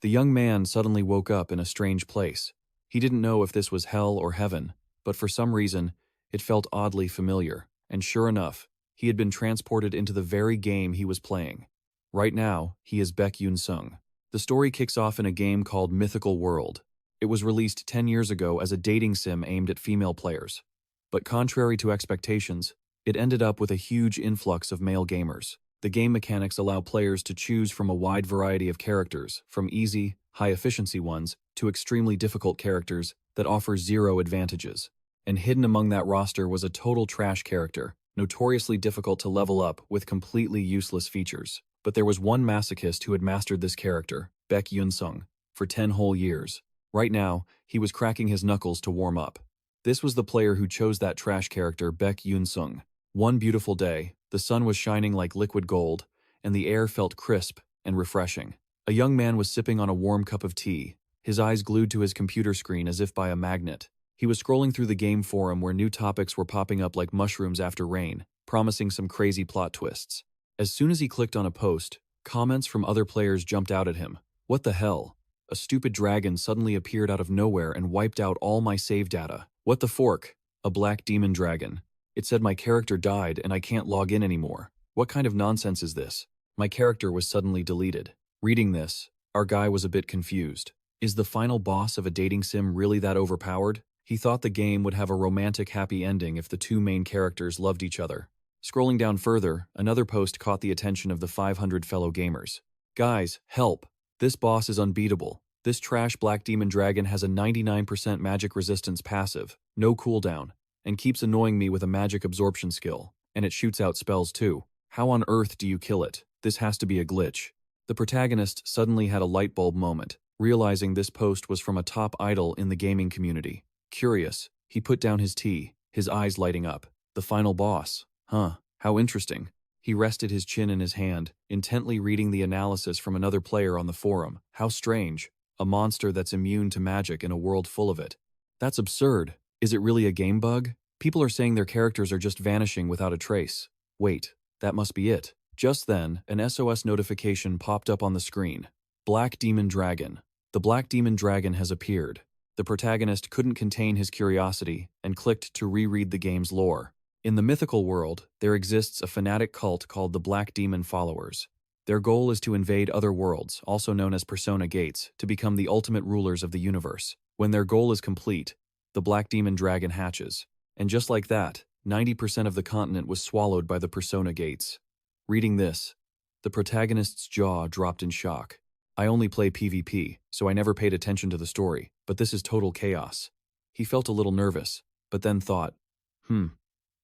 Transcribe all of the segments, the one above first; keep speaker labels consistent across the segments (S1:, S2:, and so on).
S1: The young man suddenly woke up in a strange place. He didn't know if this was hell or heaven, but for some reason, it felt oddly familiar, and sure enough, he had been transported into the very game he was playing. Right now, he is Beck Yunsung. The story kicks off in a game called Mythical World. It was released 10 years ago as a dating sim aimed at female players. But contrary to expectations, it ended up with a huge influx of male gamers. The game mechanics allow players to choose from a wide variety of characters, from easy, high-efficiency ones to extremely difficult characters that offer zero advantages. And hidden among that roster was a total trash character, notoriously difficult to level up with completely useless features. But there was one masochist who had mastered this character, Beck Yunsung, for 10 whole years. Right now, he was cracking his knuckles to warm up. This was the player who chose that trash character, Beck Yunsung. One beautiful day, the sun was shining like liquid gold, and the air felt crisp and refreshing. A young man was sipping on a warm cup of tea, his eyes glued to his computer screen as if by a magnet. He was scrolling through the game forum where new topics were popping up like mushrooms after rain, promising some crazy plot twists. As soon as he clicked on a post, comments from other players jumped out at him. What the hell? A stupid dragon suddenly appeared out of nowhere and wiped out all my save data. What the fork? A black demon dragon. It said my character died and I can't log in anymore. What kind of nonsense is this? My character was suddenly deleted. Reading this, our guy was a bit confused. Is the final boss of a dating sim really that overpowered? He thought the game would have a romantic happy ending if the two main characters loved each other. Scrolling down further, another post caught the attention of the 500 fellow gamers. Guys, help! This boss is unbeatable. This trash black demon dragon has a 99% magic resistance passive, no cooldown, and keeps annoying me with a magic absorption skill. And it shoots out spells too. How on earth do you kill it? This has to be a glitch. The protagonist suddenly had a light bulb moment, realizing this post was from a top idol in the gaming community. Curious, he put down his tea, his eyes lighting up. The final boss. Huh, how interesting. He rested his chin in his hand, intently reading the analysis from another player on the forum. How strange. A monster that's immune to magic in a world full of it. That's absurd. Is it really a game bug? People are saying their characters are just vanishing without a trace. Wait, that must be it. Just then, an SOS notification popped up on the screen. Black Demon Dragon. The Black Demon Dragon has appeared. The protagonist couldn't contain his curiosity and clicked to reread the game's lore. In the mythical world, there exists a fanatic cult called the Black Demon Followers. Their goal is to invade other worlds, also known as Persona Gates, to become the ultimate rulers of the universe. When their goal is complete, the Black Demon Dragon hatches. And just like that, 90% of the continent was swallowed by the Persona Gates. Reading this, the protagonist's jaw dropped in shock. I only play PvP, so I never paid attention to the story, but this is total chaos. He felt a little nervous, but then thought,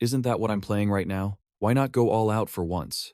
S1: isn't that what I'm playing right now? Why not go all out for once?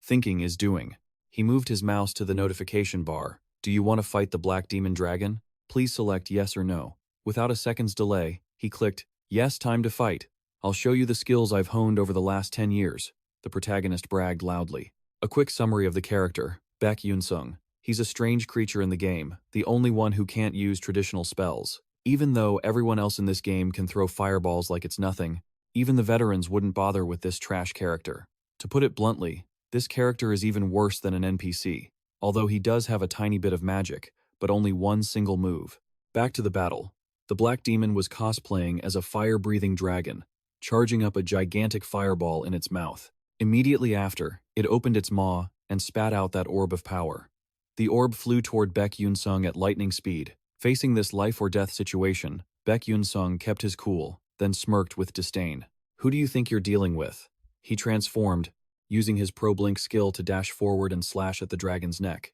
S1: Thinking is doing. He moved his mouse to the notification bar. Do you want to fight the Black Demon Dragon? Please select yes or no. Without a second's delay, he clicked, yes, time to fight. I'll show you the skills I've honed over the last 10 years. The protagonist bragged loudly. A quick summary of the character, Beck Yunsung. He's a strange creature in the game, the only one who can't use traditional spells. Even though everyone else in this game can throw fireballs like it's nothing, even the veterans wouldn't bother with this trash character. To put it bluntly, this character is even worse than an NPC, although he does have a tiny bit of magic, but only one single move. Back to the battle. The Black Demon was cosplaying as a fire-breathing dragon, charging up a gigantic fireball in its mouth. Immediately after, it opened its maw and spat out that orb of power. The orb flew toward Beck Yunsung at lightning speed. Facing this life-or-death situation, Beck Yunsung kept his cool, then smirked with disdain. Who do you think you're dealing with? He transformed, using his pro-blink skill to dash forward and slash at the dragon's neck.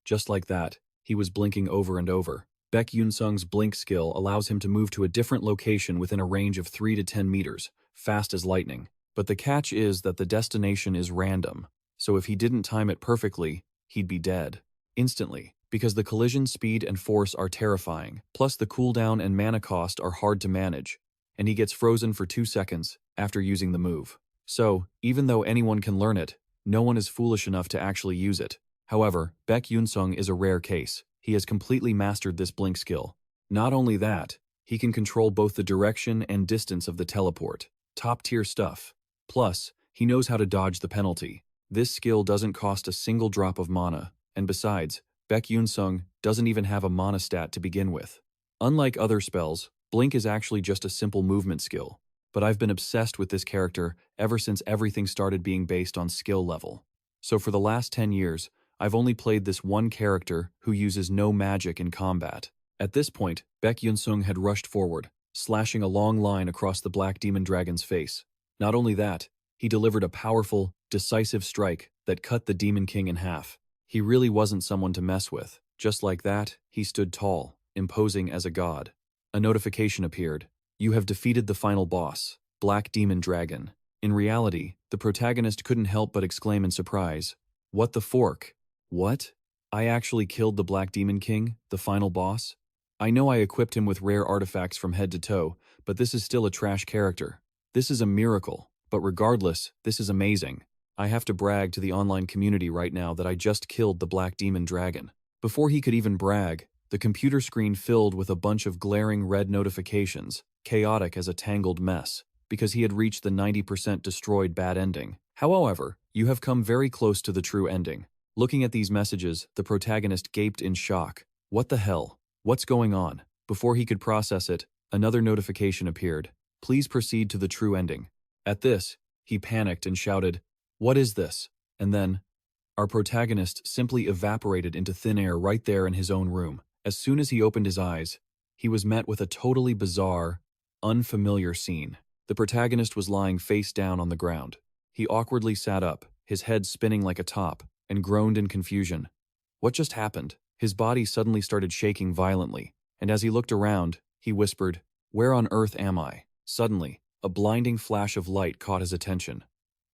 S1: Just like that, he was blinking over and over. Beck Yunsung's blink skill allows him to move to a different location within a range of 3 to 10 meters, fast as lightning. But the catch is that the destination is random, so if he didn't time it perfectly, he'd be dead. Instantly, because the collision speed and force are terrifying, plus the cooldown and mana cost are hard to manage, and he gets frozen for 2 seconds after using the move. So, even though anyone can learn it, no one is foolish enough to actually use it. However, Beck Yunsung is a rare case. He has completely mastered this blink skill. Not only that, he can control both the direction and distance of the teleport. Top-tier stuff. Plus, he knows how to dodge the penalty. This skill doesn't cost a single drop of mana, and besides, Beck Yunsung doesn't even have a monostat to begin with. Unlike other spells, Blink is actually just a simple movement skill, but I've been obsessed with this character ever since everything started being based on skill level. So for the last 10 years, I've only played this one character who uses no magic in combat. At this point, Beck Yunsung had rushed forward, slashing a long line across the Black Demon Dragon's face. Not only that, he delivered a powerful, decisive strike that cut the Demon King in half. He really wasn't someone to mess with. Just like that, he stood tall, imposing as a god. A notification appeared. You have defeated the final boss, Black Demon Dragon. In reality, the protagonist couldn't help but exclaim in surprise, "What the fork? What? I actually killed the Black Demon King, the final boss? I know I equipped him with rare artifacts from head to toe, but this is still a trash character. This is a miracle, but regardless, this is amazing. I have to brag to the online community right now that I just killed the Black Demon Dragon." Before he could even brag, the computer screen filled with a bunch of glaring red notifications, chaotic as a tangled mess, because he had reached the 90% destroyed bad ending. However, you have come very close to the true ending. Looking at these messages, the protagonist gaped in shock. What the hell? What's going on? Before he could process it, another notification appeared. Please proceed to the true ending. At this, he panicked and shouted, "What is this?" And then, our protagonist simply evaporated into thin air right there in his own room. As soon as he opened his eyes, he was met with a totally bizarre, unfamiliar scene. The protagonist was lying face down on the ground. He awkwardly sat up, his head spinning like a top, and groaned in confusion. What just happened? His body suddenly started shaking violently, and as he looked around, he whispered, "Where on earth am I?" Suddenly, a blinding flash of light caught his attention.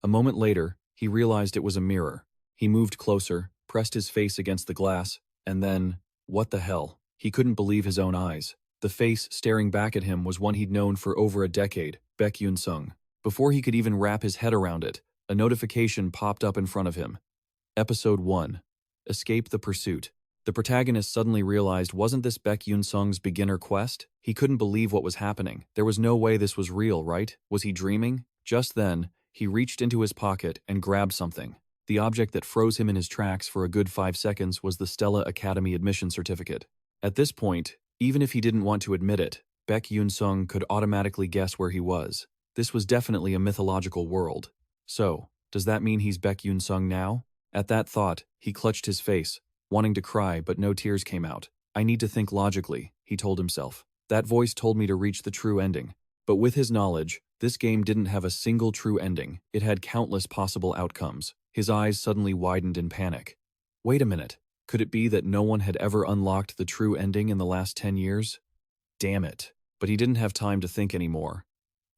S1: A moment later, he realized it was a mirror. He moved closer, pressed his face against the glass, and then, what the hell? He couldn't believe his own eyes. The face staring back at him was one he'd known for over a decade, Beck Yunsung. Before he could even wrap his head around it, a notification popped up in front of him. Episode 1. Escape the Pursuit. The protagonist suddenly realized, wasn't this Beck Yunsung's beginner quest? He couldn't believe what was happening. There was no way this was real, right? Was he dreaming? Just then, he reached into his pocket and grabbed something. The object that froze him in his tracks for a good 5 seconds was the Stella Academy admission certificate. At this point, even if he didn't want to admit it, Beck Yunsung could automatically guess where he was. This was definitely a mythological world. So, does that mean he's Beck Yunsung now? At that thought, he clutched his face, wanting to cry but no tears came out. I need to think logically, he told himself. That voice told me to reach the true ending. But with his knowledge, this game didn't have a single true ending. It had countless possible outcomes. His eyes suddenly widened in panic. Wait a minute. Could it be that no one had ever unlocked the true ending in the last 10 years? Damn it. But he didn't have time to think anymore.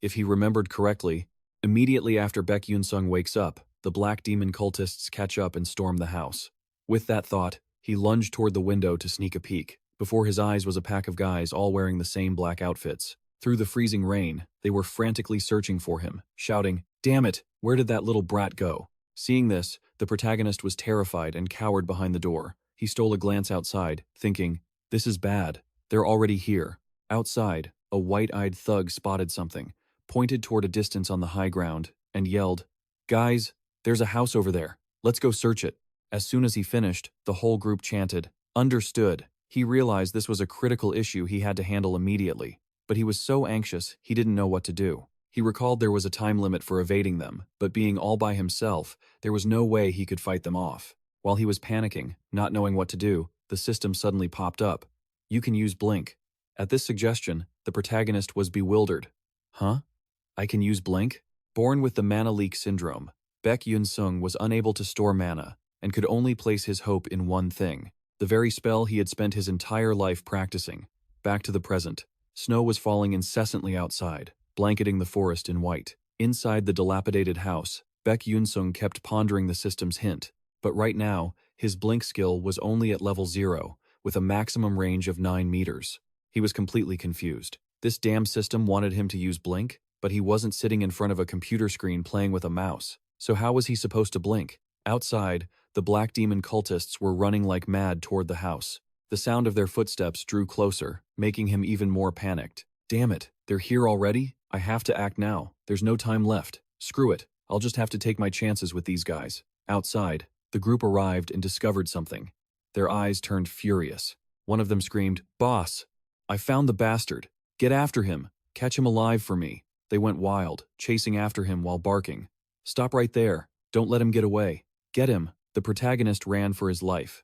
S1: If he remembered correctly, immediately after Beck Yunsung wakes up, the Black Demon cultists catch up and storm the house. With that thought, he lunged toward the window to sneak a peek. Before his eyes was a pack of guys all wearing the same black outfits. Through the freezing rain, they were frantically searching for him, shouting, "Damn it, where did that little brat go?" Seeing this, the protagonist was terrified and cowered behind the door. He stole a glance outside, thinking, "This is bad. They're already here." Outside, a white-eyed thug spotted something, pointed toward a distance on the high ground, and yelled, "Guys, there's a house over there. Let's go search it." As soon as he finished, the whole group chanted, "Understood." He realized this was a critical issue he had to handle immediately, but he was so anxious he didn't know what to do. He recalled there was a time limit for evading them, but being all by himself, there was no way he could fight them off. While he was panicking, not knowing what to do, the system suddenly popped up. You can use Blink. At this suggestion, the protagonist was bewildered. Huh? I can use Blink? Born with the mana leak syndrome, Beck Yunsung was unable to store mana and could only place his hope in one thing, the very spell he had spent his entire life practicing. Back to the present. Snow was falling incessantly outside, blanketing the forest in white. Inside the dilapidated house, Beck Yunsung kept pondering the system's hint, but right now, his Blink skill was only at level 0, with a maximum range of 9 meters. He was completely confused. This damn system wanted him to use Blink, but he wasn't sitting in front of a computer screen playing with a mouse. So how was he supposed to blink? Outside, the Black Demon cultists were running like mad toward the house. The sound of their footsteps drew closer, making him even more panicked. Damn it, they're here already? I have to act now. There's no time left. Screw it. I'll just have to take my chances with these guys. Outside, the group arrived and discovered something. Their eyes turned furious. One of them screamed, "Boss! I found the bastard! Get after him! Catch him alive for me!" They went wild, chasing after him while barking. "Stop right there! Don't let him get away! Get him!" The protagonist ran for his life.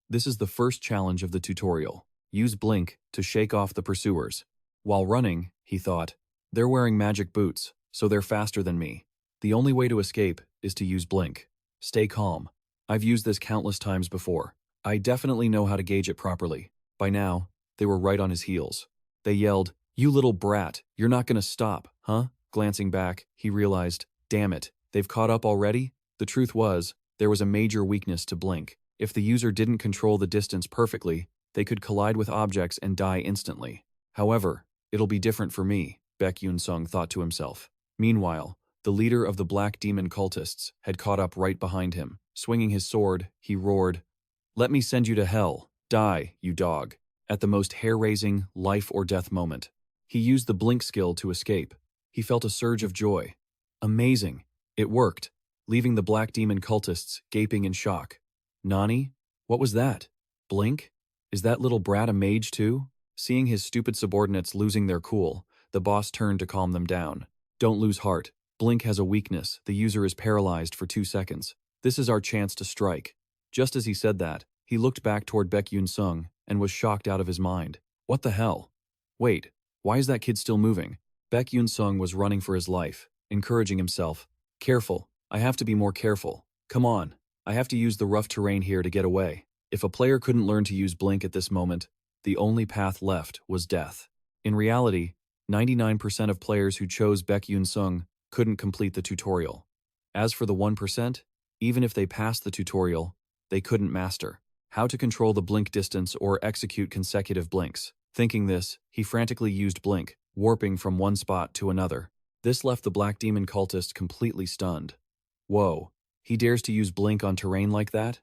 S1: This is the first challenge of the tutorial. Use Blink to shake off the pursuers. While running, he thought, they're wearing magic boots, so they're faster than me. The only way to escape is to use Blink. Stay calm. I've used this countless times before. I definitely know how to gauge it properly. By now, they were right on his heels. They yelled, "You little brat, you're not gonna stop, huh?" Glancing back, he realized, damn it, they've caught up already? The truth was, there was a major weakness to Blink. If the user didn't control the distance perfectly, they could collide with objects and die instantly. However, it'll be different for me, Beck Yunsung thought to himself. Meanwhile, the leader of the Black Demon cultists had caught up right behind him. Swinging his sword, he roared, "Let me send you to hell. Die, you dog." At the most hair-raising, life-or-death moment, he used the Blink skill to escape. He felt a surge of joy. Amazing! It worked, leaving the Black Demon cultists gaping in shock. Nani? What was that? Blink? Is that little brat a mage too? Seeing his stupid subordinates losing their cool, the boss turned to calm them down. Don't lose heart. Blink has a weakness. The user is paralyzed for 2 seconds. This is our chance to strike. Just as he said that, he looked back toward Beck Yunsung and was shocked out of his mind. What the hell? Wait, why is that kid still moving? Beck Yunsung was running for his life, encouraging himself. Careful, I have to be more careful. Come on, I have to use the rough terrain here to get away. If a player couldn't learn to use Blink at this moment, the only path left was death. In reality, 99% of players who chose Beck Yunsung couldn't complete the tutorial. As for the 1%, even if they passed the tutorial, they couldn't master how to control the blink distance or execute consecutive blinks. Thinking this, he frantically used Blink, warping from one spot to another. This left the Black Demon cultist completely stunned. Whoa, he dares to use Blink on terrain like that?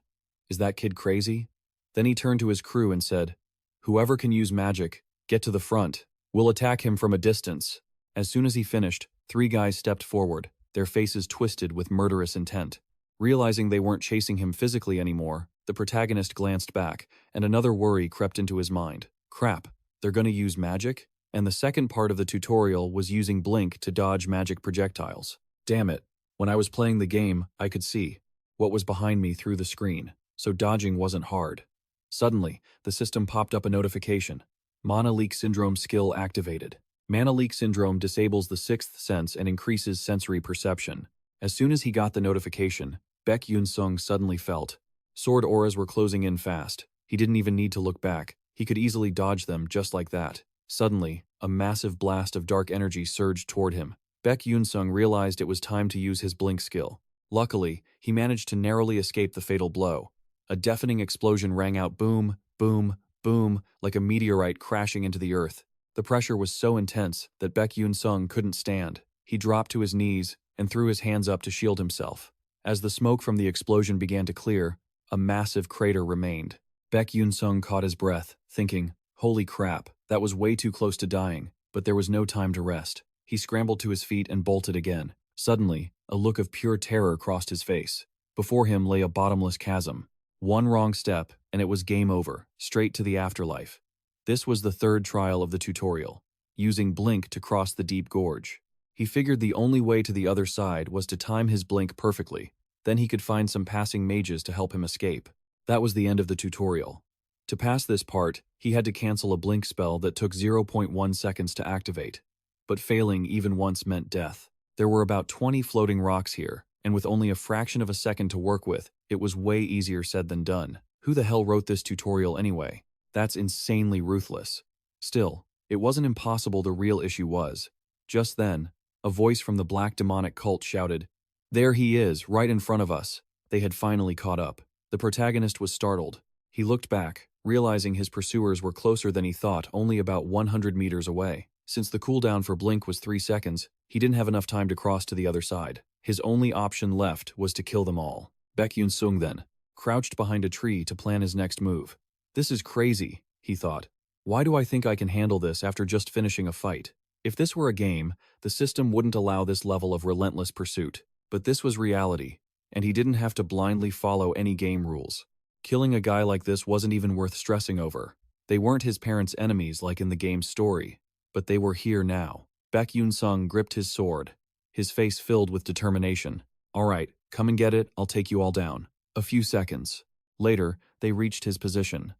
S1: Is that kid crazy? Then he turned to his crew and said, "Whoever can use magic, get to the front. We'll attack him from a distance." As soon as he finished, 3 guys stepped forward, their faces twisted with murderous intent. Realizing they weren't chasing him physically anymore, the protagonist glanced back, and another worry crept into his mind. Crap, they're gonna use magic? And the second part of the tutorial was using Blink to dodge magic projectiles. Damn it, when I was playing the game, I could see what was behind me through the screen, so dodging wasn't hard. Suddenly, the system popped up a notification. Mana Leak Syndrome skill activated. Mana Leak Syndrome disables the 6th sense and increases sensory perception. As soon as he got the notification, Beck Yunsung suddenly felt sword auras were closing in fast. He didn't even need to look back. He could easily dodge them just like that. Suddenly, a massive blast of dark energy surged toward him. Beck Yunsung realized it was time to use his Blink skill. Luckily, he managed to narrowly escape the fatal blow. A deafening explosion rang out boom, boom, boom, like a meteorite crashing into the earth. The pressure was so intense that Beck Yunsung couldn't stand. He dropped to his knees and threw his hands up to shield himself. As the smoke from the explosion began to clear, a massive crater remained. Beck Yunsung caught his breath, thinking, holy crap, that was way too close to dying, but there was no time to rest. He scrambled to his feet and bolted again. Suddenly, a look of pure terror crossed his face. Before him lay a bottomless chasm. One wrong step, and it was game over, straight to the afterlife. This was the third trial of the tutorial, using Blink to cross the deep gorge. He figured the only way to the other side was to time his Blink perfectly, then he could find some passing mages to help him escape. That was the end of the tutorial. To pass this part, he had to cancel a Blink spell that took 0.1 seconds to activate. But failing even once meant death. There were about 20 floating rocks here, and with only a fraction of a second to work with, it was way easier said than done. Who the hell wrote this tutorial anyway? That's insanely ruthless. Still, it wasn't impossible. The real issue was. Just then, a voice from the black demonic cult shouted, "There he is, right in front of us." They had finally caught up. The protagonist was startled. He looked back, realizing his pursuers were closer than he thought, only about 100 meters away. Since the cooldown for Blink was 3 seconds, he didn't have enough time to cross to the other side. His only option left was to kill them all. Beck Yunsung then crouched behind a tree to plan his next move. This is crazy, he thought. Why do I think I can handle this after just finishing a fight? If this were a game, the system wouldn't allow this level of relentless pursuit. But this was reality, and he didn't have to blindly follow any game rules. Killing a guy like this wasn't even worth stressing over. They weren't his parents' enemies like in the game's story, but they were here now. Beck Yunsung gripped his sword, his face filled with determination. All right, come and get it, I'll take you all down. A few seconds later, they reached his position.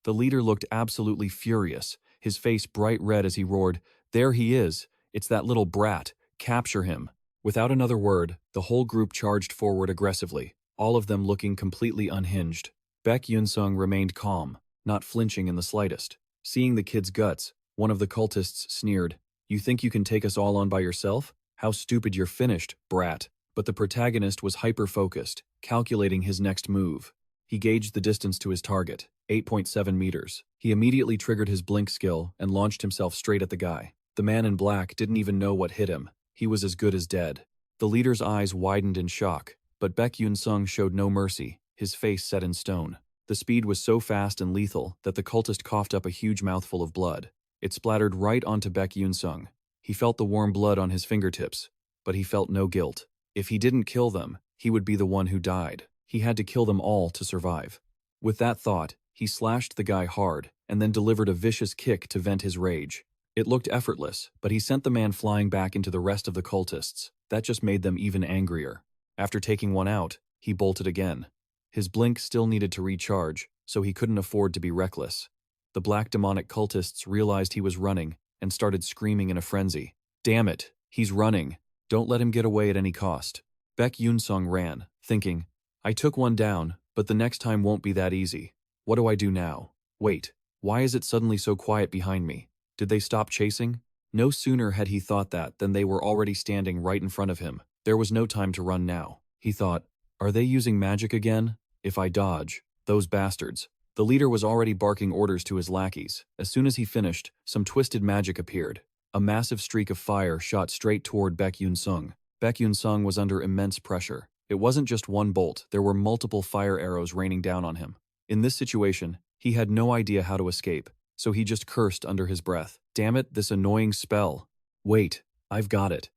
S1: The leader looked absolutely furious, his face bright red as he roared, "There he is! It's that little brat! Capture him!" Without another word, the whole group charged forward aggressively, all of them looking completely unhinged. Beck Yunsung remained calm, not flinching in the slightest. Seeing the kid's guts, one of the cultists sneered, "You think you can take us all on by yourself? How stupid you're finished, brat." But the protagonist was hyper-focused, calculating his next move. He gauged the distance to his target, 8.7 meters. He immediately triggered his blink skill and launched himself straight at the guy. The man in black didn't even know what hit him. He was as good as dead. The leader's eyes widened in shock, but Beck Yunsung showed no mercy, his face set in stone. The speed was so fast and lethal that the cultist coughed up a huge mouthful of blood. It splattered right onto Beck Yunsung. He felt the warm blood on his fingertips, but he felt no guilt. If he didn't kill them, he would be the one who died. He had to kill them all to survive. With that thought, he slashed the guy hard and then delivered a vicious kick to vent his rage. It looked effortless, but he sent the man flying back into the rest of the cultists. That just made them even angrier. After taking one out, he bolted again. His blink still needed to recharge, so he couldn't afford to be reckless. The black demonic cultists realized he was running and started screaming in a frenzy. "Damn it, he's running. Don't let him get away at any cost." Beck Yunsung ran, thinking, "I took one down, but the next time won't be that easy. What do I do now? Wait, why is it suddenly so quiet behind me? Did they stop chasing?" No sooner had he thought that than they were already standing right in front of him. There was no time to run now. He thought, "Are they using magic again? If I dodge, those bastards." The leader was already barking orders to his lackeys. As soon as he finished, some twisted magic appeared. A massive streak of fire shot straight toward Beck Yunsung. Beck Yunsung was under immense pressure. It wasn't just one bolt, there were multiple fire arrows raining down on him. In this situation, he had no idea how to escape, so he just cursed under his breath. "Damn it, this annoying spell. Wait, I've got it."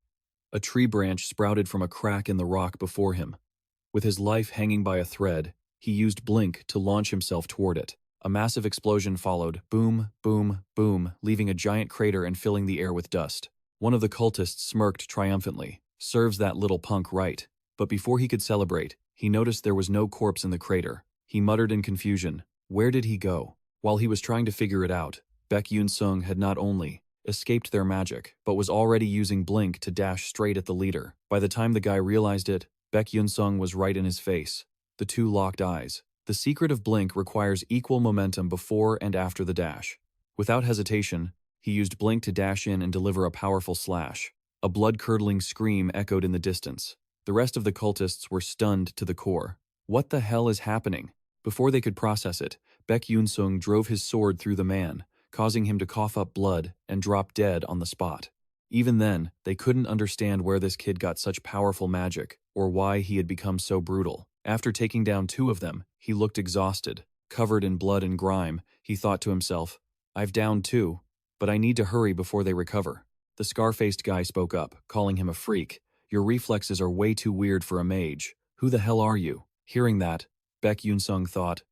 S1: A tree branch sprouted from a crack in the rock before him. With his life hanging by a thread, he used blink to launch himself toward it. A massive explosion followed, boom, boom, boom, leaving a giant crater and filling the air with dust. One of the cultists smirked triumphantly. "Serves that little punk right." But before he could celebrate, he noticed there was no corpse in the crater. He muttered in confusion, "Where did he go?" While he was trying to figure it out, Beck Yunsung had not only escaped their magic, but was already using blink to dash straight at the leader. By the time the guy realized it, Beck Yunsung was right in his face. The two locked eyes. The secret of blink requires equal momentum before and after the dash. Without hesitation, he used blink to dash in and deliver a powerful slash. A blood-curdling scream echoed in the distance. The rest of the cultists were stunned to the core. What the hell is happening? Before they could process it, Beck Yunsung drove his sword through the man, causing him to cough up blood and drop dead on the spot. Even then, they couldn't understand where this kid got such powerful magic, or why he had become so brutal. After taking down two of them, he looked exhausted. Covered in blood and grime, he thought to himself, "I've downed two, but I need to hurry before they recover." The scar-faced guy spoke up, calling him a freak. "Your reflexes are way too weird for a mage. Who the hell are you?" Hearing that, Beck Yunsung thought,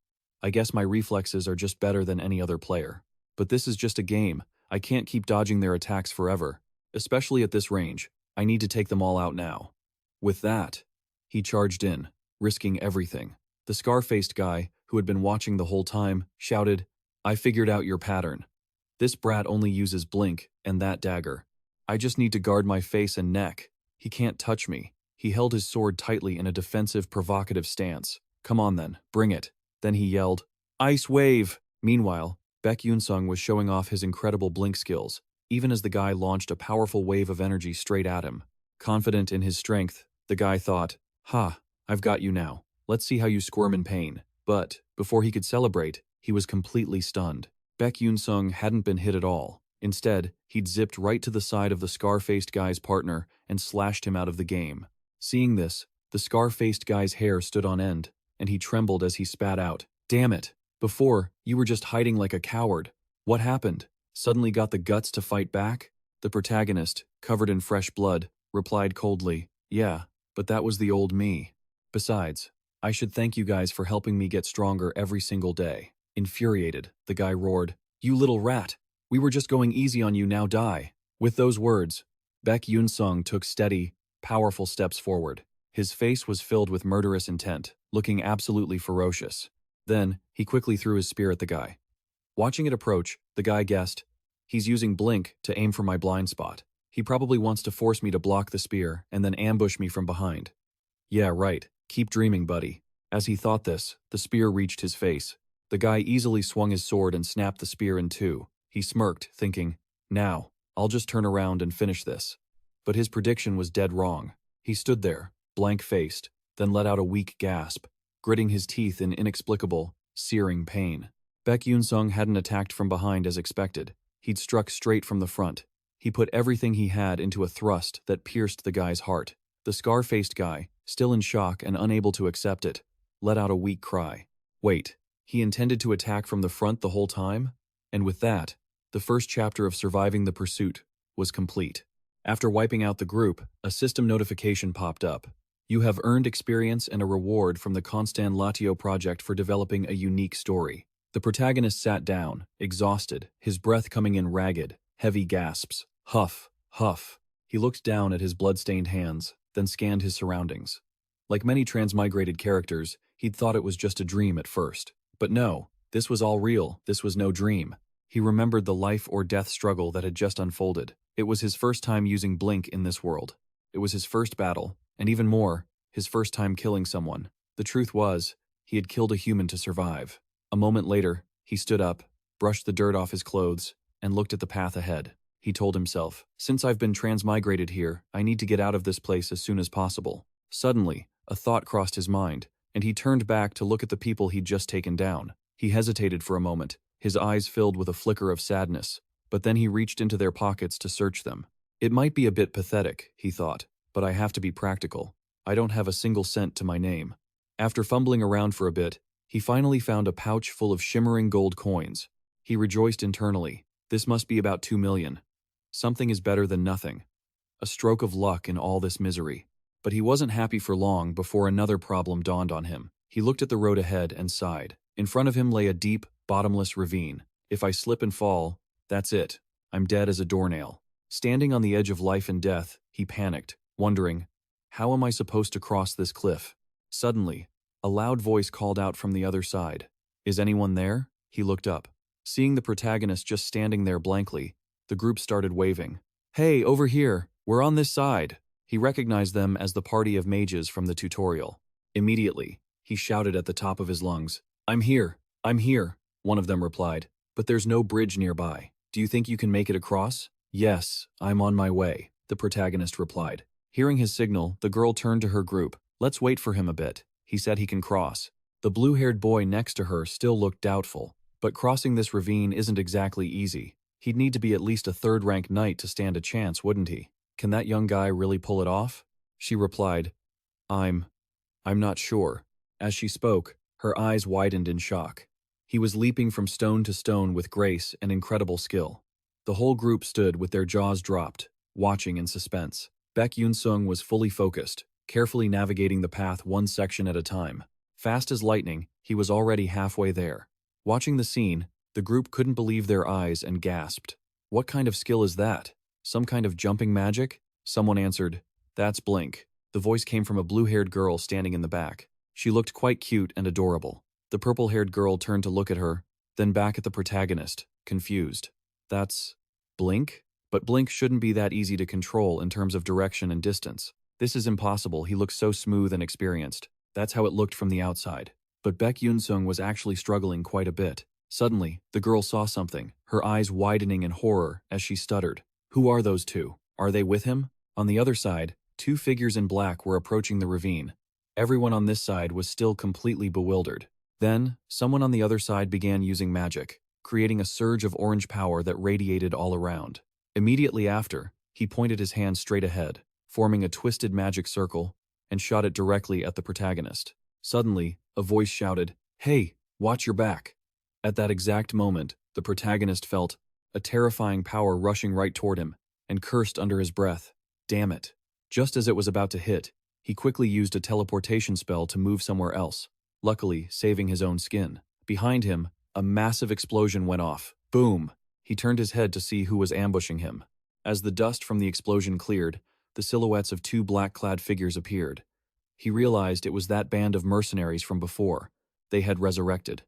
S1: "I guess my reflexes are just better than any other player. But this is just a game. I can't keep dodging their attacks forever. Especially at this range. I need to take them all out now." With that, he charged in, risking everything. The scar-faced guy, who had been watching the whole time, shouted, "I figured out your pattern. This brat only uses blink and that dagger. I just need to guard my face and neck. He can't touch me." He held his sword tightly in a defensive, provocative stance. "Come on then, bring it." Then he yelled, "Ice wave!" Meanwhile, Beck Yunsung was showing off his incredible blink skills, even as the guy launched a powerful wave of energy straight at him. Confident in his strength, the guy thought, "Ha, I've got you now. Let's see how you squirm in pain." But, before he could celebrate, he was completely stunned. Beck Yunsung hadn't been hit at all. Instead, he'd zipped right to the side of the scar-faced guy's partner and slashed him out of the game. Seeing this, the scar-faced guy's hair stood on end, and he trembled as he spat out, "Damn it! Before, you were just hiding like a coward. What happened? Suddenly got the guts to fight back?" The protagonist, covered in fresh blood, replied coldly, "Yeah, but that was the old me. Besides, I should thank you guys for helping me get stronger every single day. Infuriated, the guy roared, "You little rat! We were just going easy on you, now die." With those words, Beck Yunsung took steady, powerful steps forward. His face was filled with murderous intent, looking absolutely ferocious. Then, he quickly threw his spear at the guy. Watching it approach, the guy guessed, "He's using blink to aim for my blind spot. He probably wants to force me to block the spear and then ambush me from behind." Yeah, right. Keep dreaming, buddy. As he thought this, the spear reached his face. The guy easily swung his sword and snapped the spear in two. He smirked, thinking, "Now, I'll just turn around and finish this." But his prediction was dead wrong. He stood there, blank-faced, then let out a weak gasp, gritting his teeth in inexplicable, searing pain. Beck Yunsung hadn't attacked from behind as expected. He'd struck straight from the front. He put everything he had into a thrust that pierced the guy's heart. The scar-faced guy, still in shock and unable to accept it, let out a weak cry. Wait, he intended to attack from the front the whole time? And with that, the first chapter of Surviving the Pursuit was complete. After wiping out the group, a system notification popped up. You have earned experience and a reward from the Constanlatio project for developing a unique story. The protagonist sat down, exhausted, his breath coming in ragged, heavy gasps. Huff, huff. He looked down at his blood-stained hands, then scanned his surroundings. Like many transmigrated characters, he'd thought it was just a dream at first. But no, this was all real, this was no dream. He remembered the life-or-death struggle that had just unfolded. It was his first time using blink in this world. It was his first battle, and even more, his first time killing someone. The truth was, he had killed a human to survive. A moment later, he stood up, brushed the dirt off his clothes, and looked at the path ahead. He told himself, "Since I've been transmigrated here, I need to get out of this place as soon as possible." Suddenly, a thought crossed his mind, and he turned back to look at the people he'd just taken down. He hesitated for a moment, his eyes filled with a flicker of sadness, but then he reached into their pockets to search them. It might be a bit pathetic, he thought, but I have to be practical. I don't have a single cent to my name. After fumbling around for a bit, he finally found a pouch full of shimmering gold coins. He rejoiced internally. This must be about 2 million. Something is better than nothing. A stroke of luck in all this misery. But he wasn't happy for long before another problem dawned on him. He looked at the road ahead and sighed. In front of him lay a deep, bottomless ravine. If I slip and fall, that's it. I'm dead as a doornail. Standing on the edge of life and death, he panicked, wondering, how am I supposed to cross this cliff? Suddenly, a loud voice called out from the other side. Is anyone there? He looked up. Seeing the protagonist just standing there blankly, the group started waving. Hey, over here, we're on this side. He recognized them as the party of mages from the tutorial. Immediately, he shouted at the top of his lungs, I'm here, one of them replied, but there's no bridge nearby. Do you think you can make it across? Yes, I'm on my way, the protagonist replied. Hearing his signal, the girl turned to her group. Let's wait for him a bit. He said he can cross. The blue-haired boy next to her still looked doubtful, but crossing this ravine isn't exactly easy. He'd need to be at least a third-rank knight to stand a chance, wouldn't he? Can that young guy really pull it off? She replied, I'm not sure. As she spoke, her eyes widened in shock. He was leaping from stone to stone with grace and incredible skill. The whole group stood with their jaws dropped, watching in suspense. Beck Yunsung was fully focused, carefully navigating the path one section at a time. Fast as lightning, he was already halfway there. Watching the scene, the group couldn't believe their eyes and gasped. What kind of skill is that? Some kind of jumping magic? Someone answered, That's Blink. The voice came from a blue-haired girl standing in the back. She looked quite cute and adorable. The purple-haired girl turned to look at her, then back at the protagonist, confused. That's Blink? But Blink shouldn't be that easy to control in terms of direction and distance. This is impossible, he looks so smooth and experienced. That's how it looked from the outside. But Beck Yunsung was actually struggling quite a bit. Suddenly, the girl saw something, her eyes widening in horror as she stuttered. Who are those two? Are they with him? On the other side, two figures in black were approaching the ravine. Everyone on this side was still completely bewildered. Then, someone on the other side began using magic, creating a surge of orange power that radiated all around. Immediately after, he pointed his hand straight ahead, forming a twisted magic circle, and shot it directly at the protagonist. Suddenly, a voice shouted, Hey, watch your back. At that exact moment, the protagonist felt a terrifying power rushing right toward him, and cursed under his breath. Damn it. Just as it was about to hit, He quickly used a teleportation spell to move somewhere else, luckily saving his own skin. Behind him, a massive explosion went off. Boom! He turned his head to see who was ambushing him. As the dust from the explosion cleared, the silhouettes of two black-clad figures appeared. He realized it was that band of mercenaries from before. They had resurrected.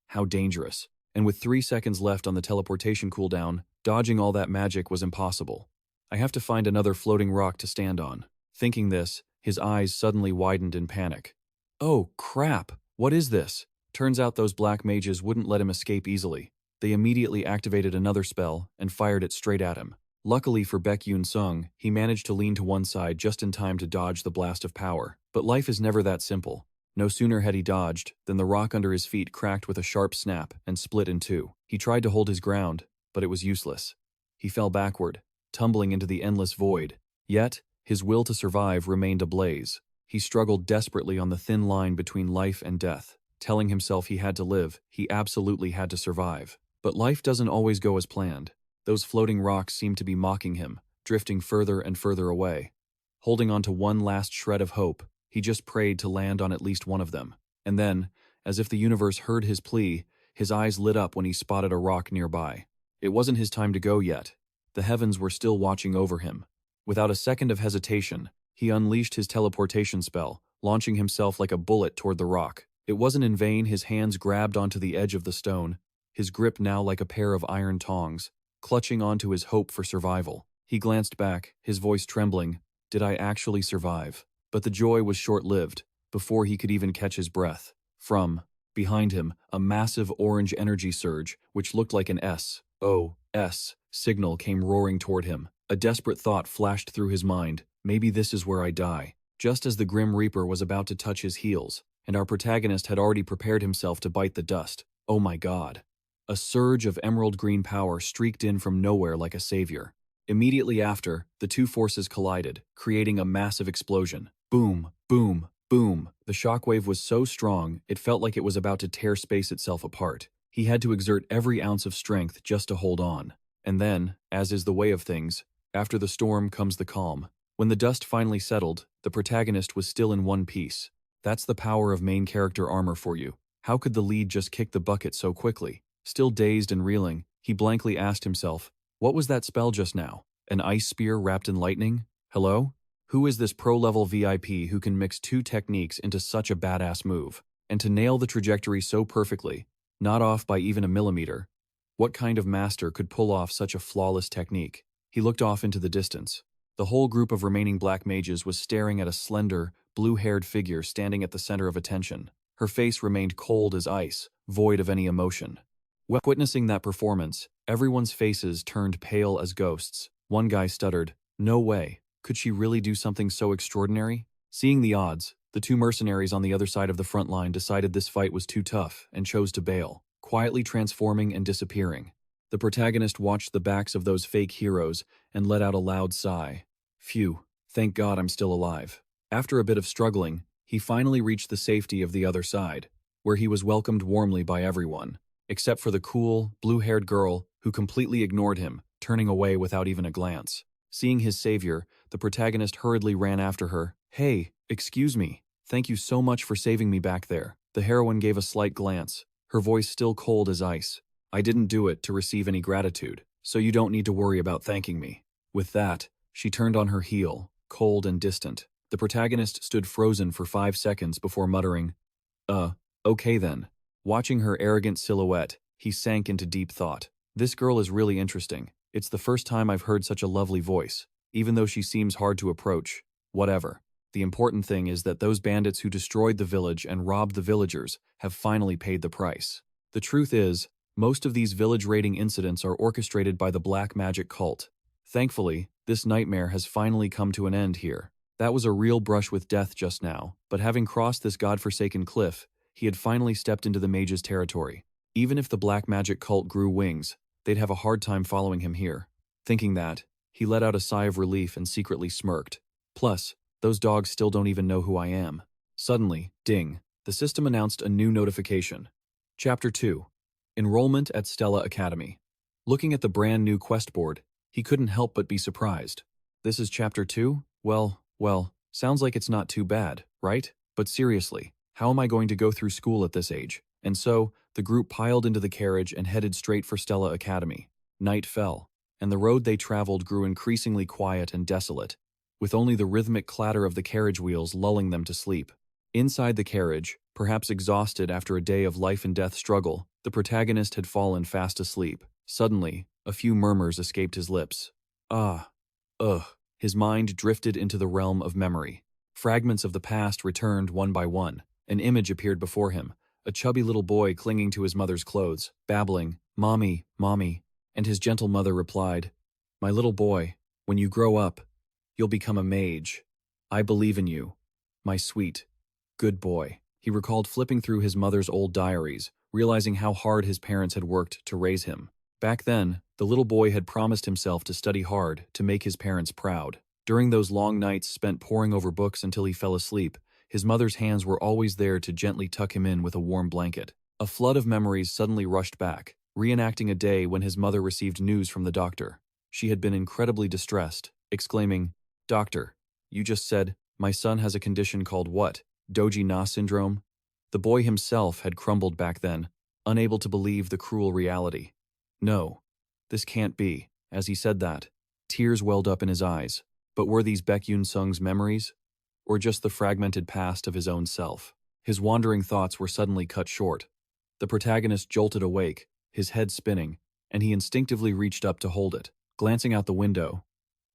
S1: How dangerous. And with 3 seconds left on the teleportation cooldown, dodging all that magic was impossible. I have to find another floating rock to stand on. Thinking this, his eyes suddenly widened in panic. Oh, crap! What is this? Turns out those black mages wouldn't let him escape easily. They immediately activated another spell and fired it straight at him. Luckily for Beck Yunsung, he managed to lean to one side just in time to dodge the blast of power. But life is never that simple. No sooner had he dodged than the rock under his feet cracked with a sharp snap and split in two. He tried to hold his ground, but it was useless. He fell backward, tumbling into the endless void. Yet, his will to survive remained ablaze. He struggled desperately on the thin line between life and death. Telling himself he had to live, he absolutely had to survive. But life doesn't always go as planned. Those floating rocks seemed to be mocking him, drifting further and further away. Holding on to one last shred of hope, he just prayed to land on at least one of them. And then, as if the universe heard his plea, his eyes lit up when he spotted a rock nearby. It wasn't his time to go yet. The heavens were still watching over him. Without a second of hesitation, he unleashed his teleportation spell, launching himself like a bullet toward the rock. It wasn't in vain his hands grabbed onto the edge of the stone, his grip now like a pair of iron tongs, clutching onto his hope for survival. He glanced back, his voice trembling. Did I actually survive? But the joy was short-lived. Before he could even catch his breath, from behind him, a massive orange energy surge, which looked like an SOS signal, came roaring toward him. A desperate thought flashed through his mind. Maybe this is where I die. Just as the Grim Reaper was about to touch his heels, and our protagonist had already prepared himself to bite the dust. Oh my God. A surge of emerald green power streaked in from nowhere like a savior. Immediately after, the two forces collided, creating a massive explosion. Boom, boom, boom. The shockwave was so strong, it felt like it was about to tear space itself apart. He had to exert every ounce of strength just to hold on. And then, as is the way of things, after the storm comes the calm. When the dust finally settled, the protagonist was still in one piece. That's the power of main character armor for you. How could the lead just kick the bucket so quickly? Still dazed and reeling, he blankly asked himself, what was that spell just now? An ice spear wrapped in lightning? Hello? Who is this pro-level VIP who can mix two techniques into such a badass move? And to nail the trajectory so perfectly, not off by even a millimeter. What kind of master could pull off such a flawless technique? He looked off into the distance. The whole group of remaining black mages was staring at a slender, blue-haired figure standing at the center of attention. Her face remained cold as ice, void of any emotion. Witnessing that performance, everyone's faces turned pale as ghosts. One guy stuttered, "No way. Could she really do something so extraordinary?" Seeing the odds, the two mercenaries on the other side of the front line decided this fight was too tough and chose to bail, quietly transforming and disappearing. The protagonist watched the backs of those fake heroes and let out a loud sigh. Phew, thank God I'm still alive. After a bit of struggling, he finally reached the safety of the other side, where he was welcomed warmly by everyone, except for the cool, blue-haired girl who completely ignored him, turning away without even a glance. Seeing his savior, the protagonist hurriedly ran after her. "Hey, excuse me. Thank you so much for saving me back there." The heroine gave a slight glance, her voice still cold as ice. "I didn't do it to receive any gratitude, so you don't need to worry about thanking me." With that, she turned on her heel, cold and distant. The protagonist stood frozen for 5 seconds before muttering, okay then." Watching her arrogant silhouette, he sank into deep thought. This girl is really interesting. It's the first time I've heard such a lovely voice, even though she seems hard to approach. Whatever. The important thing is that those bandits who destroyed the village and robbed the villagers have finally paid the price. The truth is, most of these village raiding incidents are orchestrated by the black magic cult. Thankfully, this nightmare has finally come to an end here. That was a real brush with death just now, but having crossed this godforsaken cliff, he had finally stepped into the mage's territory. Even if the black magic cult grew wings, they'd have a hard time following him here. Thinking that, he let out a sigh of relief and secretly smirked. Plus, those dogs still don't even know who I am. Suddenly, ding, the system announced a new notification. Chapter 2. Enrollment at Stella Academy. Looking at the brand new quest board, he couldn't help but be surprised. This is Chapter 2? Well, Sounds like it's not too bad, right? But seriously, how am I going to go through school at this age? And so, the group piled into the carriage and headed straight for Stella Academy. Night fell, and the road they traveled grew increasingly quiet and desolate, with only the rhythmic clatter of the carriage wheels lulling them to sleep. Inside the carriage, perhaps exhausted after a day of life and death struggle, the protagonist had fallen fast asleep. Suddenly, a few murmurs escaped his lips. Ah, ugh. His mind drifted into the realm of memory. Fragments of the past returned one by one. An image appeared before him, a chubby little boy clinging to his mother's clothes, babbling, "Mommy, Mommy," and his gentle mother replied, "My little boy, when you grow up, you'll become a mage. I believe in you, my sweet, good boy." He recalled flipping through his mother's old diaries, realizing how hard his parents had worked to raise him. Back then, the little boy had promised himself to study hard to make his parents proud. During those long nights spent poring over books until he fell asleep, his mother's hands were always there to gently tuck him in with a warm blanket. A flood of memories suddenly rushed back, reenacting a day when his mother received news from the doctor. She had been incredibly distressed, exclaiming, "Doctor, you just said, my son has a condition called what? Doji Na syndrome?" The boy himself had crumbled back then, unable to believe the cruel reality. No, this can't be. As he said that, tears welled up in his eyes. But were these Beck Yunsung's memories? Or just the fragmented past of his own self? His wandering thoughts were suddenly cut short. The protagonist jolted awake, his head spinning, and he instinctively reached up to hold it. Glancing out the window,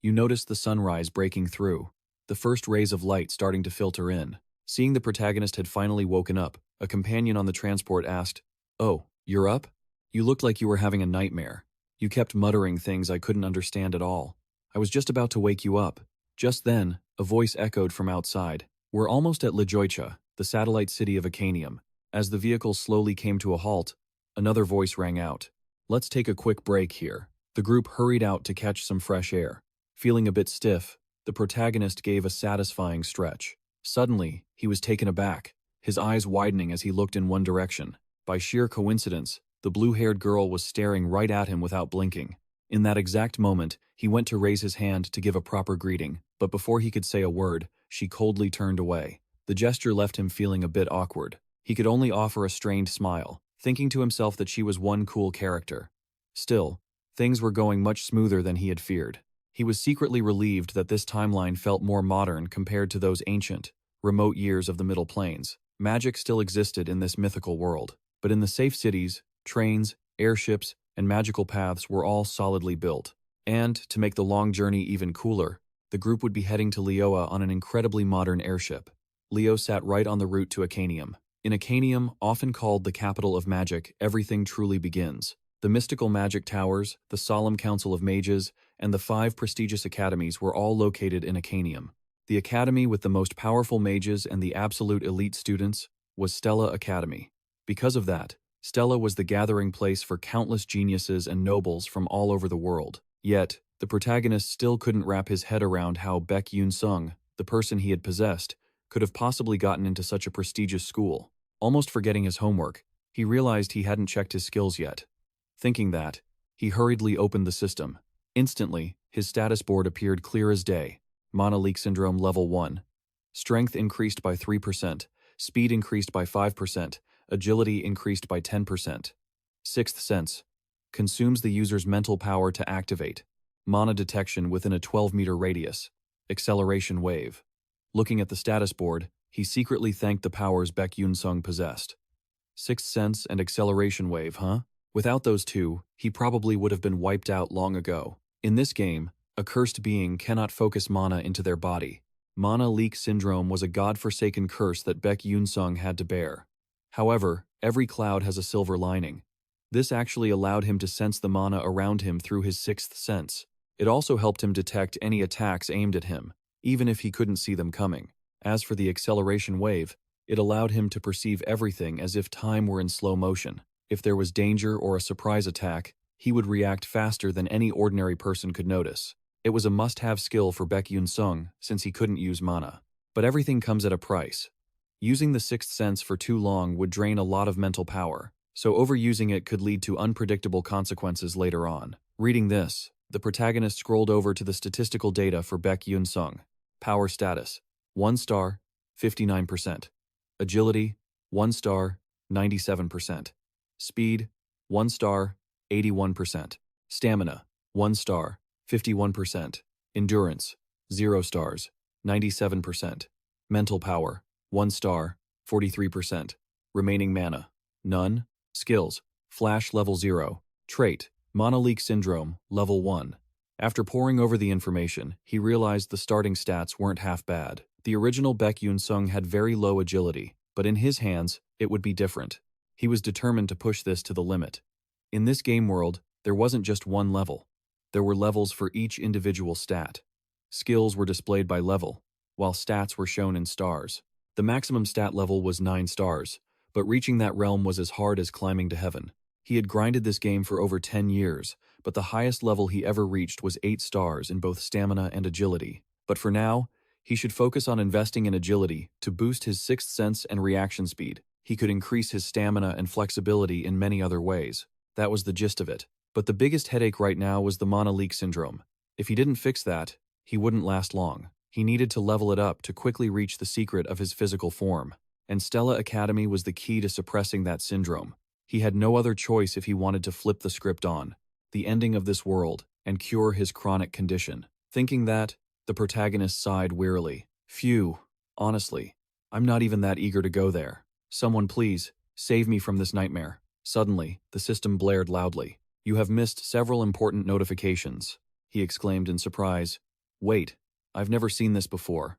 S1: you noticed the sunrise breaking through, the first rays of light starting to filter in. Seeing the protagonist had finally woken up, a companion on the transport asked, "Oh, you're up? You looked like you were having a nightmare. You kept muttering things I couldn't understand at all. I was just about to wake you up." Just then, a voice echoed from outside. "We're almost at Lejoicha, the satellite city of Acanium." As the vehicle slowly came to a halt, another voice rang out. "Let's take a quick break here." The group hurried out to catch some fresh air. Feeling a bit stiff, the protagonist gave a satisfying stretch. Suddenly, he was taken aback, his eyes widening as he looked in one direction. By sheer coincidence, the blue-haired girl was staring right at him without blinking. In that exact moment, he went to raise his hand to give a proper greeting, but before he could say a word, she coldly turned away. The gesture left him feeling a bit awkward. He could only offer a strained smile, thinking to himself that she was one cool character. Still, things were going much smoother than he had feared. He was secretly relieved that this timeline felt more modern compared to those ancient, remote years of the Middle Plains. Magic still existed in this mythical world, but in the safe cities, trains, airships, and magical paths were all solidly built. And, to make the long journey even cooler, the group would be heading to Lioa on an incredibly modern airship. Leo sat right on the route to Acanium. In Acanium, often called the capital of magic, everything truly begins. The mystical magic towers, the solemn council of mages, and the 5 prestigious academies were all located in Acanium. The academy with the most powerful mages and the absolute elite students was Stella Academy. Because of that, Stella was the gathering place for countless geniuses and nobles from all over the world. Yet, the protagonist still couldn't wrap his head around how Beck Yunsung, the person he had possessed, could have possibly gotten into such a prestigious school. Almost forgetting his homework, he realized he hadn't checked his skills yet. Thinking that, he hurriedly opened the system. Instantly, his status board appeared clear as day. Mana Leak Syndrome Level 1. Strength increased by 3%, speed increased by 5%, agility increased by 10%. Sixth Sense. Consumes the user's mental power to activate. Mana detection within a 12-meter radius. Acceleration Wave. Looking at the status board, he secretly thanked the powers Beck Yunsung possessed. Sixth Sense and Acceleration Wave, huh? Without those two, he probably would have been wiped out long ago. In this game, a cursed being cannot focus mana into their body. Mana Leak Syndrome was a god-forsaken curse that Beck Yunsung had to bear. However, every cloud has a silver lining. This actually allowed him to sense the mana around him through his sixth sense. It also helped him detect any attacks aimed at him, even if he couldn't see them coming. As for the acceleration wave, it allowed him to perceive everything as if time were in slow motion. If there was danger or a surprise attack, he would react faster than any ordinary person could notice. It was a must-have skill for Beck Yunsung since he couldn't use mana. But everything comes at a price. Using the sixth sense for too long would drain a lot of mental power, so overusing it could lead to unpredictable consequences later on. Reading this, the protagonist scrolled over to the statistical data for Beck Yunsung. Power status: 1 star, 59%. Agility, 1 star, 97%. Speed, 1 star, 81%. Stamina, 1 star, 51%. Endurance, 0 stars, 97%. Mental power, 1 star, 43%. Remaining mana, none. Skills, Flash level 0. Trait, Monoleak Syndrome, level 1. After poring over the information, he realized the starting stats weren't half bad. The original Beck Yunsung had very low agility, but in his hands, it would be different. He was determined to push this to the limit. In this game world, there wasn't just one level. There were levels for each individual stat. Skills were displayed by level, while stats were shown in stars. The maximum stat level was 9 stars, but reaching that realm was as hard as climbing to heaven. He had grinded this game for over 10 years, but the highest level he ever reached was 8 stars in both stamina and agility. But for now, he should focus on investing in agility to boost his sixth sense and reaction speed. He could increase his stamina and flexibility in many other ways. That was the gist of it. But the biggest headache right now was the Monoleak Syndrome. If he didn't fix that, he wouldn't last long. He needed to level it up to quickly reach the secret of his physical form. And Stella Academy was the key to suppressing that syndrome. He had no other choice if he wanted to flip the script on the ending of this world and cure his chronic condition. Thinking that, the protagonist sighed wearily. Phew, honestly, I'm not even that eager to go there. Someone please, save me from this nightmare. Suddenly, the system blared loudly. You have missed several important notifications, he exclaimed in surprise. Wait, I've never seen this before.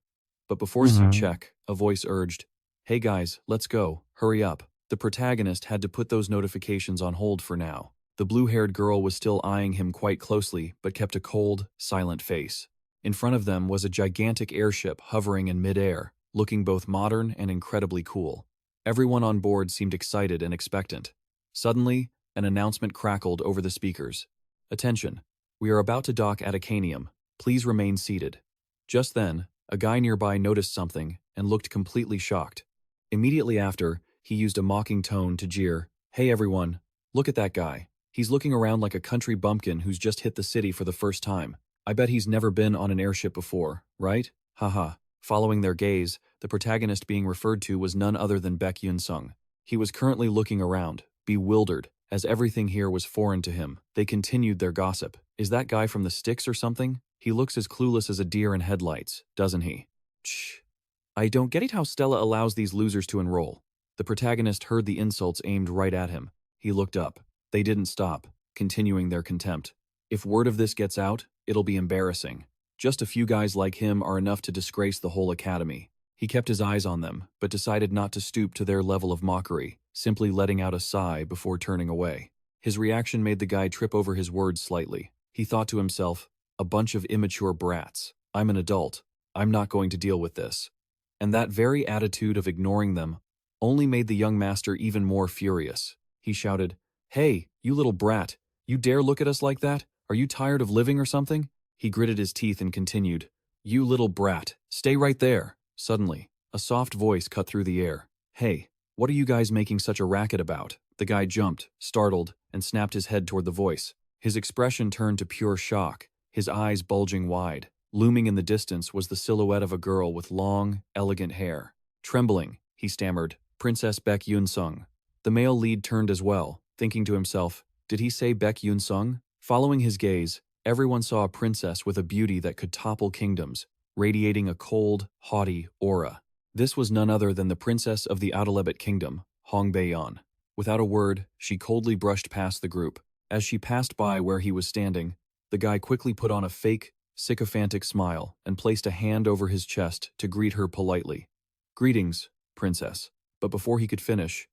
S1: But before check, a voice urged, Hey guys, let's go, hurry up. The protagonist had to put those notifications on hold for now. The blue-haired girl was still eyeing him quite closely, but kept a cold, silent face. In front of them was a gigantic airship hovering in mid-air, looking both modern and incredibly cool. Everyone on board seemed excited and expectant. Suddenly, an announcement crackled over the speakers. Attention, we are about to dock at Acanium. Please remain seated. Just then, a guy nearby noticed something and looked completely shocked. Immediately after, he used a mocking tone to jeer, Hey everyone, look at that guy. He's looking around like a country bumpkin who's just hit the city for the first time. I bet he's never been on an airship before, right? Haha. Following their gaze, the protagonist being referred to was none other than Beck Yunsung. He was currently looking around, bewildered, as everything here was foreign to him. They continued their gossip. Is that guy from the sticks or something? He looks as clueless as a deer in headlights, doesn't he? Shh. I don't get it how Stella allows these losers to enroll. The protagonist heard the insults aimed right at him. He looked up. They didn't stop, continuing their contempt. If word of this gets out, it'll be embarrassing. Just a few guys like him are enough to disgrace the whole academy. He kept his eyes on them, but decided not to stoop to their level of mockery, simply letting out a sigh before turning away. His reaction made the guy trip over his words slightly. He thought to himself, a bunch of immature brats. I'm an adult. I'm not going to deal with this. And that very attitude of ignoring them only made the young master even more furious. He shouted, Hey, you little brat, you dare look at us like that? Are you tired of living or something? He gritted his teeth and continued, You little brat, stay right there. Suddenly, a soft voice cut through the air. Hey, what are you guys making such a racket about? The guy jumped, startled, and snapped his head toward the voice. His expression turned to pure shock, his eyes bulging wide. Looming in the distance was the silhouette of a girl with long, elegant hair. Trembling, he stammered, Princess Beck Yunsung. The male lead turned as well, thinking to himself, did he say Beck Yunsung? Following his gaze, everyone saw a princess with a beauty that could topple kingdoms, radiating a cold, haughty aura. This was none other than the princess of the Adalebet kingdom, Hong Baeyeon. Without a word, she coldly brushed past the group. As she passed by where he was standing, the guy quickly put on a fake, sycophantic smile and placed a hand over his chest to greet her politely. Greetings, princess. But before he could finish,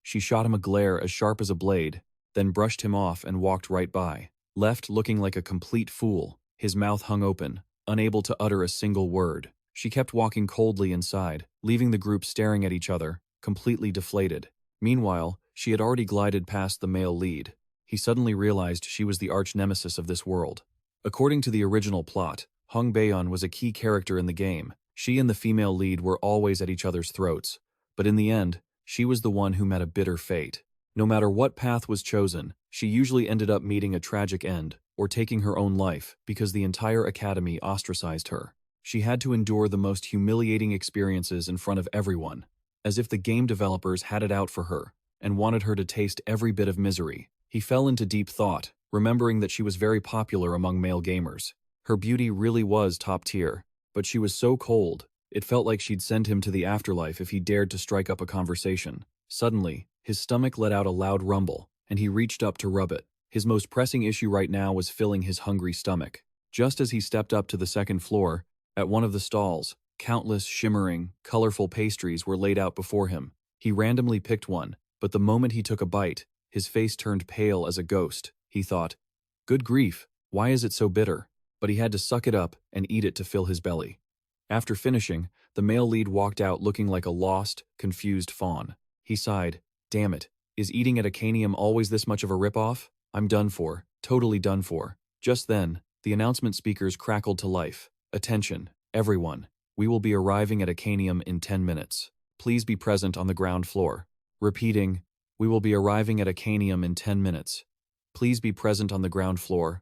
S1: she shot him a glare as sharp as a blade, then brushed him off and walked right by. Left looking like a complete fool, his mouth hung open, unable to utter a single word. She kept walking coldly inside, leaving the group staring at each other, completely deflated. Meanwhile, she had already glided past the male lead. He suddenly realized she was the arch-nemesis of this world. According to the original plot, Hong Baeyeon was a key character in the game. She and the female lead were always at each other's throats, but in the end, she was the one who met a bitter fate. No matter what path was chosen, she usually ended up meeting a tragic end or taking her own life because the entire academy ostracized her. She had to endure the most humiliating experiences in front of everyone, as if the game developers had it out for her and wanted her to taste every bit of misery. He fell into deep thought, remembering that she was very popular among male gamers. Her beauty really was top tier, but she was so cold, it felt like she'd send him to the afterlife if he dared to strike up a conversation. Suddenly, his stomach let out a loud rumble, and he reached up to rub it. His most pressing issue right now was filling his hungry stomach. Just as he stepped up to the second floor, at one of the stalls, countless shimmering, colorful pastries were laid out before him. He randomly picked one, but the moment he took a bite, his face turned pale as a ghost. He thought, "Good grief, why is it so bitter?" But he had to suck it up and eat it to fill his belly. After finishing, the male lead walked out looking like a lost, confused fawn. He sighed, "Damn it, is eating at Acanium always this much of a ripoff? I'm done for, totally done for." Just then, the announcement speakers crackled to life. "Attention, everyone, we will be arriving at Acanium in 10 minutes. Please be present on the ground floor." Repeating, "We will be arriving at Acanium in 10 minutes. Please be present on the ground floor.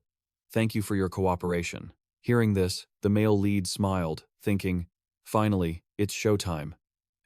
S1: Thank you for your cooperation." Hearing this, the male lead smiled, thinking, "Finally, it's showtime.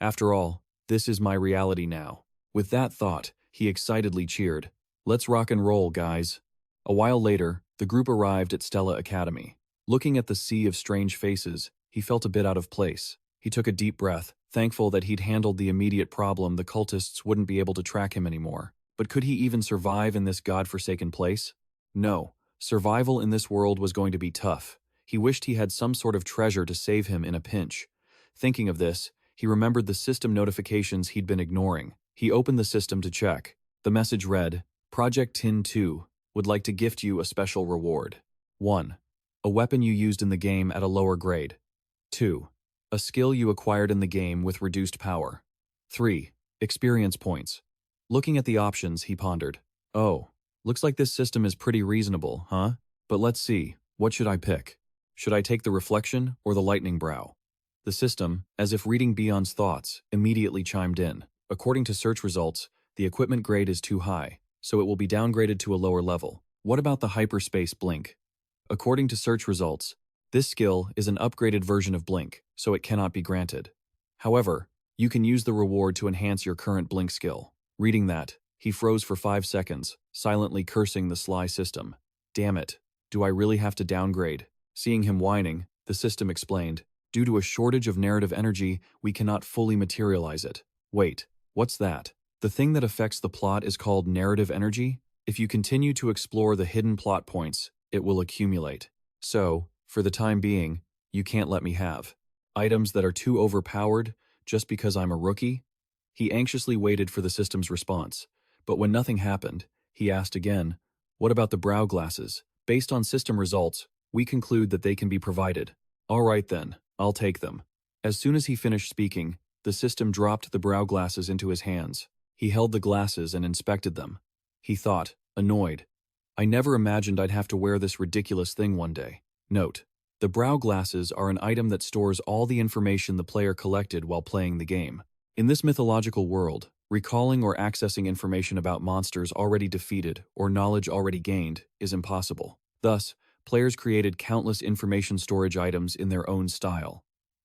S1: After all, this is my reality now." With that thought, he excitedly cheered, "Let's rock and roll, guys." A while later, the group arrived at Stella Academy. Looking at the sea of strange faces, he felt a bit out of place. He took a deep breath, thankful that he'd handled the immediate problem the cultists wouldn't be able to track him anymore. But could he even survive in this godforsaken place? No, survival in this world was going to be tough. He wished he had some sort of treasure to save him in a pinch. Thinking of this, he remembered the system notifications he'd been ignoring. He opened the system to check. The message read, "Project Tin 2 would like to gift you a special reward. 1. A weapon you used in the game at a lower grade. 2. A skill you acquired in the game with reduced power. 3. Experience points." Looking at the options, he pondered. "Oh, looks like this system is pretty reasonable, huh? But let's see, what should I pick? Should I take the reflection or the lightning brow?" The system, as if reading Beyond's thoughts, immediately chimed in. "According to search results, the equipment grade is too high, so it will be downgraded to a lower level. What about the hyperspace blink? According to search results, this skill is an upgraded version of blink, so it cannot be granted. However, you can use the reward to enhance your current blink skill." Reading that, he froze for 5 seconds, silently cursing the sly system. "Damn it, do I really have to downgrade?" Seeing him whining, the system explained, "Due to a shortage of narrative energy, we cannot fully materialize it." Wait, what's that? The thing that affects the plot is called narrative energy? If you continue to explore the hidden plot points, it will accumulate. So, for the time being, you can't let me have items that are too overpowered just because I'm a rookie? He anxiously waited for the system's response, but when nothing happened, he asked again, "What about the brow glasses? Based on system results, we conclude that they can be provided." "All right then, I'll take them." As soon as he finished speaking, the system dropped the brow glasses into his hands. He held the glasses and inspected them. He thought, annoyed, "I never imagined I'd have to wear this ridiculous thing one day." Note: the brow glasses are an item that stores all the information the player collected while playing the game. In this mythological world, recalling or accessing information about monsters already defeated or knowledge already gained is impossible. Thus, players created countless information storage items in their own style.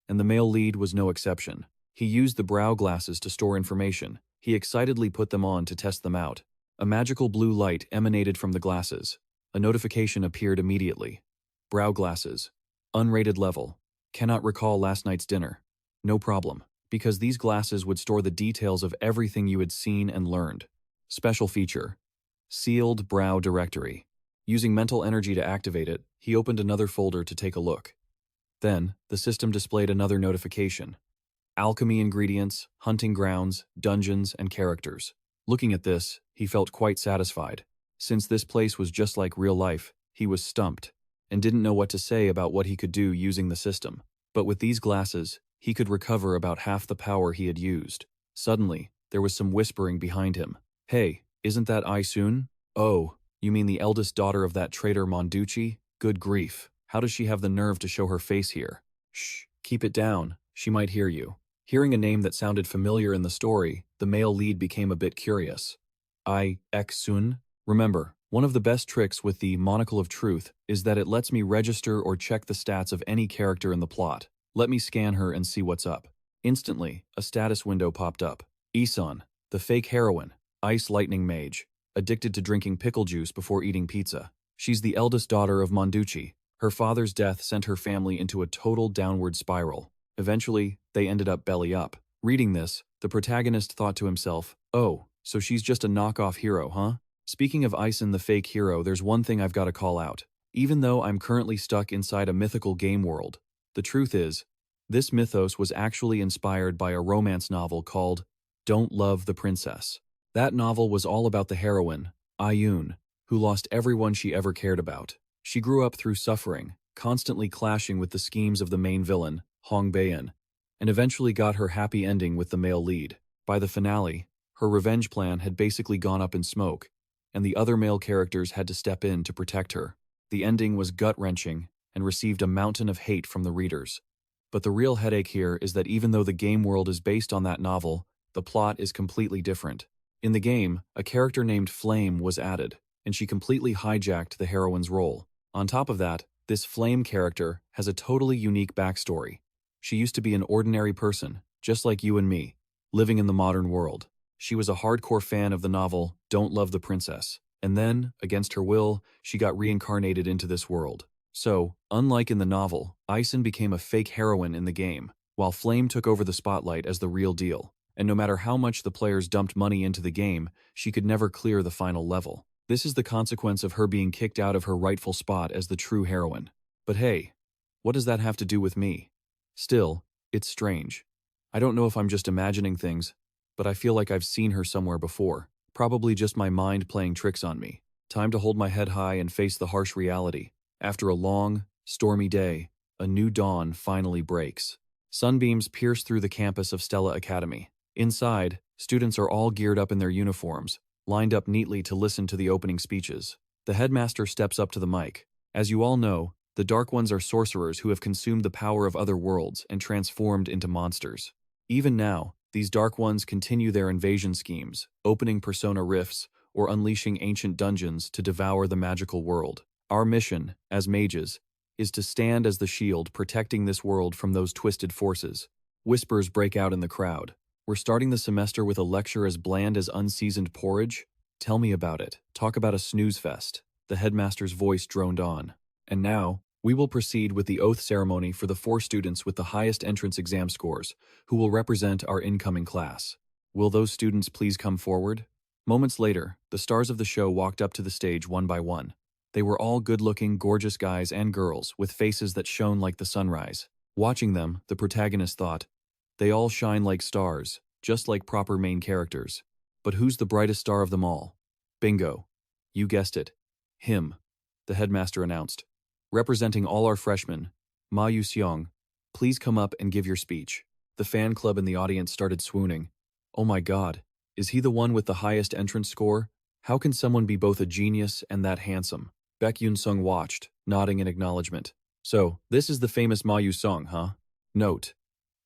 S1: And the male lead was no exception. He used the brow glasses to store information. He excitedly put them on to test them out. A magical blue light emanated from the glasses. A notification appeared immediately. "Brow glasses. Unrated level. Cannot recall last night's dinner." No problem, because these glasses would store the details of everything you had seen and learned. Special feature: Sealed Brow Directory. Using mental energy to activate it, he opened another folder to take a look. Then, the system displayed another notification. Alchemy ingredients, hunting grounds, dungeons, and characters. Looking at this, he felt quite satisfied. Since this place was just like real life, he was stumped, and didn't know what to say about what he could do using the system. But with these glasses, he could recover about half the power he had used. Suddenly, there was some whispering behind him. "Hey, isn't that Isun? Oh, you mean the eldest daughter of that traitor Monducci? Good grief, how does she have the nerve to show her face here?" "Shh, keep it down, she might hear you." Hearing a name that sounded familiar in the story, the male lead became a bit curious. Sun? Remember, One of the best tricks with the Monocle of Truth is that it lets me register or check the stats of any character in the plot. Let me scan her and see what's up. Instantly, a status window popped up. Isan, the fake heroine, Ice Lightning Mage, addicted to drinking pickle juice before eating pizza. She's the eldest daughter of Monducci. Her father's death sent her family into a total downward spiral. Eventually, they ended up belly up. Reading this, the protagonist thought to himself, oh, so she's just a knockoff hero, huh? Speaking of Ison the fake hero, there's one thing I've got to call out. Even though I'm currently stuck inside a mythical game world, the truth is, this mythos was actually inspired by a romance novel called Don't Love the Princess. That novel was all about the heroine, Ayun, who lost everyone she ever cared about. She grew up through suffering, constantly clashing with the schemes of the main villain, Hong Baein, and eventually got her happy ending with the male lead. By the finale, her revenge plan had basically gone up in smoke, and the other male characters had to step in to protect her. The ending was gut-wrenching and received a mountain of hate from the readers. But the real headache here is that even though the game world is based on that novel, the plot is completely different. In the game, a character named Flame was added, and she completely hijacked the heroine's role. On top of that, this Flame character has a totally unique backstory. She used to be an ordinary person, just like you and me, living in the modern world. She was a hardcore fan of the novel Don't Love the Princess, and then, against her will, she got reincarnated into this world. So, unlike in the novel, Ison became a fake heroine in the game, while Flame took over the spotlight as the real deal. And no matter how much the players dumped money into the game, she could never clear the final level. This is the consequence of her being kicked out of her rightful spot as the true heroine. But hey, what does that have to do with me? Still, it's strange. I don't know if I'm just imagining things, but I feel like I've seen her somewhere before. Probably just my mind playing tricks on me. Time to hold my head high and face the harsh reality. After a long, stormy day, a new dawn finally breaks. Sunbeams pierce through the campus of Stella Academy. Inside, students are all geared up in their uniforms, lined up neatly to listen to the opening speeches. The headmaster steps up to the mic. As you all know, the Dark Ones are sorcerers who have consumed the power of other worlds and transformed into monsters. Even now, these Dark Ones continue their invasion schemes, opening persona rifts or unleashing ancient dungeons to devour the magical world. Our mission, as mages, is to stand as the shield protecting this world from those twisted forces. Whispers break out in the crowd. We're starting the semester with a lecture as bland as unseasoned porridge? Tell me about it. Talk about a snooze fest. The headmaster's voice droned on. And now, we will proceed with the oath ceremony for the 4 students with the highest entrance exam scores, who will represent our incoming class. Will those students please come forward? Moments later, the stars of the show walked up to the stage one by one. They were all good-looking, gorgeous guys and girls with faces that shone like the sunrise. Watching them, the protagonist thought, they all shine like stars, just like proper main characters. But who's the brightest star of them all? Bingo. You guessed it. Him, the headmaster announced. Representing all our freshmen, Ma Yu-seong, please come up and give your speech. The fan club in the audience started swooning. Oh my god, is he the one with the highest entrance score? How can someone be both a genius and that handsome? Beck Yunsung watched, nodding in acknowledgement. So, this is the famous Ma Yu-seong, huh? Note.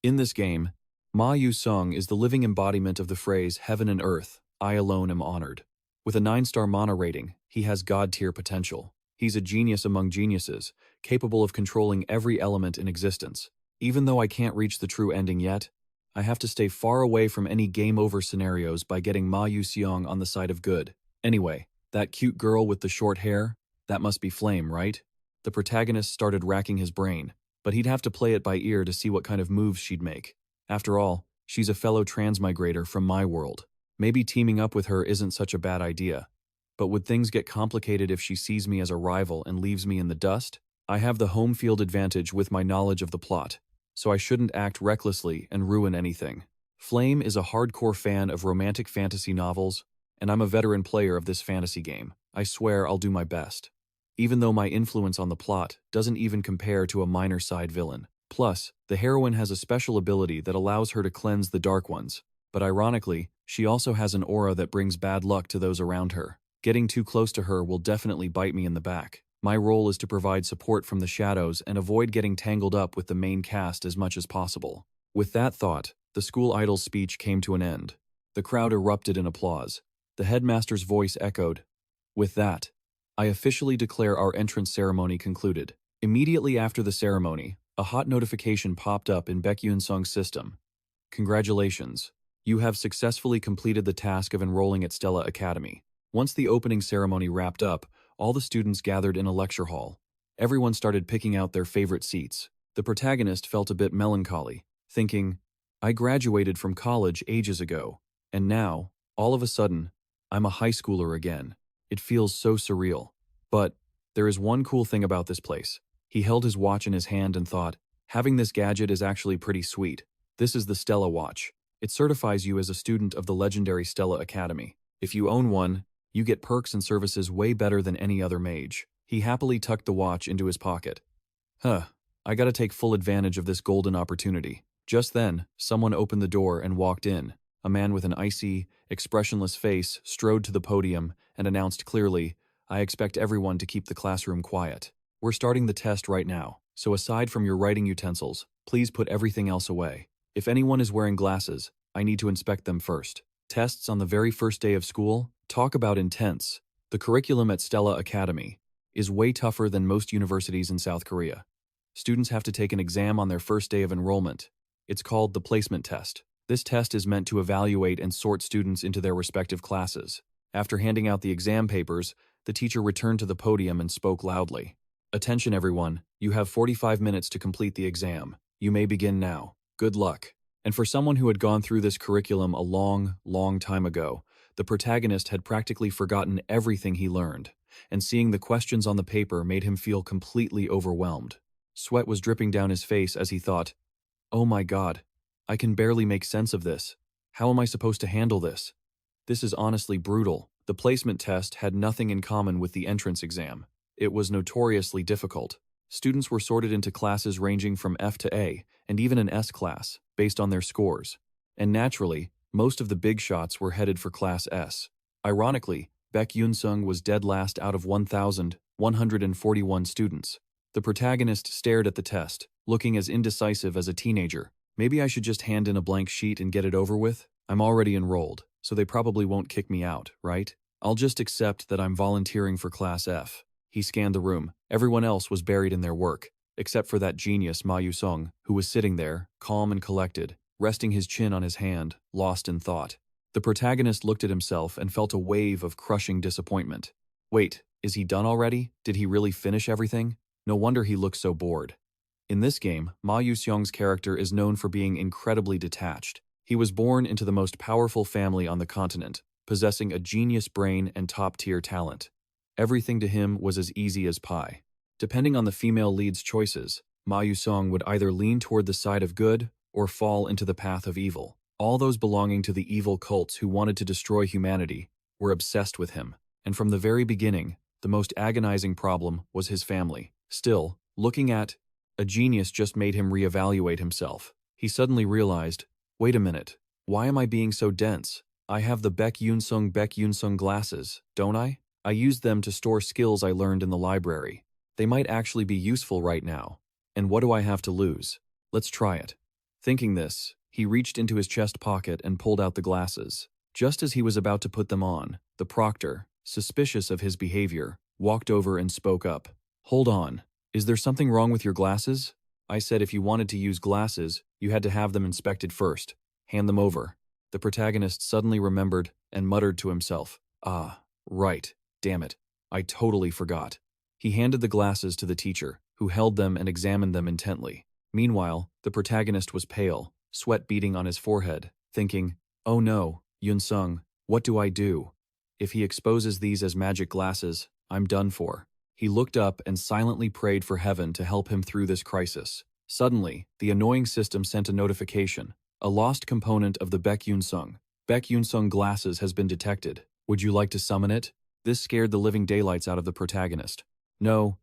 S1: In this game, Ma Yu-seong is the living embodiment of the phrase heaven and earth, I alone am honored. With a 9-star mana rating, he has god-tier potential. He's a genius among geniuses, capable of controlling every element in existence. Even though I can't reach the true ending yet, I have to stay far away from any game-over scenarios by getting Ma Yu-seong on the side of good. Anyway, that cute girl with the short hair, that must be Flame, right? The protagonist started racking his brain, but he'd have to play it by ear to see what kind of moves she'd make. After all, she's a fellow transmigrator from my world. Maybe teaming up with her isn't such a bad idea. But would things get complicated if she sees me as a rival and leaves me in the dust? I have the home field advantage with my knowledge of the plot, so I shouldn't act recklessly and ruin anything. Flame is a hardcore fan of romantic fantasy novels, and I'm a veteran player of this fantasy game. I swear I'll do my best. Even though my influence on the plot doesn't even compare to a minor side villain. Plus, the heroine has a special ability that allows her to cleanse the Dark Ones, but ironically, she also has an aura that brings bad luck to those around her. Getting too close to her will definitely bite me in the back. My role is to provide support from the shadows and avoid getting tangled up with the main cast as much as possible. With that thought, the school idol's speech came to an end. The crowd erupted in applause. The headmaster's voice echoed, "With that, I officially declare our entrance ceremony concluded. Immediately after the ceremony, a hot notification popped up in Beck Yunsung's system. Congratulations. You have successfully completed the task of enrolling at Stella Academy. Once the opening ceremony wrapped up, all the students gathered in a lecture hall. Everyone started picking out their favorite seats. The protagonist felt a bit melancholy, thinking, I graduated from college ages ago, and now, all of a sudden, I'm a high schooler again. It feels so surreal. But there is one cool thing about this place. He held his watch in his hand and thought, having this gadget is actually pretty sweet. This is the Stella watch. It certifies you as a student of the legendary Stella Academy. If you own one, you get perks and services way better than any other mage. He happily tucked the watch into his pocket. I gotta take full advantage of this golden opportunity. Just then, someone opened the door and walked in. A man with an icy, expressionless face strode to the podium and announced clearly, I expect everyone to keep the classroom quiet. We're starting the test right now, so aside from your writing utensils, please put everything else away. If anyone is wearing glasses, I need to inspect them first. Tests on the very first day of school? Talk about intense. The curriculum at Stella Academy is way tougher than most universities in South Korea. Students have to take an exam on their first day of enrollment. It's called the placement test. This test is meant to evaluate and sort students into their respective classes. After handing out the exam papers, the teacher returned to the podium and spoke loudly. Attention everyone, you have 45 minutes to complete the exam. You may begin now. Good luck. And for someone who had gone through this curriculum a long time ago, the protagonist had practically forgotten everything he learned, and seeing the questions on the paper made him feel completely overwhelmed. Sweat was dripping down his face as he thought, oh my god, I can barely make sense of this. How am I supposed to handle this? This is honestly brutal. The placement test had nothing in common with the entrance exam. It was notoriously difficult. Students were sorted into classes ranging from F to A, and even an S class, based on their scores. And naturally, most of the big shots were headed for Class S. Ironically, Beck Yunsung was dead last out of 1,141 students. The protagonist stared at the test, looking as indecisive as a teenager. Maybe I should just hand in a blank sheet and get it over with? I'm already enrolled, so they probably won't kick me out, right? I'll just accept that I'm volunteering for Class F. He scanned the room. Everyone else was buried in their work, except for that genius Ma Yusong, who was sitting there, calm and collected, resting his chin on his hand, lost in thought. The protagonist looked at himself and felt a wave of crushing disappointment. Wait, is he done already? Did he really finish everything? No wonder he looked so bored. In this game, Ma Yusong's character is known for being incredibly detached. He was born into the most powerful family on the continent, possessing a genius brain and top-tier talent. Everything to him was as easy as pie. Depending on the female lead's choices, Ma Yusong would either lean toward the side of good or fall into the path of evil. All those belonging to the evil cults who wanted to destroy humanity were obsessed with him. And from the very beginning, the most agonizing problem was his family. Still, looking at a genius just made him reevaluate himself. He suddenly realized, wait a minute, why am I being so dense? I have the Beck Yunsung glasses, don't I? I used them to store skills I learned in the library. They might actually be useful right now. And what do I have to lose? Let's try it. Thinking this, he reached into his chest pocket and pulled out the glasses. Just as he was about to put them on, the proctor, suspicious of his behavior, walked over and spoke up. Hold on. Is there something wrong with your glasses? I said if you wanted to use glasses, you had to have them inspected first. Hand them over. The protagonist suddenly remembered and muttered to himself, ah, right, damn it, I totally forgot. He handed the glasses to the teacher, who held them and examined them intently. Meanwhile, the protagonist was pale, sweat beading on his forehead, thinking, oh no, Yunsung, what do I do? If he exposes these as magic glasses, I'm done for. He looked up and silently prayed for heaven to help him through this crisis. Suddenly, the annoying system sent a notification. A lost component of the Beck Yunsung glasses has been detected. Would you like to summon it? This scared the living daylights out of the protagonist. No,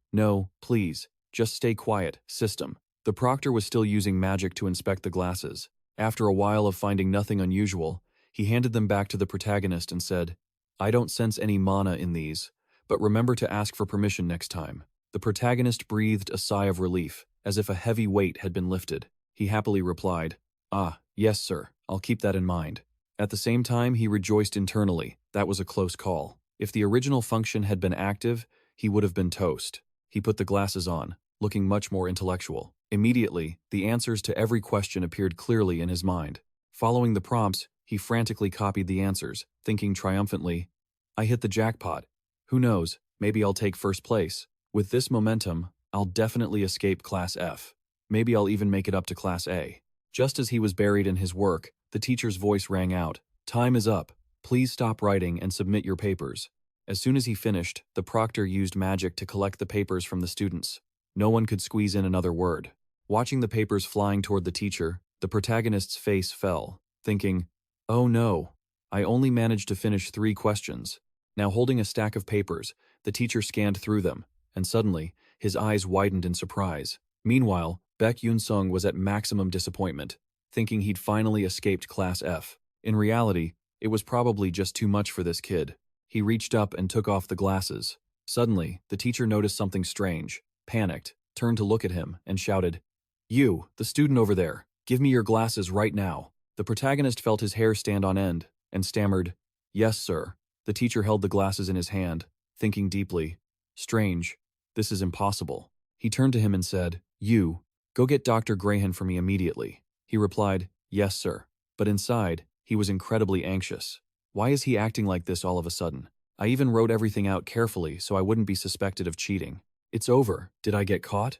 S1: please, just stay quiet, system. The proctor was still using magic to inspect the glasses. After a while of finding nothing unusual, he handed them back to the protagonist and said, I don't sense any mana in these, but remember to ask for permission next time. The protagonist breathed a sigh of relief, as if a heavy weight had been lifted. He happily replied, ah, yes sir, I'll keep that in mind. At the same time, he rejoiced internally. That was a close call. If the original function had been active, he would have been toast. He put the glasses on, looking much more intellectual. Immediately, the answers to every question appeared clearly in his mind. Following the prompts, he frantically copied the answers, thinking triumphantly, I hit the jackpot. Who knows, maybe I'll take first place. With this momentum, I'll definitely escape Class F. Maybe I'll even make it up to Class A. Just as he was buried in his work, the teacher's voice rang out, Time is up. Please stop writing and submit your papers. As soon as he finished, the proctor used magic to collect the papers from the students. No one could squeeze in another word. Watching the papers flying toward the teacher, the protagonist's face fell, thinking, Oh no, I only managed to finish 3 questions. Now holding a stack of papers, the teacher scanned through them, and suddenly, his eyes widened in surprise. Meanwhile, Beck Yunsung was at maximum disappointment, thinking he'd finally escaped Class F. In reality, it was probably just too much for this kid. He reached up and took off the glasses. Suddenly, the teacher noticed something strange, panicked, turned to look at him, and shouted, You, the student over there, give me your glasses right now. The protagonist felt his hair stand on end, and stammered, Yes, sir. The teacher held the glasses in his hand, thinking deeply, Strange, this is impossible. He turned to him and said, You, go get Dr. Graham for me immediately. He replied, Yes, sir. But inside, he was incredibly anxious. Why is he acting like this all of a sudden? I even wrote everything out carefully so I wouldn't be suspected of cheating. It's over. Did I get caught?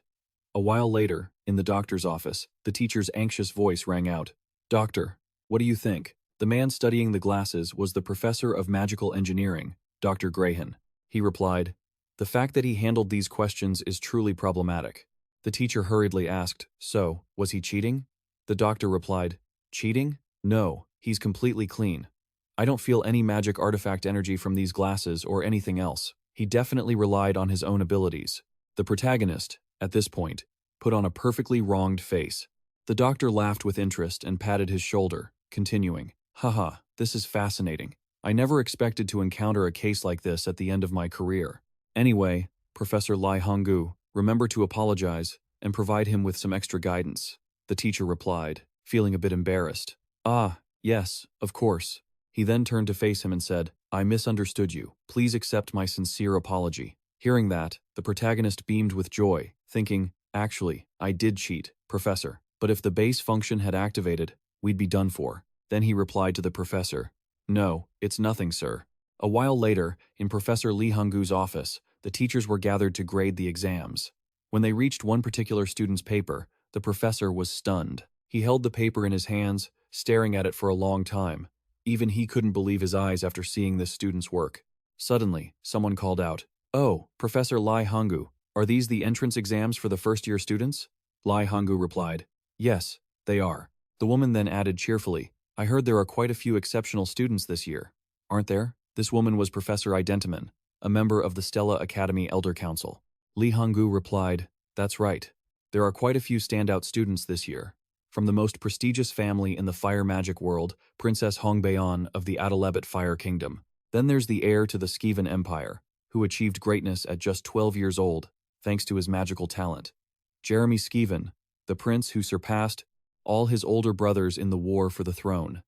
S1: A while later, in the doctor's office, the teacher's anxious voice rang out, Doctor, what do you think? The man studying the glasses was the professor of magical engineering, Dr. Graham. He replied, The fact that he handled these questions is truly problematic. The teacher hurriedly asked, So, was he cheating? The doctor replied, Cheating? No, he's completely clean. I don't feel any magic artifact energy from these glasses or anything else. He definitely relied on his own abilities. The protagonist, at this point, put on a perfectly wronged face. The doctor laughed with interest and patted his shoulder, continuing, Haha, this is fascinating. I never expected to encounter a case like this at the end of my career. Anyway, Professor Lai Honggu, remember to apologize and provide him with some extra guidance. The teacher replied, feeling a bit embarrassed. Ah, yes, of course. He then turned to face him and said, I misunderstood you. Please accept my sincere apology. Hearing that, the protagonist beamed with joy, thinking, Actually, I did cheat, Professor. But if the base function had activated, we'd be done for. Then he replied to the professor, No, it's nothing, sir. A while later, in Professor Lee Honggu's office, the teachers were gathered to grade the exams. When they reached one particular student's paper, the professor was stunned. He held the paper in his hands, staring at it for a long time. Even he couldn't believe his eyes after seeing this student's work. Suddenly, someone called out, Oh, Professor Lai Honggu, are these the entrance exams for the first-year students? Lai Honggu replied, Yes, they are. The woman then added cheerfully, I heard there are quite a few exceptional students this year. Aren't there? This woman was Professor Identiman, a member of the Stella Academy Elder Council. Li Honggu replied, That's right. There are quite a few standout students this year. From the most prestigious family in the fire magic world, Princess Hongbaeon of the Adalebet Fire Kingdom. Then there's the heir to the Skivan Empire, who achieved greatness at just 12 years old, thanks to his magical talent. Jeremy Skivan, the prince who surpassed all his older brothers in the war for the throne.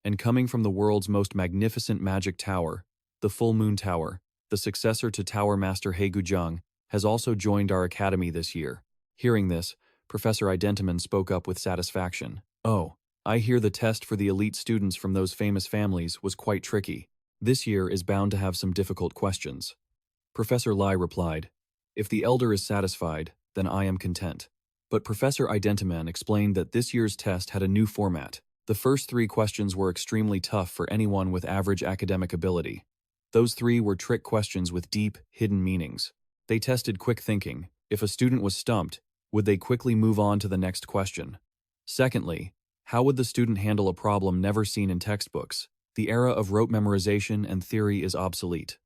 S1: And coming from the world's most magnificent magic tower, the Full Moon Tower, the successor to Tower Master He Gujang, has also joined our academy this year. Hearing this, Professor Identiman spoke up with satisfaction. Oh, I hear the test for the elite students from those famous families was quite tricky. This year is bound to have some difficult questions. Professor Lai replied, If the elder is satisfied, then I am content. But Professor Identiman explained that this year's test had a new format. The first 3 questions were extremely tough for anyone with average academic ability. Those 3 were trick questions with deep, hidden meanings. They tested quick thinking. If a student was stumped, would they quickly move on to the next question? Secondly, how would the student handle a problem never seen in textbooks? The era of rote memorization and theory is obsolete.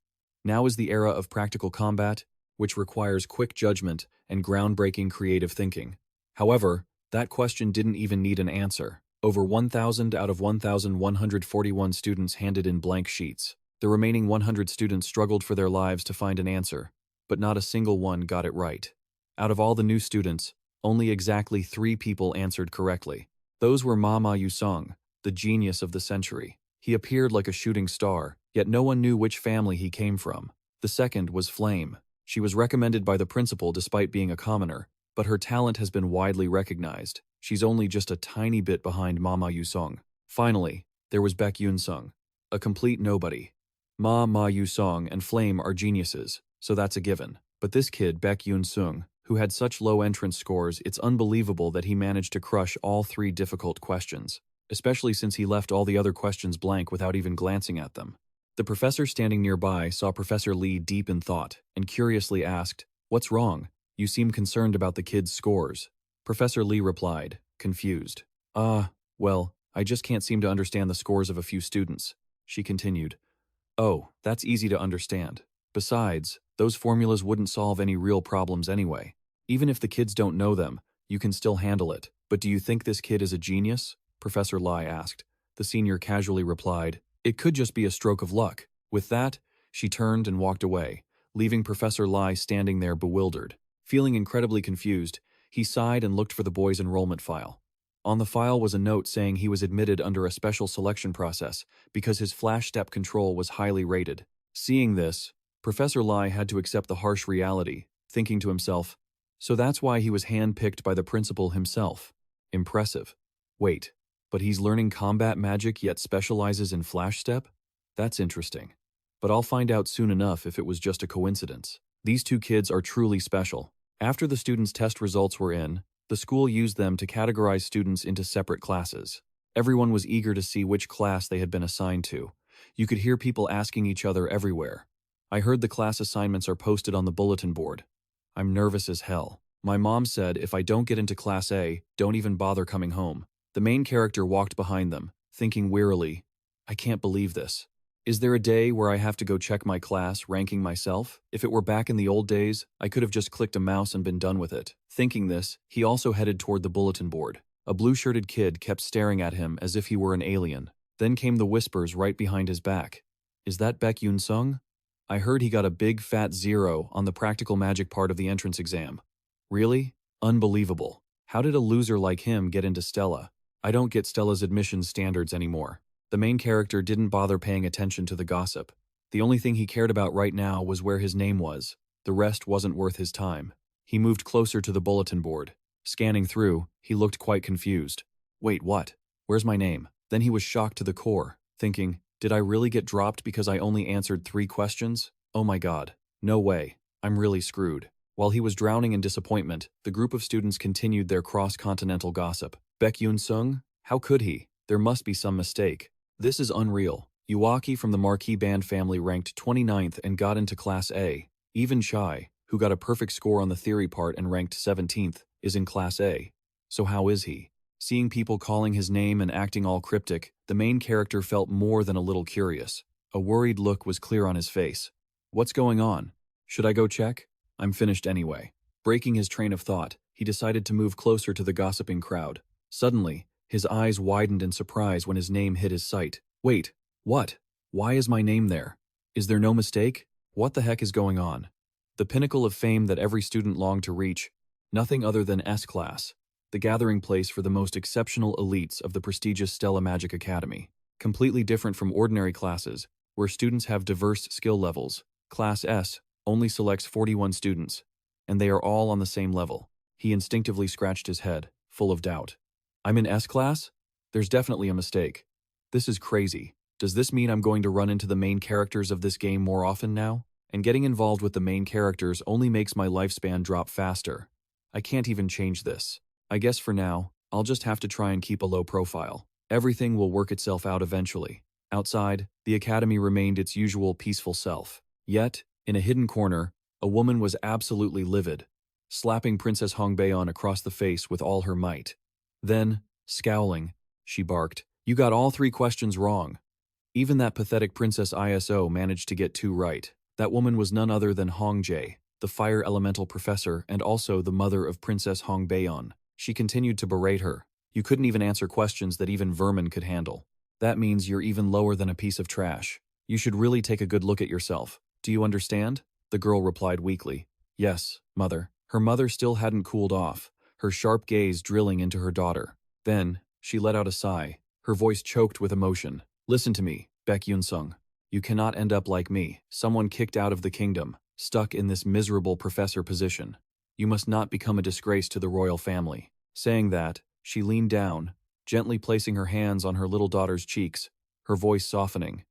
S1: Now is the era of practical combat, which requires quick judgment and groundbreaking creative thinking. However, that question didn't even need an answer. Over 1,000 out of 1,141 students handed in blank sheets. The remaining 100 students struggled for their lives to find an answer, but not a single one got it right. Out of all the new students, only exactly 3 people answered correctly. Those were Ma Yusung, the genius of the century. He appeared like a shooting star, yet no one knew which family he came from. The second was Flame, She was recommended by the principal despite being a commoner, but her talent has been widely recognized. She's only just a tiny bit behind Mama Yusong. Finally, there was Beck Yunsung, a complete nobody. Ma Yusong and Flame are geniuses, so that's a given. But this kid, Beck Yunsung, who had such low entrance scores, it's unbelievable that he managed to crush all 3 difficult questions, especially since he left all the other questions blank without even glancing at them. The professor standing nearby saw Professor Lee deep in thought and curiously asked, "What's wrong? You seem concerned about the kid's scores." Professor Lee replied, confused. Well, I just can't seem to understand the scores of a few students." She continued, "Oh, that's easy to understand. Besides, those formulas wouldn't solve any real problems anyway. Even if the kids don't know them, you can still handle it. But do you think this kid is a genius?" Professor Lai asked. The senior casually replied, "It could just be a stroke of luck." With that, she turned and walked away, leaving Professor Lai standing there bewildered. Feeling incredibly confused, he sighed and looked for the boy's enrollment file. On the file was a note saying he was admitted under a special selection process because his flash step control was highly rated. Seeing this, Professor Lai had to accept the harsh reality, thinking to himself, so that's why he was handpicked by the principal himself. Impressive. Wait, but he's learning combat magic yet specializes in flash step? That's interesting. But I'll find out soon enough if it was just a coincidence. These 2 kids are truly special. After the students' test results were in, the school used them to categorize students into separate classes. Everyone was eager to see which class they had been assigned to. You could hear people asking each other everywhere. I heard the class assignments are posted on the bulletin board. I'm nervous as hell. My mom said if I don't get into Class A, don't even bother coming home. The main character walked behind them, thinking wearily, I can't believe this. Is there a day where I have to go check my class, ranking myself? If it were back in the old days, I could have just clicked a mouse and been done with it. Thinking this, he also headed toward the bulletin board. A blue-shirted kid kept staring at him as if he were an alien. Then came the whispers right behind his back. Is that Beck Yunsung? I heard he got a big fat 0 on the practical magic part of the entrance exam. Really? Unbelievable. How did a loser like him get into Stella? I don't get Stella's admissions standards anymore. The main character didn't bother paying attention to the gossip. The only thing he cared about right now was where his name was. The rest wasn't worth his time. He moved closer to the bulletin board. Scanning through, he looked quite confused. Wait, what? Where's my name? Then he was shocked to the core, thinking, did I really get dropped because I only answered 3 questions? Oh my god. No way. I'm really screwed. While he was drowning in disappointment, the group of students continued their cross-continental gossip. Beck Yunsung? How could he? There must be some mistake. This is unreal. Yuaki from the Marquee Band family ranked 29th and got into Class A. Even Chai, who got a perfect score on the theory part and ranked 17th, is in Class A. So how is he? Seeing people calling his name and acting all cryptic, the main character felt more than a little curious. A worried look was clear on his face. What's going on? Should I go check? I'm finished anyway. Breaking his train of thought, he decided to move closer to the gossiping crowd. Suddenly, his eyes widened in surprise when his name hit his sight. Wait, what? Why is my name there? Is there no mistake? What the heck is going on? The pinnacle of fame that every student longed to reach, nothing other than S-Class, the gathering place for the most exceptional elites of the prestigious Stella Magic Academy. Completely different from ordinary classes, where students have diverse skill levels. Class S only selects 41 students, and they are all on the same level. He instinctively scratched his head, full of doubt. I'm in S-Class? There's definitely a mistake. This is crazy. Does this mean I'm going to run into the main characters of this game more often now? And getting involved with the main characters only makes my lifespan drop faster. I can't even change this. I guess for now, I'll just have to try and keep a low profile. Everything will work itself out eventually. Outside, the academy remained its usual peaceful self. Yet, in a hidden corner, a woman was absolutely livid, slapping Princess Hongbaeon across the face with all her might. Then, scowling, she barked, "You got all 3 questions wrong." Even that pathetic Princess ISO managed to get 2 right. That woman was none other than Hong Jae, the fire elemental professor and also the mother of Princess Hongbaeon. She continued to berate her. You couldn't even answer questions that even vermin could handle. That means you're even lower than a piece of trash. You should really take a good look at yourself. Do you understand? The girl replied weakly. Yes, mother. Her mother still hadn't cooled off, her sharp gaze drilling into her daughter. Then, she let out a sigh, her voice choked with emotion. Listen to me, Beck Yunsung. You cannot end up like me, someone kicked out of the kingdom. stuck in this miserable professor position. You must not become a disgrace to the royal family. Saying that, she leaned down, gently placing her hands on her little daughter's cheeks, her voice softening.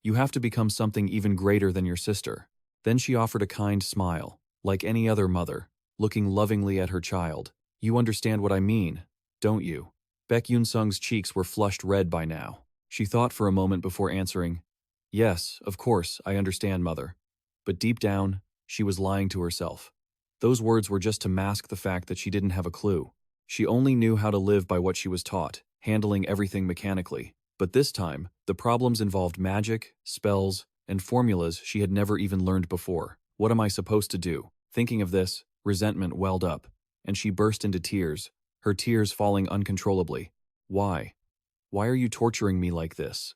S1: You have to become something even greater than your sister. Then she offered a kind smile, like any other mother, looking lovingly at her child. You understand what I mean, don't you? Beck Yunsung's cheeks were flushed red by now. She thought for a moment before answering, yes, of course, I understand, mother. But deep down, she was lying to herself. Those words were just to mask the fact that she didn't have a clue. She only knew how to live by what she was taught, handling everything mechanically. But this time, the problems involved magic, spells, and formulas she had never even learned before. What am I supposed to do? Thinking of this, resentment welled up, and she burst into tears, her tears falling uncontrollably. Why? Why are you torturing me like this?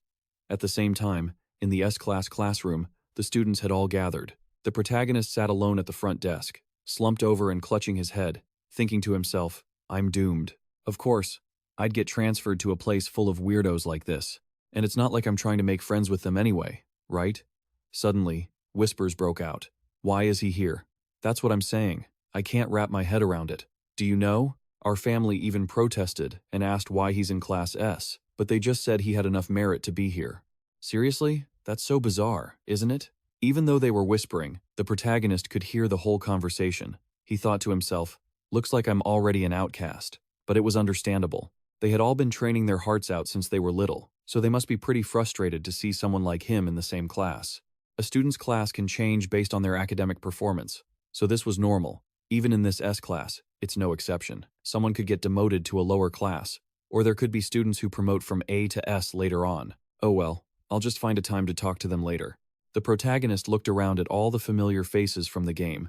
S1: At the same time, in the S-class classroom, the students had all gathered. The protagonist sat alone at the front desk, slumped over and clutching his head, thinking to himself, I'm doomed. Of course, I'd get transferred to a place full of weirdos like this, and it's not like I'm trying to make friends with them anyway, right? Suddenly, whispers broke out. Why is he here? That's what I'm saying. I can't wrap my head around it. Do you know? Our family even protested and asked why he's in Class S, but they just said he had enough merit to be here. Seriously? That's so bizarre, isn't it? Even though they were whispering, the protagonist could hear the whole conversation. He thought to himself, looks like I'm already an outcast. But it was understandable. They had all been training their hearts out since they were little, so they must be pretty frustrated to see someone like him in the same class. A student's class can change based on their academic performance, so this was normal. Even in this S class, it's no exception. Someone could get demoted to a lower class, or there could be students who promote from A to S later on. Oh well, I'll just find a time to talk to them later. The protagonist looked around at all the familiar faces from the game.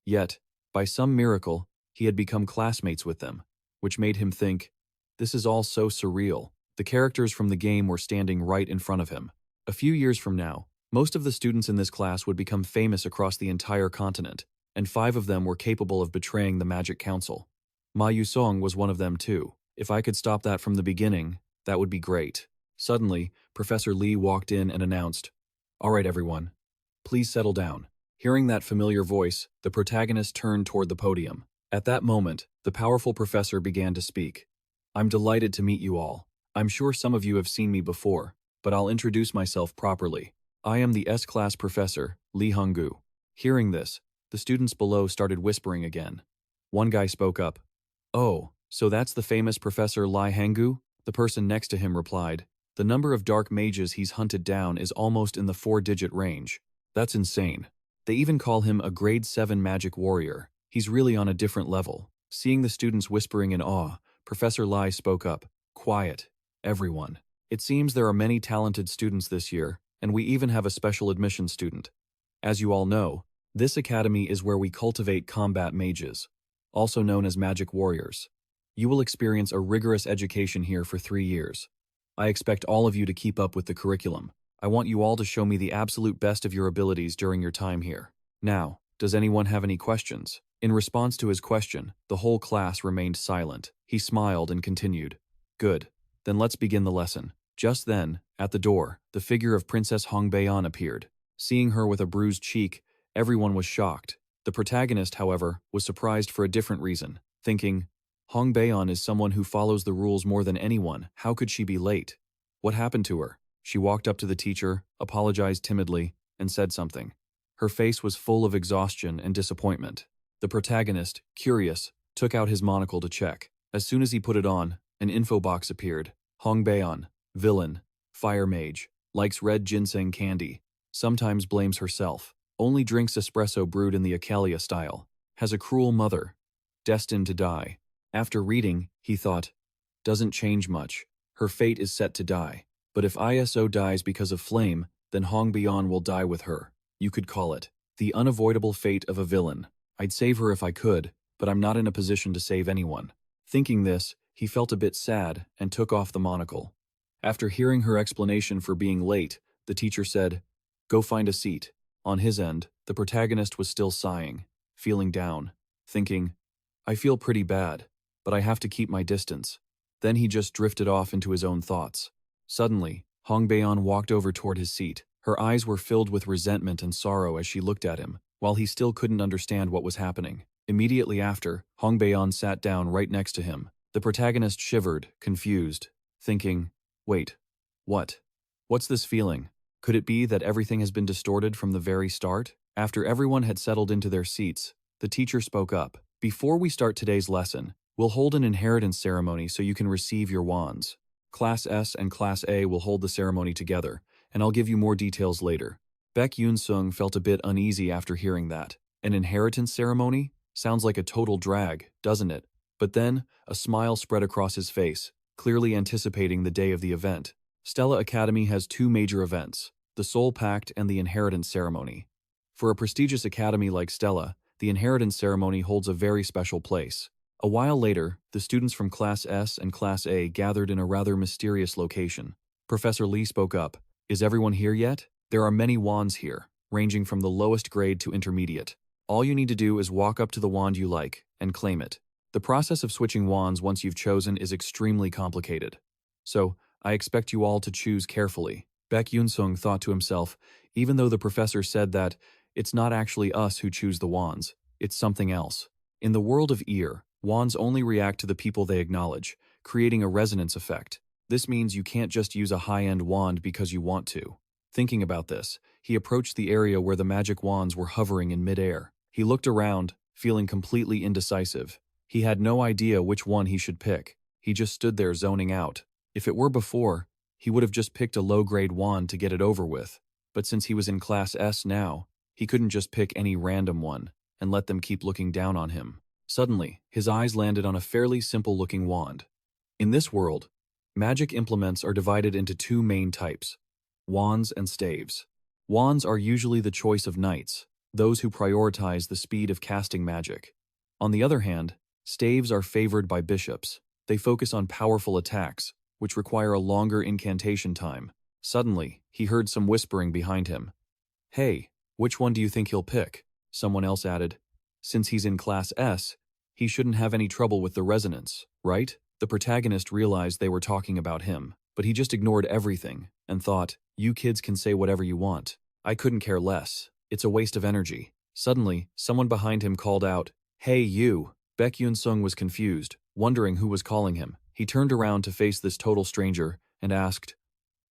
S1: Yet, by some miracle, he had become classmates with them, which made him think, this is all so surreal. The characters from the game were standing right in front of him. A few years from now, most of the students in this class would become famous across the entire continent, and 5 of them were capable of betraying the Magic Council. Ma Yusong was one of them too. If I could stop that from the beginning, that would be great. Suddenly, Professor Lee walked in and announced, all right, everyone, please settle down. Hearing that familiar voice, the protagonist turned toward the podium. At that moment, the powerful professor began to speak. I'm delighted to meet you all. I'm sure some of you have seen me before, but I'll introduce myself properly. I am the S-class professor, Lee Honggu. Hearing this, the students below started whispering again. One guy spoke up. Oh, so that's the famous Professor Lai Honggu? The person next to him replied. The number of dark mages he's hunted down is almost in the 4-digit range. That's insane. They even call him a grade 7 magic warrior. He's really on a different level. Seeing the students whispering in awe, Professor Lai spoke up. Quiet, everyone. It seems there are many talented students this year, and we even have a special admission student. As you all know, this academy is where we cultivate combat mages, also known as magic warriors. You will experience a rigorous education here for 3 years. I expect all of you to keep up with the curriculum. I want you all to show me the absolute best of your abilities during your time here. Now, does anyone have any questions? In response to his question, the whole class remained silent. He smiled and continued. Good. Then let's begin the lesson. Just then, at the door, the figure of Princess Hong Baeon appeared. Seeing her with a bruised cheek, everyone was shocked. The protagonist, however, was surprised for a different reason, thinking, Hong Baeon is someone who follows the rules more than anyone. How could she be late? What happened to her? She walked up to the teacher, apologized timidly, and said something. Her face was full of exhaustion and disappointment. The protagonist, curious, took out his monocle to check. As soon as he put it on, an info box appeared. Hong Baeon, villain, fire mage, likes red ginseng candy, sometimes blames herself, only drinks espresso brewed in the Acalia style, has a cruel mother, destined to die. After reading, he thought, doesn't change much. Her fate is set to die. But if ISO dies because of flame, then Hong Baeon will die with her. You could call it the unavoidable fate of a villain. I'd save her if I could, but I'm not in a position to save anyone. Thinking this, he felt a bit sad and took off the monocle. After hearing her explanation for being late, the teacher said, go find a seat. On his end, the protagonist was still sighing, feeling down, thinking, I feel pretty bad, but I have to keep my distance. Then he just drifted off into his own thoughts. Suddenly, Hong Baeon walked over toward his seat. Her eyes were filled with resentment and sorrow as she looked at him. while he still couldn't understand what was happening. Immediately after, Hong Baeon sat down right next to him. The protagonist shivered, confused, thinking, wait, what? What's this feeling? Could it be that everything has been distorted from the very start? After everyone had settled into their seats, the teacher spoke up. Before we start today's lesson, we'll hold an inheritance ceremony so you can receive your wands. Class S and Class A will hold the ceremony together, and I'll give you more details later. Beck Yunsung felt a bit uneasy after hearing that. An inheritance ceremony? Sounds like a total drag, doesn't it? But then, a smile spread across his face, clearly anticipating the day of the event. Stella Academy has two major events, the Soul Pact and the Inheritance Ceremony. For a prestigious academy like Stella, the Inheritance Ceremony holds a very special place. A while later, the students from Class S and Class A gathered in a rather mysterious location. Professor Lee spoke up. Is everyone here yet? There are many wands here, ranging from the lowest grade to intermediate. All you need to do is walk up to the wand you like and claim it. The process of switching wands once you've chosen is extremely complicated. So, I expect you all to choose carefully. Beck Yunsung thought to himself, even though the professor said that it's not actually us who choose the wands, it's something else. In the world of ear, wands only react to the people they acknowledge, creating a resonance effect. This means you can't just use a high-end wand because you want to. Thinking about this, he approached the area where the magic wands were hovering in midair. He looked around, feeling completely indecisive. He had no idea which one he should pick. He just stood there zoning out. If it were before, he would have just picked a low-grade wand to get it over with. But since he was in Class S now, he couldn't just pick any random one and let them keep looking down on him. Suddenly, his eyes landed on a fairly simple-looking wand. In this world, magic implements are divided into two main types, wands and staves. Wands are usually the choice of knights, those who prioritize the speed of casting magic. On the other hand, staves are favored by bishops. They focus on powerful attacks, which require a longer incantation time. Suddenly, he heard some whispering behind him. Hey, which one do you think he'll pick? Someone else added. Since he's in Class S, he shouldn't have any trouble with the resonance, right? The protagonist realized they were talking about him, but he just ignored everything and thought, you kids can say whatever you want. I couldn't care less. It's a waste of energy. Suddenly, someone behind him called out, Hey you! Beck Yunsung was confused, wondering who was calling him. He turned around to face this total stranger and asked,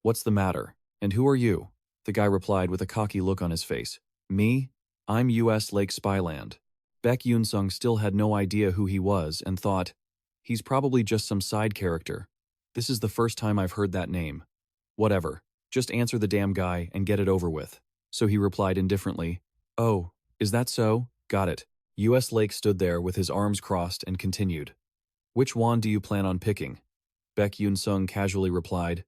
S1: What's the matter? And who are you? The guy replied with a cocky look on his face. Me? I'm US Lake Spyland. Beck Yunsung still had no idea who he was and thought, he's probably just some side character. This is the first time I've heard that name. Whatever, just answer the damn guy and get it over with. So he replied indifferently, Oh, is that so? Got it. US Lake stood there with his arms crossed and continued. Which wand do you plan on picking? Beck Yunsung casually replied,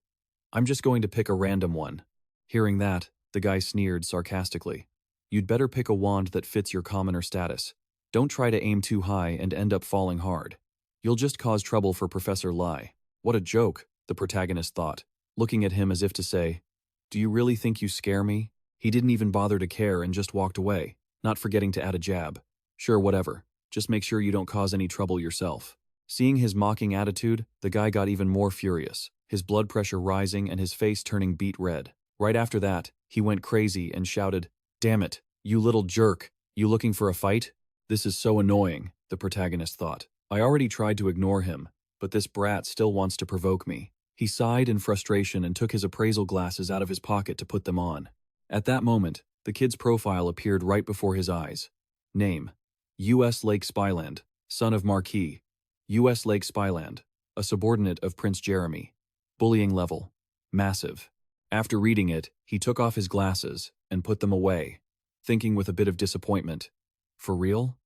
S1: I'm just going to pick a random one. Hearing that, the guy sneered sarcastically. You'd better pick a wand that fits your commoner status. Don't try to aim too high and end up falling hard. You'll just cause trouble for Professor Lai. What a joke, the protagonist thought, looking at him as if to say, Do you really think you scare me? He didn't even bother to care and just walked away, not forgetting to add a jab. Sure, whatever. Just make sure you don't cause any trouble yourself. Seeing his mocking attitude, the guy got even more furious, his blood pressure rising and his face turning beet red. Right after that, he went crazy and shouted, Damn it, you little jerk, you looking for a fight? This is so annoying, the protagonist thought. I already tried to ignore him, but this brat still wants to provoke me. He sighed in frustration and took his appraisal glasses out of his pocket to put them on. At that moment, the kid's profile appeared right before his eyes. Name: US Lake Spyland, son of Marquis. US Lake Spyland, a subordinate of Prince Jeremy. Bullying level: massive. After reading it, he took off his glasses and put them away, thinking with a bit of disappointment. For real?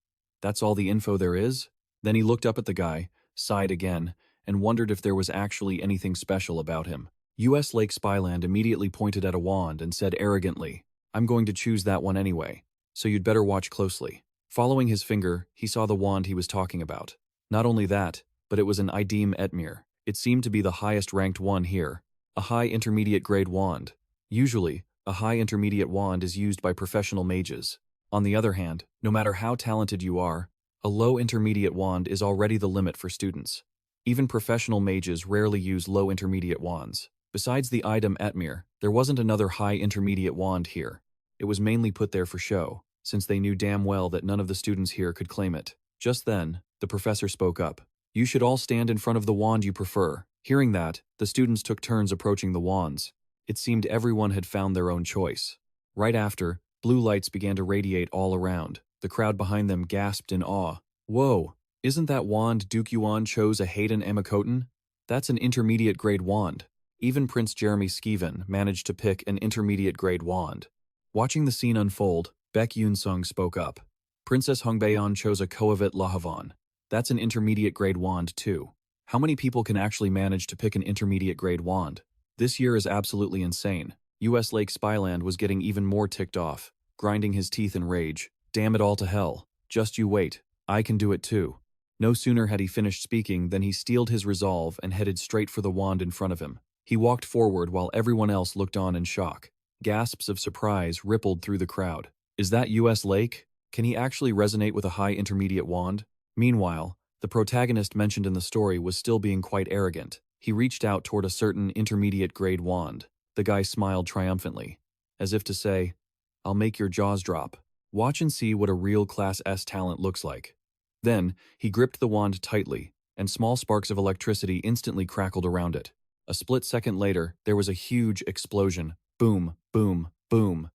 S1: That's all the info there is? Then he looked up at the guy, sighed again, and wondered if there was actually anything special about him. US Lake Spyland immediately pointed at a wand and said arrogantly, I'm going to choose that one anyway, so you'd better watch closely. Following his finger, he saw the wand he was talking about. Not only that, but it was an Idim Etmir. It seemed to be the highest ranked one here, a high intermediate grade wand. Usually, a high intermediate wand is used by professional mages. On the other hand, no matter how talented you are, a low intermediate wand is already the limit for students. Even professional mages rarely use low intermediate wands. Besides the Idim Etmir, there wasn't another high intermediate wand here. It was mainly put there for show. since they knew damn well that none of the students here could claim it. Just then, the professor spoke up. You should all stand in front of the wand you prefer. Hearing that, the students took turns approaching the wands. It seemed everyone had found their own choice. Right after, blue lights began to radiate all around. The crowd behind them gasped in awe. Whoa, isn't that wand Duke Yuan chose a Hayden Emakoten? That's an intermediate grade wand. Even Prince Jeremy Skeven managed to pick an intermediate grade wand. Watching the scene unfold, Beck Yunsung spoke up. Princess Hongbaeon chose a Koavit Lahavan. That's an intermediate grade wand too. How many people can actually manage to pick an intermediate grade wand? This year is absolutely insane. US Lake Spyland was getting even more ticked off, grinding his teeth in rage. Damn it all to hell. Just you wait. I can do it too. No sooner had he finished speaking than he steeled his resolve and headed straight for the wand in front of him. He walked forward while everyone else looked on in shock. Gasps of surprise rippled through the crowd. Is that US Lake? Can he actually resonate with a high intermediate wand? Meanwhile, the protagonist mentioned in the story was still being quite arrogant. He reached out toward a certain intermediate grade wand. The guy smiled triumphantly, as if to say, I'll make your jaws drop. Watch and see what a real Class S talent looks like. Then, he gripped the wand tightly, and small sparks of electricity instantly crackled around it. A split second later, there was a huge explosion. Boom, boom, boom.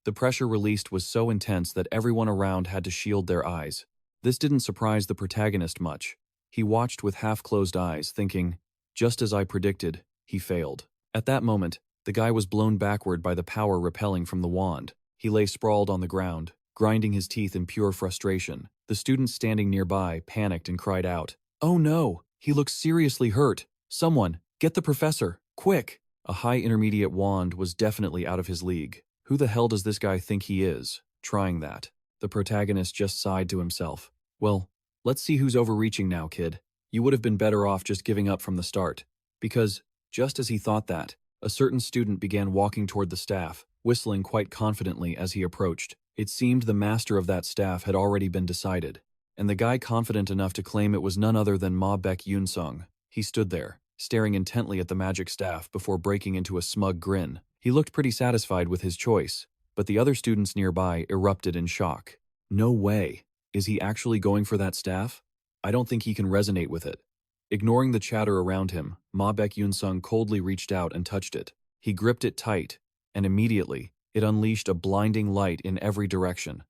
S1: The pressure released was so intense that everyone around had to shield their eyes. This didn't surprise the protagonist much. He watched with half-closed eyes, thinking, just as I predicted, he failed. At that moment, the guy was blown backward by the power repelling from the wand. He lay sprawled on the ground, grinding his teeth in pure frustration. The students standing nearby panicked and cried out, Oh no, he looks seriously hurt. Someone, get the professor, quick! A high intermediate wand was definitely out of his league. Who the hell does this guy think he is, trying that? The protagonist just sighed to himself. Well, let's see who's overreaching now, kid. You would have been better off just giving up from the start. Because, just as he thought that, a certain student began walking toward the staff, whistling quite confidently as he approached. It seemed the master of that staff had already been decided, and the guy confident enough to claim it was none other than Beck Yunsung. He stood there, staring intently at the magic staff before breaking into a smug grin. He looked pretty satisfied with his choice, but the other students nearby erupted in shock. No way. Is he actually going for that staff? I don't think he can resonate with it. Ignoring the chatter around him, Beck Yunsung coldly reached out and touched it. He gripped it tight, and immediately, it unleashed a blinding light in every direction.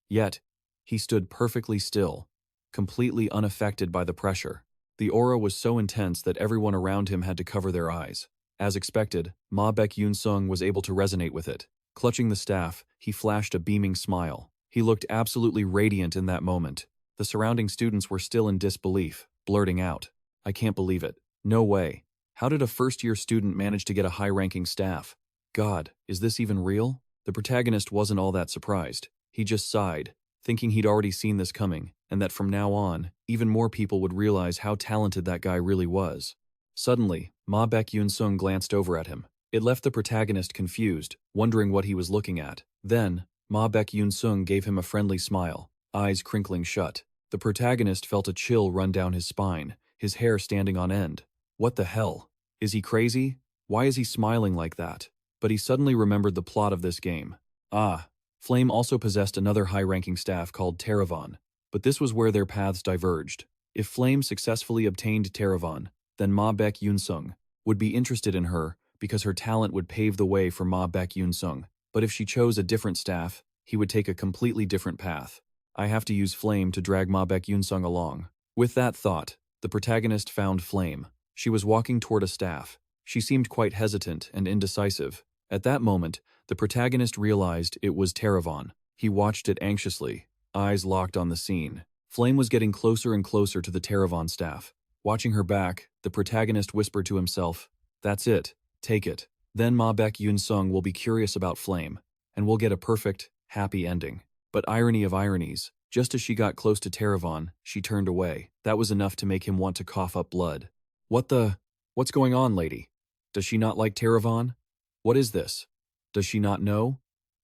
S1: Yet, he stood perfectly still, completely unaffected by the pressure. The aura was so intense that everyone around him had to cover their eyes. As expected, Beck Yunsung was able to resonate with it. Clutching the staff, he flashed a beaming smile. He looked absolutely radiant in that moment. The surrounding students were still in disbelief, blurting out, I can't believe it. No way. How did a first-year student manage to get a high-ranking staff? God, is this even real? The protagonist wasn't all that surprised. He just sighed, thinking he'd already seen this coming, and that from now on, even more people would realize how talented that guy really was. Suddenly, Beck Yunsung glanced over at him. It left the protagonist confused, wondering what he was looking at. Then, Beck Yunsung gave him a friendly smile, eyes crinkling shut. The protagonist felt a chill run down his spine, his hair standing on end. What the hell? Is he crazy? Why is he smiling like that? But he suddenly remembered the plot of this game. Ah, Flame also possessed another high-ranking staff called Teravan, but this was where their paths diverged. If Flame successfully obtained Teravan, then Beck Yunsung would be interested in her because her talent would pave the way for Beck Yunsung. But if she chose a different staff, he would take a completely different path. I have to use Flame to drag Beck Yunsung along. With that thought, the protagonist found Flame. She was walking toward a staff. She seemed quite hesitant and indecisive. At that moment, the protagonist realized it was Teravan. He watched it anxiously, eyes locked on the scene. Flame was getting closer and closer to the Teravan staff. Watching her back, the protagonist whispered to himself, That's it, take it. Then Beck Yunsung will be curious about Flame, and we'll get a perfect, happy ending. But irony of ironies, just as she got close to Teravan, she turned away. That was enough to make him want to cough up blood. What's going on, lady? Does she not like Teravan? What is this? Does she not know?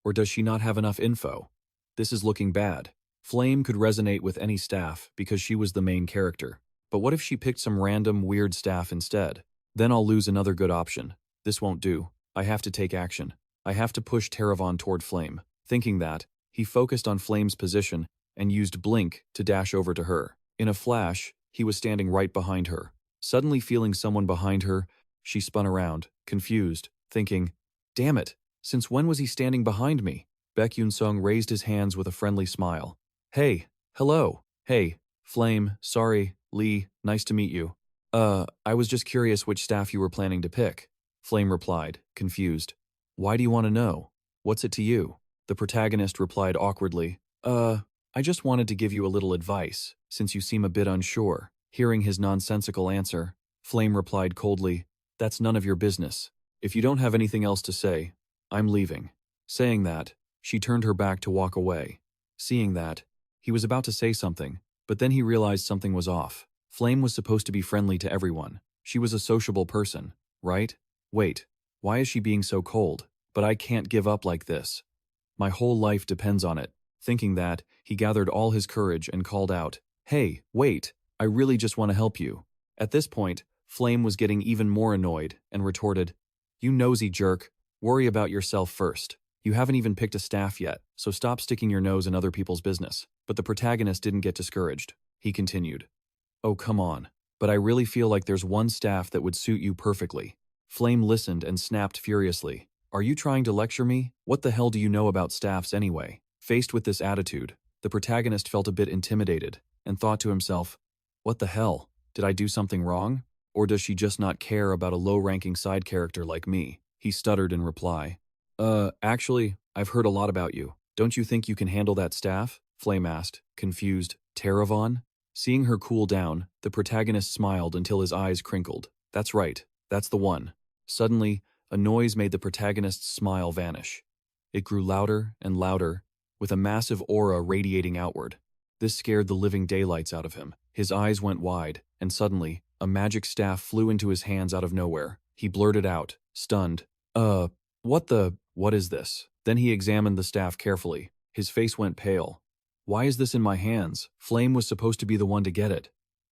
S1: Or does she not have enough info? This is looking bad. Flame could resonate with any staff because she was the main character. But what if she picked some random, weird staff instead? Then I'll lose another good option. This won't do. I have to take action. I have to push Teravan toward Flame. Thinking that, He focused on Flame's position and used blink to dash over to her. In a flash, he was standing right behind her. Suddenly feeling someone behind her, she spun around, confused, thinking, "Damn it, since when was he standing behind me?" Beck Yunsung raised his hands with a friendly smile. "Hey, hello, hey, Flame, sorry, Lee, nice to meet you. I was just curious which staff you were planning to pick." Flame replied, confused. "Why do you want to know? What's it to you?" The protagonist replied awkwardly, I just wanted to give you a little advice, since you seem a bit unsure." Hearing his nonsensical answer, Flame replied coldly, "That's none of your business. If you don't have anything else to say, I'm leaving." Saying that, she turned her back to walk away. Seeing that, he was about to say something, but then he realized something was off. Flame was supposed to be friendly to everyone. She was a sociable person, right? Wait, why is she being so cold? But I can't give up like this. My whole life depends on it. Thinking that, he gathered all his courage and called out, "Hey, wait, I really just want to help you." At this point, Flame was getting even more annoyed and retorted, "You nosy jerk, worry about yourself first. You haven't even picked a staff yet, so stop sticking your nose in other people's business." But the protagonist didn't get discouraged. He continued, "Oh, come on, but I really feel like there's one staff that would suit you perfectly." Flame listened and snapped furiously, "Are you trying to lecture me? What the hell do you know about staffs anyway?" Faced with this attitude, the protagonist felt a bit intimidated and thought to himself, "What the hell? Did I do something wrong? Or does she just not care about a low-ranking side character like me?" He stuttered in reply, Actually, I've heard a lot about you. Don't you think you can handle that staff?" Flame asked, confused. "Taravon?" Seeing her cool down, the protagonist smiled until his eyes crinkled. "That's right, that's the one." Suddenly, a noise made the protagonist's smile vanish. It grew louder and louder, with a massive aura radiating outward. This scared the living daylights out of him. His eyes went wide, and suddenly, a magic staff flew into his hands out of nowhere. He blurted out, stunned, what is this?" Then he examined the staff carefully. His face went pale. "Why is this in my hands? Flame was supposed to be the one to get it.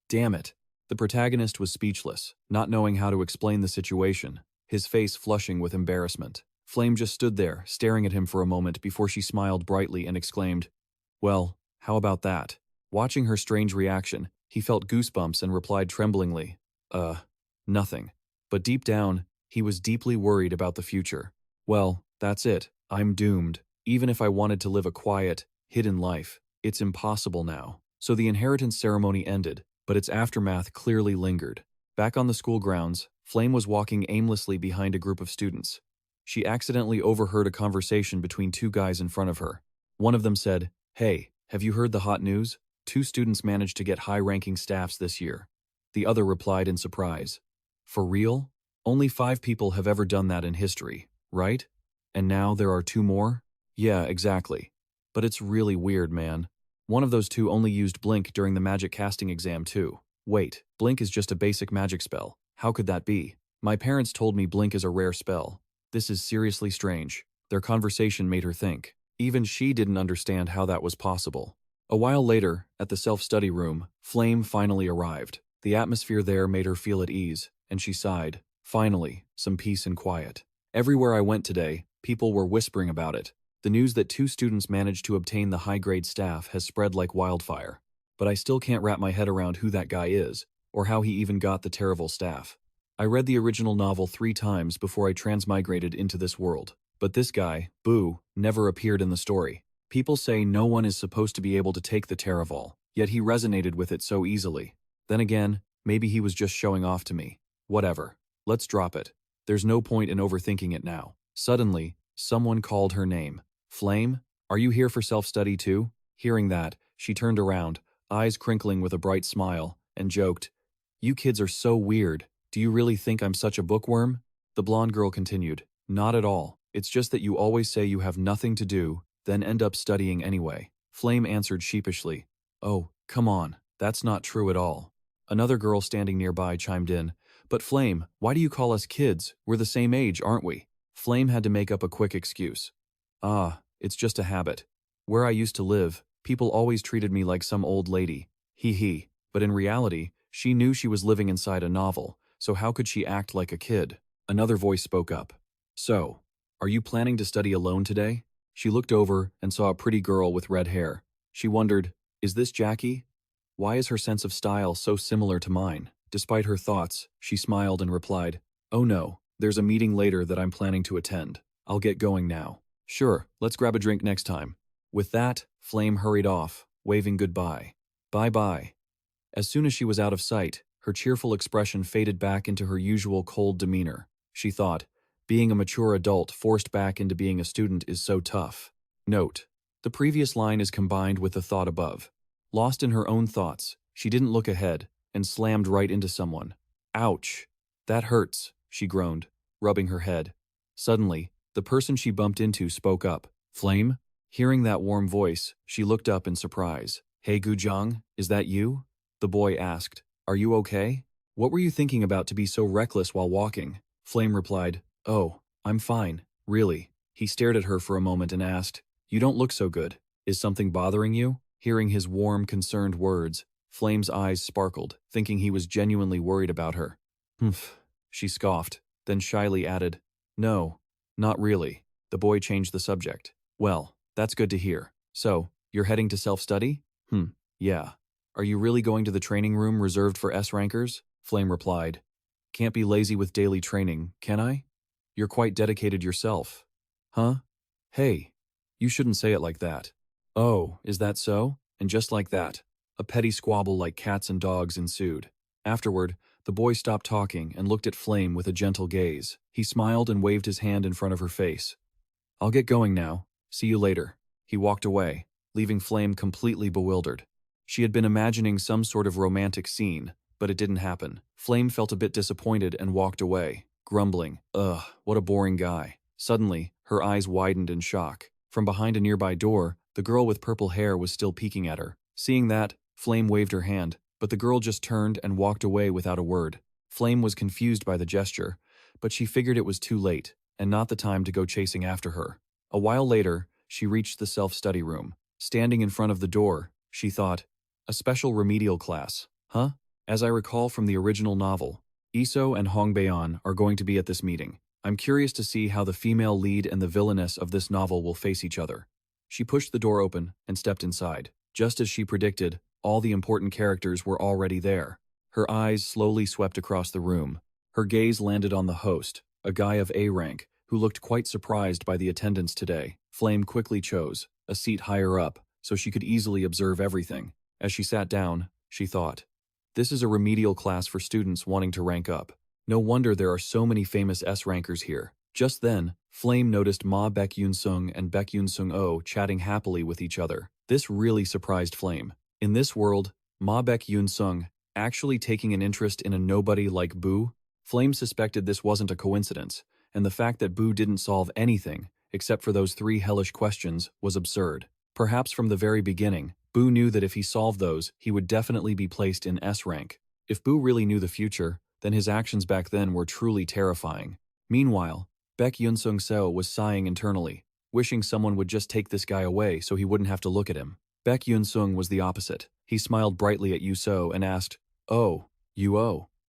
S1: Damn it." The protagonist was speechless, not knowing how to explain the situation, his face flushing with embarrassment. Flame just stood there, staring at him for a moment before she smiled brightly and exclaimed, "Well, how about that?" Watching her strange reaction, he felt goosebumps and replied tremblingly, Nothing." But deep down, he was deeply worried about the future. "Well, that's it. I'm doomed. Even if I wanted to live a quiet, hidden life, it's impossible now." So the inheritance ceremony ended, but its aftermath clearly lingered. Back on the school grounds, Flame was walking aimlessly behind a group of students. She accidentally overheard a conversation between two guys in front of her. One of them said, "Hey, have you heard the hot news? 2 students managed to get high-ranking staffs this year." The other replied in surprise, "For real? Only 5 people have ever done that in history, right? And now there are 2 more?" "Yeah, exactly. But it's really weird, man. One of those 2 only used Blink during the magic casting exam too." "Wait, Blink is just a basic magic spell. How could that be? My parents told me Blink is a rare spell. This is seriously strange." Their conversation made her think. Even she didn't understand how that was possible. A while later, at the self-study room, Flame finally arrived. The atmosphere there made her feel at ease, and she sighed. Finally, some peace and quiet. "Everywhere I went today, people were whispering about it. The news that 2 students managed to obtain the high-grade staff has spread like wildfire. But I still can't wrap my head around who that guy is, or how he even got the terrible staff. I read the original novel 3 times before I transmigrated into this world. But this guy, Boo, never appeared in the story. People say no one is supposed to be able to take the Terravol, yet he resonated with it so easily. Then again, maybe he was just showing off to me. Whatever. Let's drop it. There's no point in overthinking it now." Suddenly, someone called her name. "Flame, are you here for self-study too?" Hearing that, she turned around, eyes crinkling with a bright smile, and joked, "You kids are so weird. Do you really think I'm such a bookworm?" The blonde girl continued, "Not at all. It's just that you always say you have nothing to do, then end up studying anyway." Flame answered sheepishly, "Oh, come on, that's not true at all." Another girl standing nearby chimed in, "But Flame, why do you call us kids? We're the same age, aren't we?" Flame had to make up a quick excuse. It's just a habit. Where I used to live, people always treated me like some old lady. Hee. But in reality, she knew she was living inside a novel, so how could she act like a kid?" Another voice spoke up. "So, are you planning to study alone today?" She looked over and saw a pretty girl with red hair. She wondered, is this Jackie? Why is her sense of style so similar to mine? Despite her thoughts, she smiled and replied, oh no, there's a meeting later that I'm planning to attend. I'll get going now. Sure, let's grab a drink next time. With that, Flame hurried off, waving goodbye. Bye-bye. As soon as she was out of sight, her cheerful expression faded back into her usual cold demeanor. She thought, being a mature adult forced back into being a student is so tough. Note: the previous line is combined with the thought above. Lost in her own thoughts, she didn't look ahead and slammed right into someone. Ouch! That hurts, she groaned, rubbing her head. Suddenly, the person she bumped into spoke up. Flame? Hearing that warm voice, she looked up in surprise. Hey Gujang, is that you? The boy asked. Are you okay? What were you thinking about to be so reckless while walking? Flame replied, oh, I'm fine, really. He stared at her for a moment and asked, you don't look so good. Is something bothering you? Hearing his warm, concerned words, Flame's eyes sparkled, thinking he was genuinely worried about her. Humph, she scoffed, then shyly added, no, not really. The boy changed the subject. Well, that's good to hear. So, you're heading to self-study? Yeah. Are you really going to the training room reserved for S-rankers? Flame replied. Can't be lazy with daily training, can I? You're quite dedicated yourself. Huh? Hey, you shouldn't say it like that. Oh, is that so? And just like that, a petty squabble like cats and dogs ensued. Afterward, the boy stopped talking and looked at Flame with a gentle gaze. He smiled and waved his hand in front of her face. I'll get going now. See you later. He walked away, leaving Flame completely bewildered. She had been imagining some sort of romantic scene, but it didn't happen. Flame felt a bit disappointed and walked away, grumbling, ugh, what a boring guy. Suddenly, her eyes widened in shock. From behind a nearby door, the girl with purple hair was still peeking at her. Seeing that, Flame waved her hand, but the girl just turned and walked away without a word. Flame was confused by the gesture, but she figured it was too late, and not the time to go chasing after her. A while later, she reached the self-study room. Standing in front of the door, she thought, a special remedial class, huh? As I recall from the original novel, Iso and Hong Baeon are going to be at this meeting. I'm curious to see how the female lead and the villainess of this novel will face each other. She pushed the door open and stepped inside. Just as she predicted, all the important characters were already there. Her eyes slowly swept across the room. Her gaze landed on the host, a guy of A rank, who looked quite surprised by the attendance today. Flame quickly chose a seat higher up so she could easily observe everything. As she sat down, she thought, this is a remedial class for students wanting to rank up. No wonder there are so many famous S-rankers here. Just then, Flame noticed Beck Yunsung and Beck Yunsung chatting happily with each other. This really surprised Flame. In this world, Beck Yunsung actually taking an interest in a nobody like Boo? Flame suspected this wasn't a coincidence, and the fact that Boo didn't solve anything, except for those 3 hellish questions, was absurd. Perhaps from the very beginning, Boo knew that if he solved those, he would definitely be placed in S rank. If Boo really knew the future, then his actions back then were truly terrifying. Meanwhile, Beck Yunsung Seo was sighing internally, wishing someone would just take this guy away so he wouldn't have to look at him. Beck Yunsung was the opposite. He smiled brightly at Yuso and asked, oh,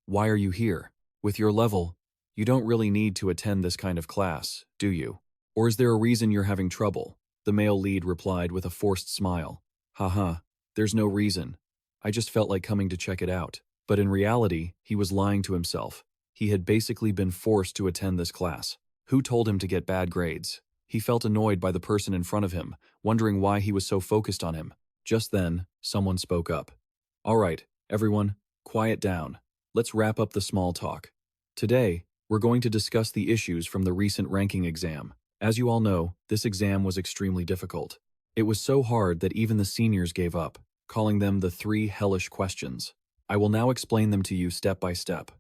S1: why are you here? With your level, you don't really need to attend this kind of class, do you? Or is there a reason you're having trouble? The male lead replied with a forced smile. Haha, there's no reason. I just felt like coming to check it out. But in reality, he was lying to himself. He had basically been forced to attend this class. Who told him to get bad grades? He felt annoyed by the person in front of him, wondering why he was so focused on him. Just then, someone spoke up. All right, everyone, quiet down. Let's wrap up the small talk. Today, we're going to discuss the issues from the recent ranking exam. As you all know, this exam was extremely difficult. It was so hard that even the seniors gave up, calling them the 3 hellish questions. I will now explain them to you step by step.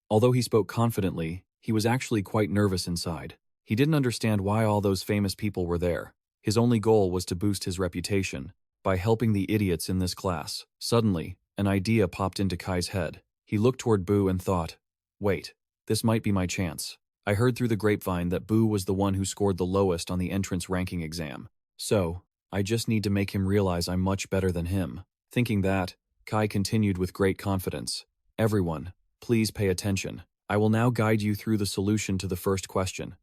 S1: Although he spoke confidently, he was actually quite nervous inside. He didn't understand why all those famous people were there. His only goal was to boost his reputation by helping the idiots in this class. Suddenly, an idea popped into Kai's head. He looked toward Boo and thought, wait, this might be my chance. I heard through the grapevine that Boo was the one who scored the lowest on the entrance ranking exam. So, I just need to make him realize I'm much better than him. Thinking that, Kai continued with great confidence. Everyone, please pay attention. I will now guide you through the solution to the first question.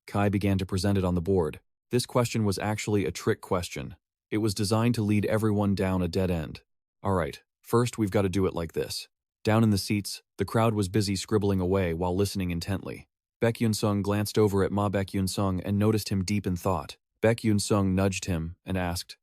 S1: Kai began to present it on the board. This question was actually a trick question. It was designed to lead everyone down a dead end. Alright, first we've got to do it like this. Down in the seats, the crowd was busy scribbling away while listening intently. Beck Yunsung glanced over at Beck Yunsung and noticed him deep in thought. Beck Yunsung nudged him and asked,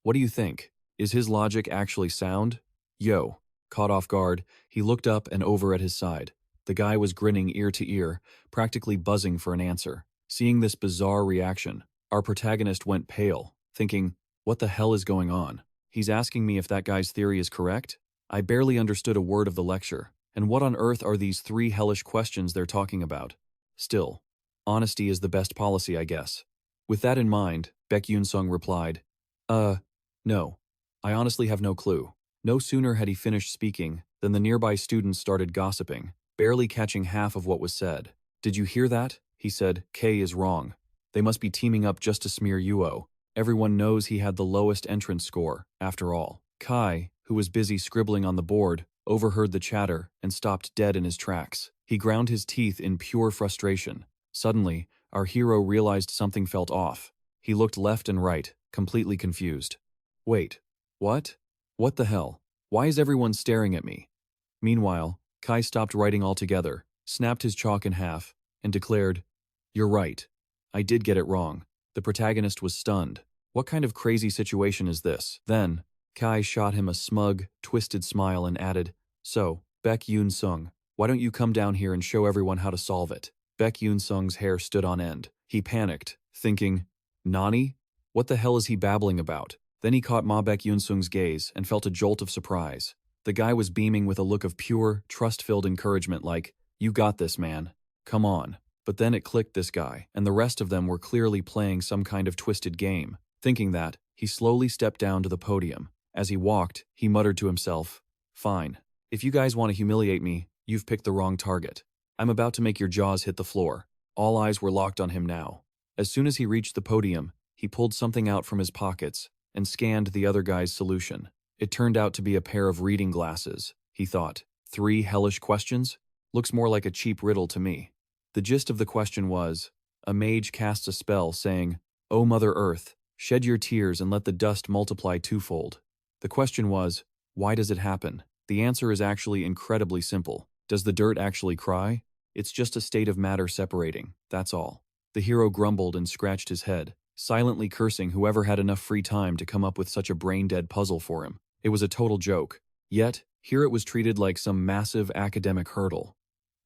S1: "What do you think? Is his logic actually sound?" Yo. Caught off guard, he looked up and over at his side. The guy was grinning ear to ear, practically buzzing for an answer. Seeing this bizarre reaction, our protagonist went pale, thinking, what the hell is going on? He's asking me if that guy's theory is correct? I barely understood a word of the lecture, and what on earth are these 3 hellish questions they're talking about? Still, honesty is the best policy, I guess. With that in mind, Beck Yunsung replied, no. I honestly have no clue. No sooner had he finished speaking than the nearby students started gossiping, barely catching half of what was said. Did you hear that? He said, K is wrong. They must be teaming up just to smear Yuo. Everyone knows he had the lowest entrance score, after all. Kai, who was busy scribbling on the board, overheard the chatter and stopped dead in his tracks. He ground his teeth in pure frustration. Suddenly, our hero realized something felt off. He looked left and right, completely confused. Wait, what? What the hell? Why is everyone staring at me? Meanwhile, Kai stopped writing altogether, snapped his chalk in half, and declared, "You're right. I did get it wrong." The protagonist was stunned. What kind of crazy situation is this? Then, Kai shot him a smug, twisted smile and added, "So, Beck Yunsung, why don't you come down here and show everyone how to solve it?" Beck Yunsung's hair stood on end. He panicked, thinking, Nani? What the hell is he babbling about? Then he caught Beck Yunsung's gaze and felt a jolt of surprise. The guy was beaming with a look of pure, trust-filled encouragement like, "You got this, man. Come on." But then it clicked this guy, and the rest of them were clearly playing some kind of twisted game. Thinking that, he slowly stepped down to the podium. As he walked, he muttered to himself, "Fine. If you guys want to humiliate me, you've picked the wrong target. I'm about to make your jaws hit the floor." All eyes were locked on him now. As soon as he reached the podium, he pulled something out from his pockets and scanned the other guy's solution. It turned out to be a pair of reading glasses. He thought, 3 hellish questions? Looks more like a cheap riddle to me. The gist of the question was, a mage casts a spell saying, "O Mother Earth, shed your tears and let the dust multiply 2-fold." The question was, why does it happen? The answer is actually incredibly simple. Does the dirt actually cry? It's just a state of matter separating, that's all. The hero grumbled and scratched his head, silently cursing whoever had enough free time to come up with such a brain-dead puzzle for him. It was a total joke. Yet, here it was treated like some massive academic hurdle.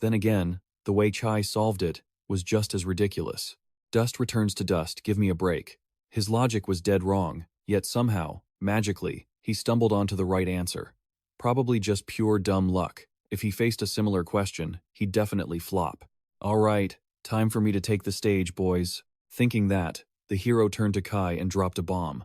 S1: Then again, the way Chai solved it was just as ridiculous. Dust returns to dust, give me a break. His logic was dead wrong, yet somehow, magically, he stumbled onto the right answer. Probably just pure dumb luck. If he faced a similar question, he'd definitely flop. All right, time for me to take the stage, boys. Thinking that, the hero turned to Kai and dropped a bomb.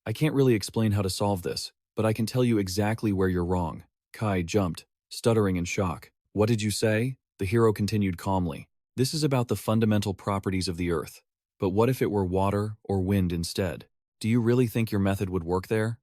S1: I can't really explain how to solve this, but I can tell you exactly where you're wrong. Kai jumped, stuttering in shock. What did you say? The hero continued calmly. This is about the fundamental properties of the earth. But what if it were water or wind instead? Do you really think your method would work there?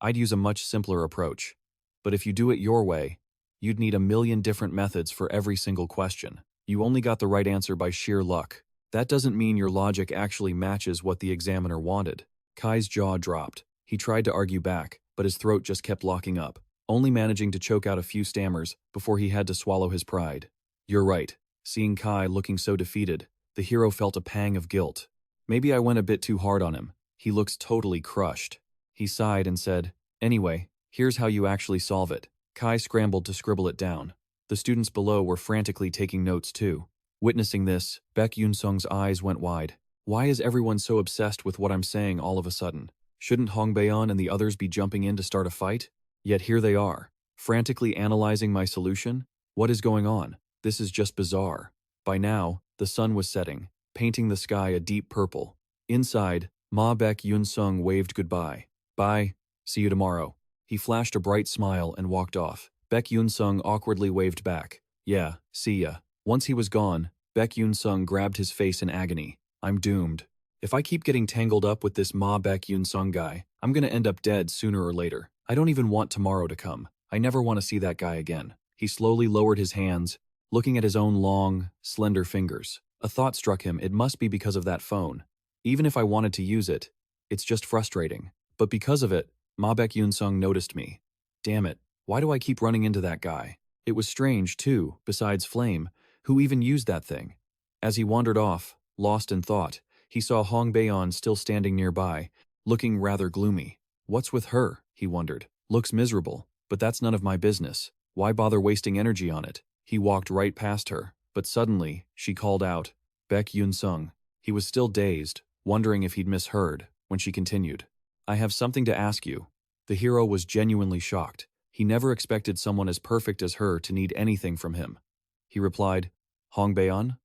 S1: I'd use a much simpler approach. But if you do it your way, you'd need a million different methods for every single question. You only got the right answer by sheer luck. That doesn't mean your logic actually matches what the examiner wanted. Kai's jaw dropped. He tried to argue back, but his throat just kept locking up, only managing to choke out a few stammers before he had to swallow his pride. You're right. Seeing Kai looking so defeated, the hero felt a pang of guilt. Maybe I went a bit too hard on him. He looks totally crushed. He sighed and said, "Anyway, here's how you actually solve it." Kai scrambled to scribble it down. The students below were frantically taking notes too. Witnessing this, Beck Yunsung's eyes went wide. Why is everyone so obsessed with what I'm saying all of a sudden? Shouldn't Hongbaeon and the others be jumping in to start a fight? Yet here they are, frantically analyzing my solution? What is going on? This is just bizarre. By now, the sun was setting, painting the sky a deep purple. Inside, Beck Yunsung waved goodbye. "Bye. See you tomorrow." He flashed a bright smile and walked off. Beck Yunsung awkwardly waved back. "Yeah, see ya." Once he was gone, Beck Yunsung grabbed his face in agony. I'm doomed. If I keep getting tangled up with this Beck Yunsung guy, I'm gonna end up dead sooner or later. I don't even want tomorrow to come. I never want to see that guy again. He slowly lowered his hands, looking at his own long, slender fingers. A thought struck him, it must be because of that phone. Even if I wanted to use it, it's just frustrating. But because of it, Beck Yunsung noticed me. Damn it, why do I keep running into that guy? It was strange, too, besides Flame, who even used that thing. As he wandered off, lost in thought, he saw Hong Baeon still standing nearby, looking rather gloomy. What's with her? He wondered. Looks miserable, but that's none of my business. Why bother wasting energy on it? He walked right past her, but suddenly, she called out, Beck Yunsung. He was still dazed, wondering if he'd misheard, when she continued. I have something to ask you. The hero was genuinely shocked. He never expected someone as perfect as her to need anything from him. He replied, Hong Baeon?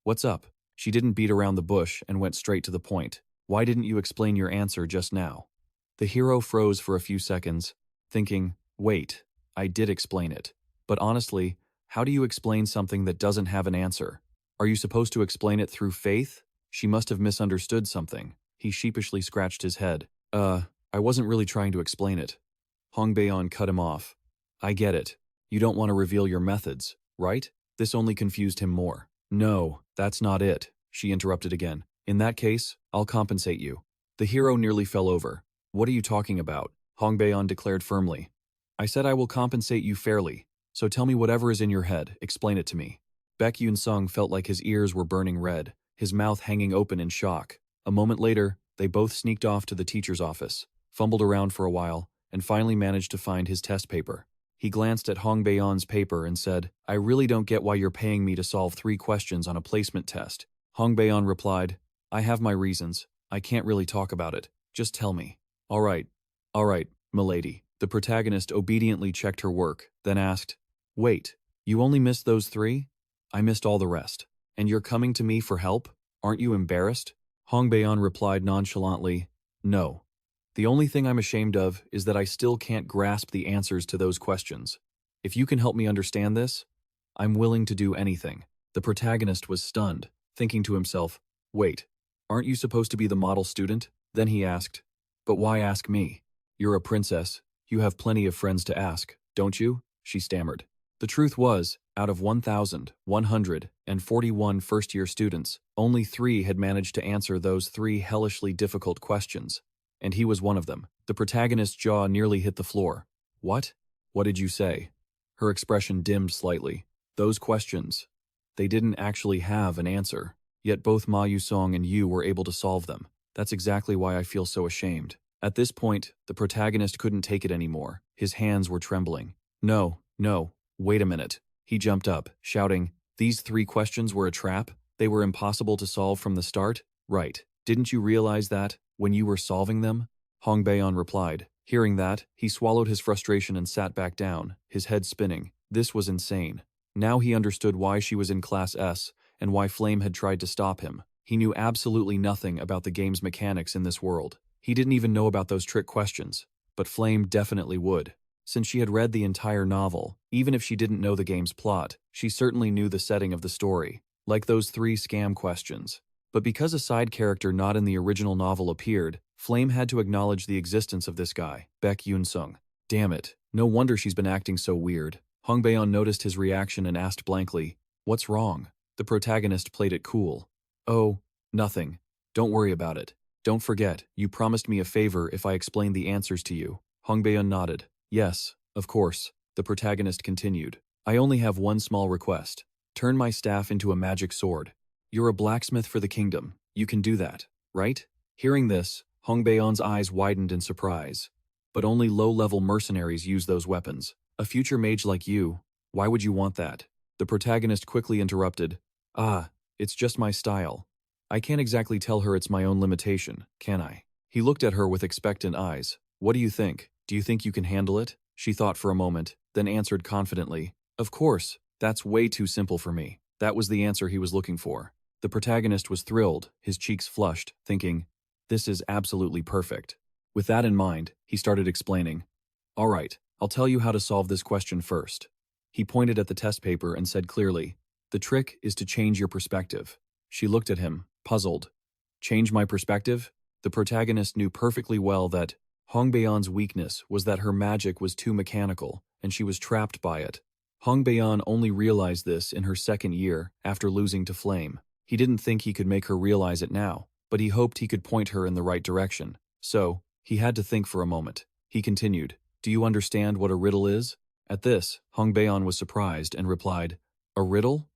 S1: What's up? She didn't beat around the bush and went straight to the point. Why didn't you explain your answer just now? The hero froze for a few seconds, thinking, wait, I did explain it. But honestly, how do you explain something that doesn't have an answer? Are you supposed to explain it through faith? She must have misunderstood something. He sheepishly scratched his head. I wasn't really trying to explain it. Hong Baeon cut him off. I get it. You don't want to reveal your methods, right? This only confused him more. No, that's not it, she interrupted again. In that case, I'll compensate you. The hero nearly fell over. What are you talking about? Hong Baeon declared firmly. I said I will compensate you fairly, so tell me whatever is in your head, explain it to me. Beck Yunsung felt like his ears were burning red, his mouth hanging open in shock. A moment later, they both sneaked off to the teacher's office, fumbled around for a while, and finally managed to find his test paper. He glanced at Hong Baeon's paper and said, I really don't get why you're paying me to solve 3 questions on a placement test. Hong Baeon replied, I have my reasons. I can't really talk about it. Just tell me. All right, milady. The protagonist obediently checked her work, then asked, Wait, you only missed those 3? I missed all the rest. And you're coming to me for help? Aren't you embarrassed? Hong Baeon replied nonchalantly, No. The only thing I'm ashamed of is that I still can't grasp the answers to those questions. If you can help me understand this, I'm willing to do anything. The protagonist was stunned, thinking to himself, Wait, aren't you supposed to be the model student? Then he asked, But why ask me? You're a princess. You have plenty of friends to ask, don't you? She stammered. The truth was, out of 1,141 first-year students, only 3 had managed to answer those 3 hellishly difficult questions. And he was one of them. The protagonist's jaw nearly hit the floor. What? What did you say? Her expression dimmed slightly. Those questions. They didn't actually have an answer. Yet both Ma Yusong and you were able to solve them. That's exactly why I feel so ashamed. At this point, the protagonist couldn't take it anymore. His hands were trembling. No, wait a minute. He jumped up, shouting, These 3 questions were a trap? They were impossible to solve from the start? Right. Didn't you realize that, when you were solving them? Hong Baeon replied. Hearing that, he swallowed his frustration and sat back down, his head spinning. This was insane. Now he understood why she was in Class S, and why Flame had tried to stop him. He knew absolutely nothing about the game's mechanics in this world. He didn't even know about those trick questions. But Flame definitely would. Since she had read the entire novel, even if she didn't know the game's plot, she certainly knew the setting of the story, like those 3 scam questions. But because a side character not in the original novel appeared, Flame had to acknowledge the existence of this guy, Beck Yunsung. Damn it, no wonder she's been acting so weird. Hong Baeon noticed his reaction and asked blankly, What's wrong? The protagonist played it cool. Oh, nothing. Don't worry about it. Don't forget, you promised me a favor if I explained the answers to you. Hong Baeon nodded. Yes, of course. The protagonist continued. I only have one small request. Turn my staff into a magic sword. You're a blacksmith for the kingdom. You can do that, right? Hearing this, Hong Baeon's eyes widened in surprise. But only low-level mercenaries use those weapons. A future mage like you, why would you want that? The protagonist quickly interrupted. It's just my style. I can't exactly tell her it's my own limitation, can I? He looked at her with expectant eyes. What do you think? Do you think you can handle it? She thought for a moment, then answered confidently. Of course, that's way too simple for me. That was the answer he was looking for. The protagonist was thrilled, his cheeks flushed, thinking, this is absolutely perfect. With that in mind, he started explaining. All right, I'll tell you how to solve this question first. He pointed at the test paper and said clearly, the trick is to change your perspective. She looked at him, puzzled. Change my perspective? The protagonist knew perfectly well that Hong Baeon's weakness was that her magic was too mechanical, and she was trapped by it. Hong Baeon only realized this in her second year after losing to Flame. He didn't think he could make her realize it now. but he hoped he could point her in the right direction. So, he had to think for a moment. He continued, "Do you understand what a riddle is?" At this, Hong Baeon was surprised and replied, "A riddle?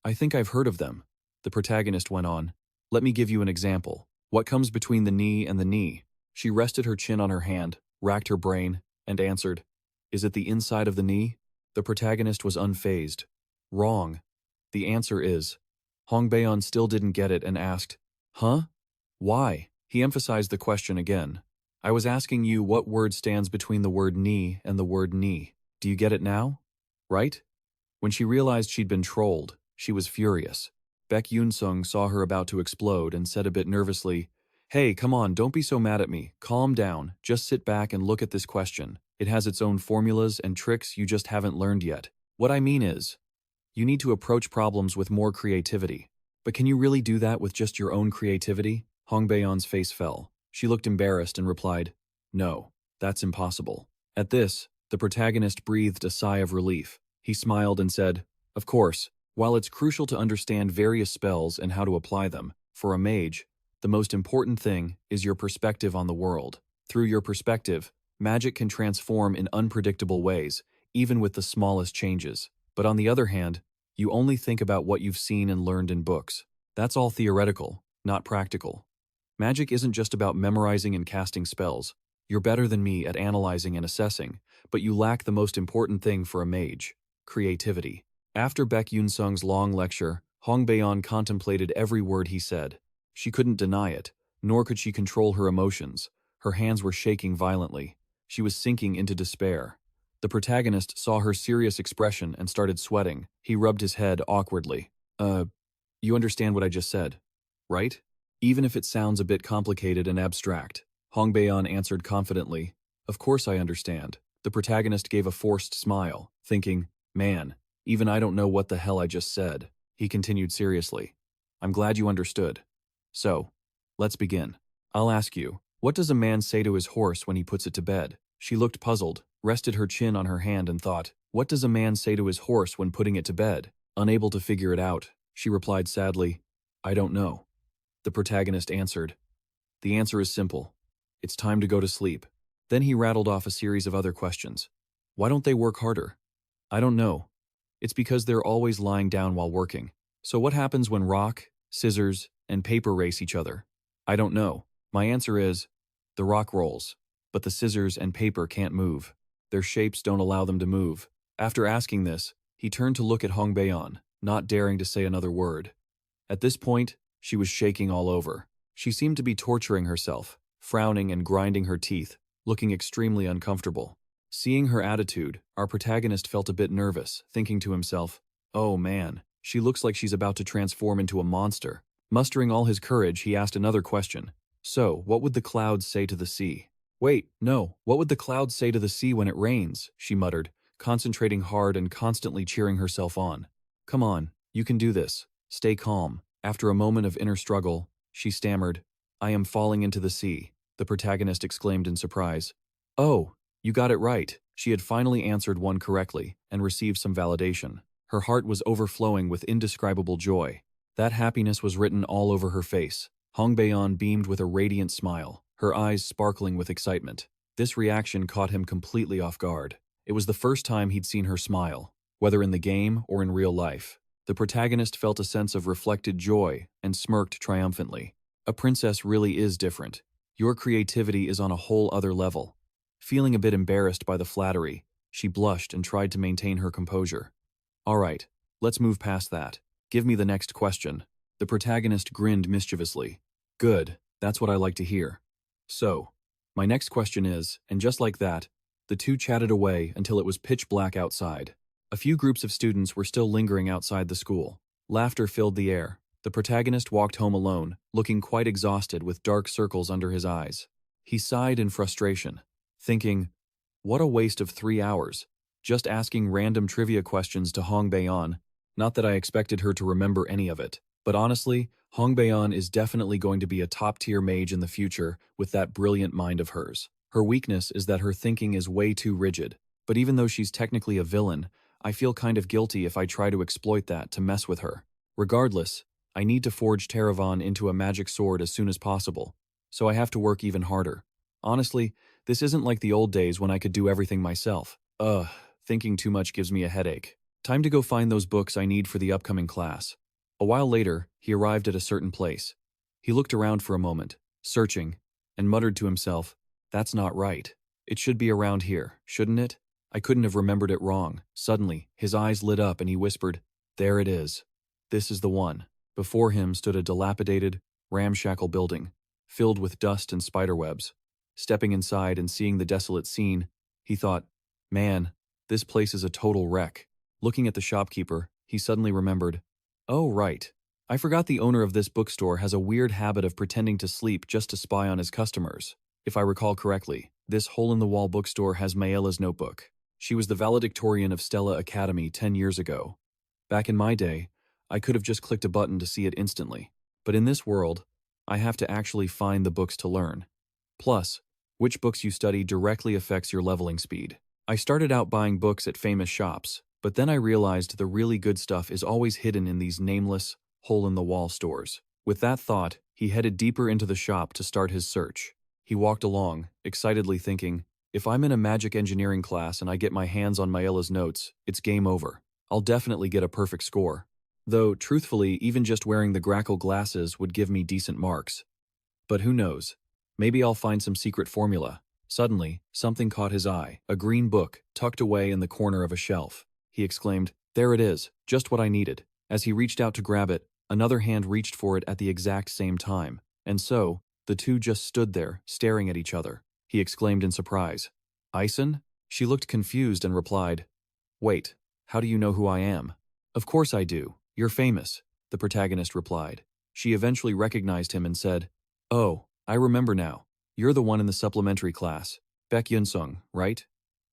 S1: I think I've heard of them." The protagonist went on, "Let me give you an example. What comes between the knee and the knee?" She rested her chin on her hand, racked her brain, and answered, "Is it the inside of the knee?" The protagonist was unfazed. "Wrong. The answer is..." Hong Baeon still didn't get it and asked, "Huh? Why?" He emphasized the question again. "I was asking you what word stands between the word knee and the word knee. Do you get it now? Right?" When she realized she'd been trolled, she was furious. Beck Yunsung saw her about to explode and said a bit nervously, "Hey, come on, don't be so mad at me. Calm down. Just sit back and look at this question. It has its own formulas and tricks you just haven't learned yet. What I mean is, you need to approach problems with more creativity. But can you really do that with just your own creativity?" Hong Baeon's face fell. She looked embarrassed and replied, "No, that's impossible." At this, the protagonist breathed a sigh of relief. He smiled and said, "Of course, while it's crucial to understand various spells and how to apply them, for a mage, the most important thing is your perspective on the world. Through your perspective, magic can transform in unpredictable ways, even with the smallest changes. But on the other hand, you only think about what you've seen and learned in books. That's all theoretical, not practical. Magic isn't just about memorizing and casting spells. You're better than me at analyzing and assessing, but you lack the most important thing for a mage: creativity." After Beck Yunsung's long lecture, Hong Baeon contemplated every word he said. She couldn't deny it, nor could she control her emotions. Her hands were shaking violently. She was sinking into despair. The protagonist saw her serious expression and started sweating. He rubbed his head awkwardly. You understand what I just said, right? Even if it sounds a bit complicated and abstract." Hong Baeon answered confidently, "Of course I understand." The protagonist gave a forced smile, thinking, "Man, even I don't know what the hell I just said." He continued seriously, "I'm glad you understood. So, let's begin. I'll ask you, what does a man say to his horse when he puts it to bed?" She looked puzzled, rested her chin on her hand and thought, "What does a man say to his horse when putting it to bed?" Unable to figure it out, she replied sadly, "I don't know." The protagonist answered, "The answer is simple. It's time to go to sleep." Then he rattled off a series of other questions. "Why don't they work harder?" "I don't know. It's because they're always lying down while working." "So what happens when rock, scissors, and paper race each other?" "I don't know. My answer is, the rock rolls, but the scissors and paper can't move. Their shapes don't allow them to move." After asking this, he turned to look at Hong Baeon, not daring to say another word. At this point, she was shaking all over. She seemed to be torturing herself, frowning and grinding her teeth, looking extremely uncomfortable. Seeing her attitude, our protagonist felt a bit nervous, thinking to himself, "Oh man, she looks like she's about to transform into a monster." Mustering all his courage, he asked another question. "So, what would the clouds say to the sea?" "Wait, no, what would the clouds say to the sea when it rains?" she muttered, concentrating hard and constantly cheering herself on. "Come on, you can do this. Stay calm." After a moment of inner struggle, she stammered, "I am falling into the sea." The protagonist exclaimed in surprise, "Oh, you got it right." She had finally answered one correctly and received some validation. Her heart was overflowing with indescribable joy. That happiness was written all over her face. Hong Baeon beamed with a radiant smile, her eyes sparkling with excitement. This reaction caught him completely off guard. It was the first time he'd seen her smile, whether in the game or in real life. The protagonist felt a sense of reflected joy and smirked triumphantly. A princess really is different. Your creativity is on a whole other level. Feeling a bit embarrassed by the flattery, she blushed and tried to maintain her composure. "All right, let's move past that. Give me the next question." The protagonist grinned mischievously. "Good, that's what I like to hear. So, my next question is," and just like that, the two chatted away until it was pitch black outside. A few groups of students were still lingering outside the school. Laughter filled the air. The protagonist walked home alone, looking quite exhausted with dark circles under his eyes. He sighed in frustration, thinking, what a waste of 3 hours, just asking random trivia questions to Hong Baeon. Not that I expected her to remember any of it, but honestly, Hong Baeon is definitely going to be a top-tier mage in the future with that brilliant mind of hers. Her weakness is that her thinking is way too rigid, but even though she's technically a villain, I feel kind of guilty if I try to exploit that to mess with her. Regardless, I need to forge Teravan into a magic sword as soon as possible, so I have to work even harder. Honestly, this isn't like the old days when I could do everything myself. Thinking too much gives me a headache. Time to go find those books I need for the upcoming class. A while later, he arrived at a certain place. He looked around for a moment, searching, and muttered to himself, "That's not right. It should be around here, shouldn't it? I couldn't have remembered it wrong." Suddenly, his eyes lit up and he whispered, "There it is. This is the one." Before him stood a dilapidated, ramshackle building, filled with dust and spiderwebs. Stepping inside and seeing the desolate scene, he thought, "Man, this place is a total wreck." Looking at the shopkeeper, he suddenly remembered, "Oh, right. I forgot the owner of this bookstore has a weird habit of pretending to sleep just to spy on his customers. If I recall correctly, this hole-in-the-wall bookstore has Maella's notebook. She was the valedictorian of Stella Academy 10 years ago. Back in my day, I could have just clicked a button to see it instantly. But in this world, I have to actually find the books to learn. Plus, which books you study directly affects your leveling speed. I started out buying books at famous shops, but then I realized the really good stuff is always hidden in these nameless, hole-in-the-wall stores." With that thought, he headed deeper into the shop to start his search. He walked along, excitedly thinking, "If I'm in a magic engineering class and I get my hands on Maella's notes, it's game over. I'll definitely get a perfect score." Though, truthfully, even just wearing the grackle glasses would give me decent marks. But who knows? Maybe I'll find some secret formula. Suddenly, something caught his eye, a green book tucked away in the corner of a shelf. He exclaimed, "There it is, just what I needed." As he reached out to grab it, another hand reached for it at the exact same time, and so, the two just stood there, staring at each other. He exclaimed in surprise, "Ison?" She looked confused and replied, "Wait, how do you know who I am?" "Of course I do. You're famous," the protagonist replied. She eventually recognized him and said, "Oh, I remember now. You're the one in the supplementary class. Beck Yunsung, right?"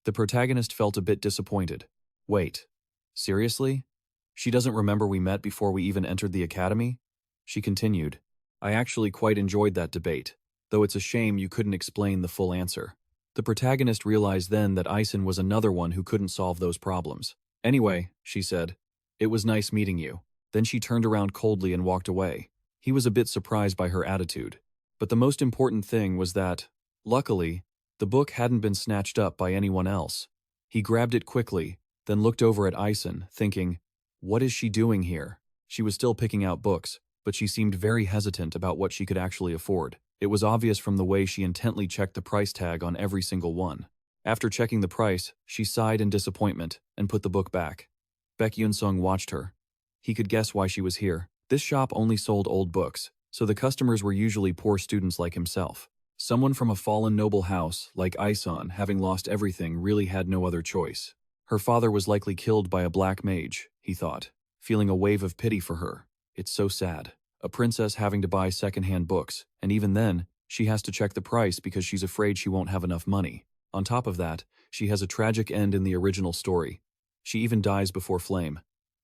S1: The protagonist felt a bit disappointed. "Wait, seriously? She doesn't remember we met before we even entered the academy?" She continued, "I actually quite enjoyed that debate, though it's a shame you couldn't explain the full answer." The protagonist realized then that Ison was another one who couldn't solve those problems. "Anyway," she said, "it was nice meeting you." Then she turned around coldly and walked away. He was a bit surprised by her attitude. But the most important thing was that, luckily, the book hadn't been snatched up by anyone else. He grabbed it quickly, then looked over at Ison, thinking, "What is she doing here?" She was still picking out books, but she seemed very hesitant about what she could actually afford. It was obvious from the way she intently checked the price tag on every single one. After checking the price, she sighed in disappointment and put the book back. Beck Yunsung watched her. He could guess why she was here. This shop only sold old books, so the customers were usually poor students like himself. Someone from a fallen noble house, like Ison, having lost everything, really had no other choice. Her father was likely killed by a black mage, he thought, feeling a wave of pity for her. It's so sad. A princess having to buy secondhand books, and even then, she has to check the price because she's afraid she won't have enough money. On top of that, she has a tragic end in the original story. She even dies before Flame.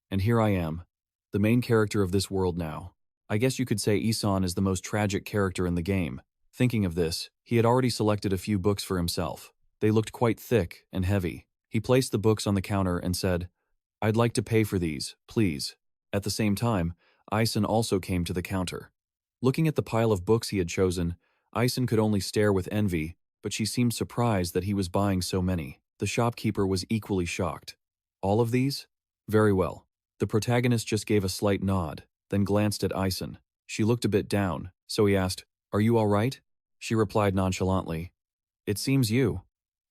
S1: And here I am, the main character of this world now. I guess you could say Ison is the most tragic character in the game. Thinking of this, he had already selected a few books for himself. They looked quite thick and heavy. He placed the books on the counter and said, "I'd like to pay for these, please." At the same time, Ison also came to the counter. Looking at the pile of books he had chosen, Ison could only stare with envy, but she seemed surprised that he was buying so many. The shopkeeper was equally shocked. "All of these? Very well." The protagonist just gave a slight nod, then glanced at Ison. She looked a bit down, so he asked, "Are you all right?" She replied nonchalantly, "It seems you.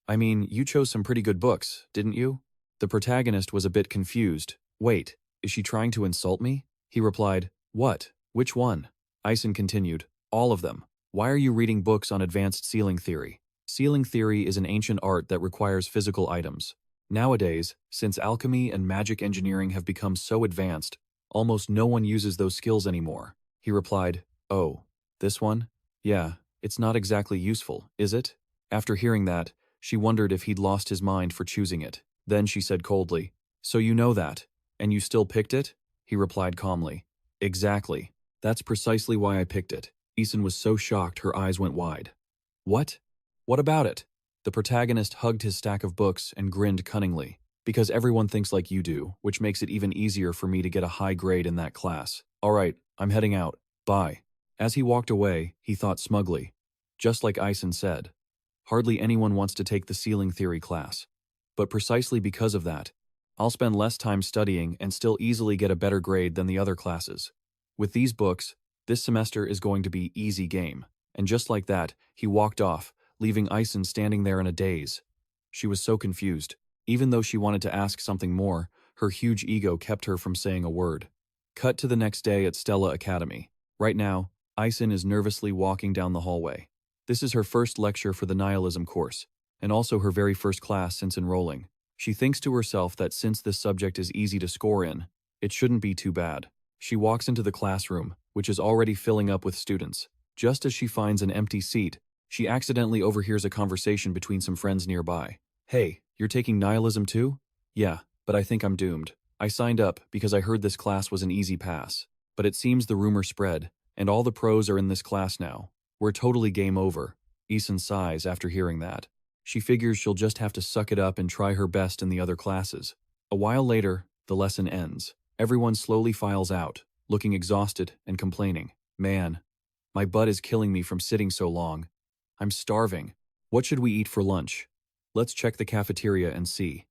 S1: I mean, you chose some pretty good books, didn't you?" The protagonist was a bit confused. "Wait, is she trying to insult me?" He replied, "What? Which one?" Ison continued, "All of them. Why are you reading books on advanced sealing theory? Sealing theory is an ancient art that requires physical items. Nowadays, since alchemy and magic engineering have become so advanced, almost no one uses those skills anymore." He replied, "Oh, this one? Yeah, it's not exactly useful, is it?" After hearing that, she wondered if he'd lost his mind for choosing it. Then she said coldly, "So you know that, and you still picked it?" He replied calmly, "Exactly. That's precisely why I picked it." Ison was so shocked her eyes went wide. "What? What about it?" The protagonist hugged his stack of books and grinned cunningly. "Because everyone thinks like you do, which makes it even easier for me to get a high grade in that class. All right, I'm heading out. Bye. As he walked away, he thought smugly. Just like Ison said. Hardly anyone wants to take the ceiling theory class. But precisely because of that, I'll spend less time studying and still easily get a better grade than the other classes. With these books, this semester is going to be easy game. And just like that, he walked off, leaving Ison standing there in a daze. She was so confused. Even though she wanted to ask something more, her huge ego kept her from saying a word. Cut to the next day at Stella Academy. Right now, Ison is nervously walking down the hallway. This is her first lecture for the nihilism course, and also her very first class since enrolling. She thinks to herself that since this subject is easy to score in, it shouldn't be too bad. She walks into the classroom, which is already filling up with students. Just as she finds an empty seat, she accidentally overhears a conversation between some friends nearby. Hey, you're taking nihilism too? Yeah, but I think I'm doomed. I signed up because I heard this class was an easy pass. But it seems the rumor spread, and all the pros are in this class now. We're totally game over. Ison sighs after hearing that. She figures she'll just have to suck it up and try her best in the other classes. A while later, the lesson ends. Everyone slowly files out, looking exhausted and complaining. Man, my butt is killing me from sitting so long. I'm starving. What should we eat for lunch? Let's check the cafeteria and see.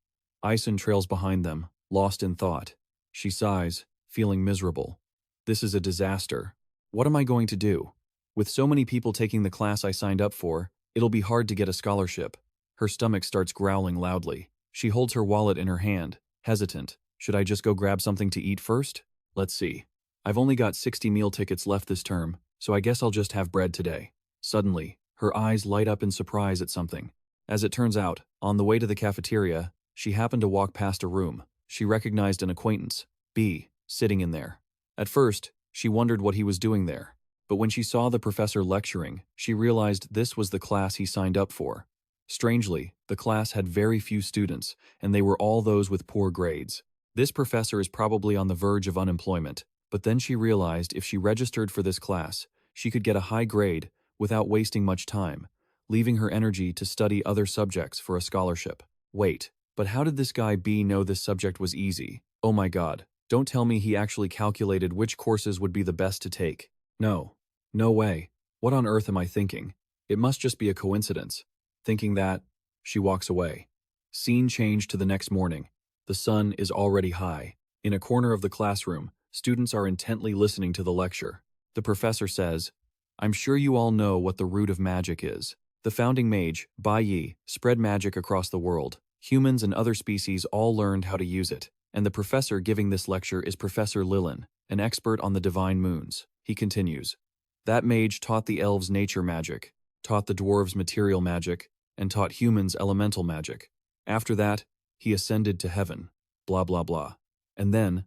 S1: Ison trails behind them, lost in thought. She sighs, feeling miserable. This is a disaster. What am I going to do? With so many people taking the class I signed up for, it'll be hard to get a scholarship. Her stomach starts growling loudly. She holds her wallet in her hand, hesitant. Should I just go grab something to eat first? Let's see. I've only got 60 meal tickets left this term, so I guess I'll just have bread today. Suddenly, her eyes light up in surprise at something. As it turns out, on the way to the cafeteria, she happened to walk past a room. She recognized an acquaintance, B, sitting in there. At first, she wondered what he was doing there. But when she saw the professor lecturing, she realized this was the class he signed up for. Strangely, the class had very few students, and they were all those with poor grades. This professor is probably on the verge of unemployment, but then she realized if she registered for this class, she could get a high grade without wasting much time, leaving her energy to study other subjects for a scholarship. Wait, but how did this guy B know this subject was easy? Oh my god, don't tell me he actually calculated which courses would be the best to take. No. No way. What on earth am I thinking? It must just be a coincidence. Thinking that, she walks away. Scene changed to the next morning. The sun is already high. In a corner of the classroom, students are intently listening to the lecture. The professor says, I'm sure you all know what the root of magic is. The founding mage, Bai Yi, spread magic across the world. Humans and other species all learned how to use it. And the professor giving this lecture is Professor Lilin, an expert on the divine moons. He continues. That mage taught the elves nature magic, taught the dwarves material magic, and taught humans elemental magic. After that, he ascended to heaven, blah blah blah. And then,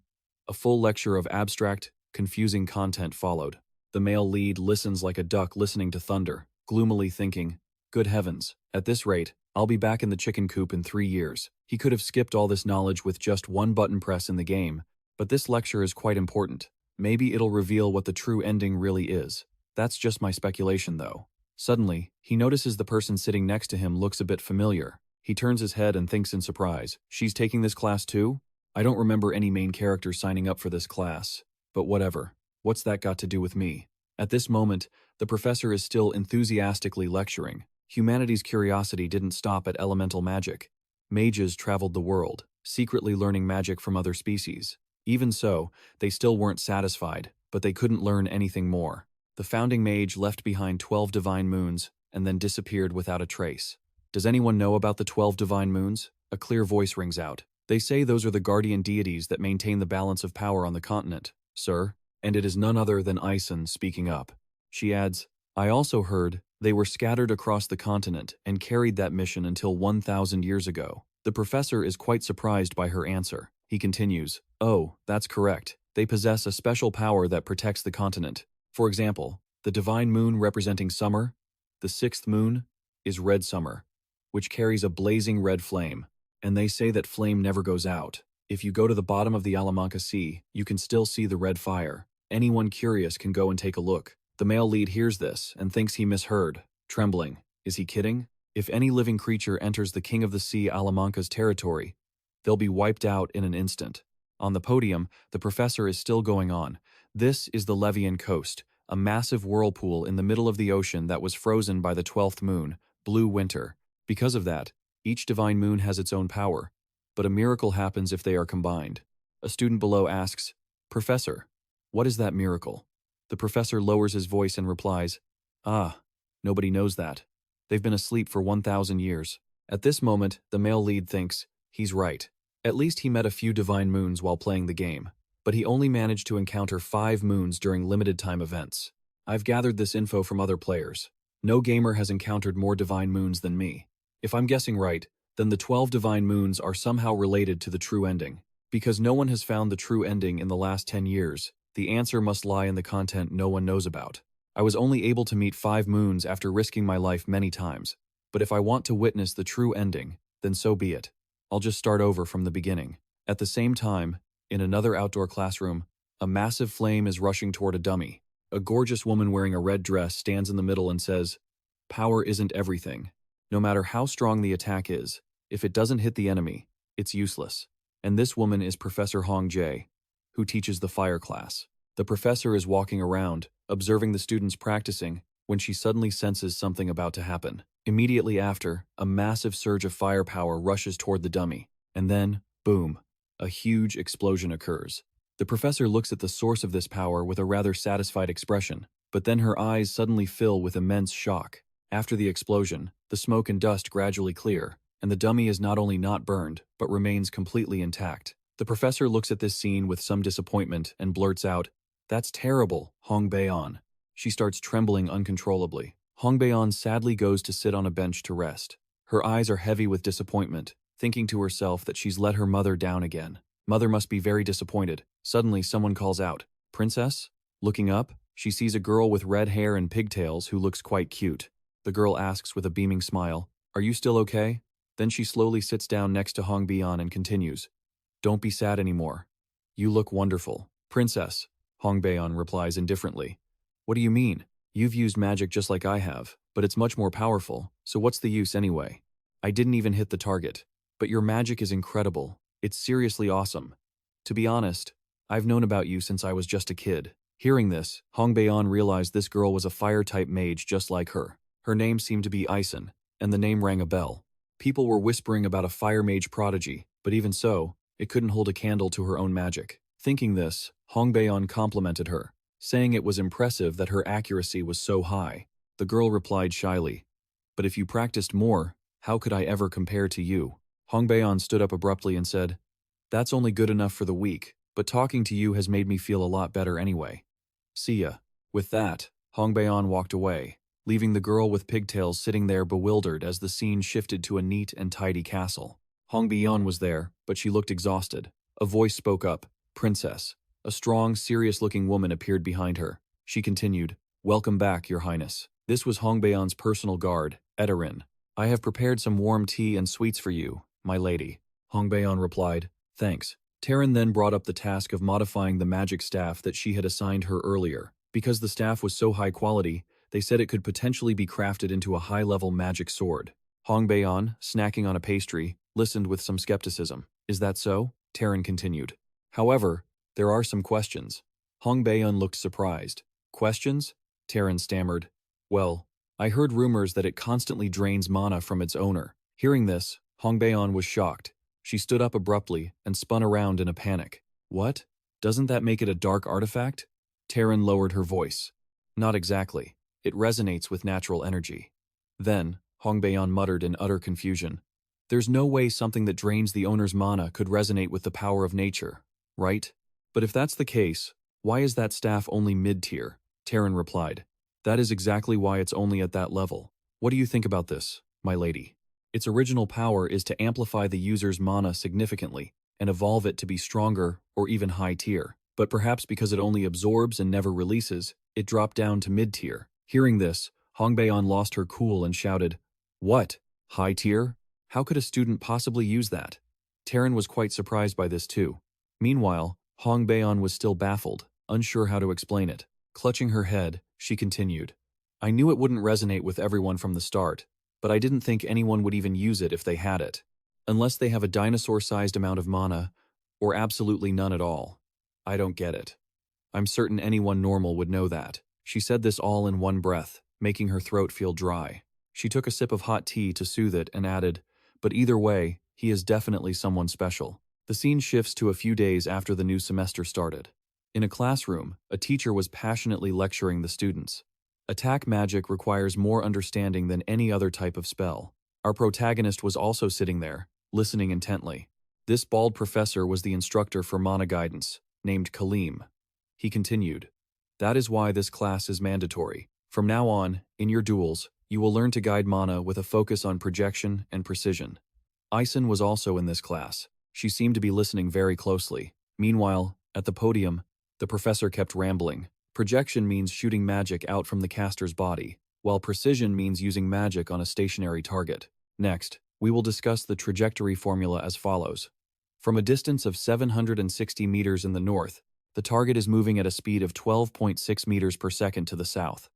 S1: a full lecture of abstract, confusing content followed. The male lead listens like a duck listening to thunder, gloomily thinking, good heavens, at this rate, I'll be back in the chicken coop in 3 years. He could have skipped all this knowledge with just one button press in the game, but this lecture is quite important. Maybe it'll reveal what the true ending really is. That's just my speculation, though. Suddenly, he notices the person sitting next to him looks a bit familiar. He turns his head and thinks in surprise, she's taking this class too? I don't remember any main character signing up for this class. But whatever. What's that got to do with me? At this moment, the professor is still enthusiastically lecturing. Humanity's curiosity didn't stop at elemental magic. Mages traveled the world, secretly learning magic from other species. Even so, they still weren't satisfied, but they couldn't learn anything more. The founding mage left behind 12 divine moons and then disappeared without a trace. Does anyone know about the 12 divine moons? A clear voice rings out. They say those are the guardian deities that maintain the balance of power on the continent, sir. And it is none other than Ison speaking up. She adds, I also heard they were scattered across the continent and carried that mission until 1,000 years ago. The professor is quite surprised by her answer. He continues, oh, that's correct. They possess a special power that protects the continent. For example, the divine moon representing summer, the 6th moon, is red summer, which carries a blazing red flame, and they say that flame never goes out. If you go to the bottom of the Alamanca Sea, you can still see the red fire. Anyone curious can go and take a look. The male lead hears this and thinks he misheard, trembling. Is he kidding? If any living creature enters the King of the Sea Alamanca's territory, they'll be wiped out in an instant. On the podium, the professor is still going on. This is the Levian Coast, a massive whirlpool in the middle of the ocean that was frozen by the 12th moon, Blue Winter. Because of that, each divine moon has its own power, but a miracle happens if they are combined. A student below asks, "Professor, what is that miracle?" The professor lowers his voice and replies, "Ah, nobody knows that. They've been asleep for 1,000 years." At this moment, the male lead thinks, he's right. At least he met a few divine moons while playing the game, but he only managed to encounter 5 moons during limited time events. I've gathered this info from other players. No gamer has encountered more divine moons than me. If I'm guessing right, then the 12 divine moons are somehow related to the true ending. Because no one has found the true ending in the last 10 years, the answer must lie in the content no one knows about. I was only able to meet 5 moons after risking my life many times, but if I want to witness the true ending, then so be it. I'll just start over from the beginning. At the same time, in another outdoor classroom, a massive flame is rushing toward a dummy. A gorgeous woman wearing a red dress stands in the middle and says, "Power isn't everything. No matter how strong the attack is, if it doesn't hit the enemy, it's useless." And this woman is Professor Hong Jae, who teaches the fire class. The professor is walking around, observing the students practicing, when she suddenly senses something about to happen. Immediately after, a massive surge of firepower rushes toward the dummy, and then, boom, a huge explosion occurs. The professor looks at the source of this power with a rather satisfied expression, but then her eyes suddenly fill with immense shock. After the explosion, the smoke and dust gradually clear, and the dummy is not only not burned, but remains completely intact. The professor looks at this scene with some disappointment and blurts out, "That's terrible, Hong Baeon." She starts trembling uncontrollably. Hong Baeon sadly goes to sit on a bench to rest. Her eyes are heavy with disappointment, thinking to herself that she's let her mother down again. Mother must be very disappointed. Suddenly, someone calls out, "Princess?" Looking up, she sees a girl with red hair and pigtails who looks quite cute. The girl asks with a beaming smile, "Are you still okay?" Then she slowly sits down next to Hong Baeon and continues, "Don't be sad anymore. You look wonderful." "Princess," Hong Baeon replies indifferently. "What do you mean? You've used magic just like I have, but it's much more powerful, so what's the use anyway? I didn't even hit the target. But your magic is incredible. It's seriously awesome. To be honest, I've known about you since I was just a kid." Hearing this, Hong Baeon realized this girl was a fire-type mage just like her. Her name seemed to be Ison, and the name rang a bell. People were whispering about a fire mage prodigy, but even so, it couldn't hold a candle to her own magic. Thinking this, Hong Baeon complimented her, saying it was impressive that her accuracy was so high. The girl replied shyly, "But if you practiced more, how could I ever compare to you?" Hong Baeon stood up abruptly and said, "That's only good enough for the weak, but talking to you has made me feel a lot better anyway. See ya." With that, Hong Baeon walked away, leaving the girl with pigtails sitting there bewildered as the scene shifted to a neat and tidy castle. Hong Baeon was there, but she looked exhausted. A voice spoke up, "Princess." A strong, serious-looking woman appeared behind her. She continued, "Welcome back, Your Highness." This was Hong Baeon's personal guard, Edarin. "I have prepared some warm tea and sweets for you, my lady." Hong Baeon replied, "Thanks." Terran then brought up the task of modifying the magic staff that she had assigned her earlier. Because the staff was so high quality, they said it could potentially be crafted into a high-level magic sword. Hong Baeon, snacking on a pastry, listened with some skepticism. "Is that so?" Terran continued. "However, there are some questions." Hong Baeon looked surprised. "Questions?" Terran stammered. "Well, I heard rumors that it constantly drains mana from its owner." Hearing this, Hong Baeon was shocked. She stood up abruptly and spun around in a panic. "What? Doesn't that make it a dark artifact?" Terran lowered her voice. "Not exactly. It resonates with natural energy." Then, Hong Baeon muttered in utter confusion, "There's no way something that drains the owner's mana could resonate with the power of nature, right? But if that's the case, why is that staff only mid-tier?" Terran replied, "That is exactly why it's only at that level. What do you think about this, my lady? Its original power is to amplify the user's mana significantly and evolve it to be stronger or even high tier. But perhaps because it only absorbs and never releases, it dropped down to mid-tier." Hearing this, Hong Baeon lost her cool and shouted, "What? High tier? How could a student possibly use that?" Terran was quite surprised by this too. Meanwhile, Hong Baeon was still baffled, unsure how to explain it. Clutching her head, she continued, "I knew it wouldn't resonate with everyone from the start, but I didn't think anyone would even use it if they had it. Unless they have a dinosaur-sized amount of mana, Or absolutely none at all? I don't get it. I'm certain anyone normal would know that. She said this all in one breath, making her throat feel dry. She took a sip of hot tea to soothe it and added, but either way, he is definitely someone special. The scene shifts to a few days after the new semester started. In a classroom, a teacher was passionately lecturing the students. Attack magic requires more understanding than any other type of spell. Our protagonist was also sitting there, listening intently. This bald professor was the instructor for mana guidance, named Kaleem. He continued, "That is why this class is mandatory. From now on, in your duels, you will learn to guide mana with a focus on projection and precision." Ison was also in this class. She seemed to be listening very closely. Meanwhile, at the podium, the professor kept rambling. Projection means shooting magic out from the caster's body, while precision means using magic on a stationary target. Next, we will discuss the trajectory formula as follows. From a distance of 760 meters in the north, the target is moving at a speed of 12.6 meters per second to the south.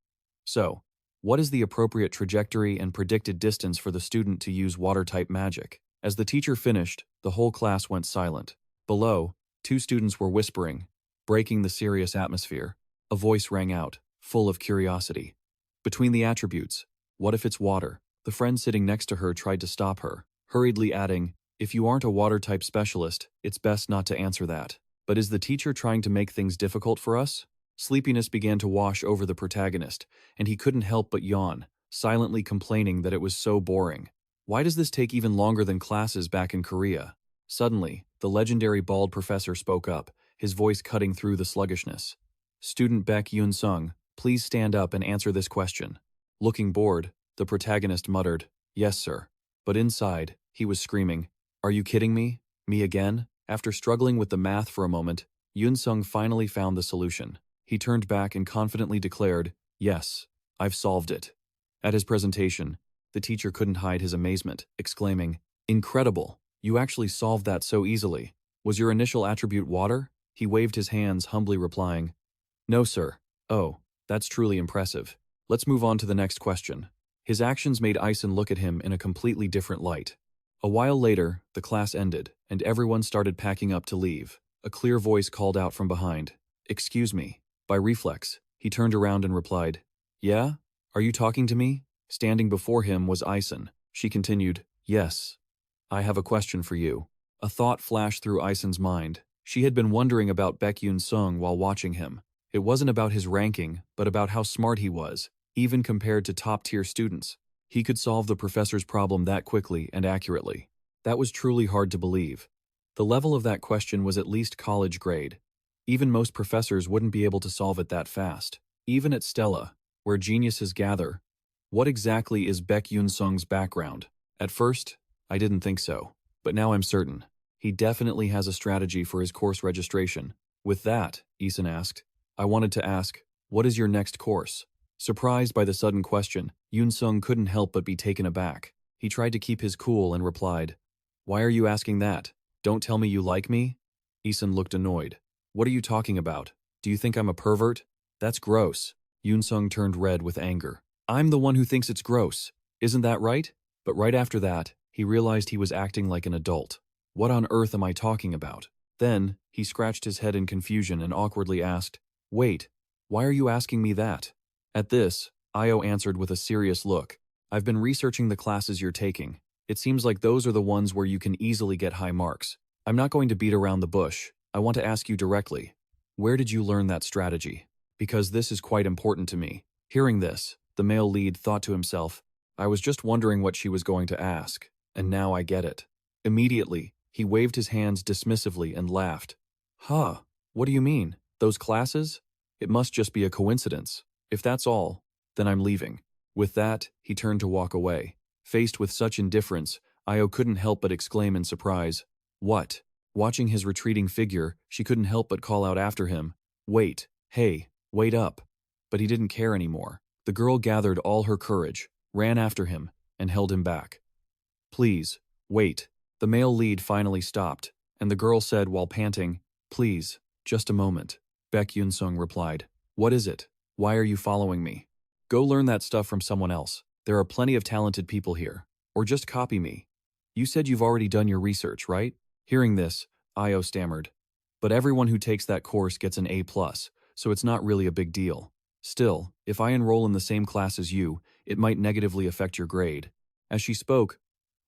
S1: So, what is the appropriate trajectory and predicted distance for the student to use water-type magic? As the teacher finished, the whole class went silent. Below, two students were whispering, breaking the serious atmosphere. A voice rang out, full of curiosity. Between the attributes, what if it's water? The friend sitting next to her tried to stop her, hurriedly adding, "If you aren't a water-type specialist, it's best not to answer that." But is the teacher trying to make things difficult for us? Sleepiness began to wash over the protagonist, and he couldn't help but yawn, silently complaining that it was so boring. Why does this take even longer than classes back in Korea? Suddenly, the legendary bald professor spoke up, his voice cutting through the sluggishness. "Student Beck Yunsung, please stand up and answer this question." Looking bored, the protagonist muttered, "Yes, sir." But inside, he was screaming, "Are you kidding me? Me again?" After struggling with the math for a moment, Yunsung finally found the solution. He turned back and confidently declared, "Yes, I've solved it." At his presentation, the teacher couldn't hide his amazement, exclaiming, "Incredible! You actually solved that so easily. Was your initial attribute water?" He waved his hands, humbly replying, "No, sir." "Oh, that's truly impressive. Let's move on to the next question." His actions made Ison look at him in a completely different light. A while later, the class ended, and everyone started packing up to leave. A clear voice called out from behind, "Excuse me." By reflex, he turned around and replied, "Yeah? Are you talking to me?" Standing before him was Ison. She continued, "Yes. I have a question for you." A thought flashed through Ison's mind. She had been wondering about Beck Yunsung while watching him. It wasn't about his ranking, but about how smart he was, even compared to top-tier students. He could solve the professor's problem that quickly and accurately. That was truly hard to believe. The level of that question was at least college grade. Even most professors wouldn't be able to solve it that fast. Even at Stella, where geniuses gather. What exactly is Beck Yunsung's background? At first, I didn't think so. But now I'm certain. He definitely has a strategy for his course registration. With that, Ison asked, I wanted to ask, what is your next course? Surprised by the sudden question, Yunsung couldn't help but be taken aback. He tried to keep his cool and replied, "Why are you asking that? Don't tell me you like me?" Ison looked annoyed. "What are you talking about? Do you think I'm a pervert? That's gross." Yunsung turned red with anger. "I'm the one who thinks it's gross. Isn't that right?" But right after that, he realized he was acting like an adult. What on earth am I talking about? Then, he scratched his head in confusion and awkwardly asked, "Wait, why are you asking me that?" At this, Io answered with a serious look. "I've been researching the classes you're taking. It seems like those are the ones where you can easily get high marks. I'm not going to beat around the bush. I want to ask you directly. Where did you learn that strategy? Because this is quite important to me." Hearing this, the male lead thought to himself, I was just wondering what she was going to ask, and now I get it. Immediately, he waved his hands dismissively and laughed. Huh, what do you mean? Those classes? It must just be a coincidence. If that's all, then I'm leaving. With that, he turned to walk away. Faced with such indifference, Io couldn't help but exclaim in surprise, "What?" Watching his retreating figure, she couldn't help but call out after him, "Wait, hey, wait up." But he didn't care anymore. The girl gathered all her courage, ran after him, and held him back. "Please, wait." The male lead finally stopped, and the girl said while panting, "Please, just a moment." Beck Yunsung replied, "What is it? Why are you following me? Go learn that stuff from someone else. There are plenty of talented people here. Or just copy me. You said you've already done your research, right?" Hearing this, Io stammered. But everyone who takes that course gets an A+, so it's not really a big deal. Still, if I enroll in the same class as you, it might negatively affect your grade. As she spoke,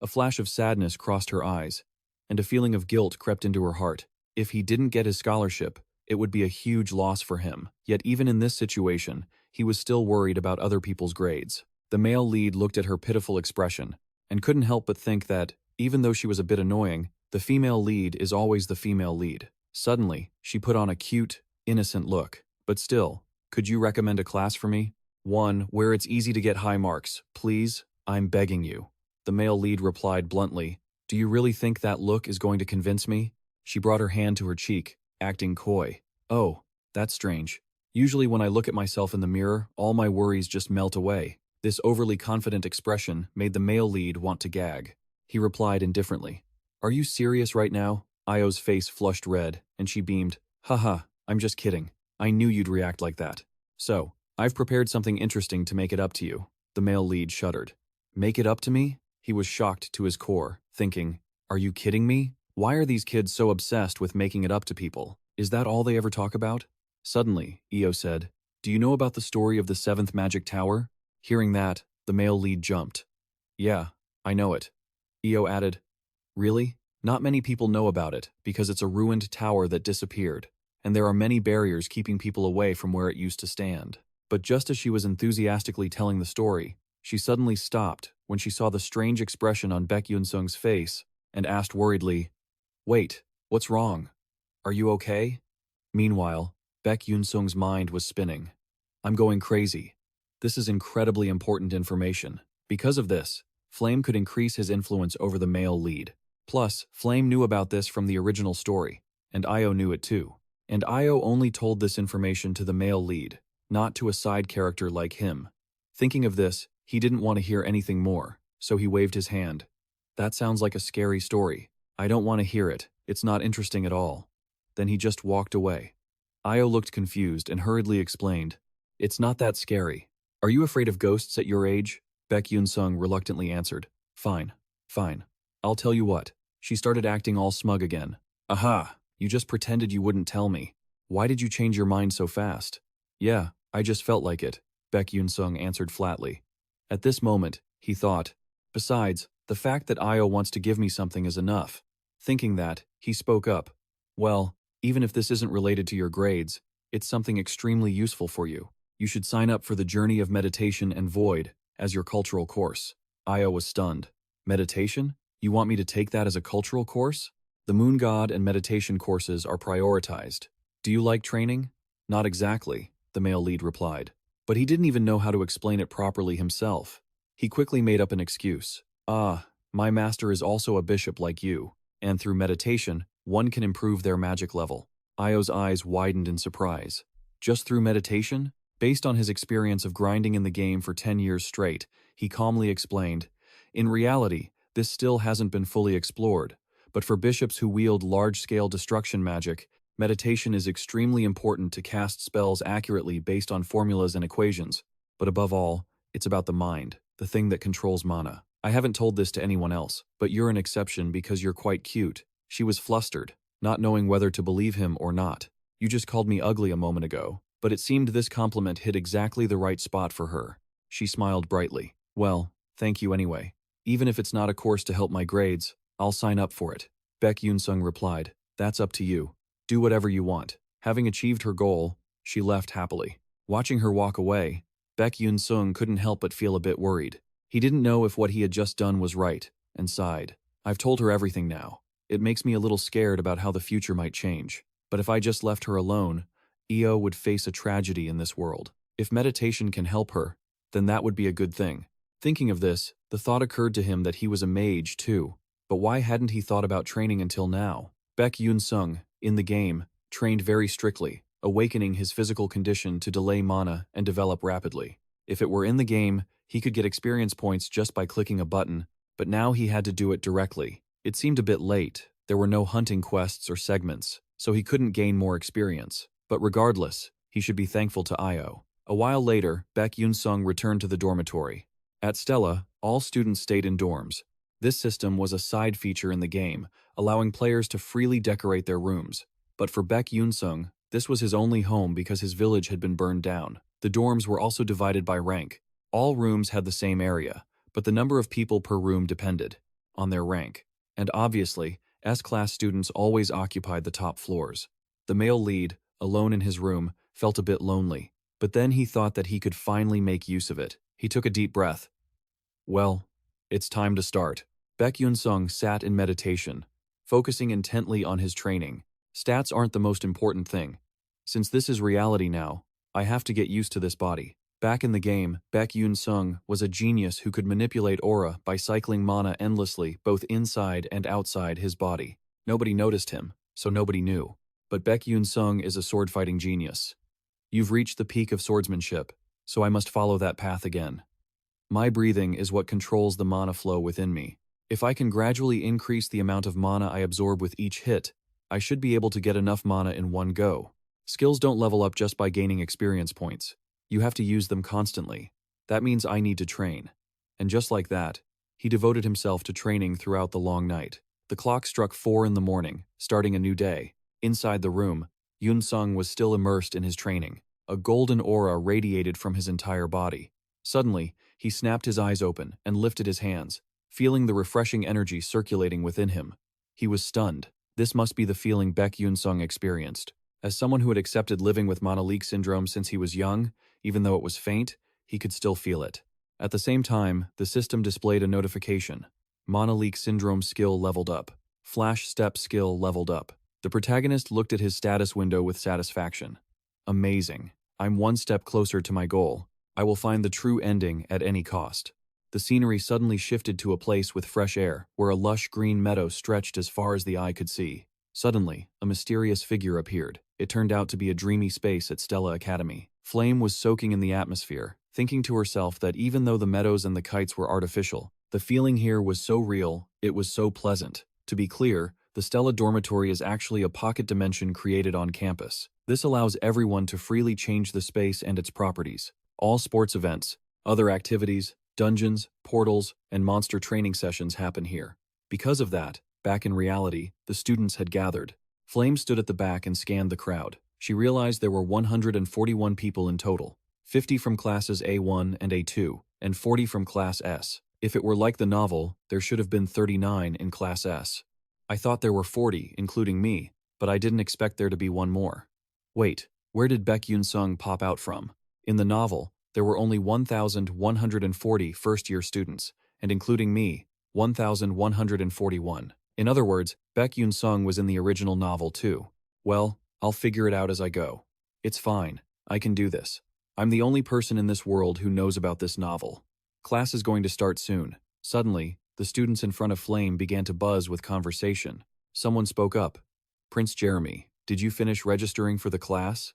S1: a flash of sadness crossed her eyes, and a feeling of guilt crept into her heart. If he didn't get his scholarship, it would be a huge loss for him. Yet even in this situation, he was still worried about other people's grades. The male lead looked at her pitiful expression, and couldn't help but think that, even though she was a bit annoying, the female lead is always the female lead. Suddenly, she put on a cute, innocent look. But still, could you recommend a class for me? One where it's easy to get high marks, please, I'm begging you. The male lead replied bluntly, do you really think that look is going to convince me? She brought her hand to her cheek, acting coy. Oh, that's strange. Usually when I look at myself in the mirror, all my worries just melt away. This overly confident expression made the male lead want to gag. He replied indifferently. Are you serious right now? Io's face flushed red, and she beamed. Haha, I'm just kidding. I knew you'd react like that. So, I've prepared something interesting to make it up to you. The male lead shuddered. Make it up to me? He was shocked to his core, thinking, are you kidding me? Why are these kids so obsessed with making it up to people? Is that all they ever talk about? Suddenly, Io said, do you know about the story of the 7th magic tower? Hearing that, the male lead jumped. Yeah, I know it. Io added, really? Not many people know about it because it's a ruined tower that disappeared, and there are many barriers keeping people away from where it used to stand. But just as she was enthusiastically telling the story, she suddenly stopped when she saw the strange expression on Beck Yunsung's face and asked worriedly, wait, what's wrong? Are you okay? Meanwhile, Beck Yunsung's mind was spinning. I'm going crazy. This is incredibly important information. Because of this, Flame could increase his influence over the male lead. Plus, Flame knew about this from the original story, and Io knew it too. And Io only told this information to the male lead, not to a side character like him. Thinking of this, he didn't want to hear anything more, so he waved his hand. That sounds like a scary story. I don't want to hear it. It's not interesting at all. Then he just walked away. Io looked confused and hurriedly explained, it's not that scary. Are you afraid of ghosts at your age? Beck Yunsung reluctantly answered. Fine. I'll tell you what. She started acting all smug again. Aha, you just pretended you wouldn't tell me. Why did you change your mind so fast? Yeah, I just felt like it, Beck Yunsung answered flatly. At this moment, he thought, besides, the fact that Io wants to give me something is enough. Thinking that, he spoke up. Well, even if this isn't related to your grades, it's something extremely useful for you. You should sign up for the Journey of Meditation and Void as your cultural course. Io was stunned. Meditation? You want me to take that as a cultural course? The Moon God and meditation courses are prioritized. Do you like training? Not exactly, the male lead replied. But he didn't even know how to explain it properly himself. He quickly made up an excuse. My master is also a bishop like you, and through meditation, one can improve their magic level. Io's eyes widened in surprise. Just through meditation? Based on his experience of grinding in the game for 10 years straight, he calmly explained, in reality, this still hasn't been fully explored, but for bishops who wield large-scale destruction magic, meditation is extremely important to cast spells accurately based on formulas and equations. But above all, it's about the mind, the thing that controls mana. I haven't told this to anyone else, but you're an exception because you're quite cute. She was flustered, not knowing whether to believe him or not. You just called me ugly a moment ago, but it seemed this compliment hit exactly the right spot for her. She smiled brightly. Well, thank you anyway. Even if it's not a course to help my grades, I'll sign up for it. Beck Yunsung replied, that's up to you. Do whatever you want. Having achieved her goal, she left happily. Watching her walk away, Beck Yunsung couldn't help but feel a bit worried. He didn't know if what he had just done was right, and sighed. I've told her everything now. It makes me a little scared about how the future might change. But if I just left her alone, Io would face a tragedy in this world. If meditation can help her, then that would be a good thing. Thinking of this, the thought occurred to him that he was a mage too. But why hadn't he thought about training until now? Beck Yunsung, in the game, trained very strictly, awakening his physical condition to delay mana and develop rapidly. If it were in the game, he could get experience points just by clicking a button, but now he had to do it directly. It seemed a bit late. There were no hunting quests or segments, so he couldn't gain more experience. But regardless, he should be thankful to Io. A while later, Beck Yunsung returned to the dormitory. At Stella, all students stayed in dorms, This system was a side feature in the game, allowing players to freely decorate their rooms. But for Beck Yunsung, this was his only home because his village had been burned down. The dorms were also divided by rank. All rooms had the same area, but the number of people per room depended on their rank. And obviously, S-class students always occupied the top floors. The male lead, alone in his room, felt a bit lonely, but then he thought that he could finally make use of it. He took a deep breath. Well, it's time to start. Beck Yunsung sat in meditation, focusing intently on his training. Stats aren't the most important thing. Since this is reality now, I have to get used to this body. Back in the game, Beck Yunsung was a genius who could manipulate aura by cycling mana endlessly both inside and outside his body. Nobody noticed him, so nobody knew. But Beck Yunsung is a sword-fighting genius. You've reached the peak of swordsmanship, so I must follow that path again. My breathing is what controls the mana flow within me. If I can gradually increase the amount of mana I absorb with each hit, I should be able to get enough mana in one go. Skills don't level up just by gaining experience points. You have to use them constantly. That means I need to train. And just like that, he devoted himself to training throughout the long night. The clock struck 4 in the morning, starting a new day. Inside the room, Yunsung was still immersed in his training. A golden aura radiated from his entire body. Suddenly, he snapped his eyes open and lifted his hands, feeling the refreshing energy circulating within him. He was stunned. This must be the feeling Beck Yunsung experienced. As someone who had accepted living with Mana Leak syndrome since he was young, even though it was faint, he could still feel it. At the same time, the system displayed a notification. Mana Leak syndrome skill leveled up. Flash step skill leveled up. The protagonist looked at his status window with satisfaction. Amazing. I'm one step closer to my goal. I will find the true ending at any cost. The scenery suddenly shifted to a place with fresh air, where a lush green meadow stretched as far as the eye could see. Suddenly, a mysterious figure appeared. It turned out to be a dreamy space at Stella Academy. Flame was soaking in the atmosphere, thinking to herself that even though the meadows and the kites were artificial, the feeling here was so real, it was so pleasant. To be clear, the Stella dormitory is actually a pocket dimension created on campus. This allows everyone to freely change the space and its properties. All sports events, other activities, dungeons, portals, and monster training sessions happen here. Because of that, back in reality, the students had gathered. Flame stood at the back and scanned the crowd. She realized there were 141 people in total, 50 from classes A1 and A2, and 40 from Class S. If it were like the novel, there should have been 39 in Class S. I thought there were 40, including me, but I didn't expect there to be one more. Wait, where did Beck Yunsung pop out from? In the novel, there were only 1,140 first-year students, and including me, 1,141. In other words, Beck Yunsung was in the original novel too. Well, I'll figure it out as I go. It's fine. I can do this. I'm the only person in this world who knows about this novel. Class is going to start soon. Suddenly, the students in front of Flame began to buzz with conversation. Someone spoke up. Prince Jeremy, did you finish registering for the class?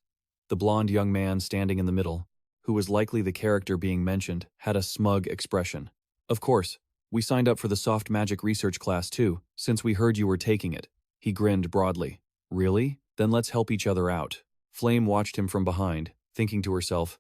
S1: The blonde young man standing in the middle, who was likely the character being mentioned, had a smug expression. Of course, we signed up for the soft magic research class too, since we heard you were taking it. He grinned broadly. Really? Then let's help each other out. Flame watched him from behind, thinking to herself,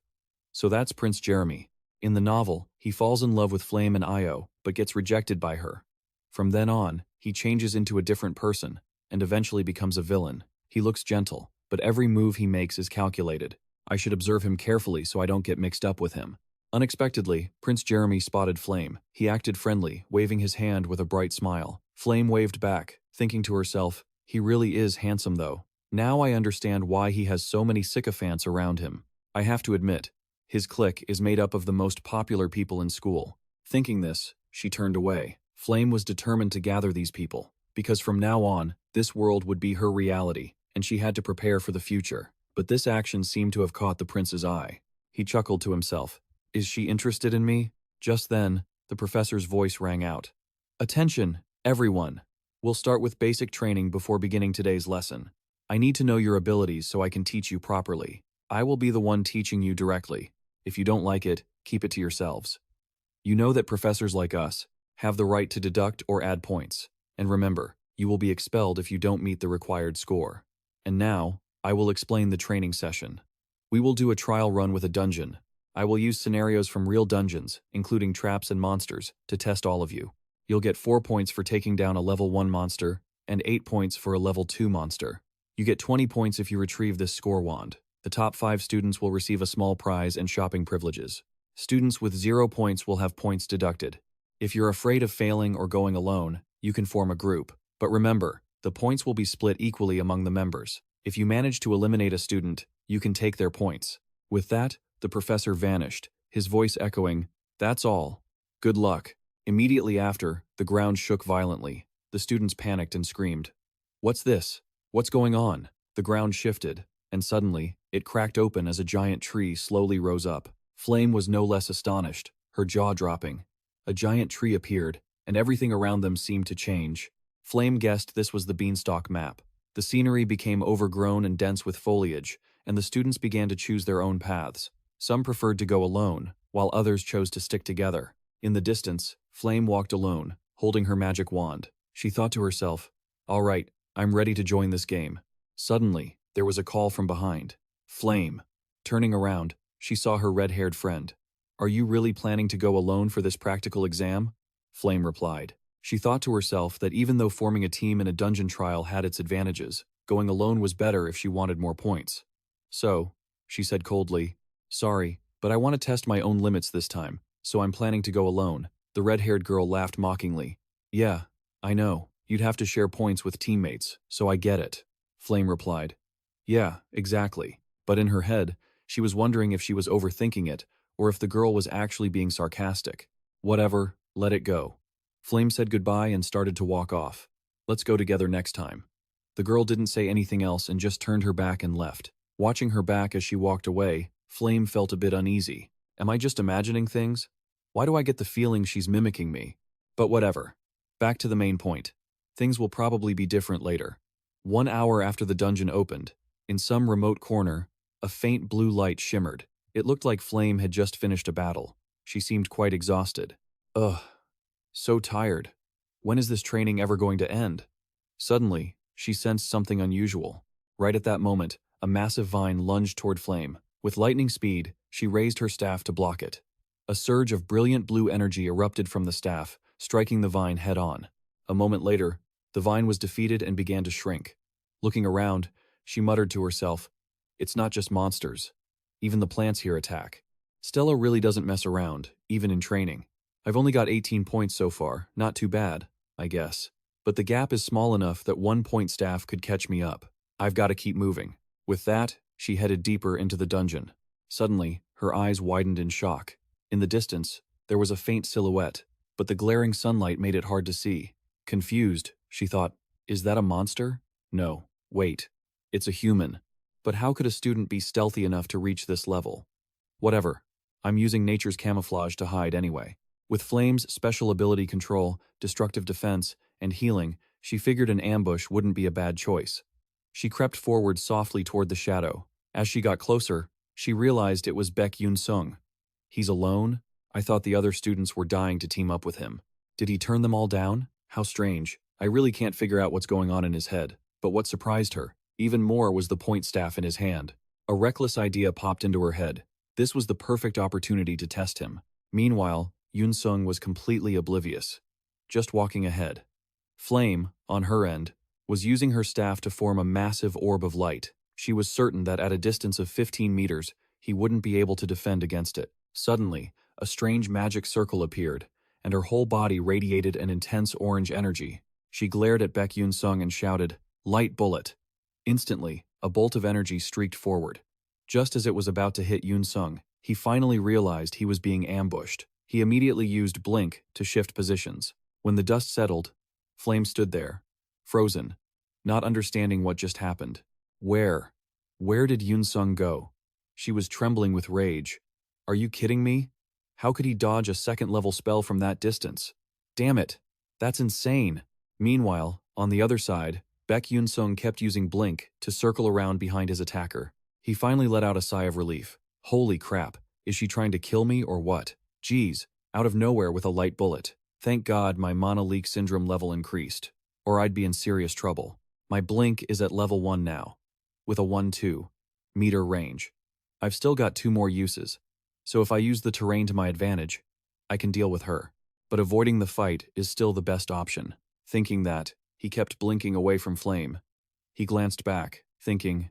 S1: so that's Prince Jeremy. In the novel, he falls in love with Flame and Io, but gets rejected by her. From then on, he changes into a different person, and eventually becomes a villain. He looks gentle, but every move he makes is calculated. I should observe him carefully so I don't get mixed up with him. Unexpectedly, Prince Jeremy spotted Flame. He acted friendly, waving his hand with a bright smile. Flame waved back, thinking to herself, he really is handsome though. Now I understand why he has so many sycophants around him. I have to admit, his clique is made up of the most popular people in school. Thinking this, she turned away. Flame was determined to gather these people, because from now on, this world would be her reality, and she had to prepare for the future. But this action seemed to have caught the prince's eye. He chuckled to himself. Is she interested in me? Just then, the professor's voice rang out. Attention, everyone. We'll start with basic training before beginning today's lesson. I need to know your abilities so I can teach you properly. I will be the one teaching you directly. If you don't like it, keep it to yourselves. You know that professors like us have the right to deduct or add points. And remember, you will be expelled if you don't meet the required score. And now, I will explain the training session. We will do a trial run with a dungeon. I will use scenarios from real dungeons, including traps and monsters, to test all of you. You'll get 4 points for taking down a level 1 monster, and 8 points for a level 2 monster. You get 20 points if you retrieve this score wand. The top 5 students will receive a small prize and shopping privileges. Students with 0 points will have points deducted. If you're afraid of failing or going alone, you can form a group. But remember, the points will be split equally among the members. If you manage to eliminate a student, you can take their points. With that, the professor vanished, his voice echoing, "That's all. Good luck." Immediately after, the ground shook violently. The students panicked and screamed. "What's this? What's going on?" The ground shifted, and suddenly, it cracked open as a giant tree slowly rose up. Flame was no less astonished, her jaw dropping. A giant tree appeared, and everything around them seemed to change. Flame guessed this was the beanstalk map. The scenery became overgrown and dense with foliage, and the students began to choose their own paths. Some preferred to go alone, while others chose to stick together. In the distance, Flame walked alone, holding her magic wand. She thought to herself, "All right, I'm ready to join this game." Suddenly, there was a call from behind. "Flame." Turning around, she saw her red-haired friend. "Are you really planning to go alone for this practical exam?" Flame replied. She thought to herself that even though forming a team in a dungeon trial had its advantages, going alone was better if she wanted more points. "So," she said coldly, "sorry, but I want to test my own limits this time, so I'm planning to go alone." The red-haired girl laughed mockingly. "Yeah, I know. You'd have to share points with teammates, so I get it," Flame replied. "Yeah, exactly." But in her head, she was wondering if she was overthinking it, or if the girl was actually being sarcastic. Whatever, let it go. Flame said goodbye and started to walk off. "Let's go together next time." The girl didn't say anything else and just turned her back and left. Watching her back as she walked away, Flame felt a bit uneasy. Am I just imagining things? Why do I get the feeling she's mimicking me? But whatever. Back to the main point. Things will probably be different later. 1 hour after the dungeon opened, in some remote corner, a faint blue light shimmered. It looked like Flame had just finished a battle. She seemed quite exhausted. Ugh. So tired. When is this training ever going to end? Suddenly, she sensed something unusual. Right at that moment, a massive vine lunged toward Flame. With lightning speed, she raised her staff to block it. A surge of brilliant blue energy erupted from the staff, striking the vine head-on. A moment later, the vine was defeated and began to shrink. Looking around, she muttered to herself, "It's not just monsters. Even the plants here attack. Stella really doesn't mess around, even in training. I've only got 18 points so far, not too bad, I guess. But the gap is small enough that 1-point staff could catch me up. I've got to keep moving." With that, she headed deeper into the dungeon. Suddenly, her eyes widened in shock. In the distance, there was a faint silhouette, but the glaring sunlight made it hard to see. Confused, she thought, "Is that a monster? No, wait. It's a human. But how could a student be stealthy enough to reach this level? Whatever. I'm using nature's camouflage to hide anyway." With Flame's special ability control, destructive defense, and healing, she figured an ambush wouldn't be a bad choice. She crept forward softly toward the shadow. As she got closer, she realized it was Beck Yunsung. He's alone? I thought the other students were dying to team up with him. Did he turn them all down? How strange. I really can't figure out what's going on in his head. But what surprised her, even more, was the point staff in his hand. A reckless idea popped into her head. This was the perfect opportunity to test him. Meanwhile, Yunsung was completely oblivious, just walking ahead. Flame, on her end, was using her staff to form a massive orb of light. She was certain that at a distance of 15 meters, he wouldn't be able to defend against it. Suddenly, a strange magic circle appeared, and her whole body radiated an intense orange energy. She glared at Beck Yunsung and shouted, "Light bullet!" Instantly, a bolt of energy streaked forward. Just as it was about to hit Yunsung, he finally realized he was being ambushed. He immediately used Blink to shift positions. When the dust settled, Flame stood there, frozen, not understanding what just happened. Where did Yunsung go? She was trembling with rage. Are you kidding me? How could he dodge a second-level spell from that distance? Damn it, that's insane. Meanwhile, on the other side, Beck Yunsung kept using Blink to circle around behind his attacker. He finally let out a sigh of relief. Holy crap, is she trying to kill me or what? Geez, out of nowhere with a light bullet. Thank God my mana leak syndrome level increased, or I'd be in serious trouble. My Blink is at level 1 now, with a 1-2 meter range. I've still got 2 more uses, so if I use the terrain to my advantage, I can deal with her. but avoiding the fight is still the best option. Thinking that, he kept blinking away from Flame. He glanced back, thinking,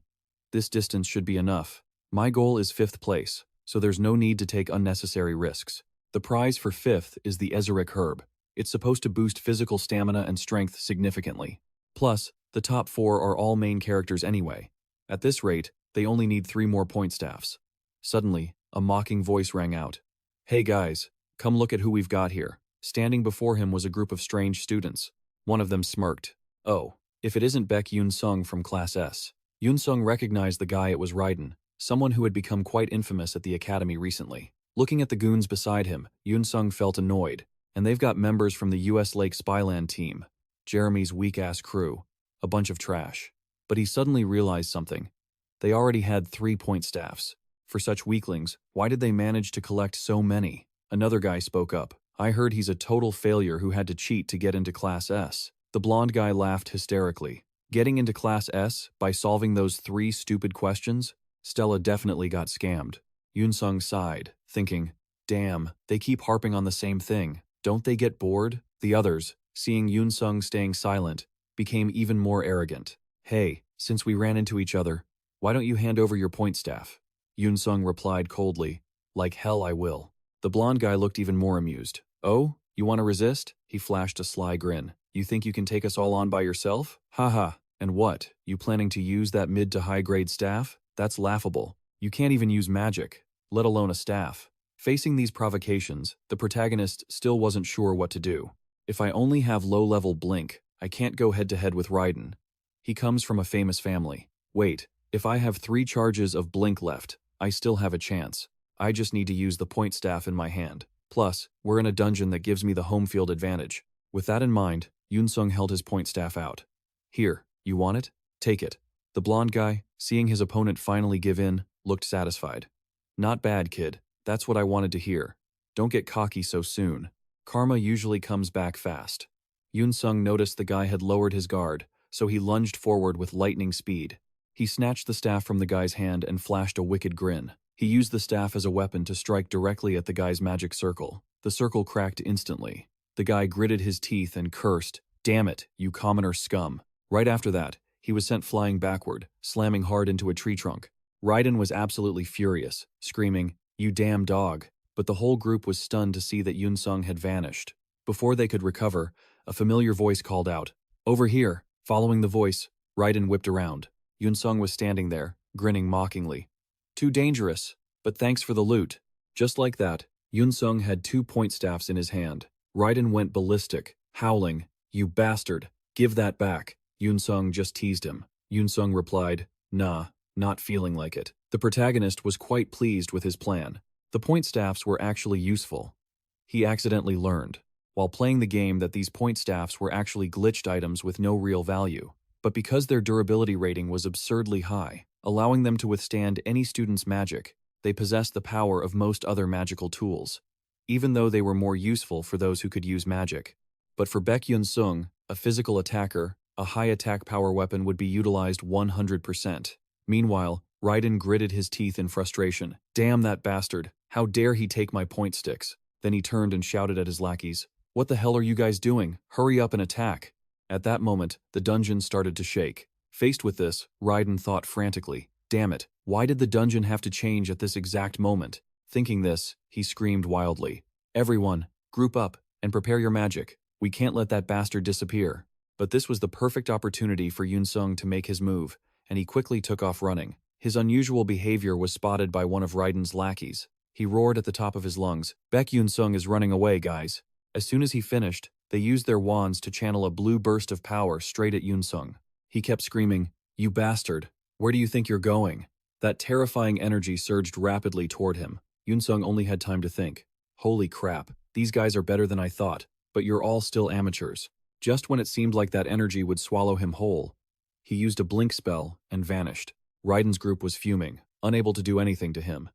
S1: this distance should be enough. My goal is 5th place, so there's no need to take unnecessary risks. The prize for 5th is the Ezeric Herb. It's supposed to boost physical stamina and strength significantly. Plus, the top 4 are all main characters anyway. At this rate, they only need 3 more point staffs. Suddenly, a mocking voice rang out. Hey guys, come look at who we've got here. Standing before him was a group of strange students. One of them smirked. Oh, if it isn't Beck Yunsung from Class S. Yunsung recognized the guy. It was Raiden, someone who had become quite infamous at the academy recently. Looking at the goons beside him, Yunsung felt annoyed. And they've got members from the US Lake Spyland team. Jeremy's weak-ass crew. A bunch of trash. But he suddenly realized something. They already had 3 point staffs. For such weaklings, why did they manage to collect so many? Another guy spoke up. I heard he's a total failure who had to cheat to get into Class S. The blonde guy laughed hysterically. Getting into Class S by solving those 3 stupid questions? Stella definitely got scammed. Yunsung sighed, thinking, damn, they keep harping on the same thing. Don't they get bored? The others, seeing Yunsung staying silent, became even more arrogant. Hey, since we ran into each other, why don't you hand over your point staff? Yunsung replied coldly, like hell I will. The blonde guy looked even more amused. Oh, you want to resist? He flashed a sly grin. You think you can take us all on by yourself? Haha, and what, you planning to use that mid to high grade staff? That's laughable. You can't even use magic, let alone a staff. Facing these provocations, the protagonist still wasn't sure what to do. If I only have low-level blink, I can't go head-to-head with Raiden. He comes from a famous family. Wait, if I have 3 charges of blink left, I still have a chance. I just need to use the point staff in my hand. Plus, we're in a dungeon that gives me the home field advantage. With that in mind, Yunsung held his point staff out. Here, you want it? Take it. The blonde guy, seeing his opponent finally give in, looked satisfied. Not bad, kid. That's what I wanted to hear. Don't get cocky so soon. Karma usually comes back fast. Yunsung noticed the guy had lowered his guard, so he lunged forward with lightning speed. He snatched the staff from the guy's hand and flashed a wicked grin. He used the staff as a weapon to strike directly at the guy's magic circle. The circle cracked instantly. The guy gritted his teeth and cursed, "Damn it, you commoner scum." Right after that, he was sent flying backward, slamming hard into a tree trunk. Raiden was absolutely furious, screaming, "You damn dog." But the whole group was stunned to see that Yunsung had vanished. Before they could recover, a familiar voice called out, "Over here." Following the voice, Raiden whipped around. Yunsung was standing there, grinning mockingly. "Too dangerous, but thanks for the loot." Just like that, Yunsung had 2 point staffs in his hand. Raiden went ballistic, howling, "You bastard, give that back." Yunsung just teased him. Yunsung replied, "Nah, not feeling like it." The protagonist was quite pleased with his plan. The point staffs were actually useful. He accidentally learned, while playing the game, that these point staffs were actually glitched items with no real value. But because their durability rating was absurdly high, allowing them to withstand any student's magic, they possessed the power of most other magical tools, even though they were more useful for those who could use magic. But for Beck Yunsung, a physical attacker, a high attack power weapon would be utilized 100%. Meanwhile, Raiden gritted his teeth in frustration. "Damn that bastard, how dare he take my point sticks." Then he turned and shouted at his lackeys, "What the hell are you guys doing? Hurry up and attack." At that moment, the dungeon started to shake. Faced with this, Raiden thought frantically, "Damn it, why did the dungeon have to change at this exact moment?" Thinking this, he screamed wildly, "Everyone, group up, and prepare your magic. We can't let that bastard disappear." But this was the perfect opportunity for Yunsung to make his move, and he quickly took off running. His unusual behavior was spotted by one of Raiden's lackeys. He roared at the top of his lungs, "Beck Yunsung is running away, guys." As soon as he finished, they used their wands to channel a blue burst of power straight at Yunsung. He kept screaming, "You bastard, where do you think you're going?" That terrifying energy surged rapidly toward him. Yunsung only had time to think, "Holy crap, these guys are better than I thought, but you're all still amateurs." Just when it seemed like that energy would swallow him whole, he used a blink spell and vanished. Raiden's group was fuming, unable to do anything to him.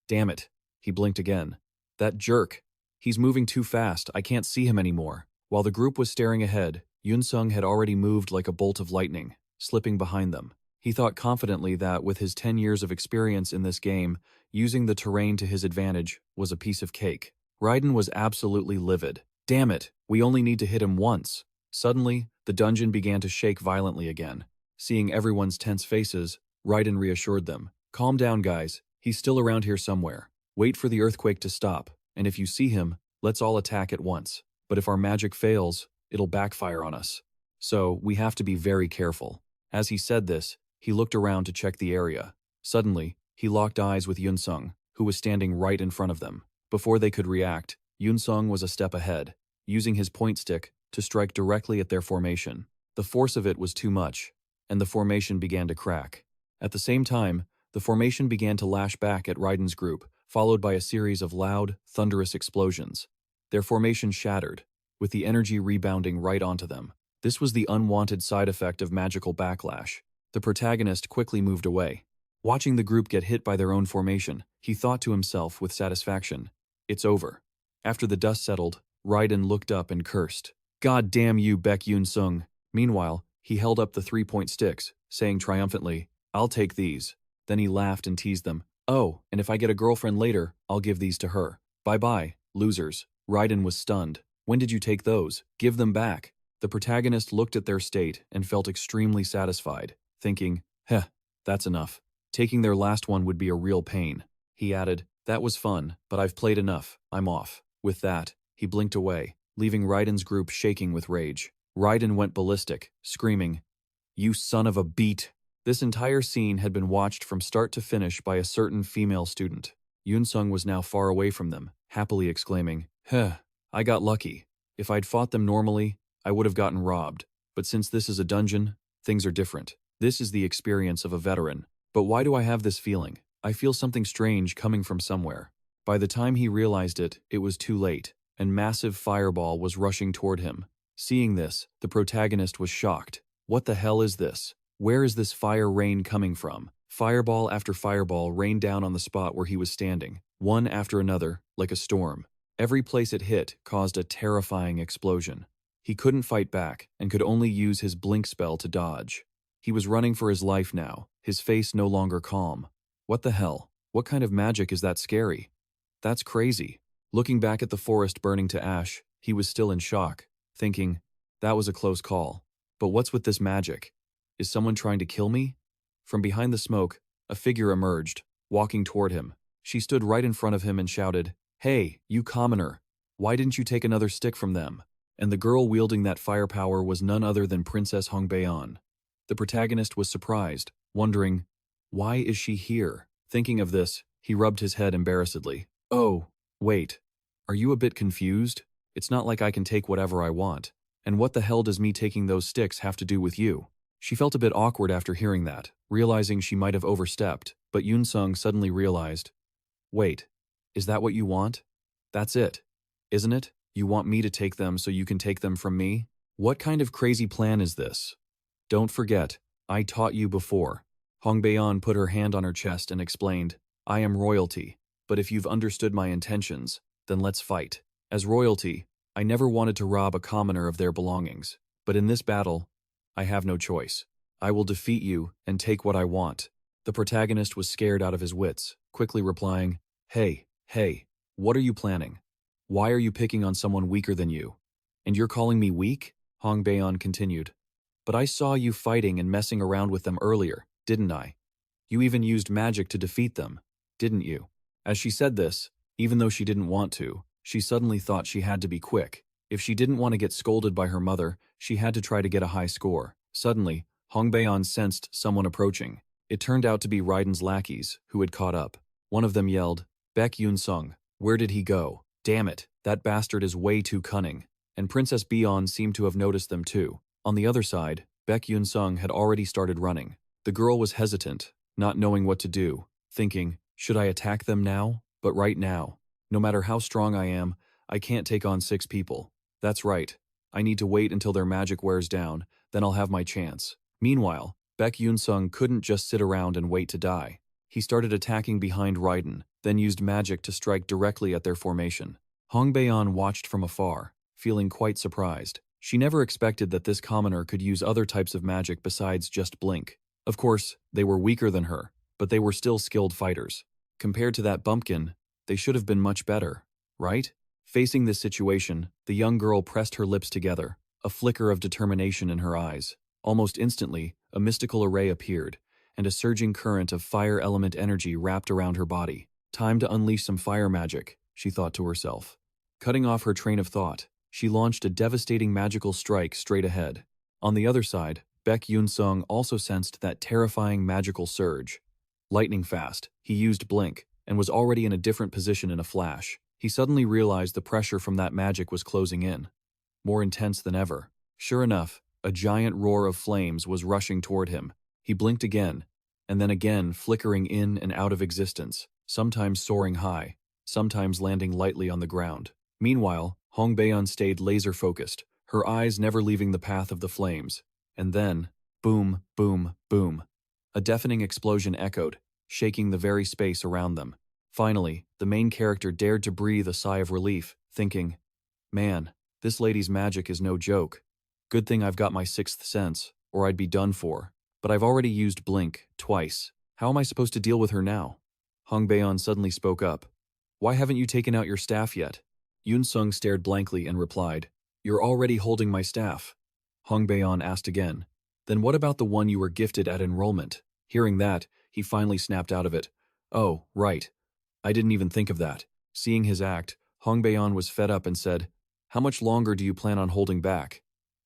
S1: "Damn it," he blinked again. "That jerk. He's moving too fast, I can't see him anymore." While the group was staring ahead, Yunsung had already moved like a bolt of lightning, slipping behind them. He thought confidently that with his 10 years of experience in this game, using the terrain to his advantage was a piece of cake. Raiden was absolutely livid. Damn it, we only need to hit him once. Suddenly, the dungeon began to shake violently again. Seeing everyone's tense faces, Raiden reassured them. Calm down, guys. He's still around here somewhere. Wait for the earthquake to stop, and if you see him, let's all attack at once. But if our magic fails, it'll backfire on us. So, we have to be very careful. As he said this, he looked around to check the area. Suddenly, he locked eyes with Yunsung, who was standing right in front of them. Before they could react, Yunsung was a step ahead, using his point stick to strike directly at their formation. The force of it was too much, and the formation began to crack. At the same time, the formation began to lash back at Raiden's group, followed by a series of loud, thunderous explosions. Their formation shattered, with the energy rebounding right onto them. This was the unwanted side effect of magical backlash. The protagonist quickly moved away. Watching the group get hit by their own formation, he thought to himself with satisfaction, "It's over." After the dust settled, Raiden looked up and cursed. "God damn you, Beck Yunsung." Meanwhile, he held up the 3-point sticks, saying triumphantly, "I'll take these." Then he laughed and teased them. "Oh, and if I get a girlfriend later, I'll give these to her. Bye-bye, losers." Raiden was stunned. "When did you take those? Give them back." The protagonist looked at their state and felt extremely satisfied, thinking, that's enough. Taking their last one would be a real pain. He added, "That was fun, but I've played enough. I'm off." With that, he blinked away, leaving Raiden's group shaking with rage. Raiden went ballistic, screaming, "You son of a beat!" This entire scene had been watched from start to finish by a certain female student. Yunsung was now far away from them, happily exclaiming, I got lucky. If I'd fought them normally, I would have gotten robbed. But since this is a dungeon, things are different. This is the experience of a veteran. But why do I have this feeling? I feel something strange coming from somewhere." By the time he realized it, it was too late, and massive fireball was rushing toward him. Seeing this, the protagonist was shocked. What the hell is this? Where is this fire rain coming from? Fireball after fireball rained down on the spot where he was standing, one after another, like a storm. Every place it hit caused a terrifying explosion. He couldn't fight back, and could only use his blink spell to dodge. He was running for his life now, his face no longer calm. What the hell? What kind of magic is that scary? That's crazy. Looking back at the forest burning to ash, he was still in shock, thinking, that was a close call. But what's with this magic? Is someone trying to kill me? From behind the smoke, a figure emerged, walking toward him. She stood right in front of him and shouted, "Hey, you commoner! Why didn't you take another stick from them?" And the girl wielding that firepower was none other than Princess Hongbaeon. The protagonist was surprised, wondering, why is she here? Thinking of this, he rubbed his head embarrassedly. "Oh, wait. Are you a bit confused? It's not like I can take whatever I want. And what the hell does me taking those sticks have to do with you?" She felt a bit awkward after hearing that, realizing she might have overstepped, but Yunsung suddenly realized, "Wait, is that what you want? That's it, isn't it? You want me to take them so you can take them from me? What kind of crazy plan is this? Don't forget, I taught you before." Hongbaeon put her hand on her chest and explained, "I am royalty, but if you've understood my intentions, then let's fight. As royalty, I never wanted to rob a commoner of their belongings, but in this battle, I have no choice. I will defeat you and take what I want." The protagonist was scared out of his wits, quickly replying, Hey, what are you planning? Why are you picking on someone weaker than you? And you're calling me weak?" Hongbaeon continued. "But I saw you fighting and messing around with them earlier, didn't I? You even used magic to defeat them, didn't you?" As she said this, even though she didn't want to, she suddenly thought she had to be quick. If she didn't want to get scolded by her mother, she had to try to get a high score. Suddenly, Hongbaeon sensed someone approaching. It turned out to be Raiden's lackeys, who had caught up. One of them yelled, "Beck Yunsung, where did he go? Damn it, that bastard is way too cunning." And Princess Beon seemed to have noticed them too. On the other side, Beck Yunsung had already started running. The girl was hesitant, not knowing what to do, thinking, should I attack them now? But right now, no matter how strong I am, I can't take on 6 people. That's right, I need to wait until their magic wears down, then I'll have my chance. Meanwhile, Beck Yunsung couldn't just sit around and wait to die. He started attacking behind Raiden, then used magic to strike directly at their formation. Hongbaeon watched from afar, feeling quite surprised. She never expected that this commoner could use other types of magic besides just blink. Of course, they were weaker than her, but they were still skilled fighters. Compared to that bumpkin, they should have been much better, right? Facing this situation, the young girl pressed her lips together, a flicker of determination in her eyes. Almost instantly, a mystical array appeared, and a surging current of fire element energy wrapped around her body. Time to unleash some fire magic, she thought to herself. Cutting off her train of thought, she launched a devastating magical strike straight ahead. On the other side, Beck Yunsung also sensed that terrifying magical surge. Lightning fast, he used blink, and was already in a different position in a flash. He suddenly realized the pressure from that magic was closing in, more intense than ever. Sure enough, a giant roar of flames was rushing toward him. He blinked again, and then again, flickering in and out of existence, sometimes soaring high, sometimes landing lightly on the ground. Meanwhile, Hong Baeon stayed laser-focused, her eyes never leaving the path of the flames. And then, boom, boom, boom. A deafening explosion echoed, shaking the very space around them. Finally, the main character dared to breathe a sigh of relief, thinking, "Man, this lady's magic is no joke. Good thing I've got my sixth sense, or I'd be done for. But I've already used blink, twice. How am I supposed to deal with her now?" Hong Baeon suddenly spoke up. "Why haven't you taken out your staff yet?" Yunsung stared blankly and replied, "You're already holding my staff." Hong Baeon asked again, "Then what about the one you were gifted at enrollment?" Hearing that, he finally snapped out of it. "Oh, right. I didn't even think of that." Seeing his act, Hong Baeon was fed up and said, "How much longer do you plan on holding back?"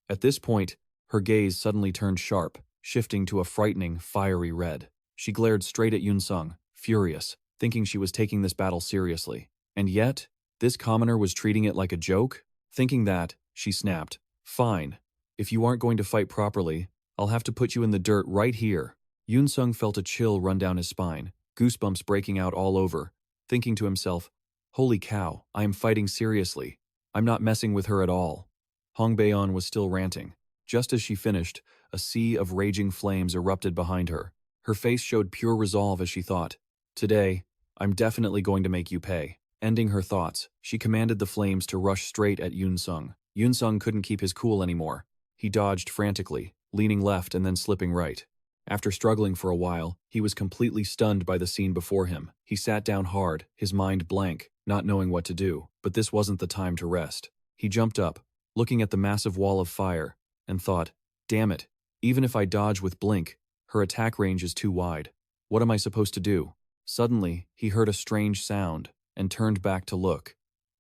S1: At this point, her gaze suddenly turned sharp, shifting to a frightening, fiery red. She glared straight at Yunsung, furious, thinking she was taking this battle seriously. And yet, this commoner was treating it like a joke? Thinking that, she snapped, "Fine. If you aren't going to fight properly, I'll have to put you in the dirt right here." Yunsung felt a chill run down his spine, goosebumps breaking out all over, thinking to himself, "Holy cow, I am fighting seriously. I'm not messing with her at all." Hong Baeon was still ranting. Just as she finished, a sea of raging flames erupted behind her. Her face showed pure resolve as she thought, "Today, I'm definitely going to make you pay." Ending her thoughts, she commanded the flames to rush straight at Yunsung. Yunsung couldn't keep his cool anymore. He dodged frantically, leaning left and then slipping right. After struggling for a while, he was completely stunned by the scene before him. He sat down hard, his mind blank, not knowing what to do. But this wasn't the time to rest. He jumped up, looking at the massive wall of fire, and thought, "Damn it, even if I dodge with blink, her attack range is too wide. What am I supposed to do?" Suddenly, he heard a strange sound, and turned back to look.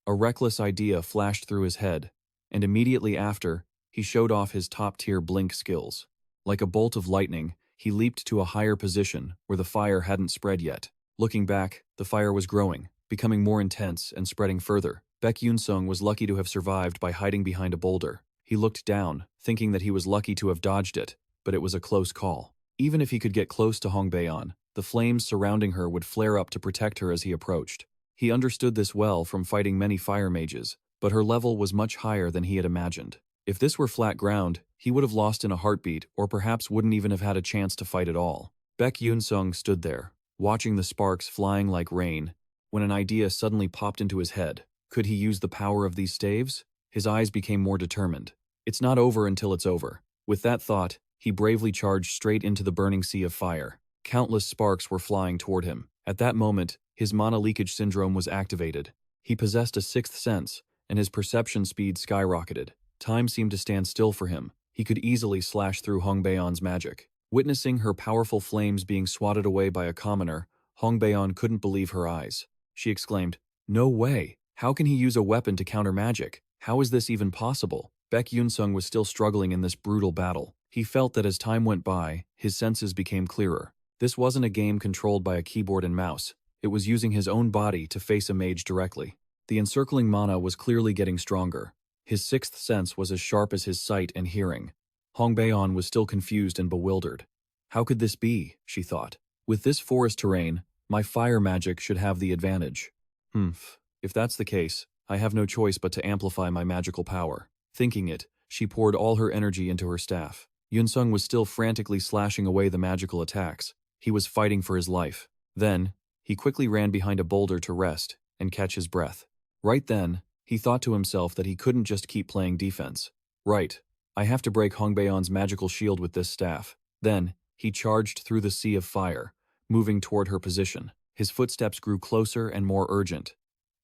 S1: A reckless idea flashed through his head, and immediately after, he showed off his top-tier blink skills. Like a bolt of lightning, he leaped to a higher position where the fire hadn't spread yet. Looking back, the fire was growing, becoming more intense and spreading further. Beck Yunsung was lucky to have survived by hiding behind a boulder. He looked down, thinking that he was lucky to have dodged it, but it was a close call. Even if he could get close to Hong Baeon, the flames surrounding her would flare up to protect her as he approached. He understood this well from fighting many fire mages, but her level was much higher than he had imagined. If this were flat ground, he would have lost in a heartbeat or perhaps wouldn't even have had a chance to fight at all. Beck Yunsung stood there, watching the sparks flying like rain, when an idea suddenly popped into his head. Could he use the power of these staves? His eyes became more determined. It's not over until it's over. With that thought, he bravely charged straight into the burning sea of fire. Countless sparks were flying toward him. At that moment, his mana leakage syndrome was activated. He possessed a sixth sense, and his perception speed skyrocketed. Time seemed to stand still for him. He could easily slash through Hong Baeon's magic. Witnessing her powerful flames being swatted away by a commoner, Hong Baeon couldn't believe her eyes. She exclaimed, "No way! How can he use a weapon to counter magic? How is this even possible?" Beck Yunsung was still struggling in this brutal battle. He felt that as time went by, his senses became clearer. This wasn't a game controlled by a keyboard and mouse. It was using his own body to face a mage directly. The encircling mana was clearly getting stronger. His sixth sense was as sharp as his sight and hearing. Hong Baeon was still confused and bewildered. How could this be, she thought. With this forest terrain, my fire magic should have the advantage. If that's the case, I have no choice but to amplify my magical power. Thinking it, she poured all her energy into her staff. Yunsung was still frantically slashing away the magical attacks. He was fighting for his life. Then, he quickly ran behind a boulder to rest and catch his breath. Right then, he thought to himself that he couldn't just keep playing defense. Right, I have to break Hong Baeon's magical shield with this staff. Then, he charged through the sea of fire, moving toward her position. His footsteps grew closer and more urgent.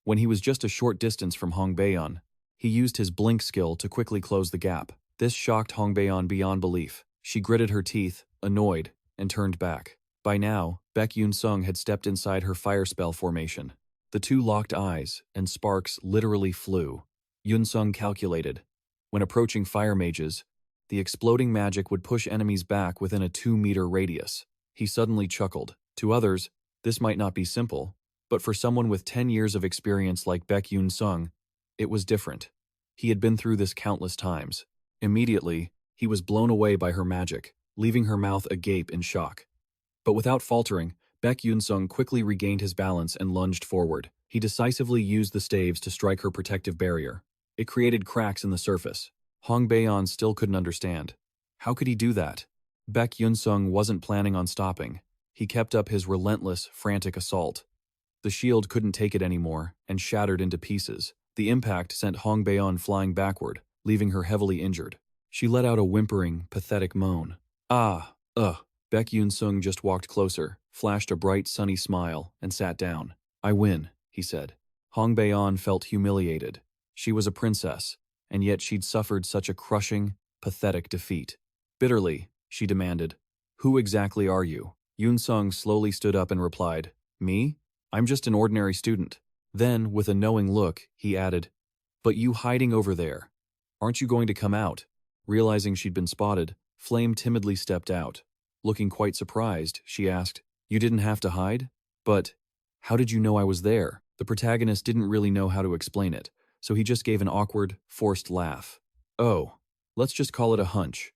S1: When he was just a short distance from Hong Baeon, he used his blink skill to quickly close the gap. This shocked Hong Baeon beyond belief. She gritted her teeth, annoyed, and turned back. By now, Beck Yunsung had stepped inside her fire spell formation. The two locked eyes, and sparks literally flew. Yunsung calculated. When approaching fire mages, the exploding magic would push enemies back within a 2-meter radius. He suddenly chuckled. To others, this might not be simple, but for someone with 10 years of experience like Beck Yunsung, it was different. He had been through this countless times. Immediately, he was blown away by her magic, leaving her mouth agape in shock. But without faltering, Beck Yunsung quickly regained his balance and lunged forward. He decisively used the staves to strike her protective barrier. It created cracks in the surface. Hong Baeon still couldn't understand. How could he do that? Beck Yunsung wasn't planning on stopping. He kept up his relentless, frantic assault. The shield couldn't take it anymore and shattered into pieces. The impact sent Hong Baeon flying backward, leaving her heavily injured. She let out a whimpering, pathetic moan. Beck Yunsung just walked closer, flashed a bright, sunny smile, and sat down. I win, he said. Hong Baeon felt humiliated. She was a princess, and yet she'd suffered such a crushing, pathetic defeat. Bitterly, she demanded, Who exactly are you? Yunsung slowly stood up and replied, Me? I'm just an ordinary student. Then, with a knowing look, he added, But you hiding over there. Aren't you going to come out? Realizing she'd been spotted, Flame timidly stepped out. Looking quite surprised, she asked, You didn't have to hide? But how did you know I was there? The protagonist didn't really know how to explain it, so he just gave an awkward, forced laugh. Oh, let's just call it a hunch.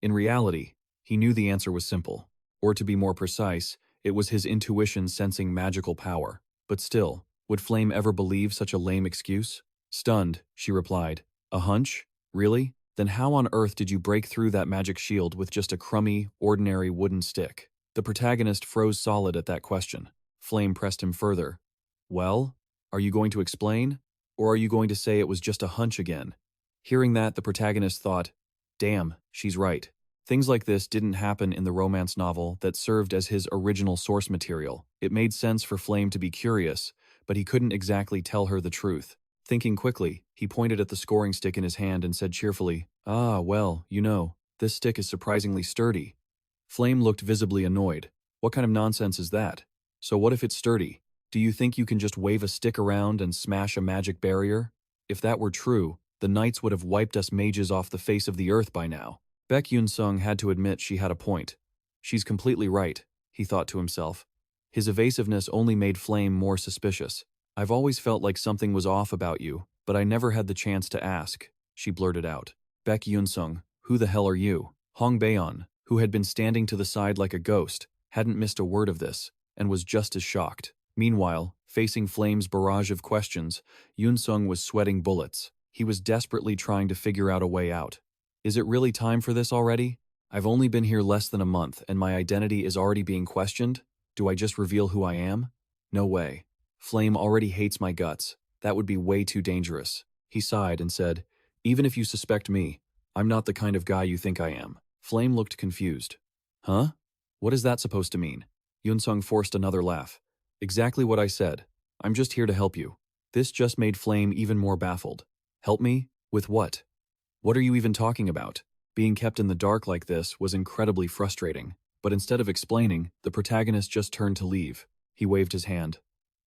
S1: In reality, he knew the answer was simple. Or to be more precise, it was his intuition sensing magical power. But still, would Flame ever believe such a lame excuse? Stunned, she replied, A hunch? Really? Then how on earth did you break through that magic shield with just a crummy, ordinary wooden stick? The protagonist froze solid at that question. Flame pressed him further. Well, are you going to explain? Or are you going to say it was just a hunch again? Hearing that, the protagonist thought, Damn, she's right. Things like this didn't happen in the romance novel that served as his original source material. It made sense for Flame to be curious, but he couldn't exactly tell her the truth. Thinking quickly, he pointed at the scoring stick in his hand and said cheerfully, Well, this stick is surprisingly sturdy. Flame looked visibly annoyed. What kind of nonsense is that? So what if it's sturdy? Do you think you can just wave a stick around and smash a magic barrier? If that were true, the knights would have wiped us mages off the face of the earth by now. Beck Yunsung had to admit she had a point. She's completely right, he thought to himself. His evasiveness only made Flame more suspicious. I've always felt like something was off about you, but I never had the chance to ask, she blurted out. Beck Yunsung, who the hell are you? Hong Baeon, who had been standing to the side like a ghost, hadn't missed a word of this, and was just as shocked. Meanwhile, facing Flame's barrage of questions, Yunsung was sweating bullets. He was desperately trying to figure out a way out. Is it really time for this already? I've only been here less than a month, and my identity is already being questioned? Do I just reveal who I am? No way. Flame already hates my guts. That would be way too dangerous. He sighed and said, Even if you suspect me, I'm not the kind of guy you think I am. Flame looked confused. Huh? What is that supposed to mean? Yunsung forced another laugh. Exactly what I said. I'm just here to help you. This just made Flame even more baffled. Help me? With what? What are you even talking about? Being kept in the dark like this was incredibly frustrating. But instead of explaining, the protagonist just turned to leave. He waved his hand.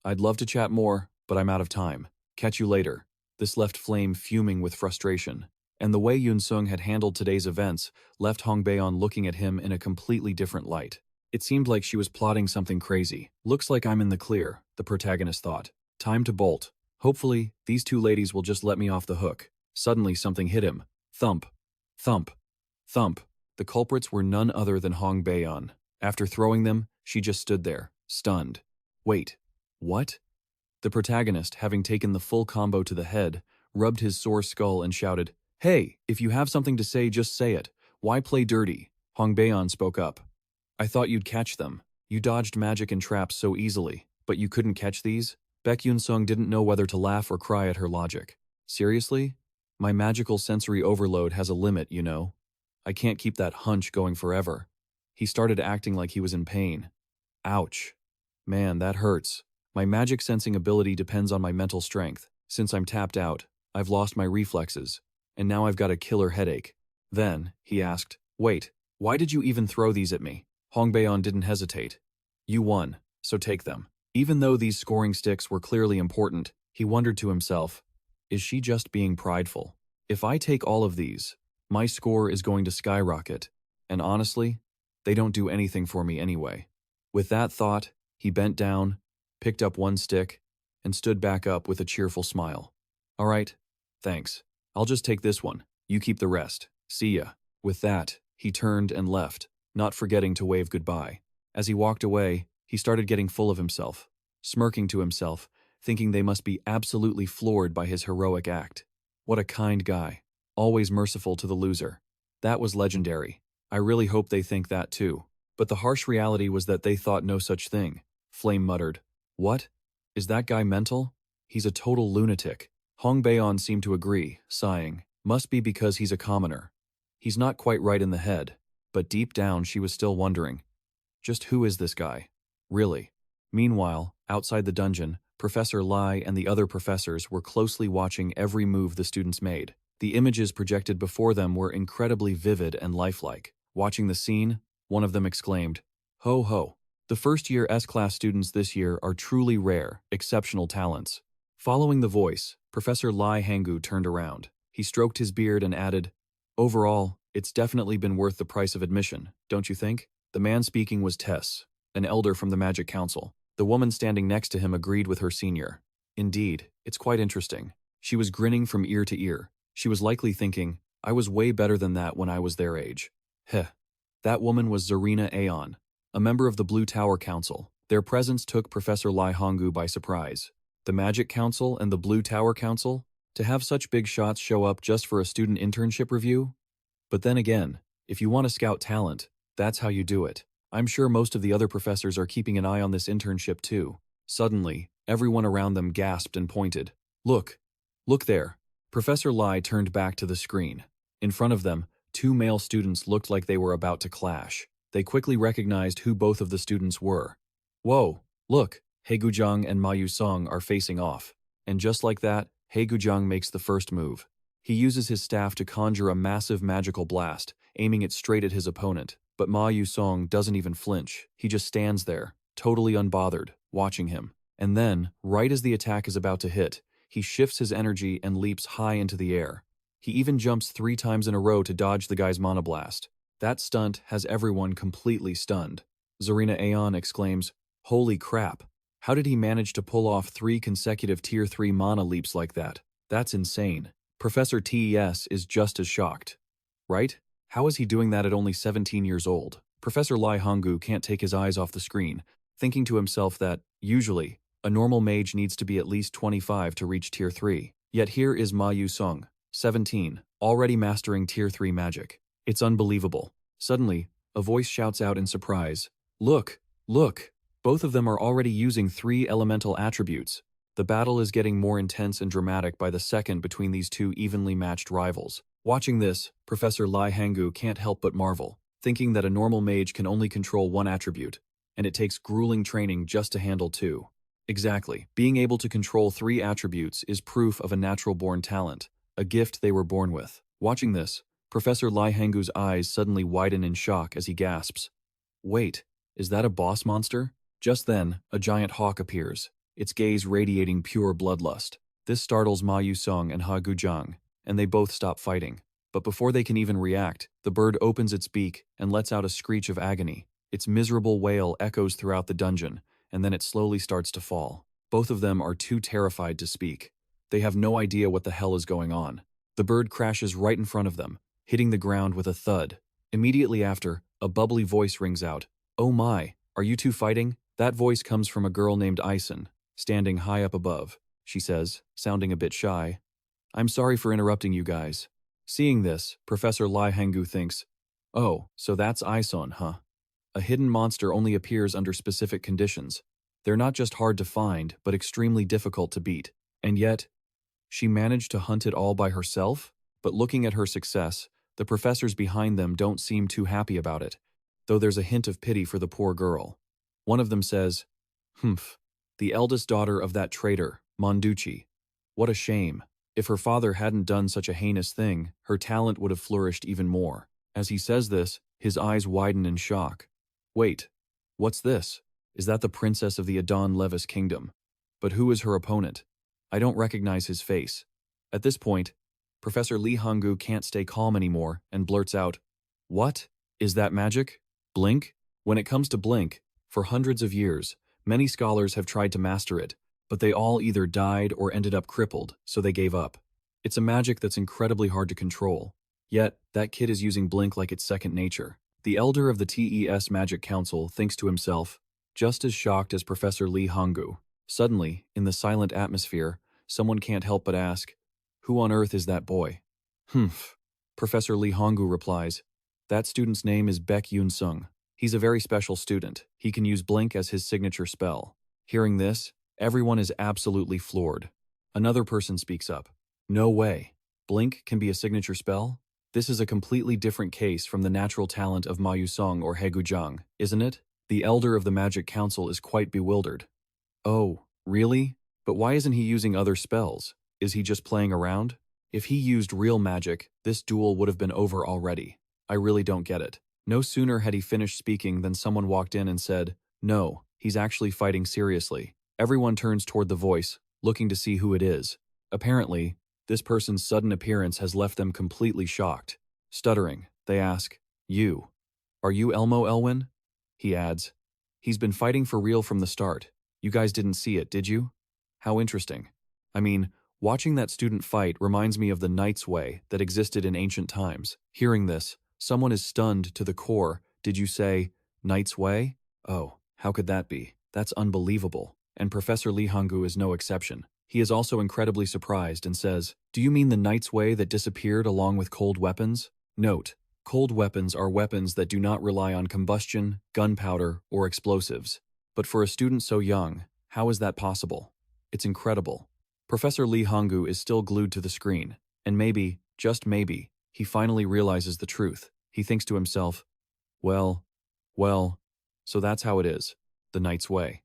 S1: I'd love to chat more, but I'm out of time. Catch you later. This left Flame fuming with frustration. And the way Yunsung had handled today's events left Hong Baeon looking at him in a completely different light. It seemed like she was plotting something crazy. Looks like I'm in the clear, the protagonist thought. Time to bolt. Hopefully, these two ladies will just let me off the hook. Suddenly something hit him. Thump. Thump. Thump. The culprits were none other than Hong Baeon. After throwing them, she just stood there, stunned. Wait. What? The protagonist, having taken the full combo to the head, rubbed his sore skull and shouted, Hey, if you have something to say, just say it. Why play dirty? Hong Baeon spoke up. I thought you'd catch them. You dodged magic and traps so easily, but you couldn't catch these? Beck Yunsung didn't know whether to laugh or cry at her logic. Seriously? My magical sensory overload has a limit, you know. I can't keep that hunch going forever. He started acting like he was in pain. Ouch. Man, that hurts. My magic sensing ability depends on my mental strength. Since I'm tapped out, I've lost my reflexes, and now I've got a killer headache. Then, he asked, wait, why did you even throw these at me? Hongbaeon didn't hesitate. You won, so take them. Even though these scoring sticks were clearly important, he wondered to himself, is she just being prideful? If I take all of these, my score is going to skyrocket, and honestly, they don't do anything for me anyway. With that thought, he bent down, picked up one stick, and stood back up with a cheerful smile. All right, thanks. I'll just take this one. You keep the rest. See ya. With that, he turned and left, not forgetting to wave goodbye. As he walked away, he started getting full of himself, smirking to himself, thinking they must be absolutely floored by his heroic act. What a kind guy. Always merciful to the loser. That was legendary. I really hope they think that too. But the harsh reality was that they thought no such thing. Flame muttered. What? Is that guy mental? He's a total lunatic. Hongbaeon seemed to agree, sighing. Must be because he's a commoner. He's not quite right in the head, but deep down she was still wondering. Just who is this guy? Really? Meanwhile, outside the dungeon, Professor Lai and the other professors were closely watching every move the students made. The images projected before them were incredibly vivid and lifelike. Watching the scene, one of them exclaimed, "Ho ho! The first-year S-class students this year are truly rare, exceptional talents." Following the voice, Professor Lai Hangu turned around. He stroked his beard and added, "Overall, it's definitely been worth the price of admission, don't you think?" The man speaking was Tess, an elder from the Magic Council. The woman standing next to him agreed with her senior. Indeed, it's quite interesting. She was grinning from ear to ear. She was likely thinking, I was way better than that when I was their age. Heh. That woman was Zarina Aeon, a member of the Blue Tower Council. Their presence took Professor Lai Honggu by surprise. The Magic Council and the Blue Tower Council? To have such big shots show up just for a student internship review? But then again, if you want to scout talent, that's how you do it. I'm sure most of the other professors are keeping an eye on this internship too. Suddenly, everyone around them gasped and pointed. Look! Look there! Professor Lai turned back to the screen. In front of them, two male students looked like they were about to clash. They quickly recognized who both of the students were. Whoa! Look! He Guzhang and Ma Yusong are facing off. And just like that, He Guzhang makes the first move. He uses his staff to conjure a massive magical blast, aiming it straight at his opponent. But Ma Yusong doesn't even flinch. He just stands there, totally unbothered, watching him. And then, right as the attack is about to hit, he shifts his energy and leaps high into the air. He even jumps 3 times in a row to dodge the guy's monoblast. That stunt has everyone completely stunned. Zarina Aeon exclaims, "Holy crap! How did he manage to pull off 3 consecutive Tier 3 mana leaps like that? That's insane." Professor TES is just as shocked. Right? How is he doing that at only 17 years old? Professor Lai Honggu can't take his eyes off the screen, thinking to himself that, usually, a normal mage needs to be at least 25 to reach Tier 3. Yet here is Ma Yusong, 17, already mastering Tier 3 magic. It's unbelievable. Suddenly, a voice shouts out in surprise, "Look! Look! Both of them are already using 3 elemental attributes." The battle is getting more intense and dramatic by the second between these two evenly matched rivals. Watching this, Professor Lai Hangu can't help but marvel, thinking that a normal mage can only control 1 attribute, and it takes grueling training just to handle 2. Exactly, being able to control 3 attributes is proof of a natural-born talent, a gift they were born with. Watching this, Professor Lai Hangu's eyes suddenly widen in shock as he gasps, "Wait, is that a boss monster?" Just then, a giant hawk appears, its gaze radiating pure bloodlust. This startles Ma Yusong and Ha Guzhang, and they both stop fighting. But before they can even react, the bird opens its beak and lets out a screech of agony. Its miserable wail echoes throughout the dungeon, and then it slowly starts to fall. Both of them are too terrified to speak. They have no idea what the hell is going on. The bird crashes right in front of them, hitting the ground with a thud. Immediately after, a bubbly voice rings out. "Oh my, are you two fighting?" That voice comes from a girl named Ison, standing high up above. She says, sounding a bit shy, "I'm sorry for interrupting you guys." Seeing this, Professor Lai Hangu thinks, "Oh, so that's Ison, huh? A hidden monster only appears under specific conditions. They're not just hard to find, but extremely difficult to beat. And yet, she managed to hunt it all by herself?" But looking at her success, the professors behind them don't seem too happy about it, though there's a hint of pity for the poor girl. One of them says, "Humph, The eldest daughter of that traitor, Monduchi. What a shame. If her father hadn't done such a heinous thing, her talent would have flourished even more. As he says this, his eyes widen in shock. Wait, what's this? Is that the princess of the Adon Levis kingdom? But who is her opponent? I don't recognize his face. At this point, Professor Lee Honggu can't stay calm anymore and blurts out, "What? Is that magic? Blink?" When it comes to blink, for hundreds of years, many scholars have tried to master it, but they all either died or ended up crippled, so they gave up. It's a magic that's incredibly hard to control. Yet, that kid is using blink like it's second nature. The elder of the TES Magic Council thinks to himself, just as shocked as Professor Lee Honggu. Suddenly, in the silent atmosphere, someone can't help but ask, "Who on earth is that boy?" "Humph." Professor Lee Honggu replies, "That student's name is Beck Yunsung. He's a very special student. He can use blink as his signature spell." Hearing this, everyone is absolutely floored. Another person speaks up. "No way. Blink can be a signature spell? This is a completely different case from the natural talent of Ma Yusong or He Gujiang, isn't it?" The elder of the Magic Council is quite bewildered. "Oh, really? But why isn't he using other spells? Is he just playing around? If he used real magic, this duel would have been over already. I really don't get it." No sooner had he finished speaking than someone walked in and said, "No, he's actually fighting seriously." Everyone turns toward the voice, looking to see who it is. Apparently, this person's sudden appearance has left them completely shocked. Stuttering, they ask, Are you Elmo Elwin?" He adds, "He's been fighting for real from the start. You guys didn't see it, did you? How interesting. I mean, watching that student fight reminds me of the Knight's Way that existed in ancient times." Hearing this, someone is stunned to the core. "Did you say, Knight's Way? Oh, how could that be? That's unbelievable." And Professor Lee Honggu is no exception. He is also incredibly surprised and says, "Do you mean the Knight's Way that disappeared along with cold weapons?" Note, cold weapons are weapons that do not rely on combustion, gunpowder, or explosives. But for a student so young, how is that possible? It's incredible. Professor Lee Honggu is still glued to the screen, and maybe, just maybe, he finally realizes the truth. He thinks to himself, well, so that's how it is, the Knight's Way.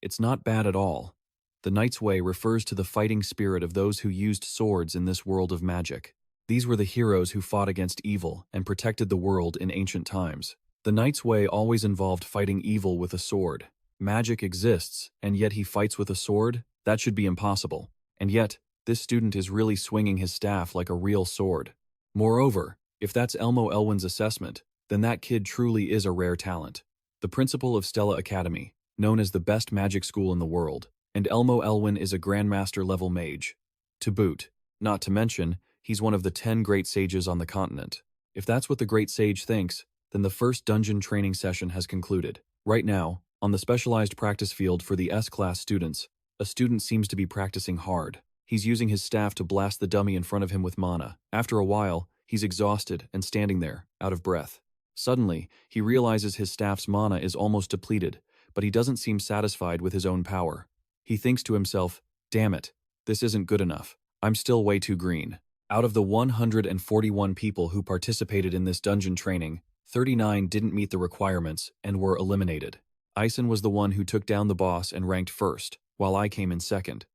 S1: It's not bad at all. The Knight's Way refers to the fighting spirit of those who used swords in this world of magic. These were the heroes who fought against evil and protected the world in ancient times. The Knight's Way always involved fighting evil with a sword. Magic exists, and yet he fights with a sword? That should be impossible. And yet, this student is really swinging his staff like a real sword. Moreover, if that's Elmo Elwin's assessment, then that kid truly is a rare talent. The principal of Stella Academy, known as the best magic school in the world, and Elmo Elwin is a Grandmaster-level mage. To boot, not to mention, he's one of the 10 great sages on the continent. If that's what the great sage thinks, then the first dungeon training session has concluded. Right now, on the specialized practice field for the S-class students, a student seems to be practicing hard. He's using his staff to blast the dummy in front of him with mana. After a while, he's exhausted and standing there, out of breath. Suddenly, he realizes his staff's mana is almost depleted, but he doesn't seem satisfied with his own power. He thinks to himself, "Damn it, this isn't good enough. I'm still way too green." Out of the 141 people who participated in this dungeon training, 39 didn't meet the requirements and were eliminated. Eisen was the one who took down the boss and ranked first, while I came in second.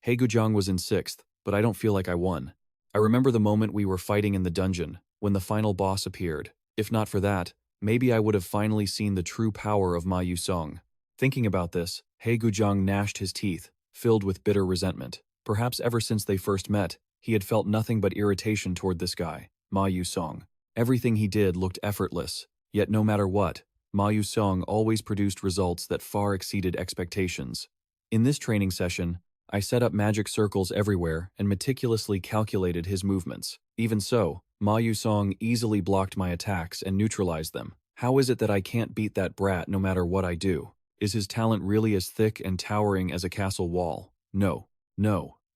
S1: He Gujiang was in sixth, but I don't feel like I won. I remember the moment we were fighting in the dungeon, when the final boss appeared. If not for that, maybe I would have finally seen the true power of Ma Yusong. Thinking about this, He Gujiang gnashed his teeth, filled with bitter resentment. Perhaps ever since they first met, he had felt nothing but irritation toward this guy, Ma Yusong. Everything he did looked effortless, yet no matter what, Ma Yusong always produced results that far exceeded expectations. In this training session, I set up magic circles everywhere and meticulously calculated his movements. Even so, Ma Yusong easily blocked my attacks and neutralized them. How is it that I can't beat that brat no matter what I do? Is his talent really as thick and towering as a castle wall? No,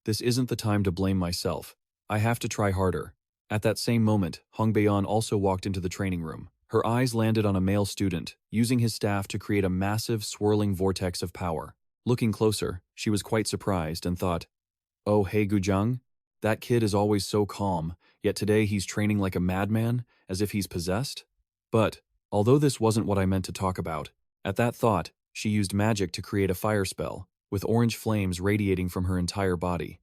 S1: this isn't the time to blame myself. I have to try harder. At that same moment, Hong Beian also walked into the training room. Her eyes landed on a male student, using his staff to create a massive, swirling vortex of power. Looking closer, she was quite surprised and thought, "Oh, He Gujiang? That kid is always so calm, yet today he's training like a madman, as if he's possessed?" But, although this wasn't what I meant to talk about, at that thought, she used magic to create a fire spell, with orange flames radiating from her entire body.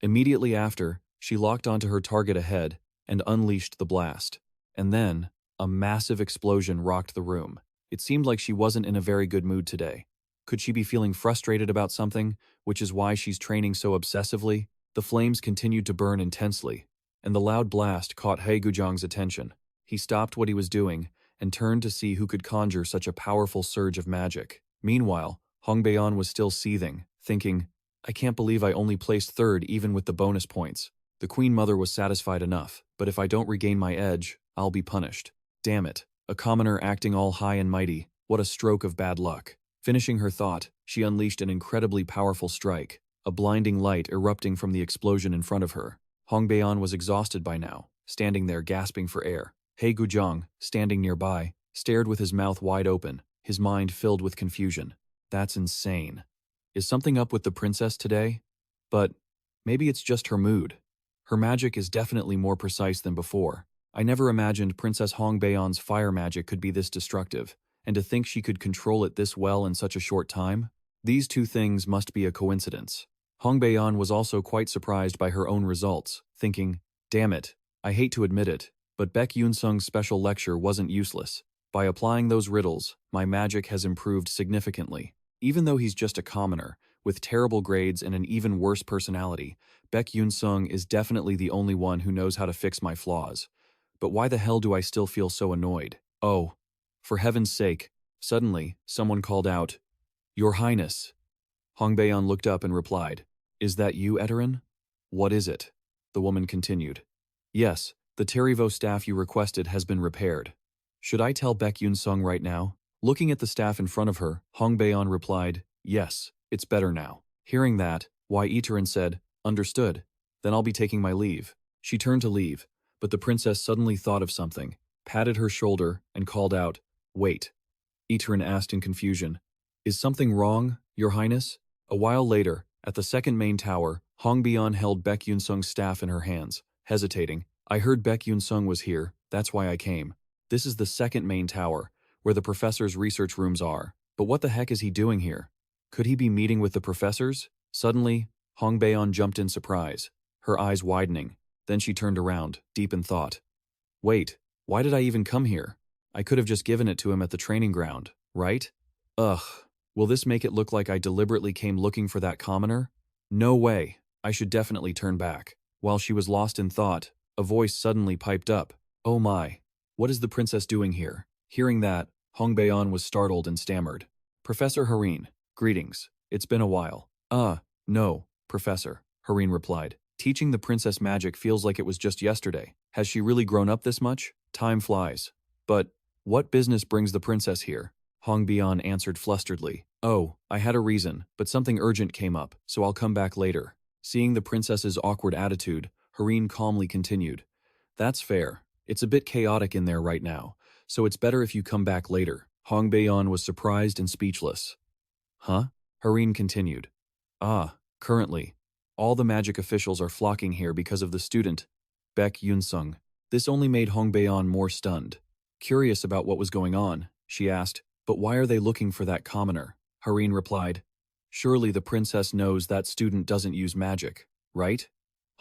S1: Immediately after, she locked onto her target ahead and unleashed the blast. And then, a massive explosion rocked the room. It seemed like she wasn't in a very good mood today. Could she be feeling frustrated about something, which is why she's training so obsessively? The flames continued to burn intensely, and the loud blast caught He Guzhang's attention. He stopped what he was doing and turned to see who could conjure such a powerful surge of magic. Meanwhile, Hongbaeon was still seething, thinking, I can't believe I only placed third even with the bonus points. The Queen Mother was satisfied enough, but if I don't regain my edge, I'll be punished. Damn it, a commoner acting all high and mighty, what a stroke of bad luck. Finishing her thought, she unleashed an incredibly powerful strike, a blinding light erupting from the explosion in front of her. Hongbaeon was exhausted by now, standing there gasping for air. He Guzhang, standing nearby, stared with his mouth wide open, his mind filled with confusion. That's insane. Is something up with the princess today? But maybe it's just her mood. Her magic is definitely more precise than before. I never imagined Princess Hongbaeon's fire magic could be this destructive, and to think she could control it this well in such a short time? These two things must be a coincidence. Hongbaeon was also quite surprised by her own results, thinking, damn it, I hate to admit it, but Beck Yunsung's special lecture wasn't useless. By applying those riddles, my magic has improved significantly. Even though he's just a commoner, with terrible grades and an even worse personality, Beck Yunsung is definitely the only one who knows how to fix my flaws. But why the hell do I still feel so annoyed? Oh, for heaven's sake, suddenly, someone called out, Your Highness. Hongbaeon looked up and replied, Is that you, Eterin? What is it? The woman continued. Yes, the Terrivo staff you requested has been repaired. Should I tell Beck Yunsung right now? Looking at the staff in front of her, Hongbaeon replied, Yes, it's better now. Hearing that, Eterin said, Understood. Then I'll be taking my leave. She turned to leave, but the princess suddenly thought of something, patted her shoulder, and called out, Wait. Eterin asked in confusion, Is something wrong, Your Highness? A while later, at the second main tower, Hongbaeon held Beck Yunsung's staff in her hands, hesitating. I heard Beck Yunsung was here, that's why I came. This is the second main tower, where the professor's research rooms are. But what the heck is he doing here? Could he be meeting with the professors? Suddenly, Hongbaeon jumped in surprise, her eyes widening. Then she turned around, deep in thought. Wait, why did I even come here? I could have just given it to him at the training ground, right? Ugh, will this make it look like I deliberately came looking for that commoner? No way, I should definitely turn back. While she was lost in thought, a voice suddenly piped up. Oh my, what is the princess doing here? Hearing that, Hongbaeon was startled and stammered. Professor Harin, greetings, it's been a while. No, Professor, Harin replied. Teaching the princess magic feels like it was just yesterday. Has she really grown up this much? Time flies. But what business brings the princess here? Hongbaeon answered flusteredly. Oh, I had a reason, but something urgent came up, so I'll come back later. Seeing the princess's awkward attitude, Harin calmly continued. That's fair. It's a bit chaotic in there right now, so it's better if you come back later. Hongbaeon was surprised and speechless. Huh? Harin continued. Currently, all the magic officials are flocking here because of the student, Beck Yunsung. This only made Hongbaeon more stunned. Curious about what was going on, she asked, but why are they looking for that commoner? Harin replied, Surely the princess knows that student doesn't use magic, right?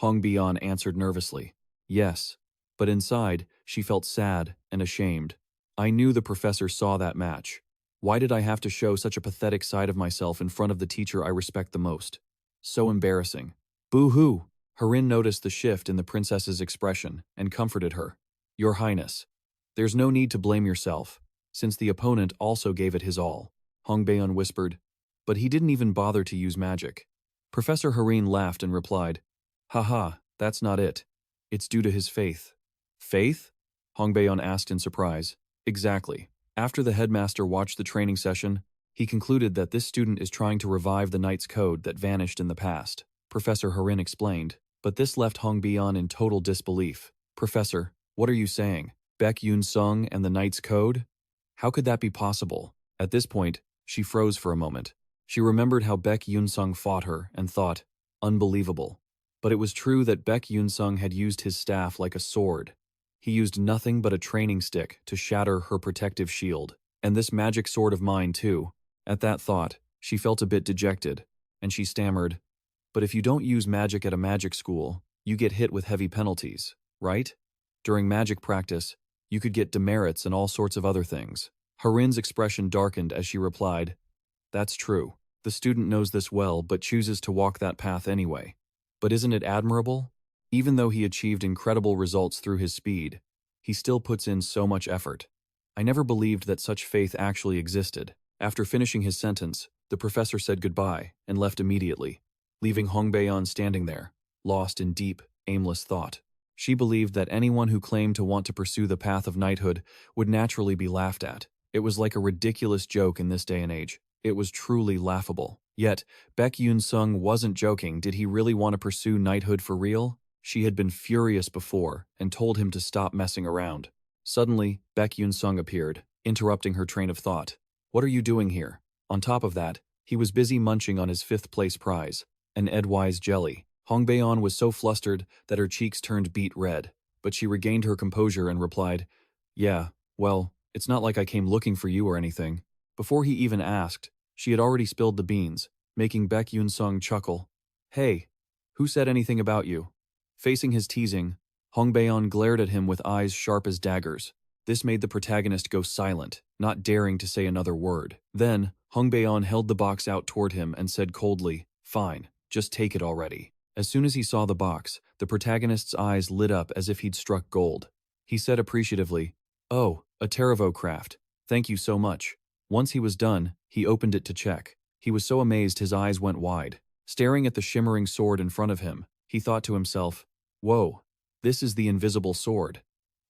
S1: Hongbaeon answered nervously. Yes, but inside, she felt sad and ashamed. I knew the professor saw that match. Why did I have to show such a pathetic side of myself in front of the teacher I respect the most? So embarrassing. Boo-hoo! Harin noticed the shift in the princess's expression and comforted her. Your Highness, there's no need to blame yourself, since the opponent also gave it his all. Hongbaeon whispered, but he didn't even bother to use magic. Professor Harin laughed and replied, Haha, that's not it. It's due to his faith. Faith? Hongbaeon asked in surprise. Exactly. After the headmaster watched the training session, he concluded that this student is trying to revive the Knight's Code that vanished in the past. Professor Harin explained, but this left Hongbaeon in total disbelief. Professor, what are you saying? Beck Yunsung and the Knight's Code? How could that be possible? At this point, she froze for a moment. She remembered how Beck Yunsung fought her and thought, unbelievable. But it was true that Beck Yunsung had used his staff like a sword. He used nothing but a training stick to shatter her protective shield. And this magic sword of mine too. At that thought, she felt a bit dejected. and she stammered, "But if you don't use magic at a magic school, you get hit with heavy penalties, right? During magic practice, you could get demerits and all sorts of other things." Harin's expression darkened as she replied, "That's true. The student knows this well but chooses to walk that path anyway. But isn't it admirable? Even though he achieved incredible results through his speed, he still puts in so much effort. I never believed that such faith actually existed." After finishing his sentence, the professor said goodbye and left immediately, leaving Hongbaeon standing there, lost in deep, aimless thought. She believed that anyone who claimed to want to pursue the path of knighthood would naturally be laughed at. It was like a ridiculous joke in this day and age. It was truly laughable. Yet, Beck Yunsung wasn't joking. Did he really want to pursue knighthood for real? She had been furious before and told him to stop messing around. Suddenly, Beck Yunsung appeared, interrupting her train of thought. "What are you doing here?" On top of that, he was busy munching on his fifth-place prize, an Edwise jelly. Hongbaeon was so flustered that her cheeks turned beet red, but she regained her composure and replied, "Yeah, well, it's not like I came looking for you or anything." Before he even asked, she had already spilled the beans, making Beck Yunsung chuckle. "Hey, who said anything about you?" Facing his teasing, Hongbaeon glared at him with eyes sharp as daggers. This made the protagonist go silent, not daring to say another word. Then, Hongbaeon held the box out toward him and said coldly, "Fine, just take it already." As soon as he saw the box, the protagonist's eyes lit up as if he'd struck gold. He said appreciatively, "Oh, a Tarivo craft. Thank you so much." Once he was done, he opened it to check. He was so amazed his eyes went wide. Staring at the shimmering sword in front of him, he thought to himself, "Whoa, this is the invisible sword.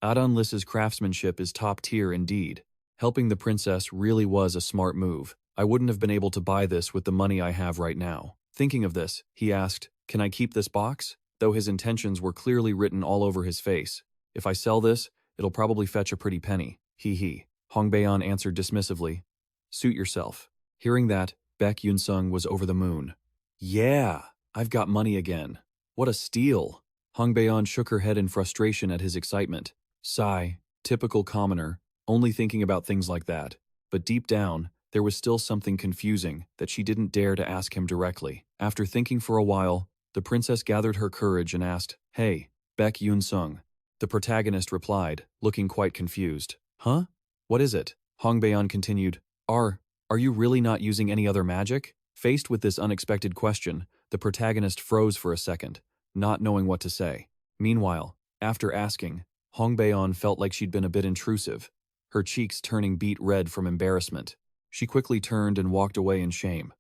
S1: Adon Liss's craftsmanship is top tier indeed. Helping the princess really was a smart move. I wouldn't have been able to buy this with the money I have right now." Thinking of this, he asked, "Can I keep this box?" Though his intentions were clearly written all over his face. "If I sell this, it'll probably fetch a pretty penny. Hee." Hongbaeon answered dismissively, "Suit yourself." Hearing that, Beck Yunsung was over the moon. "Yeah, I've got money again. What a steal." Hongbaeon shook her head in frustration at his excitement. Sigh, typical commoner, only thinking about things like that. But deep down, there was still something confusing that she didn't dare to ask him directly. After thinking for a while, the princess gathered her courage and asked, "Hey, Beck Yunsung." The protagonist replied, looking quite confused. "Huh? What is it?" Hongbaeon continued, Are you really not using any other magic?" Faced with this unexpected question, the protagonist froze for a second, not knowing what to say. Meanwhile, after asking, Hongbaeon felt like she'd been a bit intrusive, her cheeks turning beet red from embarrassment. She quickly turned and walked away in shame.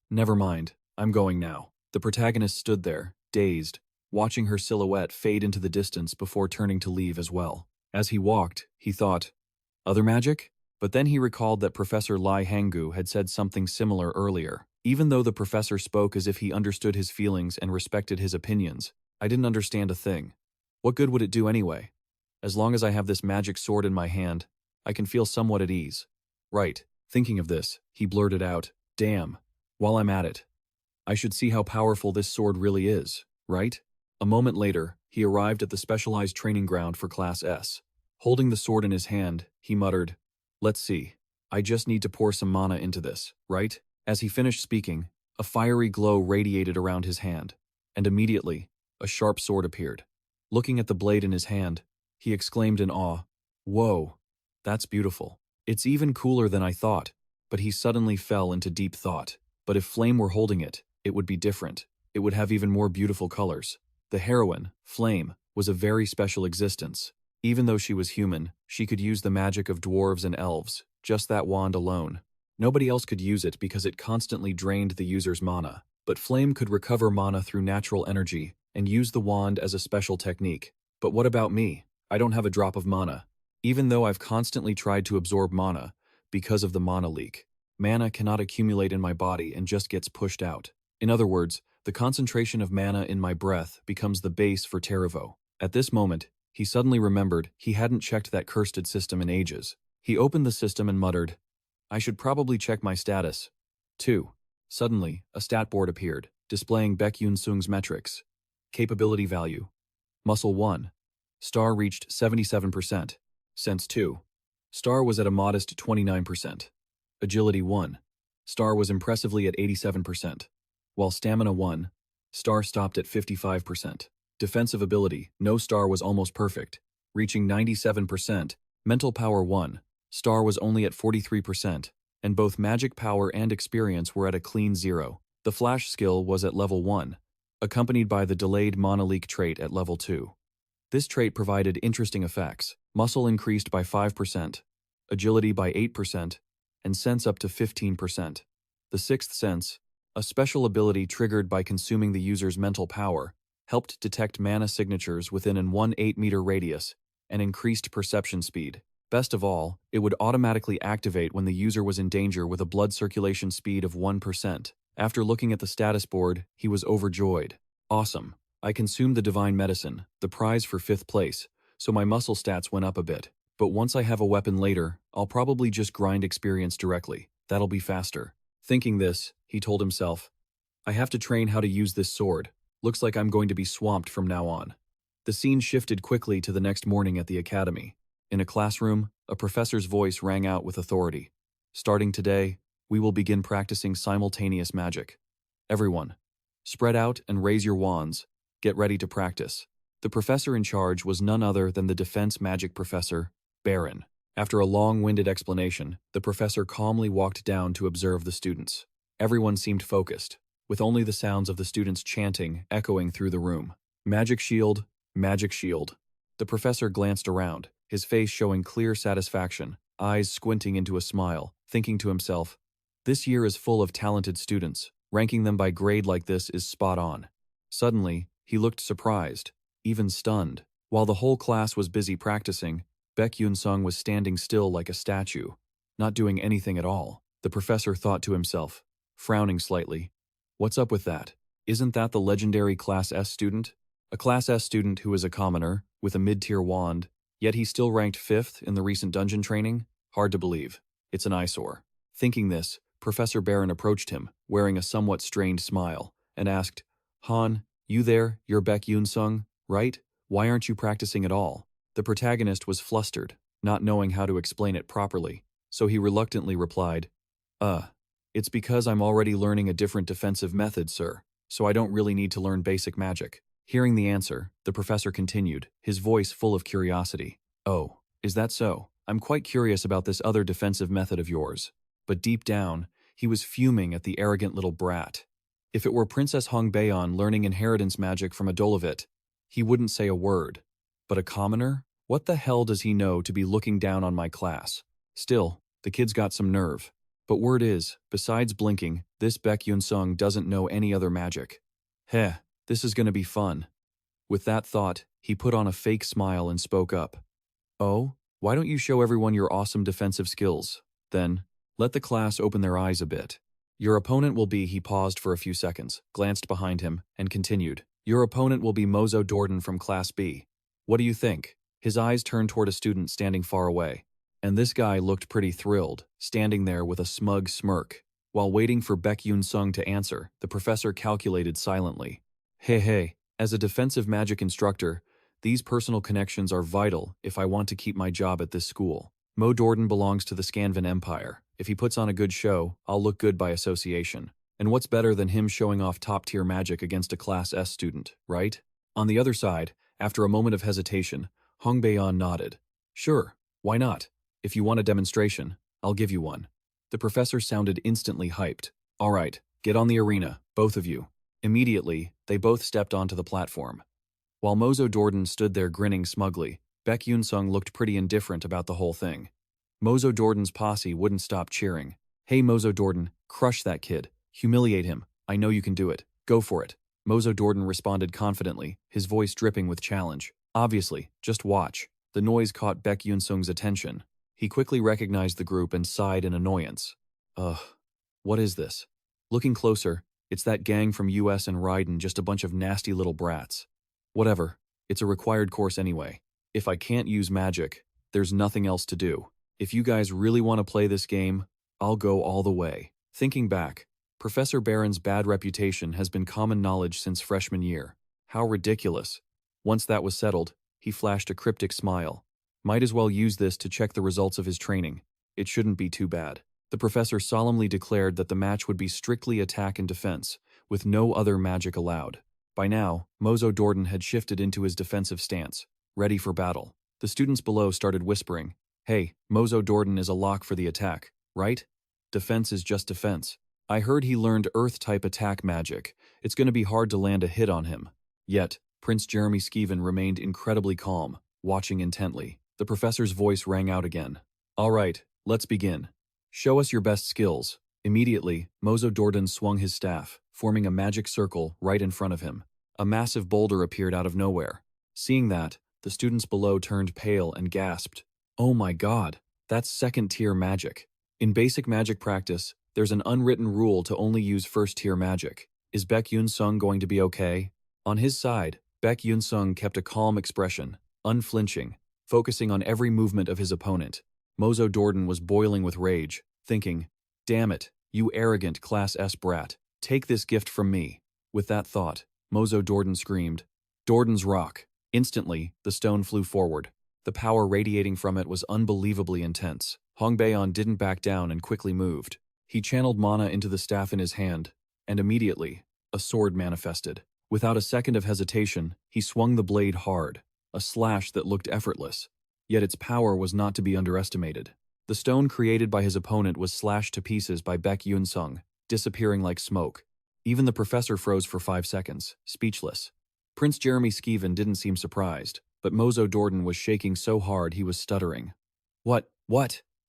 S1: Never mind. I'm going now." The protagonist stood there, dazed, watching her silhouette fade into the distance before turning to leave as well. As he walked, he thought, "Other magic?" But then he recalled that Professor Lai Hanggu had said something similar earlier. Even though the professor spoke as if he understood his feelings and respected his opinions, I didn't understand a thing. What good would it do anyway? As long as I have this magic sword in my hand, I can feel somewhat at ease. Right, thinking of this, he blurted out, "Damn, while I'm at it, I should see how powerful this sword really is, right?" A moment later, he arrived at the specialized training ground for Class S. Holding the sword in his hand, he muttered, "Let's see, I just need to pour some mana into this, right?" As he finished speaking, a fiery glow radiated around his hand, and immediately, a sharp sword appeared. Looking at the blade in his hand, he exclaimed in awe, "Whoa, that's beautiful. It's even cooler than I thought." But he suddenly fell into deep thought. But if Flame were holding it, it would be different. It would have even more beautiful colors. The heroine, Flame, was a very special existence. Even though she was human, she could use the magic of dwarves and elves, just that wand alone. Nobody else could use it because it constantly drained the user's mana. But Flame could recover mana through natural energy and use the wand as a special technique. But what about me? I don't have a drop of mana. Even though I've constantly tried to absorb mana, because of the mana leak, mana cannot accumulate in my body and just gets pushed out. In other words, the concentration of mana in my breath becomes the base for Tarivo. At this moment, he suddenly remembered he hadn't checked that cursed system in ages. He opened the system and muttered, "I should probably check my status." 2. Suddenly, a stat board appeared, displaying Beck Yunsung's metrics. Capability value. Muscle 1. Star reached 77%. Sense 2. Star was at a modest 29%. Agility 1. Star was impressively at 87%. while Stamina 1, Star stopped at 55%. Defensive ability, no Star was almost perfect, reaching 97%. Mental Power 1, Star was only at 43%, and both Magic Power and Experience were at a clean 0. The Flash skill was at level 1, accompanied by the Delayed Mana Leak trait at level 2. This trait provided interesting effects. Muscle increased by 5%, Agility by 8%, and Sense up to 15%. The Sixth Sense, a special ability triggered by consuming the user's mental power, helped detect mana signatures within an 1-8-meter radius and increased perception speed. Best of all, it would automatically activate when the user was in danger with a blood circulation speed of 1%. After looking at the status board, he was overjoyed. Awesome. I consumed the Divine Medicine, the prize for 5th place, so my muscle stats went up a bit. But once I have a weapon later, I'll probably just grind experience directly. That'll be faster. Thinking this, he told himself, I have to train how to use this sword. Looks like I'm going to be swamped from now on. The scene shifted quickly to the next morning at the academy. In a classroom, a professor's voice rang out with authority. Starting today, we will begin practicing simultaneous magic. Everyone, spread out and raise your wands. Get ready to practice. The professor in charge was none other than the defense magic professor, Baron. After a long-winded explanation, the professor calmly walked down to observe the students. Everyone seemed focused, with only the sounds of the students chanting echoing through the room. Magic shield, magic shield. The professor glanced around, his face showing clear satisfaction, eyes squinting into a smile, thinking to himself, this year is full of talented students. Ranking them by grade like this is spot on. Suddenly, he looked surprised, even stunned. While the whole class was busy practicing, Beck Yunsung was standing still like a statue, not doing anything at all. The professor thought to himself, frowning slightly. What's up with that? Isn't that the legendary Class S student? A Class S student who is a commoner, with a mid-tier wand, yet he still ranked 5th in the recent dungeon training? Hard to believe. It's an eyesore. Thinking this, Professor Baron approached him, wearing a somewhat strained smile, and asked, Han, you there? You're Beck Yunsung, right? Why aren't you practicing at all? The protagonist was flustered, not knowing how to explain it properly, so he reluctantly replied, it's because I'm already learning a different defensive method, sir, so I don't really need to learn basic magic. Hearing the answer, the professor continued, his voice full of curiosity. Oh, is that so? I'm quite curious about this other defensive method of yours. But deep down, he was fuming at the arrogant little brat. If it were Princess Hongbaeon learning inheritance magic from a Dolovit, he wouldn't say a word. But a commoner? What the hell does he know to be looking down on my class? Still, the kid's got some nerve. But word is, besides blinking, this Beck Yunsung doesn't know any other magic. Heh, this is gonna be fun. With that thought, he put on a fake smile and spoke up. Oh, why don't you show everyone your awesome defensive skills? Then, let the class open their eyes a bit. Your opponent will be, he paused for a few seconds, glanced behind him, and continued. Your opponent will be Mozo Dordan from Class B. What do you think? His eyes turned toward a student standing far away. And this guy looked pretty thrilled, standing there with a smug smirk. While waiting for Beck Yunsung to answer, the professor calculated silently. Hey, as a defensive magic instructor, these personal connections are vital if I want to keep my job at this school. Mo Dordan belongs to the Scanvan Empire. If he puts on a good show, I'll look good by association. And what's better than him showing off top-tier magic against a Class S student, right? On the other side, after a moment of hesitation, Hongbaeon nodded. Sure, why not? If you want a demonstration, I'll give you one. The professor sounded instantly hyped. All right, get on the arena, both of you. Immediately, they both stepped onto the platform. While Mozo Dordan stood there grinning smugly, Beck Yunsung looked pretty indifferent about the whole thing. Mozo Dordan's posse wouldn't stop cheering. Hey Mozo Dordan, crush that kid. Humiliate him. I know you can do it. Go for it. Mozo Dordan responded confidently, his voice dripping with challenge. Obviously, just watch. The noise caught Beck Yunsung's attention. He quickly recognized the group and sighed in annoyance. Ugh, what is this? Looking closer, it's that gang from US and Raiden, just a bunch of nasty little brats. Whatever, it's a required course anyway. If I can't use magic, there's nothing else to do. If you guys really want to play this game, I'll go all the way. Thinking back, Professor Baron's bad reputation has been common knowledge since freshman year. How ridiculous. Once that was settled, he flashed a cryptic smile. Might as well use this to check the results of his training. It shouldn't be too bad. The professor solemnly declared that the match would be strictly attack and defense, with no other magic allowed. By now, Mozo Jordan had shifted into his defensive stance, ready for battle. The students below started whispering, "Hey, Mozo Jordan is a lock for the attack, right? Defense is just defense. I heard he learned Earth-type attack magic. It's going to be hard to land a hit on him." Yet, Prince Jeremy Skeven remained incredibly calm, watching intently. The professor's voice rang out again. "All right, let's begin. Show us your best skills." Immediately, Mozo Jordan swung his staff, forming a magic circle right in front of him. A massive boulder appeared out of nowhere. Seeing that, the students below turned pale and gasped. "Oh my god, that's second-tier magic." In basic magic practice, there's an unwritten rule to only use first-tier magic. Is Beck Yunsung going to be okay? On his side, Beck Yunsung kept a calm expression, unflinching, focusing on every movement of his opponent. Mozo Jordan was boiling with rage, thinking, "Damn it, you arrogant Class S brat. Take this gift from me." With that thought, Mozo Jordan screamed, "Jordan's Rock." Instantly, the stone flew forward. The power radiating from it was unbelievably intense. Hongbaeon didn't back down and quickly moved. He channeled mana into the staff in his hand, and immediately, a sword manifested. Without a second of hesitation, he swung the blade hard, a slash that looked effortless. Yet its power was not to be underestimated. The stone created by his opponent was slashed to pieces by Beck Yunsung, disappearing like smoke. Even the professor froze for 5 seconds, speechless. Prince Jeremy Skeven didn't seem surprised, but Mozo Jordan was shaking so hard he was stuttering. What?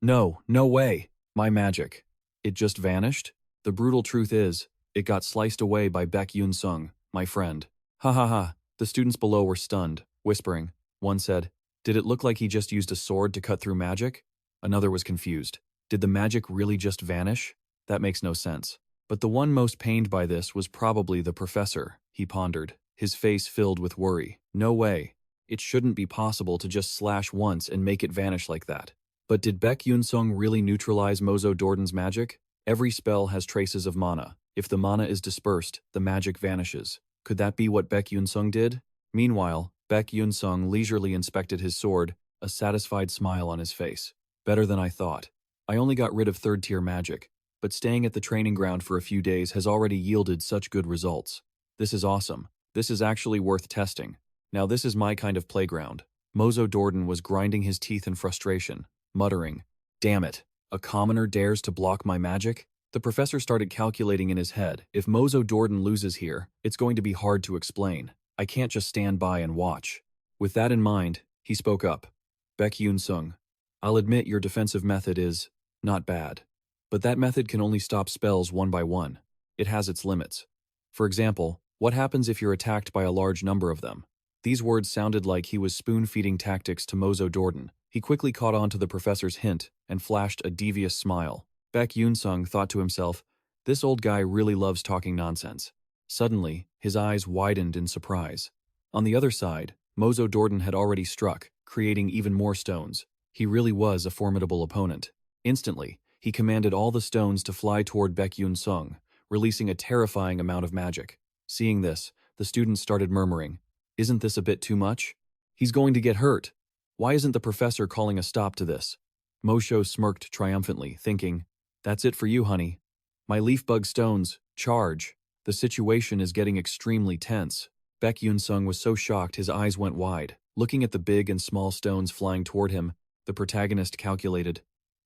S1: No way! My magic. It just vanished? The brutal truth is, it got sliced away by Beck Yunsung, my friend. Ha ha ha. The students below were stunned, whispering. One said, "Did it look like he just used a sword to cut through magic?" Another was confused. Did the magic really just vanish? That makes no sense. But the one most pained by this was probably the professor, he pondered, his face filled with worry. No way. It shouldn't be possible to just slash once and make it vanish like that. But did Beck Yunsung really neutralize Mozo Jordan's magic? Every spell has traces of mana. If the mana is dispersed, the magic vanishes. Could that be what Beck Yunsung did? Meanwhile, Beck Yunsung leisurely inspected his sword, a satisfied smile on his face. Better than I thought. I only got rid of third-tier magic, but staying at the training ground for a few days has already yielded such good results. This is awesome. This is actually worth testing. Now this is my kind of playground. Mozo Jordan was grinding his teeth in frustration, muttering, "Damn it, a commoner dares to block my magic?" The professor started calculating in his head, if Mozo Jordan loses here, it's going to be hard to explain. I can't just stand by and watch. With that in mind, he spoke up. "Beck Yunsung, I'll admit your defensive method is not bad. But that method can only stop spells one by one. It has its limits. For example, what happens if you're attacked by a large number of them?" These words sounded like he was spoon-feeding tactics to Mozo Jordan. He quickly caught on to the professor's hint and flashed a devious smile. Beck Yunsung thought to himself, this old guy really loves talking nonsense. Suddenly, his eyes widened in surprise. On the other side, Mozo Jordan had already struck, creating even more stones. He really was a formidable opponent. Instantly, he commanded all the stones to fly toward Beck Yunsung, releasing a terrifying amount of magic. Seeing this, the students started murmuring, "Isn't this a bit too much? He's going to get hurt. Why isn't the professor calling a stop to this?" Mosho smirked triumphantly, thinking, "That's it for you, honey. My leaf bug stones, charge." The situation is getting extremely tense. Beck Yunsung was so shocked his eyes went wide. Looking at the big and small stones flying toward him, the protagonist calculated,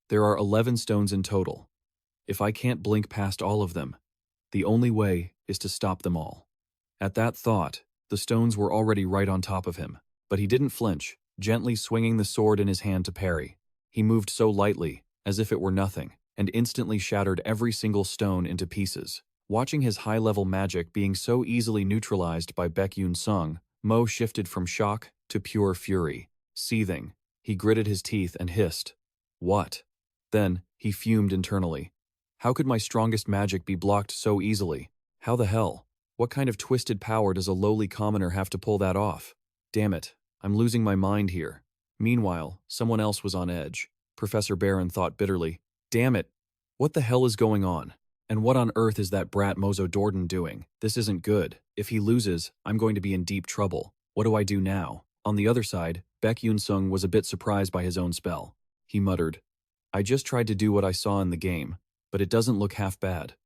S1: "There are 11 stones in total. If I can't blink past all of them, the only way is to stop them all." At that thought, the stones were already right on top of him, but he didn't flinch, gently swinging the sword in his hand to parry. He moved so lightly, as if it were nothing, and instantly shattered every single stone into pieces. Watching his high-level magic being so easily neutralized by Beck Yunsung, Mo shifted from shock to pure fury. Seething, he gritted his teeth and hissed, "What?" Then, he fumed internally. How could my strongest magic be blocked so easily? How the hell? What kind of twisted power does a lowly commoner have to pull that off? Damn it, I'm losing my mind here. Meanwhile, someone else was on edge. Professor Barron thought bitterly, "Damn it, what the hell is going on? And what on earth is that brat Mozo Jordan doing? This isn't good. If he loses, I'm going to be in deep trouble. What do I do now?" On the other side, Beck Yunsung was a bit surprised by his own spell. He muttered, "I just tried to do what I saw in the game, but it doesn't look half bad.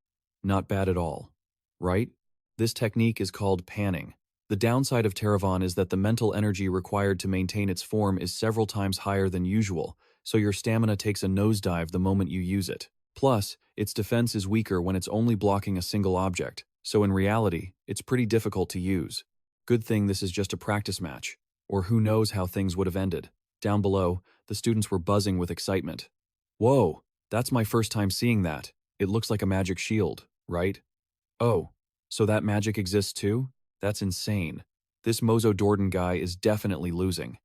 S1: Not bad at all. Right?" This technique is called panning. The downside of Terravon is that the mental energy required to maintain its form is several times higher than usual, so your stamina takes a nosedive the moment you use it. Plus, its defense is weaker when it's only blocking a single object, so in reality, it's pretty difficult to use. Good thing this is just a practice match, or who knows how things would have ended. Down below, the students were buzzing with excitement. Whoa, that's my first time seeing that. It looks like a magic shield, right? Oh, so that magic exists too? That's insane. This Mozo Dordan guy is definitely losing.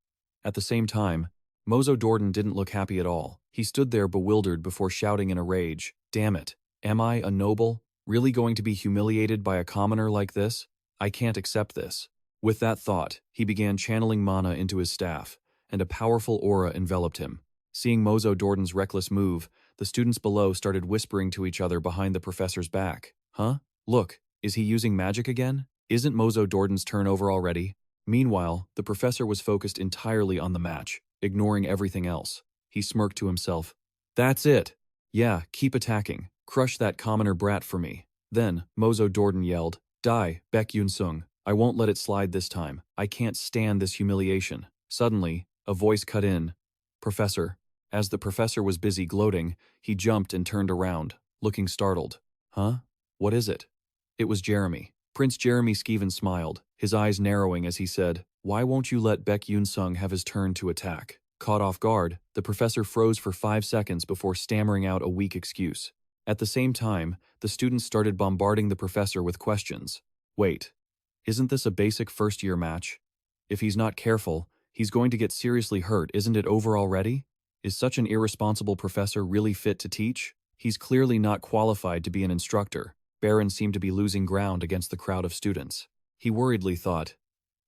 S1: At the same time, Mozo Dordan didn't look happy at all. He stood there bewildered before shouting in a rage, "Damn it, am I, a noble, really going to be humiliated by a commoner like this? I can't accept this." With that thought, he began channeling mana into his staff, and a powerful aura enveloped him. Seeing Mozo Dordan's reckless move, the students below started whispering to each other behind the professor's back. Huh? Look, is he using magic again? Isn't Mozo Dordan's turn over already? Meanwhile, the professor was focused entirely on the match, ignoring everything else. He smirked to himself. That's it. Yeah, keep attacking. Crush that commoner brat for me. Then, Mozo Dordan yelled, Die, Beck Yunsung. I won't let it slide this time. I can't stand this humiliation. Suddenly, a voice cut in. Professor. As the professor was busy gloating, he jumped and turned around, looking startled. Huh? What is it? It was Jeremy. Prince Jeremy Skeven smiled, his eyes narrowing as he said, Why won't you let Beck Yunsung have his turn to attack? Caught off guard, the professor froze for 5 seconds before stammering out a weak excuse. At the same time, the students started bombarding the professor with questions. Wait, isn't this a basic first-year match? If he's not careful, he's going to get seriously hurt, isn't it over already? Is such an irresponsible professor really fit to teach? He's clearly not qualified to be an instructor. Baron seemed to be losing ground against the crowd of students. He worriedly thought,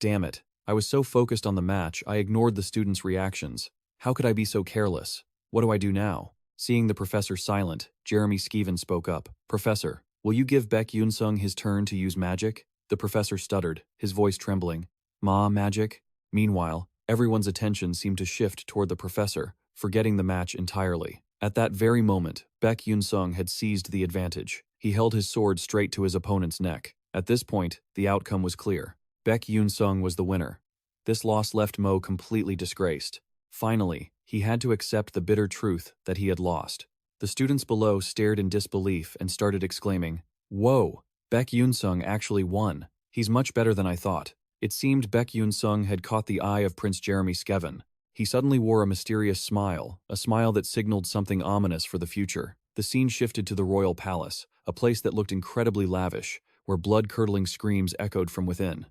S1: Damn it, I was so focused on the match I ignored the students' reactions. How could I be so careless? What do I do now? Seeing the professor silent, Jeremy Skeven spoke up. Professor, will you give Beck Yunsung his turn to use magic? The professor stuttered, his voice trembling. Magic? Meanwhile, everyone's attention seemed to shift toward the professor, forgetting the match entirely. At that very moment, Beck Yunsung had seized the advantage. He held his sword straight to his opponent's neck. At this point, the outcome was clear. Beck Yunsung was the winner. This loss left Mo completely disgraced. Finally, he had to accept the bitter truth that he had lost. The students below stared in disbelief and started exclaiming, Whoa, Beck Yunsung actually won. He's much better than I thought. It seemed Beck Yunsung had caught the eye of Prince Jeremy Skeven. He suddenly wore a mysterious smile, a smile that signaled something ominous for the future. The scene shifted to the royal palace, a place that looked incredibly lavish, where blood-curdling screams echoed from within.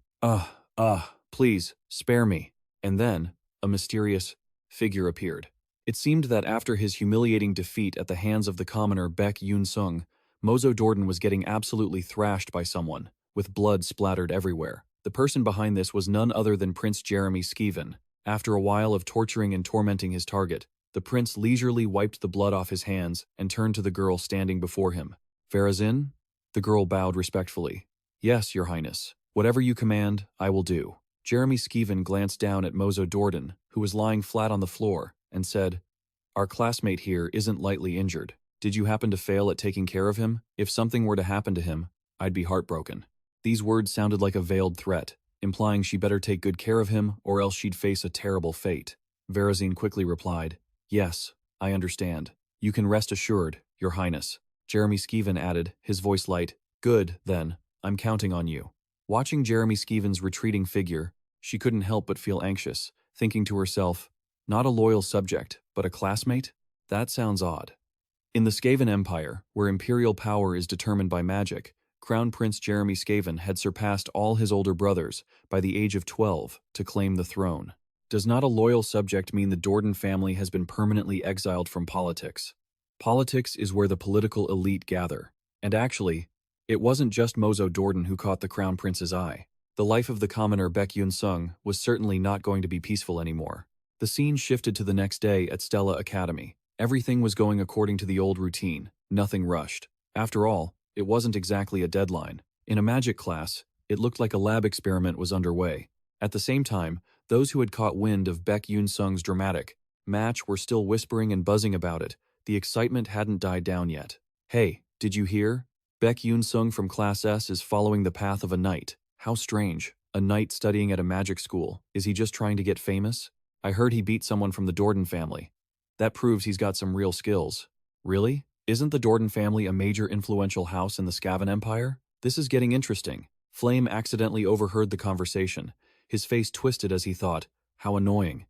S1: Please, spare me. And then, a mysterious figure appeared. It seemed that after his humiliating defeat at the hands of the commoner Beck Yunsung, Mozo Dordan was getting absolutely thrashed by someone, with blood splattered everywhere. The person behind this was none other than Prince Jeremy Skeven. After a while of torturing and tormenting his target, the prince leisurely wiped the blood off his hands and turned to the girl standing before him. Farazin? The girl bowed respectfully. Yes, your highness. Whatever you command, I will do. Jeremy Skeven glanced down at Mozo Dordan, who was lying flat on the floor, and said, Our classmate here isn't lightly injured. Did you happen to fail at taking care of him? If something were to happen to him, I'd be heartbroken. These words sounded like a veiled threat, implying she better take good care of him or else she'd face a terrible fate. Farazin quickly replied, Yes, I understand. You can rest assured, your highness. Jeremy Skeven added, his voice light. Good, then. I'm counting on you. Watching Jeremy Skeven's retreating figure, she couldn't help but feel anxious, thinking to herself, not a loyal subject, but a classmate? That sounds odd. In the Skaven Empire, where imperial power is determined by magic, Crown Prince Jeremy Skeven had surpassed all his older brothers by the age of 12 to claim the throne. Does not a loyal subject mean the Dordan family has been permanently exiled from politics? Politics is where the political elite gather. And actually, it wasn't just Mozo Dordan who caught the Crown Prince's eye. The life of the commoner Beck Yunsung was certainly not going to be peaceful anymore. The scene shifted to the next day at Stella Academy. Everything was going according to the old routine, nothing rushed. After all, it wasn't exactly a deadline. In a magic class, it looked like a lab experiment was underway. At the same time, those who had caught wind of Beck Yunsung's dramatic match were still whispering and buzzing about it. The excitement hadn't died down yet. Hey, did you hear? Beck Yunsung from Class S is following the path of a knight. How strange. A knight studying at a magic school. Is he just trying to get famous? I heard he beat someone from the Dordan family. That proves he's got some real skills. Really? Isn't the Dordan family a major influential house in the Skaven Empire? This is getting interesting. Flame accidentally overheard the conversation. His face twisted as he thought, how annoying.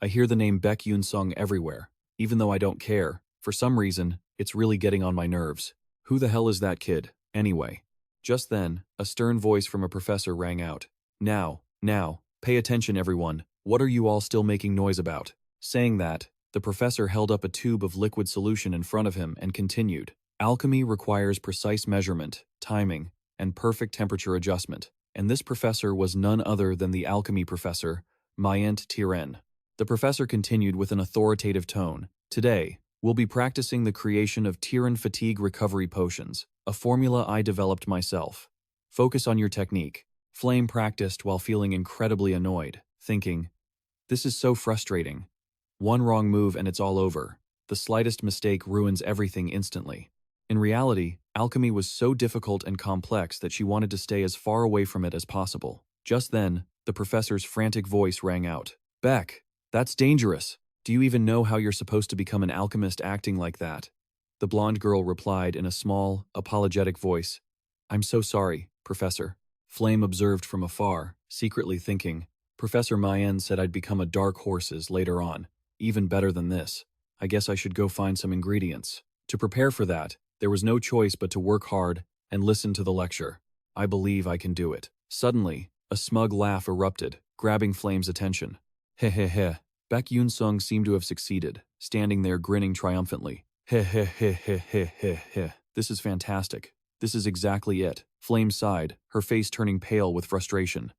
S1: I hear the name Beck Yunsung everywhere. Even though I don't care, for some reason, it's really getting on my nerves. Who the hell is that kid, anyway? Just then, a stern voice from a professor rang out. Now, pay attention everyone. What are you all still making noise about? Saying that, the professor held up a tube of liquid solution in front of him and continued. Alchemy requires precise measurement, timing, and perfect temperature adjustment. And this professor was none other than the alchemy professor, Myant Tiren. The professor continued with an authoritative tone. Today, we'll be practicing the creation of Tiren fatigue recovery potions, a formula I developed myself. Focus on your technique. Flame practiced while feeling incredibly annoyed, thinking, this is so frustrating. One wrong move and it's all over. The slightest mistake ruins everything instantly. In reality, alchemy was so difficult and complex that she wanted to stay as far away from it as possible. Just then, the professor's frantic voice rang out. Beck, that's dangerous. Do you even know how you're supposed to become an alchemist acting like that? The blonde girl replied in a small, apologetic voice. I'm so sorry, Professor. Flame observed from afar, secretly thinking, Professor Mayen said I'd become a dark horses later on. Even better than this. I guess I should go find some ingredients. To prepare for that, there was no choice but to work hard and listen to the lecture. I believe I can do it. Suddenly, a smug laugh erupted, grabbing Flame's attention. Heh heh heh. Beck Yunsung seemed to have succeeded, standing there grinning triumphantly. Heh heh heh heh heh heh heh. This is fantastic. This is exactly it. Flame sighed, her face turning pale with frustration.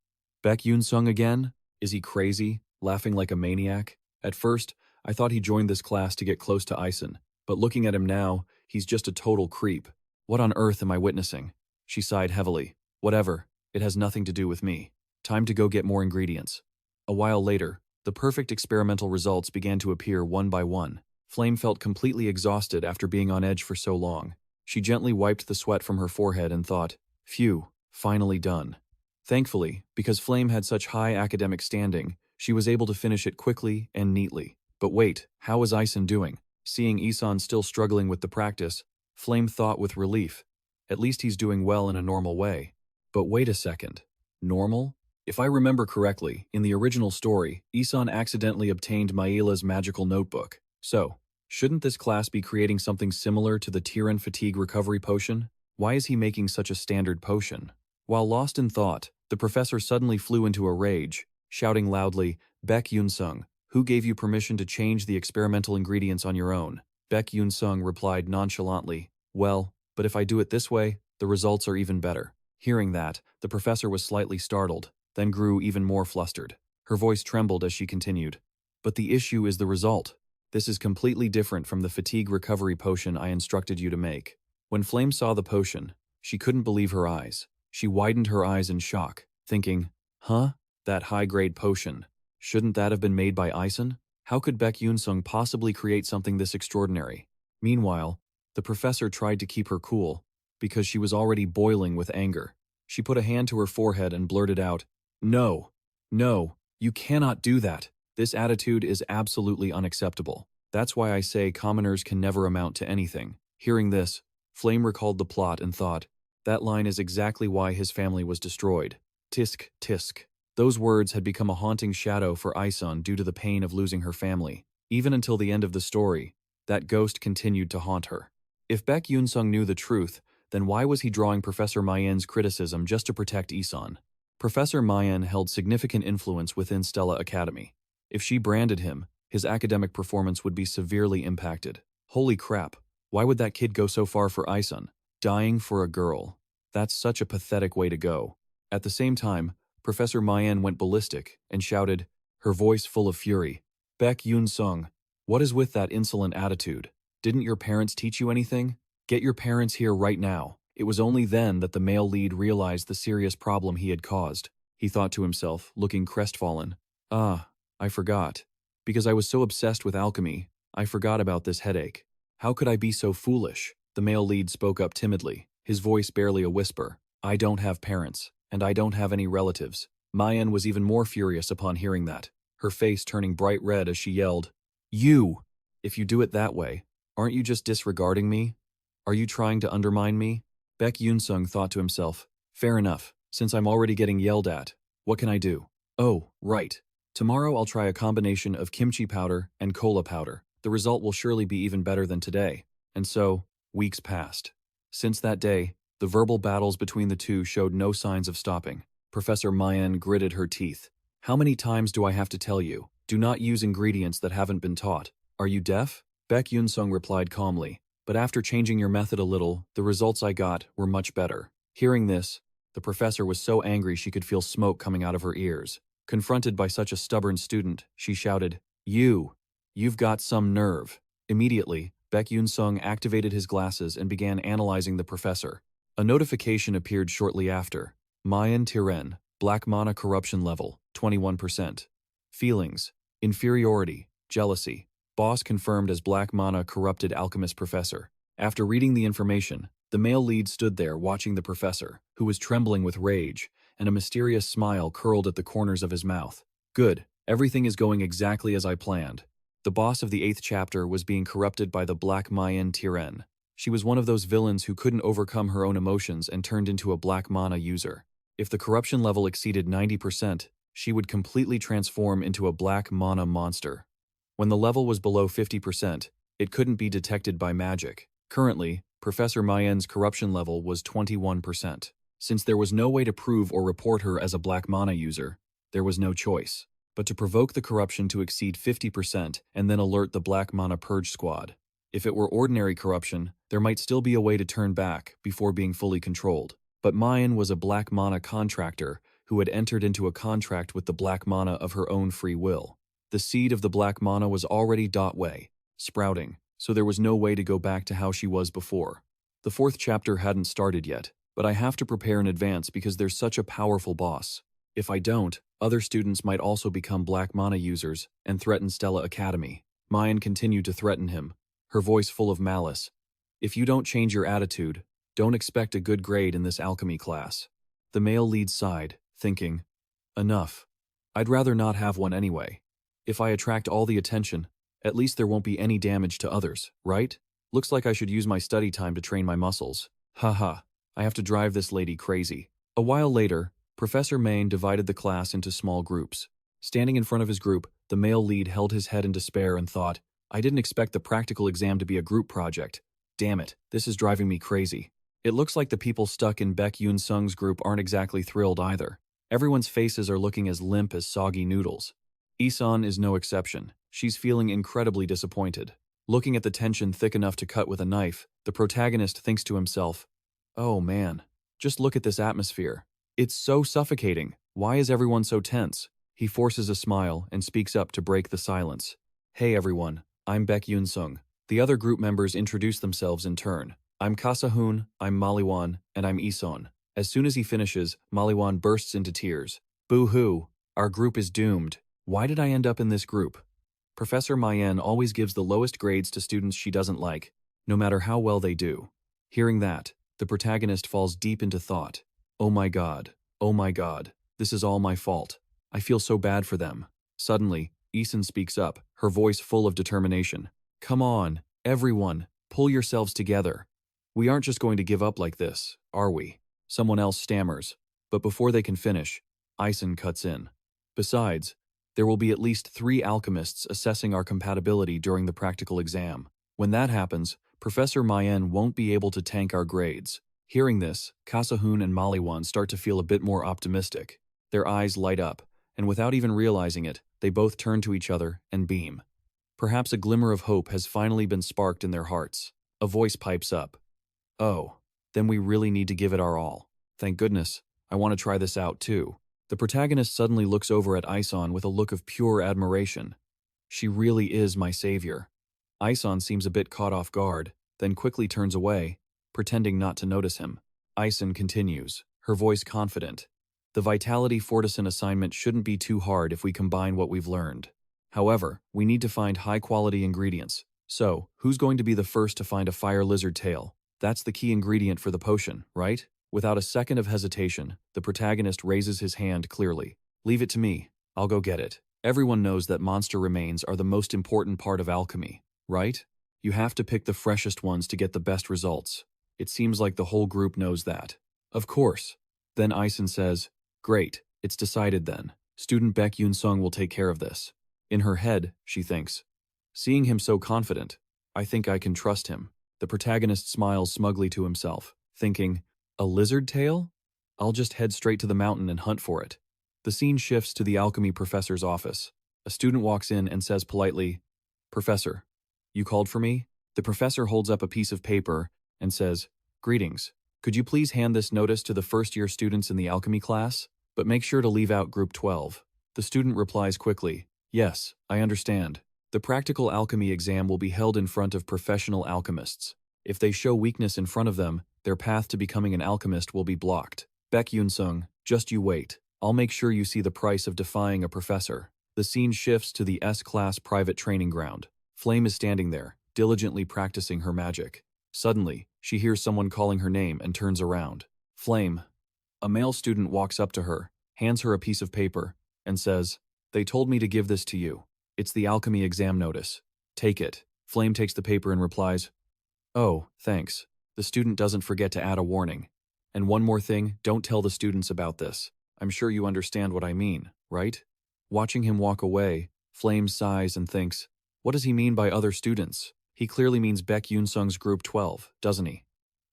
S1: Beck Yunsung again? Is he crazy? Laughing like a maniac? At first, I thought he joined this class to get close to Ison, but looking at him now, he's just a total creep. What on earth am I witnessing? She sighed heavily. Whatever, it has nothing to do with me. Time to go get more ingredients. A while later, the perfect experimental results began to appear one by one. Flame felt completely exhausted after being on edge for so long. She gently wiped the sweat from her forehead and thought, phew, finally done. Thankfully, because Flame had such high academic standing, she was able to finish it quickly and neatly. But wait, how is Ison doing? Seeing Isan still struggling with the practice, Flame thought with relief. At least he's doing well in a normal way. But wait a second. Normal? If I remember correctly, in the original story, Isan accidentally obtained Maila's magical notebook. So, shouldn't this class be creating something similar to the Tiren fatigue recovery potion? Why is he making such a standard potion? While lost in thought, the professor suddenly flew into a rage, shouting loudly, Beck Yunsung, who gave you permission to change the experimental ingredients on your own? Beck Yunsung replied nonchalantly, well, but if I do it this way, the results are even better. Hearing that, the professor was slightly startled, then grew even more flustered. Her voice trembled as she continued. But the issue is the result. This is completely different from the fatigue recovery potion I instructed you to make. When Flame saw the potion, she couldn't believe her eyes. She widened her eyes in shock, thinking, huh? That high-grade potion. Shouldn't that have been made by Ison? How could Beck Yunsung possibly create something this extraordinary? Meanwhile, the professor tried to keep her cool, because she was already boiling with anger. She put a hand to her forehead and blurted out, no, you cannot do that. This attitude is absolutely unacceptable. That's why I say commoners can never amount to anything. Hearing this, Flame recalled the plot and thought, that line is exactly why his family was destroyed. Tisk, tisk. Those words had become a haunting shadow for Ison due to the pain of losing her family. Even until the end of the story, that ghost continued to haunt her. If Beck Yunsung knew the truth, then why was he drawing Professor Mayen's criticism just to protect Ison? Professor Mayen held significant influence within Stella Academy. If she branded him, his academic performance would be severely impacted. Holy crap, why would that kid go so far for Ison? Dying for a girl. That's such a pathetic way to go. At the same time, Professor Mayen went ballistic and shouted, her voice full of fury, Beck Yunsung, what is with that insolent attitude? Didn't your parents teach you anything? Get your parents here right now. It was only then that the male lead realized the serious problem he had caused. He thought to himself, looking crestfallen, I forgot. Because I was so obsessed with alchemy, I forgot about this headache. How could I be so foolish? The male lead spoke up timidly, his voice barely a whisper. I don't have parents, and I don't have any relatives. Mayan was even more furious upon hearing that, her face turning bright red as she yelled, You! If you do it that way, aren't you just disregarding me? Are you trying to undermine me? Beck Yunsung thought to himself, fair enough, since I'm already getting yelled at, what can I do? Oh, right. Tomorrow I'll try a combination of kimchi powder and cola powder. The result will surely be even better than today. And so, weeks passed. Since that day, the verbal battles between the two showed no signs of stopping. Professor Mayan gritted her teeth. How many times do I have to tell you? Do not use ingredients that haven't been taught. Are you deaf? Beck Yunsung replied calmly. But after changing your method a little, the results I got were much better. Hearing this, the professor was so angry she could feel smoke coming out of her ears. Confronted by such a stubborn student, she shouted, You've got some nerve. Immediately, Beck Yunsung activated his glasses and began analyzing the professor. A notification appeared shortly after. Mayan Tiren, Black Mana corruption level, 21%. Feelings, inferiority, jealousy. Boss confirmed as Black Mana corrupted alchemist professor. After reading the information, the male lead stood there watching the professor, who was trembling with rage, and a mysterious smile curled at the corners of his mouth. Good, everything is going exactly as I planned. The boss of the 8th chapter was being corrupted by the Black Mayan Tiren. She was one of those villains who couldn't overcome her own emotions and turned into a Black Mana user. If the corruption level exceeded 90%, she would completely transform into a Black Mana monster. When the level was below 50%, it couldn't be detected by magic. Currently, Professor Mayan's corruption level was 21%. Since there was no way to prove or report her as a Black Mana user, there was no choice but to provoke the corruption to exceed 50% and then alert the Black Mana Purge Squad. If it were ordinary corruption, there might still be a way to turn back before being fully controlled. But Mayan was a Black Mana contractor who had entered into a contract with the Black Mana of her own free will. The seed of the Black Mana was already sprouting, so there was no way to go back to how she was before. The 4th chapter hadn't started yet, but I have to prepare in advance because there's such a powerful boss. If I don't, other students might also become Black Mana users and threaten Stella Academy. Mayan continued to threaten him, her voice full of malice. If you don't change your attitude, don't expect a good grade in this alchemy class. The male lead sighed, thinking, enough. I'd rather not have one anyway. If I attract all the attention, at least there won't be any damage to others, right? Looks like I should use my study time to train my muscles. Haha, I have to drive this lady crazy. A while later, Professor Main divided the class into small groups. Standing in front of his group, the male lead held his head in despair and thought, I didn't expect the practical exam to be a group project. Damn it, this is driving me crazy. It looks like the people stuck in Beck Yunsung's group aren't exactly thrilled either. Everyone's faces are looking as limp as soggy noodles. Isan is no exception. She's feeling incredibly disappointed. Looking at the tension thick enough to cut with a knife, the protagonist thinks to himself, oh man, just look at this atmosphere. It's so suffocating. Why is everyone so tense? He forces a smile and speaks up to break the silence. Hey everyone, I'm Beck Yunsung. The other group members introduce themselves in turn. I'm Kasahun, I'm Maliwan, and I'm Isan. As soon as he finishes, Maliwan bursts into tears. Boo-hoo, our group is doomed. Why did I end up in this group? Professor Mayan always gives the lowest grades to students she doesn't like, no matter how well they do. Hearing that, the protagonist falls deep into thought. Oh my god, this is all my fault. I feel so bad for them. Suddenly, Isan speaks up, her voice full of determination. Come on, everyone, pull yourselves together. We aren't just going to give up like this, are we? Someone else stammers, but before they can finish, Isan cuts in. Besides, there will be at least 3 alchemists assessing our compatibility during the practical exam. When that happens, Professor Mayan won't be able to tank our grades. Hearing this, Kasahun and Maliwan start to feel a bit more optimistic. Their eyes light up, and without even realizing it, they both turn to each other and beam. Perhaps a glimmer of hope has finally been sparked in their hearts. A voice pipes up. Oh, then we really need to give it our all. Thank goodness, I want to try this out too. The protagonist suddenly looks over at Isan with a look of pure admiration. She really is my savior. Isan seems a bit caught off guard, then quickly turns away, pretending not to notice him. Isan continues, her voice confident. The Vitality Fortison assignment shouldn't be too hard if we combine what we've learned. However, we need to find high-quality ingredients. So, who's going to be the first to find a fire lizard tail? That's the key ingredient for the potion, right? Without a second of hesitation, the protagonist raises his hand clearly. Leave it to me. I'll go get it. Everyone knows that monster remains are the most important part of alchemy, right? You have to pick the freshest ones to get the best results. It seems like the whole group knows that. Of course. Then Ison says, "Great, it's decided then. Student Beck Yunsung will take care of this." In her head, she thinks, "Seeing him so confident, I think I can trust him." The protagonist smiles smugly to himself, thinking, "A lizard tail? I'll just head straight to the mountain and hunt for it." The scene shifts to the alchemy professor's office. A student walks in and says politely, "Professor, you called for me?" The professor holds up a piece of paper and says, "Greetings. Could you please hand this notice to the first-year students in the alchemy class? But make sure to leave out group 12. The student replies quickly, "Yes, I understand. The practical alchemy exam will be held in front of professional alchemists. If they show weakness in front of them, their path to becoming an alchemist will be blocked. Beck Yunsung, just you wait. I'll make sure you see the price of defying a professor." The scene shifts to the S-class private training ground. Flame is standing there, diligently practicing her magic. Suddenly, she hears someone calling her name and turns around. "Flame." A male student walks up to her, hands her a piece of paper, and says, "They told me to give this to you. It's the alchemy exam notice. Take it." Flame takes the paper and replies, "Oh, thanks." The student doesn't forget to add a warning. "And one more thing, don't tell the students about this. I'm sure you understand what I mean, right?" Watching him walk away, Flame sighs and thinks, what does he mean by other students? He clearly means Beck Yunsung's group 12, doesn't he?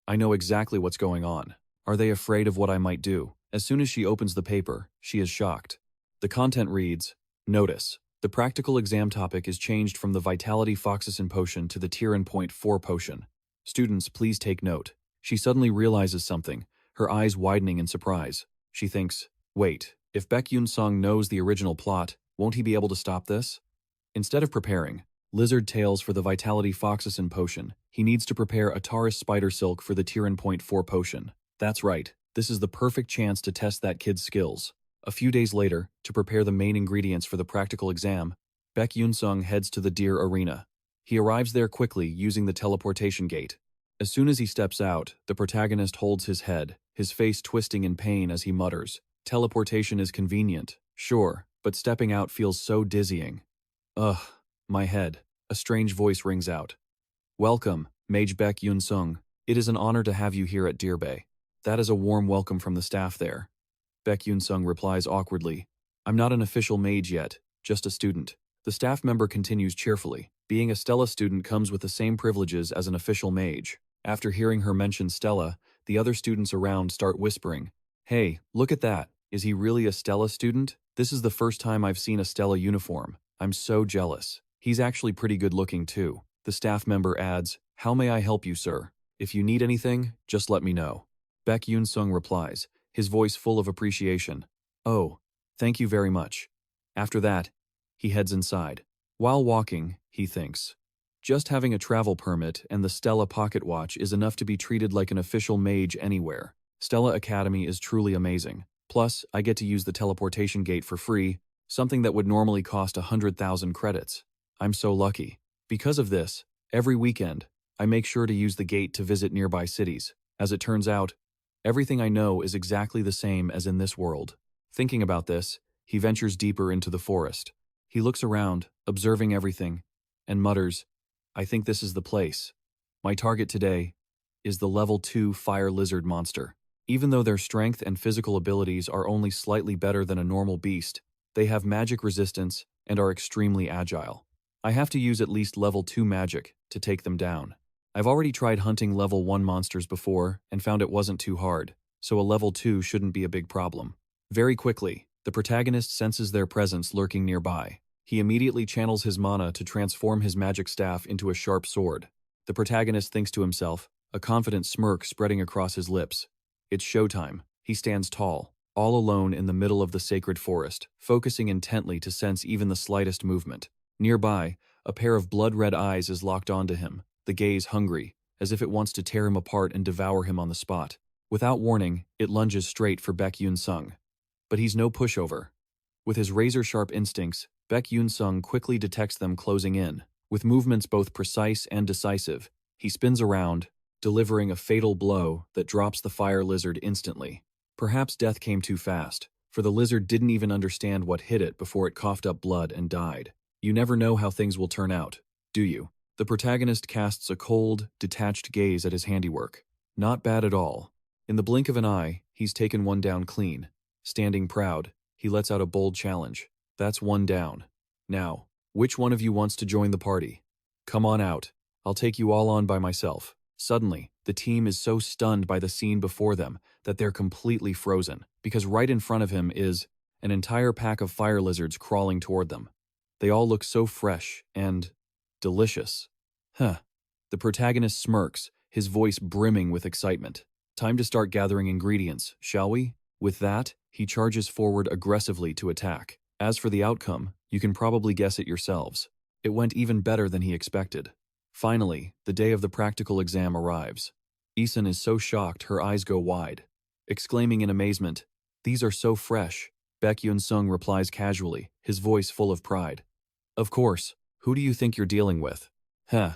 S1: I know exactly what's going on. Are they afraid of what I might do? As soon as she opens the paper, she is shocked. The content reads, "Notice. The practical exam topic is changed from the Vitality Foxison potion to the Tyran Point 4 potion. Students, please take note." She suddenly realizes something, her eyes widening in surprise. She thinks, wait, if Beck Yunsung knows the original plot, won't he be able to stop this? Instead of preparing lizard tails for the Vitality Foxison potion, he needs to prepare a Taurus spider silk for the Tyran Point 4 potion. That's right, this is the perfect chance to test that kid's skills. A few days later, to prepare the main ingredients for the practical exam, Beck Yunsung heads to the Deer Arena. He arrives there quickly using the teleportation gate. As soon as he steps out, the protagonist holds his head, his face twisting in pain as he mutters, "Teleportation is convenient, sure, but stepping out feels so dizzying. Ugh, my head." A strange voice rings out. "Welcome, Mage Beck Yunsung. It is an honor to have you here at Deer Bay." That is a warm welcome from the staff there. Beck Yunsung replies awkwardly, "I'm not an official mage yet, just a student." The staff member continues cheerfully, "Being a Stella student comes with the same privileges as an official mage." After hearing her mention Stella, the other students around start whispering, "Hey, look at that. Is he really a Stella student? This is the first time I've seen a Stella uniform. I'm so jealous. He's actually pretty good looking too." The staff member adds, "How may I help you, sir? If you need anything, just let me know." Beck Yunsung replies, his voice full of appreciation, "Oh, thank you very much." After that, he heads inside. While walking, he thinks, just having a travel permit and the Stella pocket watch is enough to be treated like an official mage anywhere. Stella Academy is truly amazing. Plus, I get to use the teleportation gate for free, something that would normally cost 100,000 credits. I'm so lucky. Because of this, every weekend, I make sure to use the gate to visit nearby cities. As it turns out, everything I know is exactly the same as in this world. Thinking about this, he ventures deeper into the forest. He looks around, observing everything, and mutters, "I think this is the place. My target today is the level 2 fire lizard monster." Even though their strength and physical abilities are only slightly better than a normal beast, they have magic resistance and are extremely agile. I have to use at least level 2 magic to take them down. I've already tried hunting level 1 monsters before and found it wasn't too hard, so a level 2 shouldn't be a big problem. Very quickly, the protagonist senses their presence lurking nearby. He immediately channels his mana to transform his magic staff into a sharp sword. The protagonist thinks to himself, a confident smirk spreading across his lips. It's showtime. He stands tall, all alone in the middle of the sacred forest, focusing intently to sense even the slightest movement. Nearby, a pair of blood-red eyes is locked onto him, the gaze hungry, as if it wants to tear him apart and devour him on the spot. Without warning, it lunges straight for Beck Yunsung. But he's no pushover. With his razor-sharp instincts, Beck Yunsung quickly detects them closing in. With movements both precise and decisive, he spins around, delivering a fatal blow that drops the fire lizard instantly. Perhaps death came too fast, for the lizard didn't even understand what hit it before it coughed up blood and died. You never know how things will turn out, do you? The protagonist casts a cold, detached gaze at his handiwork. Not bad at all. In the blink of an eye, he's taken one down clean. Standing proud, he lets out a bold challenge. That's one down. Now, which one of you wants to join the party? Come on out. I'll take you all on by myself. Suddenly, the team is so stunned by the scene before them that they're completely frozen, because right in front of him is an entire pack of fire lizards crawling toward them. They all look so fresh and delicious. Huh. The protagonist smirks, his voice brimming with excitement. Time to start gathering ingredients, shall we? With that, he charges forward aggressively to attack. As for the outcome, you can probably guess it yourselves. It went even better than he expected. Finally, the day of the practical exam arrives. Isun is so shocked her eyes go wide. Exclaiming in amazement, "These are so fresh." Beck Yunsung replies casually, his voice full of pride. "Of course, who do you think you're dealing with?" Huh.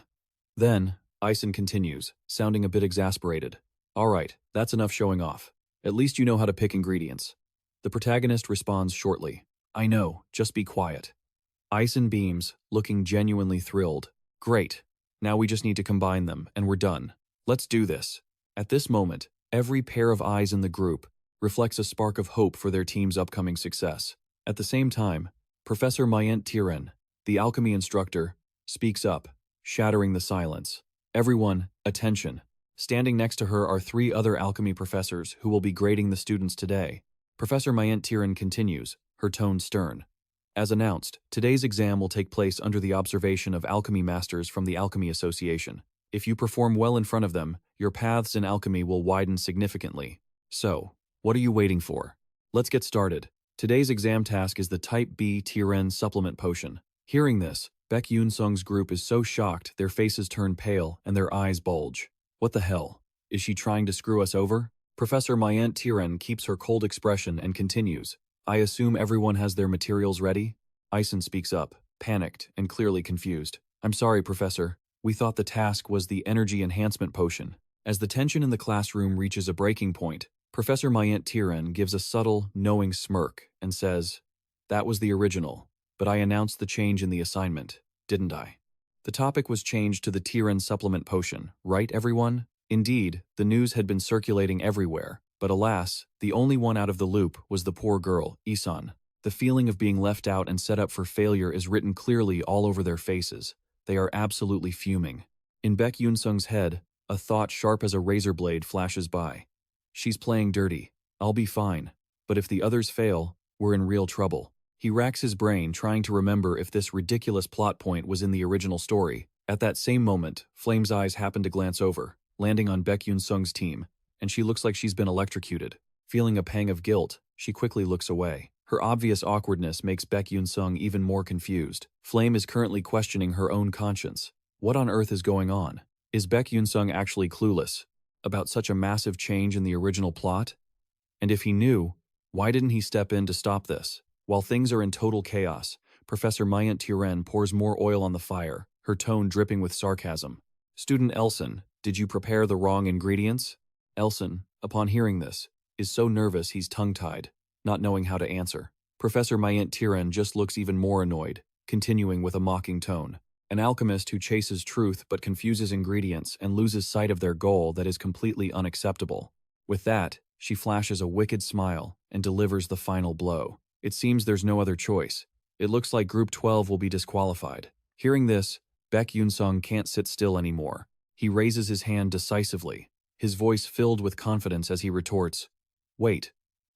S1: Then, Isun continues, sounding a bit exasperated. "All right, that's enough showing off. At least you know how to pick ingredients." The protagonist responds shortly, "I know, just be quiet." Isun beams, looking genuinely thrilled. "Great. Now we just need to combine them, and we're done. Let's do this." At this moment, every pair of eyes in the group reflects a spark of hope for their team's upcoming success. At the same time, Professor Mayent Tiren, the alchemy instructor, speaks up, shattering the silence. "Everyone, attention." Standing next to her are 3 other alchemy professors who will be grading the students today. Professor Mayent Tiren continues, her tone stern. As announced, today's exam will take place under the observation of alchemy masters from the Alchemy Association. If you perform well in front of them, your paths in alchemy will widen significantly. So, what are you waiting for? Let's get started. Today's exam task is the Type B Tiren supplement potion. Hearing this, Beck Yunsung's group is so shocked their faces turn pale and their eyes bulge. What the hell? Is she trying to screw us over? Professor Mayent Tiren keeps her cold expression and continues. "I assume everyone has their materials ready?" Isun speaks up, panicked and clearly confused. "I'm sorry, Professor. We thought the task was the energy enhancement potion." As the tension in the classroom reaches a breaking point, Professor Mayent Tiren gives a subtle, knowing smirk and says, "That was the original, but I announced the change in the assignment, didn't I?" The topic was changed to the Tiren supplement potion, right everyone? Indeed, the news had been circulating everywhere, but alas, the only one out of the loop was the poor girl, Isun. The feeling of being left out and set up for failure is written clearly all over their faces. They are absolutely fuming. In Beck Yunsung's head, a thought sharp as a razor blade flashes by. She's playing dirty. I'll be fine. But if the others fail, we're in real trouble. He racks his brain trying to remember if this ridiculous plot point was in the original story. At that same moment, Flame's eyes happen to glance over, landing on Beck Yunsung's team, and she looks like she's been electrocuted. Feeling a pang of guilt, she quickly looks away. Her obvious awkwardness makes Beck Yunsung even more confused. Flame is currently questioning her own conscience. What on earth is going on? Is Beck Yunsung actually clueless about such a massive change in the original plot? And if he knew, why didn't he step in to stop this? While things are in total chaos, Professor Mayent Tiren pours more oil on the fire, her tone dripping with sarcasm. "Student Elson, did you prepare the wrong ingredients?" Elson, upon hearing this, is so nervous he's tongue-tied, not knowing how to answer. Professor Mayent Tiren just looks even more annoyed, continuing with a mocking tone. An alchemist who chases truth but confuses ingredients and loses sight of their goal that is completely unacceptable. With that, she flashes a wicked smile and delivers the final blow. It seems there's no other choice. It looks like Group 12 will be disqualified. Hearing this, Beck Yunsung can't sit still anymore. He raises his hand decisively, his voice filled with confidence as he retorts, "Wait,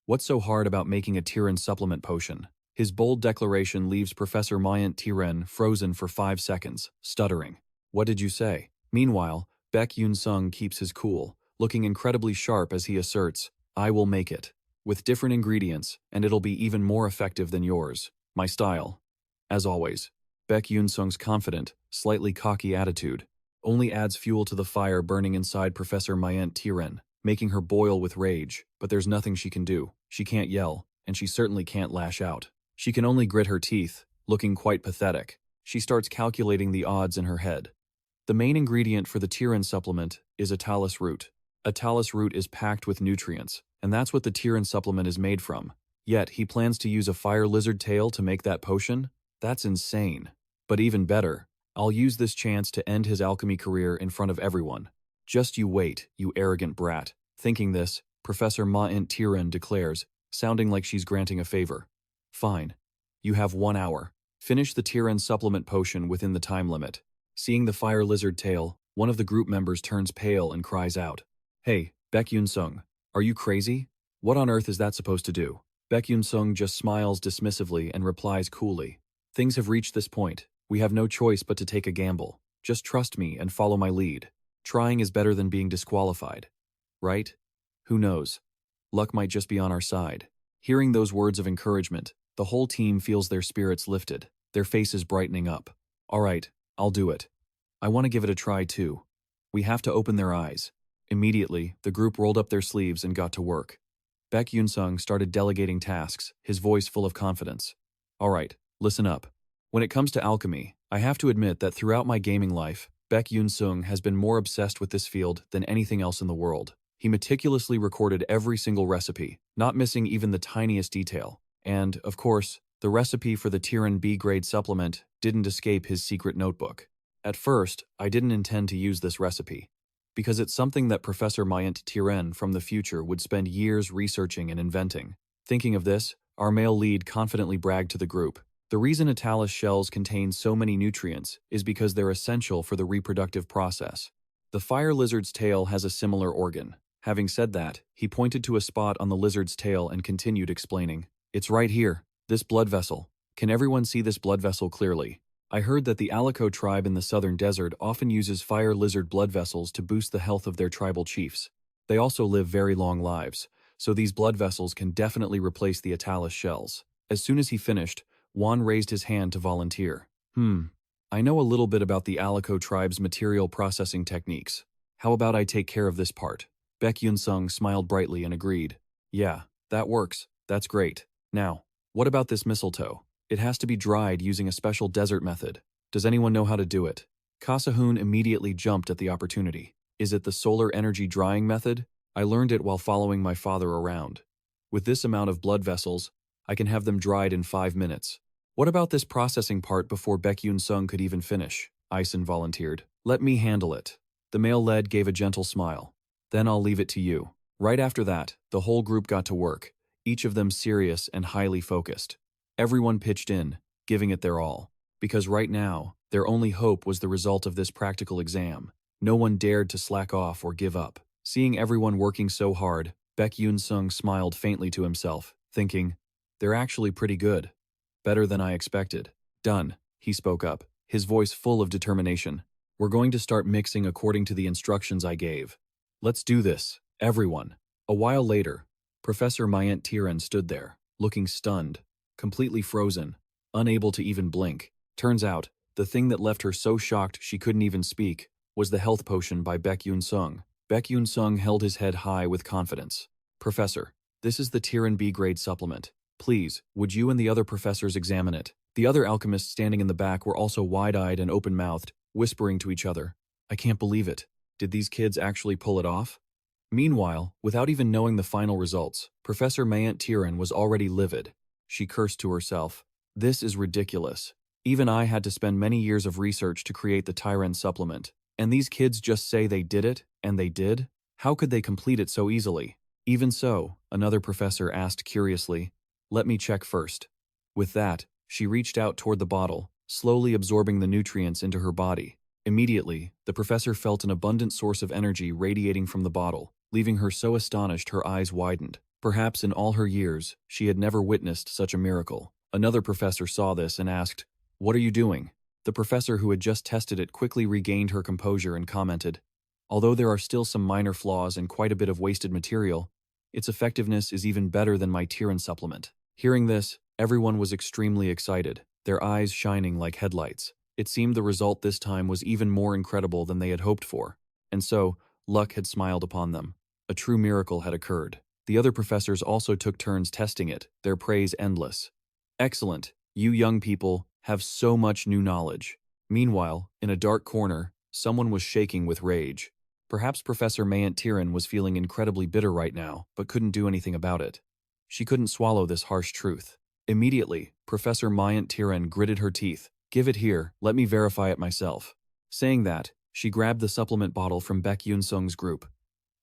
S1: what's so hard about making a Tiren supplement potion?" His bold declaration leaves Professor Mayent Tiren frozen for 5 seconds, stuttering. "What did you say?" Meanwhile, Beck Yunsung keeps his cool, looking incredibly sharp as he asserts, "I will make it. With different ingredients, and it'll be even more effective than yours. My style." As always, Beck Yunsung's confident, slightly cocky attitude only adds fuel to the fire burning inside Professor Mayent Tiren, making her boil with rage, but there's nothing she can do. She can't yell, and she certainly can't lash out. She can only grit her teeth, looking quite pathetic. She starts calculating the odds in her head. The main ingredient for the Tirin supplement is a talus root. A talus root is packed with nutrients, and that's what the Tirin supplement is made from. Yet, he plans to use a fire lizard tail to make that potion? That's insane. But even better, I'll use this chance to end his alchemy career in front of everyone. Just you wait, you arrogant brat. Thinking this, Professor Mythical Tirin declares, sounding like she's granting a favor. Fine. You have 1 hour. Finish the Tirin supplement potion within the time limit. Seeing the fire lizard tail, one of the group members turns pale and cries out. Hey, Beck Yunsung, are you crazy? What on earth is that supposed to do? Beck Yunsung just smiles dismissively and replies coolly. Things have reached this point. We have no choice but to take a gamble. Just trust me and follow my lead. Trying is better than being disqualified. Right? Who knows? Luck might just be on our side. Hearing those words of encouragement, the whole team feels their spirits lifted, their faces brightening up. All right, I'll do it. I want to give it a try too. We have to open their eyes. Immediately, the group rolled up their sleeves and got to work. Beck Yunsung started delegating tasks, his voice full of confidence. All right, listen up. When it comes to alchemy, I have to admit that throughout my gaming life, Beck Yunsung has been more obsessed with this field than anything else in the world. He meticulously recorded every single recipe, not missing even the tiniest detail. And, of course, the recipe for the Tirin B-grade supplement didn't escape his secret notebook. At first, I didn't intend to use this recipe, because it's something that Professor Mythical Tirin from the future would spend years researching and inventing. Thinking of this, our male lead confidently bragged to the group. The reason a talus shells contain so many nutrients is because they're essential for the reproductive process. The fire lizard's tail has a similar organ. Having said that, he pointed to a spot on the lizard's tail and continued explaining. It's right here, this blood vessel. Can everyone see this blood vessel clearly? I heard that the Alico tribe in the southern desert often uses fire lizard blood vessels to boost the health of their tribal chiefs. They also live very long lives, so these blood vessels can definitely replace the talus shells. As soon as he finished, Juan raised his hand to volunteer. I know a little bit about the Alico tribe's material processing techniques. How about I take care of this part? Beck Yunsung smiled brightly and agreed. Yeah, that works. That's great. Now, what about this mistletoe? It has to be dried using a special desert method. Does anyone know how to do it? Kasahun immediately jumped at the opportunity. Is it the solar energy drying method? I learned it while following my father around. With this amount of blood vessels, I can have them dried in 5 minutes. What about this processing part before Beck Yunsung could even finish? Ison volunteered. Let me handle it. The male lead gave a gentle smile. Then I'll leave it to you. Right after that, the whole group got to work, each of them serious and highly focused. Everyone pitched in, giving it their all. Because right now, their only hope was the result of this practical exam. No one dared to slack off or give up. Seeing everyone working so hard, Beck Yunsung smiled faintly to himself, thinking, they're actually pretty good. Better than I expected. Done, he spoke up, his voice full of determination. We're going to start mixing according to the instructions I gave. Let's do this, everyone. A while later, Professor Mythical Tirin stood there, looking stunned, completely frozen, unable to even blink. Turns out, the thing that left her so shocked she couldn't even speak was the health potion by Beck Yunsung. Beck Yunsung held his head high with confidence. Professor, this is the Tirin B-grade supplement. Please, would you and the other professors examine it? The other alchemists standing in the back were also wide-eyed and open-mouthed, whispering to each other. I can't believe it. Did these kids actually pull it off? Meanwhile, without even knowing the final results, Professor Mythical Tirin was already livid. She cursed to herself. This is ridiculous. Even I had to spend many years of research to create the Tirin supplement. And these kids just say they did it, and they did? How could they complete it so easily? Even so, another professor asked curiously, let me check first. With that, she reached out toward the bottle, slowly absorbing the nutrients into her body. Immediately, the professor felt an abundant source of energy radiating from the bottle, leaving her so astonished her eyes widened. Perhaps in all her years, she had never witnessed such a miracle. Another professor saw this and asked, what are you doing? The professor who had just tested it quickly regained her composure and commented, although there are still some minor flaws and quite a bit of wasted material, its effectiveness is even better than my Tirin supplement. Hearing this, everyone was extremely excited, their eyes shining like headlights. It seemed the result this time was even more incredible than they had hoped for. And so, luck had smiled upon them. A true miracle had occurred. The other professors also took turns testing it, their praise endless. Excellent, you young people have so much new knowledge. Meanwhile, in a dark corner, Someone was shaking with rage. Perhaps Professor Mayant Tiran was feeling incredibly bitter right now, but couldn't do anything about it. She couldn't swallow this harsh truth. Immediately, Professor Mayant Tiran gritted her teeth. "Give it here, let me verify it myself." Saying that, she grabbed the supplement bottle from Beck Yunsung's group.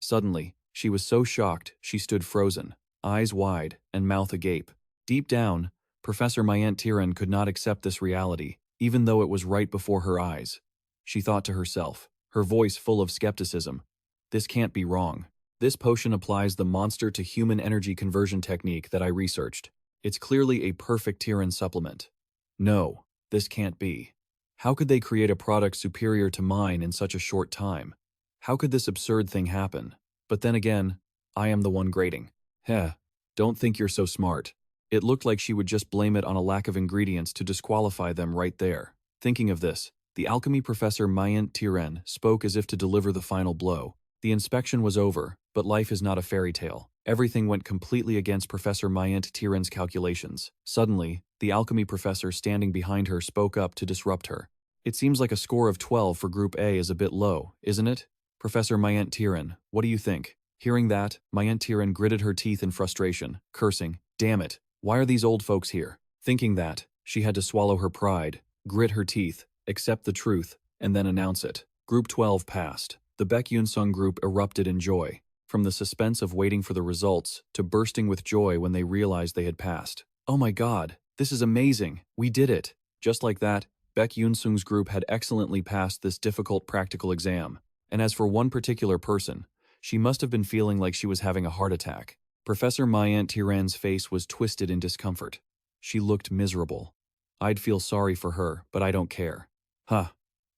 S1: Suddenly, she was so shocked she stood frozen, eyes wide and mouth agape. Deep down, Professor Mayant Tiran could not accept this reality, even though it was right before her eyes. She thought to herself, her voice full of skepticism, "This can't be wrong. This potion applies the monster-to-human energy conversion technique that I researched. It's clearly a perfect Tiran supplement. No, this can't be. How could they create a product superior to mine in such a short time? How could this absurd thing happen? But then again, I am the one grading. Heh, don't think you're so smart." It looked like she would just blame it on a lack of ingredients to disqualify them right there. Thinking of this, the alchemy professor Mayant Tiran spoke as if to deliver the final blow. The inspection was over, but life is not a fairy tale. Everything went completely against Professor Mayant Tiran's calculations. Suddenly, the alchemy professor standing behind her spoke up to disrupt her. "It seems like a score of 12 for Group A is a bit low, isn't it? Professor Mayant Tiran, what do you think?" Hearing that, Mayant Tiran gritted her teeth in frustration, cursing, "Damn it, why are these old folks here?" Thinking that, she had to swallow her pride, grit her teeth, accept the truth, and then announce it. Group 12 passed. The Beck Yunsung group erupted in joy, from the suspense of waiting for the results to bursting with joy when they realized they had passed. "Oh my god, this is amazing, we did it!" Just like that, Beck Yunsung's group had excellently passed this difficult practical exam. And as for one particular person, she must have been feeling like she was having a heart attack. Professor Mayant Tiran's face was twisted in discomfort. She looked miserable. "I'd feel sorry for her, but I don't care." "Huh.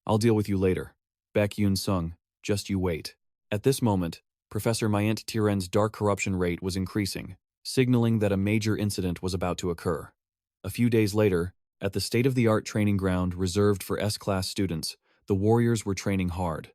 S1: I'll deal with you later. Beck Yunsung, just you wait." At this moment, Professor Mayant Tiran's dark corruption rate was increasing, signaling that a major incident was about to occur. A few days later, at the state-of-the-art training ground reserved for S-class students, the warriors were training hard.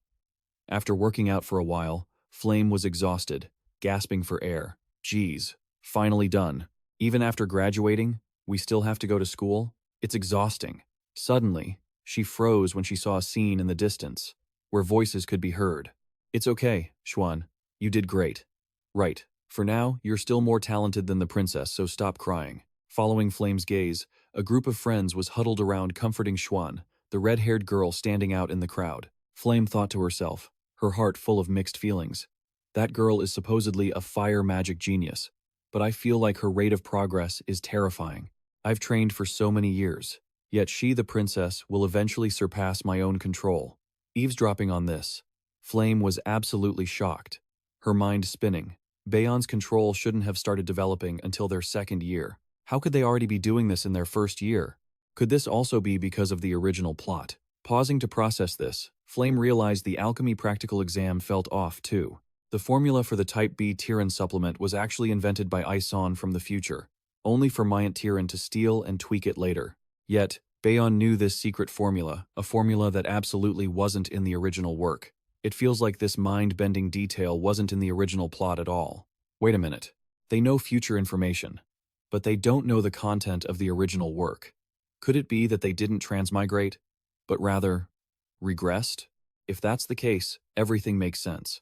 S1: After working out for a while, Flame was exhausted, gasping for air. "Geez, finally done. Even after graduating, we still have to go to school? It's exhausting." Suddenly, she froze when she saw a scene in the distance, where voices could be heard. "It's okay, Xuan. You did great. Right, for now, you're still more talented than the princess, so stop crying." Following Flame's gaze, a group of friends was huddled around comforting Xuan, the red-haired girl standing out in the crowd. Flame thought to herself, her heart full of mixed feelings. That girl is supposedly a fire magic genius, but I feel like her rate of progress is terrifying. I've trained for so many years, yet she, the princess, will eventually surpass my own control. Eavesdropping on this, Flame was absolutely shocked, her mind spinning. Bayon's control shouldn't have started developing until their second year. How could they already be doing this in their first year? Could this also be because of the original plot? Pausing to process this, Flame realized the alchemy practical exam felt off too. The formula for the Type B Tiran supplement was actually invented by Isan from the future, only for Mayant Tiran to steal and tweak it later. Yet, Bayon knew this secret formula, a formula that absolutely wasn't in the original work. It feels like this mind-bending detail wasn't in the original plot at all. Wait a minute. They know future information, but they don't know the content of the original work. Could it be that they didn't transmigrate, but rather regressed? If that's the case, everything makes sense.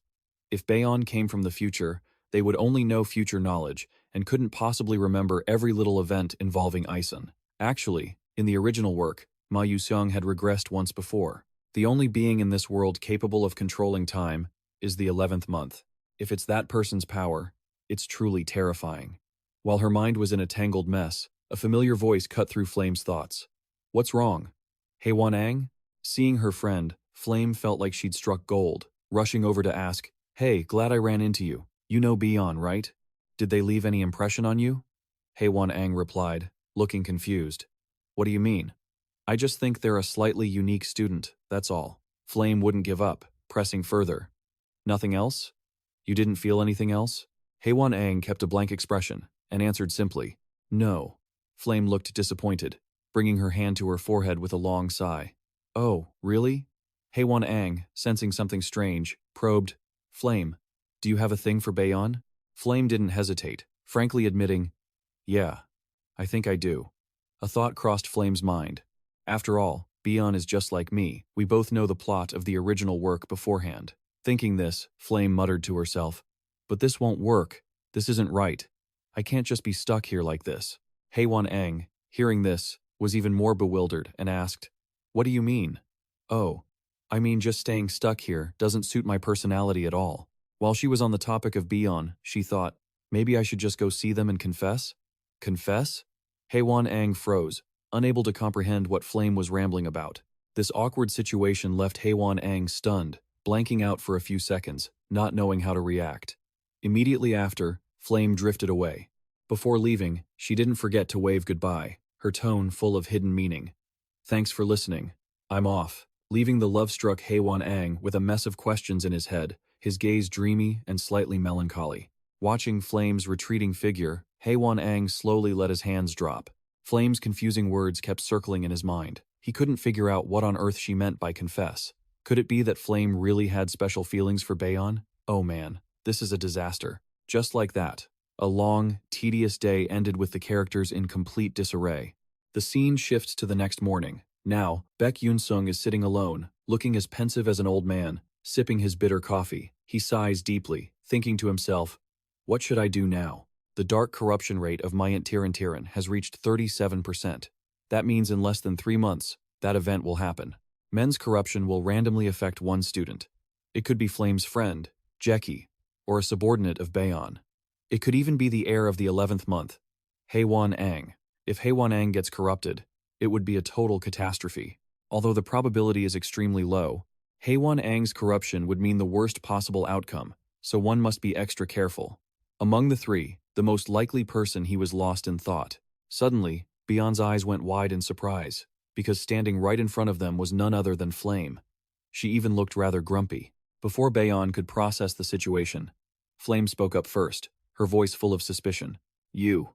S1: If Bayon came from the future, they would only know future knowledge and couldn't possibly remember every little event involving Isan. Actually, in the original work, Ma Yuxiang had regressed once before. The only being in this world capable of controlling time is the 11th month. If it's that person's power, it's truly terrifying. While her mind was in a tangled mess, a familiar voice cut through Flame's thoughts. "What's wrong?" "Hey Wanang?" Seeing her friend, Flame felt like she'd struck gold, rushing over to ask, "Hey, glad I ran into you. You know Bayon, right? Did they leave any impression on you?" Hey Wanang replied, looking confused. "What do you mean?" "I just think they're a slightly unique student, that's all." Flame wouldn't give up, pressing further. "Nothing else? You didn't feel anything else?" Heiwan Ang kept a blank expression and answered simply, "No." Flame looked disappointed, bringing her hand to her forehead with a long sigh. "Oh, really?" Heiwan Ang, sensing something strange, probed, "Flame, do you have a thing for Bayon?" Flame didn't hesitate, frankly admitting, "Yeah, I think I do." A thought crossed Flame's mind. After all, Beon is just like me. We both know the plot of the original work beforehand. Thinking this, Flame muttered to herself, "But this won't work. This isn't right. I can't just be stuck here like this." Hwan-ang, hearing this, was even more bewildered and asked, "What do you mean?" "Oh, I mean just staying stuck here doesn't suit my personality at all." While she was on the topic of Beon, she thought, maybe I should just go see them and confess? Confess? Hwan-ang froze, unable to comprehend what Flame was rambling about. This awkward situation left Hwan-ang stunned, blanking out for a few seconds, not knowing how to react. Immediately after, Flame drifted away. Before leaving, she didn't forget to wave goodbye, her tone full of hidden meaning. "Thanks for listening. I'm off." Leaving the love-struck Hwan-ang with a mess of questions in his head, his gaze dreamy and slightly melancholy. Watching Flame's retreating figure, Hwan-ang slowly let his hands drop. Flame's confusing words kept circling in his mind. He couldn't figure out what on earth she meant by confess. Could it be that Flame really had special feelings for Beon? Oh man, this is a disaster. Just like that, a long, tedious day ended with the characters in complete disarray. The scene shifts to the next morning. Now, Beck Yunsung is sitting alone, looking as pensive as an old man, sipping his bitter coffee. He sighs deeply, thinking to himself, what should I do now? The dark corruption rate of Mythical has reached 37%. That means in less than 3 months, that event will happen. Men's corruption will randomly affect one student. It could be Flame's friend, Jackie, or a subordinate of Beon. It could even be the heir of the 11th month, Hwan-ang. If Hwan-ang gets corrupted, it would be a total catastrophe. Although the probability is extremely low, Hwan-ang's corruption would mean the worst possible outcome, so one must be extra careful. Among the three, the most likely person he was lost in thought. Suddenly, Beon's eyes went wide in surprise, because standing right in front of them was none other than Flame. She even looked rather grumpy. Before Beon could process the situation, Flame spoke up first, her voice full of suspicion. "You.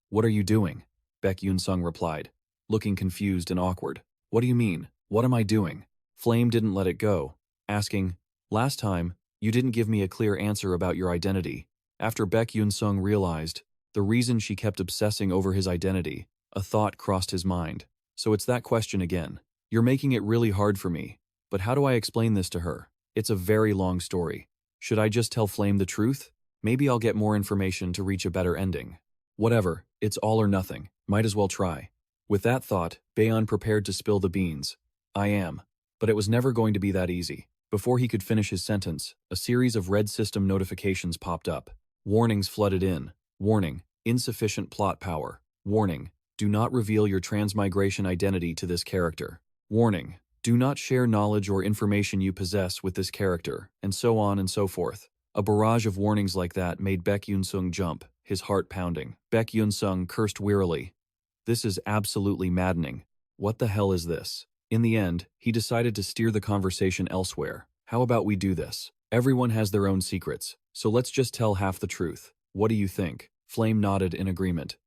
S1: What are you doing?" Beck Yunsung replied, looking confused and awkward. "What do you mean? What am I doing?" Flame didn't let it go, asking, "Last time, you didn't give me a clear answer about your identity." After Beck Yunsung realized the reason she kept obsessing over his identity, a thought crossed his mind. So it's that question again. You're making it really hard for me, but how do I explain this to her? It's a very long story. Should I just tell Flame the truth? Maybe I'll get more information to reach a better ending. Whatever, it's all or nothing. Might as well try. With that thought, Beon prepared to spill the beans. I am. But it was never going to be that easy. Before he could finish his sentence, a series of red system notifications popped up. Warnings flooded in. Warning, insufficient plot power. Warning, do not reveal your transmigration identity to this character. Warning, do not share knowledge or information you possess with this character, and so on and so forth. A barrage of warnings like that made Beck Yunsung jump, his heart pounding. Beck Yunsung cursed wearily. This is absolutely maddening. What the hell is this? In the end, he decided to steer the conversation elsewhere. How about we do this? Everyone has their own secrets, so let's just tell half the truth. What do you think? Flame nodded in agreement.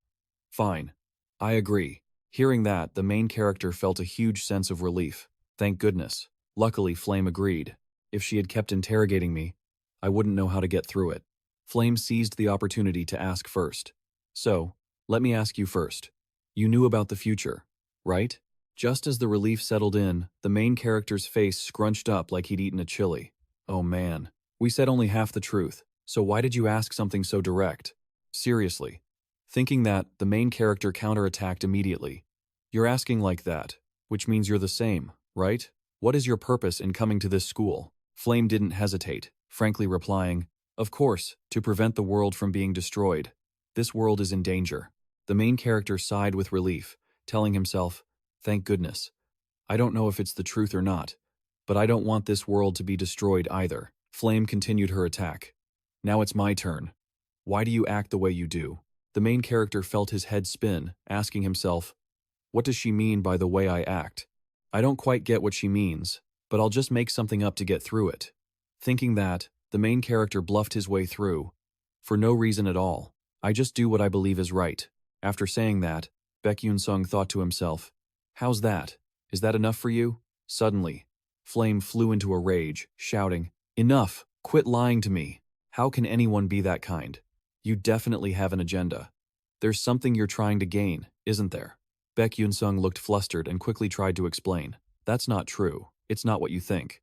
S1: Fine. I agree. Hearing that, the main character felt a huge sense of relief. Thank goodness. Luckily, Flame agreed. If she had kept interrogating me, I wouldn't know how to get through it. Flame seized the opportunity to ask first. So, let me ask you first. You knew about the future, right? Just as the relief settled in, the main character's face scrunched up like he'd eaten a chili. Oh man. We said only half the truth, so why did you ask something so direct? Seriously. Thinking that, the main character counterattacked immediately. You're asking like that, which means you're the same, right? What is your purpose in coming to this school? Flame didn't hesitate, frankly replying, of course, to prevent the world from being destroyed. This world is in danger. The main character sighed with relief, telling himself, thank goodness. I don't know if it's the truth or not, but I don't want this world to be destroyed either. Flame continued her attack. Now it's my turn. Why do you act the way you do? The main character felt his head spin, asking himself, what does she mean by the way I act? I don't quite get what she means, but I'll just make something up to get through it. Thinking that, the main character bluffed his way through. For no reason at all. I just do what I believe is right. After saying that, Beck Yunsung thought to himself, how's that? Is that enough for you? Suddenly, Flame flew into a rage, shouting, enough! Quit lying to me! How can anyone be that kind? You definitely have an agenda. There's something you're trying to gain, isn't there? Beck Yunsung looked flustered and quickly tried to explain. That's not true. It's not what you think.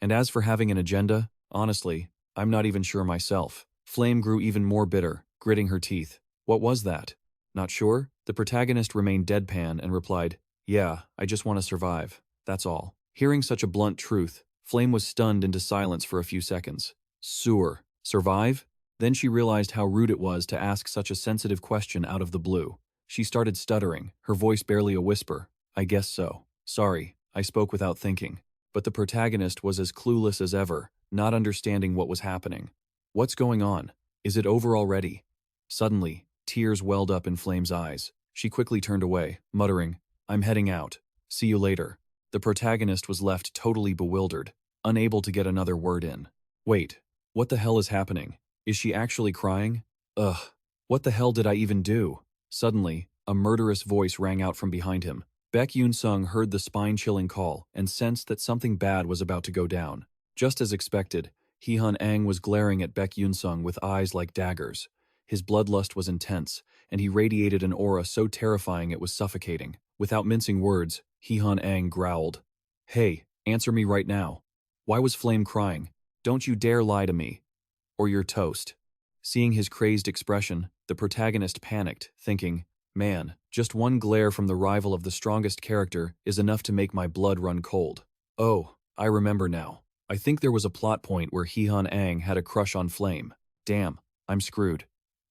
S1: And as for having an agenda, honestly, I'm not even sure myself. Flame grew even more bitter, gritting her teeth. What was that? Not sure? The protagonist remained deadpan and replied, yeah, I just want to survive. That's all. Hearing such a blunt truth, Flame was stunned into silence for a few seconds. Sewer. Survive? Then she realized how rude it was to ask such a sensitive question out of the blue. She started stuttering, her voice barely a whisper. I guess so. Sorry, I spoke without thinking. But the protagonist was as clueless as ever, not understanding what was happening. What's going on? Is it over already? Suddenly, tears welled up in Flame's eyes. She quickly turned away, muttering, I'm heading out. See you later. The protagonist was left totally bewildered, unable to get another word in. Wait, what the hell is happening? Is she actually crying? Ugh, what the hell did I even do? Suddenly, a murderous voice rang out from behind him. Beck Yunsung heard the spine-chilling call and sensed that something bad was about to go down. Just as expected, Hee-hun Ang was glaring at Beck Yunsung with eyes like daggers. His bloodlust was intense, and he radiated an aura so terrifying it was suffocating. Without mincing words, Hee-hun Ang growled. Hey, answer me right now. Why was Flame crying? Don't you dare lie to me. Or you're toast. Seeing his crazed expression, the protagonist panicked, thinking, man, just one glare from the rival of the strongest character is enough to make my blood run cold. Oh, I remember now. I think there was a plot point where Hee-hun Ang had a crush on Flame. Damn, I'm screwed.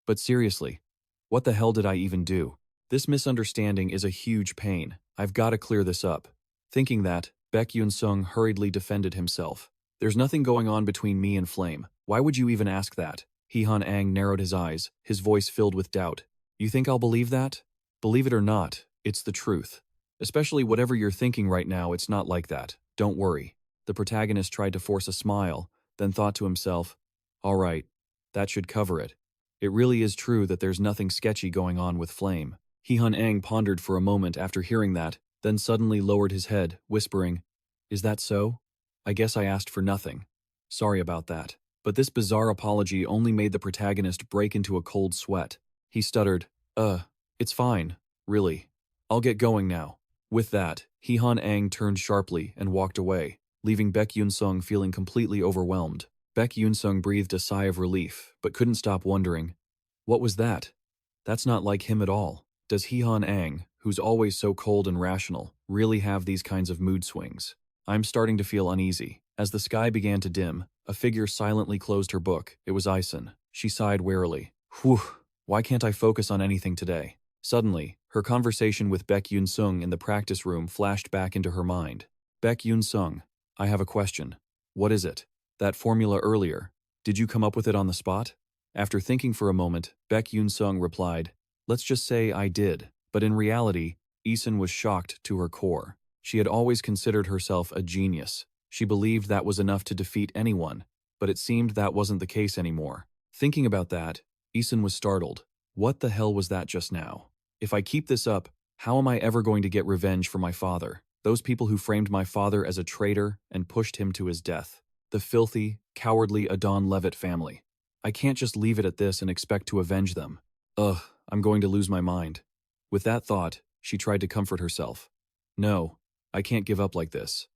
S1: But seriously, what the hell did I even do? This misunderstanding is a huge pain. I've got to clear this up. Thinking that, Beck Yunsung hurriedly defended himself. There's nothing going on between me and Flame. Why would you even ask that? Hee-hun Ang narrowed his eyes, his voice filled with doubt. You think I'll believe that? Believe it or not, it's the truth. Especially whatever you're thinking right now, it's not like that. Don't worry. The protagonist tried to force a smile, then thought to himself, all right, that should cover it. It really is true that there's nothing sketchy going on with Flame. Hee-hun Ang pondered for a moment after hearing that, then suddenly lowered his head, whispering, is that so? I guess I asked for nothing. Sorry about that. But this bizarre apology only made the protagonist break into a cold sweat. He stuttered, it's fine, really. I'll get going now. With that, Hee-hun Ang turned sharply and walked away, leaving Beck Yunsung feeling completely overwhelmed. Beck Yunsung breathed a sigh of relief, but couldn't stop wondering, what was that? That's not like him at all. Does Hee-hun Ang, who's always so cold and rational, really have these kinds of mood swings? I'm starting to feel uneasy. As the sky began to dim, a figure silently closed her book. It was Ison. She sighed wearily. Whew, why can't I focus on anything today? Suddenly, her conversation with Beck Yunsung in the practice room flashed back into her mind. Beck Yunsung, I have a question. What is it? That formula earlier. Did you come up with it on the spot? After thinking for a moment, Beck Yunsung replied, let's just say I did. But in reality, Ison was shocked to her core. She had always considered herself a genius. She believed that was enough to defeat anyone, but it seemed that wasn't the case anymore. Thinking about that, Ison was startled. What the hell was that just now? If I keep this up, how am I ever going to get revenge for my father? Those people who framed my father as a traitor and pushed him to his death. The filthy, cowardly Adon Levitt family. I can't just leave it at this and expect to avenge them. Ugh, I'm going to lose my mind. With that thought, she tried to comfort herself. No, I can't give up like this.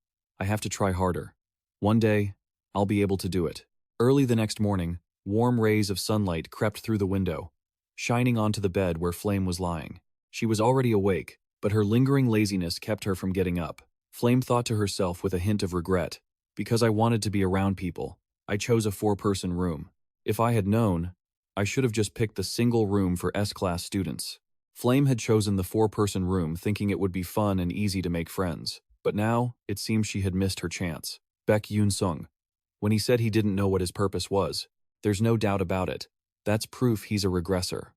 S1: I have to try harder. One day, I'll be able to do it. Early the next morning, warm rays of sunlight crept through the window, shining onto the bed where Flame was lying. She was already awake, but her lingering laziness kept her from getting up. Flame thought to herself with a hint of regret. Because I wanted to be around people, I chose a 4-person room. If I had known, I should have just picked the single room for S-class students. Flame had chosen the 4-person room thinking it would be fun and easy to make friends. But now, it seems she had missed her chance. Beck Yunsung. When he said he didn't know what his purpose was, there's no doubt about it. That's proof he's a regressor.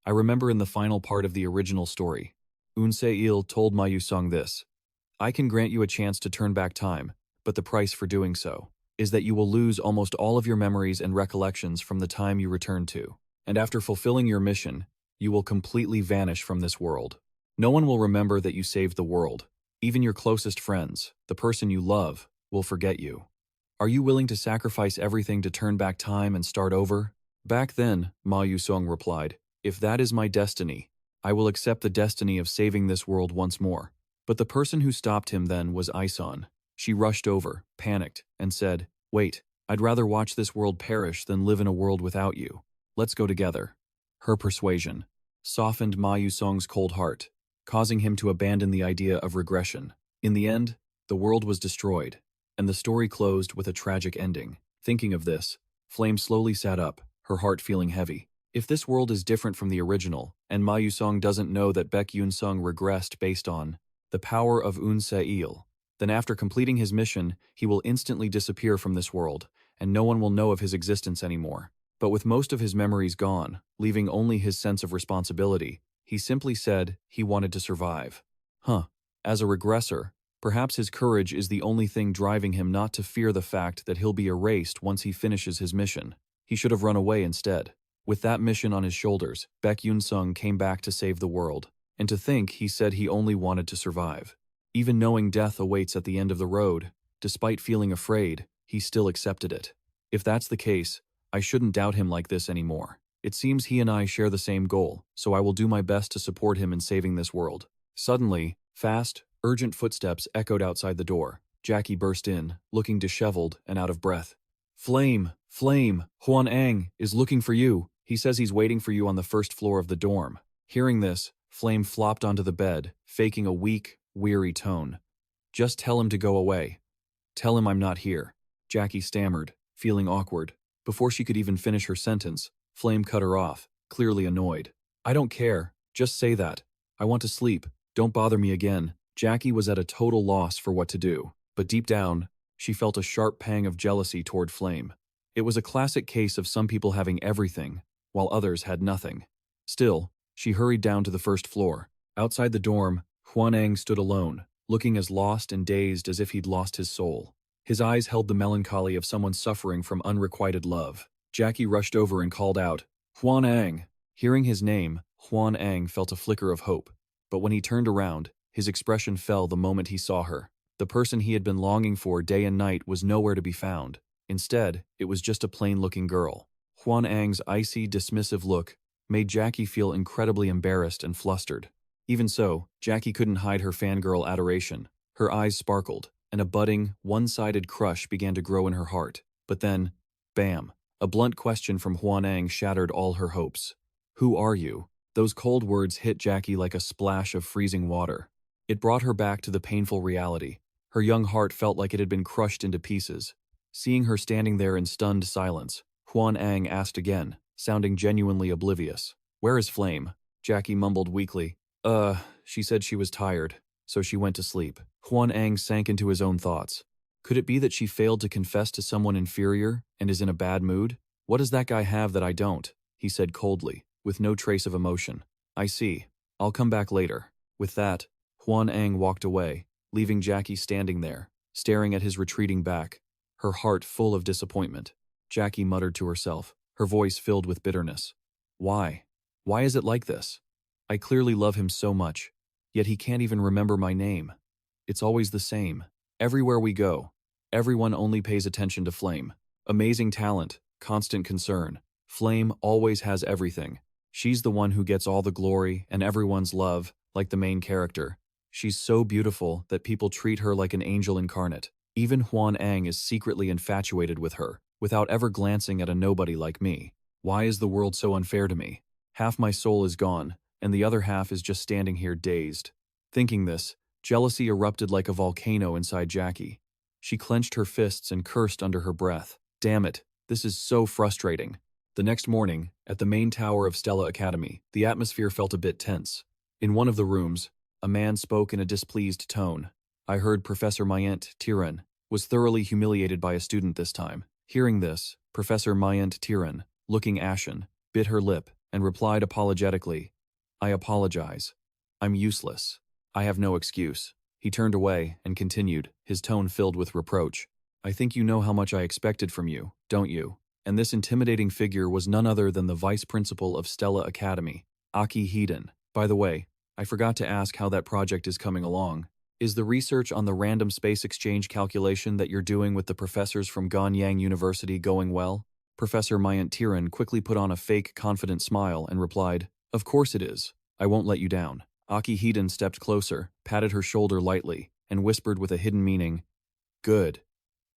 S1: I remember in the final part of the original story, Unse-il told Ma Yusung this. I can grant you a chance to turn back time, but the price for doing so is that you will lose almost all of your memories and recollections from the time you return to. And after fulfilling your mission, you will completely vanish from this world. No one will remember that you saved the world. Even your closest friends, the person you love, will forget you. Are you willing to sacrifice everything to turn back time and start over? Back then, Ma Yusung replied, if that is my destiny, I will accept the destiny of saving this world once more. But the person who stopped him then was Isan. She rushed over, panicked, and said, "Wait, I'd rather watch this world perish than live in a world without you. Let's go together." Her persuasion softened Ma Yusong's cold heart, causing him to abandon the idea of regression. In the end, the world was destroyed, and the story closed with a tragic ending. Thinking of this, Flame slowly sat up, her heart feeling heavy. If this world is different from the original, and Ma Yusong doesn't know that Beck Yunsung regressed based on the power of Un Se-il, then after completing his mission, he will instantly disappear from this world, and no one will know of his existence anymore. But with most of his memories gone, leaving only his sense of responsibility, he simply said he wanted to survive. As a regressor, perhaps his courage is the only thing driving him not to fear the fact that he'll be erased once he finishes his mission. He should have run away instead. With that mission on his shoulders, Beck Yunsung came back to save the world. And to think he said he only wanted to survive. Even knowing death awaits at the end of the road, despite feeling afraid, he still accepted it. If that's the case, I shouldn't doubt him like this anymore. It seems he and I share the same goal, so I will do my best to support him in saving this world. Suddenly, fast, urgent footsteps echoed outside the door. Jackie burst in, looking disheveled and out of breath. Flame, Huan Ang is looking for you. He says he's waiting for you on the first floor of the dorm. Hearing this, Flame flopped onto the bed, faking a weak, weary tone. Just tell him to go away. Tell him I'm not here. Jackie stammered, feeling awkward. Before she could even finish her sentence, Flame cut her off, clearly annoyed. I don't care. Just say that. I want to sleep. Don't bother me again. Jackie was at a total loss for what to do, but deep down, she felt a sharp pang of jealousy toward Flame. It was a classic case of some people having everything, while others had nothing. Still, she hurried down to the first floor. Outside the dorm, Huan Ang stood alone, looking as lost and dazed as if he'd lost his soul. His eyes held the melancholy of someone suffering from unrequited love. Jackie rushed over and called out, "Huan Ang!" Hearing his name, Huan Ang felt a flicker of hope. But when he turned around, his expression fell the moment he saw her. The person he had been longing for day and night was nowhere to be found. Instead, it was just a plain-looking girl. Huan Ang's icy, dismissive look made Jackie feel incredibly embarrassed and flustered. Even so, Jackie couldn't hide her fangirl adoration. Her eyes sparkled, and a budding, one-sided crush began to grow in her heart. But then, bam, a blunt question from Huan Ang shattered all her hopes. "Who are you?" Those cold words hit Jackie like a splash of freezing water. It brought her back to the painful reality. Her young heart felt like it had been crushed into pieces. Seeing her standing there in stunned silence, Huan Ang asked again, sounding genuinely oblivious. "Where is Flame?" Jackie mumbled weakly. She said she was tired, so she went to sleep." Huan Ang sank into his own thoughts. Could it be that she failed to confess to someone inferior and is in a bad mood? "What does that guy have that I don't?" he said coldly, with no trace of emotion. "I see. I'll come back later." With that, Huan Ang walked away, leaving Jackie standing there, staring at his retreating back, her heart full of disappointment. Jackie muttered to herself, her voice filled with bitterness. Why? Why is it like this? I clearly love him so much, yet he can't even remember my name. It's always the same. Everywhere we go, everyone only pays attention to Flame. Amazing talent, constant concern. Flame always has everything. She's the one who gets all the glory and everyone's love, like the main character. She's so beautiful that people treat her like an angel incarnate. Even Huan Ang is secretly infatuated with her, without ever glancing at a nobody like me. Why is the world so unfair to me? Half my soul is gone, and the other half is just standing here dazed. Thinking this, jealousy erupted like a volcano inside Jackie. She clenched her fists and cursed under her breath. Damn it, this is so frustrating. The next morning, at the main tower of Stella Academy, the atmosphere felt a bit tense. In one of the rooms, a man spoke in a displeased tone. I heard Professor Myant Tiran was thoroughly humiliated by a student this time. Hearing this, Professor Myant Tiran, looking ashen, bit her lip and replied apologetically, I apologize. I'm useless. I have no excuse. He turned away and continued, his tone filled with reproach. I think you know how much I expected from you, don't you? And this intimidating figure was none other than the vice principal of Stella Academy, Aki Hiden. By the way, I forgot to ask how that project is coming along. Is the research on the random space exchange calculation that you're doing with the professors from Ganyang University going well? Professor Myant Tiran quickly put on a fake, confident smile and replied, Of course it is. I won't let you down. Akihiden stepped closer, patted her shoulder lightly, and whispered with a hidden meaning, Good.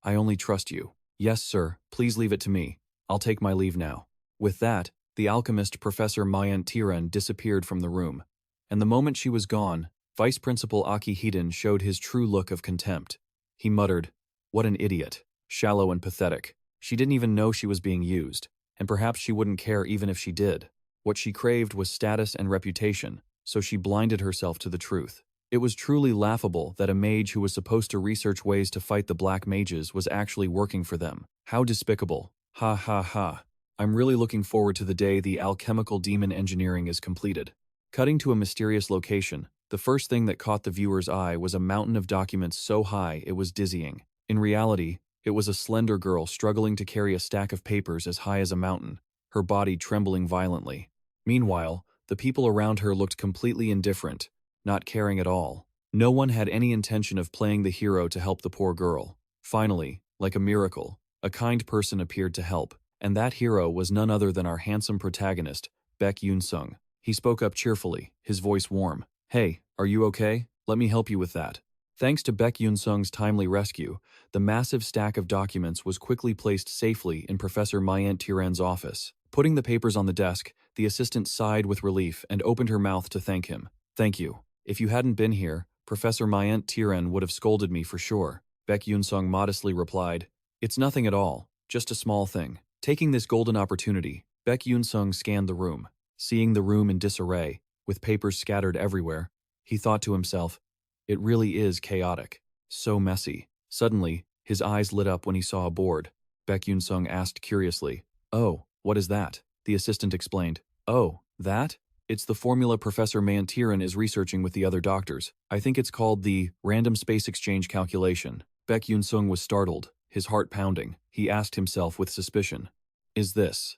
S1: I only trust you. Yes, sir, please leave it to me. I'll take my leave now. With that, the alchemist Professor Mayant Tiren disappeared from the room. And the moment she was gone, Vice Principal Akihiden showed his true look of contempt. He muttered, What an idiot. Shallow and pathetic. She didn't even know she was being used, and perhaps she wouldn't care even if she did. What she craved was status and reputation, so she blinded herself to the truth. It was truly laughable that a mage who was supposed to research ways to fight the black mages was actually working for them. How despicable. Ha ha ha. I'm really looking forward to the day the alchemical demon engineering is completed. Cutting to a mysterious location, the first thing that caught the viewer's eye was a mountain of documents so high it was dizzying. In reality, it was a slender girl struggling to carry a stack of papers as high as a mountain, her body trembling violently. Meanwhile, the people around her looked completely indifferent, not caring at all. No one had any intention of playing the hero to help the poor girl. Finally, like a miracle, a kind person appeared to help, and that hero was none other than our handsome protagonist, Beck Yunsung. He spoke up cheerfully, his voice warm. Hey, are you okay? Let me help you with that. Thanks to Beck Yunsung's timely rescue, the massive stack of documents was quickly placed safely in Professor Mayant Tiren's office. Putting the papers on the desk, the assistant sighed with relief and opened her mouth to thank him. Thank you. If you hadn't been here, Professor Mayant Tiren would have scolded me for sure. Beck Yunsung modestly replied, It's nothing at all, just a small thing. Taking this golden opportunity, Beck Yunsung scanned the room. Seeing the room in disarray, with papers scattered everywhere, he thought to himself, It really is chaotic. So messy. Suddenly, his eyes lit up when he saw a board. Beck Yunsung asked curiously, Oh, what is that? The assistant explained, Oh, that? It's the formula Professor Mantiren is researching with the other doctors. I think it's called the random space exchange calculation. Beck Yunsung was startled, his heart pounding. He asked himself with suspicion, Is this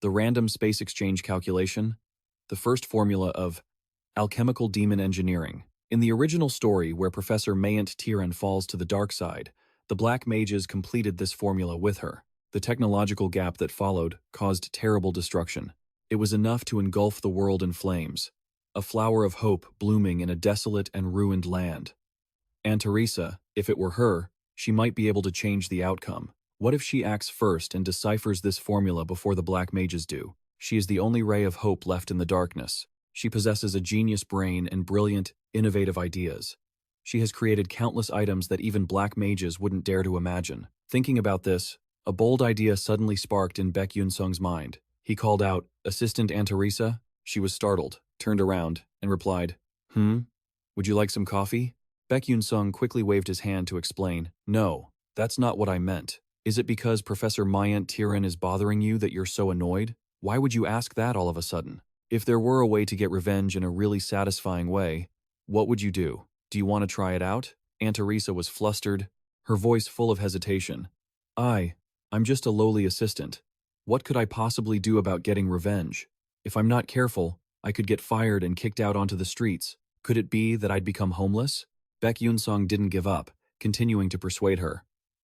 S1: the random space exchange calculation? The first formula of alchemical demon engineering. In the original story where Professor Mayant Tiren falls to the dark side, the black mages completed this formula with her. The technological gap that followed caused terrible destruction. It was enough to engulf the world in flames, a flower of hope blooming in a desolate and ruined land. And Teresa, if it were her, she might be able to change the outcome. What if she acts first and deciphers this formula before the black mages do? She is the only ray of hope left in the darkness. She possesses a genius brain and brilliant, innovative ideas. She has created countless items that even black mages wouldn't dare to imagine. Thinking about this, a bold idea suddenly sparked in Beck Yunsung's mind. He called out, Assistant Aunt Teresa? She was startled, turned around, and replied, Would you like some coffee? Beck Yunsung quickly waved his hand to explain, No, that's not what I meant. Is it because Professor Mayant Tiren is bothering you that you're so annoyed? Why would you ask that all of a sudden? If there were a way to get revenge in a really satisfying way, what would you do? Do you want to try it out? Aunt Teresa was flustered, her voice full of hesitation. I'm just a lowly assistant. What could I possibly do about getting revenge? If I'm not careful, I could get fired and kicked out onto the streets. Could it be that I'd become homeless? Beck Yunsung didn't give up, continuing to persuade her.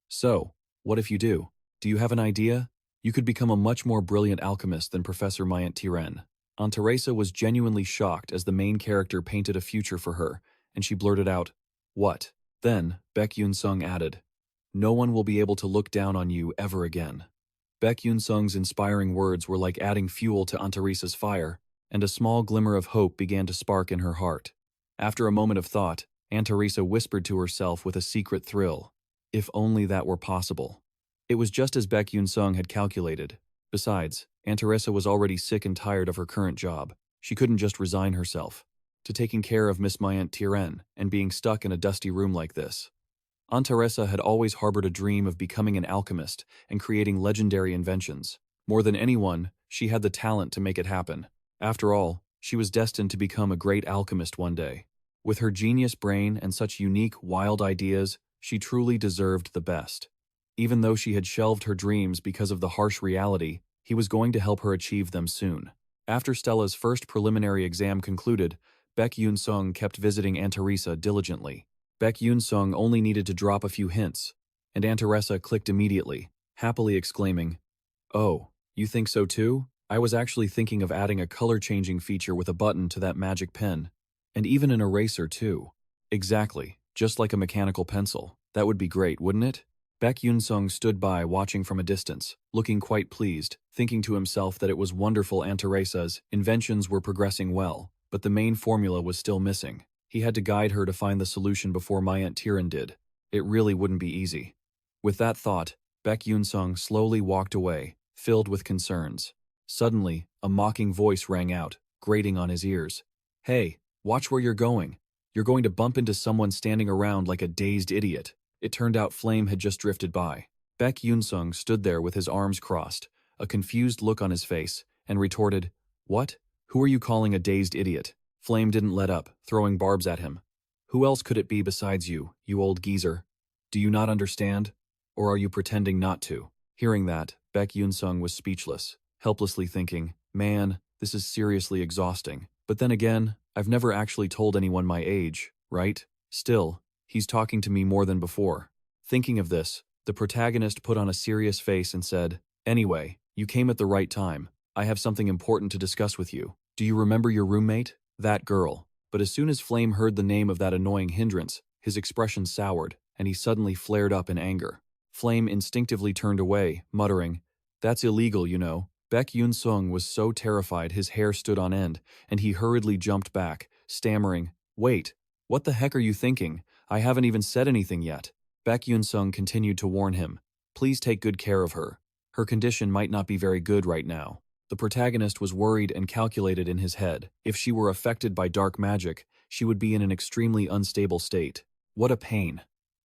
S1: So, what if you do? Do you have an idea? You could become a much more brilliant alchemist than Professor Mayant Tiren. Aunt Teresa was genuinely shocked as the main character painted a future for her, and she blurted out, What? Then, Beck Yunsung added, No one will be able to look down on you ever again. Beck Yunsung's inspiring words were like adding fuel to Aunt Teresa's fire, and a small glimmer of hope began to spark in her heart. After a moment of thought, Aunt Teresa whispered to herself with a secret thrill, If only that were possible. It was just as Beck Yunsung had calculated. Besides, Aunt Teresa was already sick and tired of her current job. She couldn't just resign herself to taking care of Miss Mayant Tiren and being stuck in a dusty room like this. Aunt Teresa had always harbored a dream of becoming an alchemist and creating legendary inventions. More than anyone, she had the talent to make it happen. After all, she was destined to become a great alchemist one day. With her genius brain and such unique, wild ideas, she truly deserved the best. Even though she had shelved her dreams because of the harsh reality, he was going to help her achieve them soon. After Stella's first preliminary exam concluded, Beck Yunsung kept visiting Aunt Teresa diligently. Beck Yunsung only needed to drop a few hints, and Aunt Teresa clicked immediately, happily exclaiming, Oh, you think so too? I was actually thinking of adding a color-changing feature with a button to that magic pen. And even an eraser, too. Exactly, just like a mechanical pencil. That would be great, wouldn't it? Beck Yunsung stood by, watching from a distance, looking quite pleased, thinking to himself that it was wonderful Aunt Teresa's inventions were progressing well, but the main formula was still missing. He had to guide her to find the solution before my Aunt Tiran did. It really wouldn't be easy. With that thought, Beck Yunsung slowly walked away, filled with concerns. Suddenly, a mocking voice rang out, grating on his ears. "Hey, watch where you're going. You're going to bump into someone standing around like a dazed idiot." It turned out Flame had just drifted by. Beck Yunsung stood there with his arms crossed, a confused look on his face, and retorted, "What? Who are you calling a dazed idiot?" Flame didn't let up, throwing barbs at him. "Who else could it be besides you, you old geezer? Do you not understand? Or are you pretending not to?" Hearing that, Beck Yunsung was speechless, helplessly thinking, "Man, this is seriously exhausting. But then again, I've never actually told anyone my age, right? Still, he's talking to me more than before." Thinking of this, the protagonist put on a serious face and said, "Anyway, you came at the right time. I have something important to discuss with you. Do you remember your roommate? That girl." But as soon as Flame heard the name of that annoying hindrance, his expression soured, and he suddenly flared up in anger. Flame instinctively turned away, muttering, "That's illegal, you know." Beck Yunsung was so terrified his hair stood on end, and he hurriedly jumped back, stammering, "Wait, what the heck are you thinking? I haven't even said anything yet." Beck Yunsung continued to warn him, "Please take good care of her. Her condition might not be very good right now." The protagonist was worried and calculated in his head. If she were affected by dark magic, she would be in an extremely unstable state. "What a pain."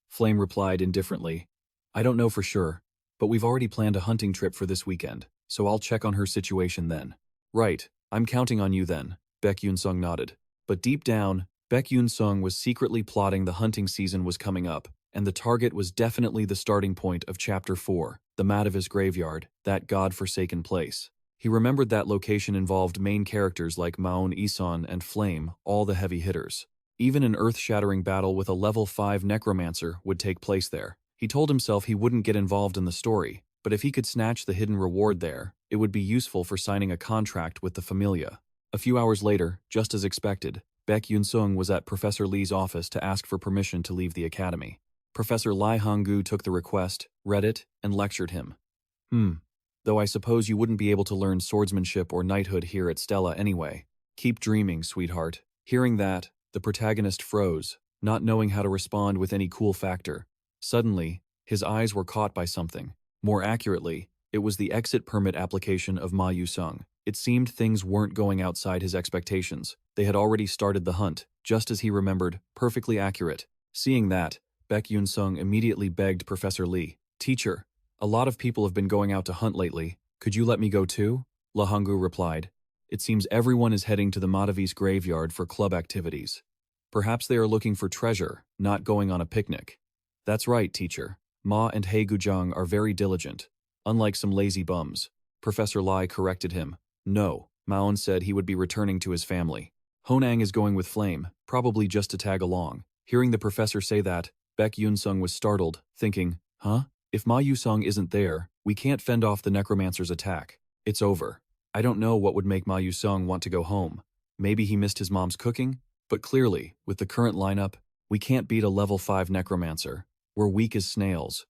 S1: Flame replied indifferently, "I don't know for sure, but we've already planned a hunting trip for this weekend, so I'll check on her situation then." "Right, I'm counting on you then," Beck Yunsung nodded. But deep down, Beck Yunsung was secretly plotting the hunting season was coming up, and the target was definitely the starting point of Chapter 4, the Matavis Graveyard, that god-forsaken place. He remembered that location involved main characters like Maon Isan and Flame, all the heavy hitters. Even an earth-shattering battle with a level 5 necromancer would take place there. He told himself he wouldn't get involved in the story, but if he could snatch the hidden reward there, it would be useful for signing a contract with the Familia. A few hours later, just as expected, Beck Yunsung was at Professor Li's office to ask for permission to leave the academy. Professor Lai Honggu took the request, read it, and lectured him. Though I suppose you wouldn't be able to learn swordsmanship or knighthood here at Stella anyway. Keep dreaming, sweetheart." Hearing that, the protagonist froze, not knowing how to respond with any cool factor. Suddenly, his eyes were caught by something. More accurately, it was the exit permit application of Ma Yusung. It seemed things weren't going outside his expectations. They had already started the hunt, just as he remembered, perfectly accurate. Seeing that, Beck Yunsung immediately begged Professor Li, "Teacher, a lot of people have been going out to hunt lately. Could you let me go too?" La Honggu replied, "It seems everyone is heading to the Matavis graveyard for club activities. Perhaps they are looking for treasure, not going on a picnic." "That's right, teacher. Ma and He Gujang are very diligent, unlike some lazy bums." Professor Lai corrected him. "No, Maon said he would be returning to his family. Honang is going with Flame, probably just to tag along." Hearing the professor say that, Beck Yunsung was startled, thinking, "Huh? If Ma Yusung isn't there, we can't fend off the necromancer's attack. It's over. I don't know what would make Ma Yusung want to go home. Maybe he missed his mom's cooking? But clearly, with the current lineup, we can't beat a level 5 necromancer. We're weak as snails.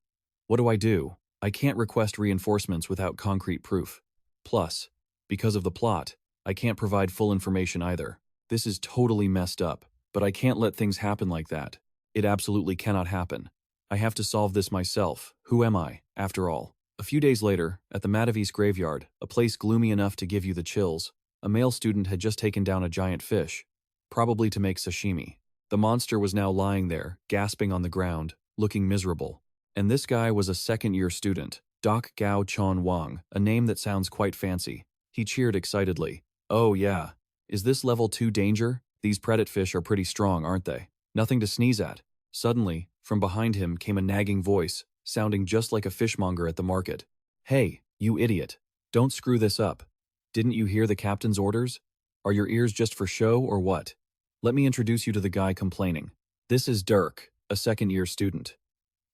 S1: What do? I can't request reinforcements without concrete proof. Plus, because of the plot, I can't provide full information either. This is totally messed up, but I can't let things happen like that. It absolutely cannot happen. I have to solve this myself. Who am I, after all?" A few days later, at the Matavis graveyard, a place gloomy enough to give you the chills, a male student had just taken down a giant fish, probably to make sashimi. The monster was now lying there, gasping on the ground, looking miserable. And this guy was a second-year student, Doc Gao Chon Wang, a name that sounds quite fancy. He cheered excitedly. "Oh yeah. Is this level 2 danger? These predat fish are pretty strong, aren't they? Nothing to sneeze at." Suddenly, from behind him came a nagging voice, sounding just like a fishmonger at the market. "Hey, you idiot. Don't screw this up. Didn't you hear the captain's orders? Are your ears just for show or what? Let me introduce you to the guy complaining. This is Dirk, a second-year student.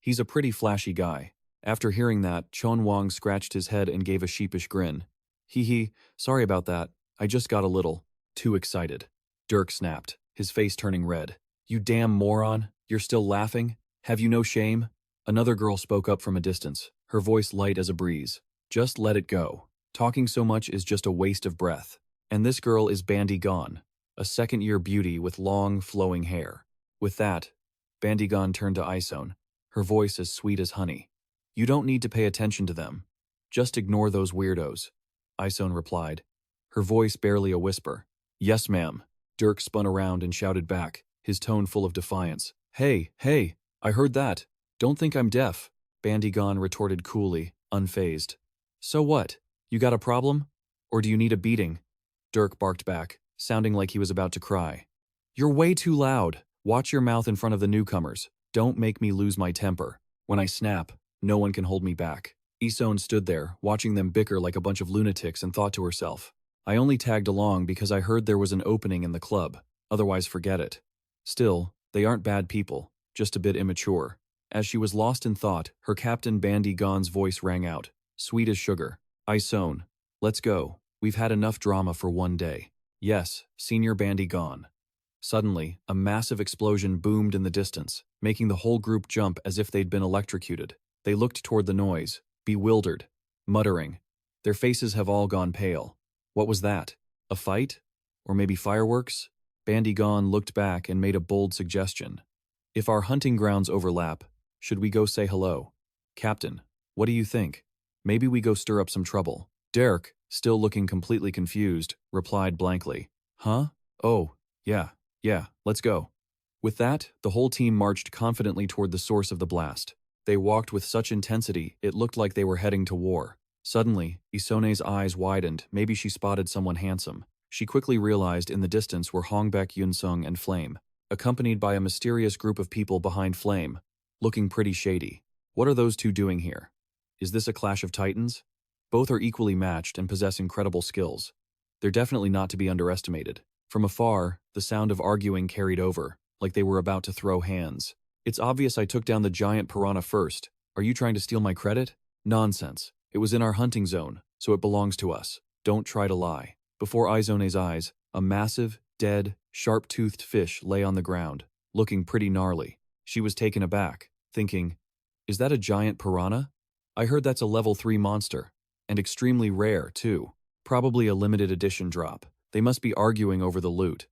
S1: He's a pretty flashy guy." After hearing that, Chon Wang scratched his head and gave a sheepish grin. Hee hee, sorry about that. I just got a little too excited. Dirk snapped, his face turning red. You damn moron, you're still laughing? Have you no shame? Another girl spoke up from a distance, her voice light as a breeze. Just let it go. Talking so much is just a waste of breath. And this girl is Bandy Gone, a second-year beauty with long, flowing hair. With that, Bandy Gone turned to Isone, her voice as sweet as honey. You don't need to pay attention to them. Just ignore those weirdos. Isone replied, her voice barely a whisper. Yes, ma'am. Dirk spun around and shouted back, his tone full of defiance. Hey, I heard that. Don't think I'm deaf. Bandy Gone retorted coolly, unfazed. So what? You got a problem? Or do you need a beating? Dirk barked back, sounding like he was about to cry. You're way too loud. Watch your mouth in front of the newcomers. Don't make me lose my temper. When I snap, no one can hold me back. Isone stood there, watching them bicker like a bunch of lunatics, and thought to herself, I only tagged along because I heard there was an opening in the club. Otherwise, forget it. Still, they aren't bad people, just a bit immature. As she was lost in thought, her captain Bandy Gone's voice rang out, sweet as sugar. Isone, let's go. We've had enough drama for one day. Yes, Senior Bandy Gone. Suddenly, a massive explosion boomed in the distance, making the whole group jump as if they'd been electrocuted. They looked toward the noise, bewildered, muttering. Their faces have all gone pale. What was that? A fight? Or maybe fireworks? Bandy Gone looked back and made a bold suggestion. If our hunting grounds overlap, should we go say hello? Captain, what do you think? Maybe we go stir up some trouble. Dirk, still looking completely confused, replied blankly. Huh? Oh, yeah, let's go. With that, the whole team marched confidently toward the source of the blast. They walked with such intensity, it looked like they were heading to war. Suddenly, Isone's eyes widened. Maybe she spotted someone handsome. She quickly realized in the distance were Beck Yunsung and Flame, accompanied by a mysterious group of people behind Flame, looking pretty shady. What are those two doing here? Is this a clash of titans? Both are equally matched and possess incredible skills. They're definitely not to be underestimated. From afar, the sound of arguing carried over, like they were about to throw hands. It's obvious I took down the giant piranha first. Are you trying to steal my credit? Nonsense. It was in our hunting zone, so it belongs to us. Don't try to lie. Before Isone's eyes, a massive, dead, sharp-toothed fish lay on the ground, looking pretty gnarly. She was taken aback, thinking, is that a giant piranha? I heard that's a level 3 monster, and extremely rare, too. Probably a limited edition drop. They must be arguing over the loot.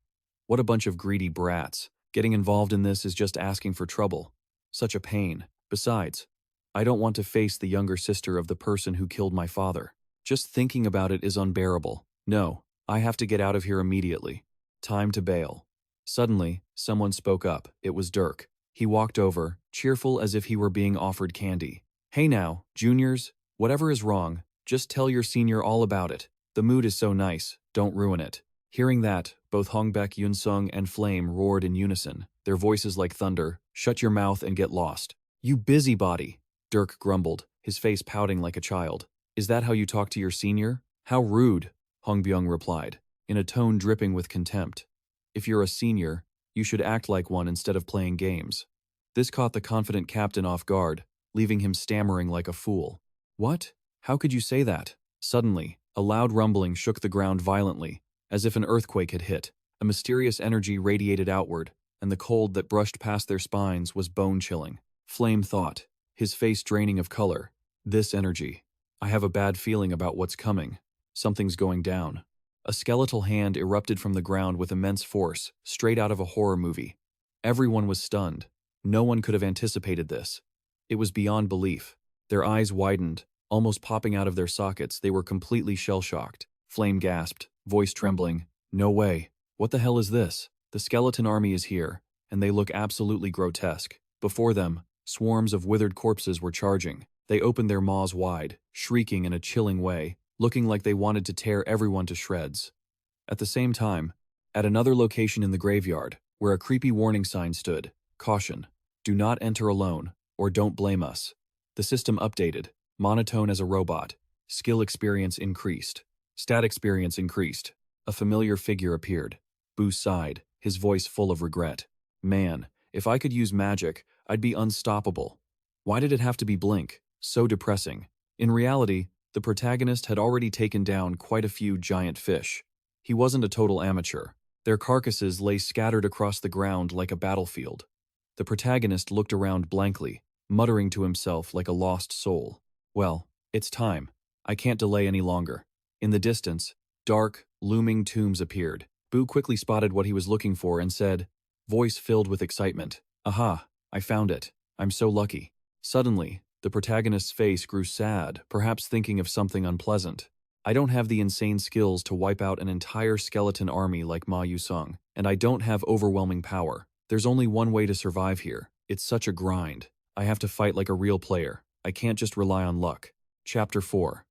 S1: What a bunch of greedy brats. Getting involved in this is just asking for trouble. Such a pain. Besides, I don't want to face the younger sister of the person who killed my father. Just thinking about it is unbearable. No, I have to get out of here immediately. Time to bail. Suddenly, someone spoke up. It was Dirk. He walked over, cheerful as if he were being offered candy. Hey now, juniors, whatever is wrong, just tell your senior all about it. The mood is so nice, don't ruin it. Hearing that, both Beck Yunsung and Flame roared in unison, their voices like thunder. Shut your mouth and get lost. You busybody, Dirk grumbled, his face pouting like a child. Is that how you talk to your senior? How rude, Byung replied, in a tone dripping with contempt. If you're a senior, you should act like one instead of playing games. This caught the confident captain off guard, leaving him stammering like a fool. What? How could you say that? Suddenly, a loud rumbling shook the ground violently, as if an earthquake had hit. A mysterious energy radiated outward, and the cold that brushed past their spines was bone-chilling. Flame thought, his face draining of color. This energy. I have a bad feeling about what's coming. Something's going down. A skeletal hand erupted from the ground with immense force, straight out of a horror movie. Everyone was stunned. No one could have anticipated this. It was beyond belief. Their eyes widened, almost popping out of their sockets. They were completely shell-shocked. Flame gasped, voice trembling. No way. What the hell is this? The skeleton army is here, and they look absolutely grotesque. Before them, swarms of withered corpses were charging. They opened their maws wide, shrieking in a chilling way, looking like they wanted to tear everyone to shreds. At the same time, at another location in the graveyard, where a creepy warning sign stood, caution, do not enter alone, or don't blame us. The system updated, monotone as a robot, skill experience increased, stat experience increased. A familiar figure appeared. Boo sighed, his voice full of regret. Man, if I could use magic, I'd be unstoppable. Why did it have to be Blink? So depressing. In reality, The protagonist had already taken down quite a few giant fish. He wasn't a total amateur. Their carcasses lay scattered across the ground like a battlefield. The protagonist looked around blankly, muttering to himself like a lost soul. Well, it's time. I can't delay any longer. In the distance, dark, looming tombs appeared. Boo quickly spotted what he was looking for and said, voice filled with excitement, "Aha, I found it. I'm so lucky." Suddenly, the protagonist's face grew sad, perhaps thinking of something unpleasant. I don't have the insane skills to wipe out an entire skeleton army like Ma Yusung, and I don't have overwhelming power. There's only one way to survive here. It's such a grind. I have to fight like a real player. I can't just rely on luck. Chapter 4.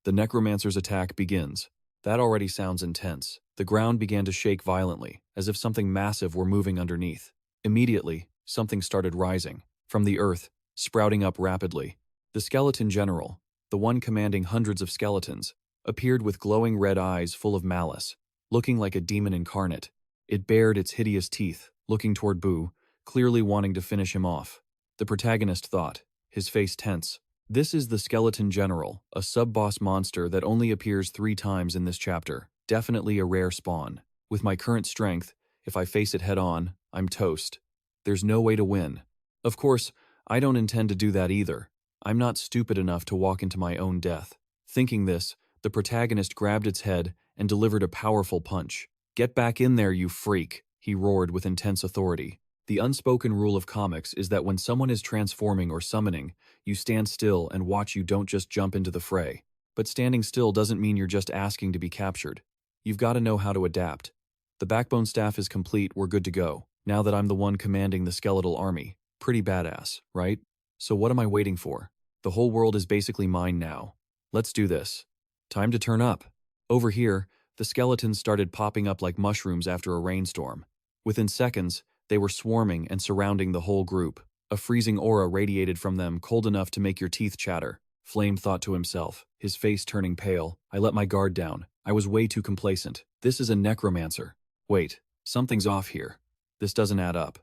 S1: The Necromancer's attack begins. That already sounds intense. The ground began to shake violently, as if something massive were moving underneath. Immediately, something started rising. From the earth, sprouting up rapidly. The skeleton general, the one commanding hundreds of skeletons, appeared with glowing red eyes full of malice, looking like a demon incarnate. It bared its hideous teeth, looking toward Boo, clearly wanting to finish him off. The protagonist thought, his face tense. This is the skeleton general, a sub-boss monster that only appears 3 times in this chapter. Definitely a rare spawn. With my current strength, if I face it head-on, I'm toast. There's no way to win. Of course, I don't intend to do that either. I'm not stupid enough to walk into my own death. Thinking this, the protagonist grabbed its head and delivered a powerful punch. "Get back in there, you freak," he roared with intense authority. The unspoken rule of comics is that when someone is transforming or summoning, you stand still and watch. You don't just jump into the fray. But standing still doesn't mean you're just asking to be captured. You've got to know how to adapt. The backbone staff is complete, we're good to go. Now that I'm the one commanding the skeletal army. Pretty badass, right? So what am I waiting for? The whole world is basically mine now. Let's do this. Time to turn up. Over here, the skeletons started popping up like mushrooms after a rainstorm. Within seconds, they were swarming and surrounding the whole group. A freezing aura radiated from them, cold enough to make your teeth chatter. Flame thought to himself, his face turning pale. I let my guard down. I was way too complacent. This is a necromancer. Wait, something's off here. This doesn't add up.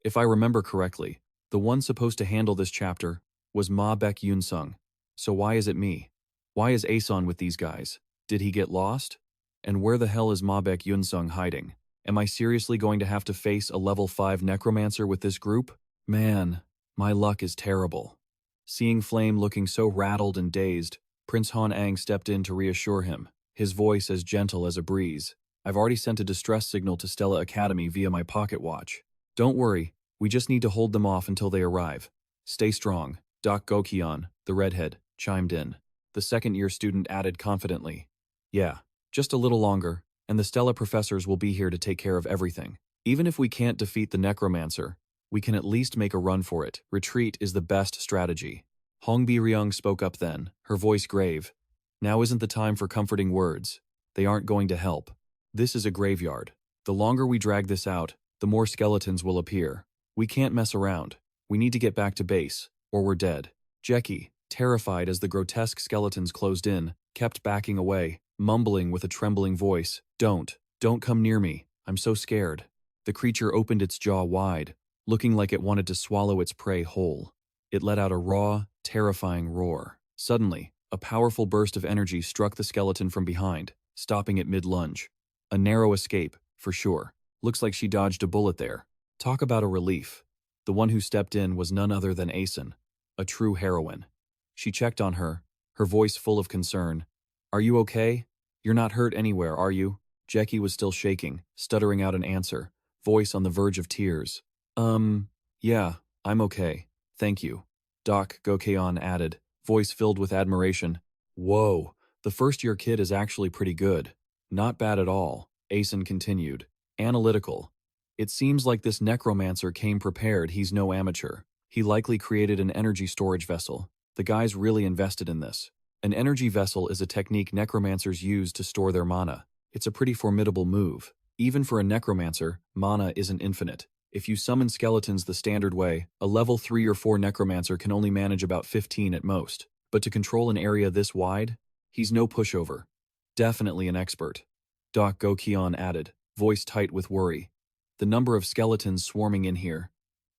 S1: If I remember correctly, the one supposed to handle this chapter was Beck Yunsung. So why is it me? Why is Aeson with these guys? Did he get lost? And where the hell is Beck Yunsung hiding? Am I seriously going to have to face a level 5 necromancer with this group? Man, my luck is terrible. Seeing Flame looking so rattled and dazed, Prince Han-Ang stepped in to reassure him, his voice as gentle as a breeze. I've already sent a distress signal to Stella Academy via my pocket watch. Don't worry, we just need to hold them off until they arrive. Stay strong, Doc Gokyeon, the redhead, chimed in. The second-year student added confidently. Yeah, just a little longer, and the Stella professors will be here to take care of everything. Even if we can't defeat the necromancer, we can at least make a run for it. Retreat is the best strategy. Hong Bi-ryung spoke up then, her voice grave. Now isn't the time for comforting words. They aren't going to help. This is a graveyard. The longer we drag this out, the more skeletons will appear. We can't mess around. We need to get back to base, or we're dead. Jackie, terrified as the grotesque skeletons closed in, kept backing away, mumbling with a trembling voice, Don't come near me. I'm so scared." The creature opened its jaw wide, looking like it wanted to swallow its prey whole. It let out a raw, terrifying roar. Suddenly, a powerful burst of energy struck the skeleton from behind, stopping it mid-lunge. A narrow escape, for sure. Looks like she dodged a bullet there. Talk about a relief. The one who stepped in was none other than Aeson, a true heroine. She checked on her, her voice full of concern. "Are you okay? You're not hurt anywhere, are you?" Jackie was still shaking, stuttering out an answer, voice on the verge of tears. Yeah, I'm okay. Thank you." Doc Gokyeon added, voice filled with admiration. "Whoa, the first-year kid is actually pretty good. Not bad at all," Aeson continued. Analytical. "It seems like this necromancer came prepared. He's no amateur. He likely created an energy storage vessel. The guy's really invested in this. An energy vessel is a technique necromancers use to store their mana. It's a pretty formidable move. Even for a necromancer, mana isn't infinite. If you summon skeletons the standard way, a level 3 or 4 necromancer can only manage about 15 at most. But to control an area this wide, he's no pushover. Definitely an expert." Doc Gokyeon added, voice tight with worry. "The number of skeletons swarming in here.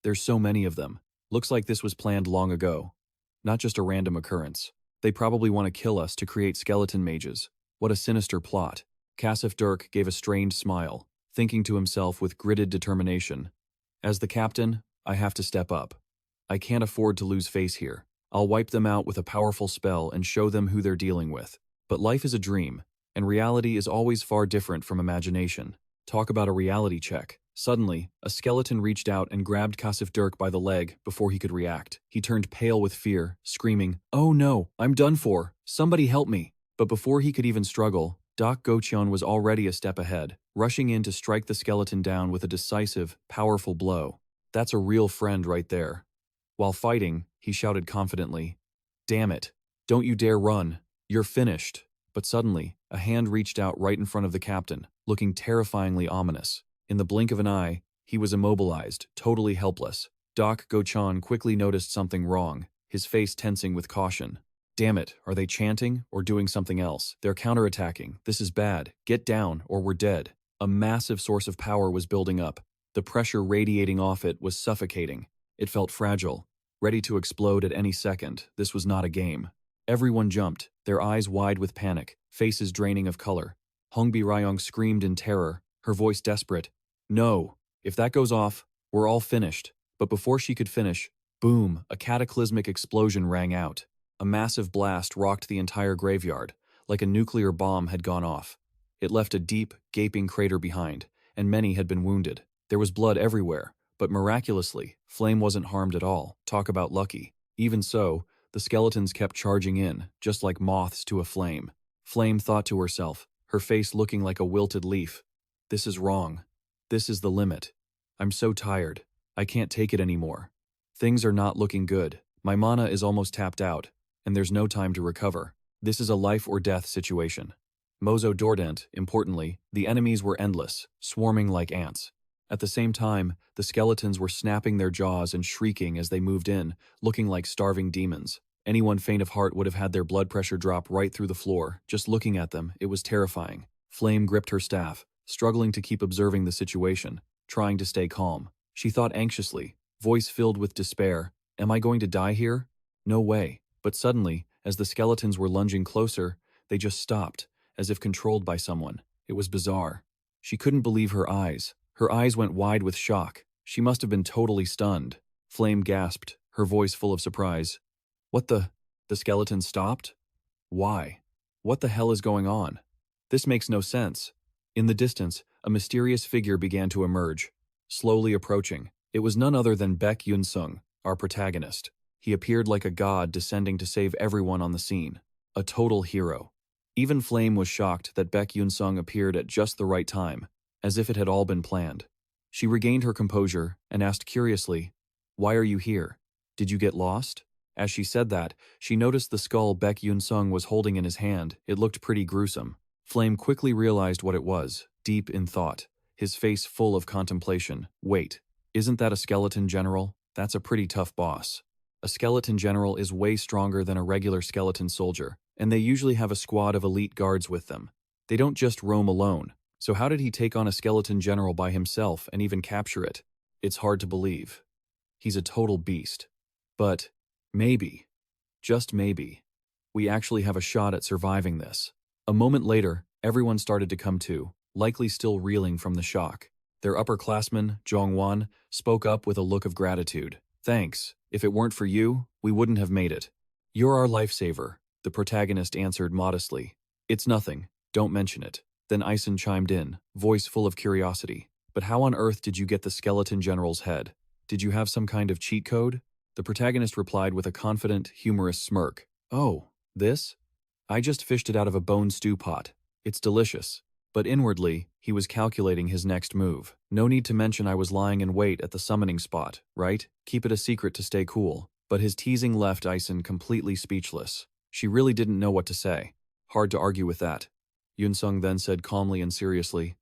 S1: There's so many of them. Looks like this was planned long ago. Not just a random occurrence." They probably want to kill us to create skeleton mages. What a sinister plot. Kasif Dirk gave a strained smile, thinking to himself with gritted determination. As the captain, I have to step up. I can't afford to lose face here. I'll wipe them out with a powerful spell and show them who they're dealing with. But life is a dream, and reality is always far different from imagination. Talk about a reality check. Suddenly, a skeleton reached out and grabbed Kasif Dirk by the leg before he could react. He turned pale with fear, screaming, "Oh no, I'm done for! Somebody help me!" But before he could even struggle, Doc Gocheon was already a step ahead, rushing in to strike the skeleton down with a decisive, powerful blow. That's a real friend right there. While fighting, he shouted confidently, "Damn it! Don't you dare run! You're finished!" But suddenly, a hand reached out right in front of the captain, looking terrifyingly ominous. In the blink of an eye, he was immobilized, totally helpless. Doc Gocheon quickly noticed something wrong, his face tensing with caution. "Damn it, are they chanting or doing something else? They're counterattacking. This is bad. Get down or we're dead." A massive source of power was building up. The pressure radiating off it was suffocating. It felt fragile, ready to explode at any second. This was not a game. Everyone jumped, their eyes wide with panic, faces draining of color. Hongbi Ryong screamed in terror, her voice desperate. "No, if that goes off, we're all finished." But before she could finish, boom, a cataclysmic explosion rang out. A massive blast rocked the entire graveyard, like a nuclear bomb had gone off. It left a deep, gaping crater behind, and many had been wounded. There was blood everywhere, but miraculously, Flame wasn't harmed at all. Talk about lucky. Even so, the skeletons kept charging in, just like moths to a flame. Flame thought to herself, her face looking like a wilted leaf. "This is wrong. This is the limit. I'm so tired. I can't take it anymore. Things are not looking good. My mana is almost tapped out, and there's no time to recover. This is a life or death situation." Mozo Dordent, importantly, the enemies were endless, swarming like ants. At the same time, the skeletons were snapping their jaws and shrieking as they moved in, looking like starving demons. Anyone faint of heart would have had their blood pressure drop right through the floor. Just looking at them, it was terrifying. Flame gripped her staff, struggling to keep observing the situation, trying to stay calm. She thought anxiously, voice filled with despair, "Am I going to die here? No way." But suddenly, as the skeletons were lunging closer, they just stopped, as if controlled by someone. It was bizarre. She couldn't believe her eyes. Her eyes went wide with shock. She must have been totally stunned. Flame gasped, her voice full of surprise. "What the? The skeleton stopped? Why? What the hell is going on? This makes no sense." In the distance, a mysterious figure began to emerge, slowly approaching. It was none other than Beck Yunsung, our protagonist. He appeared like a god descending to save everyone on the scene. A total hero. Even Flame was shocked that Beck Yunsung appeared at just the right time, as if it had all been planned. She regained her composure and asked curiously, "Why are you here? Did you get lost?" As she said that, she noticed the skull Beck Yunsung was holding in his hand. It looked pretty gruesome. Flame quickly realized what it was, deep in thought, his face full of contemplation. "Wait, isn't that a skeleton general? That's a pretty tough boss." A skeleton general is way stronger than a regular skeleton soldier, and they usually have a squad of elite guards with them. They don't just roam alone. So how did he take on a skeleton general by himself and even capture it? It's hard to believe. He's a total beast. But maybe, just maybe, we actually have a shot at surviving this. A moment later, everyone started to come to, likely still reeling from the shock. Their upperclassman, Zhongwan, spoke up with a look of gratitude. "Thanks. If it weren't for you, we wouldn't have made it." "You're our lifesaver," the protagonist answered modestly. "It's nothing. Don't mention it." Then Ison chimed in, voice full of curiosity. "But how on earth did you get the skeleton general's head? Did you have some kind of cheat code?" The protagonist replied with a confident, humorous smirk. "Oh, this? I just fished it out of a bone stew pot. It's delicious." But inwardly, he was calculating his next move. No need to mention I was lying in wait at the summoning spot, right? Keep it a secret to stay cool. But his teasing left Ison completely speechless. She really didn't know what to say. Hard to argue with that. Yunsung then said calmly and seriously,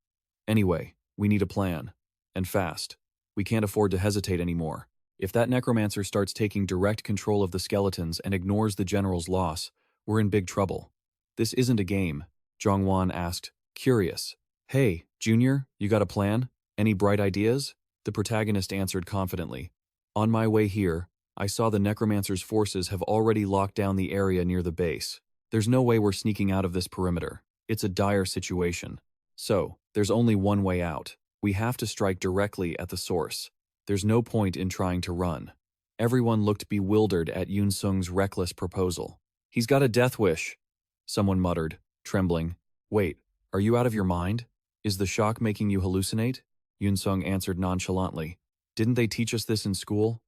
S1: "Anyway, we need a plan. And fast. We can't afford to hesitate anymore. If that necromancer starts taking direct control of the skeletons and ignores the general's loss, we're in big trouble." "This isn't a game," Zhongwan asked, curious. "Hey, Junior, you got a plan? Any bright ideas?" The protagonist answered confidently, "On my way here, I saw the necromancer's forces have already locked down the area near the base. There's no way we're sneaking out of this perimeter. It's a dire situation. So, there's only one way out. We have to strike directly at the source. There's no point in trying to run. Everyone looked bewildered at Yunsung's reckless proposal. He's got a death wish, someone muttered, trembling. Wait, are you out of your mind? Is the shock making you hallucinate? Yunsung answered nonchalantly. Didn't they teach us this in school?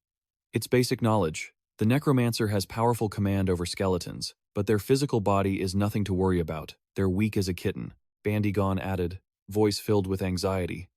S1: It's basic knowledge. The necromancer has powerful command over skeletons, but their physical body is nothing to worry about. They're weak as a kitten, Bandigon added, voice filled with anxiety.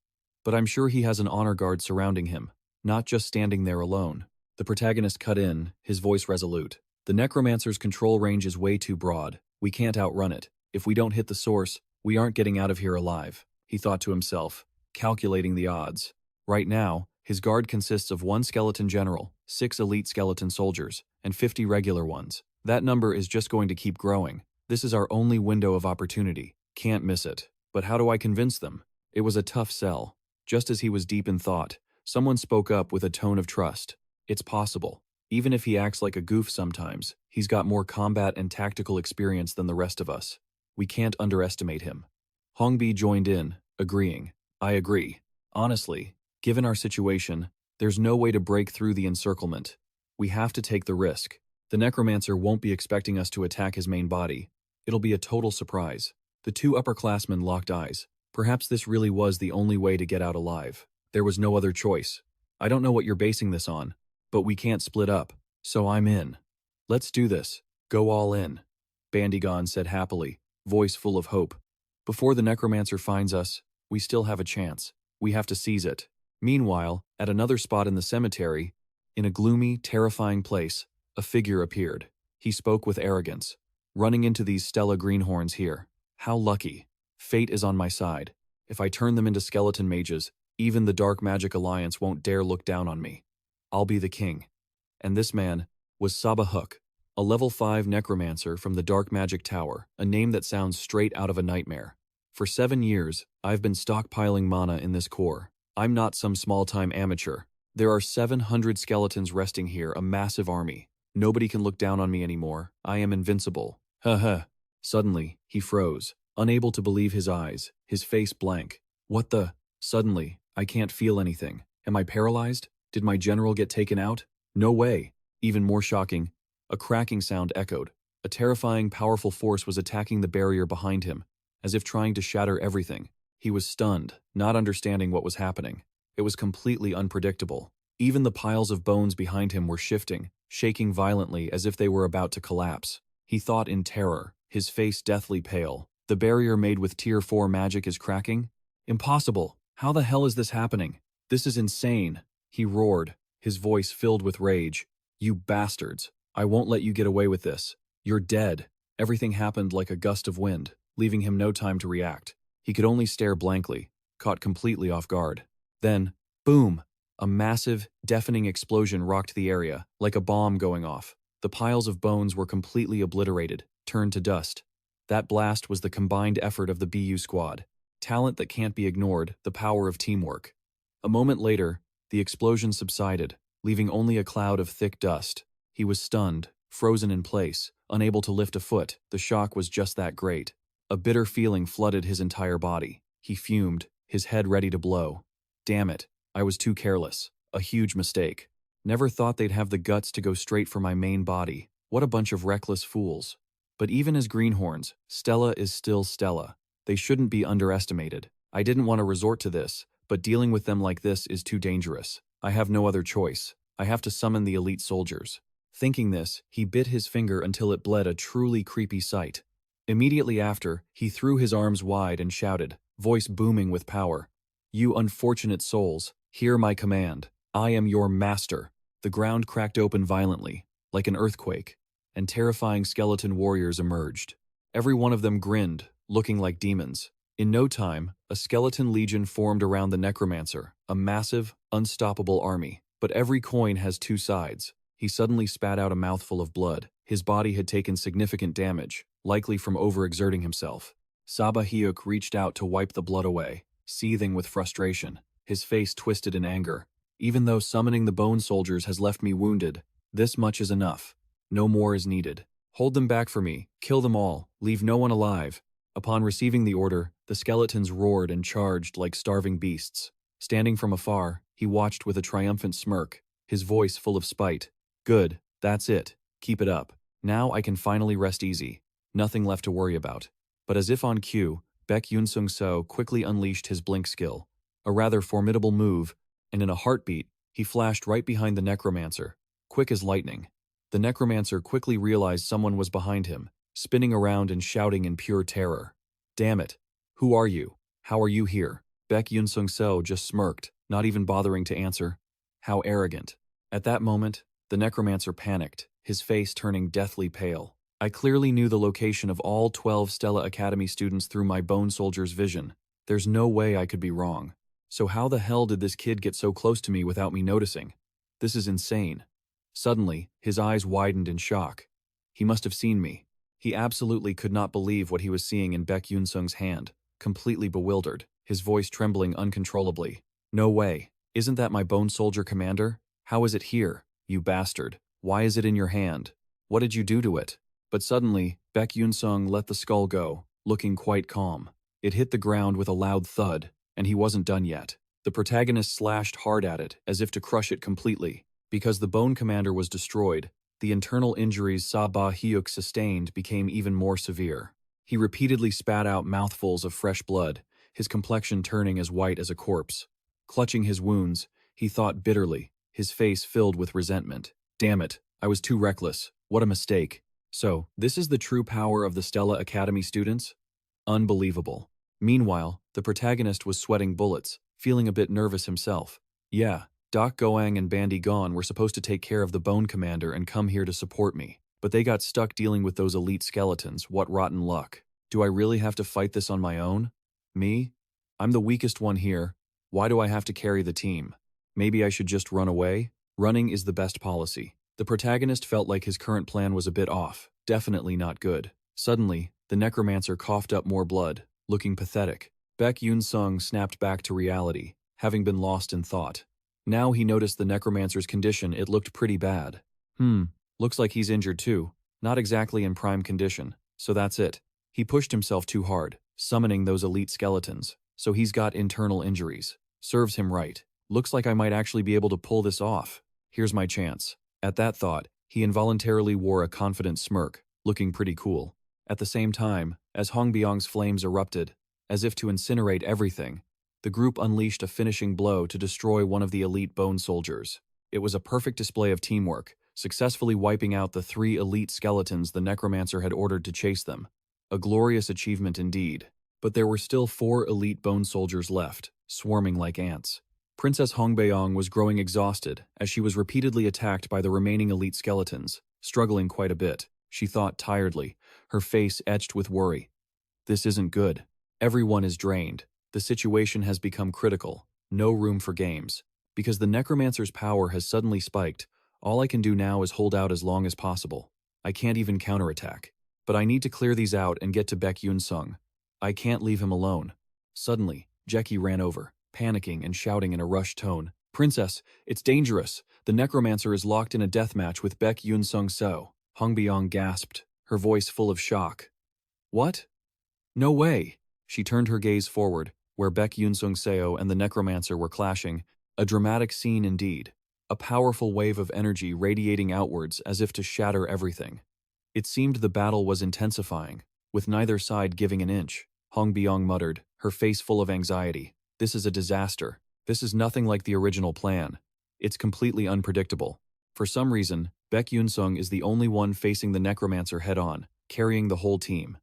S1: But I'm sure he has an honor guard surrounding him, not just standing there alone. The protagonist cut in, his voice resolute. The necromancer's control range is way too broad. We can't outrun it. If we don't hit the source, we aren't getting out of here alive, he thought to himself, calculating the odds. Right now, his guard consists of 1 skeleton general, 6 elite skeleton soldiers, and 50 regular ones. That number is just going to keep growing. This is our only window of opportunity. Can't miss it. But how do I convince them? It was a tough sell. Just as he was deep in thought, someone spoke up with a tone of trust. It's possible. Even if he acts like a goof sometimes, he's got more combat and tactical experience than the rest of us. We can't underestimate him. Hongbi joined in, agreeing. I agree. Honestly, given our situation, there's no way to break through the encirclement. We have to take the risk. The necromancer won't be expecting us to attack his main body. It'll be a total surprise. The 2 upperclassmen locked eyes. Perhaps this really was the only way to get out alive. There was no other choice. I don't know what you're basing this on, but we can't split up, so I'm in. Let's do this. Go all in, Bandigon said happily, voice full of hope. Before the necromancer finds us, we still have a chance. We have to seize it. Meanwhile, at another spot in the cemetery, in a gloomy, terrifying place, a figure appeared. He spoke with arrogance. Running into these Stella greenhorns here. How lucky. Fate is on my side. If I turn them into skeleton mages, even the Dark Magic Alliance won't dare look down on me. I'll be the king. And this man was Saba Hook, a level 5 necromancer from the Dark Magic Tower, a name that sounds straight out of a nightmare. For 7 years, I've been stockpiling mana in this core. I'm not some small-time amateur. There are 700 skeletons resting here, a massive army. Nobody can look down on me anymore. I am invincible. Ha. Suddenly, he froze, unable to believe his eyes, his face blank. What the? Suddenly, I can't feel anything. Am I paralyzed? Did my general get taken out? No way. Even more shocking, a cracking sound echoed. A terrifying, powerful force was attacking the barrier behind him, as if trying to shatter everything. He was stunned, not understanding what was happening. It was completely unpredictable. Even the piles of bones behind him were shifting, shaking violently as if they were about to collapse. He thought in terror, his face deathly pale. The barrier made with Tier 4 magic is cracking? Impossible! How the hell is this happening? This is insane! He roared, his voice filled with rage. You bastards! I won't let you get away with this. You're dead. Everything happened like a gust of wind, leaving him no time to react. He could only stare blankly, caught completely off guard. Then, boom! A massive, deafening explosion rocked the area, like a bomb going off. The piles of bones were completely obliterated, turned to dust. That blast was the combined effort of the BU squad. Talent that can't be ignored, the power of teamwork. A moment later, the explosion subsided, leaving only a cloud of thick dust. He was stunned, frozen in place, unable to lift a foot. The shock was just that great. A bitter feeling flooded his entire body. He fumed, his head ready to blow. Damn it, I was too careless. A huge mistake. Never thought they'd have the guts to go straight for my main body. What a bunch of reckless fools. But even as greenhorns, Stella is still Stella. They shouldn't be underestimated. I didn't want to resort to this, but dealing with them like this is too dangerous. I have no other choice. I have to summon the elite soldiers. Thinking this, he bit his finger until it bled, a truly creepy sight. Immediately after, he threw his arms wide and shouted, voice booming with power. You unfortunate souls, hear my command. I am your master. The ground cracked open violently, like an earthquake, and terrifying skeleton warriors emerged. Every one of them grinned, looking like demons. In no time, a skeleton legion formed around the necromancer, a massive, unstoppable army. But every coin has 2 sides. He suddenly spat out a mouthful of blood. His body had taken significant damage, likely from overexerting himself. Saba Hyuk reached out to wipe the blood away, seething with frustration, his face twisted in anger. Even though summoning the bone soldiers has left me wounded, This much is enough. No more is needed. Hold them back for me. Kill them all. Leave no one alive. Upon receiving the order, the skeletons roared and charged like starving beasts. Standing from afar, he watched with a triumphant smirk, his voice full of spite. Good, that's it. Keep it up. Now I can finally rest easy. Nothing left to worry about. But as if on cue, Beck Yunsung So quickly unleashed his blink skill. A rather formidable move, and in a heartbeat, he flashed right behind the necromancer, quick as lightning. The necromancer quickly realized someone was behind him, spinning around and shouting in pure terror. Damn it. Who are you? How are you here? Beck Yunsung So just smirked, not even bothering to answer. How arrogant. At that moment, the necromancer panicked, his face turning deathly pale. I clearly knew the location of all 12 Stella Academy students through my bone soldier's vision. There's no way I could be wrong. So how the hell did this kid get so close to me without me noticing? This is insane. Suddenly, his eyes widened in shock. He must have seen me. He absolutely could not believe what he was seeing in Beck Yunsung's hand, completely bewildered, his voice trembling uncontrollably. No way. Isn't that my bone soldier commander? How is it here, you bastard? Why is it in your hand? What did you do to it? But suddenly, Beck Yunsung let the skull go, looking quite calm. It hit the ground with a loud thud, and he wasn't done yet. The protagonist slashed hard at it, as if to crush it completely. Because the bone commander was destroyed, the internal injuries Sabah Hyuk sustained became even more severe. He repeatedly spat out mouthfuls of fresh blood, his complexion turning as white as a corpse. Clutching his wounds, he thought bitterly, his face filled with resentment. Damn it, I was too reckless. What a mistake. So, this is the true power of the Stella Academy students? Unbelievable. Meanwhile, the protagonist was sweating bullets, feeling a bit nervous himself. Yeah, Doc Goang and Bandy Gon were supposed to take care of the Bone Commander and come here to support me, but they got stuck dealing with those elite skeletons. What rotten luck. Do I really have to fight this on my own? Me? I'm the weakest one here. Why do I have to carry the team? Maybe I should just run away? Running is the best policy. The protagonist felt like his current plan was a bit off, definitely not good. Suddenly, the necromancer coughed up more blood, looking pathetic. Beck Yunsung snapped back to reality, having been lost in thought. Now he noticed the necromancer's condition. It looked pretty bad. Looks like he's injured too. Not exactly in prime condition, so that's it. He pushed himself too hard, summoning those elite skeletons, so he's got internal injuries. Serves him right. Looks like I might actually be able to pull this off. Here's my chance. At that thought, he involuntarily wore a confident smirk, looking pretty cool. At the same time, as Hongbyong's flames erupted, as if to incinerate everything, the group unleashed a finishing blow to destroy one of the elite bone soldiers. It was a perfect display of teamwork, successfully wiping out the 3 elite skeletons the necromancer had ordered to chase them. A glorious achievement indeed. But there were still 4 elite bone soldiers left, swarming like ants. Princess Hongbyong was growing exhausted as she was repeatedly attacked by the remaining elite skeletons, struggling quite a bit. She thought tiredly, her face etched with worry. This isn't good. Everyone is drained. The situation has become critical. No room for games. Because the necromancer's power has suddenly spiked, all I can do now is hold out as long as possible. I can't even counterattack. But I need to clear these out and get to Beck Yunsung. I can't leave him alone. Suddenly, Jackie ran over, panicking and shouting in a rushed tone. Princess, it's dangerous. The necromancer is locked in a deathmatch with Beck Yunsung So. Hongbyong gasped, her voice full of shock. What? No way. She turned her gaze forward, where Beck Yunsung Seo and the necromancer were clashing. A dramatic scene indeed. A powerful wave of energy radiating outwards as if to shatter everything. It seemed the battle was intensifying, with neither side giving an inch. Hongbyong muttered, her face full of anxiety. This is a disaster. This is nothing like the original plan. It's completely unpredictable. For some reason, Beck Yunsung is the only one facing the necromancer head-on, carrying the whole team.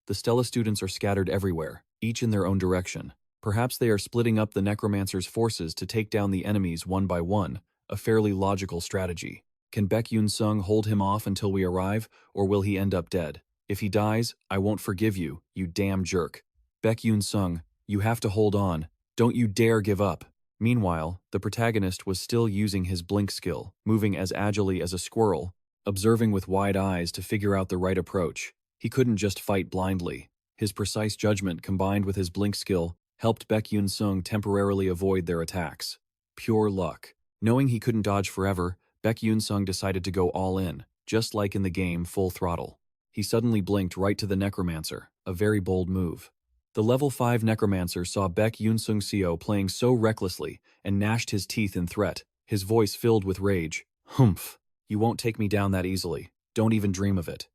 S1: The Stella students are scattered everywhere, each in their own direction. Perhaps they are splitting up the necromancer's forces to take down the enemies one by one, a fairly logical strategy. Can Beck Yunsung hold him off until we arrive, or will he end up dead? If he dies, I won't forgive you, you damn jerk. Beck Yunsung, you have to hold on. Don't you dare give up. Meanwhile, the protagonist was still using his blink skill, moving as agilely as a squirrel, observing with wide eyes to figure out the right approach. He couldn't just fight blindly. His precise judgment combined with his blink skill helped Beck Yunsung temporarily avoid their attacks. Pure luck. Knowing he couldn't dodge forever, Beck Yunsung decided to go all in, just like in the game Full Throttle. He suddenly blinked right to the necromancer, a very bold move. The level 5 necromancer saw Beck Yunsung Co playing so recklessly and gnashed his teeth in threat, his voice filled with rage. Humph! You won't take me down that easily. Don't even dream of it.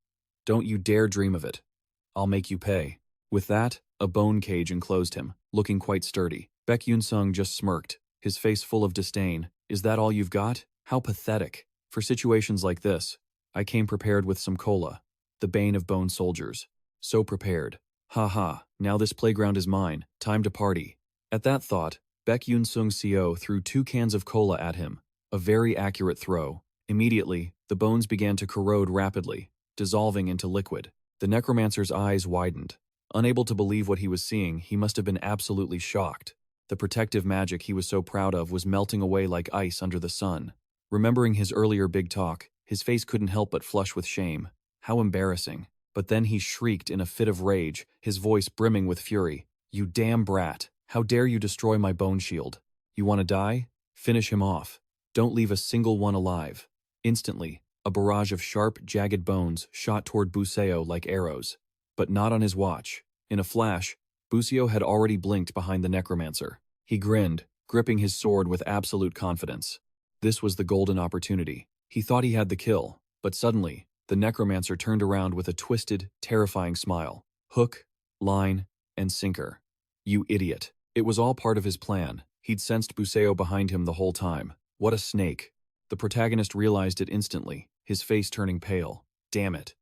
S1: Don't you dare dream of it. I'll make you pay. With that, a bone cage enclosed him, looking quite sturdy. Beck Yunsung just smirked, his face full of disdain. Is that all you've got? How pathetic. For situations like this, I came prepared with some cola. The bane of bone soldiers. So prepared. Ha ha, now this playground is mine. Time to party. At that thought, Beck Yunsung Co threw 2 cans of cola at him. A very accurate throw. Immediately, the bones began to corrode rapidly, dissolving into liquid. The necromancer's eyes widened. Unable to believe what he was seeing, he must have been absolutely shocked. The protective magic he was so proud of was melting away like ice under the sun. Remembering his earlier big talk, his face couldn't help but flush with shame. How embarrassing. But then he shrieked in a fit of rage, his voice brimming with fury. You damn brat! How dare you destroy my bone shield? You want to die? Finish him off. Don't leave a single one alive. Instantly, a barrage of sharp, jagged bones shot toward Buseo like arrows. But not on his watch. In a flash, Buseo had already blinked behind the necromancer. He grinned, gripping his sword with absolute confidence. This was the golden opportunity. He thought he had the kill, but suddenly, the necromancer turned around with a twisted, terrifying smile. Hook, line, and sinker. You idiot. It was all part of his plan. He'd sensed Buseo behind him the whole time. What a snake. The protagonist realized it instantly, his face turning pale. Damn it.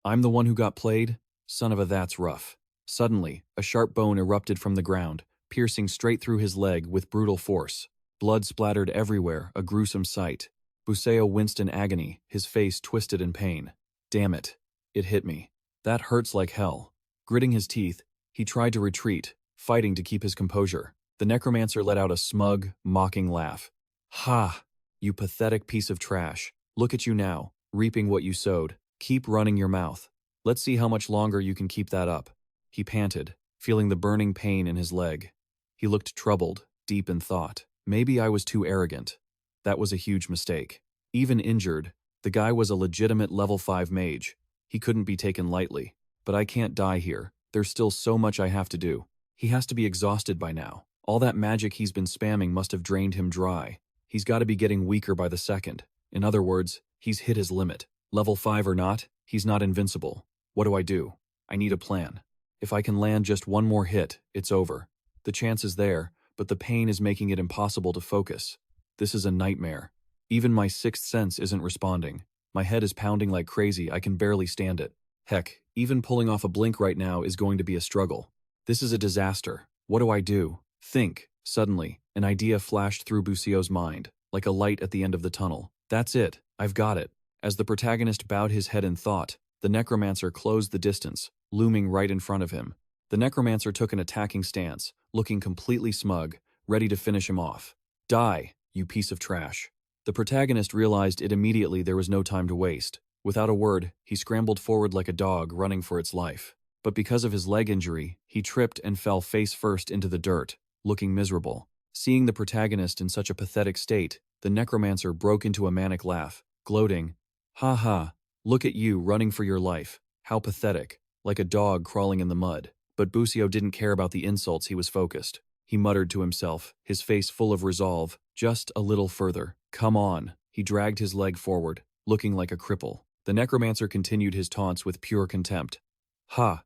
S1: I'm the one who got played? Son of a that's rough. Suddenly, a sharp bone erupted from the ground, piercing straight through his leg with brutal force. Blood splattered everywhere, a gruesome sight. Buseo winced in agony, his face twisted in pain. Damn it. It hit me. That hurts like hell. Gritting his teeth, he tried to retreat, fighting to keep his composure. The necromancer let out a smug, mocking laugh. Ha! You pathetic piece of trash. Look at you now, reaping what you sowed. Keep running your mouth. Let's see how much longer you can keep that up. He panted, feeling the burning pain in his leg. He looked troubled, deep in thought. Maybe I was too arrogant. That was a huge mistake. Even injured, the guy was a legitimate level 5 mage. He couldn't be taken lightly. But I can't die here. There's still so much I have to do. He has to be exhausted by now. All that magic he's been spamming must have drained him dry. He's got to be getting weaker by the second. In other words, he's hit his limit. Level 5 or not, he's not invincible. What do? I need a plan. If I can land just one more hit, it's over. The chance is there, but the pain is making it impossible to focus. This is a nightmare. Even my sixth sense isn't responding. My head is pounding like crazy, I can barely stand it. Heck, even pulling off a blink right now is going to be a struggle. This is a disaster. What do I do? Think. Suddenly, an idea flashed through Buseo's mind, like a light at the end of the tunnel. That's it. I've got it. As the protagonist bowed his head in thought, the necromancer closed the distance, looming right in front of him. The necromancer took an attacking stance, looking completely smug, ready to finish him off. Die, you piece of trash. The protagonist realized it immediately there was no time to waste. Without a word, he scrambled forward like a dog running for its life. But because of his leg injury, he tripped and fell face first into the dirt, looking miserable. Seeing the protagonist in such a pathetic state, the necromancer broke into a manic laugh, gloating. Ha ha, look at you running for your life. How pathetic, like a dog crawling in the mud. But Buseo didn't care about the insults, he was focused. He muttered to himself, his face full of resolve, just a little further. Come on. He dragged his leg forward, looking like a cripple. The necromancer continued his taunts with pure contempt. Ha!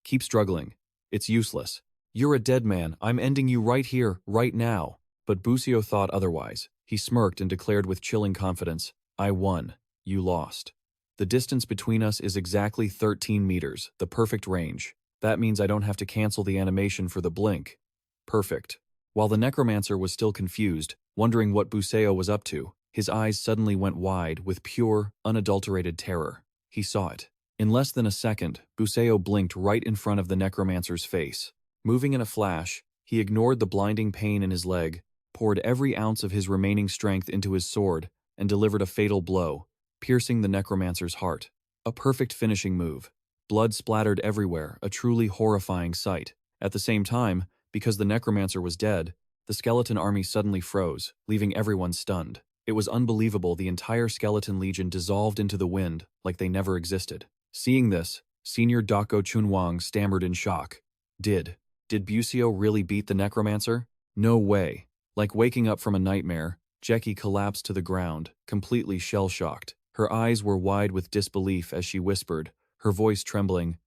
S1: Keep struggling. It's useless. You're a dead man. I'm ending you right here, right now. But Buseo thought otherwise. He smirked and declared with chilling confidence, I won. You lost. The distance between us is exactly 13 meters, the perfect range. That means I don't have to cancel the animation for the blink. Perfect. While the necromancer was still confused, wondering what Buseo was up to, his eyes suddenly went wide with pure, unadulterated terror. He saw it. In less than a second, Buseo blinked right in front of the necromancer's face. Moving in a flash, he ignored the blinding pain in his leg, poured every ounce of his remaining strength into his sword, and delivered a fatal blow, piercing the necromancer's heart. A perfect finishing move. Blood splattered everywhere, a truly horrifying sight. At the same time, because the necromancer was dead, the skeleton army suddenly froze, leaving everyone stunned. It was unbelievable. The entire skeleton legion dissolved into the wind like they never existed. Seeing this, Senior Dako Chunwang stammered in shock. Did Busio really beat the necromancer? No way. Like waking up from a nightmare, Jackie collapsed to the ground, completely shell-shocked. Her eyes were wide with disbelief as she whispered, her voice trembling,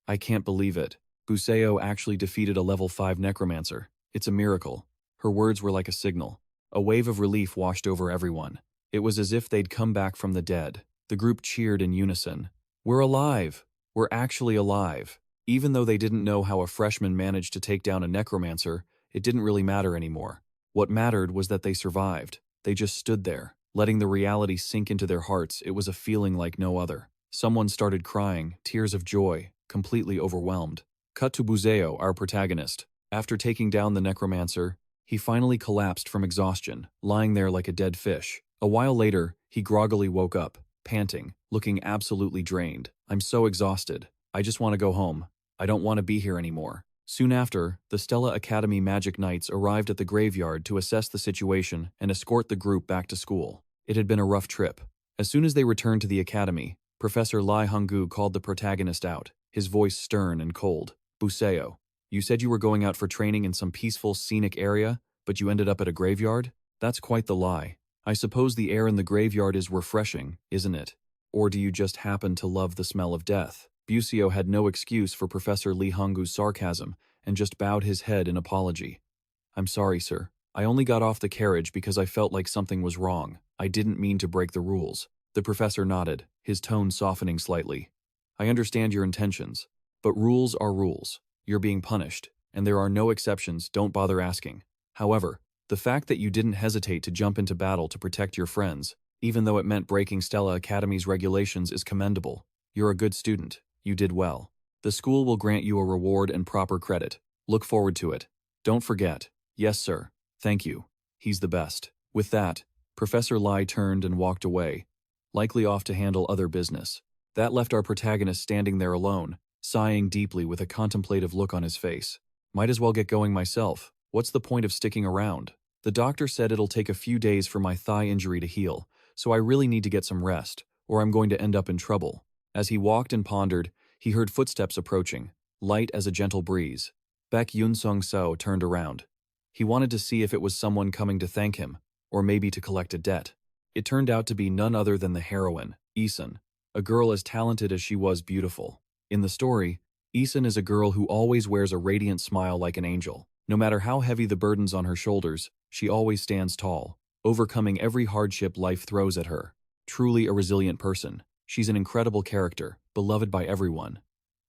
S1: "I can't believe it. Buseo actually defeated a level 5 necromancer. It's a miracle." Her words were like a signal. A wave of relief washed over everyone. It was as if they'd come back from the dead. The group cheered in unison. "We're alive! We're actually alive!" Even though they didn't know how a freshman managed to take down a necromancer, it didn't really matter anymore. What mattered was that they survived. They just stood there, letting the reality sink into their hearts. It was a feeling like no other. Someone started crying, tears of joy, completely overwhelmed. Cut to Buseo, our protagonist. After taking down the necromancer, he finally collapsed from exhaustion, lying there like a dead fish. A while later, he groggily woke up, panting, looking absolutely drained. "I'm so exhausted. I just want to go home. I don't want to be here anymore." Soon after, the Stella Academy Magic Knights arrived at the graveyard to assess the situation and escort the group back to school. It had been a rough trip. As soon as they returned to the academy, Professor Lai Honggu called the protagonist out, his voice stern and cold. "Buseo, you said you were going out for training in some peaceful, scenic area, but you ended up at a graveyard? That's quite the lie. I suppose the air in the graveyard is refreshing, isn't it? Or do you just happen to love the smell of death?" Buseo had no excuse for Professor Li Honggu's sarcasm and just bowed his head in apology. "I'm sorry, sir. I only got off the carriage because I felt like something was wrong. I didn't mean to break the rules." The professor nodded, his tone softening slightly. "I understand your intentions, but rules are rules. You're being punished, and there are no exceptions. Don't bother asking. However, the fact that you didn't hesitate to jump into battle to protect your friends, even though it meant breaking Stella Academy's regulations, is commendable. You're a good student. You did well. The school will grant you a reward and proper credit. Look forward to it. Don't forget." "Yes, sir. Thank you. He's the best." With that, Professor Lai turned and walked away, likely off to handle other business. That left our protagonist standing there alone, sighing deeply with a contemplative look on his face. "Might as well get going myself. What's the point of sticking around? The doctor said it'll take a few days for my thigh injury to heal, so I really need to get some rest, or I'm going to end up in trouble." As he walked and pondered, he heard footsteps approaching, light as a gentle breeze. Beck Yunsung turned around. He wanted to see if it was someone coming to thank him, or maybe to collect a debt. It turned out to be none other than the heroine, Isun, a girl as talented as she was beautiful. In the story, Isun is a girl who always wears a radiant smile like an angel. No matter how heavy the burdens on her shoulders, she always stands tall, overcoming every hardship life throws at her. Truly a resilient person. She's an incredible character, beloved by everyone.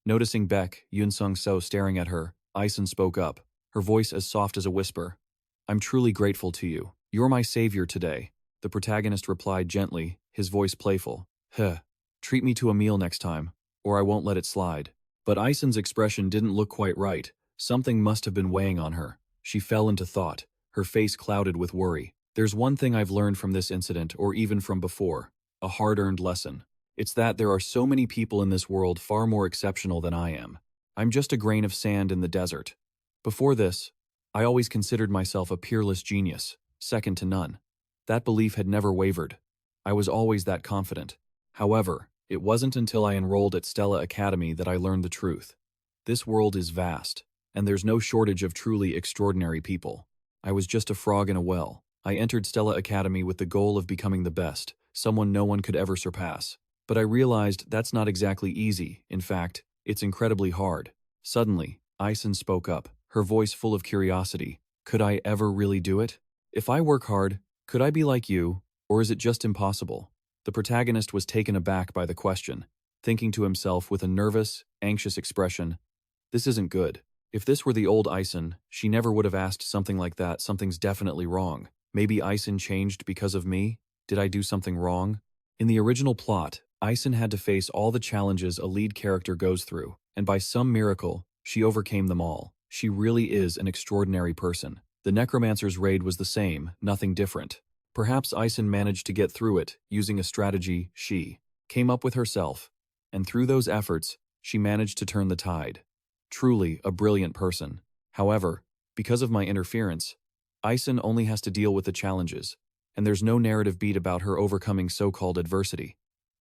S1: Noticing Beck Yunsung staring at her, Isun spoke up, her voice as soft as a whisper. "I'm truly grateful to you. You're my savior today." The protagonist replied gently, his voice playful. Treat me to a meal next time, or I won't let it slide." But Isun's expression didn't look quite right. Something must have been weighing on her. She fell into thought, her face clouded with worry. "There's one thing I've learned from this incident, or even from before, a hard-earned lesson. It's that there are so many people in this world far more exceptional than I am. I'm just a grain of sand in the desert. Before this, I always considered myself a peerless genius, second to none. That belief had never wavered. I was always that confident. However, it wasn't until I enrolled at Stella Academy that I learned the truth. This world is vast, and there's no shortage of truly extraordinary people. I was just a frog in a well. I entered Stella Academy with the goal of becoming the best, someone no one could ever surpass. But I realized that's not exactly easy. In fact, it's incredibly hard." Suddenly, Isun spoke up, her voice full of curiosity. "Could I ever really do it? If I work hard, could I be like you, or is it just impossible?" The protagonist was taken aback by the question, thinking to himself with a nervous, anxious expression, "This isn't good. If this were the old Isun, she never would have asked something like that. Something's definitely wrong. Maybe Isun changed because of me? Did I do something wrong?" In the original plot, Isun had to face all the challenges a lead character goes through, and by some miracle, she overcame them all. She really is an extraordinary person. The Necromancer's raid was the same, nothing different. Perhaps Isun managed to get through it using a strategy she came up with herself, and through those efforts, she managed to turn the tide. Truly a brilliant person. However, because of my interference, Isun only has to deal with the challenges, and there's no narrative beat about her overcoming so-called adversity.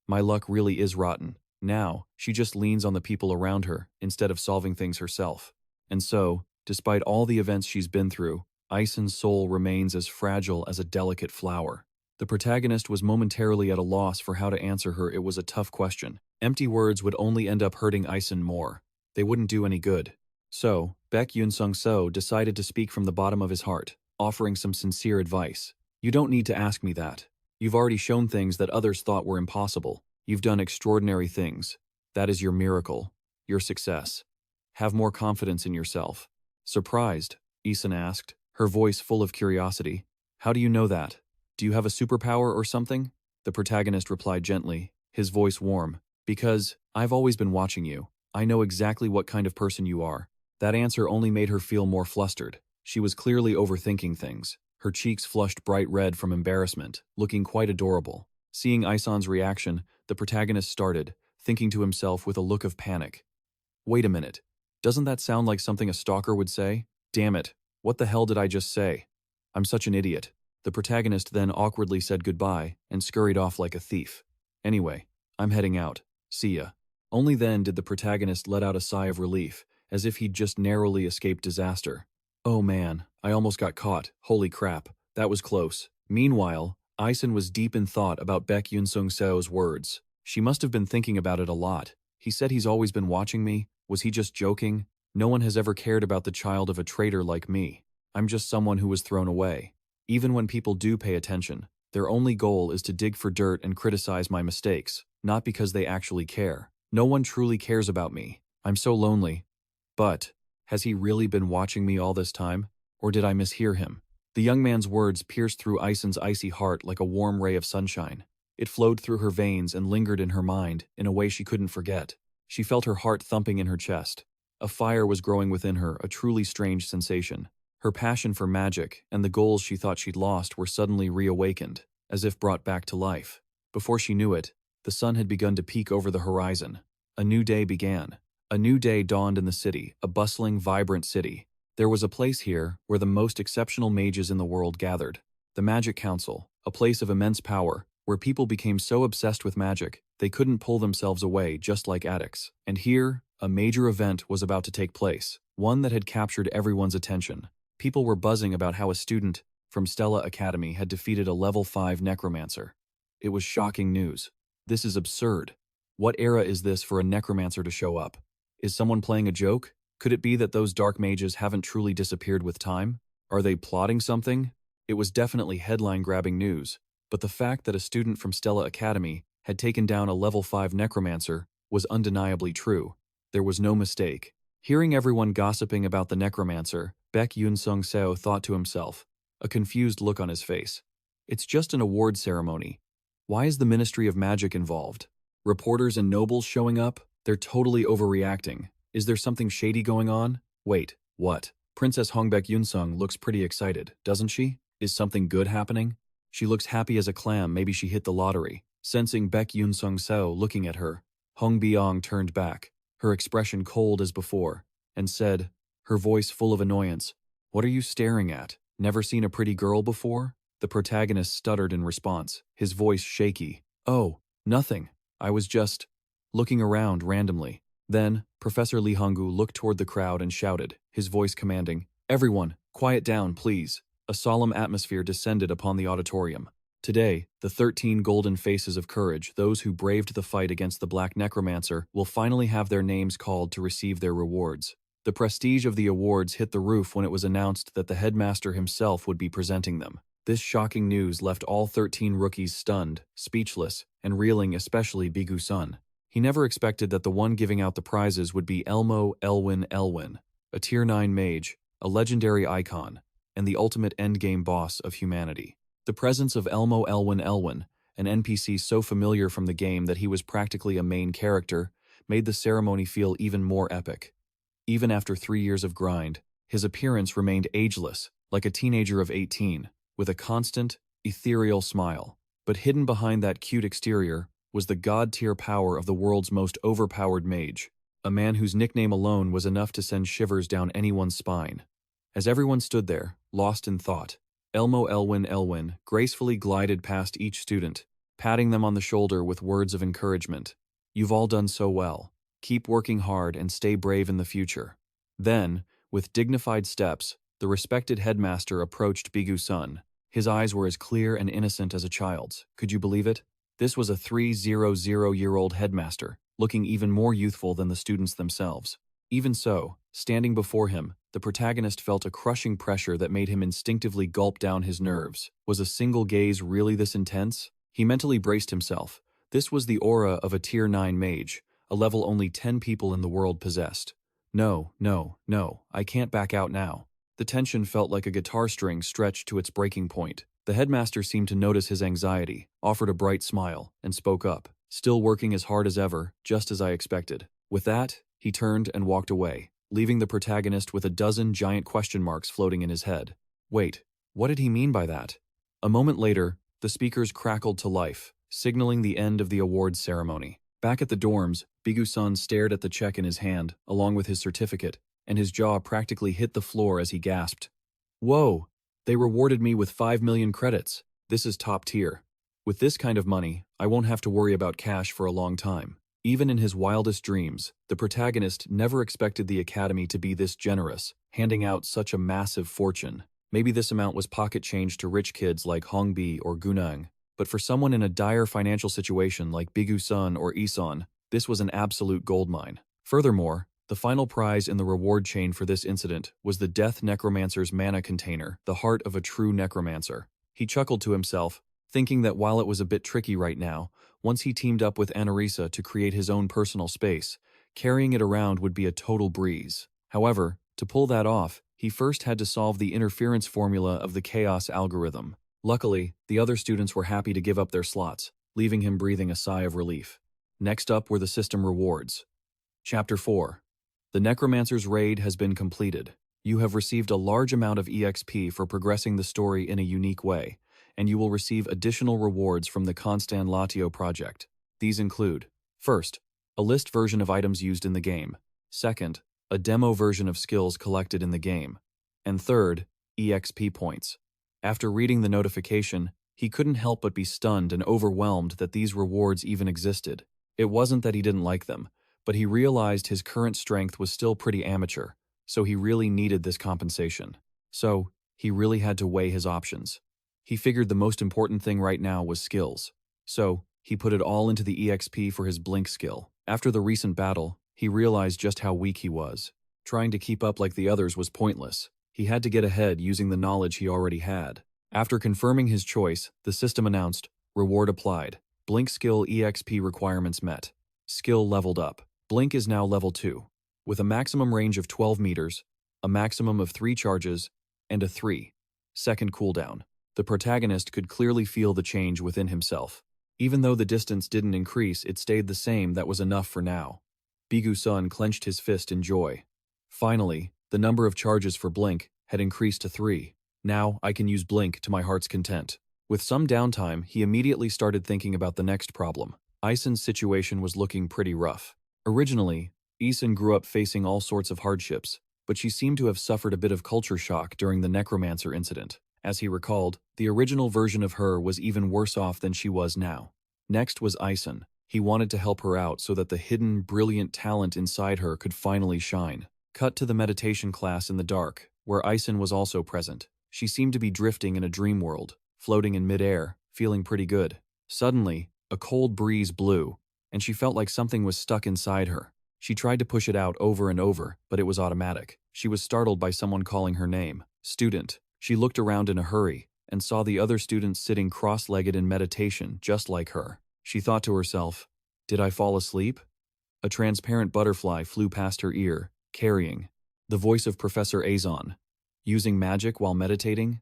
S1: My luck really is rotten. Now, she just leans on the people around her instead of solving things herself. And so, despite all the events she's been through, Isen's soul remains as fragile as a delicate flower. The protagonist was momentarily at a loss for how to answer her. It was a tough question. Empty words would only end up hurting Isen more. They wouldn't do any good. So, Beck Yunsung decided to speak from the bottom of his heart, offering some sincere advice. You don't need to ask me that. You've already shown things that others thought were impossible. You've done extraordinary things. That is your miracle, your success. Have more confidence in yourself. Surprised, Isen asked, her voice full of curiosity. How do you know that? Do you have a superpower or something? The protagonist replied gently, his voice warm. Because, I've always been watching you. I know exactly what kind of person you are. That answer only made her feel more flustered. She was clearly overthinking things. Her cheeks flushed bright red from embarrassment, looking quite adorable. Seeing Isen's reaction, the protagonist started, thinking to himself with a look of panic. Wait a minute. Doesn't that sound like something a stalker would say? Damn it. What the hell did I just say? I'm such an idiot. The protagonist then awkwardly said goodbye and scurried off like a thief. Anyway, I'm heading out. See ya. Only then did the protagonist let out a sigh of relief, as if he'd just narrowly escaped disaster. Oh man, I almost got caught. Holy crap, that was close. Meanwhile, Isen was deep in thought about Beck Yunsung's words. She must have been thinking about it a lot. He said he's always been watching me. Was he just joking? No one has ever cared about the child of a traitor like me. I'm just someone who was thrown away. Even when people do pay attention, their only goal is to dig for dirt and criticize my mistakes, not because they actually care. No one truly cares about me. I'm so lonely. But, has he really been watching me all this time? Or did I mishear him? The young man's words pierced through Isen's icy heart like a warm ray of sunshine. It flowed through her veins and lingered in her mind in a way she couldn't forget. She felt her heart thumping in her chest. A fire was growing within her, a truly strange sensation. Her passion for magic and the goals she thought she'd lost were suddenly reawakened, as if brought back to life. Before she knew it, the sun had begun to peek over the horizon. A new day began. A new day dawned in the city, a bustling, vibrant city. There was a place here where the most exceptional mages in the world gathered. The Magic Council, a place of immense power, where people became so obsessed with magic, they couldn't pull themselves away, just like addicts. And here, a major event was about to take place, one that had captured everyone's attention. People were buzzing about how a student from Stella Academy had defeated a level 5 necromancer. It was shocking news. This is absurd. What era is this for a necromancer to show up? Is someone playing a joke? Could it be that those dark mages haven't truly disappeared with time? Are they plotting something? It was definitely headline-grabbing news, but the fact that a student from Stella Academy had taken down a level 5 necromancer was undeniably true. There was no mistake. Hearing everyone gossiping about the necromancer, Beck Yunsung thought to himself, a confused look on his face. It's just an award ceremony. Why is the Ministry of Magic involved? Reporters and nobles showing up? They're totally overreacting. Is there something shady going on? Wait, what? Princess Beck Yunsung looks pretty excited, doesn't she? Is something good happening? She looks happy as a clam, maybe she hit the lottery. Sensing Beck Yunsung looking at her, Hong Biong turned back, her expression cold as before, and said, her voice full of annoyance, "What are you staring at? Never seen a pretty girl before?" The protagonist stuttered in response, his voice shaky. "Oh, nothing. I was just looking around randomly." Then, Professor Li Honggu looked toward the crowd and shouted, his voice commanding, "Everyone, quiet down, please." A solemn atmosphere descended upon the auditorium. Today, the 13 golden faces of courage, those who braved the fight against the Black Necromancer, will finally have their names called to receive their rewards. The prestige of the awards hit the roof when it was announced that the headmaster himself would be presenting them. This shocking news left all 13 rookies stunned, speechless, and reeling, especially Bigu-sun. He never expected that the one giving out the prizes would be Elmo Elwin, a Tier 9 mage, a legendary icon, and the ultimate endgame boss of humanity. The presence of Elmo Elwin, an NPC so familiar from the game that he was practically a main character, made the ceremony feel even more epic. Even after 3 years of grind, his appearance remained ageless, like a teenager of 18, with a constant, ethereal smile. But hidden behind that cute exterior was the god-tier power of the world's most overpowered mage, a man whose nickname alone was enough to send shivers down anyone's spine. As everyone stood there, lost in thought, Elmo Elwin gracefully glided past each student, patting them on the shoulder with words of encouragement. You've all done so well. Keep working hard and stay brave in the future. Then, with dignified steps, the respected headmaster approached Bigu-sun. His eyes were as clear and innocent as a child's. Could you believe it? This was a 300-year-old headmaster, looking even more youthful than the students themselves. Even so, standing before him, the protagonist felt a crushing pressure that made him instinctively gulp down his nerves. Was a single gaze really this intense? He mentally braced himself. This was the aura of a Tier 9 mage, a level only 10 people in the world possessed. No, I can't back out now. The tension felt like a guitar string stretched to its breaking point. The headmaster seemed to notice his anxiety, offered a bright smile, and spoke up, still working as hard as ever, just as I expected. With that, he turned and walked away, leaving the protagonist with a dozen giant question marks floating in his head. Wait, what did he mean by that? A moment later, the speakers crackled to life, signaling the end of the awards ceremony. Back at the dorms, Bigu-sun stared at the check in his hand, along with his certificate, and his jaw practically hit the floor as he gasped. Whoa! They rewarded me with 5 million credits. This is top tier. With this kind of money, I won't have to worry about cash for a long time. Even in his wildest dreams, the protagonist never expected the academy to be this generous, handing out such a massive fortune. Maybe this amount was pocket change to rich kids like Hongbi or Gunang, but for someone in a dire financial situation like Bigu-sun or Isan, this was an absolute goldmine. Furthermore, the final prize in the reward chain for this incident was the Death Necromancer's mana container, the heart of a true necromancer. He chuckled to himself, thinking that while it was a bit tricky right now, once he teamed up with Anarisa to create his own personal space, carrying it around would be a total breeze. However, to pull that off, he first had to solve the interference formula of the chaos algorithm. Luckily, the other students were happy to give up their slots, leaving him breathing a sigh of relief. Next up were the system rewards. Chapter 4. The Necromancer's Raid has been completed. You have received a large amount of EXP for progressing the story in a unique way, and you will receive additional rewards from the Constanlatio project. These include: first, a list version of items used in the game; second, a demo version of skills collected in the game; and third, EXP points. After reading the notification, he couldn't help but be stunned and overwhelmed that these rewards even existed. It wasn't that he didn't like them, but he realized his current strength was still pretty amateur, so he really needed this compensation. So, he really had to weigh his options. He figured the most important thing right now was skills. So, he put it all into the EXP for his blink skill. After the recent battle, he realized just how weak he was. Trying to keep up like the others was pointless. He had to get ahead using the knowledge he already had. After confirming his choice, the system announced, "Reward applied. Blink skill EXP requirements met. Skill leveled up. Blink is now level 2, with a maximum range of 12 meters, a maximum of 3 charges, and a 3-second cooldown." The protagonist could clearly feel the change within himself. Even though the distance didn't increase, it stayed the same. That was enough for now. Bigu-sun clenched his fist in joy. Finally, the number of charges for Blink had increased to 3. Now I can use Blink to my heart's content. With some downtime, he immediately started thinking about the next problem. Isan's situation was looking pretty rough. Originally, Isan grew up facing all sorts of hardships, but she seemed to have suffered a bit of culture shock during the Necromancer incident. As he recalled, the original version of her was even worse off than she was now. Next was Isan. He wanted to help her out so that the hidden, brilliant talent inside her could finally shine. Cut to the meditation class in the dark, where Isan was also present. She seemed to be drifting in a dream world, floating in midair, feeling pretty good. Suddenly, a cold breeze blew, and she felt like something was stuck inside her. She tried to push it out over and over, but it was automatic. She was startled by someone calling her name, "Student." She looked around in a hurry, and saw the other students sitting cross-legged in meditation, just like her. She thought to herself, "Did I fall asleep?" A transparent butterfly flew past her ear, carrying the voice of Professor Azon. "Using magic while meditating?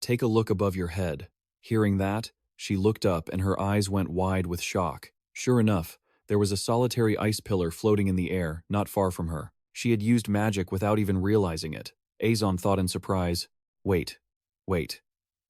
S1: Take a look above your head." Hearing that, she looked up and her eyes went wide with shock. Sure enough, there was a solitary ice pillar floating in the air, not far from her. She had used magic without even realizing it. Azon thought in surprise, Wait.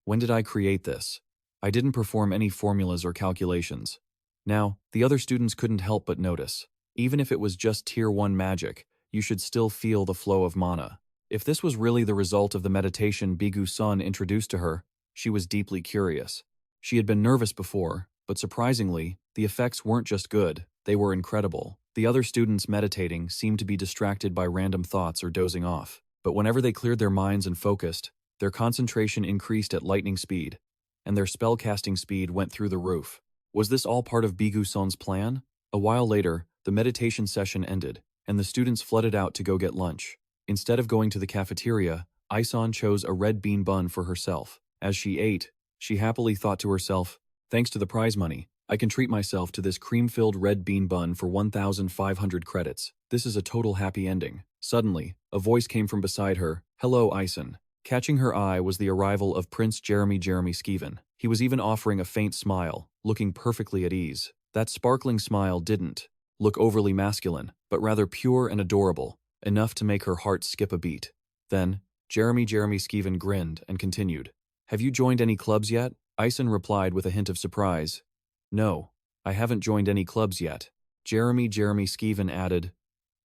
S1: When did I create this? I didn't perform any formulas or calculations." Now, the other students couldn't help but notice. Even if it was just Tier 1 magic, you should still feel the flow of mana. If this was really the result of the meditation Bigu-sun introduced to her, she was deeply curious. She had been nervous before, but surprisingly, the effects weren't just good, they were incredible. The other students meditating seemed to be distracted by random thoughts or dozing off, but whenever they cleared their minds and focused, their concentration increased at lightning speed, and their spellcasting speed went through the roof. Was this all part of Bigu-sun's plan? A while later, the meditation session ended, and the students flooded out to go get lunch. Instead of going to the cafeteria, Isan chose a red bean bun for herself. As she ate, she happily thought to herself, "Thanks to the prize money, I can treat myself to this cream-filled red bean bun for 1,500 credits. This is a total happy ending." Suddenly, a voice came from beside her, "Hello, Isan." Catching her eye was the arrival of Prince Jeremy Skeven. He was even offering a faint smile, looking perfectly at ease. That sparkling smile didn't look overly masculine, but rather pure and adorable, enough to make her heart skip a beat. Then, Jeremy Skeven grinned and continued, "Have you joined any clubs yet?" Isan replied with a hint of surprise, "No, I haven't joined any clubs yet." Jeremy Skeven added,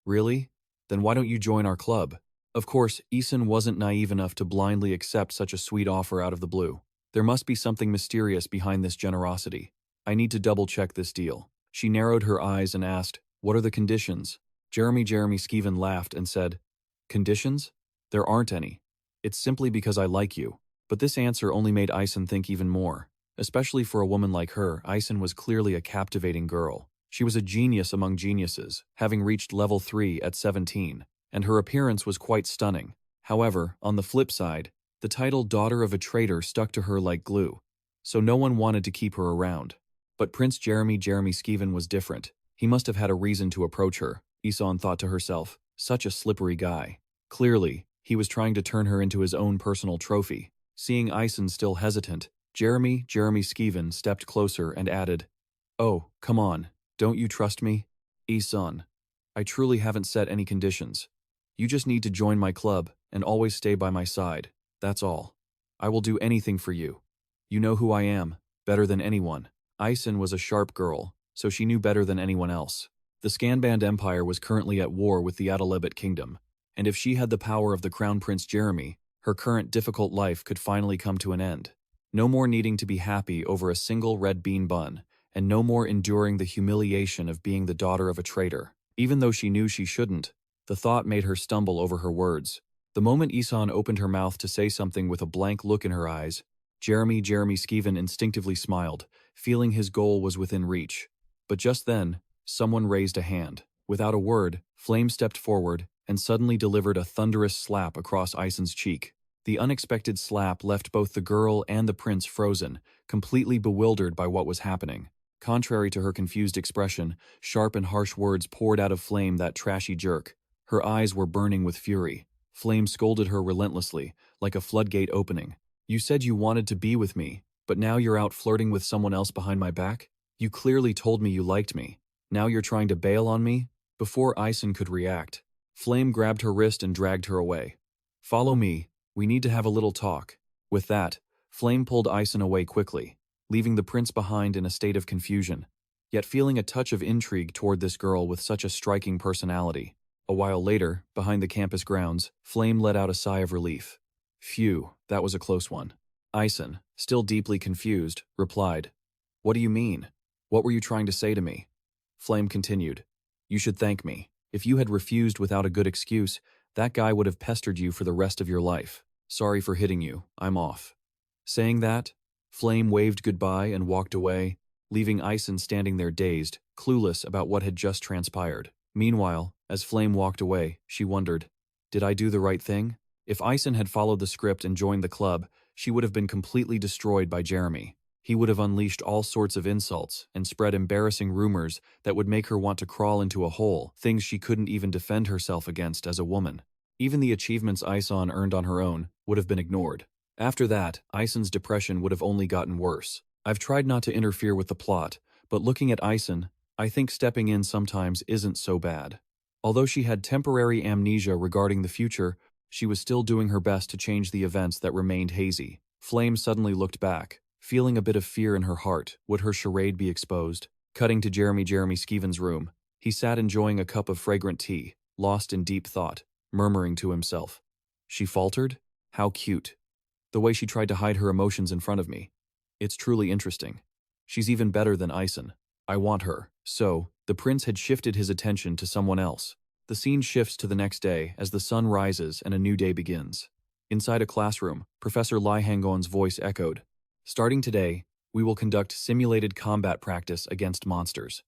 S1: "Really? Then why don't you join our club?" Of course, Isan wasn't naive enough to blindly accept such a sweet offer out of the blue. There must be something mysterious behind this generosity. I need to double-check this deal. She narrowed her eyes and asked, "What are the conditions?" Jeremy Skeven laughed and said, "Conditions? There aren't any. It's simply because I like you." But this answer only made Isan think even more. Especially for a woman like her, Isan was clearly a captivating girl. She was a genius among geniuses, having reached level 3 at 17, and her appearance was quite stunning. However, on the flip side, the title Daughter of a Traitor stuck to her like glue, so no one wanted to keep her around. But Prince Jeremy Skeven was different. He must have had a reason to approach her, Isan thought to herself. Such a slippery guy. Clearly, he was trying to turn her into his own personal trophy. Seeing Isan still hesitant, Jeremy Skeven stepped closer and added, "Oh, come on, don't you trust me? Isan, I truly haven't set any conditions. You just need to join my club and always stay by my side. That's all. I will do anything for you. You know who I am, better than anyone." Isan was a sharp girl, so she knew better than anyone else. The Scanband Empire was currently at war with the Adalebet Kingdom, and if she had the power of the Crown Prince Jeremy, her current difficult life could finally come to an end. No more needing to be happy over a single red bean bun, and no more enduring the humiliation of being the daughter of a traitor. Even though she knew she shouldn't, the thought made her stumble over her words. The moment Isan opened her mouth to say something with a blank look in her eyes, Jeremy Skeven instinctively smiled, feeling his goal was within reach. But just then, someone raised a hand. Without a word, Flame stepped forward and suddenly delivered a thunderous slap across Isan's cheek. The unexpected slap left both the girl and the prince frozen, completely bewildered by what was happening. Contrary to her confused expression, sharp and harsh words poured out of Flame, that trashy jerk. Her eyes were burning with fury. Flame scolded her relentlessly, like a floodgate opening. "You said you wanted to be with me, but now you're out flirting with someone else behind my back? You clearly told me you liked me. Now you're trying to bail on me?" Before Isan could react, Flame grabbed her wrist and dragged her away. "Follow me. We need to have a little talk." With that, Flame pulled Isan away quickly, leaving the prince behind in a state of confusion, yet feeling a touch of intrigue toward this girl with such a striking personality. A while later, behind the campus grounds, Flame let out a sigh of relief. "Phew, that was a close one." Isan, still deeply confused, replied, "What do you mean? What were you trying to say to me?" Flame continued, "You should thank me. If you had refused without a good excuse, that guy would have pestered you for the rest of your life. Sorry for hitting you, I'm off." Saying that, Flame waved goodbye and walked away, leaving Isan standing there dazed, clueless about what had just transpired. Meanwhile, as Flame walked away, she wondered, did I do the right thing? If Isan had followed the script and joined the club, she would have been completely destroyed by Jeremy. He would have unleashed all sorts of insults and spread embarrassing rumors that would make her want to crawl into a hole, things she couldn't even defend herself against as a woman. Even the achievements Isan earned on her own would have been ignored. After that, Isan's depression would have only gotten worse. I've tried not to interfere with the plot, but looking at Isan, I think stepping in sometimes isn't so bad. Although she had temporary amnesia regarding the future, she was still doing her best to change the events that remained hazy. Flame suddenly looked back, feeling a bit of fear in her heart. Would her charade be exposed? Cutting to Jeremy Skeven's room, he sat enjoying a cup of fragrant tea, lost in deep thought, murmuring to himself, She faltered? How cute. The way she tried to hide her emotions in front of me. It's truly interesting. She's even better than Ison. I want her. So, the prince had shifted his attention to someone else. The scene shifts to the next day as the sun rises and a new day begins. Inside a classroom, Professor Lai Hangon's voice echoed. Starting today, we will conduct simulated combat practice against monsters.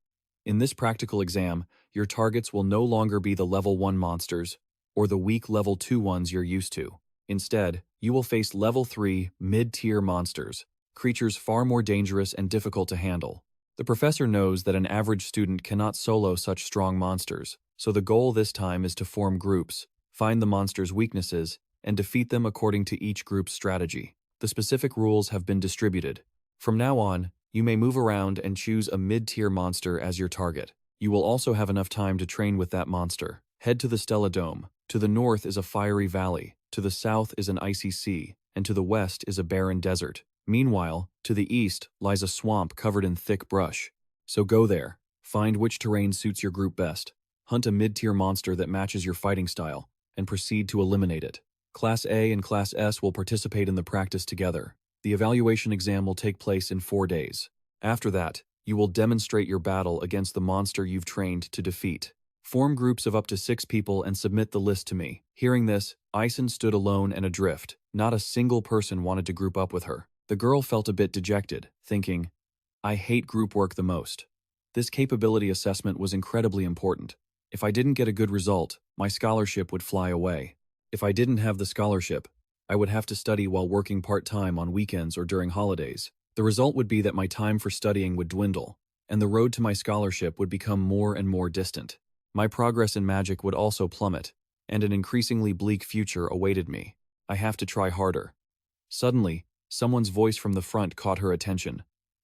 S1: In this practical exam, your targets will no longer be the level 1 monsters or the weak level 2 ones you're used to. Instead, you will face level 3 mid-tier monsters, creatures far more dangerous and difficult to handle. The professor knows that an average student cannot solo such strong monsters, so the goal this time is to form groups, find the monsters' weaknesses, and defeat them according to each group's strategy. The specific rules have been distributed. From now on, you may move around and choose a mid-tier monster as your target. You will also have enough time to train with that monster. Head to the Stella Dome. To the north is a fiery valley, to the south is an icy sea, and to the west is a barren desert. Meanwhile, to the east lies a swamp covered in thick brush. So go there, find which terrain suits your group best, hunt a mid-tier monster that matches your fighting style, and proceed to eliminate it. Class A and Class S will participate in the practice together. The evaluation exam will take place in 4 days. After that, you will demonstrate your battle against the monster you've trained to defeat. Form groups of up to 6 people and submit the list to me. Hearing this, Ison stood alone and adrift. Not a single person wanted to group up with her. The girl felt a bit dejected, thinking, I hate group work the most. This capability assessment was incredibly important. If I didn't get a good result, my scholarship would fly away. If I didn't have the scholarship, I would have to study while working part-time on weekends or during holidays. The result would be that my time for studying would dwindle, and the road to my scholarship would become more and more distant. My progress in magic would also plummet, and an increasingly bleak future awaited me. I have to try harder. Suddenly, someone's voice from the front caught her attention.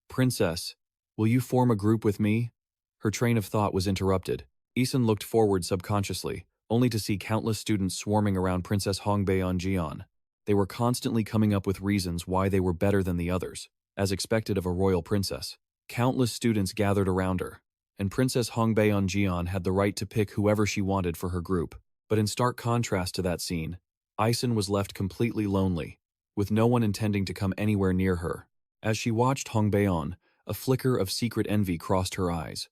S1: Princess, will you form a group with me? Her train of thought was interrupted. Ison looked forward subconsciously, only to see countless students swarming around Princess Hongbaeon Jeon. They were constantly coming up with reasons why they were better than the others, as expected of a royal princess. Countless students gathered around her, and Princess Hongbaeon Jeon had the right to pick whoever she wanted for her group. But in stark contrast to that scene, Ison was left completely lonely, with no one intending to come anywhere near her. As she watched Hongbaeon, a flicker of secret envy crossed her eyes.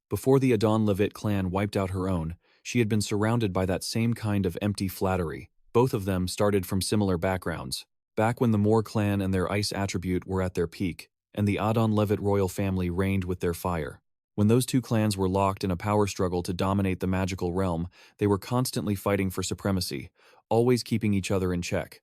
S1: Before the Adon Levit clan wiped out her own, she had been surrounded by that same kind of empty flattery. Both of them started from similar backgrounds. Back when the Moor clan and their ice attribute were at their peak, and the Adon Levit royal family reigned with their fire. When those two clans were locked in a power struggle to dominate the magical realm, they were constantly fighting for supremacy, always keeping each other in check.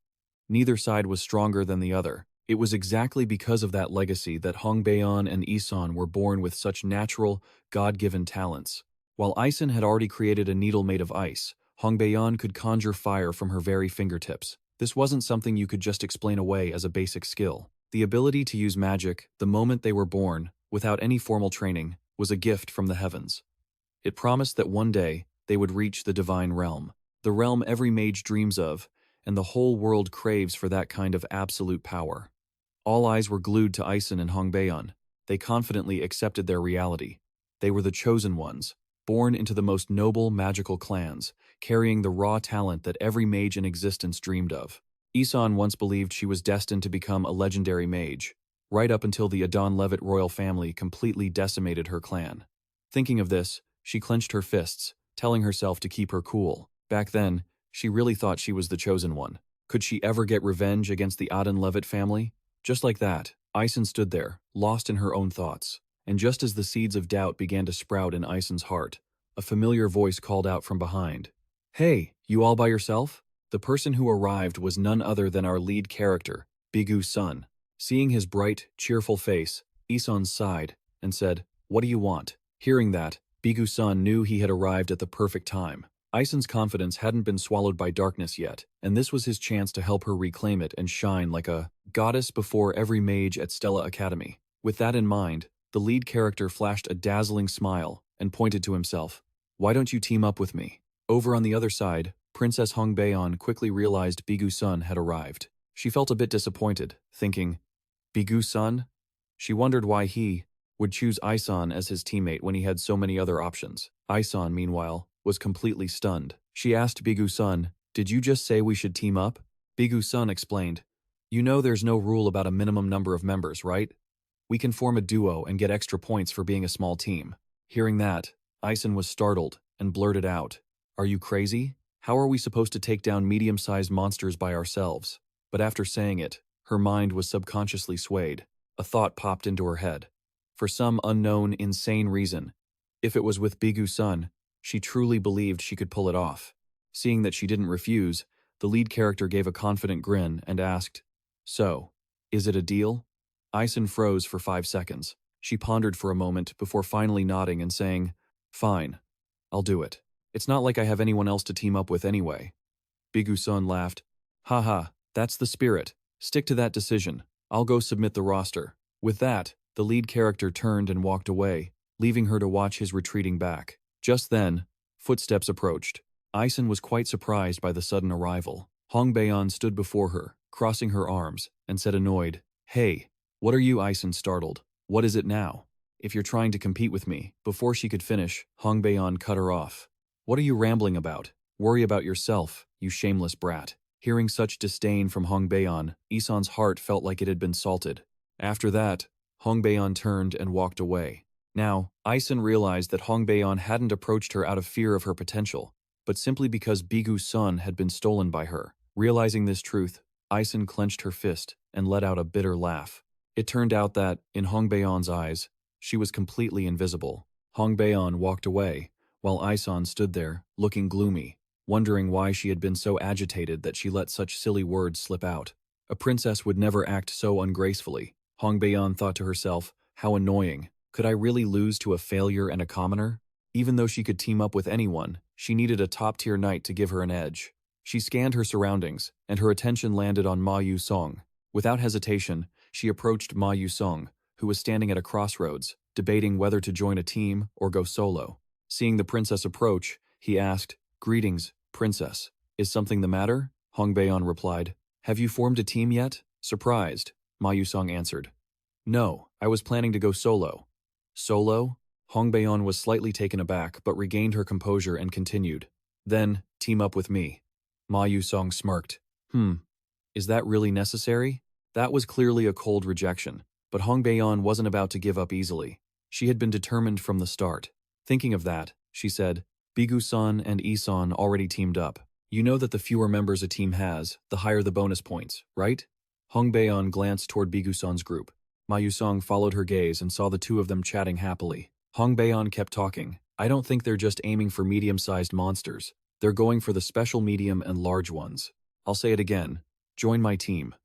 S1: Neither side was stronger than the other. It was exactly because of that legacy that Hongbaeon and Ison were born with such natural, God-given talents. While Ison had already created a needle made of ice, Hongbaeon could conjure fire from her very fingertips. This wasn't something you could just explain away as a basic skill. The ability to use magic, the moment they were born, without any formal training, was a gift from the heavens. It promised that one day, they would reach the divine realm, the realm every mage dreams of, and the whole world craves for that kind of absolute power. All eyes were glued to Ison and Hongbaeon. They confidently accepted their reality. They were the chosen ones, born into the most noble magical clans, carrying the raw talent that every mage in existence dreamed of. Ison once believed she was destined to become a legendary mage, right up until the Adon Levit royal family completely decimated her clan. Thinking of this, she clenched her fists, telling herself to keep her cool. Back then, she really thought she was the chosen one. Could she ever get revenge against the Adon Levit family? Just like that, Ison stood there, lost in her own thoughts. And just as the seeds of doubt began to sprout in Ison's heart, a familiar voice called out from behind. Hey, you all by yourself? The person who arrived was none other than our lead character, Bigu's son. Seeing his bright, cheerful face, Ison sighed and said, What do you want? Hearing that, Bigu's son knew he had arrived at the perfect time. Ison's confidence hadn't been swallowed by darkness yet, and this was his chance to help her reclaim it and shine like a goddess before every mage at Stella Academy. With that in mind, the lead character flashed a dazzling smile and pointed to himself. Why don't you team up with me? Over on the other side, Princess Hongbaeon quickly realized Bigu's son had arrived. She felt a bit disappointed, thinking, Bigu's son? She wondered why he would choose Ison as his teammate when he had so many other options. Ison, meanwhile, was completely stunned. She asked Bigu's son, Did you just say we should team up? Bigu-sun explained. You know there's no rule about a minimum number of members, right? We can form a duo and get extra points for being a small team. Hearing that, Ison was startled and blurted out, Are you crazy? How are we supposed to take down medium-sized monsters by ourselves? But after saying it, her mind was subconsciously swayed. A thought popped into her head. For some unknown, insane reason, if it was with Bigu-sun, she truly believed she could pull it off. Seeing that she didn't refuse, the lead character gave a confident grin and asked, So, is it a deal? Ison froze for 5 seconds. She pondered for a moment before finally nodding and saying, Fine, I'll do it. It's not like I have anyone else to team up with anyway. Bigu-sun laughed. Haha, that's the spirit. Stick to that decision. I'll go submit the roster. With that, the lead character turned and walked away, leaving her to watch his retreating back. Just then, footsteps approached. Ison was quite surprised by the sudden arrival. Hong Baeon stood before her, crossing her arms, and said annoyed, Hey, what are you? Ison startled. What is it now? If you're trying to compete with me. Before she could finish, Hong Baeon cut her off. What are you rambling about? Worry about yourself, you shameless brat. Hearing such disdain from Hong Baeon, Ison's heart felt like it had been salted. After that, Hong Baeon turned and walked away. Now, Ison realized that Hong Baeon hadn't approached her out of fear of her potential, but simply because Bigu-sun had been stolen by her. Realizing this truth, Ison clenched her fist and let out a bitter laugh. It turned out that, in Hong Baeon's eyes, she was completely invisible. Hong Baeon walked away, while Ison stood there, looking gloomy, wondering why she had been so agitated that she let such silly words slip out. A princess would never act so ungracefully. Hong Baeon thought to herself, how annoying. Could I really lose to a failure and a commoner? Even though she could team up with anyone, she needed a top-tier knight to give her an edge. She scanned her surroundings, and her attention landed on Ma Yusong. Without hesitation, she approached Ma Yusong, who was standing at a crossroads, debating whether to join a team or go solo. Seeing the princess approach, he asked, Greetings, princess. Is something the matter? Hong Baeon replied. Have you formed a team yet? Surprised, Ma Yusong answered. No, I was planning to go solo. Solo? Hong Baeon was slightly taken aback but regained her composure and continued. Then, team up with me. Ma Yusong smirked. Is that really necessary? That was clearly a cold rejection, but Hong Baeon wasn't about to give up easily. She had been determined from the start. Thinking of that, she said, Bigu-san and Ison already teamed up. You know that the fewer members a team has, the higher the bonus points, right? Hong Baeon glanced toward Bigu-san's group. Ma Yusong followed her gaze and saw the two of them chatting happily. Hong Baeon kept talking. I don't think they're just aiming for medium-sized monsters. They're going for the special medium and large ones. I'll say it again. Join my team.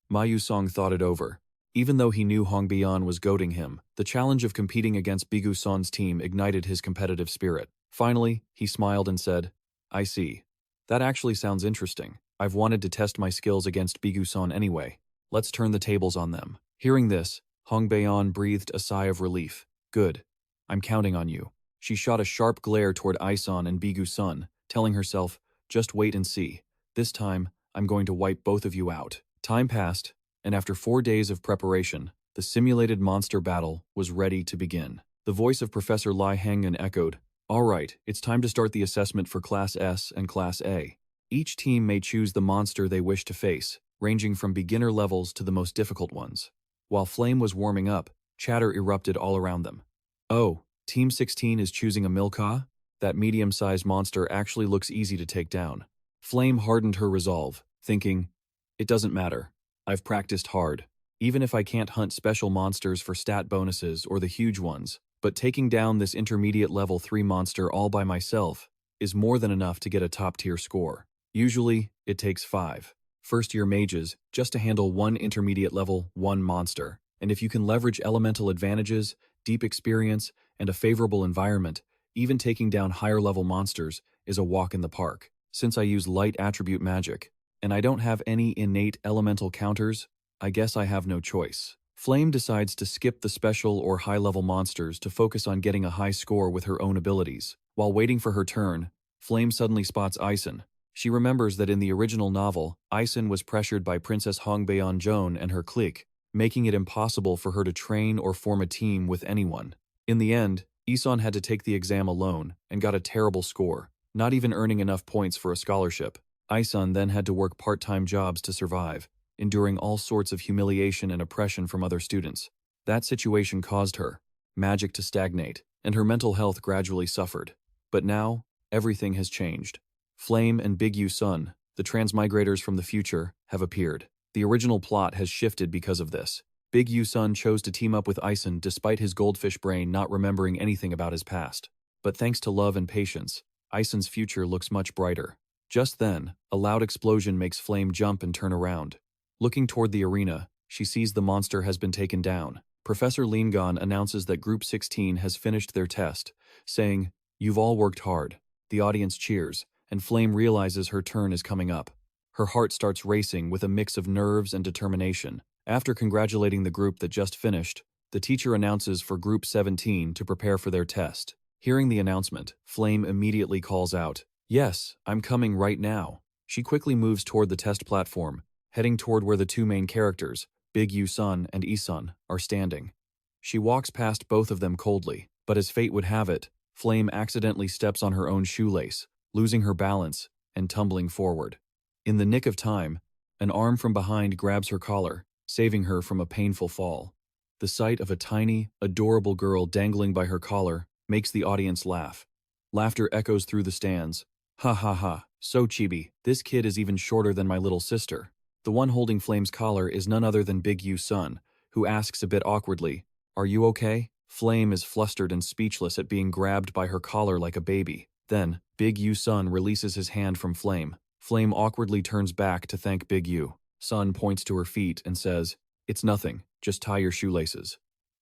S1: Ma Yusong thought it over. Even though he knew Hong Baeon was goading him, the challenge of competing against Bigu-san's team ignited his competitive spirit. Finally, he smiled and said, I see. That actually sounds interesting. I've wanted to test my skills against Bigu-san anyway. Let's turn the tables on them. Hearing this, Hong Baeon breathed a sigh of relief. Good. I'm counting on you. She shot a sharp glare toward Ison and Bigu-san, telling herself, just wait and see. This time, I'm going to wipe both of you out. Time passed, and after 4 days of preparation, the simulated monster battle was ready to begin. The voice of Professor Lai Hangen echoed, All right, it's time to start the assessment for Class S and Class A. Each team may choose the monster they wish to face, ranging from beginner levels to the most difficult ones. While Flame was warming up, chatter erupted all around them. Oh, Team 16 is choosing a Milka? That medium-sized monster actually looks easy to take down. Flame hardened her resolve, thinking, It doesn't matter. I've practiced hard. Even if I can't hunt special monsters for stat bonuses or the huge ones, but taking down this intermediate level 3 monster all by myself is more than enough to get a top-tier score. Usually, it takes 5 first-year mages just to handle 1 intermediate level 1 monster, and if you can leverage elemental advantages, deep experience, and a favorable environment, even taking down higher-level monsters is a walk in the park. Since I use light attribute magic, and I don't have any innate elemental counters, I guess I have no choice. Flame decides to skip the special or high-level monsters to focus on getting a high score with her own abilities. While waiting for her turn, Flame suddenly spots Ison. She remembers that in the original novel, Ison was pressured by Princess Hong Baeon-joon and her clique, making it impossible for her to train or form a team with anyone. In the end, Ison had to take the exam alone and got a terrible score, not even earning enough points for a scholarship. Isun then had to work part-time jobs to survive, enduring all sorts of humiliation and oppression from other students. That situation caused her magic to stagnate, and her mental health gradually suffered. But now, everything has changed. Flame and Beck Yunsung, the transmigrators from the future, have appeared. The original plot has shifted because of this. Beck Yunsung chose to team up with Isun despite his goldfish brain not remembering anything about his past. But thanks to love and patience, Isun's future looks much brighter. Just then, a loud explosion makes Flame jump and turn around. Looking toward the arena, she sees the monster has been taken down. Professor Lingon announces that Group 16 has finished their test, saying, "You've all worked hard." The audience cheers, and Flame realizes her turn is coming up. Her heart starts racing with a mix of nerves and determination. After congratulating the group that just finished, the teacher announces for Group 17 to prepare for their test. Hearing the announcement, Flame immediately calls out, "Yes, I'm coming right now." She quickly moves toward the test platform, heading toward where the two main characters, Beck Yunsung and Isun, are standing. She walks past both of them coldly, but as fate would have it, Flame accidentally steps on her own shoelace, losing her balance and tumbling forward. In the nick of time, an arm from behind grabs her collar, saving her from a painful fall. The sight of a tiny, adorable girl dangling by her collar makes the audience laugh. Laughter echoes through the stands. "Ha ha ha, so chibi, this kid is even shorter than my little sister." The one holding Flame's collar is none other than Beck Yunsung, who asks a bit awkwardly, "Are you okay?" Flame is flustered and speechless at being grabbed by her collar like a baby. Then, Beck Yunsung releases his hand from Flame. Flame awkwardly turns back to thank Beck Yunsung points to her feet and says, "It's nothing, just tie your shoelaces."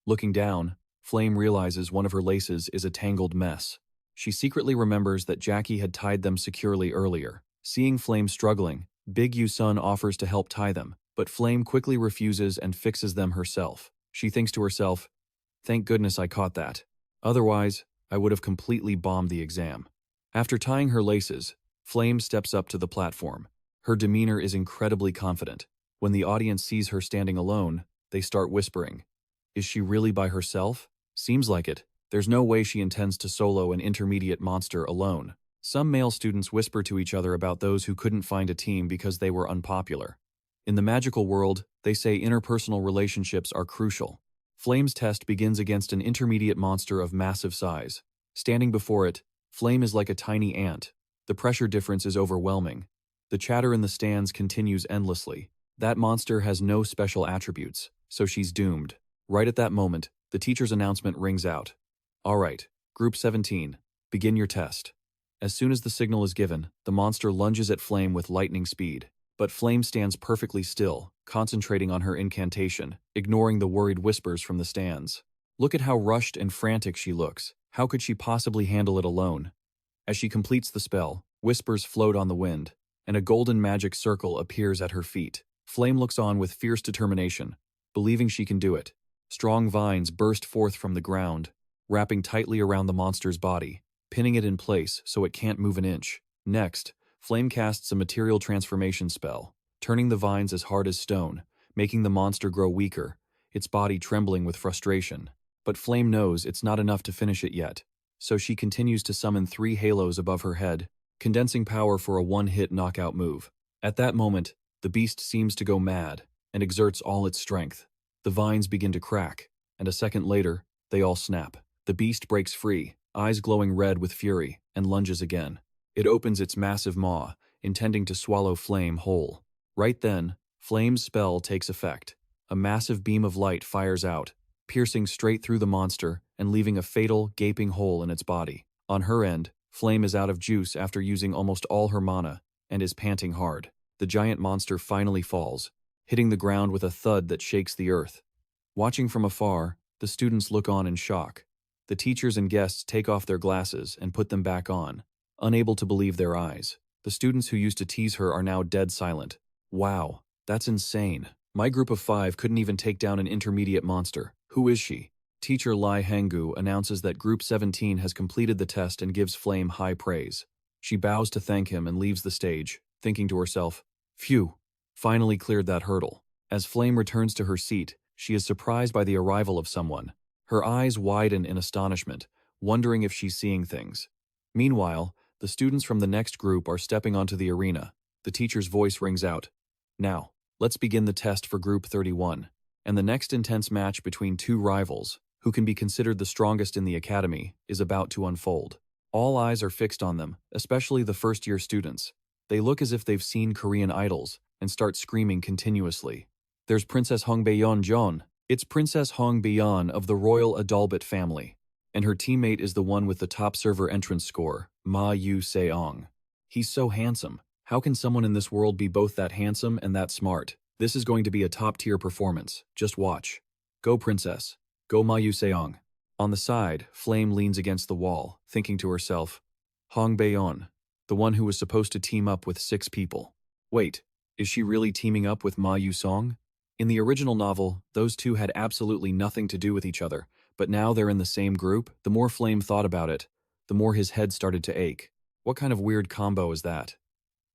S1: Looking down, Flame realizes one of her laces is a tangled mess. She secretly remembers that Jackie had tied them securely earlier. Seeing Flame struggling, Beck Yunsung offers to help tie them, but Flame quickly refuses and fixes them herself. She thinks to herself, "Thank goodness I caught that. Otherwise, I would have completely bombed the exam." After tying her laces, Flame steps up to the platform. Her demeanor is incredibly confident. When the audience sees her standing alone, they start whispering. Is she really by herself? Seems like it. There's no way she intends to solo an intermediate monster alone. Some male students whisper to each other about those who couldn't find a team because they were unpopular. In the magical world, they say interpersonal relationships are crucial. Flame's test begins against an intermediate monster of massive size. Standing before it, Flame is like a tiny ant. The pressure difference is overwhelming. The chatter in the stands continues endlessly. That monster has no special attributes, so she's doomed. Right at that moment, the teacher's announcement rings out. "All right, Group 17, begin your test." As soon as the signal is given, the monster lunges at Flame with lightning speed. But Flame stands perfectly still, concentrating on her incantation, ignoring the worried whispers from the stands. Look at how rushed and frantic she looks. How could she possibly handle it alone? As she completes the spell, whispers float on the wind, and a golden magic circle appears at her feet. Flame looks on with fierce determination, believing she can do it. Strong vines burst forth from the ground, wrapping tightly around the monster's body, pinning it in place so it can't move an inch. Next, Flame casts a material transformation spell, turning the vines as hard as stone, making the monster grow weaker, its body trembling with frustration. But Flame knows it's not enough to finish it yet, so she continues to summon 3 halos above her head, condensing power for a one-hit knockout move. At that moment, the beast seems to go mad and exerts all its strength. The vines begin to crack, and a second later, they all snap. The beast breaks free, eyes glowing red with fury, and lunges again. It opens its massive maw, intending to swallow Flame whole. Right then, Flame's spell takes effect. A massive beam of light fires out, piercing straight through the monster and leaving a fatal, gaping hole in its body. On her end, Flame is out of juice after using almost all her mana and is panting hard. The giant monster finally falls, hitting the ground with a thud that shakes the earth. Watching from afar, the students look on in shock. The teachers and guests take off their glasses and put them back on, unable to believe their eyes. The students who used to tease her are now dead silent. Wow, that's insane. My group of 5 couldn't even take down an intermediate monster. Who is she? Teacher Lai Hanggu announces that Group 17 has completed the test and gives Flame high praise. She bows to thank him and leaves the stage, thinking to herself, "Phew, finally cleared that hurdle." As Flame returns to her seat, she is surprised by the arrival of someone. Her eyes widen in astonishment, wondering if she's seeing things. Meanwhile, the students from the next group are stepping onto the arena. The teacher's voice rings out. Now, let's begin the test for Group 31. And the next intense match between two rivals, who can be considered the strongest in the academy, is about to unfold. All eyes are fixed on them, especially the first-year students. They look as if they've seen Korean idols and start screaming continuously. There's Princess Hongbaeyeon. It's Princess Hongbaeyeon of the royal Adalbit family. And her teammate is the one with the top server entrance score, Ma Yu-seong. He's so handsome. How can someone in this world be both that handsome and that smart? This is going to be a top-tier performance. Just watch. Go, Princess. Go, Ma Yu-seong. On the side, Flame leans against the wall, thinking to herself, Hongbaeyeon, the one who was supposed to team up with 6 people. Wait, is she really teaming up with Ma Yu-seong? In the original novel, those two had absolutely nothing to do with each other, but now they're in the same group. The more Flame thought about it, the more his head started to ache. What kind of weird combo is that?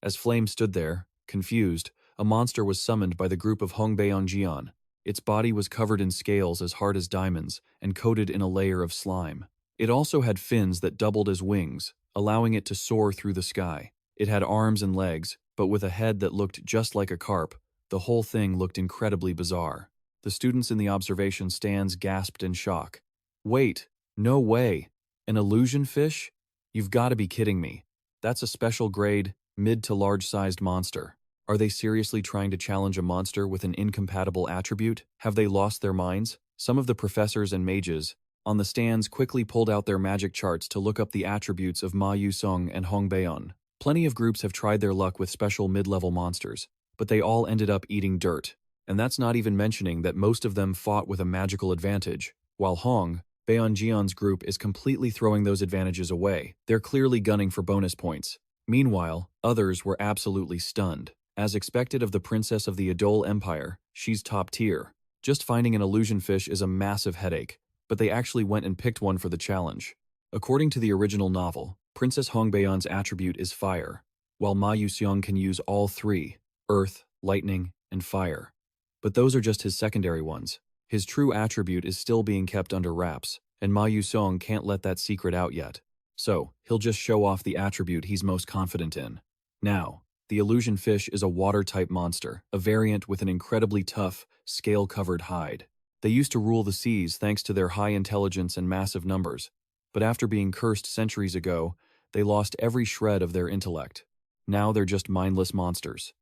S1: As Flame stood there, confused, a monster was summoned by the group of Hongbaeyeon. Its body was covered in scales as hard as diamonds and coated in a layer of slime. It also had fins that doubled as wings, allowing it to soar through the sky. It had arms and legs, but with a head that looked just like a carp. The whole thing looked incredibly bizarre. The students in the observation stands gasped in shock. Wait, no way. An illusion fish? You've got to be kidding me. That's a special grade, mid to large-sized monster. Are they seriously trying to challenge a monster with an incompatible attribute? Have they lost their minds? Some of the professors and mages on the stands quickly pulled out their magic charts to look up the attributes of Ma Yu-seong and Hongbaeyeon. Plenty of groups have tried their luck with special mid-level monsters, but they all ended up eating dirt. And that's not even mentioning that most of them fought with a magical advantage, while Hongbaeyeon's group is completely throwing those advantages away. They're clearly gunning for bonus points. Meanwhile, others were absolutely stunned. As expected of the princess of the Adol Empire, she's top tier. Just finding an illusion fish is a massive headache, but they actually went and picked one for the challenge. According to the original novel, Princess Hongbaeyeon's attribute is fire, while Ma Yu-seong can use all 3, earth, lightning, and fire. But those are just his secondary ones. His true attribute is still being kept under wraps, and Ma Yu-seong can't let that secret out yet. So, he'll just show off the attribute he's most confident in. Now, the illusion fish is a water-type monster, a variant with an incredibly tough, scale-covered hide. They used to rule the seas thanks to their high intelligence and massive numbers, but after being cursed centuries ago, they lost every shred of their intellect. Now they're just mindless monsters.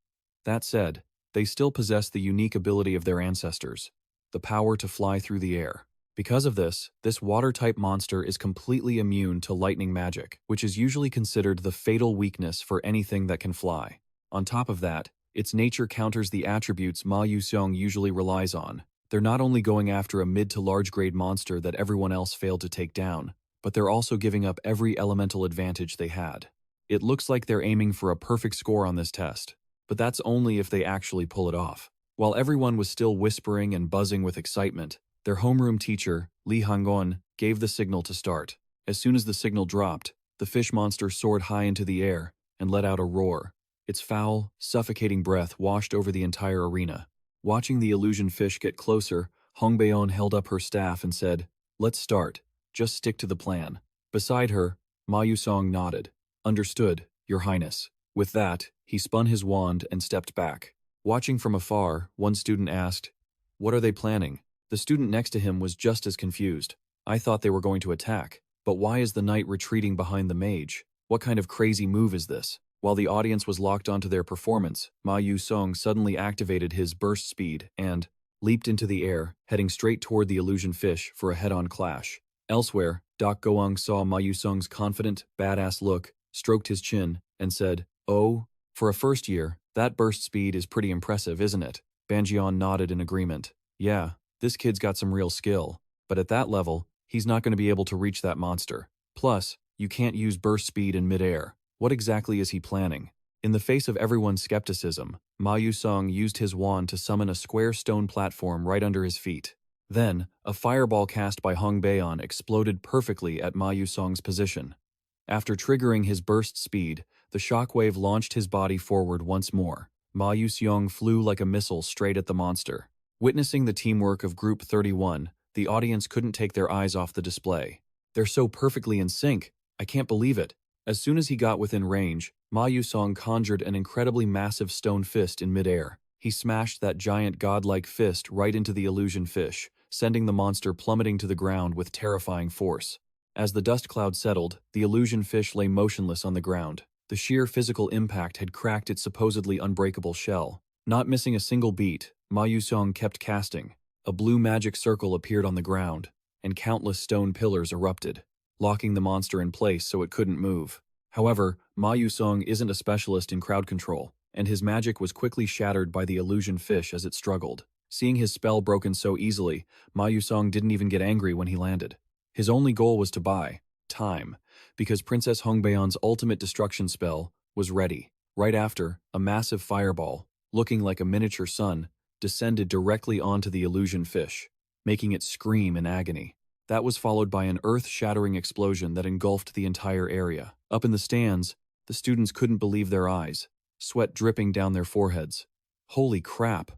S1: That said, they still possess the unique ability of their ancestors, the power to fly through the air. Because of this water-type monster is completely immune to lightning magic, which is usually considered the fatal weakness for anything that can fly. On top of that, its nature counters the attributes Ma Yu-seong usually relies on. They're not only going after a mid to large grade monster that everyone else failed to take down, but they're also giving up every elemental advantage they had. It looks like they're aiming for a perfect score on this test, but that's only if they actually pull it off. While everyone was still whispering and buzzing with excitement, their homeroom teacher, Lee Hang-gon, gave the signal to start. As soon as the signal dropped, the fish monster soared high into the air and let out a roar. Its foul, suffocating breath washed over the entire arena. Watching the illusion fish get closer, Hongbaeyeon held up her staff and said, "Let's start. Just stick to the plan." Beside her, Ma Yu-seong nodded. "Understood, Your Highness." With that, he spun his wand and stepped back. Watching from afar, one student asked, "What are they planning?" The student next to him was just as confused. "I thought they were going to attack, but why is the knight retreating behind the mage? What kind of crazy move is this?" While the audience was locked onto their performance, Ma Yu-seong suddenly activated his burst speed and leaped into the air, heading straight toward the illusion fish for a head-on clash. Elsewhere, Dak Goang saw Ma Yu-seong's confident, badass look, stroked his chin, and said, "Oh, for a first year, that burst speed is pretty impressive, isn't it?" Banjian nodded in agreement. "Yeah, this kid's got some real skill, but at that level, he's not going to be able to reach that monster. Plus, you can't use burst speed in midair. What exactly is he planning?" In the face of everyone's skepticism, Ma Yu-seong used his wand to summon a square stone platform right under his feet. Then, a fireball cast by Hongbaeyeon exploded perfectly at Ma Yu-seong's position. After triggering his burst speed, the shockwave launched his body forward once more. Ma Yu-seong flew like a missile straight at the monster. Witnessing the teamwork of Group 31, the audience couldn't take their eyes off the display. "They're so perfectly in sync. I can't believe it. As soon as he got within range, Ma Yusong conjured an incredibly massive stone fist in midair. He smashed that giant godlike fist right into the illusion fish, sending the monster plummeting to the ground with terrifying force. As the dust cloud settled, the illusion fish lay motionless on the ground. The sheer physical impact had cracked its supposedly unbreakable shell. Not missing a single beat, Ma Yusong kept casting. A blue magic circle appeared on the ground, and countless stone pillars erupted, locking the monster in place so it couldn't move. However, Ma Yusong isn't a specialist in crowd control, and his magic was quickly shattered by the illusion fish as it struggled. Seeing his spell broken so easily, Ma Yusong didn't even get angry when he landed. His only goal was to buy time, because Princess Hongbeon's ultimate destruction spell was ready. Right after, a massive fireball, looking like a miniature sun, descended directly onto the illusion fish, making it scream in agony. That was followed by an earth-shattering explosion that engulfed the entire area. Up in the stands, the students couldn't believe their eyes, sweat dripping down their foreheads. Holy crap!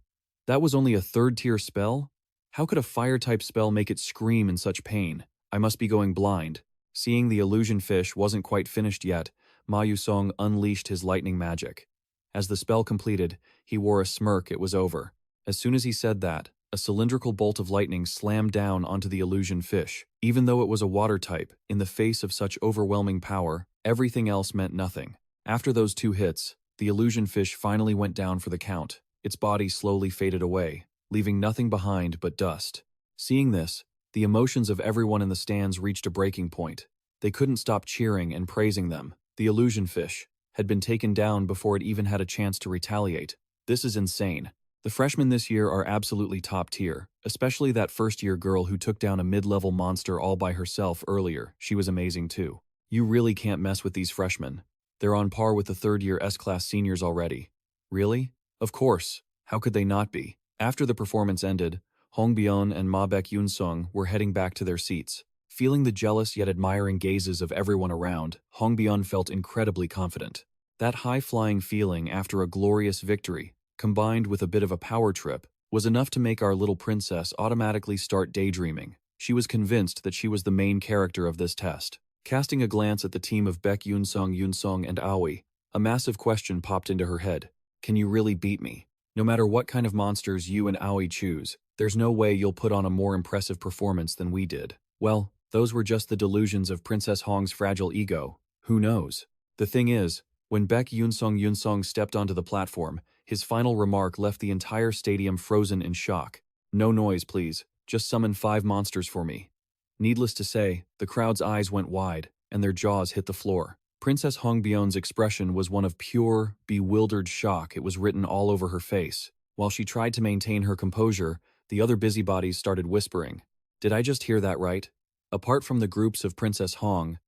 S1: That was only a third-tier spell? How could a fire-type spell make it scream in such pain? I must be going blind. Seeing the illusion fish wasn't quite finished yet, Ma Yusong unleashed his lightning magic. As the spell completed, he wore a smirk. It was over. As soon as he said that, a cylindrical bolt of lightning slammed down onto the illusion fish. Even though it was a water type, in the face of such overwhelming power, everything else meant nothing. After those 2 hits, the illusion fish finally went down for the count. Its body slowly faded away, leaving nothing behind but dust. Seeing this, the emotions of everyone in the stands reached a breaking point. They couldn't stop cheering and praising them. The illusion fish had been taken down before it even had a chance to retaliate. This is insane. The freshmen this year are absolutely top tier, especially that first-year girl who took down a mid-level monster all by herself earlier. She was amazing too. You really can't mess with these freshmen. They're on par with the third-year S-class seniors already. Really? Of course. How could they not be? After the performance ended, Hongbeon and Beck Yunsung were heading back to their seats. Feeling the jealous yet admiring gazes of everyone around, Hongbeon felt incredibly confident. That high-flying feeling after a glorious victory, combined with a bit of a power trip, was enough to make our little princess automatically start daydreaming. She was convinced that she was the main character of this test. Casting a glance at the team of Beck Yunsung, and Aoi, a massive question popped into her head. Can you really beat me? No matter what kind of monsters you and Aoi choose, there's no way you'll put on a more impressive performance than we did. Well, those were just the delusions of Princess Hong's fragile ego. Who knows? The thing is, when Beck Yunsung stepped onto the platform, his final remark left the entire stadium frozen in shock. No noise, please. Just summon 5 monsters for me. Needless to say, the crowd's eyes went wide, and their jaws hit the floor. Princess Hongbeon's expression was one of pure, bewildered shock. It was written all over her face. While she tried to maintain her composure, the other busybodies started whispering. Did I just hear that right? Apart from the groups of Princess Hong,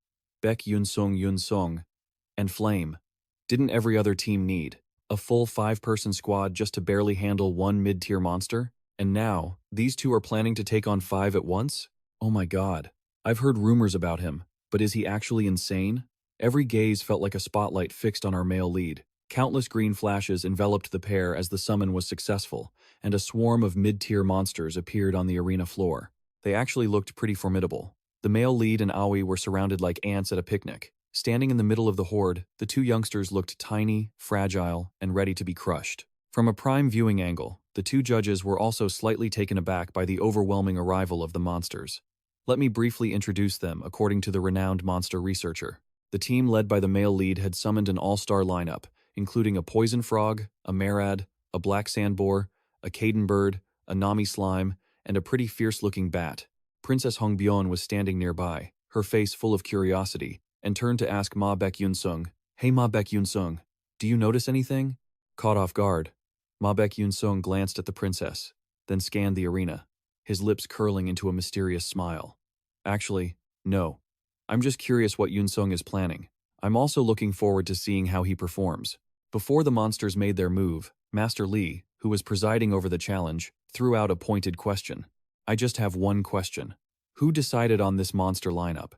S1: Beck Yunsung, and Flame, didn't every other team need a full 5-person squad just to barely handle one mid-tier monster? And now, these 2 are planning to take on 5 at once? Oh my god. I've heard rumors about him, but is he actually insane? Every gaze felt like a spotlight fixed on our male lead. Countless green flashes enveloped the pair as the summon was successful, and a swarm of mid-tier monsters appeared on the arena floor. They actually looked pretty formidable. The male lead and Aoi were surrounded like ants at a picnic. Standing in the middle of the horde, the 2 youngsters looked tiny, fragile, and ready to be crushed. From a prime viewing angle, the 2 judges were also slightly taken aback by the overwhelming arrival of the monsters. Let me briefly introduce them according to the renowned monster researcher. The team led by the male lead had summoned an all-star lineup, including a poison frog, a marad, a black sandboar, a Caden bird, a Nami slime, and a pretty fierce-looking bat. Princess Hongbeon was standing nearby, her face full of curiosity, and turned to ask Beck Yunsung, "Hey Beck Yunsung, do you notice anything?" Caught off guard, Beck Yunsung glanced at the princess, then scanned the arena, his lips curling into a mysterious smile. Actually, no. I'm just curious what Yunsung is planning. I'm also looking forward to seeing how he performs. Before the monsters made their move, Master Li, who was presiding over the challenge, threw out a pointed question. I just have one question. Who decided on this monster lineup?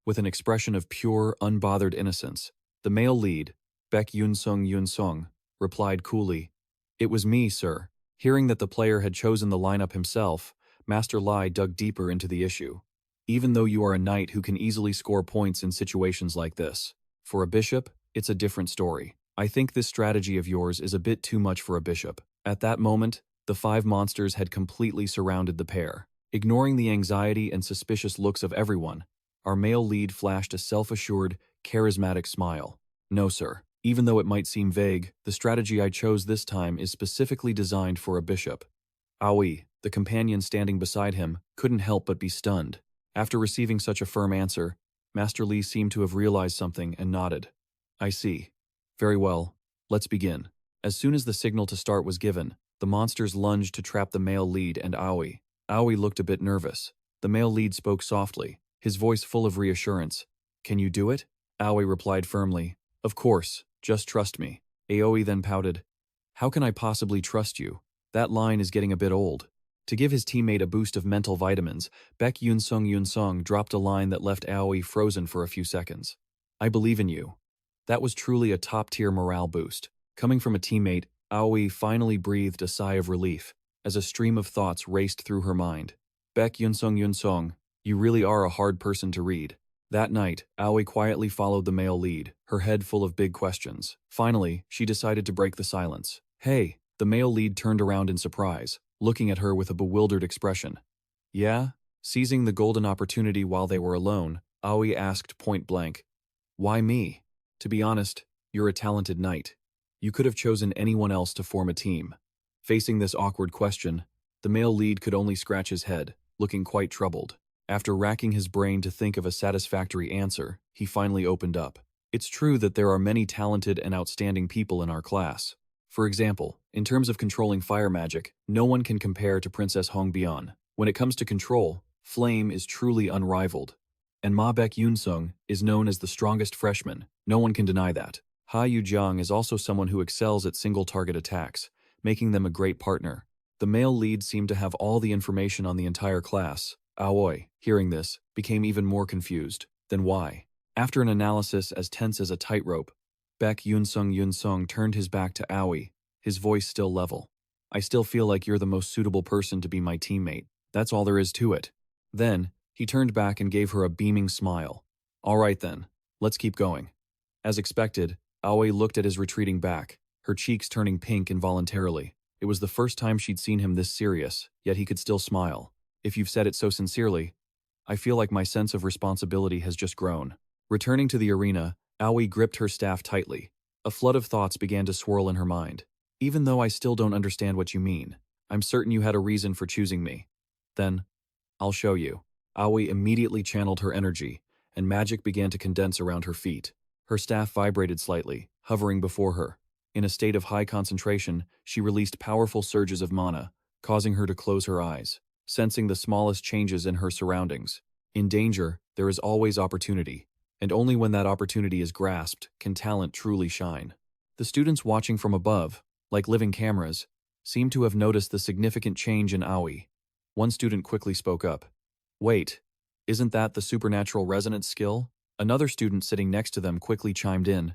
S1: With an expression of pure, unbothered innocence, the male lead, Beck Yunsung, replied coolly, "It was me, sir." Hearing that the player had chosen the lineup himself, Master Li dug deeper into the issue. Even though you are a knight who can easily score points in situations like this, For a bishop, it's a different story. I think this strategy of yours is a bit too much for a bishop. At that moment, the 5 monsters had completely surrounded the pair. Ignoring the anxiety and suspicious looks of everyone, our male lead flashed a self-assured, charismatic smile. No, sir. Even though it might seem vague, the strategy I chose this time is specifically designed for a bishop. Aoi, the companion standing beside him, couldn't help but be stunned. After receiving such a firm answer, Master Li seemed to have realized something and nodded. I see. Very well, let's begin. As soon as the signal to start was given, the monsters lunged to trap the male lead and Aoi. Aoi looked a bit nervous. The male lead spoke softly, his voice full of reassurance. Can you do it? Aoi replied firmly. Of course, just trust me. Aoi then pouted. How can I possibly trust you? That line is getting a bit old. To give his teammate a boost of mental vitamins, Beck Yunsung dropped a line that left Aoi frozen for a few seconds. I believe in you. That was truly a top-tier morale boost. Coming from a teammate, Aoi finally breathed a sigh of relief as a stream of thoughts raced through her mind. Beck Yunsung, you really are a hard person to read. That night, Aoi quietly followed the male lead, her head full of big questions. Finally, she decided to break the silence. Hey, the male lead turned around in surprise, looking at her with a bewildered expression. Yeah? Seizing the golden opportunity while they were alone, Aoi asked point blank. Why me? To be honest, you're a talented knight. You could have chosen anyone else to form a team. Facing this awkward question, the male lead could only scratch his head, looking quite troubled. After racking his brain to think of a satisfactory answer, he finally opened up. It's true that there are many talented and outstanding people in our class. For example, in terms of controlling fire magic, no one can compare to Princess Hongbian. When it comes to control, Flame is truly unrivaled. And Ma Beck Yunsung is known as the strongest freshman. No one can deny that. Ha Yujiang is also someone who excels at single-target attacks, making them a great partner. The male lead seemed to have all the information on the entire class. Aoi, hearing this, became even more confused. Then why? After an analysis as tense as a tightrope, Beck Yunsung turned his back to Aoi, his voice still level. I still feel like you're the most suitable person to be my teammate. That's all there is to it. Then, he turned back and gave her a beaming smile. All right then, let's keep going. As expected, Aoi looked at his retreating back, her cheeks turning pink involuntarily. It was the first time she'd seen him this serious, yet he could still smile. If you've said it so sincerely, I feel like my sense of responsibility has just grown. Returning to the arena, Aoi gripped her staff tightly. A flood of thoughts began to swirl in her mind. Even though I still don't understand what you mean, I'm certain you had a reason for choosing me. Then, I'll show you. Aoi immediately channeled her energy, and magic began to condense around her feet. Her staff vibrated slightly, hovering before her. In a state of high concentration, she released powerful surges of mana, causing her to close her eyes, sensing the smallest changes in her surroundings. In danger, there is always opportunity, and only when that opportunity is grasped can talent truly shine. The students watching from above, like living cameras, seemed to have noticed the significant change in Aoi. One student quickly spoke up. Wait, isn't that the supernatural resonance skill? Another student sitting next to them quickly chimed in.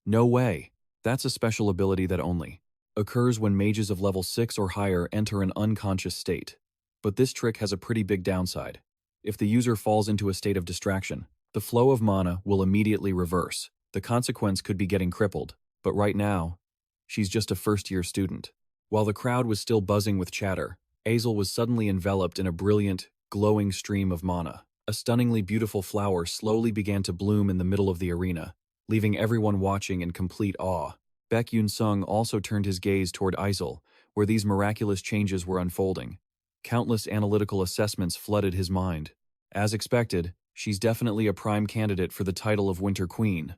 S1: No way. That's a special ability that only occurs when mages of level 6 or higher enter an unconscious state. But this trick has a pretty big downside. If the user falls into a state of distraction, the flow of mana will immediately reverse. The consequence could be getting crippled, but right now, she's just a first-year student. While the crowd was still buzzing with chatter, Azel was suddenly enveloped in a brilliant, glowing stream of mana. A stunningly beautiful flower slowly began to bloom in the middle of the arena, leaving everyone watching in complete awe. Beck Yunsung also turned his gaze toward Azel, where these miraculous changes were unfolding. Countless analytical assessments flooded his mind. As expected, she's definitely a prime candidate for the title of Winter Queen.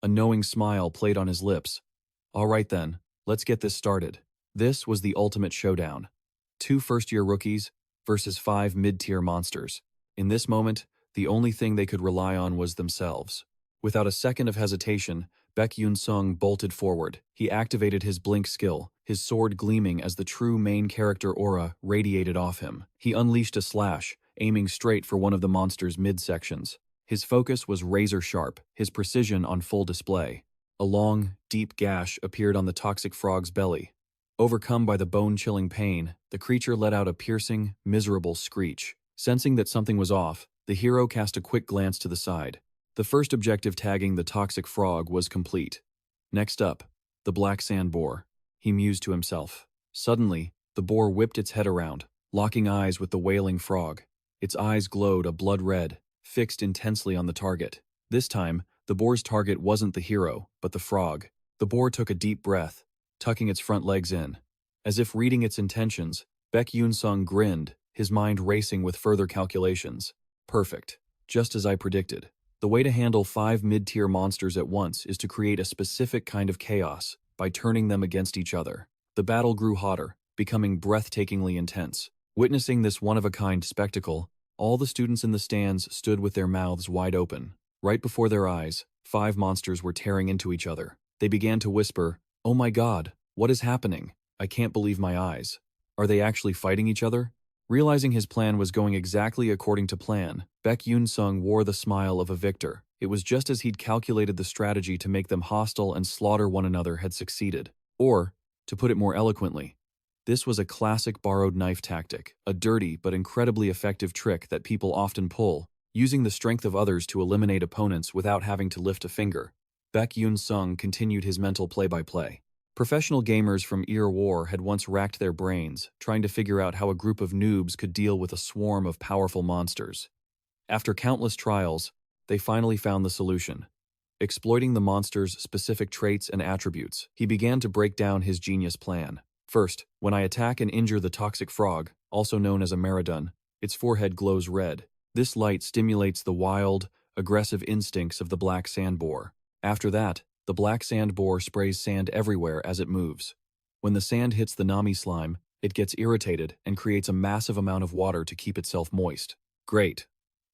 S1: A knowing smile played on his lips. All right then, let's get this started. This was the ultimate showdown. 2 first-year rookies versus 5 mid-tier monsters. In this moment, the only thing they could rely on was themselves. Without a second of hesitation, Beck Yunsung bolted forward. He activated his blink skill, his sword gleaming as the true main character aura radiated off him. He unleashed a slash, aiming straight for one of the monster's midsections. His focus was razor-sharp, his precision on full display. A long, deep gash appeared on the toxic frog's belly. Overcome by the bone-chilling pain, the creature let out a piercing, miserable screech. Sensing that something was off, the hero cast a quick glance to the side. The first objective, tagging the toxic frog, was complete. Next up, the black sand boar. He mused to himself. Suddenly, the boar whipped its head around, locking eyes with the wailing frog. Its eyes glowed a blood red, fixed intensely on the target. This time, the boar's target wasn't the hero, but the frog. The boar took a deep breath, tucking its front legs in. As if reading its intentions, Beck Yunsung grinned, his mind racing with further calculations. Perfect. Just as I predicted. The way to handle 5 mid-tier monsters at once is to create a specific kind of chaos by turning them against each other. The battle grew hotter, becoming breathtakingly intense. Witnessing this one-of-a-kind spectacle, all the students in the stands stood with their mouths wide open. Right before their eyes, 5 monsters were tearing into each other. They began to whisper, "Oh my God, what is happening? I can't believe my eyes. Are they actually fighting each other?" Realizing his plan was going exactly according to plan, Beck Yunsung wore the smile of a victor. It was just as he'd calculated. The strategy to make them hostile and slaughter one another had succeeded. Or, to put it more eloquently, this was a classic borrowed knife tactic, a dirty but incredibly effective trick that people often pull, using the strength of others to eliminate opponents without having to lift a finger. Beck Yunsung continued his mental play-by-play. Professional gamers from Ear War had once racked their brains, trying to figure out how a group of noobs could deal with a swarm of powerful monsters. After countless trials, they finally found the solution. Exploiting the monster's specific traits and attributes, he began to break down his genius plan. First, when I attack and injure the toxic frog, also known as a Maridun, its forehead glows red. This light stimulates the wild, aggressive instincts of the black sand boar. After that, the black sand boar sprays sand everywhere as it moves. When the sand hits the Nami slime, it gets irritated and creates a massive amount of water to keep itself moist. Great.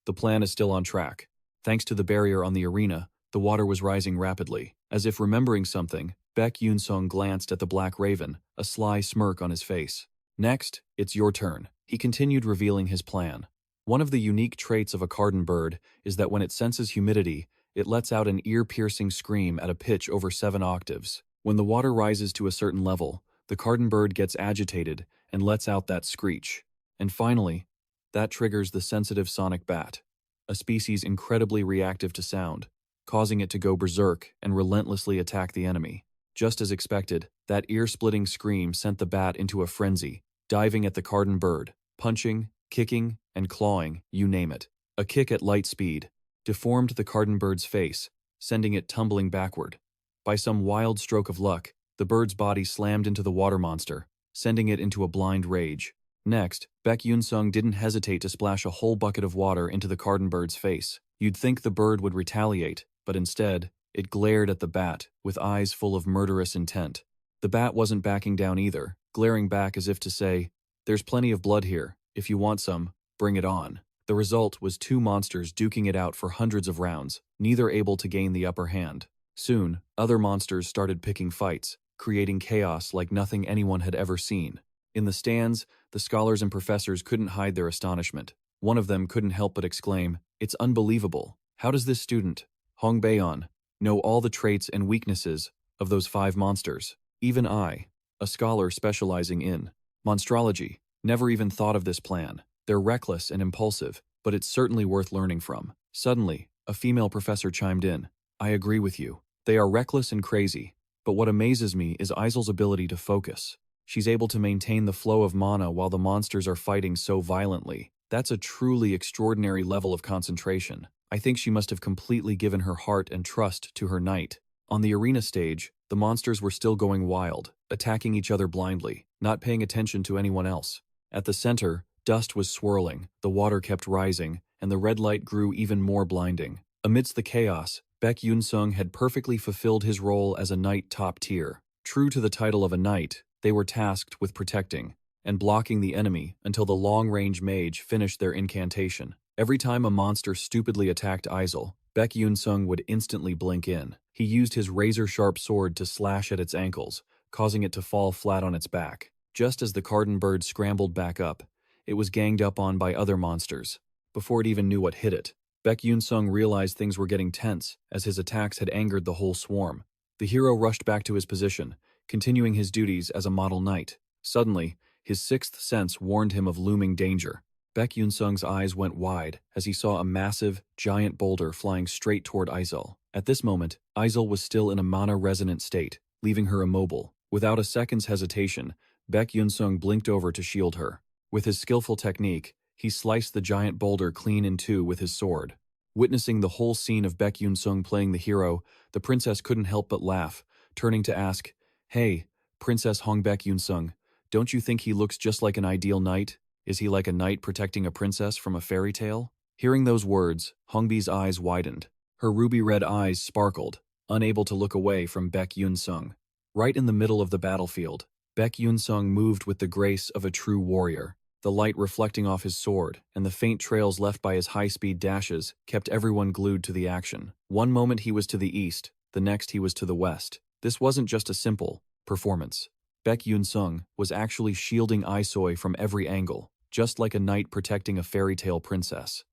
S1: The plan is still on track. Thanks to the barrier on the arena, the water was rising rapidly. As if remembering something, Beck Yunsung glanced at the black raven, a sly smirk on his face. Next, it's your turn. He continued, revealing his plan. One of the unique traits of a carden bird is that when it senses humidity, it lets out an ear-piercing scream at a pitch over 7 octaves. When the water rises to a certain level, the carden bird gets agitated and lets out that screech. And finally, that triggers the sensitive sonic bat, a species incredibly reactive to sound, causing it to go berserk and relentlessly attack the enemy. Just as expected, that ear-splitting scream sent the bat into a frenzy, diving at the carden bird, punching, kicking, and clawing, you name it. A kick at light speed deformed the carden bird's face, sending it tumbling backward. By some wild stroke of luck, the bird's body slammed into the water monster, sending it into a blind rage. Next, Beck Yunsung didn't hesitate to splash a whole bucket of water into the carden bird's face. You'd think the bird would retaliate, but instead, it glared at the bat, with eyes full of murderous intent. The bat wasn't backing down either, glaring back as if to say, "There's plenty of blood here. If you want some, bring it on." The result was 2 monsters duking it out for hundreds of rounds, neither able to gain the upper hand. Soon, other monsters started picking fights, creating chaos like nothing anyone had ever seen. In the stands, the scholars and professors couldn't hide their astonishment. One of them couldn't help but exclaim, "It's unbelievable. How does this student, Hong Baeon, know all the traits and weaknesses of those 5 monsters? Even I, a scholar specializing in monstrology, never even thought of this plan. They're reckless and impulsive, but it's certainly worth learning from." Suddenly, a female professor chimed in. "I agree with you. They are reckless and crazy, but what amazes me is Aizel's ability to focus. She's able to maintain the flow of mana while the monsters are fighting so violently. That's a truly extraordinary level of concentration. I think she must have completely given her heart and trust to her knight." On the arena stage, the monsters were still going wild, attacking each other blindly, not paying attention to anyone else. At the center, dust was swirling, the water kept rising, and the red light grew even more blinding. Amidst the chaos, Beck Yunsung had perfectly fulfilled his role as a knight top tier. True to the title of a knight, they were tasked with protecting and blocking the enemy until the long-range mage finished their incantation. Every time a monster stupidly attacked Aizel, Beck Yunsung would instantly blink in. He used his razor-sharp sword to slash at its ankles, causing it to fall flat on its back. Just as the carden bird scrambled back up, it was ganged up on by other monsters. Before it even knew what hit it, Beck Yunsung realized things were getting tense, as his attacks had angered the whole swarm. The hero rushed back to his position, continuing his duties as a model knight. Suddenly, his 6th sense warned him of looming danger. Beck Yunsung's eyes went wide as he saw a massive, giant boulder flying straight toward Aizel. At this moment, Aizel was still in a mana-resonant state, leaving her immobile. Without a second's hesitation, Beck Yunsung blinked over to shield her. With his skillful technique, he sliced the giant boulder clean in two with his sword. Witnessing the whole scene of Beck Yunsung playing the hero, the princess couldn't help but laugh, turning to ask, "Hey, Princess Hong Beck Yunsung, don't you think he looks just like an ideal knight? Is he like a knight protecting a princess from a fairy tale?" Hearing those words, Hongbi's eyes widened. Her ruby-red eyes sparkled, unable to look away from Beck Yunsung. Right in the middle of the battlefield, Beck Yunsung moved with the grace of a true warrior. The light reflecting off his sword and the faint trails left by his high-speed dashes kept everyone glued to the action. One moment he was to the east, the next he was to the west. This wasn't just a simple performance. Beck Yunsung was actually shielding Aisoi from every angle, just like a knight protecting a fairy tale princess.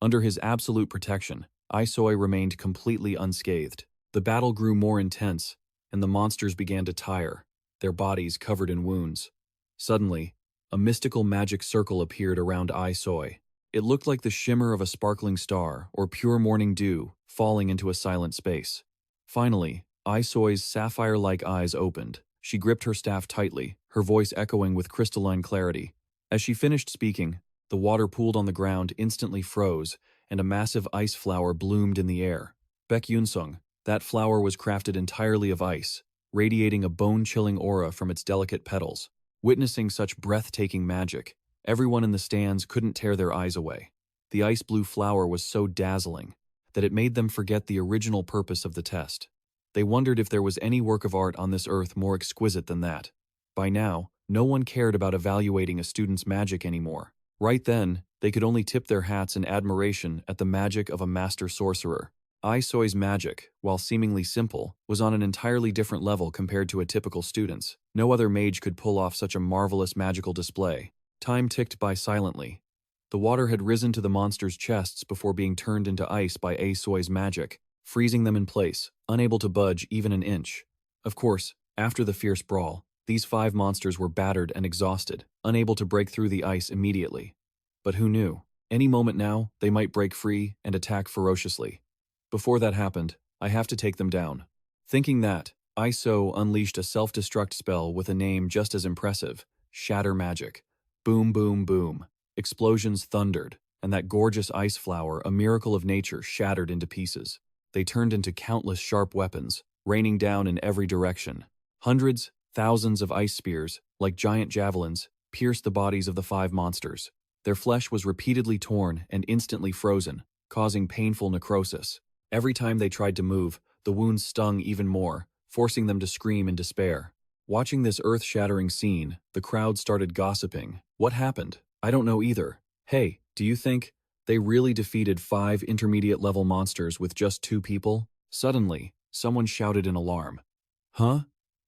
S1: Under his absolute protection, Aisoi remained completely unscathed. The battle grew more intense, and the monsters began to tire, their bodies covered in wounds. Suddenly, a mystical magic circle appeared around Aisoi. It looked like the shimmer of a sparkling star or pure morning dew falling into a silent space. Finally, Aisoi's sapphire-like eyes opened. She gripped her staff tightly, her voice echoing with crystalline clarity. As she finished speaking, the water pooled on the ground instantly froze, and a massive ice flower bloomed in the air. Beck Yunsung, that flower was crafted entirely of ice, radiating a bone-chilling aura from its delicate petals. Witnessing such breathtaking magic, everyone in the stands couldn't tear their eyes away. The ice-blue flower was so dazzling that it made them forget the original purpose of the test. They wondered if there was any work of art on this earth more exquisite than that. By now, no one cared about evaluating a student's magic anymore. Right then, they could only tip their hats in admiration at the magic of a master sorcerer. Aisoi's magic, while seemingly simple, was on an entirely different level compared to a typical student's. No other mage could pull off such a marvelous magical display. Time ticked by silently. The water had risen to the monsters' chests before being turned into ice by Aisoi's magic, freezing them in place, unable to budge even an inch. Of course, after the fierce brawl, these 5 monsters were battered and exhausted, unable to break through the ice immediately. But who knew? Any moment now, they might break free and attack ferociously. Before that happened, I have to take them down. Thinking that, Aiso unleashed a self-destruct spell with a name just as impressive, Shatter Magic. Boom, boom, boom. Explosions thundered, and that gorgeous ice flower, a miracle of nature, shattered into pieces. They turned into countless sharp weapons, raining down in every direction. Hundreds, thousands of ice spears, like giant javelins, pierced the bodies of the 5 monsters. Their flesh was repeatedly torn and instantly frozen, causing painful necrosis. Every time they tried to move, the wounds stung even more, forcing them to scream in despair. Watching this earth-shattering scene, the crowd started gossiping. What happened? I don't know either. Hey, do you think they really defeated 5 intermediate-level monsters with just 2 people? Suddenly, someone shouted in alarm. Huh?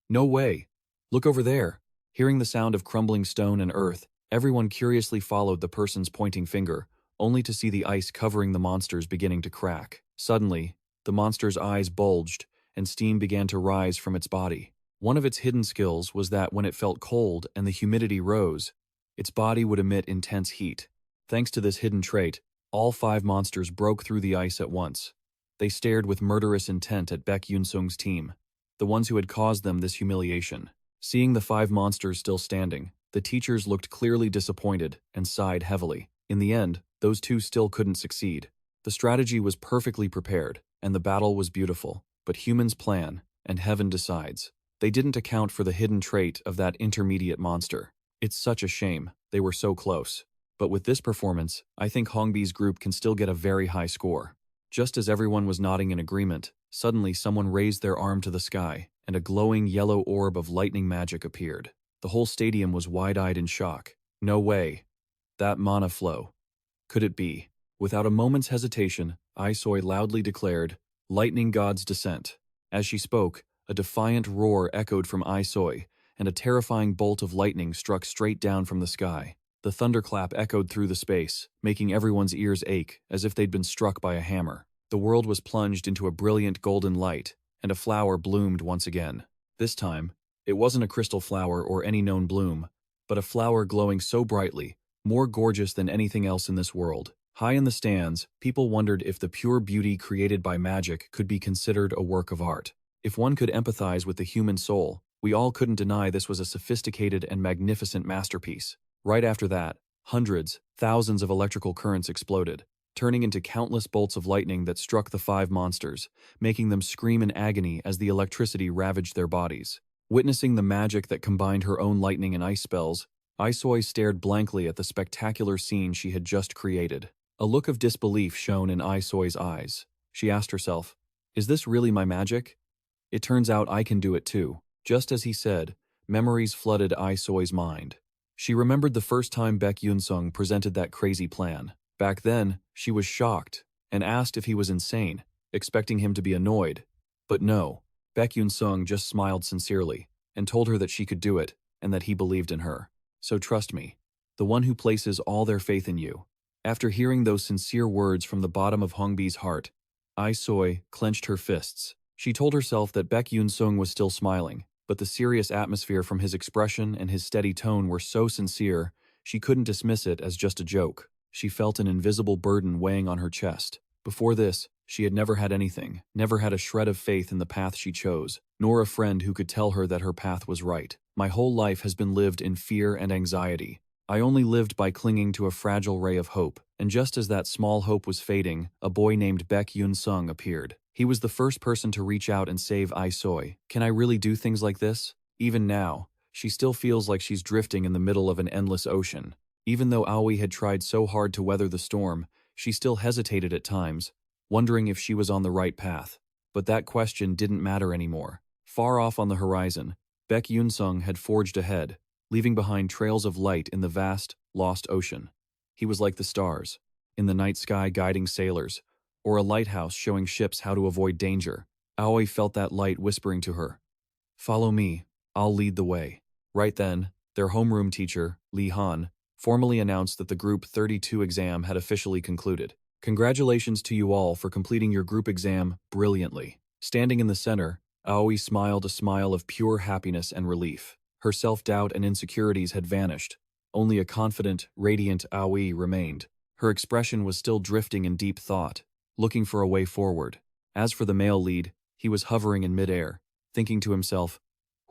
S1: No way. Look over there. Hearing the sound of crumbling stone and earth, everyone curiously followed the person's pointing finger, only to see the ice covering the monsters beginning to crack. Suddenly, the monster's eyes bulged, and steam began to rise from its body. One of its hidden skills was that when it felt cold and the humidity rose, its body would emit intense heat. Thanks to this hidden trait, all 5 monsters broke through the ice at once. They stared with murderous intent at Beck Yunsung's team, the ones who had caused them this humiliation. Seeing the 5 monsters still standing, the teachers looked clearly disappointed and sighed heavily. In the end, those 2 still couldn't succeed. The strategy was perfectly prepared, and the battle was beautiful, but humans plan, and heaven decides. They didn't account for the hidden trait of that intermediate monster. It's such a shame, they were so close. But with this performance, I think Hongbi's group can still get a very high score. Just as everyone was nodding in agreement, suddenly someone raised their arm to the sky, and a glowing yellow orb of lightning magic appeared. The whole stadium was wide-eyed in shock. No way. That mana flow. Could it be? Without a moment's hesitation, Aisoi loudly declared, "Lightning God's Descent." As she spoke, a defiant roar echoed from Aisoi, and a terrifying bolt of lightning struck straight down from the sky. The thunderclap echoed through the space, making everyone's ears ache as if they'd been struck by a hammer. The world was plunged into a brilliant golden light, and a flower bloomed once again. This time, it wasn't a crystal flower or any known bloom, but a flower glowing so brightly more gorgeous than anything else in this world. High in the stands, people wondered if the pure beauty created by magic could be considered a work of art. If one could empathize with the human soul, we all couldn't deny this was a sophisticated and magnificent masterpiece. Right after that, hundreds, thousands of electrical currents exploded, turning into countless bolts of lightning that struck the five monsters, making them scream in agony as the electricity ravaged their bodies. Witnessing the magic that combined her own lightning and ice spells, Aisoi stared blankly at the spectacular scene she had just created. A look of disbelief shone in Aisoi's eyes. She asked herself, "Is this really my magic? It turns out I can do it too." Just as he said, memories flooded Aisoi's mind. She remembered the first time Beck Yunsung presented that crazy plan. Back then, she was shocked and asked if he was insane, expecting him to be annoyed. But no, Beck Yunsung just smiled sincerely and told her that she could do it and that he believed in her. "So trust me, the one who places all their faith in you." After hearing those sincere words from the bottom of Hongbi's heart, Aisoi clenched her fists. She told herself that Beck Yunsung was still smiling, but the serious atmosphere from his expression and his steady tone were so sincere, she couldn't dismiss it as just a joke. She felt an invisible burden weighing on her chest. Before this, she had never had anything, never had a shred of faith in the path she chose, nor a friend who could tell her that her path was right. "My whole life has been lived in fear and anxiety. I only lived by clinging to a fragile ray of hope." And just as that small hope was fading, a boy named Beck Yunsung appeared. He was the first person to reach out and save Aisoi. "Can I really do things like this?" Even now, she still feels like she's drifting in the middle of an endless ocean. Even though Aoi had tried so hard to weather the storm, she still hesitated at times, wondering if she was on the right path. But that question didn't matter anymore. Far off on the horizon, Beck Yunsung had forged ahead, leaving behind trails of light in the vast, lost ocean. He was like the stars, in the night sky guiding sailors, or a lighthouse showing ships how to avoid danger. Aoi felt that light whispering to her, "Follow me, I'll lead the way." Right then, their homeroom teacher, Li Han, formally announced that the Group 32 exam had officially concluded. "Congratulations to you all for completing your group exam brilliantly." Standing in the center, Aoi smiled a smile of pure happiness and relief. Her self-doubt and insecurities had vanished. Only a confident, radiant Aoi remained. Her expression was still drifting in deep thought, looking for a way forward. As for the male lead, he was hovering in midair, thinking to himself,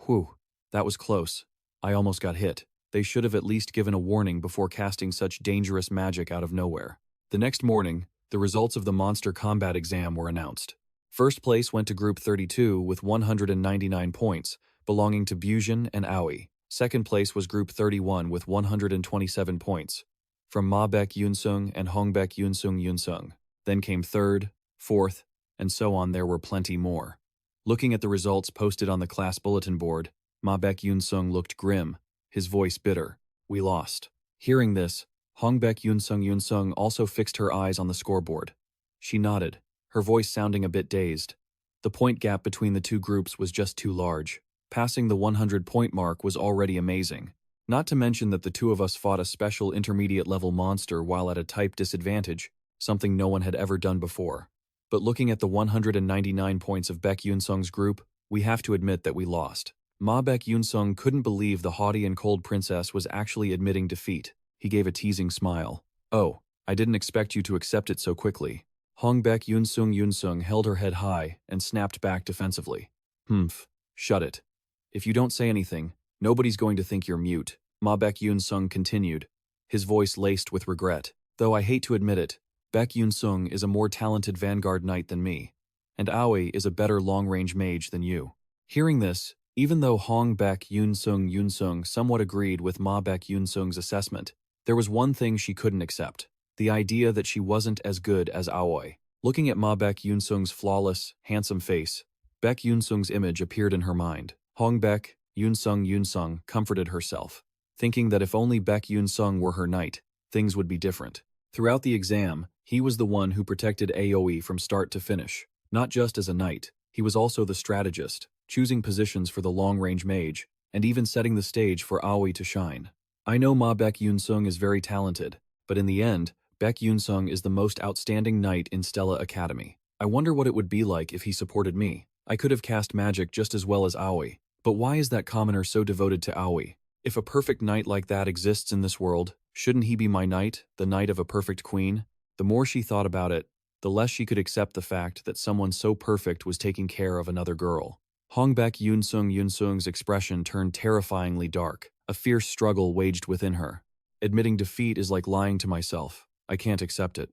S1: "Whew, that was close. I almost got hit. They should have at least given a warning before casting such dangerous magic out of nowhere." The next morning, the results of the monster combat exam were announced. First place went to Group 32 with 199 points, belonging to Bujin and Aoi. Second place was Group 31 with 127 points, from Ma Beck Yunsung and Hong Beck Yunsung. Then came third, fourth, and so on. There were plenty more. Looking at the results posted on the class bulletin board, Ma Beck Yunsung looked grim, his voice bitter. "We lost." Hearing this, Hong Beck Yunsung also fixed her eyes on the scoreboard. She nodded, her voice sounding a bit dazed. The point gap between the two groups was just too large. Passing the 100-point mark was already amazing. Not to mention that the two of us fought a special intermediate-level monster while at a type disadvantage, something no one had ever done before. But looking at the 199 points of Beck Yunsung's group, we have to admit that we lost. Ma Beck Yunsung couldn't believe the haughty and cold princess was actually admitting defeat. He gave a teasing smile. "Oh, I didn't expect you to accept it so quickly." Hong Beck Yunsung held her head high and snapped back defensively. "Humph, shut it. If you don't say anything, nobody's going to think you're mute." Ma Beck Yunsung continued, his voice laced with regret. "Though I hate to admit it, Beck Yunsung is a more talented vanguard knight than me, and Aoi is a better long-range mage than you." Hearing this, even though Hong Beck Yunsung somewhat agreed with Ma Beck Yunsung's assessment, there was one thing she couldn't accept: the idea that she wasn't as good as Aoi. Looking at Ma Beck Yunsung's flawless, handsome face, Beck Yunsung's image appeared in her mind. Hong Beck Yunsung comforted herself, thinking that if only Beck Yunsung were her knight, things would be different. Throughout the exam, he was the one who protected Aoi from start to finish. Not just as a knight, he was also the strategist, choosing positions for the long-range mage, and even setting the stage for Aoi to shine. I know Ma Beck Yunsung is very talented, but in the end, Beck Yunsung is the most outstanding knight in Stella Academy. I wonder what it would be like if he supported me. I could have cast magic just as well as Aoi, but why is that commoner so devoted to Aoi? If a perfect knight like that exists in this world, shouldn't he be my knight, the knight of a perfect queen? The more she thought about it, the less she could accept the fact that someone so perfect was taking care of another girl. Beck Yunsung's expression turned terrifyingly dark. A fierce struggle waged within her. Admitting defeat is like lying to myself. I can't accept it.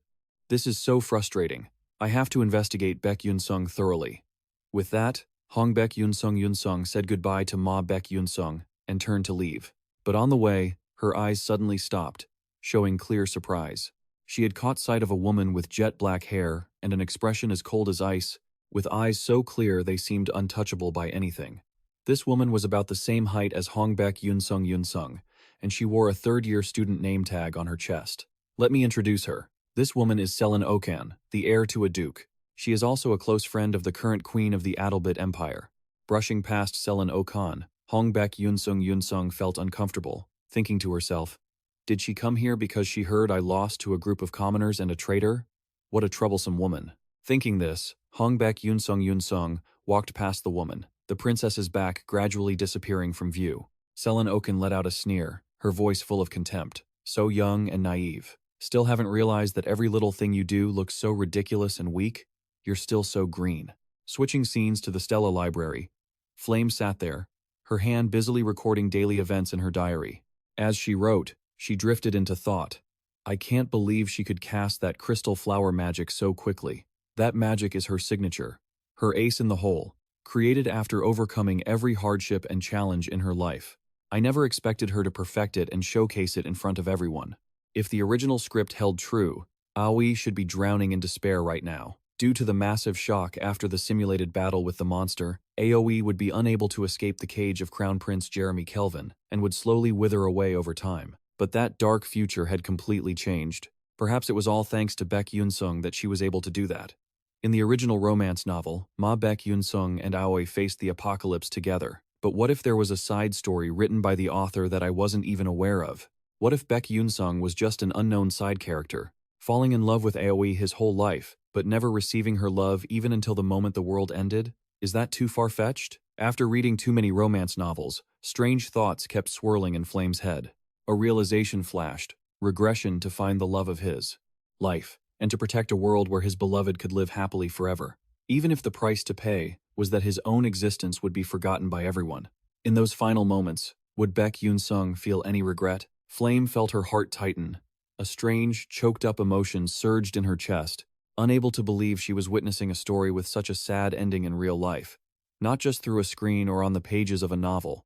S1: This is so frustrating. I have to investigate Beck Yunsung thoroughly. With that, Beck Yunsung said goodbye to Beck Yunsung and turned to leave. But on the way, her eyes suddenly stopped, showing clear surprise. She had caught sight of a woman with jet black hair and an expression as cold as ice, with eyes so clear they seemed untouchable by anything. This woman was about the same height as Beck Yunsung, and she wore a third-year student name tag on her chest. Let me introduce her. This woman is Selen Okan, the heir to a duke. She is also a close friend of the current queen of the Adalbit Empire. Brushing past Selen Okan, Beck Yunsung felt uncomfortable, thinking to herself, did she come here because she heard I lost to a group of commoners and a traitor? What a troublesome woman. Thinking this, Beck Yunsung walked past the woman, the princess's back gradually disappearing from view. Selen Okan let out a sneer, her voice full of contempt. So young and naive. Still haven't realized that every little thing you do looks so ridiculous and weak? You're still so green. Switching scenes to the Stella library. Flame sat there, her hand busily recording daily events in her diary. As she wrote, she drifted into thought. I can't believe she could cast that crystal flower magic so quickly. That magic is her signature. Her ace in the hole. Created after overcoming every hardship and challenge in her life. I never expected her to perfect it and showcase it in front of everyone. If the original script held true, Aoi should be drowning in despair right now. Due to the massive shock after the simulated battle with the monster, Aoi would be unable to escape the cage of Crown Prince Jeremy Kelvin and would slowly wither away over time. But that dark future had completely changed. Perhaps it was all thanks to Beck Yunsung that she was able to do that. In the original romance novel, Beck Yunsung and Aoi faced the apocalypse together. But what if there was a side story written by the author that I wasn't even aware of? What if Beck Yunsung was just an unknown side character, falling in love with Aoi his whole life, but never receiving her love even until the moment the world ended? Is that too far-fetched? After reading too many romance novels, strange thoughts kept swirling in Flame's head. A realization flashed, regression to find the love of his life, and to protect a world where his beloved could live happily forever, even if the price to pay was that his own existence would be forgotten by everyone. In those final moments, would Beck Yunsung feel any regret? Flame felt her heart tighten. A strange, choked-up emotion surged in her chest, unable to believe she was witnessing a story with such a sad ending in real life, not just through a screen or on the pages of a novel.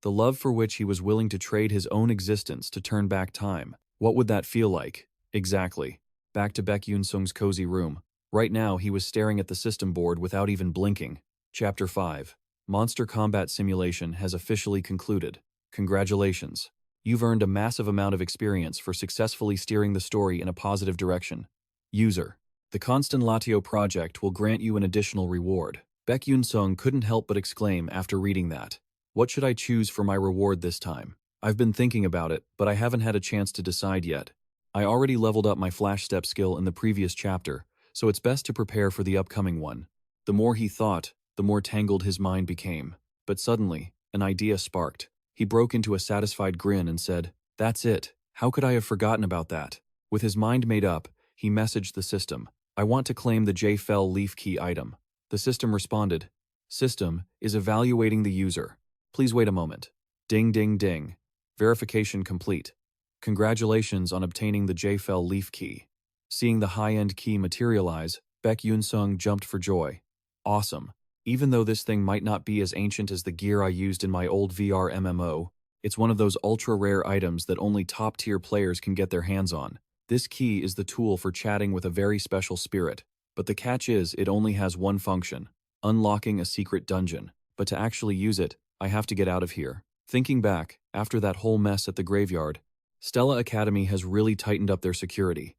S1: The love for which he was willing to trade his own existence to turn back time. What would that feel like? Exactly. Back to Beck Yunsung's cozy room. Right now, he was staring at the system board without even blinking. Chapter 5. Monster Combat Simulation has officially concluded. Congratulations. You've earned a massive amount of experience for successfully steering the story in a positive direction. User. The Constellatio project will grant you an additional reward. Beck Yunsung couldn't help but exclaim after reading that. What should I choose for my reward this time? I've been thinking about it, but I haven't had a chance to decide yet. I already leveled up my flash step skill in the previous chapter, so it's best to prepare for the upcoming one. The more he thought, the more tangled his mind became. But suddenly, an idea sparked. He broke into a satisfied grin and said, "That's it. How could I have forgotten about that?" With his mind made up, he messaged the system. "I want to claim the J-Fel leaf key item." The system responded, "System is evaluating the user. Please wait a moment." Ding ding ding. Verification complete. Congratulations on obtaining the J-Fel leaf key. Seeing the high-end key materialize, Beck Yunsung jumped for joy. Awesome. Even though this thing might not be as ancient as the gear I used in my old VR MMO, it's one of those ultra-rare items that only top-tier players can get their hands on. This key is the tool for chatting with a very special spirit, but the catch is it only has one function, unlocking a secret dungeon. But to actually use it, I have to get out of here. Thinking back, after that whole mess at the graveyard, Stella Academy has really tightened up their security.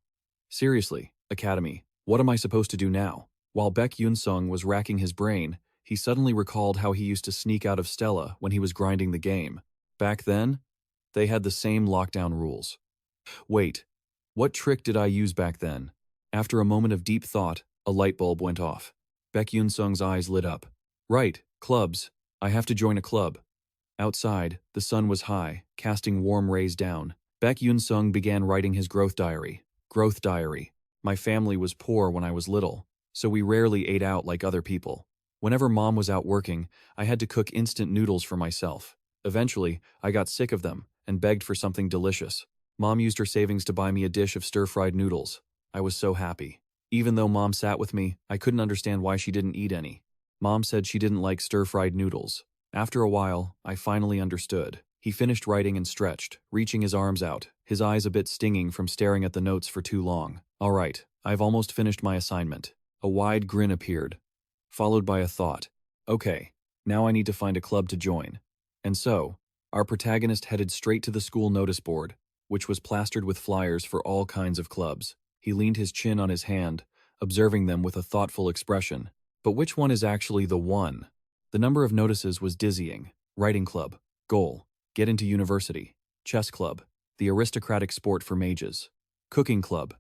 S1: Seriously, Academy, what am I supposed to do now? While Beck Yunsung was racking his brain, he suddenly recalled how he used to sneak out of Stella when he was grinding the game. Back then, they had the same lockdown rules. Wait, what trick did I use back then? After a moment of deep thought, a light bulb went off. Beck Yunsung's eyes lit up. Right, clubs. I have to join a club. Outside, the sun was high, casting warm rays down. Beck Yunsung began writing his growth diary. Growth diary. My family was poor when I was little, so we rarely ate out like other people. Whenever mom was out working, I had to cook instant noodles for myself. Eventually, I got sick of them and begged for something delicious. Mom used her savings to buy me a dish of stir-fried noodles. I was so happy. Even though mom sat with me, I couldn't understand why she didn't eat any. Mom said she didn't like stir-fried noodles. After a while, I finally understood. He finished writing and stretched, reaching his arms out, his eyes a bit stinging from staring at the notes for too long. All right, I've almost finished my assignment. A wide grin appeared, followed by a thought. Okay, now I need to find a club to join. And so, our protagonist headed straight to the school notice board, which was plastered with flyers for all kinds of clubs. He leaned his chin on his hand, observing them with a thoughtful expression. But which one is actually the one? The number of notices was dizzying. Writing club. Goal. Get into university. Chess club. The aristocratic sport for mages. Cooking club.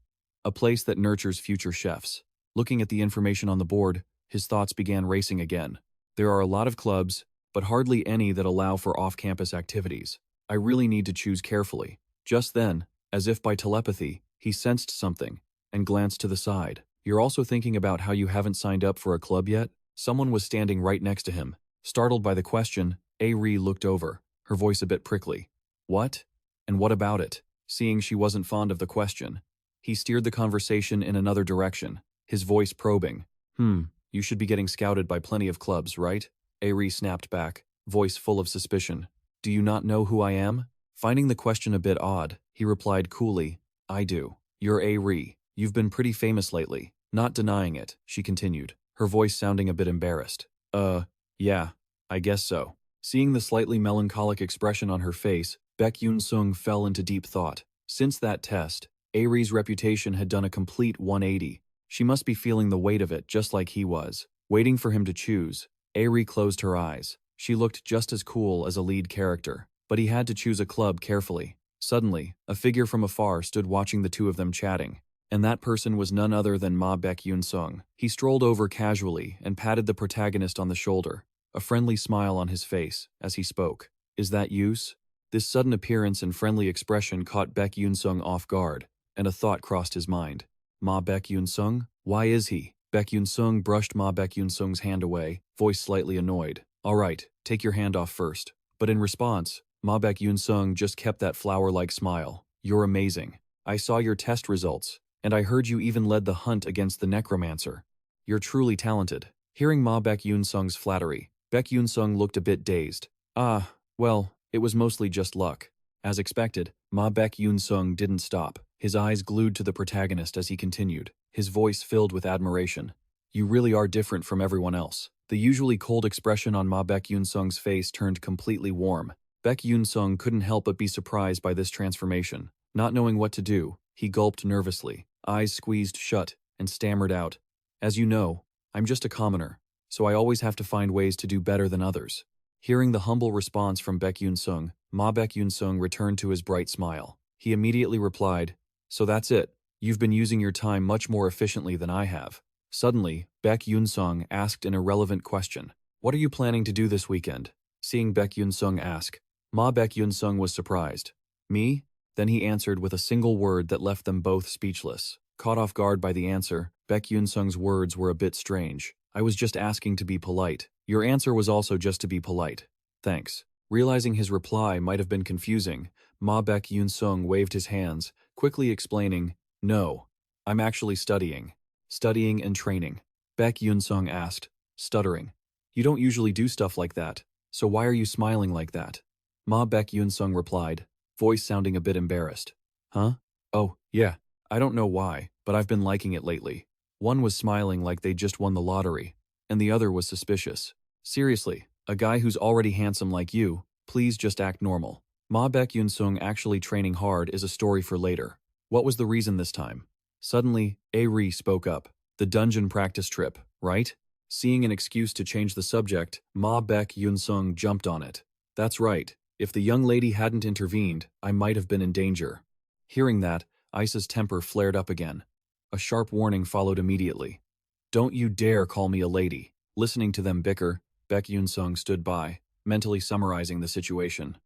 S1: A place that nurtures future chefs. Looking at the information on the board, his thoughts began racing again. There are a lot of clubs, but hardly any that allow for off-campus activities. I really need to choose carefully. Just then, as if by telepathy, he sensed something and glanced to the side. You're also thinking about how you haven't signed up for a club yet? Someone was standing right next to him. Startled by the question, Ari looked over, her voice a bit prickly. What? And what about it? Seeing she wasn't fond of the question, he steered the conversation in another direction, his voice probing. You should be getting scouted by plenty of clubs, right? Ari snapped back, voice full of suspicion. Do you not know who I am? Finding the question a bit odd, he replied coolly, I do. You're Ari. You've been pretty famous lately. Not denying it, she continued, her voice sounding a bit embarrassed. Yeah, I guess so. Seeing the slightly melancholic expression on her face, Beck Yunsung fell into deep thought. Since that test, Ari's reputation had done a complete 180. She must be feeling the weight of it just like he was. Waiting for him to choose, Ari closed her eyes. She looked just as cool as a lead character, but he had to choose a club carefully. Suddenly, a figure from afar stood watching the two of them chatting. And that person was none other than Beck Yunsung. He strolled over casually and patted the protagonist on the shoulder, a friendly smile on his face as he spoke. Is that Yus? This sudden appearance and friendly expression caught Beck Yunsung off guard, and a thought crossed his mind. Beck Yunsung? Why is he? Beck Yunsung brushed Beck Yunsung's hand away, voice slightly annoyed. All right, take your hand off first. But in response, Beck Yunsung just kept that flower-like smile. You're amazing. I saw your test results. And I heard you even led the hunt against the necromancer. You're truly talented. Hearing Beck Yunsung's flattery, Beck Yunsung looked a bit dazed. Well, it was mostly just luck. As expected, Beck Yunsung didn't stop, his eyes glued to the protagonist as he continued, his voice filled with admiration. You really are different from everyone else. The usually cold expression on Beck Yunsung's face turned completely warm. Beck Yunsung couldn't help but be surprised by this transformation. Not knowing what to do, he gulped nervously, eyes squeezed shut, and stammered out. As you know, I'm just a commoner, so I always have to find ways to do better than others. Hearing the humble response from Beck Yunsung, Beck Yunsung returned to his bright smile. He immediately replied, So that's it. You've been using your time much more efficiently than I have. Suddenly, Beck Yunsung asked an irrelevant question. What are you planning to do this weekend? Seeing Beck Yunsung ask, Beck Yunsung was surprised. Me? Then he answered with a single word that left them both speechless. Caught off guard by the answer, Beck Yunsung's words were a bit strange. I was just asking to be polite. Your answer was also just to be polite. Thanks. Realizing his reply might have been confusing, Beck Yunsung waved his hands, quickly explaining, No, I'm actually studying. Studying and training. Beck Yunsung asked, stuttering. You don't usually do stuff like that, so why are you smiling like that? Beck Yunsung replied, voice sounding a bit embarrassed. Huh? Oh, yeah. I don't know why, but I've been liking it lately. One was smiling like they just won the lottery, and the other was suspicious. Seriously, a guy who's already handsome like you, please just act normal. Beck Yunsung actually training hard is a story for later. What was the reason this time? Suddenly, Ari spoke up. The dungeon practice trip, right? Seeing an excuse to change the subject, Beck Yunsung jumped on it. That's right. If the young lady hadn't intervened, I might have been in danger. Hearing that, Isa's temper flared up again. A sharp warning followed immediately. Don't you dare call me a lady. Listening to them bicker, Beck Yunsung stood by, mentally summarizing the situation.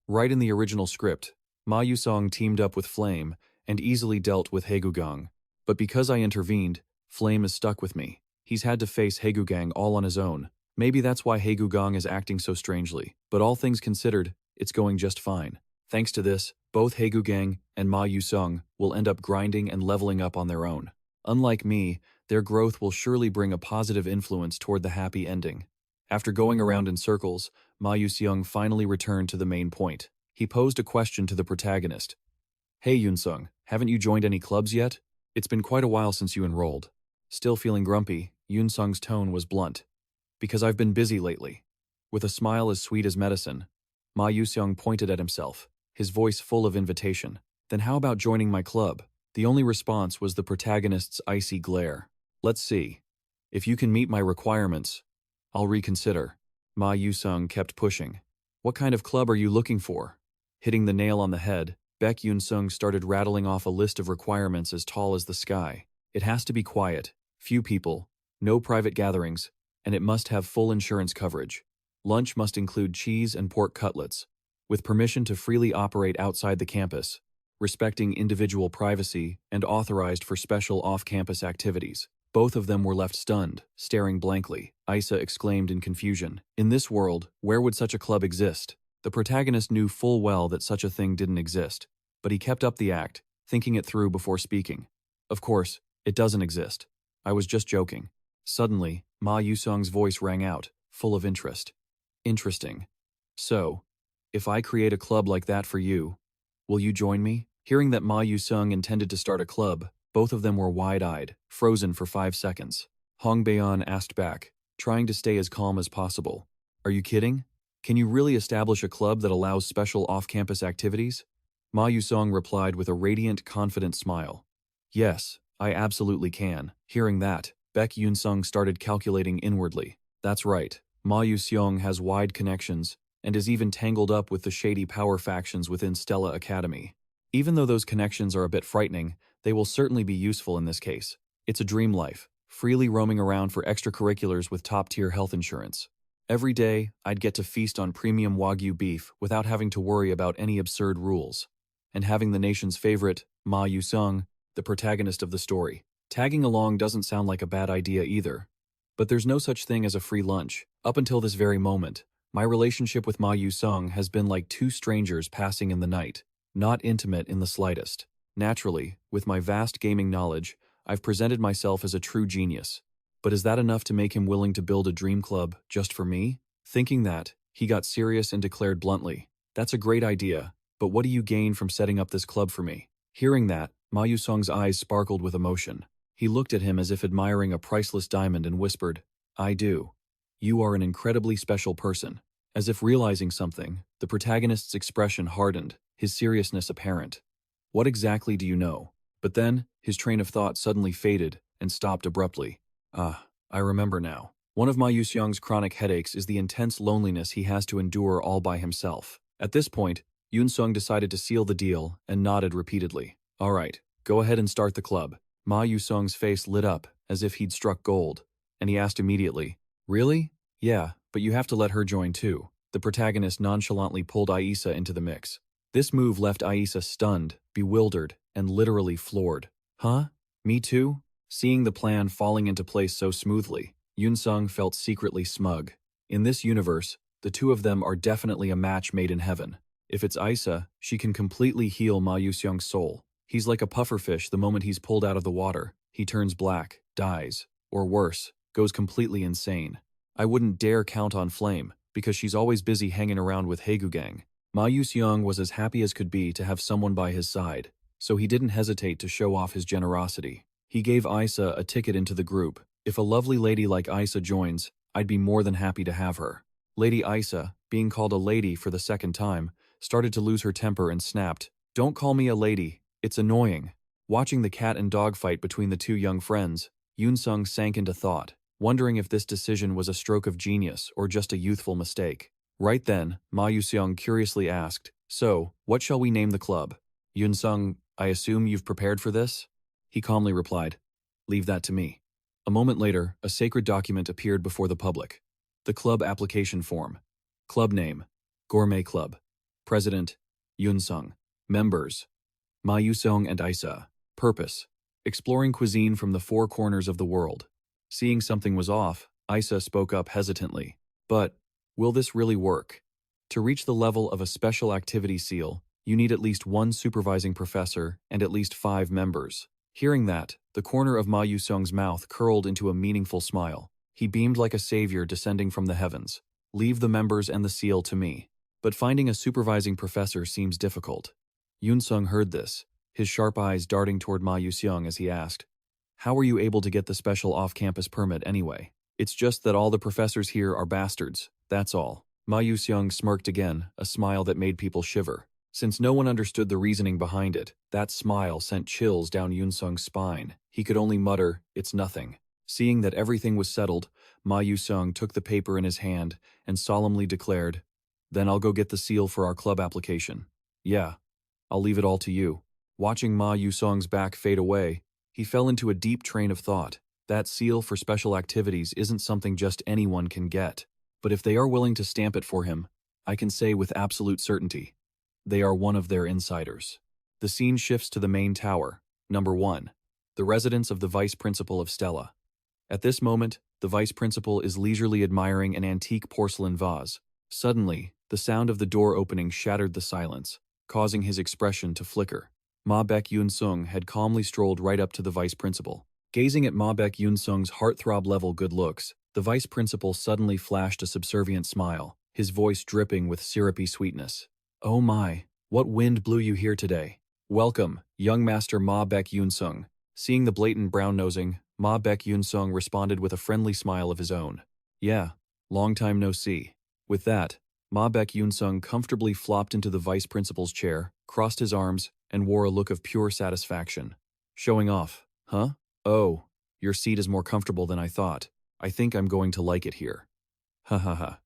S1: Right in the original script, Ma Yusong teamed up with Flame and easily dealt with Haegugang. But because I intervened, Flame is stuck with me. He's had to face Haegugang all on his own. Maybe that's why Haegugang is acting so strangely. But all things considered, it's going just fine. Thanks to this, both Haegugang and Ma Yusung will end up grinding and leveling up on their own. Unlike me, their growth will surely bring a positive influence toward the happy ending. After going around in circles, Ma Yuseong finally returned to the main point. He posed a question to the protagonist. Hey Yunsung, haven't you joined any clubs yet? It's been quite a while since you enrolled. Still feeling grumpy, Yunsung's tone was blunt. Because I've been busy lately. With a smile as sweet as medicine, Ma Yuseong pointed at himself, his voice full of invitation. Then how about joining my club? The only response was the protagonist's icy glare. Let's see. If you can meet my requirements, I'll reconsider. Ma Yusung kept pushing. What kind of club are you looking for? Hitting the nail on the head, Beck Yunsung started rattling off a list of requirements as tall as the sky. It has to be quiet, few people, no private gatherings, and it must have full insurance coverage. Lunch must include cheese and pork cutlets, with permission to freely operate outside the campus, respecting individual privacy and authorized for special off-campus activities. Both of them were left stunned, staring blankly. Isa exclaimed in confusion. In this world, where would such a club exist? The protagonist knew full well that such a thing didn't exist, but he kept up the act, thinking it through before speaking. Of course, it doesn't exist. I was just joking. Suddenly, Ma Yusung's voice rang out, full of interest. Interesting. So, if I create a club like that for you, will you join me? Hearing that Ma Yusung intended to start a club, both of them were wide-eyed, frozen for 5 seconds. Hong Baeon asked back, trying to stay as calm as possible. Are you kidding? Can you really establish a club that allows special off-campus activities? Ma Yusung replied with a radiant, confident smile. Yes, I absolutely can. Hearing that, Beck Yunsung started calculating inwardly. That's right, Ma Yusung has wide connections and is even tangled up with the shady power factions within Stella Academy. Even though those connections are a bit frightening, they will certainly be useful in this case. It's a dream life, freely roaming around for extracurriculars with top-tier health insurance. Every day, I'd get to feast on premium Wagyu beef without having to worry about any absurd rules. And having the nation's favorite, Ma Yusung, the protagonist of the story. Tagging along doesn't sound like a bad idea either. But there's no such thing as a free lunch. Up until this very moment, my relationship with Ma Yusung has been like two strangers passing in the night, not intimate in the slightest. Naturally, with my vast gaming knowledge, I've presented myself as a true genius. But is that enough to make him willing to build a dream club just for me? Thinking that, he got serious and declared bluntly, "That's a great idea, but what do you gain from setting up this club for me?" Hearing that, Ma Yusung's eyes sparkled with emotion. He looked at him as if admiring a priceless diamond and whispered, "I do. You are an incredibly special person." As if realizing something, the protagonist's expression hardened, his seriousness apparent. "What exactly do you know?" But then, his train of thought suddenly faded and stopped abruptly. I remember now. One of Ma Yusung's chronic headaches is the intense loneliness he has to endure all by himself. At this point, Yunsung decided to seal the deal and nodded repeatedly. "All right, go ahead and start the club." Ma Yusung's face lit up as if he'd struck gold, and he asked immediately, "Really?" "Yeah, but you have to let her join too." The protagonist nonchalantly pulled Aisa into the mix. This move left Aisa stunned, bewildered, and literally floored. "Huh? Me too?" Seeing the plan falling into place so smoothly, Yunsung felt secretly smug. In this universe, the two of them are definitely a match made in heaven. If it's Aisa, she can completely heal Ma Yusung's soul. He's like a pufferfish the moment he's pulled out of the water. He turns black, dies, or worse, goes completely insane. I wouldn't dare count on Flame, because she's always busy hanging around with Haegugang. Ma Yusung was as happy as could be to have someone by his side, so he didn't hesitate to show off his generosity. He gave Aisa a ticket into the group. If a lovely lady like Aisa joins, I'd be more than happy to have her. Lady Aisa, being called a lady for the second time, started to lose her temper and snapped, "Don't call me a lady, it's annoying." Watching the cat and dog fight between the two young friends, Yunsung sank into thought, wondering if this decision was a stroke of genius or just a youthful mistake. Right then, Ma Yusung curiously asked, "So, what shall we name the club?" "Yunsung, I assume you've prepared for this?" He calmly replied, "Leave that to me." A moment later, a sacred document appeared before the public. The club application form. Club name, Gourmet Club. President, Yunsung. Members, Ma Yusung and Isa. Purpose, exploring cuisine from the four corners of the world. Seeing something was off, Isa spoke up hesitantly. But, will this really work? To reach the level of a special activity seal, you need at least one supervising professor and at least 5 members. Hearing that, the corner of Ma Yusung's mouth curled into a meaningful smile. He beamed like a savior descending from the heavens. Leave the members and the seal to me. But finding a supervising professor seems difficult. Yunsung heard this, his sharp eyes darting toward Ma Yusung as he asked, "How were you able to get the special off-campus permit anyway?" "It's just that all the professors here are bastards, that's all." Ma Yusung smirked again, a smile that made people shiver. Since no one understood the reasoning behind it, that smile sent chills down Yunsung's spine. He could only mutter, "It's nothing." Seeing that everything was settled, Ma Yusung took the paper in his hand and solemnly declared, "Then I'll go get the seal for our club application. Yeah, I'll leave it all to you." Watching Ma Yusung's back fade away, he fell into a deep train of thought. That seal for special activities isn't something just anyone can get. But if they are willing to stamp it for him, I can say with absolute certainty, they are one of their insiders. The scene shifts to the main tower. Number 1. The residence of the vice principal of Stella. At this moment, the vice principal is leisurely admiring an antique porcelain vase. Suddenly, the sound of the door opening shattered the silence, causing his expression to flicker. Beck Yunsung had calmly strolled right up to the vice principal. Gazing at Beck Yunsung's heartthrob-level good looks, the vice principal suddenly flashed a subservient smile, his voice dripping with syrupy sweetness. "Oh my, what wind blew you here today? Welcome, young master Beck Yunsung." Seeing the blatant brown-nosing, Beck Yunsung responded with a friendly smile of his own. "Yeah, long time no see." With that, Beck Yunsung comfortably flopped into the vice principal's chair, crossed his arms, and wore a look of pure satisfaction. "Showing off, huh? Oh, your seat is more comfortable than I thought. I think I'm going to like it here." Ha ha ha.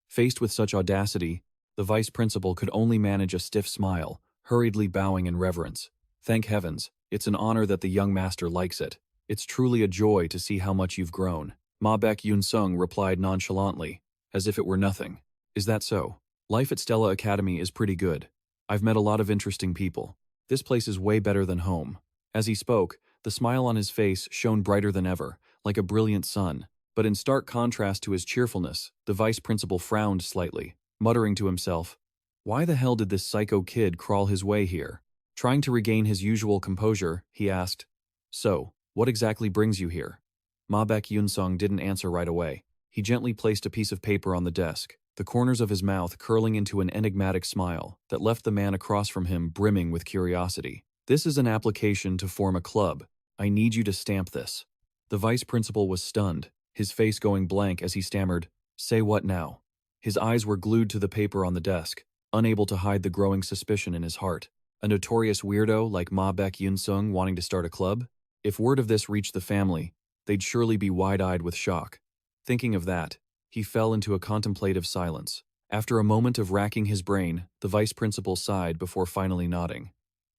S1: Faced with such audacity, the vice principal could only manage a stiff smile, hurriedly bowing in reverence. "Thank heavens, it's an honor that the young master likes it. It's truly a joy to see how much you've grown." Beck Yunsung replied nonchalantly, as if it were nothing. "Is that so? Life at Stella Academy is pretty good. I've met a lot of interesting people. This place is way better than home." As he spoke, the smile on his face shone brighter than ever, like a brilliant sun. But in stark contrast to his cheerfulness, the vice principal frowned slightly, muttering to himself, "Why the hell did this psycho kid crawl his way here?" Trying to regain his usual composure, he asked, "So, what exactly brings you here?" Beck Yunsung didn't answer right away. He gently placed a piece of paper on the desk, the corners of his mouth curling into an enigmatic smile that left the man across from him brimming with curiosity. "This is an application to form a club. I need you to stamp this." The vice principal was stunned, his face going blank as he stammered, "Say what now?" His eyes were glued to the paper on the desk, unable to hide the growing suspicion in his heart. A notorious weirdo like Beck Yunsung wanting to start a club? If word of this reached the family, they'd surely be wide-eyed with shock. Thinking of that, he fell into a contemplative silence. After a moment of racking his brain, the vice principal sighed before finally nodding.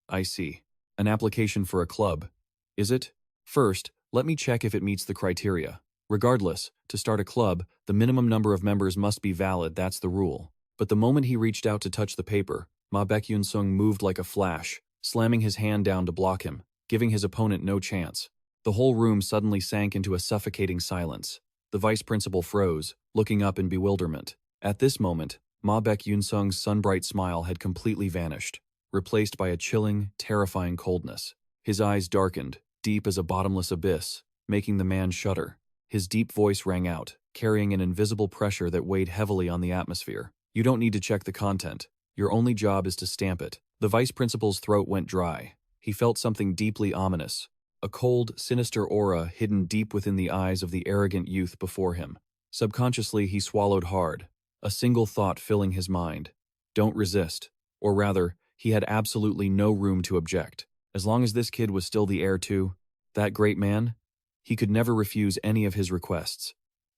S1: "I see. An application for a club. Is it? First, let me check if it meets the criteria. Regardless, to start a club, the minimum number of members must be valid, that's the rule." But the moment he reached out to touch the paper, Beck Yunsung moved like a flash, slamming his hand down to block him, giving his opponent no chance. The whole room suddenly sank into a suffocating silence. The vice principal froze, looking up in bewilderment. At this moment, Beck Yunsung's sunbright smile had completely vanished, replaced by a chilling, terrifying coldness. His eyes darkened, deep as a bottomless abyss, making the man shudder. His deep voice rang out, carrying an invisible pressure that weighed heavily on the atmosphere. "You don't need to check the content. Your only job is to stamp it." The vice principal's throat went dry. He felt something deeply ominous, a cold, sinister aura hidden deep within the eyes of the arrogant youth before him. Subconsciously, he swallowed hard, a single thought filling his mind. Don't resist. Or rather, he had absolutely no room to object. As long as this kid was still the heir to that great man, he could never refuse any of his requests.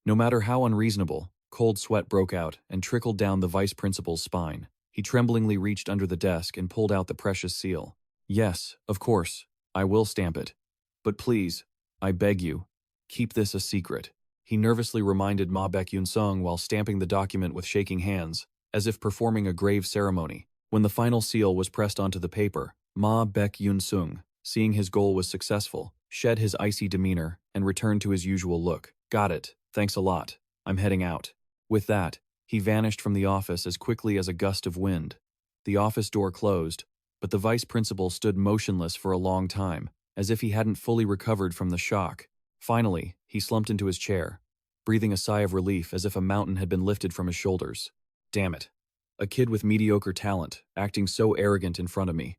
S1: No matter how unreasonable, cold sweat broke out and trickled down the vice principal's spine. He tremblingly reached under the desk and pulled out the precious seal. "Yes, of course, I will stamp it. But please, I beg you, keep this a secret." he nervously reminded Beck Yunsung while stamping the document with shaking hands, as if performing a grave ceremony. When the final seal was pressed onto the paper, Beck Yunsung, seeing his goal was successful, shed his icy demeanor and returned to his usual look. Got it. Thanks a lot. I'm heading out. With that, he vanished from the office as quickly as a gust of wind. The office door closed, but the vice principal stood motionless for a long time, as if he hadn't fully recovered from the shock. Finally, he slumped into his chair, breathing a sigh of relief as if a mountain had been lifted from his shoulders. Damn it. A kid with mediocre talent, acting so arrogant in front of me.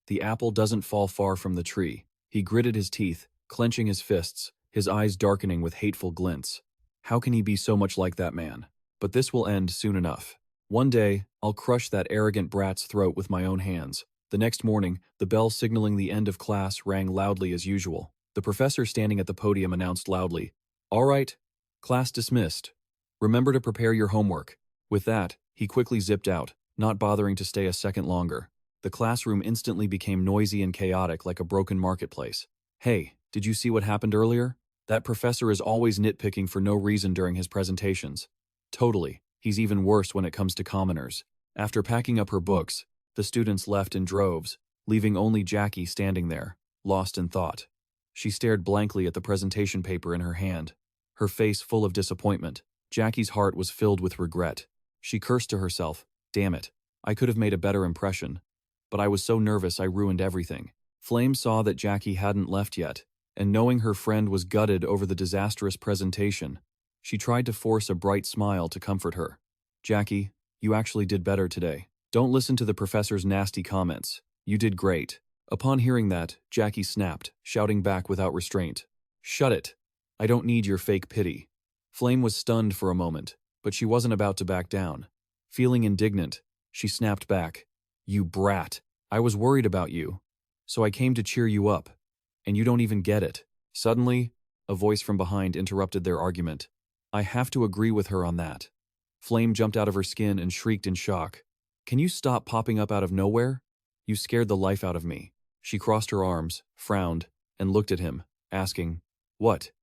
S1: The apple doesn't fall far from the tree. He gritted his teeth, clenching his fists, his eyes darkening with hateful glints. How can he be so much like that man? But this will end soon enough. One day, I'll crush that arrogant brat's throat with my own hands. The next morning, the bell signaling the end of class rang loudly as usual. The professor standing at the podium announced loudly, "All right, class dismissed. Remember to prepare your homework." With that, he quickly zipped out, not bothering to stay a second longer. The classroom instantly became noisy and chaotic like a broken marketplace. Hey, did you see what happened earlier? That professor is always nitpicking for no reason during his presentations. Totally. He's even worse when it comes to commoners. After packing up her books, the students left in droves, leaving only Jackie standing there, lost in thought. She stared blankly at the presentation paper in her hand, her face full of disappointment. Jackie's heart was filled with regret. She cursed to herself, "Damn it, I could have made a better impression. But I was so nervous I ruined everything." Flame saw that Jackie hadn't left yet, and knowing her friend was gutted over the disastrous presentation, she tried to force a bright smile to comfort her. "Jackie, you actually did better today. Don't listen to the professor's nasty comments. You did great." Upon hearing that, Jackie snapped, shouting back without restraint, "Shut it. I don't need your fake pity." Flame was stunned for a moment, but she wasn't about to back down. Feeling indignant, she snapped back, "You brat. I was worried about you, so I came to cheer you up. And you don't even get it." Suddenly, a voice from behind interrupted their argument. "I have to agree with her on that." Flame jumped out of her skin and shrieked in shock. "Can you stop popping up out of nowhere? You scared the life out of me." She crossed her arms, frowned, and looked at him, asking, "What?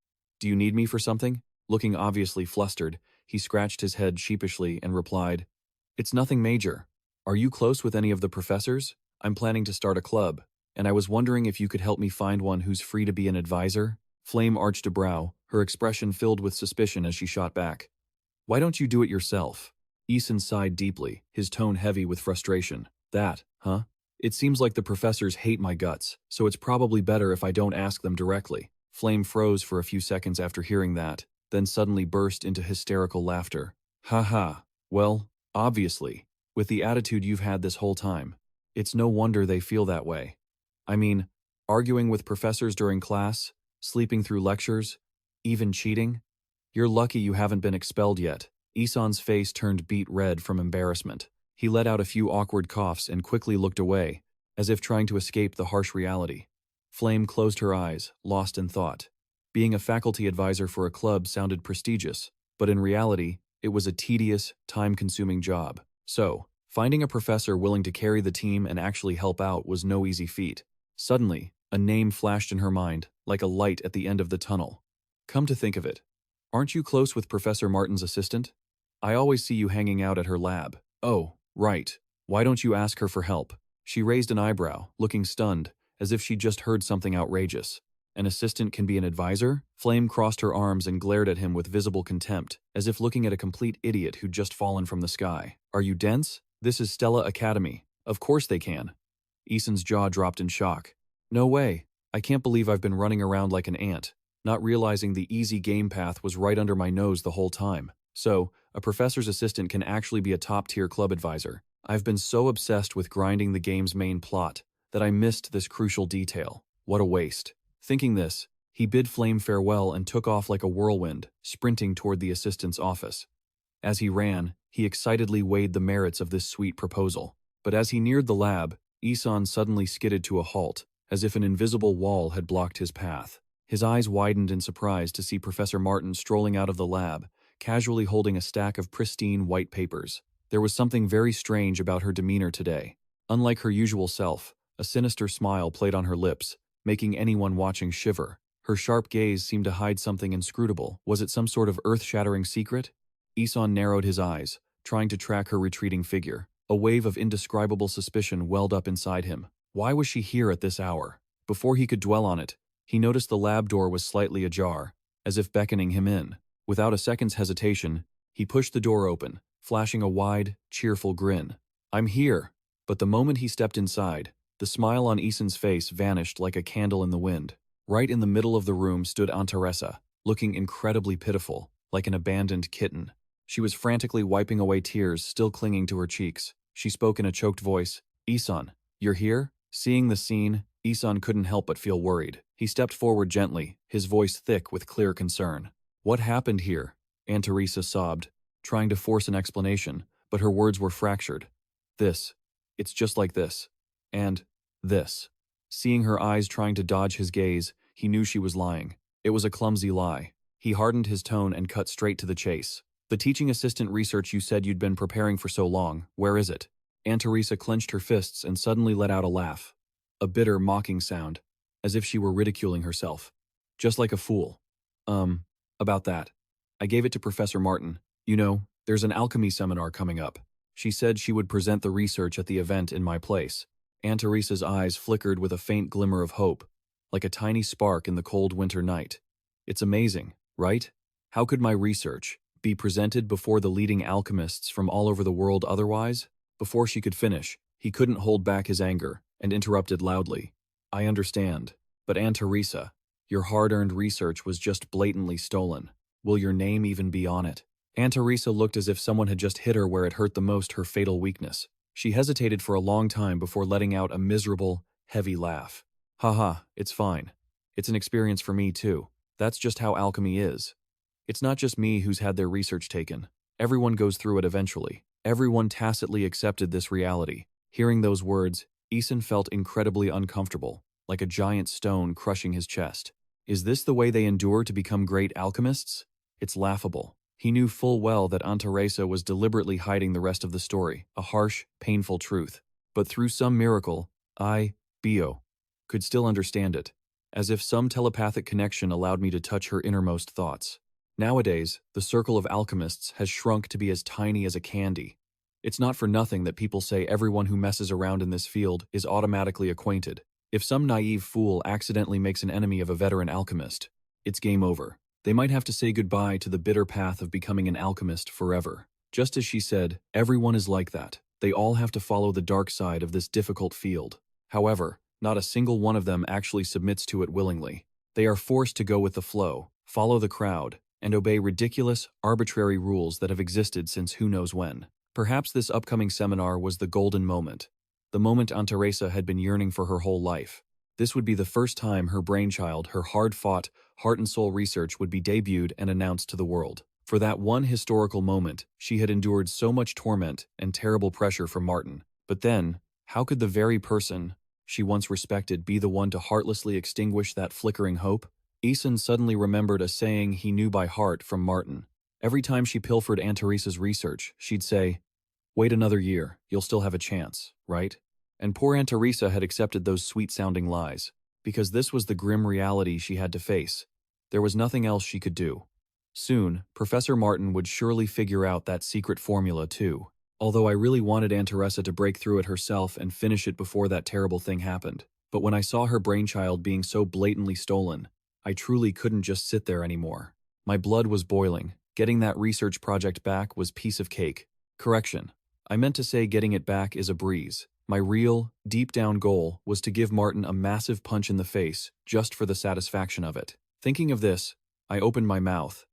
S1: Do you need me for something?" Looking obviously flustered, he scratched his head sheepishly and replied, "It's nothing major. Are you close with any of the professors? I'm planning to start a club, and I was wondering if you could help me find one who's free to be an advisor." Flame arched a brow, her expression filled with suspicion as she shot back, "Why don't you do it yourself?" Eason sighed deeply, his tone heavy with frustration. "That, huh? It seems like the professors hate my guts, so it's probably better if I don't ask them directly." Flame froze for a few seconds after hearing that, then suddenly burst into hysterical laughter. "Ha ha. Well, obviously, with the attitude you've had this whole time, it's no wonder they feel that way. I mean, arguing with professors during class, sleeping through lectures, even cheating? You're lucky you haven't been expelled yet." Ison's face turned beet red from embarrassment. He let out a few awkward coughs and quickly looked away, as if trying to escape the harsh reality. Flame closed her eyes, lost in thought. Being a faculty advisor for a club sounded prestigious, but in reality, it was a tedious, time-consuming job. So, finding a professor willing to carry the team and actually help out was no easy feat. Suddenly, a name flashed in her mind, like a light at the end of the tunnel. "Come to think of it, aren't you close with Professor Martin's assistant? I always see you hanging out at her lab." "Oh, right. Why don't you ask her for help?" She raised an eyebrow, looking stunned, as if she'd just heard something outrageous. "An assistant can be an advisor?" Flame crossed her arms and glared at him with visible contempt, as if looking at a complete idiot who'd just fallen from the sky. "Are you dense? This is Stella Academy. Of course they can." Eason's jaw dropped in shock. "No way. I can't believe I've been running around like an ant, not realizing the easy game path was right under my nose the whole time. So, a professor's assistant can actually be a top-tier club advisor. I've been so obsessed with grinding the game's main plot that I missed this crucial detail. What a waste." Thinking this, he bid Flame farewell and took off like a whirlwind, sprinting toward the assistant's office. As he ran, he excitedly weighed the merits of this sweet proposal. But as he neared the lab, Isan suddenly skidded to a halt, as if an invisible wall had blocked his path. His eyes widened in surprise to see Professor Martin strolling out of the lab, casually holding a stack of pristine white papers. There was something very strange about her demeanor today. Unlike her usual self, a sinister smile played on her lips, making anyone watching shiver. Her sharp gaze seemed to hide something inscrutable. Was it some sort of earth-shattering secret? Isan narrowed his eyes, trying to track her retreating figure. A wave of indescribable suspicion welled up inside him. Why was she here at this hour? Before he could dwell on it, he noticed the lab door was slightly ajar, as if beckoning him in. Without a second's hesitation, he pushed the door open, flashing a wide, cheerful grin. "I'm here." But the moment he stepped inside, the smile on Isan's face vanished like a candle in the wind. Right in the middle of the room stood Aunt Teresa, looking incredibly pitiful, like an abandoned kitten. She was frantically wiping away tears still clinging to her cheeks. She spoke in a choked voice, "Isan, you're here?" Seeing the scene, Isan couldn't help but feel worried. He stepped forward gently, his voice thick with clear concern. "What happened here?" Aunt Teresa sobbed, trying to force an explanation, but her words were fractured. It's just like this. And this." Seeing her eyes trying to dodge his gaze, he knew she was lying. It was a clumsy lie. He hardened his tone and cut straight to the chase. "The teaching assistant research you said you'd been preparing for so long, where is it?" Aunt Teresa clenched her fists and suddenly let out a laugh. A bitter, mocking sound, as if she were ridiculing herself. "Just like a fool. About that. I gave it to Professor Martin. You know, there's an alchemy seminar coming up. She said she would present the research at the event in my place." Aunt Teresa's eyes flickered with a faint glimmer of hope, like a tiny spark in the cold winter night. "It's amazing, right? How could my research be presented before the leading alchemists from all over the world otherwise?" Before she could finish, he couldn't hold back his anger and interrupted loudly. "I understand, but Aunt Teresa, your hard-earned research was just blatantly stolen. Will your name even be on it?" Aunt Teresa looked as if someone had just hit her where it hurt the most, her fatal weakness. She hesitated for a long time before letting out a miserable, heavy laugh. "Haha, it's fine. It's an experience for me too. That's just how alchemy is. It's not just me who's had their research taken. Everyone goes through it eventually." Everyone tacitly accepted this reality. Hearing those words, Isan felt incredibly uncomfortable, like a giant stone crushing his chest. Is this the way they endure to become great alchemists? It's laughable. He knew full well that Aunt Teresa was deliberately hiding the rest of the story, a harsh, painful truth. But through some miracle, Bio, could still understand it, as if some telepathic connection allowed me to touch her innermost thoughts. Nowadays, the circle of alchemists has shrunk to be as tiny as a candy. It's not for nothing that people say everyone who messes around in this field is automatically acquainted. If some naive fool accidentally makes an enemy of a veteran alchemist, it's game over. They might have to say goodbye to the bitter path of becoming an alchemist forever. Just as she said, everyone is like that. They all have to follow the dark side of this difficult field. However, not a single one of them actually submits to it willingly. They are forced to go with the flow, follow the crowd, and obey ridiculous, arbitrary rules that have existed since who knows when. Perhaps this upcoming seminar was the golden moment. The moment Aunt Teresa had been yearning for her whole life. This would be the first time her brainchild, her hard-fought, heart and soul research would be debuted and announced to the world. For that one historical moment, she had endured so much torment and terrible pressure from Martin. But then, how could the very person she once respected be the one to heartlessly extinguish that flickering hope? Isan suddenly remembered a saying he knew by heart from Martin. Every time she pilfered Aunt Teresa's research, she'd say, "Wait another year, you'll still have a chance, right?" And poor Aunt Teresa had accepted those sweet-sounding lies, because this was the grim reality she had to face. There was nothing else she could do. Soon, Professor Martin would surely figure out that secret formula too. Although I really wanted Aunt Teresa to break through it herself and finish it before that terrible thing happened. But when I saw her brainchild being so blatantly stolen, I truly couldn't just sit there anymore. My blood was boiling. Getting that research project back was piece of cake. Correction. I meant to say getting it back is a breeze. My real, deep-down goal was to give Martin a massive punch in the face just for the satisfaction of it. Thinking of this, I opened my mouth,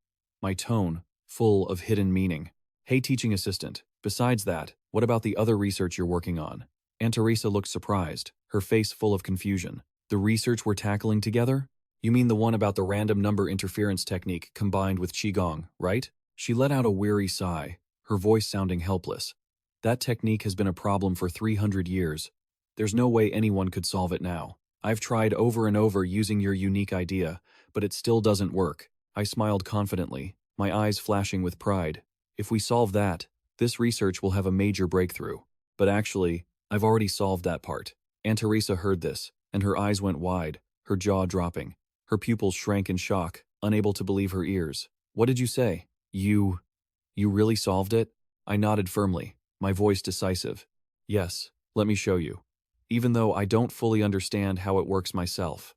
S1: my tone full of hidden meaning. "Hey, teaching assistant, besides that, what about the other research you're working on?" Aunt Teresa looked surprised, her face full of confusion. "The research we're tackling together? You mean the one about the random number interference technique combined with Qigong, right?" She let out a weary sigh, her voice sounding helpless. "That technique has been a problem for 300 years. There's no way anyone could solve it now. I've tried over and over using your unique idea, but it still doesn't work." I smiled confidently, my eyes flashing with pride. "If we solve that, this research will have a major breakthrough. But actually, I've already solved that part." Aunt Teresa heard this, and her eyes went wide, her jaw dropping. Her pupils shrank in shock, unable to believe her ears. What did you say? You really solved it? I nodded firmly, my voice decisive. Yes, let me show you. Even though I don't fully understand how it works myself.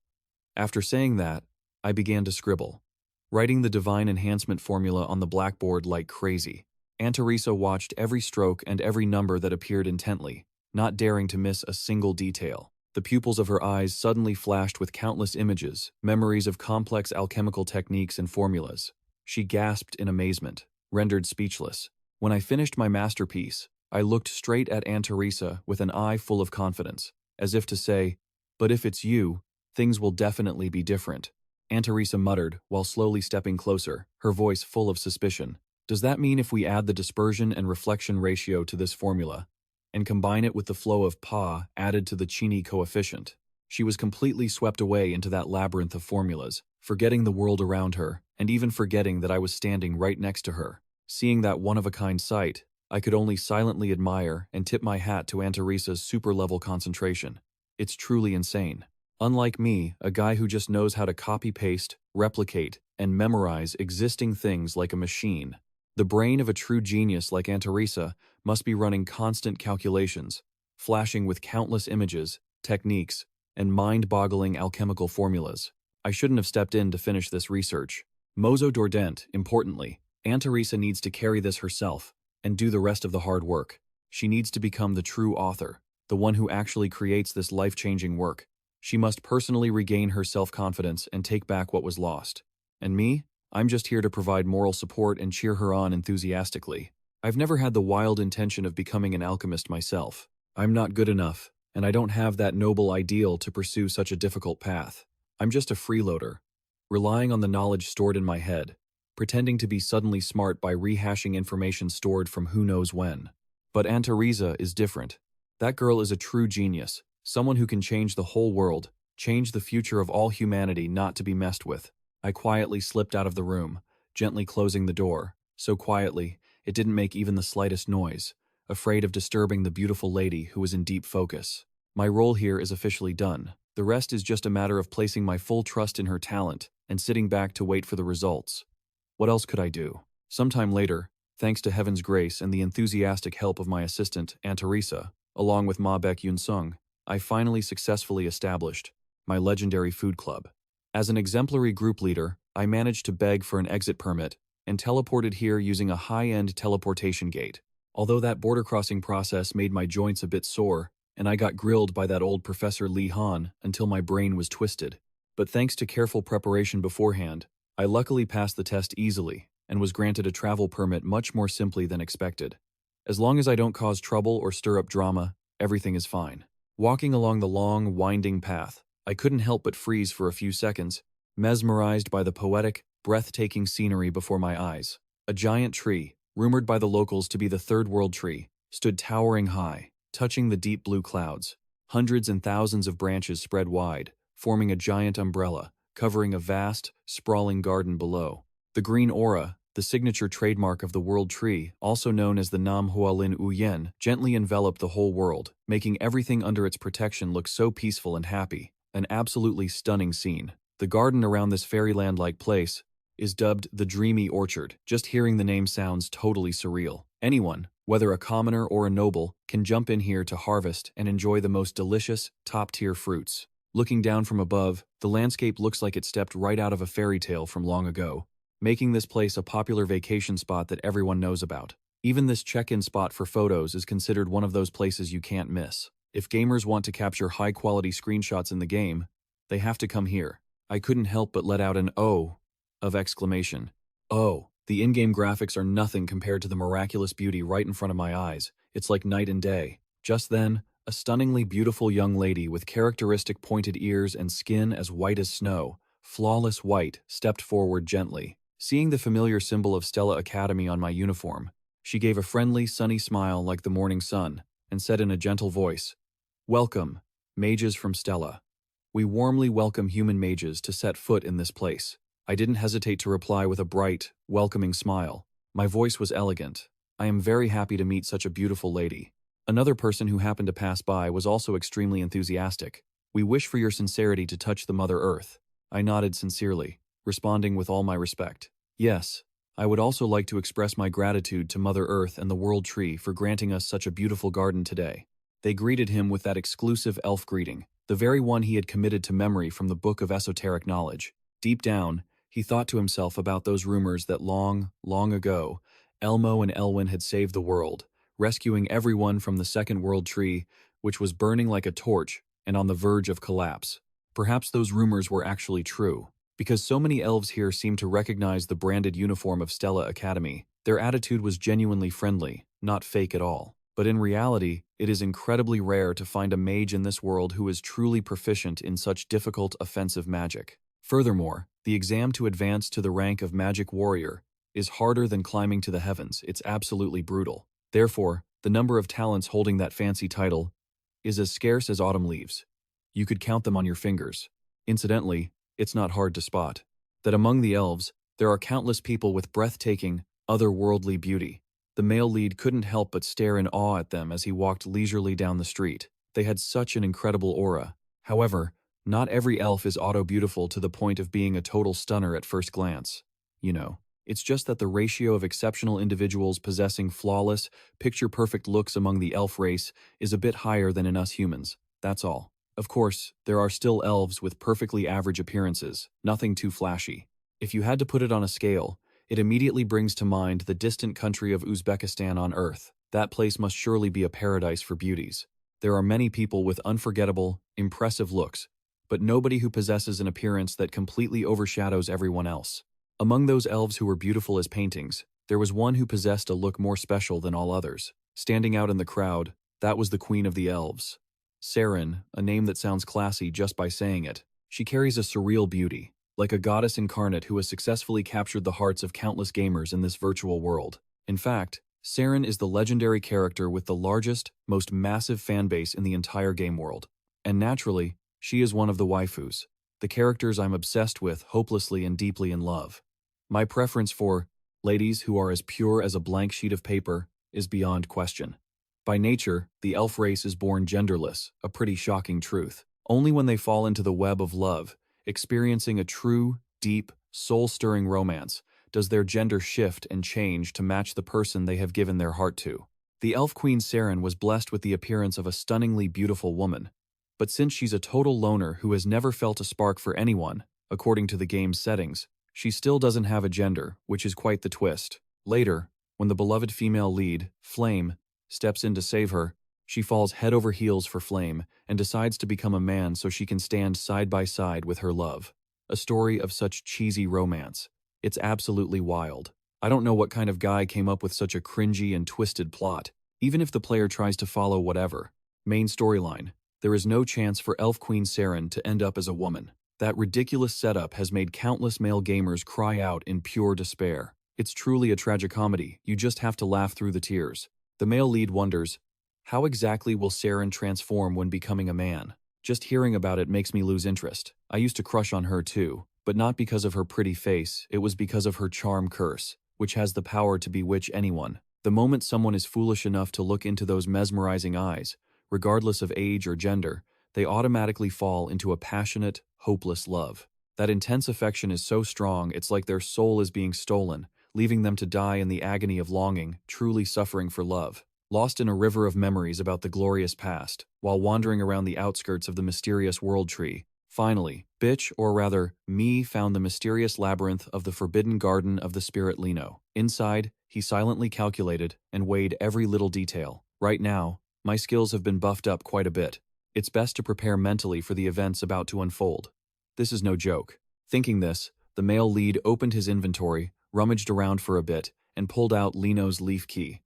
S1: After saying that, I began to scribble, writing the divine enhancement formula on the blackboard like crazy. Aunt Teresa watched every stroke and every number that appeared intently, not daring to miss a single detail. The pupils of her eyes suddenly flashed with countless images, memories of complex alchemical techniques and formulas. She gasped in amazement, rendered speechless. When I finished my masterpiece, I looked straight at Aunt Teresa with an eye full of confidence, as if to say, "But if it's you, things will definitely be different." Aunt Teresa muttered while slowly stepping closer, her voice full of suspicion. Does that mean if we add the dispersion and reflection ratio to this formula, and combine it with the flow of Pa added to the Gini coefficient? She was completely swept away into that labyrinth of formulas, forgetting the world around her, and even forgetting that I was standing right next to her. Seeing that one-of-a-kind sight, I could only silently admire and tip my hat to Aunt Teresa's super-level concentration. It's truly insane. Unlike me, a guy who just knows how to copy-paste, replicate, and memorize existing things like a machine. The brain of a true genius like Aunt Teresa must be running constant calculations, flashing with countless images, techniques, and mind-boggling alchemical formulas. I shouldn't have stepped in to finish this research. Mozo Dordent, importantly, Aunt Teresa needs to carry this herself and do the rest of the hard work. She needs to become the true author, the one who actually creates this life-changing work. She must personally regain her self-confidence and take back what was lost. And me? I'm just here to provide moral support and cheer her on enthusiastically. I've never had the wild intention of becoming an alchemist myself. I'm not good enough, and I don't have that noble ideal to pursue such a difficult path. I'm just a freeloader, relying on the knowledge stored in my head, pretending to be suddenly smart by rehashing information stored from who knows when. But Aunt Teresa is different. That girl is a true genius, someone who can change the whole world, change the future of all humanity not to be messed with. I quietly slipped out of the room, gently closing the door, so quietly it didn't make even the slightest noise, afraid of disturbing the beautiful lady who was in deep focus. My role here is officially done. The rest is just a matter of placing my full trust in her talent and sitting back to wait for the results. What else could I do? Sometime later, thanks to heaven's grace and the enthusiastic help of my assistant, Aunt Teresa, along with Beck Yunsung, I finally successfully established my legendary food club. As an exemplary group leader, I managed to beg for an exit permit and teleported here using a high-end teleportation gate. Although that border crossing process made my joints a bit sore, and I got grilled by that old Professor Li Han until my brain was twisted. But thanks to careful preparation beforehand, I luckily passed the test easily and was granted a travel permit much more simply than expected. As long as I don't cause trouble or stir up drama, everything is fine. Walking along the long, winding path, I couldn't help but freeze for a few seconds, mesmerized by the poetic, breathtaking scenery before my eyes. A giant tree, rumored by the locals to be the third world tree, stood towering high, touching the deep blue clouds. Hundreds and thousands of branches spread wide, forming a giant umbrella, covering a vast, sprawling garden below. The green aura, the signature trademark of the world tree, also known as the Nam Hualin Uyen, gently enveloped the whole world, making everything under its protection look so peaceful and happy. An absolutely stunning scene. The garden around this fairyland-like place is dubbed the Dreamy Orchard. Just hearing the name sounds totally surreal. Anyone, whether a commoner or a noble, can jump in here to harvest and enjoy the most delicious, top-tier fruits. Looking down from above, the landscape looks like it stepped right out of a fairy tale from long ago, making this place a popular vacation spot that everyone knows about. Even this check-in spot for photos is considered one of those places you can't miss. If gamers want to capture high-quality screenshots in the game, they have to come here. I couldn't help but let out an "oh" of exclamation. Oh, the in-game graphics are nothing compared to the miraculous beauty right in front of my eyes. It's like night and day. Just then, a stunningly beautiful young lady with characteristic pointed ears and skin as white as snow, flawless white, stepped forward gently. Seeing the familiar symbol of Stella Academy on my uniform, she gave a friendly, sunny smile like the morning sun and said in a gentle voice, "Welcome, mages from Stella. We warmly welcome human mages to set foot in this place." I didn't hesitate to reply with a bright, welcoming smile. My voice was elegant. "I am very happy to meet such a beautiful lady." Another person who happened to pass by was also extremely enthusiastic. "We wish for your sincerity to touch the Mother Earth." I nodded sincerely, responding with all my respect. Yes, I would also like to express my gratitude to Mother Earth and the World Tree for granting us such a beautiful garden today. They greeted him with that exclusive elf greeting, the very one he had committed to memory from the Book of Esoteric Knowledge. Deep down, he thought to himself about those rumors that long, long ago, Elmo and Elwyn had saved the world, rescuing everyone from the Second World Tree, which was burning like a torch and on the verge of collapse. Perhaps those rumors were actually true. Because so many elves here seemed to recognize the branded uniform of Stella Academy, their attitude was genuinely friendly, not fake at all. But in reality, it is incredibly rare to find a mage in this world who is truly proficient in such difficult offensive magic. Furthermore, the exam to advance to the rank of Magic Warrior is harder than climbing to the heavens. It's absolutely brutal. Therefore, the number of talents holding that fancy title is as scarce as autumn leaves. You could count them on your fingers. Incidentally, it's not hard to spot that among the elves, there are countless people with breathtaking, otherworldly beauty. The male lead couldn't help but stare in awe at them as he walked leisurely down the street. They had such an incredible aura. However, not every elf is auto-beautiful to the point of being a total stunner at first glance. It's just that the ratio of exceptional individuals possessing flawless, picture-perfect looks among the elf race is a bit higher than in us humans. That's all. Of course, there are still elves with perfectly average appearances, nothing too flashy. If you had to put it on a scale, it immediately brings to mind the distant country of Uzbekistan on Earth. That place must surely be a paradise for beauties. There are many people with unforgettable, impressive looks, but nobody who possesses an appearance that completely overshadows everyone else. Among those elves who were beautiful as paintings, there was one who possessed a look more special than all others. Standing out in the crowd, that was the Queen of the Elves. Saren, a name that sounds classy just by saying it. She carries a surreal beauty, like a goddess incarnate who has successfully captured the hearts of countless gamers in this virtual world. In fact, Saren is the legendary character with the largest, most massive fanbase in the entire game world. And naturally, she is one of the waifus, the characters I'm obsessed with, hopelessly and deeply in love. My preference for ladies who are as pure as a blank sheet of paper is beyond question. By nature, the elf race is born genderless, a pretty shocking truth. Only when they fall into the web of love, experiencing a true, deep, soul-stirring romance, does their gender shift and change to match the person they have given their heart to. The elf queen Saren was blessed with the appearance of a stunningly beautiful woman. But since she's a total loner who has never felt a spark for anyone, according to the game's settings, she still doesn't have a gender, which is quite the twist. Later, when the beloved female lead, Flame, steps in to save her, she falls head over heels for Flame and decides to become a man so she can stand side by side with her love. A story of such cheesy romance. It's absolutely wild. I don't know what kind of guy came up with such a cringy and twisted plot, even if the player tries to follow whatever. Main storyline. There is no chance for Elf Queen Saren to end up as a woman. That ridiculous setup has made countless male gamers cry out in pure despair. It's truly a tragicomedy. You just have to laugh through the tears. The male lead wonders, how exactly will Saren transform when becoming a man? Just hearing about it makes me lose interest. I used to crush on her too, but not because of her pretty face, it was because of her charm curse, which has the power to bewitch anyone. The moment someone is foolish enough to look into those mesmerizing eyes, regardless of age or gender, they automatically fall into a passionate, hopeless love. That intense affection is so strong it's like their soul is being stolen, leaving them to die in the agony of longing, truly suffering for love. Lost in a river of memories about the glorious past, while wandering around the outskirts of the mysterious world tree, finally, bitch, or rather, me, found the mysterious labyrinth of the forbidden garden of the spirit Lino. Inside, he silently calculated and weighed every little detail. Right now, my skills have been buffed up quite a bit. It's best to prepare mentally for the events about to unfold. This is no joke. Thinking this, the male lead opened his inventory, rummaged around for a bit, and pulled out Lino's leaf key.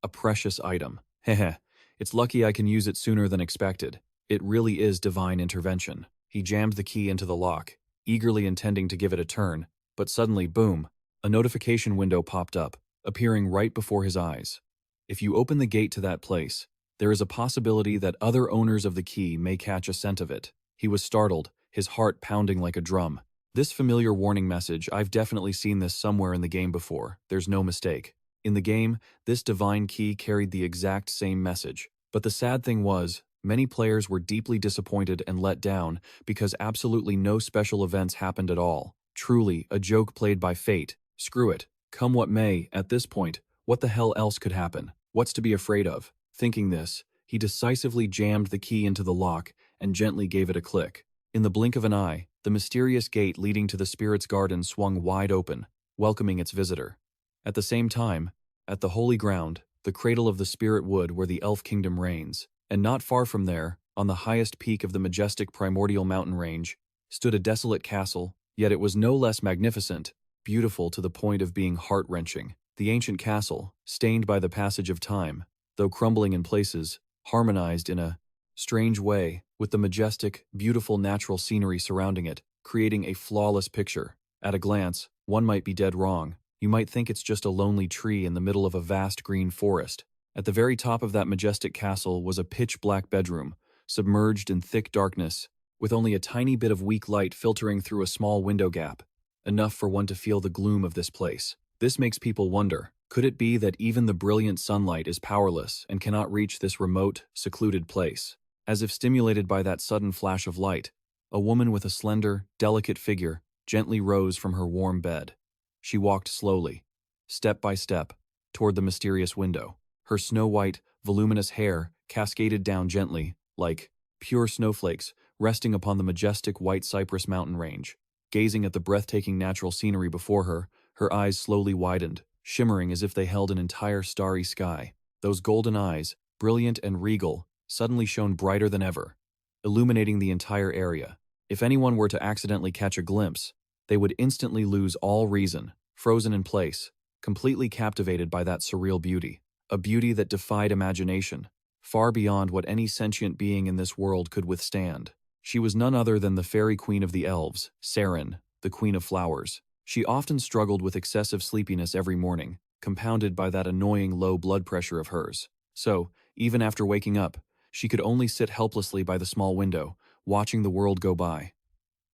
S1: A precious item. Heh, it's lucky I can use it sooner than expected. It really is divine intervention. He jammed the key into the lock, eagerly intending to give it a turn, but suddenly, boom, a notification window popped up, appearing right before his eyes. If you open the gate to that place, there is a possibility that other owners of the key may catch a scent of it. He was startled, his heart pounding like a drum. This familiar warning message, I've definitely seen this somewhere in the game before, there's no mistake. In the game, this divine key carried the exact same message. But the sad thing was, Many players were deeply disappointed and let down because absolutely no special events happened at all. Truly, a joke played by fate. Screw it. Come what may, at this point, what the hell else could happen? What's to be afraid of? Thinking this, he decisively jammed the key into the lock and gently gave it a click. In the blink of an eye, the mysterious gate leading to the spirit's garden swung wide open, welcoming its visitor. At the same time, at the holy ground, the cradle of the spirit wood where the elf kingdom reigns, and not far from there, on the highest peak of the majestic primordial mountain range, stood a desolate castle, yet it was no less magnificent, beautiful to the point of being heart-wrenching. The ancient castle, stained by the passage of time, though crumbling in places, harmonized in a strange way with the majestic, beautiful natural scenery surrounding it, creating a flawless picture. At a glance, one might be dead wrong. You might think it's just a lonely tree in the middle of a vast green forest. At the very top of that majestic castle was a pitch-black bedroom, submerged in thick darkness, with only a tiny bit of weak light filtering through a small window gap, enough for one to feel the gloom of this place. This makes people wonder, could it be that even the brilliant sunlight is powerless and cannot reach this remote, secluded place? As if stimulated by that sudden flash of light, a woman with a slender, delicate figure gently rose from her warm bed. She walked slowly, step by step, toward the mysterious window. Her snow-white, voluminous hair cascaded down gently, like pure snowflakes, resting upon the majestic white cypress mountain range. Gazing at the breathtaking natural scenery before her, her eyes slowly widened, shimmering as if they held an entire starry sky. Those golden eyes, brilliant and regal, suddenly shone brighter than ever, illuminating the entire area. If anyone were to accidentally catch a glimpse, they would instantly lose all reason, frozen in place, completely captivated by that surreal beauty. A beauty that defied imagination, far beyond what any sentient being in this world could withstand. She was none other than the fairy queen of the elves, Saren, the queen of flowers. She often struggled with excessive sleepiness every morning, compounded by that annoying low blood pressure of hers. So, even after waking up, she could only sit helplessly by the small window, watching the world go by.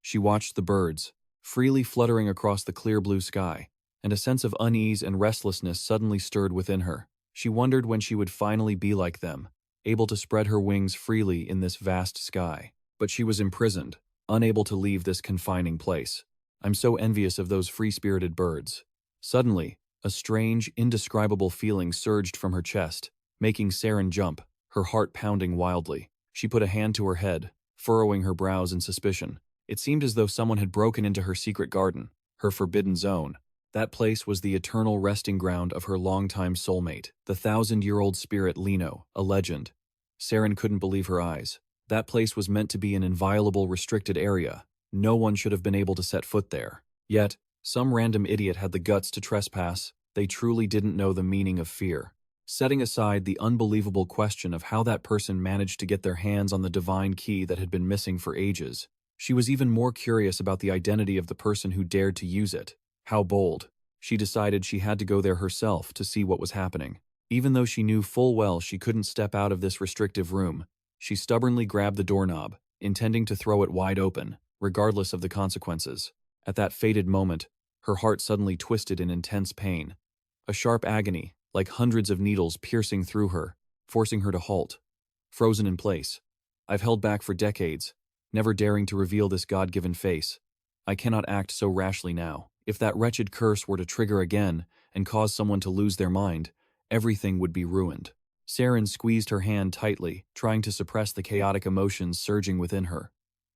S1: She watched the birds, freely fluttering across the clear blue sky, and a sense of unease and restlessness suddenly stirred within her. She wondered when she would finally be like them, able to spread her wings freely in this vast sky. But she was imprisoned, unable to leave this confining place. I'm so envious of those free-spirited birds. Suddenly, a strange, indescribable feeling surged from her chest, making Saren jump, her heart pounding wildly. She put a hand to her head, furrowing her brows in suspicion. It seemed as though someone had broken into her secret garden, her forbidden zone. That place was the eternal resting ground of her longtime soulmate, the 1,000-year-old spirit Lino, a legend. Saren couldn't believe her eyes. That place was meant to be an inviolable, restricted area. No one should have been able to set foot there. Yet, some random idiot had the guts to trespass. They truly didn't know the meaning of fear. Setting aside the unbelievable question of how that person managed to get their hands on the divine key that had been missing for ages, she was even more curious about the identity of the person who dared to use it. How bold. She decided she had to go there herself to see what was happening. Even though she knew full well she couldn't step out of this restrictive room, she stubbornly grabbed the doorknob, intending to throw it wide open, regardless of the consequences. At that fated moment, her heart suddenly twisted in intense pain. A sharp agony, like hundreds of needles piercing through her, forcing her to halt, frozen in place. I've held back for decades, never daring to reveal this God-given face. I cannot act so rashly now. If that wretched curse were to trigger again and cause someone to lose their mind, everything would be ruined. Saren squeezed her hand tightly, trying to suppress the chaotic emotions surging within her.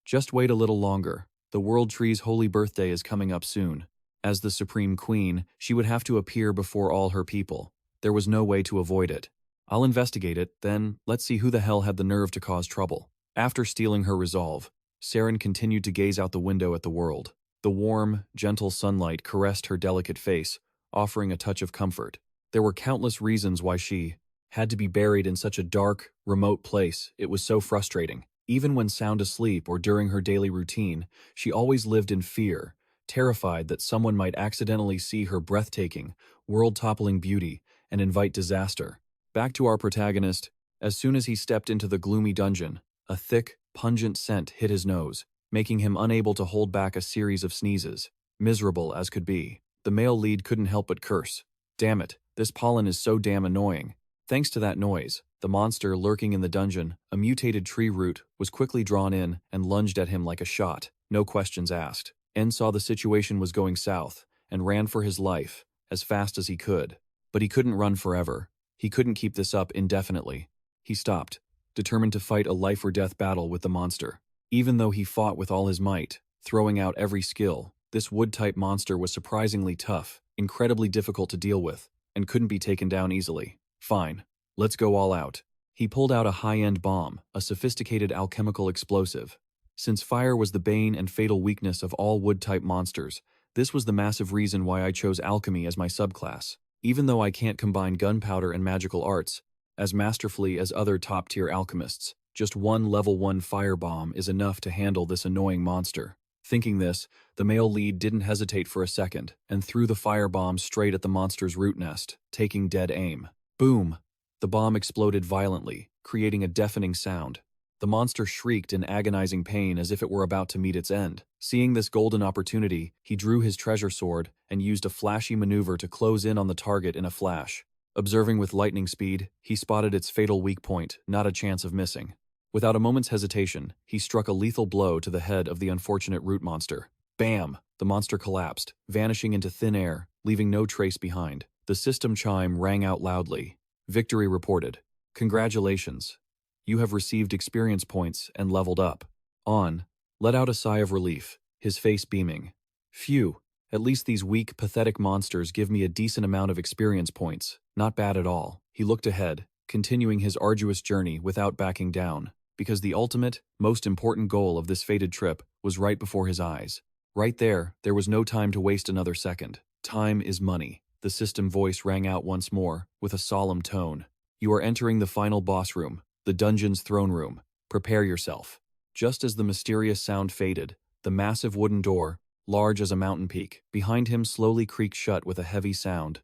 S1: Just wait a little longer. The World Tree's holy birthday is coming up soon. As the Supreme Queen, she would have to appear before all her people. There was no way to avoid it. I'll investigate it, then let's see who the hell had the nerve to cause trouble. After steeling her resolve, Saren continued to gaze out the window at the world. The warm, gentle sunlight caressed her delicate face, offering a touch of comfort. There were countless reasons why she had to be buried in such a dark, remote place. It was so frustrating. Even when sound asleep or during her daily routine, she always lived in fear, terrified that someone might accidentally see her breathtaking, world-toppling beauty and invite disaster. Back to our protagonist. As soon as he stepped into the gloomy dungeon, a thick, pungent scent hit his nose, making him unable to hold back a series of sneezes. Miserable as could be, the male lead couldn't help but curse. Damn it, this pollen is so damn annoying. Thanks to that noise, the monster lurking in the dungeon, a mutated tree root, was quickly drawn in and lunged at him like a shot, no questions asked. En saw the situation was going south and ran for his life as fast as he could. But he couldn't run forever. He couldn't keep this up indefinitely. He stopped, determined to fight a life-or-death battle with the monster. Even though he fought with all his might, throwing out every skill, this wood-type monster was surprisingly tough, incredibly difficult to deal with, and couldn't be taken down easily. Fine, let's go all out. He pulled out a high-end bomb, a sophisticated alchemical explosive. Since fire was the bane and fatal weakness of all wood-type monsters, this was the massive reason why I chose alchemy as my subclass. Even though I can't combine gunpowder and magical arts as masterfully as other top-tier alchemists, just one level 1 firebomb is enough to handle this annoying monster. Thinking this, the male lead didn't hesitate for a second and threw the firebomb straight at the monster's root nest, taking dead aim. Boom! The bomb exploded violently, creating a deafening sound. The monster shrieked in agonizing pain as if it were about to meet its end. Seeing this golden opportunity, he drew his treasure sword and used a flashy maneuver to close in on the target in a flash. Observing with lightning speed, he spotted its fatal weak point, not a chance of missing. Without a moment's hesitation, he struck a lethal blow to the head of the unfortunate root monster. Bam! The monster collapsed, vanishing into thin air, leaving no trace behind. The system chime rang out loudly. Victory reported. Congratulations. You have received experience points and leveled up. On let out a sigh of relief, his face beaming. Phew, at least these weak, pathetic monsters give me a decent amount of experience points. Not bad at all. He looked ahead, continuing his arduous journey without backing down, because the ultimate, most important goal of this fated trip was right before his eyes. Right there was no time to waste another second. Time is money. The system voice rang out once more, with a solemn tone. You are entering the final boss room, the dungeon's throne room. Prepare yourself. Just as the mysterious sound faded, the massive wooden door, large as a mountain peak, behind him slowly creaked shut with a heavy sound,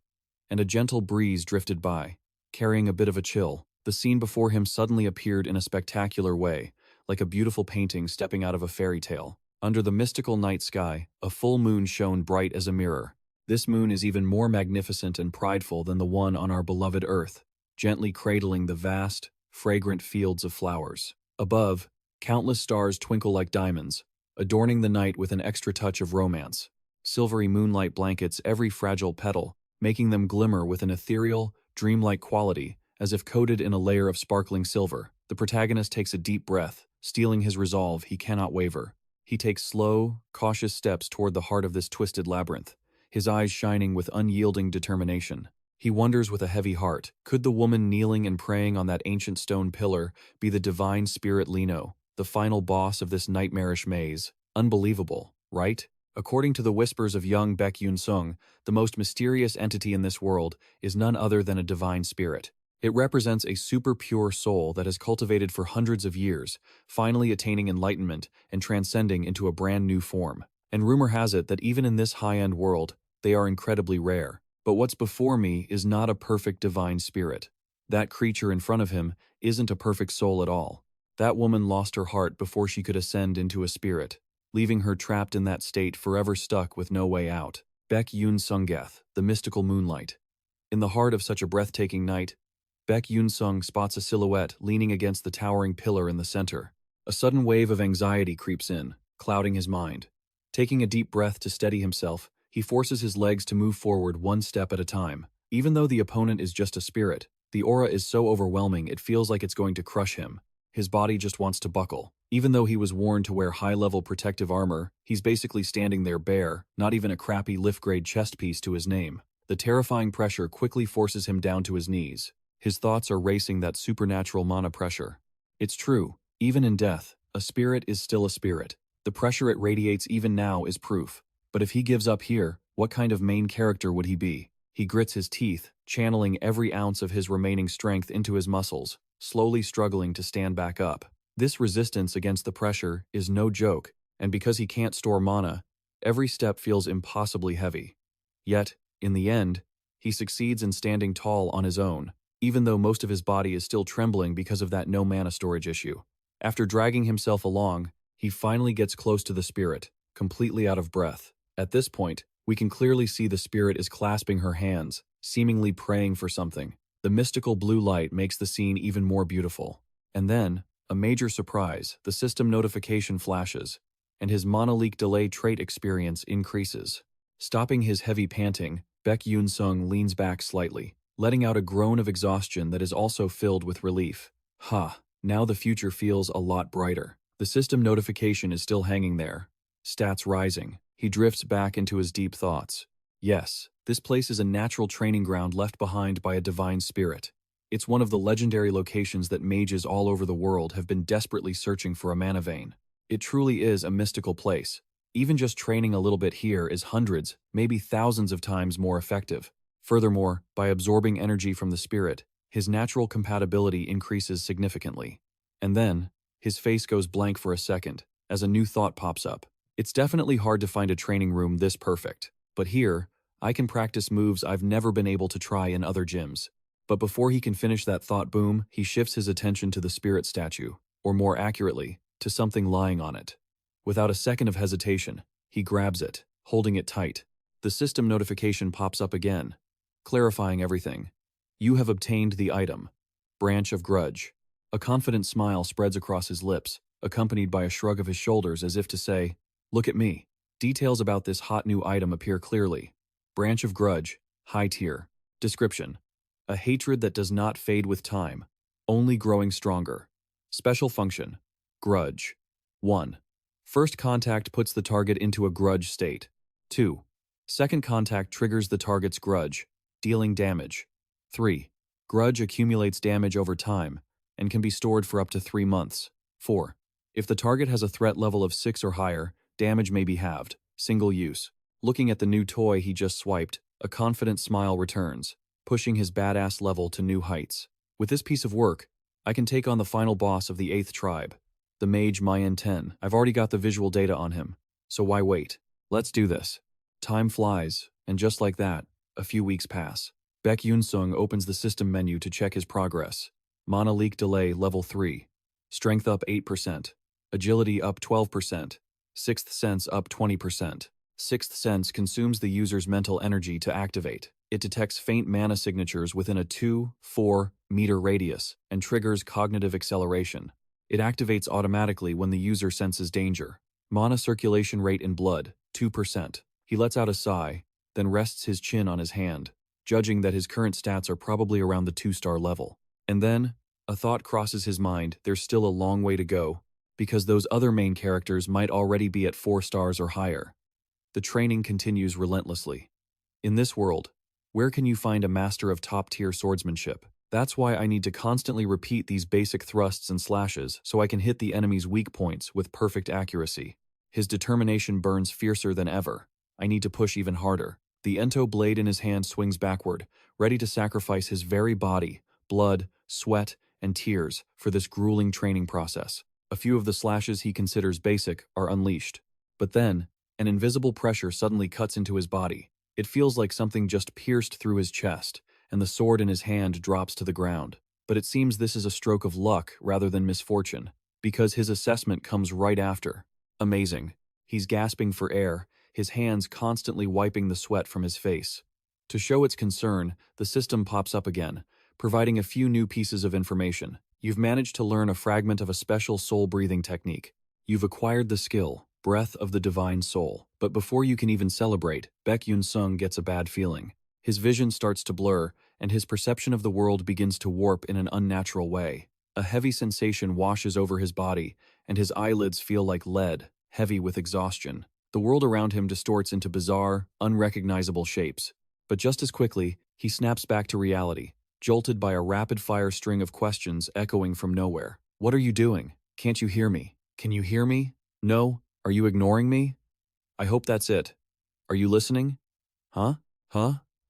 S1: and a gentle breeze drifted by, carrying a bit of a chill. The scene before him suddenly appeared in a spectacular way, like a beautiful painting stepping out of a fairy tale. Under the mystical night sky, a full moon shone bright as a mirror. This moon is even more magnificent and prideful than the one on our beloved Earth, gently cradling the vast, fragrant fields of flowers. Above, countless stars twinkle like diamonds, adorning the night with an extra touch of romance. Silvery moonlight blankets every fragile petal, making them glimmer with an ethereal, dreamlike quality, as if coated in a layer of sparkling silver. The protagonist takes a deep breath, steeling his resolve he cannot waver. He takes slow, cautious steps toward the heart of this twisted labyrinth, his eyes shining with unyielding determination. He wonders with a heavy heart, could the woman kneeling and praying on that ancient stone pillar be the divine spirit Lino, the final boss of this nightmarish maze? Unbelievable, right? According to the whispers of young Beck Yunsung, the most mysterious entity in this world is none other than a divine spirit. It represents a super pure soul that has cultivated for hundreds of years, finally attaining enlightenment and transcending into a brand new form. And rumor has it that even in this high-end world, they are incredibly rare. But what's before me is not a perfect divine spirit. That creature in front of him isn't a perfect soul at all. That woman lost her heart before she could ascend into a spirit, leaving her trapped in that state forever stuck with no way out. Beck Yunsung, the mystical moonlight. In the heart of such a breathtaking night, Beck Yunsung spots a silhouette leaning against the towering pillar in the center. A sudden wave of anxiety creeps in, clouding his mind. Taking a deep breath to steady himself, he forces his legs to move forward one step at a time. Even though the opponent is just a spirit, the aura is so overwhelming it feels like it's going to crush him. His body just wants to buckle. Even though he was warned to wear high-level protective armor, he's basically standing there bare, not even a crappy lift-grade chest piece to his name. The terrifying pressure quickly forces him down to his knees. His thoughts are racing that supernatural mana pressure. It's true, even in death, a spirit is still a spirit. The pressure it radiates even now is proof. But if he gives up here, what kind of main character would he be? He grits his teeth, channeling every ounce of his remaining strength into his muscles, slowly struggling to stand back up. This resistance against the pressure is no joke, and because he can't store mana, every step feels impossibly heavy. Yet, in the end, he succeeds in standing tall on his own, even though most of his body is still trembling because of that no mana storage issue. After dragging himself along, he finally gets close to the spirit, completely out of breath. At this point, we can clearly see the spirit is clasping her hands, seemingly praying for something. The mystical blue light makes the scene even more beautiful. And then, a major surprise, the system notification flashes, and his monoleak delay trait experience increases. Stopping his heavy panting, Beck Yunsung leans back slightly, letting out a groan of exhaustion that is also filled with relief. Now the future feels a lot brighter. The system notification is still hanging there. Stats rising. He drifts back into his deep thoughts. Yes, this place is a natural training ground left behind by a divine spirit. It's one of the legendary locations that mages all over the world have been desperately searching for a mana vein. It truly is a mystical place. Even just training a little bit here is hundreds, maybe thousands of times more effective. Furthermore, by absorbing energy from the spirit, his natural compatibility increases significantly. And then, his face goes blank for a second, as a new thought pops up. It's definitely hard to find a training room this perfect, but here, I can practice moves I've never been able to try in other gyms. But before he can finish that thought boom, he shifts his attention to the spirit statue, or more accurately, to something lying on it. Without a second of hesitation, he grabs it, holding it tight. The system notification pops up again, clarifying everything. You have obtained the item. Branch of Grudge. A confident smile spreads across his lips, accompanied by a shrug of his shoulders as if to say, "Look at me." Details about this hot new item appear clearly. Branch of Grudge, high tier. Description: a hatred that does not fade with time, only growing stronger. Special function: Grudge. 1. First contact puts the target into a grudge state. 2. Second contact triggers the target's grudge, dealing damage. 3. Grudge accumulates damage over time and can be stored for up to 3 months. 4. If the target has a threat level of 6 or higher, damage may be halved. Single use. Looking at the new toy he just swiped, a confident smile returns, pushing his badass level to new heights. With this piece of work, I can take on the final boss of the 8th tribe, the mage Mayan 10. I've already got the visual data on him, so why wait? Let's do this. Time flies, and just like that, a few weeks pass. Beck Yunsung opens the system menu to check his progress. Mana leak delay level 3. Strength up 8%. Agility up 12%. Sixth sense up 20%. Sixth sense consumes the user's mental energy to activate. It detects faint mana signatures within a 2-4 meter radius and triggers cognitive acceleration. It activates automatically when the user senses danger. Mana circulation rate in blood, 2%. He lets out a sigh, then rests his chin on his hand, judging that his current stats are probably around the 2-star level. And then, a thought crosses his mind: there's still a long way to go, because those other main characters might already be at 4 stars or higher. The training continues relentlessly. In this world, where can you find a master of top-tier swordsmanship? That's why I need to constantly repeat these basic thrusts and slashes so I can hit the enemy's weak points with perfect accuracy. His determination burns fiercer than ever. I need to push even harder. The Ento blade in his hand swings backward, ready to sacrifice his very body, blood, sweat, and tears for this grueling training process. A few of the slashes he considers basic are unleashed. But then, an invisible pressure suddenly cuts into his body. It feels like something just pierced through his chest, and the sword in his hand drops to the ground. But it seems this is a stroke of luck rather than misfortune, because his assessment comes right after. Amazing. He's gasping for air, his hands constantly wiping the sweat from his face. To show its concern, the system pops up again, providing a few new pieces of information. You've managed to learn a fragment of a special soul-breathing technique. You've acquired the skill, Breath of the Divine Soul. But before you can even celebrate, Beck Yunsung gets a bad feeling. His vision starts to blur, and his perception of the world begins to warp in an unnatural way. A heavy sensation washes over his body, and his eyelids feel like lead, heavy with exhaustion. The world around him distorts into bizarre, unrecognizable shapes. But just as quickly, he snaps back to reality, jolted by a rapid-fire string of questions echoing from nowhere. What are you doing? Can't you hear me? Can you hear me? No? Are you ignoring me? I hope that's it. Are you listening? Huh?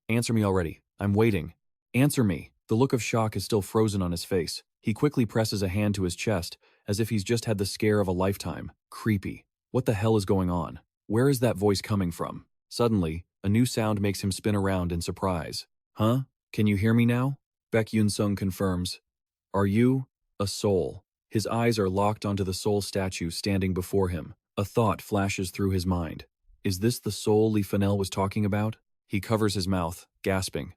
S1: Answer me already. I'm waiting. Answer me. The look of shock is still frozen on his face. He quickly presses a hand to his chest, as if he's just had the scare of a lifetime. Creepy. What the hell is going on? Where is that voice coming from? Suddenly, a new sound makes him spin around in surprise. Huh? Can you hear me now? Beck Yunsung confirms. Are you a soul? His eyes are locked onto the soul statue standing before him. A thought flashes through his mind. Is this the soul Li Fanel was talking about? He covers his mouth, gasping.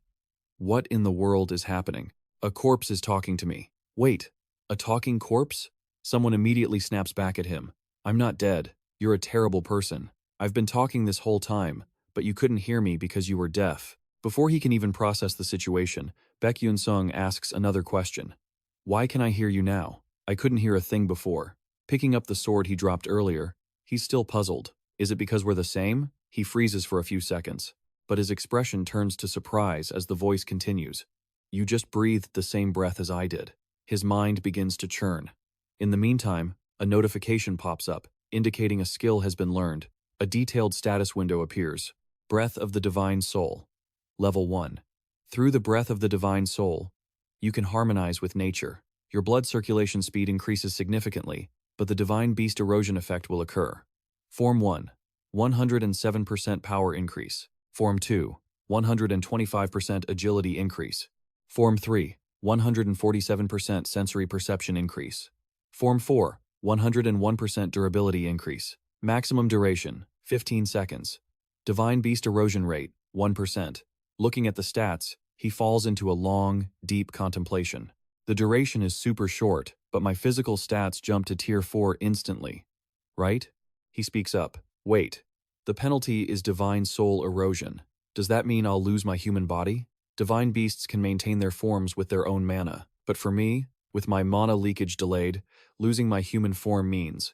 S1: What in the world is happening? A corpse is talking to me. Wait, a talking corpse? Someone immediately snaps back at him. I'm not dead. You're a terrible person. I've been talking this whole time, but you couldn't hear me because you were deaf. Before he can even process the situation, Beck Yunsung asks another question. Why can I hear you now? I couldn't hear a thing before. Picking up the sword he dropped earlier, he's still puzzled. Is it because we're the same? He freezes for a few seconds, but his expression turns to surprise as the voice continues. You just breathed the same breath as I did. His mind begins to churn. In the meantime, a notification pops up, indicating a skill has been learned. A detailed status window appears. Breath of the Divine Soul. Level 1. Through the breath of the Divine Soul, you can harmonize with nature. Your blood circulation speed increases significantly, but the Divine Beast erosion effect will occur. Form 1. 107% power increase. Form 2. 125% agility increase. Form 3. 147% sensory perception increase. Form 4. 101% durability increase. Maximum duration, 15 seconds. Divine Beast erosion rate, 1%. Looking at the stats, he falls into a long, deep contemplation. The duration is super short, but my physical stats jump to tier 4 instantly. Right? He speaks up. Wait. The penalty is Divine Soul erosion. Does that mean I'll lose my human body? Divine beasts can maintain their forms with their own mana, but for me, with my mana leakage delayed, losing my human form means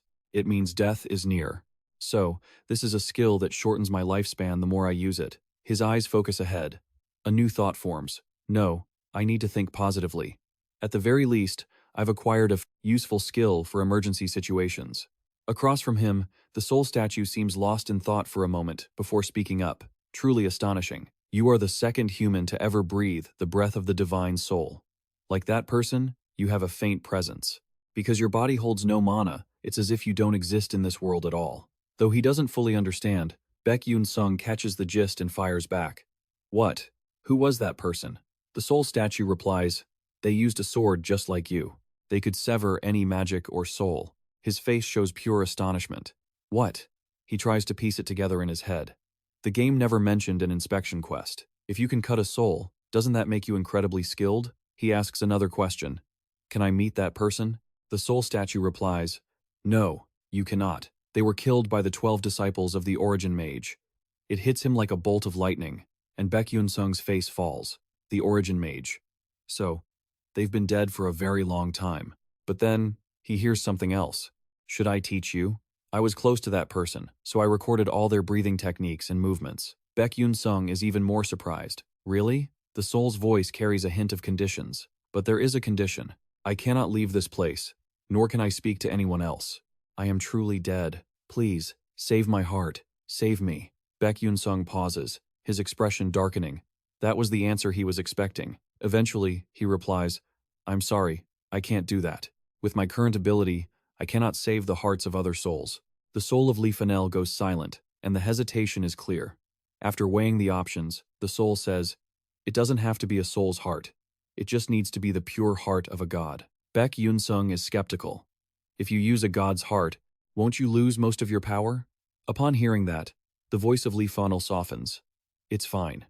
S1: death is near. So, this is a skill that shortens my lifespan the more I use it. His eyes focus ahead. A new thought forms. No, I need to think positively. At the very least, I've acquired a useful skill for emergency situations. Across from him, the soul statue seems lost in thought for a moment before speaking up. Truly astonishing. You are the second human to ever breathe the breath of the Divine Soul. Like that person, you have a faint presence. Because your body holds no mana, it's as if you don't exist in this world at all. Though he doesn't fully understand, Beck Yunsung catches the gist and fires back. What? Who was that person? The soul statue replies, they used a sword just like you. They could sever any magic or soul. His face shows pure astonishment. What? He tries to piece it together in his head. The game never mentioned an inspection quest. If you can cut a soul, doesn't that make you incredibly skilled? He asks another question. Can I meet that person? The soul statue replies, no, you cannot. They were killed by the 12 disciples of the Origin Mage. It hits him like a bolt of lightning, and Beck Yunsung's face falls. The Origin Mage. So, they've been dead for a very long time. But then, he hears something else. Should I teach you? I was close to that person, so I recorded all their breathing techniques and movements. Beck Yunsung is even more surprised. Really? The soul's voice carries a hint of conditions. But there is a condition. I cannot leave this place, nor can I speak to anyone else. I am truly dead. Please, save my heart. Save me. Beck Yunsung pauses, his expression darkening. That was the answer he was expecting. Eventually, he replies, I'm sorry, I can't do that. With my current ability, I cannot save the hearts of other souls. The soul of Li Fanel goes silent, and the hesitation is clear. After weighing the options, the soul says, it doesn't have to be a soul's heart. It just needs to be the pure heart of a god. Beck Yunsung is skeptical. If you use a god's heart, won't you lose most of your power? Upon hearing that, the voice of Li Fanel softens. It's fine.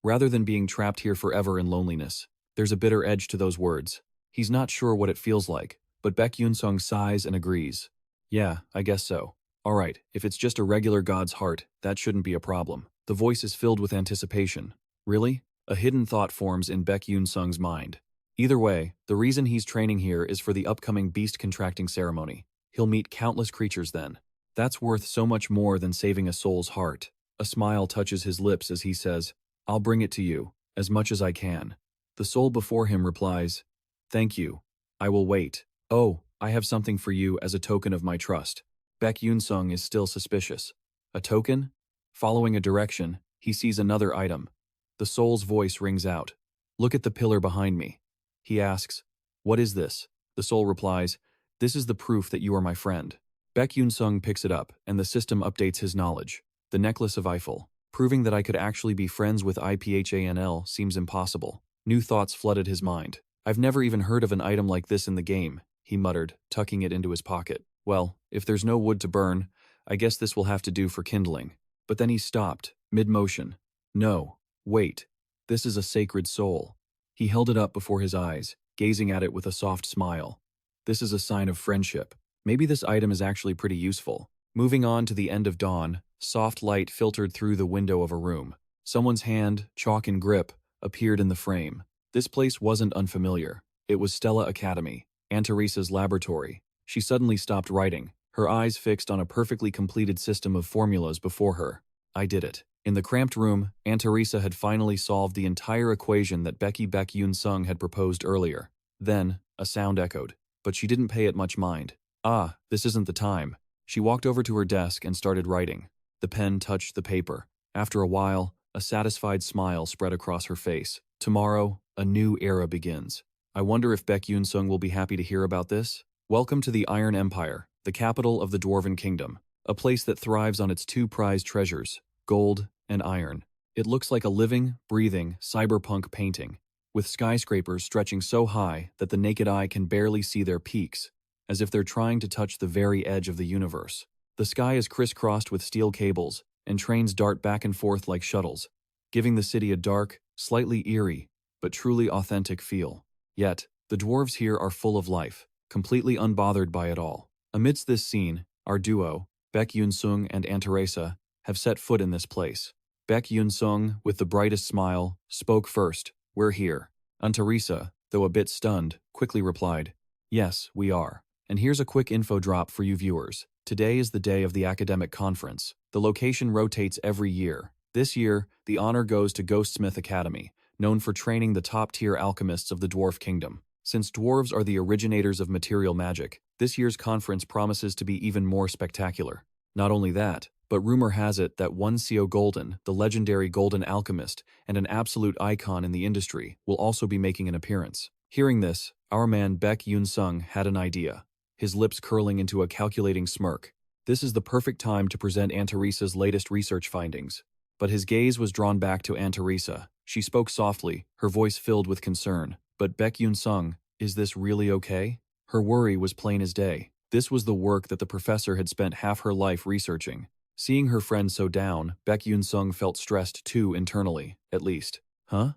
S1: Rather than being trapped here forever in loneliness, there's a bitter edge to those words. He's not sure what it feels like, but Beck Yunsung sighs and agrees. Yeah, I guess so. Alright, if it's just a regular god's heart, that shouldn't be a problem. The voice is filled with anticipation. Really? A hidden thought forms in Beck Yunsung's mind. Either way, the reason he's training here is for the upcoming beast contracting ceremony. He'll meet countless creatures then. That's worth so much more than saving a soul's heart. A smile touches his lips as he says, I'll bring it to you, as much as I can. The soul before him replies, thank you. I will wait. Oh, I have something for you as a token of my trust. Beck Yunsung is still suspicious. A token? Following a direction, he sees another item. The soul's voice rings out. Look at the pillar behind me. He asks, what is this? The soul replies, this is the proof that you are my friend. Beck Yunsung picks it up, and the system updates his knowledge. The necklace of Eiffel. Proving that I could actually be friends with IPHANL seems impossible. New thoughts flooded his mind. I've never even heard of an item like this in the game, he muttered, tucking it into his pocket. Well, if there's no wood to burn, I guess this will have to do for kindling. But then he stopped, mid-motion. No, wait. This is a sacred soul. He held it up before his eyes, gazing at it with a soft smile. This is a sign of friendship. Maybe this item is actually pretty useful. Moving on to the end of dawn, soft light filtered through the window of a room. Someone's hand, chalk and grip, appeared in the frame. This place wasn't unfamiliar. It was Stella Academy, Aunt Teresa's laboratory. She suddenly stopped writing, her eyes fixed on a perfectly completed system of formulas before her. I did it. In the cramped room, Aunt Teresa had finally solved the entire equation that Beck Yunsung had proposed earlier. Then, a sound echoed, but she didn't pay it much mind. Ah, this isn't the time. She walked over to her desk and started writing. The pen touched the paper. After a while, a satisfied smile spread across her face. Tomorrow, a new era begins. I wonder if Beck Yunsung will be happy to hear about this. Welcome to the Iron Empire, the capital of the Dwarven Kingdom, a place that thrives on its two prized treasures, gold and iron. It looks like a living, breathing, cyberpunk painting, with skyscrapers stretching so high that the naked eye can barely see their peaks, as if they're trying to touch the very edge of the universe. The sky is crisscrossed with steel cables, and trains dart back and forth like shuttles, giving the city a dark, slightly eerie, but truly authentic feel. Yet, the dwarves here are full of life, completely unbothered by it all. Amidst this scene, our duo, Beck Yunsung and Aunt Teresa, have set foot in this place. Beck Yunsung, with the brightest smile, spoke first. We're here. Aunt Teresa, though a bit stunned, quickly replied, yes, we are. And here's a quick info drop for you viewers. Today is the day of the academic conference. The location rotates every year. This year, the honor goes to Ghostsmith Academy, known for training the top-tier alchemists of the Dwarf Kingdom. Since dwarves are the originators of material magic, this year's conference promises to be even more spectacular. Not only that, but rumor has it that one CO Golden, the legendary golden alchemist and an absolute icon in the industry, will also be making an appearance. Hearing this, our man Beck Yunsung had an idea, his lips curling into a calculating smirk. This is the perfect time to present Aunt Teresa's latest research findings. But his gaze was drawn back to Aunt Teresa. She spoke softly, her voice filled with concern. But Beck Yunsung, is this really okay? Her worry was plain as day. This was the work that the professor had spent half her life researching. Seeing her friend so down, Beck Yunsung felt stressed too internally, at least. Huh?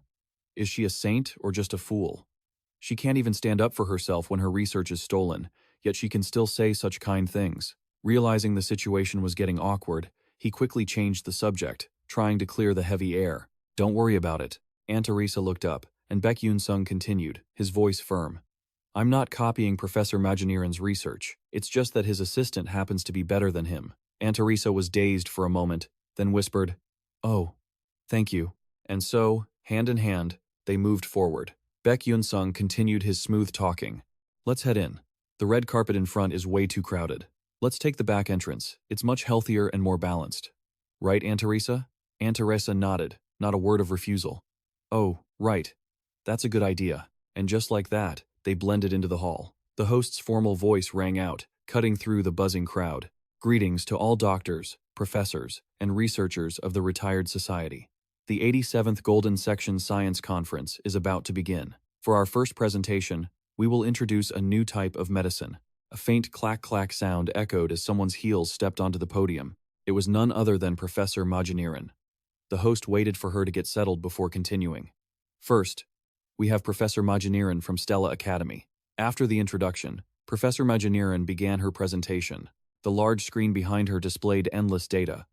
S1: Is she a saint or just a fool? She can't even stand up for herself when her research is stolen, yet she can still say such kind things. Realizing the situation was getting awkward, he quickly changed the subject, trying to clear the heavy air. Don't worry about it. Aunt Teresa looked up, and Beck Yunsung continued, his voice firm. I'm not copying Professor Maginieren's research. It's just that his assistant happens to be better than him. Aunt Teresa was dazed for a moment, then whispered, oh, thank you. And so, hand in hand, they moved forward. Beck Yunsung continued his smooth talking. Let's head in. The red carpet in front is way too crowded. Let's take the back entrance. It's much healthier and more balanced. Right, Aunt Teresa? Aunt Teresa nodded, not a word of refusal. Oh, right. That's a good idea. And just like that, they blended into the hall. The host's formal voice rang out, cutting through the buzzing crowd. Greetings to all doctors, professors, and researchers of the retired society. The 87th Golden Section Science Conference is about to begin. For our first presentation, we will introduce a new type of medicine. A faint clack-clack sound echoed as someone's heels stepped onto the podium. It was none other than Professor Magienieren. The host waited for her to get settled before continuing. First, we have Professor Magienieren from Stella Academy. After the introduction, Professor Magienieren began her presentation. The large screen behind her displayed endless data.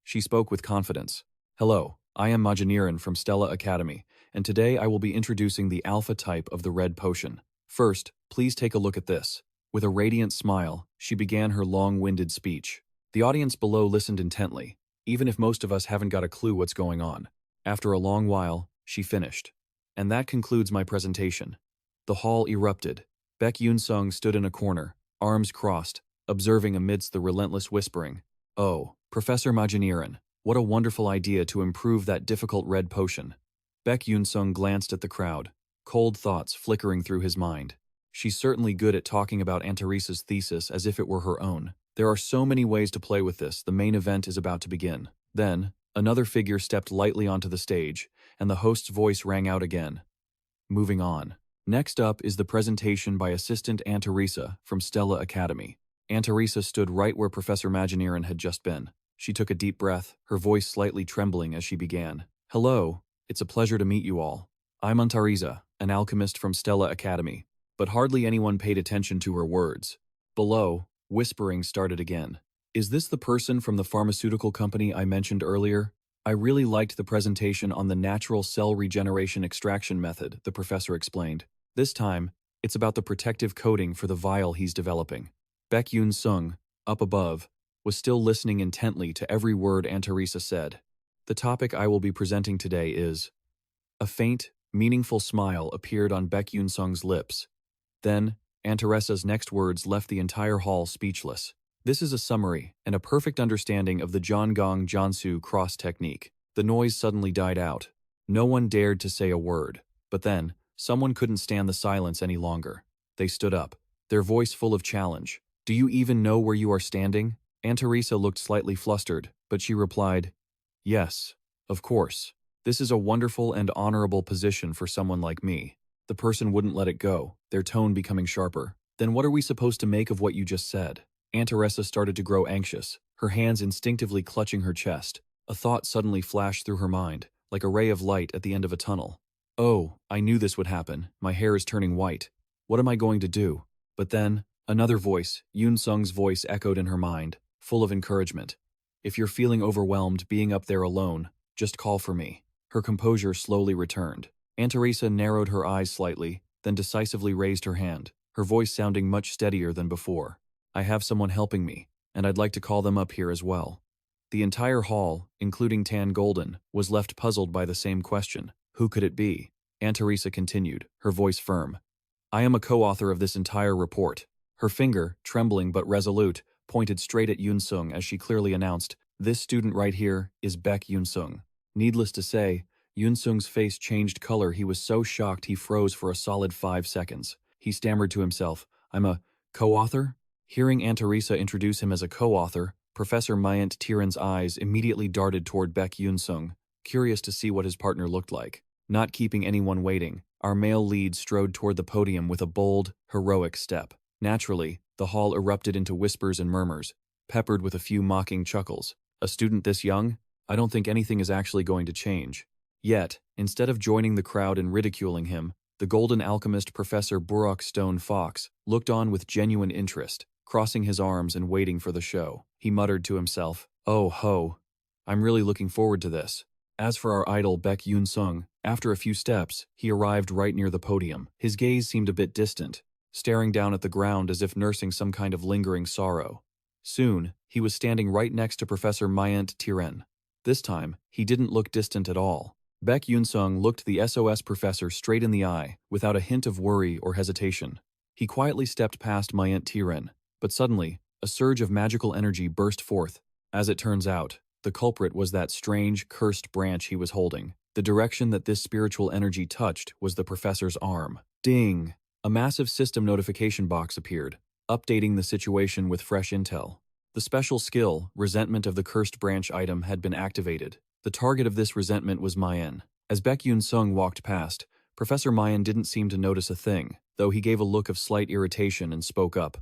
S1: She spoke with confidence. Hello, I am Magienieren from Stella Academy, and today I will be introducing the alpha type of the red potion. First, please take a look at this. With a radiant smile, she began her long-winded speech. The audience below listened intently, even if most of us haven't got a clue what's going on. After a long while, she finished. And that concludes my presentation. The hall erupted. Beck Yunsung stood in a corner, arms crossed, observing amidst the relentless whispering. Oh, Professor Magienieren, what a wonderful idea to improve that difficult red potion. Beck Yunsung glanced at the crowd, cold thoughts flickering through his mind. She's certainly good at talking about Aunt Teresa's thesis as if it were her own. There are so many ways to play with this. The main event is about to begin. Then, another figure stepped lightly onto the stage, and the host's voice rang out again. Moving on. Next up is the presentation by Assistant Aunt Teresa from Stella Academy. Aunt Teresa stood right where Professor Magienieren had just been. She took a deep breath, her voice slightly trembling as she began. Hello, It's a pleasure to meet you all. I'm Antarizza, an alchemist from Stella Academy. But hardly anyone paid attention to her words. Below, whispering started again. Is this the person from the pharmaceutical company I mentioned earlier? I really liked the presentation on the natural cell regeneration extraction method, the professor explained. This time, it's about the protective coating for the vial he's developing. Beck Yunsung, up above, was still listening intently to every word Antarizza said. The topic I will be presenting today is... A faint, meaningful smile appeared on Beck Yunsung's lips. Then, Antarizza's next words left the entire hall speechless. This is a summary and a perfect understanding of the Zhonggang Jiansu cross technique. The noise suddenly died out. No one dared to say a word. But then, someone couldn't stand the silence any longer. They stood up, their voice full of challenge. Do you even know where you are standing? Antarizza looked slightly flustered, but she replied, Yes, of course. This is a wonderful and honorable position for someone like me. The person wouldn't let it go, their tone becoming sharper. Then what are we supposed to make of what you just said? Antarizza started to grow anxious, her hands instinctively clutching her chest. A thought suddenly flashed through her mind, like a ray of light at the end of a tunnel. Oh, I knew this would happen. My hair is turning white. What am I going to do? But then, another voice, Yunsung's voice, echoed in her mind, full of encouragement. If you're feeling overwhelmed being up there alone, just call for me. Her composure slowly returned. Antarizza narrowed her eyes slightly, then decisively raised her hand, her voice sounding much steadier than before. I have someone helping me, and I'd like to call them up here as well. The entire hall, including Tan Golden, was left puzzled by the same question. Who could it be? Antarizza continued, her voice firm. I am a co-author of this entire report. Her finger, trembling but resolute, pointed straight at Yunsung as she clearly announced, This student right here is Beck Yunsung. Needless to say, Yunsung's face changed color. He was so shocked he froze for a solid 5 seconds. He stammered to himself, I'm a co-author? Hearing Antarizza introduce him as a co-author, Professor Myant Tiran's eyes immediately darted toward Beck Yunsung, curious to see what his partner looked like. Not keeping anyone waiting, our male lead strode toward the podium with a bold, heroic step. Naturally, the hall erupted into whispers and murmurs, peppered with a few mocking chuckles. A student this young? I don't think anything is actually going to change. Yet, instead of joining the crowd and ridiculing him, the golden alchemist Professor Burrock Stone Fox looked on with genuine interest, crossing his arms and waiting for the show. He muttered to himself, Oh ho, I'm really looking forward to this. As for our idol Beck Yunsung, after a few steps, he arrived right near the podium. His gaze seemed a bit distant, staring down at the ground as if nursing some kind of lingering sorrow. Soon, he was standing right next to Professor Myant Tiran. This time, he didn't look distant at all. Beck Yunsung looked the SOS professor straight in the eye, without a hint of worry or hesitation. He quietly stepped past Myant Tiran, but suddenly, a surge of magical energy burst forth. As it turns out, the culprit was that strange, cursed branch he was holding. The direction that this spiritual energy touched was the professor's arm. Ding! A massive system notification box appeared, updating the situation with fresh intel. The special skill, Resentment of the Cursed Branch item, had been activated. The target of this resentment was Mayan. As Beck Yunsung walked past, Professor Mayan didn't seem to notice a thing, though he gave a look of slight irritation and spoke up.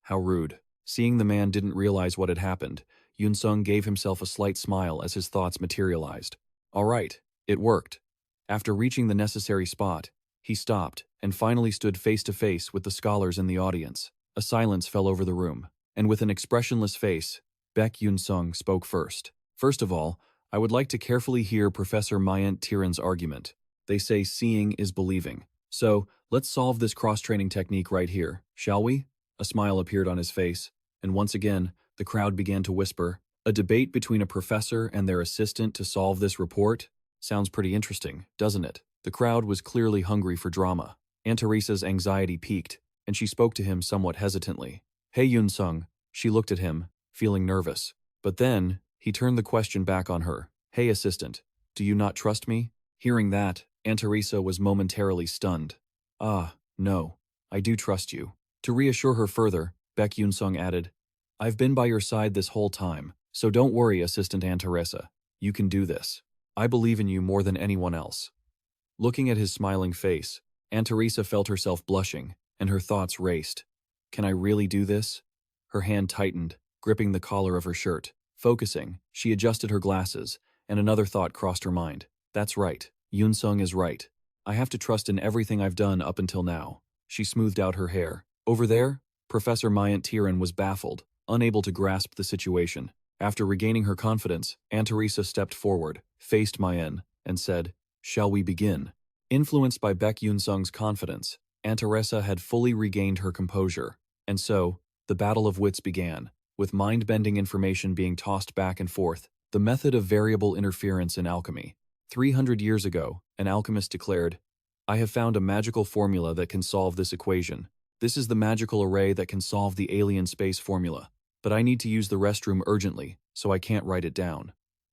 S1: How rude. Seeing the man didn't realize what had happened, Yunsung gave himself a slight smile as his thoughts materialized. All right, it worked. After reaching the necessary spot, he stopped and finally stood face to face with the scholars in the audience. A silence fell over the room, and with an expressionless face, Beck Yunsung spoke first. First of all, I would like to carefully hear Professor Myant Tiran's argument. They say seeing is believing. So, let's solve this cross-training technique right here, shall we? A smile appeared on his face, and once again, the crowd began to whisper, a debate between a professor and their assistant to solve this report? Sounds pretty interesting, doesn't it? The crowd was clearly hungry for drama. Antarizza's anxiety peaked, and she spoke to him somewhat hesitantly. Hey Yunsung, she looked at him, feeling nervous. But then, he turned the question back on her. Hey assistant, do you not trust me? Hearing that, Antarizza was momentarily stunned. Ah, no, I do trust you. To reassure her further, Beck Yunsung added, I've been by your side this whole time, so don't worry, Assistant Antarizza. You can do this. I believe in you more than anyone else. Looking at his smiling face, Antarizza felt herself blushing, and her thoughts raced. Can I really do this? Her hand tightened, gripping the collar of her shirt. Focusing, she adjusted her glasses, and another thought crossed her mind. That's right. Yunsung is right. I have to trust in everything I've done up until now. She smoothed out her hair. Over there, Professor Myant Tiran was baffled, unable to grasp the situation. After regaining her confidence, Aunt Teresa stepped forward, faced Mayen, and said, "Shall we begin?" Influenced by Beck Yunsung's confidence, Aunt Teresa had fully regained her composure, and so, the battle of wits began, with mind-bending information being tossed back and forth. The method of variable interference in alchemy. 300 years ago, an alchemist declared, "I have found a magical formula that can solve this equation. This is the magical array that can solve the alien space formula. But I need to use the restroom urgently, so I can't write it down."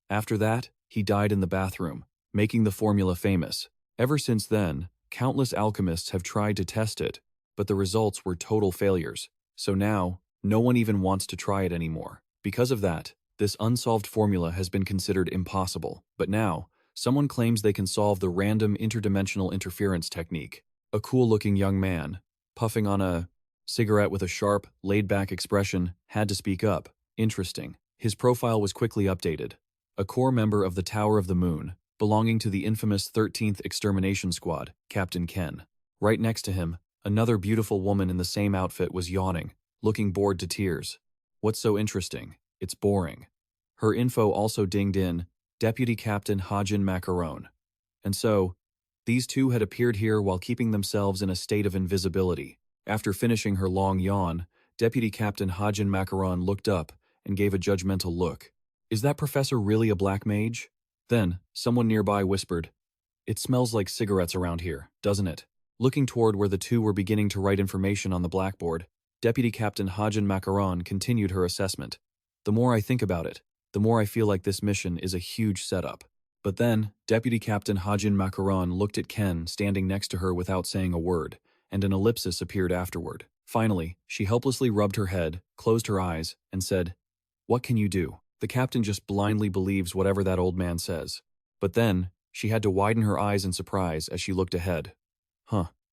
S1: After that, he died in the bathroom, making the formula famous. Ever since then, countless alchemists have tried to test it, but the results were total failures. So now, no one even wants to try it anymore. Because of that, this unsolved formula has been considered impossible. But now, someone claims they can solve the random interdimensional interference technique. A cool-looking young man, puffing on a cigarette with a sharp, laid-back expression, had to speak up. Interesting. His profile was quickly updated. A core member of the Tower of the Moon, belonging to the infamous 13th Extermination Squad, Captain Ken. Right next to him, another beautiful woman in the same outfit was yawning, looking bored to tears. What's so interesting? It's boring. Her info also dinged in, Deputy Captain Hajin Macaron. And so, these two had appeared here while keeping themselves in a state of invisibility. After finishing her long yawn, Deputy Captain Hajin Macaron looked up and gave a judgmental look. "Is that professor really a black mage?" Then, someone nearby whispered, "It smells like cigarettes around here, doesn't it?" Looking toward where the two were beginning to write information on the blackboard, Deputy Captain Hajin Macaron continued her assessment. "The more I think about it, the more I feel like this mission is a huge setup." But then, Deputy Captain Hajin Macaron looked at Ken standing next to her without saying a word, and an ellipsis appeared afterward. Finally, she helplessly rubbed her head, closed her eyes, and said, "What can you do? The captain just blindly believes whatever that old man says." But then, she had to widen her eyes in surprise as she looked ahead.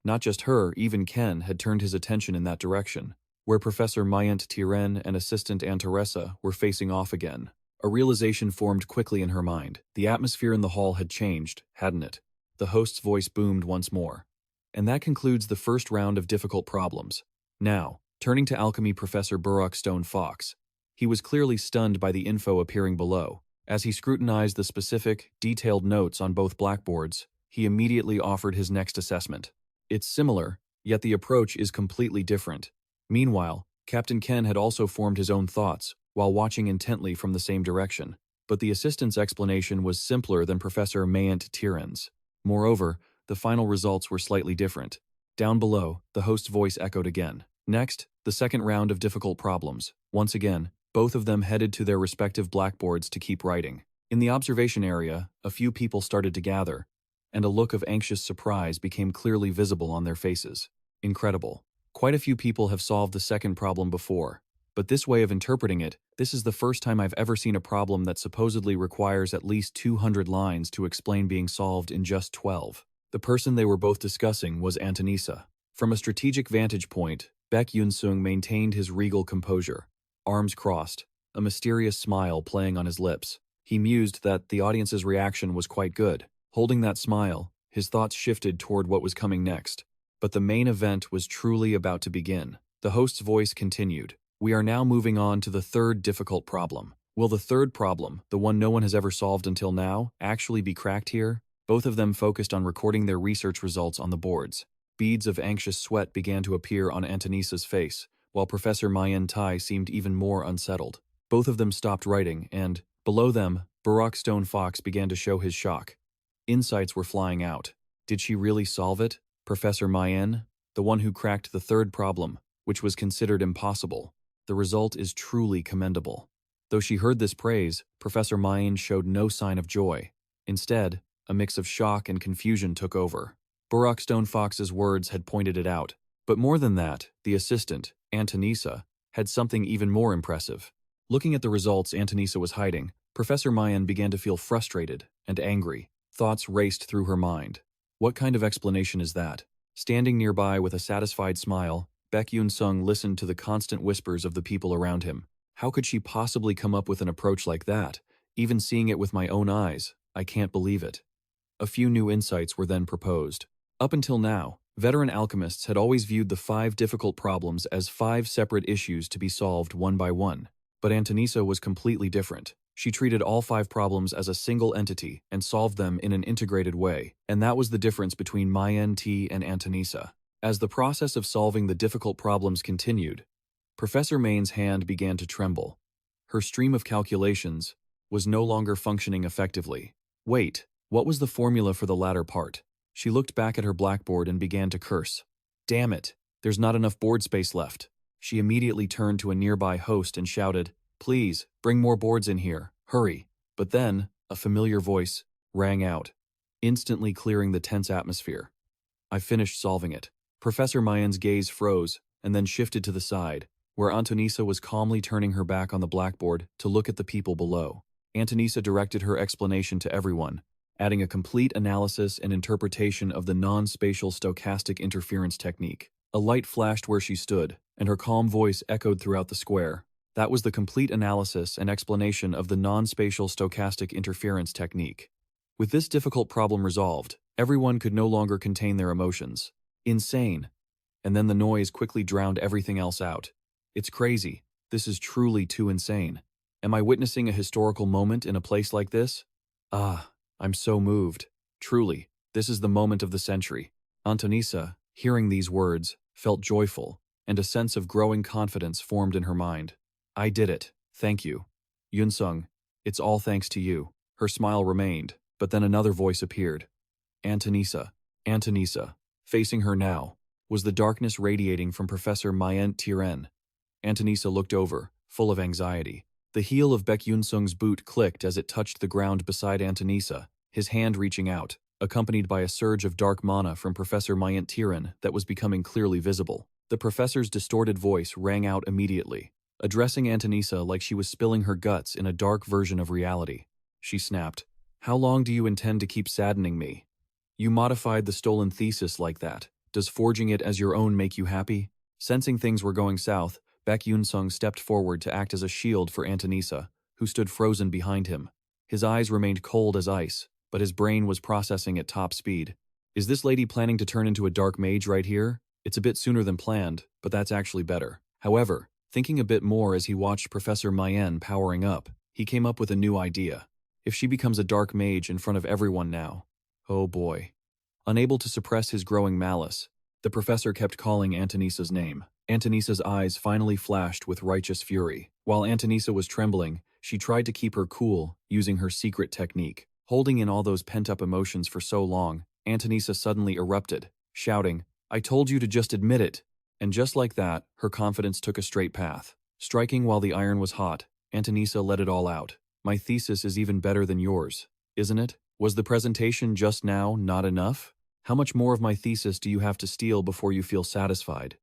S1: Not just her, even Ken had turned his attention in that direction, where Professor Myant Tiren and Assistant Aunt Teresa were facing off again. A realization formed quickly in her mind. The atmosphere in the hall had changed, hadn't it? The host's voice boomed once more. "And that concludes the first round of difficult problems. Now, turning to alchemy Professor Burrock Stone Fox. He was clearly stunned by the info appearing below. As he scrutinized the specific, detailed notes on both blackboards, he immediately offered his next assessment. It's similar, yet the approach is completely different. Meanwhile, Captain Ken had also formed his own thoughts, while watching intently from the same direction. But the assistant's explanation was simpler than Professor Myant Tiran's. Moreover, the final results were slightly different. Down below, the host's voice echoed again. Next, the second round of difficult problems. Once again, both of them headed to their respective blackboards to keep writing. In the observation area, a few people started to gather, and a look of anxious surprise became clearly visible on their faces. Incredible. Quite a few people have solved the second problem before, but this way of interpreting it, this is the first time I've ever seen a problem that supposedly requires at least 200 lines to explain being solved in just 12. The person they were both discussing was Antonisa. From a strategic vantage point, Beck Yunsung maintained his regal composure, arms crossed, a mysterious smile playing on his lips. He mused that the audience's reaction was quite good. Holding that smile, his thoughts shifted toward what was coming next. But the main event was truly about to begin. The host's voice continued. "We are now moving on to the third difficult problem. Will the third problem, the one no one has ever solved until now, actually be cracked here?" Both of them focused on recording their research results on the boards. Beads of anxious sweat began to appear on Antonisa's face, while Professor Mayen Tai seemed even more unsettled. Both of them stopped writing, and, below them, Burrock Stone Fox began to show his shock. Insights were flying out. Did she really solve it? Professor Mayen, the one who cracked the third problem, which was considered impossible. The result is truly commendable. Though she heard this praise, Professor Mayen showed no sign of joy. Instead, a mix of shock and confusion took over. Burrock Stone Fox's words had pointed it out. But more than that, the assistant, Antonisa, had something even more impressive. Looking at the results Antonisa was hiding, Professor Mayen began to feel frustrated and angry. Thoughts raced through her mind. What kind of explanation is that? Standing nearby with a satisfied smile, Beck Yunsung listened to the constant whispers of the people around him. How could she possibly come up with an approach like that? Even seeing it with my own eyes, I can't believe it. A few new insights were then proposed. Up until now, veteran alchemists had always viewed the 5 difficult problems as 5 separate issues to be solved one by one. But Antonisa was completely different. She treated all 5 problems as a single entity and solved them in an integrated way, and that was the difference between Mynt and Antonisa. As the process of solving the difficult problems continued, Professor Main's hand began to tremble. Her stream of calculations was no longer functioning effectively. Wait, what was the formula for the latter part? She looked back at her blackboard and began to curse. Damn it, there's not enough board space left. She immediately turned to a nearby host and shouted, "Please, bring more boards in here, hurry." But then, a familiar voice rang out, instantly clearing the tense atmosphere. "I finished solving it." Professor Mayan's gaze froze and then shifted to the side, where Antonisa was calmly turning her back on the blackboard to look at the people below. Antonisa directed her explanation to everyone, adding a complete analysis and interpretation of the non-spatial stochastic interference technique. A light flashed where she stood, and her calm voice echoed throughout the square. That was the complete analysis and explanation of the non-spatial stochastic interference technique. With this difficult problem resolved, everyone could no longer contain their emotions. Insane. And then the noise quickly drowned everything else out. It's crazy. This is truly too insane. Am I witnessing a historical moment in a place like this? Ah, I'm so moved. Truly, this is the moment of the century. Antonisa, hearing these words, felt joyful, and a sense of growing confidence formed in her mind. I did it. Thank you. Yunsung, it's all thanks to you. Her smile remained, but then another voice appeared. Antonisa. Antonisa. Facing her now was the darkness radiating from Professor Mynt Tiren. Antonisa looked over, full of anxiety. The heel of Beck Yunsung's boot clicked as it touched the ground beside Antonisa, his hand reaching out, accompanied by a surge of dark mana from Professor Mynt Tiren that was becoming clearly visible. The professor's distorted voice rang out immediately, addressing Antonisa like she was spilling her guts in a dark version of reality. She snapped, "How long do you intend to keep saddening me? You modified the stolen thesis like that. Does forging it as your own make you happy?" Sensing things were going south, Beck Yunsung stepped forward to act as a shield for Antonisa, who stood frozen behind him. His eyes remained cold as ice, but his brain was processing at top speed. Is this lady planning to turn into a dark mage right here? It's a bit sooner than planned, but that's actually better. However, thinking a bit more as he watched Professor Mayen powering up, he came up with a new idea. If she becomes a dark mage in front of everyone now, oh boy. Unable to suppress his growing malice, the professor kept calling Antonisa's name. Antonisa's eyes finally flashed with righteous fury. While Antonisa was trembling, she tried to keep her cool, using her secret technique. Holding in all those pent-up emotions for so long, Antonisa suddenly erupted, shouting, "I told you to just admit it!" And just like that, her confidence took a straight path. Striking while the iron was hot, Antonisa let it all out. "My thesis is even better than yours, isn't it? Was the presentation just now not enough? How much more of my thesis do you have to steal before you feel satisfied?"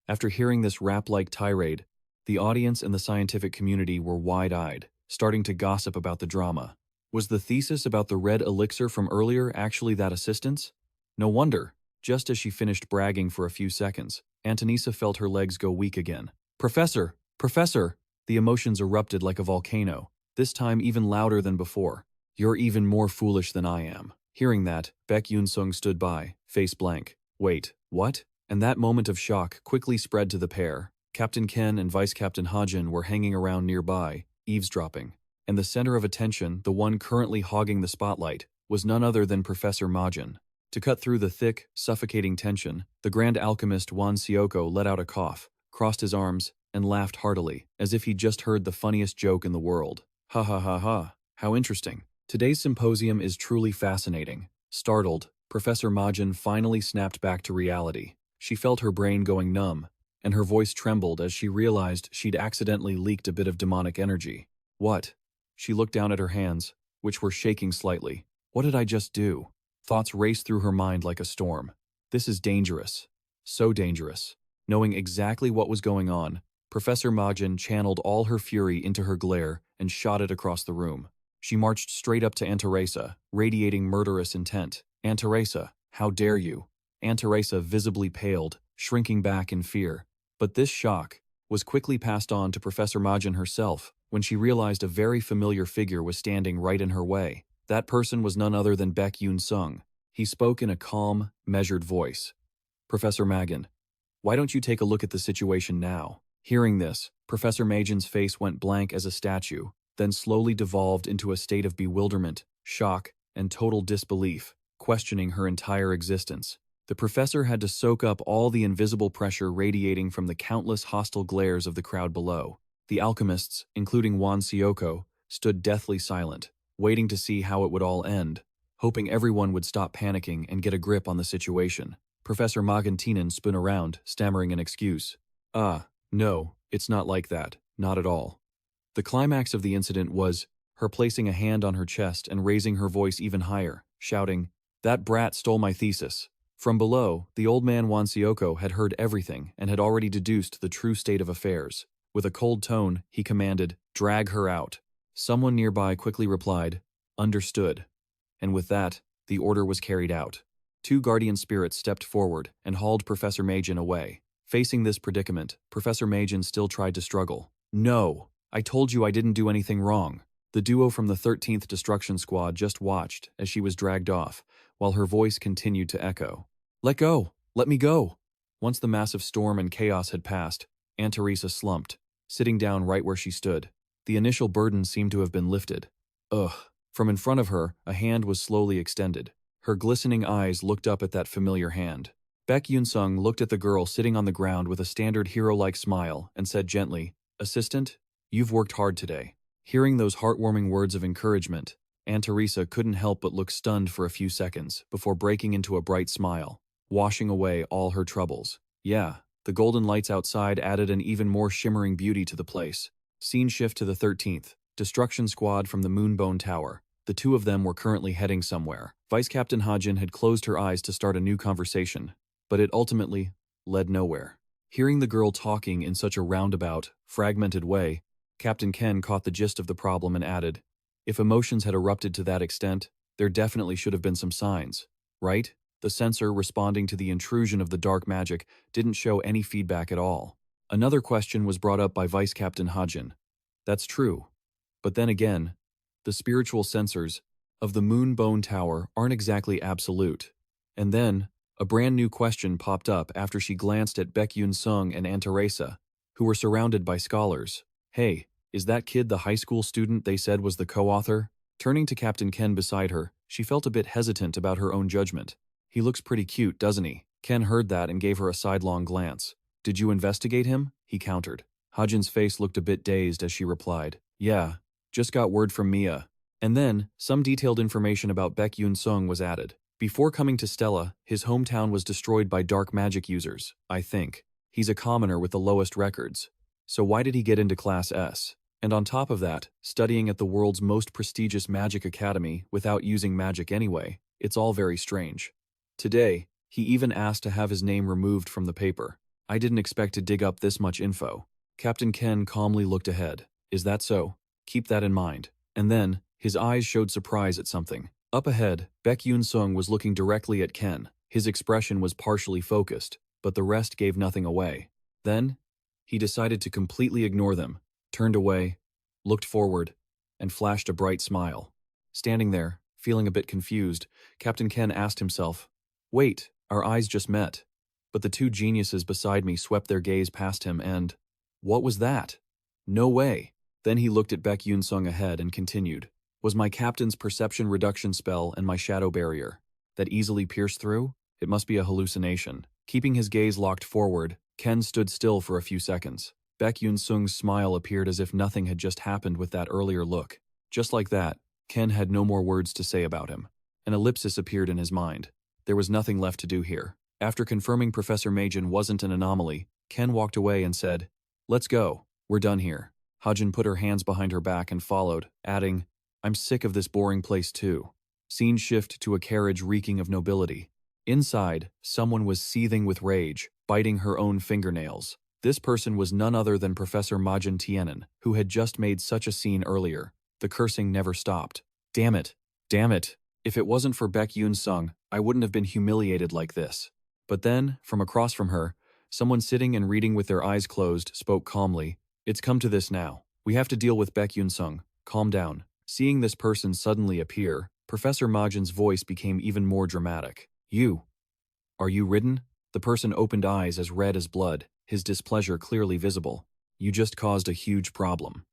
S1: After hearing this rap-like tirade, the audience and the scientific community were wide-eyed, starting to gossip about the drama. Was the thesis about the red elixir from earlier actually that assistance? No wonder. Just as she finished bragging for a few seconds, Antonisa felt her legs go weak again. "Professor! Professor!" The emotions erupted like a volcano, this time even louder than before. "You're even more foolish than I am." Hearing that, Beck Yunsung stood by, face blank. Wait, what? And that moment of shock quickly spread to the pair. Captain Ken and Vice Captain Hajin were hanging around nearby, eavesdropping. And the center of attention, the one currently hogging the spotlight, was none other than Professor Majin. To cut through the thick, suffocating tension, the Grand Alchemist Wan Sioko let out a cough, crossed his arms, and laughed heartily, as if he'd just heard the funniest joke in the world. "Ha ha ha ha, how interesting. Today's symposium is truly fascinating." Startled, Professor Majin finally snapped back to reality. She felt her brain going numb, and her voice trembled as she realized she'd accidentally leaked a bit of demonic energy. What? She looked down at her hands, which were shaking slightly. What did I just do? Thoughts raced through her mind like a storm. This is dangerous. So dangerous. Knowing exactly what was going on, Professor Majin channeled all her fury into her glare and shot it across the room. She marched straight up to Aunt Teresa, radiating murderous intent. "Aunt Teresa, how dare you?" Aunt Teresa visibly paled, shrinking back in fear. But this shock was quickly passed on to Professor Majin herself when she realized a very familiar figure was standing right in her way. That person was none other than Beck Yunsung. He spoke in a calm, measured voice. Professor Magan, why don't you take a look at the situation now? Hearing this, Professor Magan's face went blank as a statue, then slowly devolved into a state of bewilderment, shock, and total disbelief, questioning her entire existence. The professor had to soak up all the invisible pressure radiating from the countless hostile glares of the crowd below. The alchemists, including Wan Sioko, stood deathly silent, waiting to see how it would all end, hoping everyone would stop panicking and get a grip on the situation. Professor Magantinen spun around, stammering an excuse. No, it's not like that, not at all. The climax of the incident was her placing a hand on her chest and raising her voice even higher, shouting, "That brat stole my thesis." From below, the old man Wan Sioko had heard everything and had already deduced the true state of affairs. With a cold tone, he commanded, "Drag her out." Someone nearby quickly replied, "Understood." And with that, the order was carried out. Two guardian spirits stepped forward and hauled Professor Magan away. Facing this predicament, Professor Magan still tried to struggle. "No, I told you I didn't do anything wrong." The duo from the 13th Destruction Squad just watched as she was dragged off, while her voice continued to echo. "Let go! Let me go!" Once the massive storm and chaos had passed, Aunt Teresa slumped, sitting down right where she stood. The initial burden seemed to have been lifted. Ugh. From in front of her, a hand was slowly extended. Her glistening eyes looked up at that familiar hand. Beck Yunsung looked at the girl sitting on the ground with a standard hero-like smile and said gently, "Assistant, you've worked hard today." Hearing those heartwarming words of encouragement, Aunt Teresa couldn't help but look stunned for a few seconds before breaking into a bright smile, washing away all her troubles. Yeah, the golden lights outside added an even more shimmering beauty to the place. Scene shift to the 13th. Destruction Squad from the Moonbone Tower. The two of them were currently heading somewhere. Vice Captain Hajin had closed her eyes to start a new conversation, but it ultimately led nowhere. Hearing the girl talking in such a roundabout, fragmented way, Captain Ken caught the gist of the problem and added, "If emotions had erupted to that extent, there definitely should have been some signs, right?" The sensor responding to the intrusion of the dark magic didn't show any feedback at all. Another question was brought up by Vice Captain Hajin. That's true. But then again, the spiritual sensors of the Moonbone Tower aren't exactly absolute. And then, a brand new question popped up after she glanced at Beck Yunsung and Aunt Teresa, who were surrounded by scholars. "Hey, is that kid the high school student they said was the co-author?" Turning to Captain Ken beside her, she felt a bit hesitant about her own judgment. "He looks pretty cute, doesn't he?" Ken heard that and gave her a sidelong glance. "Did you investigate him?" he countered. Hajin's face looked a bit dazed as she replied, "Yeah, just got word from Mia." And then, some detailed information about Beck Yunsung was added. Before coming to Stella, his hometown was destroyed by dark magic users, I think. He's a commoner with the lowest records. So why did he get into Class S? And on top of that, studying at the world's most prestigious magic academy without using magic anyway, it's all very strange. Today, he even asked to have his name removed from the paper. I didn't expect to dig up this much info. Captain Ken calmly looked ahead. Is that so? Keep that in mind. And then, his eyes showed surprise at something. Up ahead, Beck Yunsung was looking directly at Ken. His expression was partially focused, but the rest gave nothing away. Then, he decided to completely ignore them, turned away, looked forward, and flashed a bright smile. Standing there, feeling a bit confused, Captain Ken asked himself, "Wait, our eyes just met." But the two geniuses beside me swept their gaze past him and... What was that? No way. Then he looked at Beck Yunsung ahead and continued. Was my captain's perception reduction spell and my shadow barrier that easily pierced through? It must be a hallucination. Keeping his gaze locked forward, Ken stood still for a few seconds. Beck Yunsung's smile appeared as if nothing had just happened with that earlier look. Just like that, Ken had no more words to say about him. An ellipsis appeared in his mind. There was nothing left to do here. After confirming Professor Magan wasn't an anomaly, Ken walked away and said, "Let's go. We're done here." Hajin put her hands behind her back and followed, adding, "I'm sick of this boring place too." Scene shift to a carriage reeking of nobility. Inside, someone was seething with rage, biting her own fingernails. This person was none other than Professor Majin Tianen, who had just made such a scene earlier. The cursing never stopped. Damn it. Damn it. If it wasn't for Beck Yunsung, I wouldn't have been humiliated like this. But then, from across from her, someone sitting and reading with their eyes closed spoke calmly. "It's come to this now. We have to deal with Beck Yunsung. Calm down." Seeing this person suddenly appear, Professor Majin's voice became even more dramatic. You. Are you ridden? The person opened eyes as red as blood, his displeasure clearly visible. You just caused a huge problem.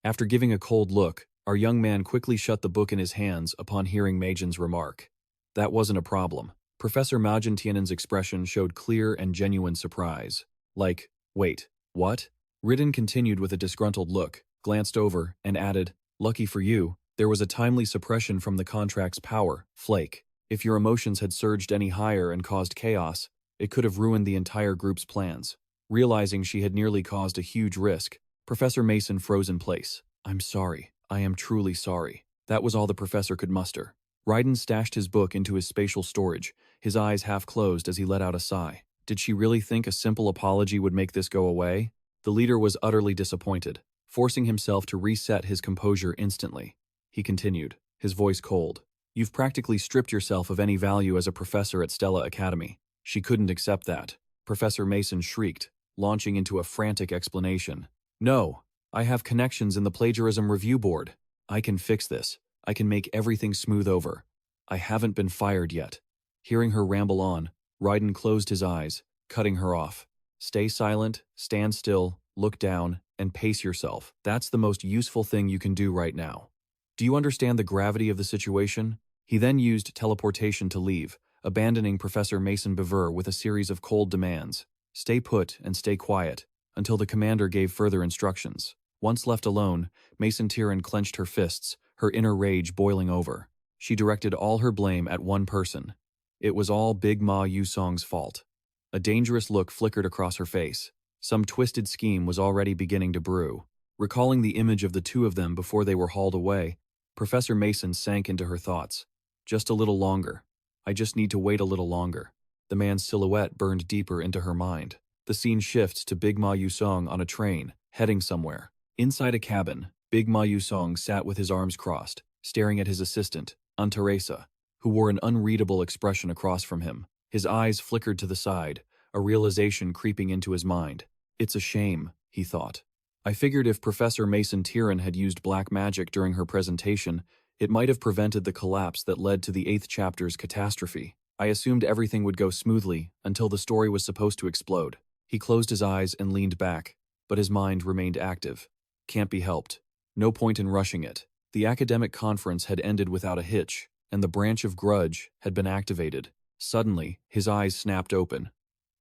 S1: After giving a cold look, our young man quickly shut the book in his hands upon hearing Majin's remark. That wasn't a problem. Professor Majin Tianen's expression showed clear and genuine surprise. Like, wait, what? Ridden continued with a disgruntled look, glanced over, and added, lucky for you, there was a timely suppression from the contract's power, Flake. If your emotions had surged any higher and caused chaos, it could have ruined the entire group's plans. Realizing she had nearly caused a huge risk, Professor Mason froze in place. I'm sorry. I am truly sorry. That was all the professor could muster. Raiden stashed his book into his spatial storage, his eyes half closed as he let out a sigh. Did she really think a simple apology would make this go away? The leader was utterly disappointed, forcing himself to reset his composure instantly. He continued, his voice cold. You've practically stripped yourself of any value as a professor at Stella Academy. She couldn't accept that. Professor Mason shrieked, launching into a frantic explanation. No, I have connections in the Plagiarism Review Board. I can fix this. I can make everything smooth over. I haven't been fired yet. Hearing her ramble on, Raiden closed his eyes, cutting her off. Stay silent, stand still, look down, and pace yourself. That's the most useful thing you can do right now. Do you understand the gravity of the situation? He then used teleportation to leave, abandoning Professor Mason Bever with a series of cold demands. Stay put and stay quiet, until the commander gave further instructions. Once left alone, Mason Tiran clenched her fists, her inner rage boiling over. She directed all her blame at one person. It was all Big Ma Yusong's fault. A dangerous look flickered across her face. Some twisted scheme was already beginning to brew. Recalling the image of the two of them before they were hauled away, Professor Mason sank into her thoughts. Just a little longer. I just need to wait a little longer. The man's silhouette burned deeper into her mind. The scene shifts to Big Ma Yusong on a train, heading somewhere. Inside a cabin, Big Ma Yusong sat with his arms crossed, staring at his assistant, Aunt Teresa, who wore an unreadable expression across from him. His eyes flickered to the side, a realization creeping into his mind. It's a shame, he thought. I figured if Professor Mason Tiran had used black magic during her presentation, it might have prevented the collapse that led to the 8th chapter's catastrophe. I assumed everything would go smoothly until the story was supposed to explode. He closed his eyes and leaned back, but his mind remained active. Can't be helped. No point in rushing it. The academic conference had ended without a hitch, and the branch of grudge had been activated. Suddenly, his eyes snapped open.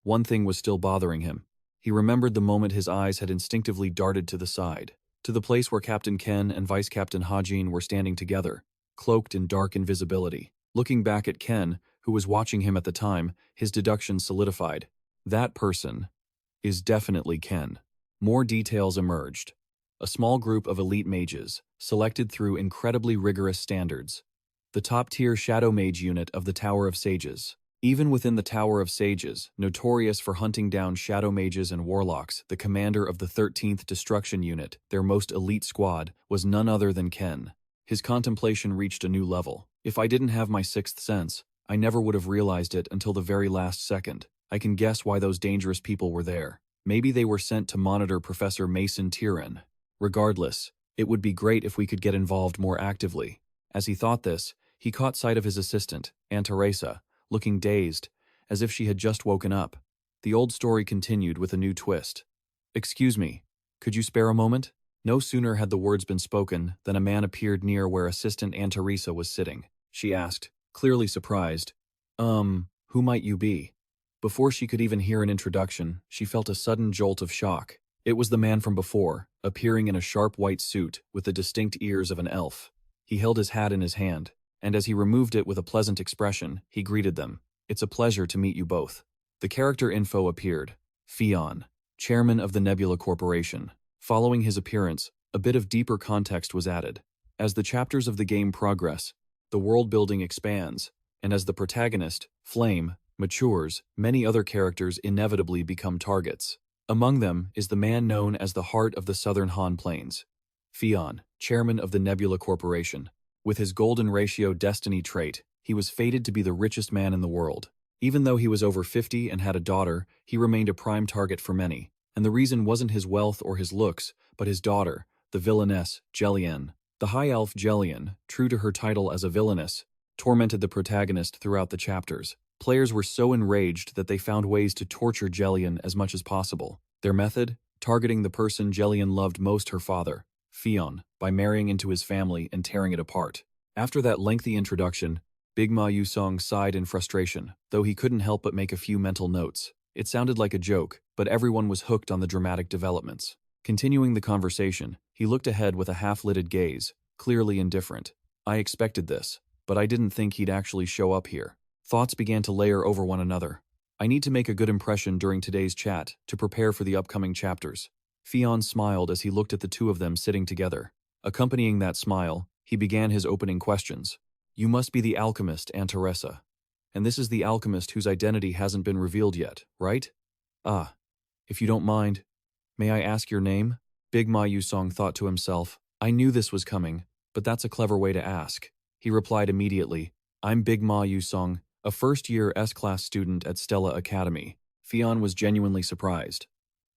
S1: One thing was still bothering him. He remembered the moment his eyes had instinctively darted to the side, to the place where Captain Ken and Vice Captain Hajin were standing together, cloaked in dark invisibility. Looking back at Ken, who was watching him at the time, his deduction solidified. That person is definitely Ken. More details emerged. A small group of elite mages, selected through incredibly rigorous standards. The top-tier Shadow Mage unit of the Tower of Sages. Even within the Tower of Sages, notorious for hunting down Shadow Mages and Warlocks, the commander of the 13th Destruction Unit, their most elite squad, was none other than Ken. His contemplation reached a new level. If I didn't have my sixth sense, I never would have realized it until the very last second. I can guess why those dangerous people were there. Maybe they were sent to monitor Professor Mason Tiran. Regardless, it would be great if we could get involved more actively. As he thought this, he caught sight of his assistant, Aunt Teresa, looking dazed, as if she had just woken up. The old story continued with a new twist. Excuse me, could you spare a moment? No sooner had the words been spoken than a man appeared near where Assistant Aunt Teresa was sitting. She asked, clearly surprised, who might you be? Before she could even hear an introduction, she felt a sudden jolt of shock. It was the man from before, appearing in a sharp white suit with the distinct ears of an elf. He held his hat in his hand, and as he removed it with a pleasant expression, he greeted them. It's a pleasure to meet you both. The character info appeared. Fion, chairman of the Nebula Corporation. Following his appearance, a bit of deeper context was added. As the chapters of the game progress, the world building expands, and as the protagonist, Flame, matures, many other characters inevitably become targets. Among them is the man known as the Heart of the Southern Han Plains. Fion, chairman of the Nebula Corporation. With his golden ratio destiny trait, he was fated to be the richest man in the world. Even though he was over 50 and had a daughter, he remained a prime target for many. And the reason wasn't his wealth or his looks, but his daughter, the villainess, Jellien. The High Elf Jellian, true to her title as a villainess, tormented the protagonist throughout the chapters. Players were so enraged that they found ways to torture Jellian as much as possible. Their method? Targeting the person Jellian loved most, her father, Fion, by marrying into his family and tearing it apart. After that lengthy introduction, Big Ma Yusong sighed in frustration, though he couldn't help but make a few mental notes. It sounded like a joke, but everyone was hooked on the dramatic developments. Continuing the conversation, he looked ahead with a half-lidded gaze, clearly indifferent. I expected this, but I didn't think he'd actually show up here. Thoughts began to layer over one another. I need to make a good impression during today's chat to prepare for the upcoming chapters. Fion smiled as he looked at the two of them sitting together. Accompanying that smile, he began his opening questions. You must be the alchemist, Aunt Teresa. And this is the alchemist whose identity hasn't been revealed yet, right? Ah, if you don't mind, may I ask your name? Big Ma Yusong thought to himself. I knew this was coming, but that's a clever way to ask. He replied immediately, I'm Big Ma Yusong, a first-year S-class student at Stella Academy. Fion was genuinely surprised.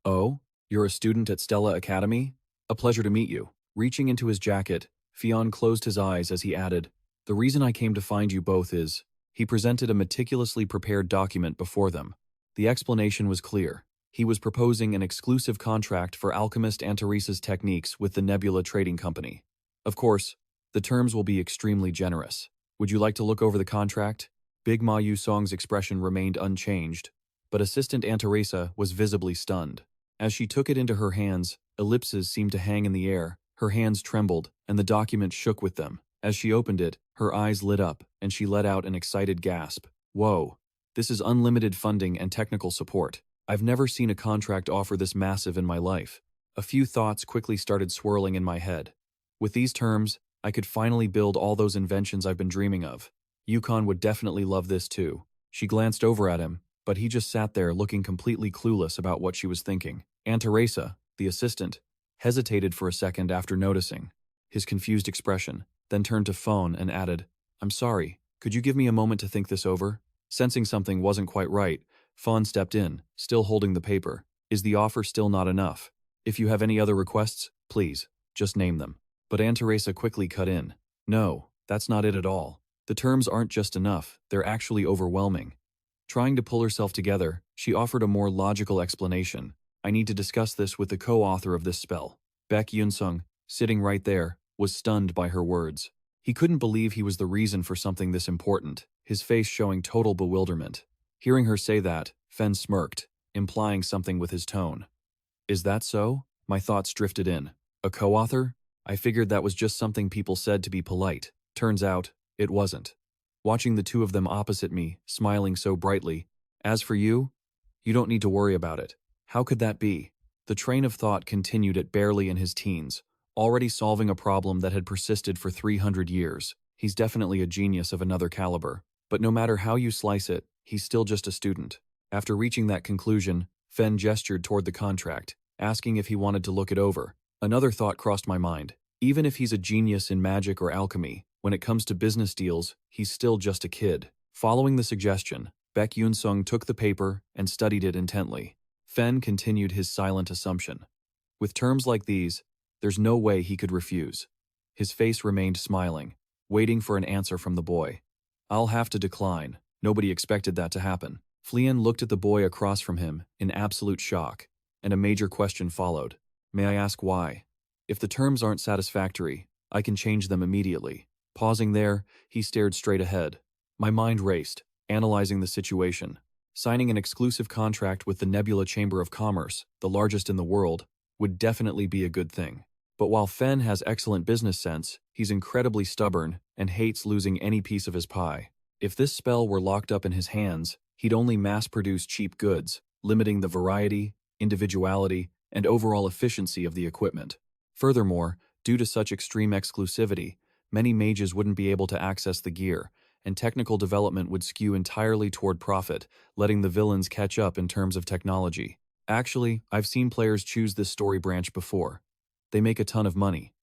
S1: Oh, you're a student at Stella Academy? A pleasure to meet you. Reaching into his jacket, Fion closed his eyes as he added, the reason I came to find you both is... He presented a meticulously prepared document before them. The explanation was clear. He was proposing an exclusive contract for alchemist Aunt Teresa's techniques with the Nebula Trading Company. Of course, the terms will be extremely generous. Would you like to look over the contract? Big Ma Yusong's expression remained unchanged, but Assistant Aunt Teresa was visibly stunned. As she took it into her hands, ellipses seemed to hang in the air, her hands trembled, and the document shook with them. As she opened it, her eyes lit up, and she let out an excited gasp. Whoa, this is unlimited funding and technical support. I've never seen a contract offer this massive in my life. A few thoughts quickly started swirling in my head. With these terms, I could finally build all those inventions I've been dreaming of. Yukon would definitely love this too. She glanced over at him, but he just sat there looking completely clueless about what she was thinking. Aunt Teresa, the assistant, hesitated for a second after noticing his confused expression, then turned to phone and added, I'm sorry, could you give me a moment to think this over? Sensing something wasn't quite right, Fawn stepped in, still holding the paper. Is the offer still not enough? If you have any other requests, please, just name them. But Aunt Teresa quickly cut in. No, that's not it at all. The terms aren't just enough, they're actually overwhelming. Trying to pull herself together, she offered a more logical explanation. I need to discuss this with the co-author of this spell. Beck Yunsung, sitting right there, was stunned by her words. He couldn't believe he was the reason for something this important, his face showing total bewilderment. Hearing her say that, Fen smirked, implying something with his tone. Is that so? My thoughts drifted in. A co-author? I figured that was just something people said to be polite. Turns out, it wasn't. Watching the two of them opposite me, smiling so brightly. As for you, you don't need to worry about it. How could that be? The train of thought continued at barely in his teens, already solving a problem that had persisted for 300 years. He's definitely a genius of another caliber. But no matter how you slice it, he's still just a student. After reaching that conclusion, Fen gestured toward the contract, asking if he wanted to look it over. Another thought crossed my mind. Even if he's a genius in magic or alchemy, when it comes to business deals, he's still just a kid. Following the suggestion, Beck Yunsung took the paper and studied it intently. Fen continued his silent assumption. With terms like these, there's no way he could refuse. His face remained smiling, waiting for an answer from the boy. I'll have to decline. Nobody expected that to happen. Fleon looked at the boy across from him in absolute shock, and a major question followed. May I ask why? If the terms aren't satisfactory, I can change them immediately. Pausing there, he stared straight ahead. My mind raced, analyzing the situation. Signing an exclusive contract with the Nebula Chamber of Commerce, the largest in the world, would definitely be a good thing. But while Fen has excellent business sense, he's incredibly stubborn and hates losing any piece of his pie. If this spell were locked up in his hands, he'd only mass-produce cheap goods, limiting the variety, individuality, and overall efficiency of the equipment. Furthermore, due to such extreme exclusivity, many mages wouldn't be able to access the gear, and technical development would skew entirely toward profit, letting the villains catch up in terms of technology. Actually, I've seen players choose this story branch before. They make a ton of money,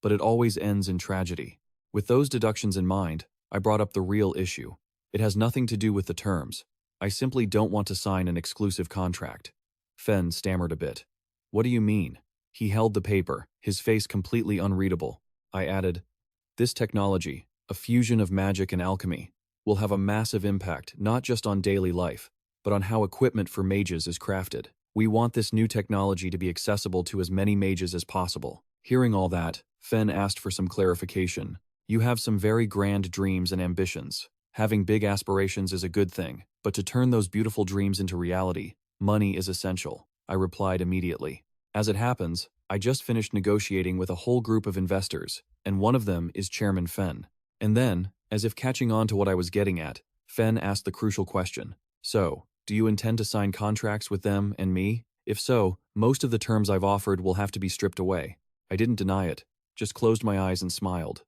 S1: but it always ends in tragedy. With those deductions in mind, I brought up the real issue. It has nothing to do with the terms. I simply don't want to sign an exclusive contract. Fen stammered a bit. What do you mean? He held the paper, his face completely unreadable. I added, "This technology, a fusion of magic and alchemy, will have a massive impact not just on daily life, but on how equipment for mages is crafted. We want this new technology to be accessible to as many mages as possible." Hearing all that, Fen asked for some clarification. "You have some very grand dreams and ambitions. Having big aspirations is a good thing, but to turn those beautiful dreams into reality, money is essential," I replied immediately. "As it happens, I just finished negotiating with a whole group of investors, and one of them is Chairman Fen." And then, as if catching on to what I was getting at, Fen asked the crucial question. "So, do you intend to sign contracts with them and me? If so, most of the terms I've offered will have to be stripped away." I didn't deny it, just closed my eyes and smiled.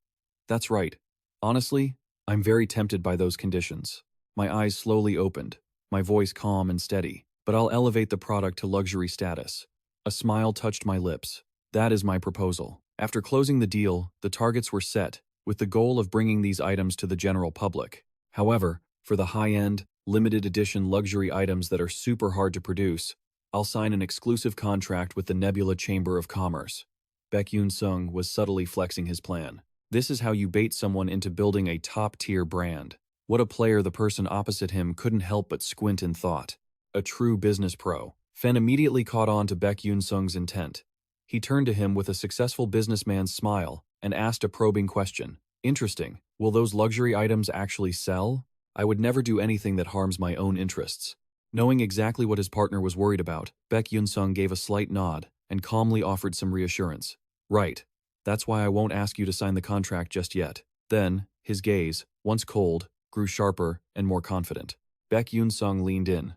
S1: "That's right. Honestly, I'm very tempted by those conditions." My eyes slowly opened, my voice calm and steady. "But I'll elevate the product to luxury status." A smile touched my lips. "That is my proposal." After closing the deal, the targets were set, with the goal of bringing these items to the general public. However, for the high-end, limited edition luxury items that are super hard to produce, I'll sign an exclusive contract with the Nebula Chamber of Commerce. Beck Yunsung was subtly flexing his plan. This is how you bait someone into building a top-tier brand. What a player! The person opposite him couldn't help but squint in thought. A true business pro. Fen immediately caught on to Beck Yunsung's intent. He turned to him with a successful businessman's smile and asked a probing question. "Interesting. Will those luxury items actually sell? I would never do anything that harms my own interests." Knowing exactly what his partner was worried about, Beck Yunsung gave a slight nod and calmly offered some reassurance. "Right. That's why I won't ask you to sign the contract just yet." Then, his gaze, once cold, grew sharper and more confident. Beck Yunsung leaned in.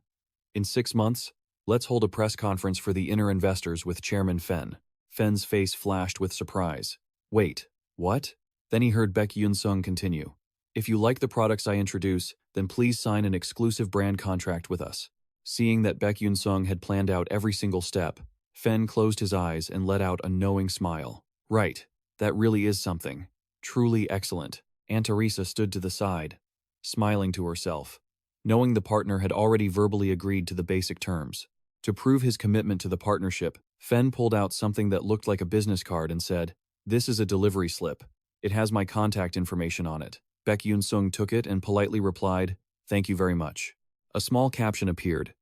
S1: "In 6 months, let's hold a press conference for the inner investors with Chairman Fen." Fen's face flashed with surprise. "Wait, what?" Then he heard Beck Yunsung continue. "If you like the products I introduce, then please sign an exclusive brand contract with us." Seeing that Beck Yunsung had planned out every single step, Fen closed his eyes and let out a knowing smile. "Right, that really is something. Truly excellent." Aunt Teresa stood to the side, smiling to herself, knowing the partner had already verbally agreed to the basic terms. To prove his commitment to the partnership, Fen pulled out something that looked like a business card and said, "This is a delivery slip. It has my contact information on it." Beck Yunsung took it and politely replied, "Thank you very much." A small caption appeared.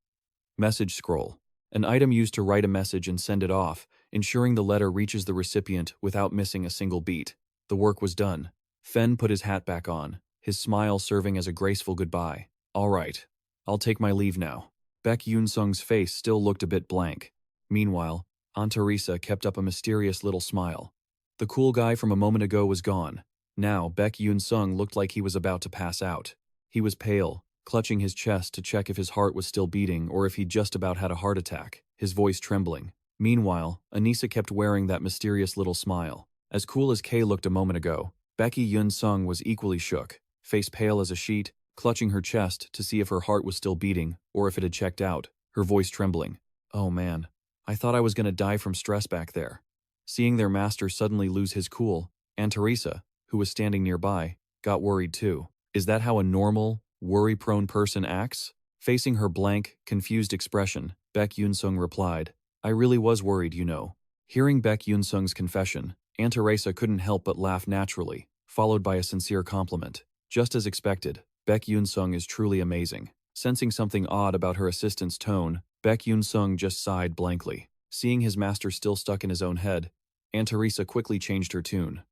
S1: Message scroll. An item used to write a message and send it off, ensuring the letter reaches the recipient without missing a single beat. The work was done. Fen put his hat back on, his smile serving as a graceful goodbye. "All right, I'll take my leave now." Beck Yunsung's face still looked a bit blank. Meanwhile, Aunt Teresa kept up a mysterious little smile. The cool guy from a moment ago was gone. Now, Beck Yunsung looked like he was about to pass out. He was pale, clutching his chest to check if his heart was still beating or if he'd just about had a heart attack, his voice trembling. Meanwhile, Anissa kept wearing that mysterious little smile. As cool as Kay looked a moment ago, Becky Yunsung was equally shook, face pale as a sheet, clutching her chest to see if her heart was still beating or if it had checked out, her voice trembling. "Oh man, I thought I was gonna die from stress back there." Seeing their master suddenly lose his cool, Aunt Teresa, who was standing nearby, got worried too. Is that how a normal, worry-prone person acts? Facing her blank, confused expression, Beck Yunsung replied, "I really was worried, you know." Hearing Beck Yunsung's confession, Aunt Teresa couldn't help but laugh naturally, followed by a sincere compliment. Just as expected, Beck Yunsung is truly amazing. Sensing something odd about her assistant's tone, Beck Yunsung just sighed blankly. Seeing his master still stuck in his own head, Aunt Teresa quickly changed her tune.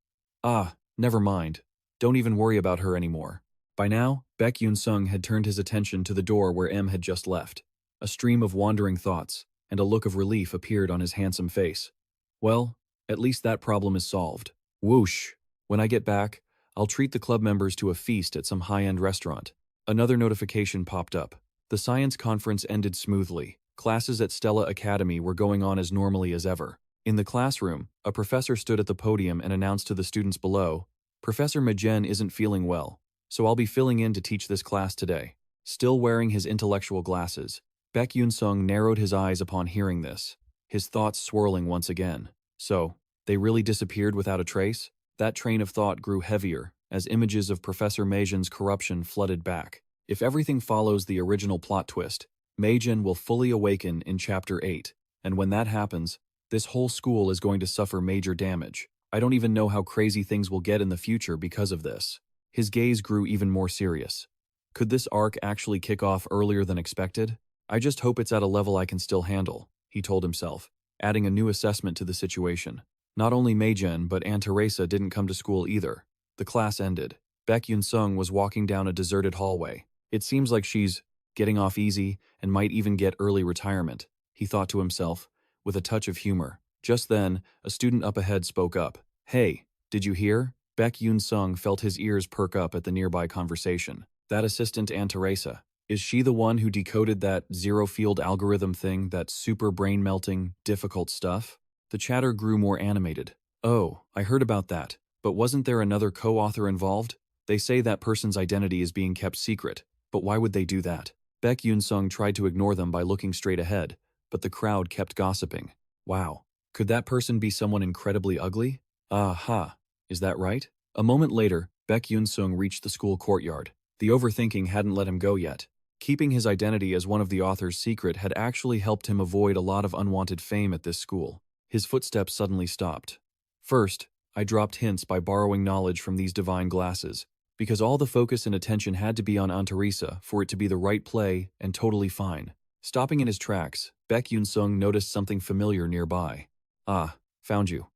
S1: "Ah, never mind. Don't even worry about her anymore." By now, Beck Yunsung had turned his attention to the door where M had just left. A stream of wandering thoughts and a look of relief appeared on his handsome face. "Well, at least that problem is solved. Whoosh! When I get back, I'll treat the club members to a feast at some high-end restaurant." Another notification popped up. The science conference ended smoothly. Classes at Stella Academy were going on as normally as ever. In the classroom, a professor stood at the podium and announced to the students below, "Professor Majen isn't feeling well, so I'll be filling in to teach this class today." Still wearing his intellectual glasses, Beck Yunsung narrowed his eyes upon hearing this, his thoughts swirling once again. So, they really disappeared without a trace? That train of thought grew heavier as images of Professor Majen's corruption flooded back. If everything follows the original plot twist, Majen will fully awaken in Chapter 8, and when that happens, this whole school is going to suffer major damage. I don't even know how crazy things will get in the future because of this. His gaze grew even more serious. Could this arc actually kick off earlier than expected? I just hope it's at a level I can still handle, he told himself, adding a new assessment to the situation. Not only Meijen but Aunt Teresa didn't come to school either. The class ended. Beck Yunsung was walking down a deserted hallway. It seems like she's getting off easy and might even get early retirement, he thought to himself, with a touch of humor. Just then, a student up ahead spoke up. Hey, did you hear? Beck Yunsung felt his ears perk up at the nearby conversation. That assistant Aunt Teresa. Is she the one who decoded that zero-field algorithm thing, that super brain-melting, difficult stuff? The chatter grew more animated. Oh, I heard about that. But wasn't there another co-author involved? They say that person's identity is being kept secret. But why would they do that? Beck Yunsung tried to ignore them by looking straight ahead, but the crowd kept gossiping. Wow. Could that person be someone incredibly ugly? Aha. Is that right? A moment later, Beck Yunsung reached the school courtyard. The overthinking hadn't let him go yet. Keeping his identity as one of the author's secret had actually helped him avoid a lot of unwanted fame at this school. His footsteps suddenly stopped. First, I dropped hints by borrowing knowledge from these divine glasses, because all the focus and attention had to be on Aunt Teresa for it to be the right play and totally fine. Stopping in his tracks, Beck Yunsung noticed something familiar nearby. Ah, found you.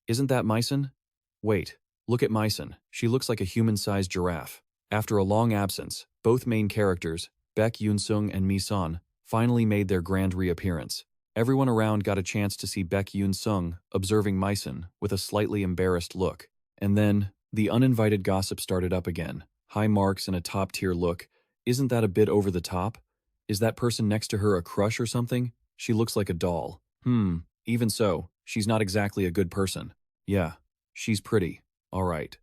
S1: Isn't that Myson? Wait, look at Myson. She looks like a human-sized giraffe. After a long absence, both main characters, Beck Yunsung and Mi-san, finally made their grand reappearance. Everyone around got a chance to see Beck Yunsung observing Myson with a slightly embarrassed look. And then, the uninvited gossip started up again. High marks and a top-tier look. Isn't that a bit over the top? Is that person next to her a crush or something? She looks like a doll. Even so, she's not exactly a good person. Yeah, she's pretty. All right.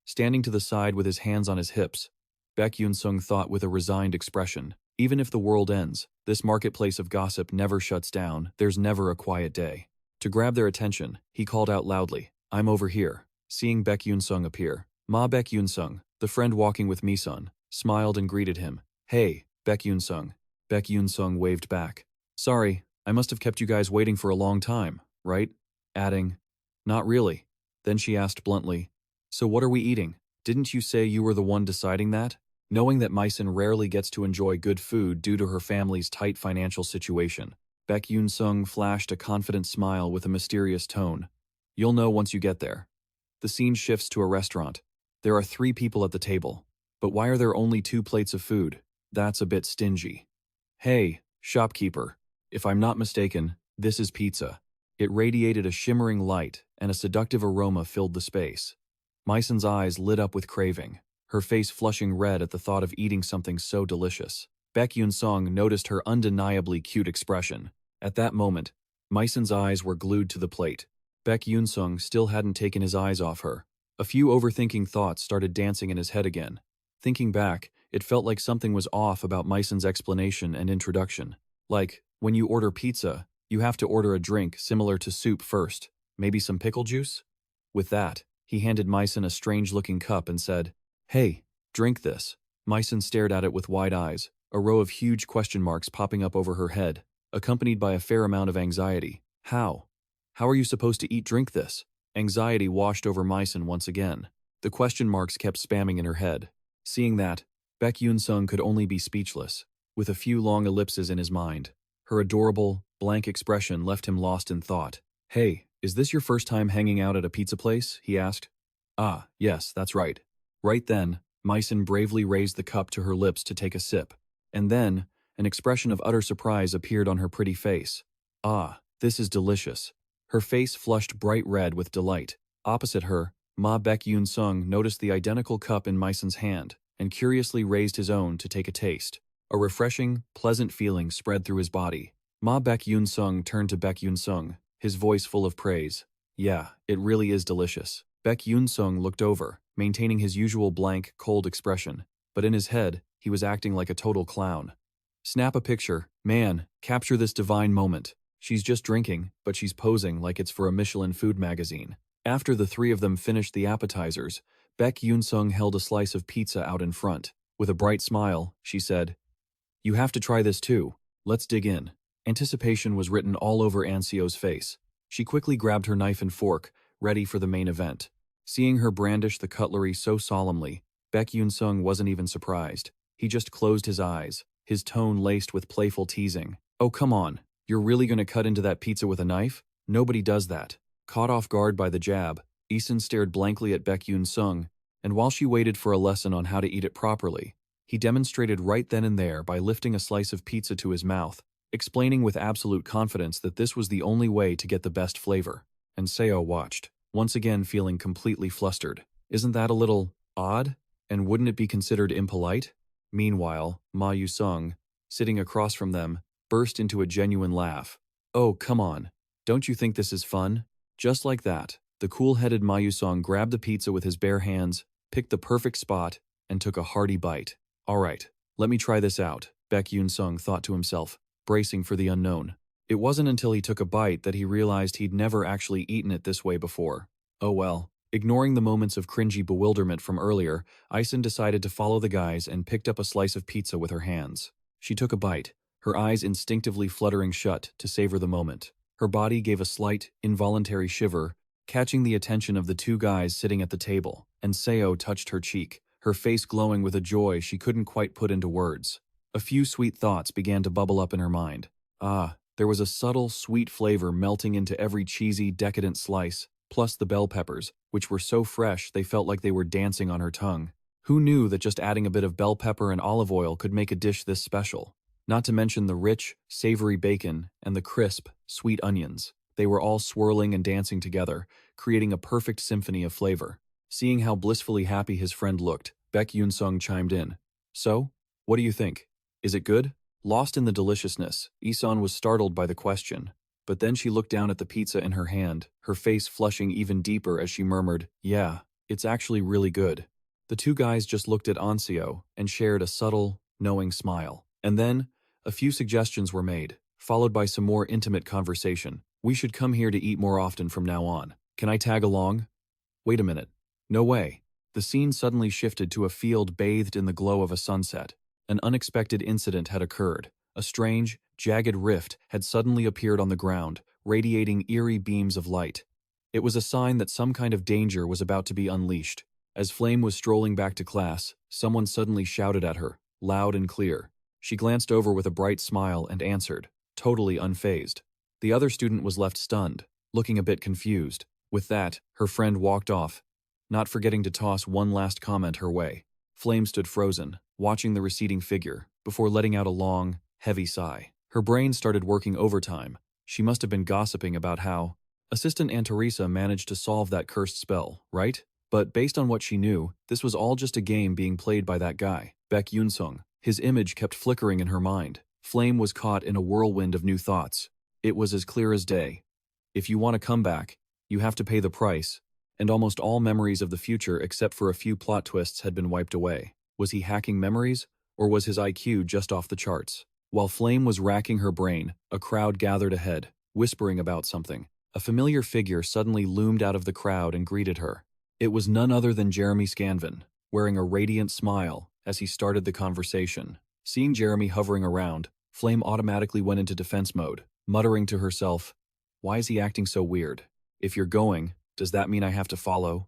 S1: Standing to the side with his hands on his hips, Beck Yunsung thought with a resigned expression. Even if the world ends, this marketplace of gossip never shuts down. There's never a quiet day. To grab their attention, he called out loudly, I'm over here. Seeing Beck Yunsung appear, Ma Beck Yunsung, the friend walking with Mi-san, smiled and greeted him. Hey, Beck Yunsung. Beck Yunsung waved back. Sorry, I must have kept you guys waiting for a long time, right? Adding, not really. Then she asked bluntly, so what are we eating? Didn't you say you were the one deciding that? Knowing that Myson rarely gets to enjoy good food due to her family's tight financial situation, Beck Yunsung flashed a confident smile with a mysterious tone. You'll know once you get there. The scene shifts to a restaurant. There are 3 people at the table. But why are there only 2 plates of food? That's a bit stingy. Hey, shopkeeper. If I'm not mistaken, this is pizza. It radiated a shimmering light, and a seductive aroma filled the space. Myson's eyes lit up with craving, her face flushing red at the thought of eating something so delicious. Beck Yunsung noticed her undeniably cute expression. At that moment, Myson's eyes were glued to the plate. Beck Yunsung still hadn't taken his eyes off her. A few overthinking thoughts started dancing in his head again. Thinking back, it felt like something was off about Myson's explanation and introduction. Like, when you order pizza, you have to order a drink similar to soup first. Maybe some pickle juice? With that, he handed Myson a strange-looking cup and said, Hey, drink this. Myson stared at it with wide eyes, a row of huge question marks popping up over her head, accompanied by a fair amount of anxiety. How? How are you supposed to drink this? Anxiety washed over Myson once again. The question marks kept spamming in her head. Seeing that, Beck Yunsung could only be speechless, with a few long ellipses in his mind. Her adorable, blank expression left him lost in thought. Hey, is this your first time hanging out at a pizza place? He asked. Ah, yes, that's right. Right then, Myson bravely raised the cup to her lips to take a sip. And then, an expression of utter surprise appeared on her pretty face. Ah, this is delicious. Her face flushed bright red with delight. Opposite her, Ma Beck Yunsung noticed the identical cup in Myson's hand and curiously raised his own to take a taste. A refreshing, pleasant feeling spread through his body. Ma Beck Yunsung turned to Beck Yunsung, his voice full of praise. Yeah, it really is delicious. Beck Yunsung looked over, maintaining his usual blank, cold expression, but in his head, he was acting like a total clown. Snap a picture. Man, capture this divine moment. She's just drinking, but she's posing like it's for a Michelin food magazine. After the 3 of them finished the appetizers, Beck Yunsung held a slice of pizza out in front. With a bright smile, she said, You have to try this too. Let's dig in. Anticipation was written all over Ansio's face. She quickly grabbed her knife and fork, ready for the main event. Seeing her brandish the cutlery so solemnly, Beck Yunsung wasn't even surprised. He just closed his eyes, his tone laced with playful teasing. "Oh, come on. You're really gonna cut into that pizza with a knife? Nobody does that." Caught off guard by the jab, Eason stared blankly at Beck Yunsung, and while she waited for a lesson on how to eat it properly, he demonstrated right then and there by lifting a slice of pizza to his mouth, explaining with absolute confidence that this was the only way to get the best flavor. And Seo watched, once again feeling completely flustered. Isn't that a little odd? And wouldn't it be considered impolite? Meanwhile, Ma Yusung, sitting across from them, burst into a genuine laugh. "Oh, come on. Don't you think this is fun?" Just like that, the cool-headed Ma Yusung grabbed the pizza with his bare hands, picked the perfect spot, and took a hearty bite. "All right, let me try this out," Beck Yunsung thought to himself, bracing for the unknown. It wasn't until he took a bite that he realized he'd never actually eaten it this way before. Oh well. Ignoring the moments of cringy bewilderment from earlier, Eisen decided to follow the guys and picked up a slice of pizza with her hands. She took a bite, her eyes instinctively fluttering shut to savor the moment. Her body gave a slight, involuntary shiver, catching the attention of the two guys sitting at the table, and Seo touched her cheek, her face glowing with a joy she couldn't quite put into words. A few sweet thoughts began to bubble up in her mind. There was a subtle, sweet flavor melting into every cheesy, decadent slice, plus the bell peppers, which were so fresh they felt like they were dancing on her tongue. Who knew that just adding a bit of bell pepper and olive oil could make a dish this special? Not to mention the rich, savory bacon and the crisp, sweet onions. They were all swirling and dancing together, creating a perfect symphony of flavor. Seeing how blissfully happy his friend looked, Beck Yunsung chimed in. "So, what do you think? Is it good?" Lost in the deliciousness, Isan was startled by the question. But then she looked down at the pizza in her hand, her face flushing even deeper as she murmured, "Yeah, it's actually really good." The two guys just looked at Anseo and shared a subtle, knowing smile. And then, a few suggestions were made, followed by some more intimate conversation. "We should come here to eat more often from now on. Can I tag along?" "Wait a minute. No way." The scene suddenly shifted to a field bathed in the glow of a sunset. An unexpected incident had occurred. A strange, jagged rift had suddenly appeared on the ground, radiating eerie beams of light. It was a sign that some kind of danger was about to be unleashed. As Flame was strolling back to class, someone suddenly shouted at her, loud and clear. She glanced over with a bright smile and answered, totally unfazed. The other student was left stunned, looking a bit confused. With that, her friend walked off, not forgetting to toss one last comment her way. Flame stood frozen, watching the receding figure, before letting out a long, heavy sigh. Her brain started working overtime. She must have been gossiping about how Assistant Aunt Teresa managed to solve that cursed spell, right? But based on what she knew, this was all just a game being played by that guy, Beck Yunsung. His image kept flickering in her mind. Flame was caught in a whirlwind of new thoughts. It was as clear as day. If you want to come back, you have to pay the price, and almost all memories of the future except for a few plot twists had been wiped away. Was he hacking memories, or was his IQ just off the charts? While Flame was racking her brain, a crowd gathered ahead, whispering about something. A familiar figure suddenly loomed out of the crowd and greeted her. It was none other than Jeremy Scanvin, wearing a radiant smile as he started the conversation. Seeing Jeremy hovering around, Flame automatically went into defense mode, muttering to herself, "Why is he acting so weird? If you're going, does that mean I have to follow?"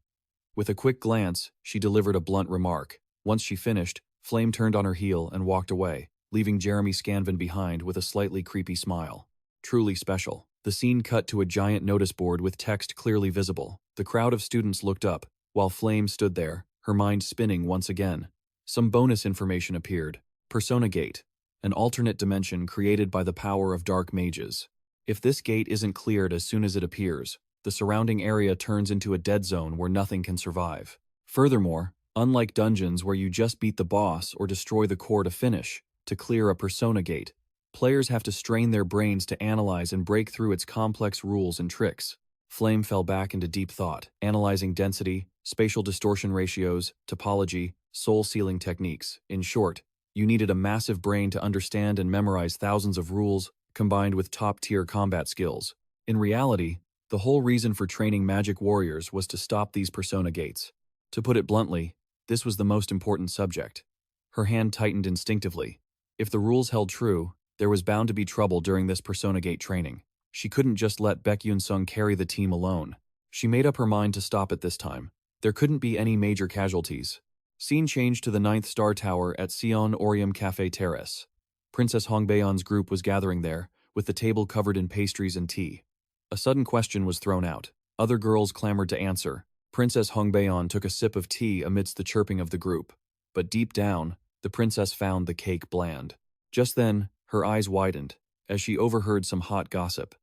S1: With a quick glance, she delivered a blunt remark. Once she finished, Flame turned on her heel and walked away, leaving Jeremy Scanvin behind with a slightly creepy smile. Truly special. The scene cut to a giant notice board with text clearly visible. The crowd of students looked up, while Flame stood there, her mind spinning once again. Some bonus information appeared. Persona Gate, an alternate dimension created by the power of dark mages. If this gate isn't cleared as soon as it appears, the surrounding area turns into a dead zone where nothing can survive. Furthermore, unlike dungeons where you just beat the boss or destroy the core to finish, to clear a Persona Gate, players have to strain their brains to analyze and break through its complex rules and tricks. Flame fell back into deep thought, analyzing density, spatial distortion ratios, topology, soul-sealing techniques. In short, you needed a massive brain to understand and memorize thousands of rules, combined with top-tier combat skills. In reality, the whole reason for training magic warriors was to stop these Persona Gates. To put it bluntly, this was the most important subject. Her hand tightened instinctively. If the rules held true, there was bound to be trouble during this Persona Gate training. She couldn't just let Beck Yunsung carry the team alone. She made up her mind to stop it this time. There couldn't be any major casualties. Scene changed to the 9th Star Tower at Sion Orium Cafe Terrace. Princess Hongbaeon's group was gathering there, with the table covered in pastries and tea. A sudden question was thrown out. Other girls clamored to answer. Princess Hongbaeon took a sip of tea amidst the chirping of the group. But deep down, the princess found the cake bland. Just then, her eyes widened, as she overheard some hot gossip.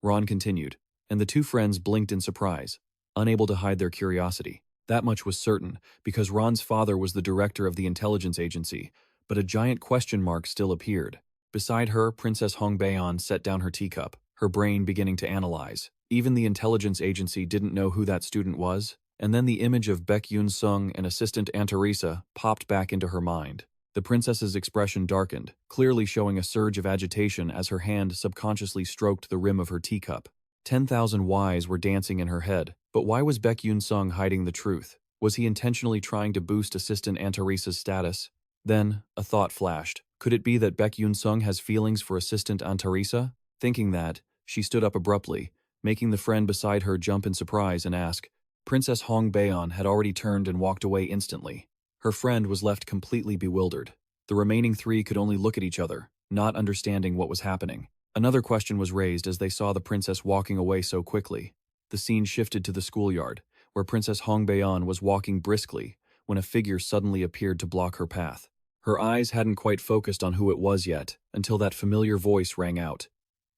S1: Ron continued, and the two friends blinked in surprise, unable to hide their curiosity. That much was certain, because Ron's father was the director of the intelligence agency, but a giant question mark still appeared. Beside her, Princess Hongbaeon set down her teacup, her brain beginning to analyze. Even the intelligence agency didn't know who that student was, and then the image of Beck Yunsung and assistant Antarisa popped back into her mind. The princess's expression darkened, clearly showing a surge of agitation as her hand subconsciously stroked the rim of her teacup. 10,000 whys were dancing in her head, but why was Beck Yunsung hiding the truth? Was he intentionally trying to boost assistant Antarisa's status? Then, a thought flashed. Could it be that Beck Yunsung has feelings for assistant Antarisa? Thinking that, she stood up abruptly, making the friend beside her jump in surprise and ask. Princess Hongbaeon had already turned and walked away instantly. Her friend was left completely bewildered. The remaining three could only look at each other, not understanding what was happening. Another question was raised as they saw the princess walking away so quickly. The scene shifted to the schoolyard, where Princess Hongbaeon was walking briskly when a figure suddenly appeared to block her path. Her eyes hadn't quite focused on who it was yet, until that familiar voice rang out.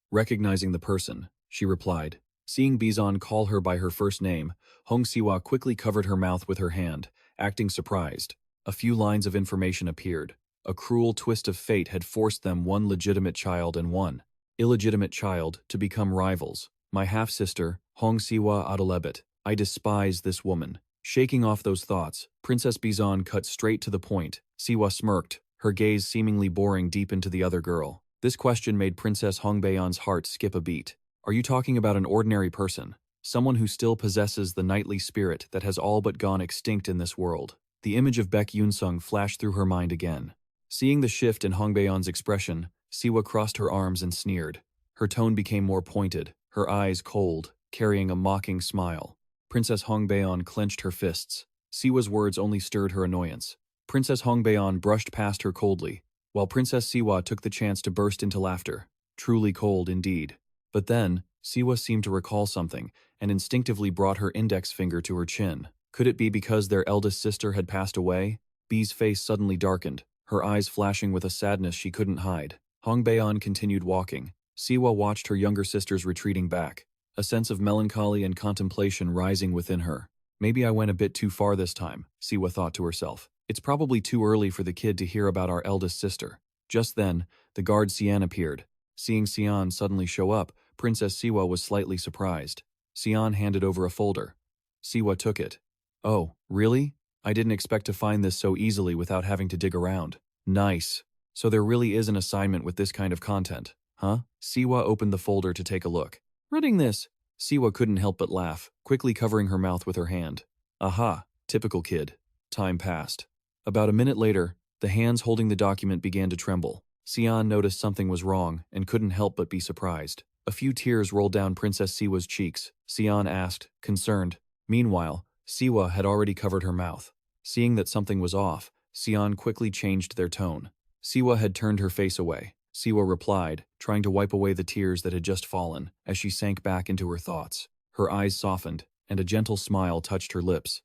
S1: Recognizing the person, she replied. Seeing Bizon call her by her first name, Hong Siwa quickly covered her mouth with her hand, acting surprised. A few lines of information appeared. A cruel twist of fate had forced them one legitimate child and one illegitimate child to become rivals. My half-sister, Hong Siwa Adelebet. I despise this woman. Shaking off those thoughts, Princess Bizon cut straight to the point. Siwa smirked, her gaze seemingly boring deep into the other girl. This question made Princess Hongbaeon's heart skip a beat. Are you talking about an ordinary person? Someone who still possesses the knightly spirit that has all but gone extinct in this world? The image of Beck Yunsung flashed through her mind again. Seeing the shift in Hongbaeon's expression, Siwa crossed her arms and sneered. Her tone became more pointed, her eyes cold, carrying a mocking smile. Princess Hongbaeon clenched her fists. Siwa's words only stirred her annoyance. Princess Hongbaeon brushed past her coldly, while Princess Siwa took the chance to burst into laughter. Truly cold indeed. But then, Siwa seemed to recall something, and instinctively brought her index finger to her chin. Could it be because their eldest sister had passed away? Bee's face suddenly darkened, her eyes flashing with a sadness she couldn't hide. Hongbaeon continued walking. Siwa watched her younger sisters retreating back, a sense of melancholy and contemplation rising within her. Maybe I went a bit too far this time, Siwa thought to herself. It's probably too early for the kid to hear about our eldest sister. Just then, the guard Xian appeared. Seeing Xian suddenly show up, Princess Siwa was slightly surprised. Xian handed over a folder. Siwa took it. Oh, really? I didn't expect to find this so easily without having to dig around. Nice. So there really is an assignment with this kind of content, huh? Siwa opened the folder to take a look. Reading this, Siwa couldn't help but laugh, quickly covering her mouth with her hand. Aha, typical kid. Time passed. About a minute later, the hands holding the document began to tremble. Xian noticed something was wrong and couldn't help but be surprised. A few tears rolled down Princess Siwa's cheeks. Xian asked, concerned. Meanwhile, Siwa had already covered her mouth. Seeing that something was off, Xian quickly changed their tone. Siwa had turned her face away. Siwa replied, trying to wipe away the tears that had just fallen, as she sank back into her thoughts. Her eyes softened, and a gentle smile touched her lips.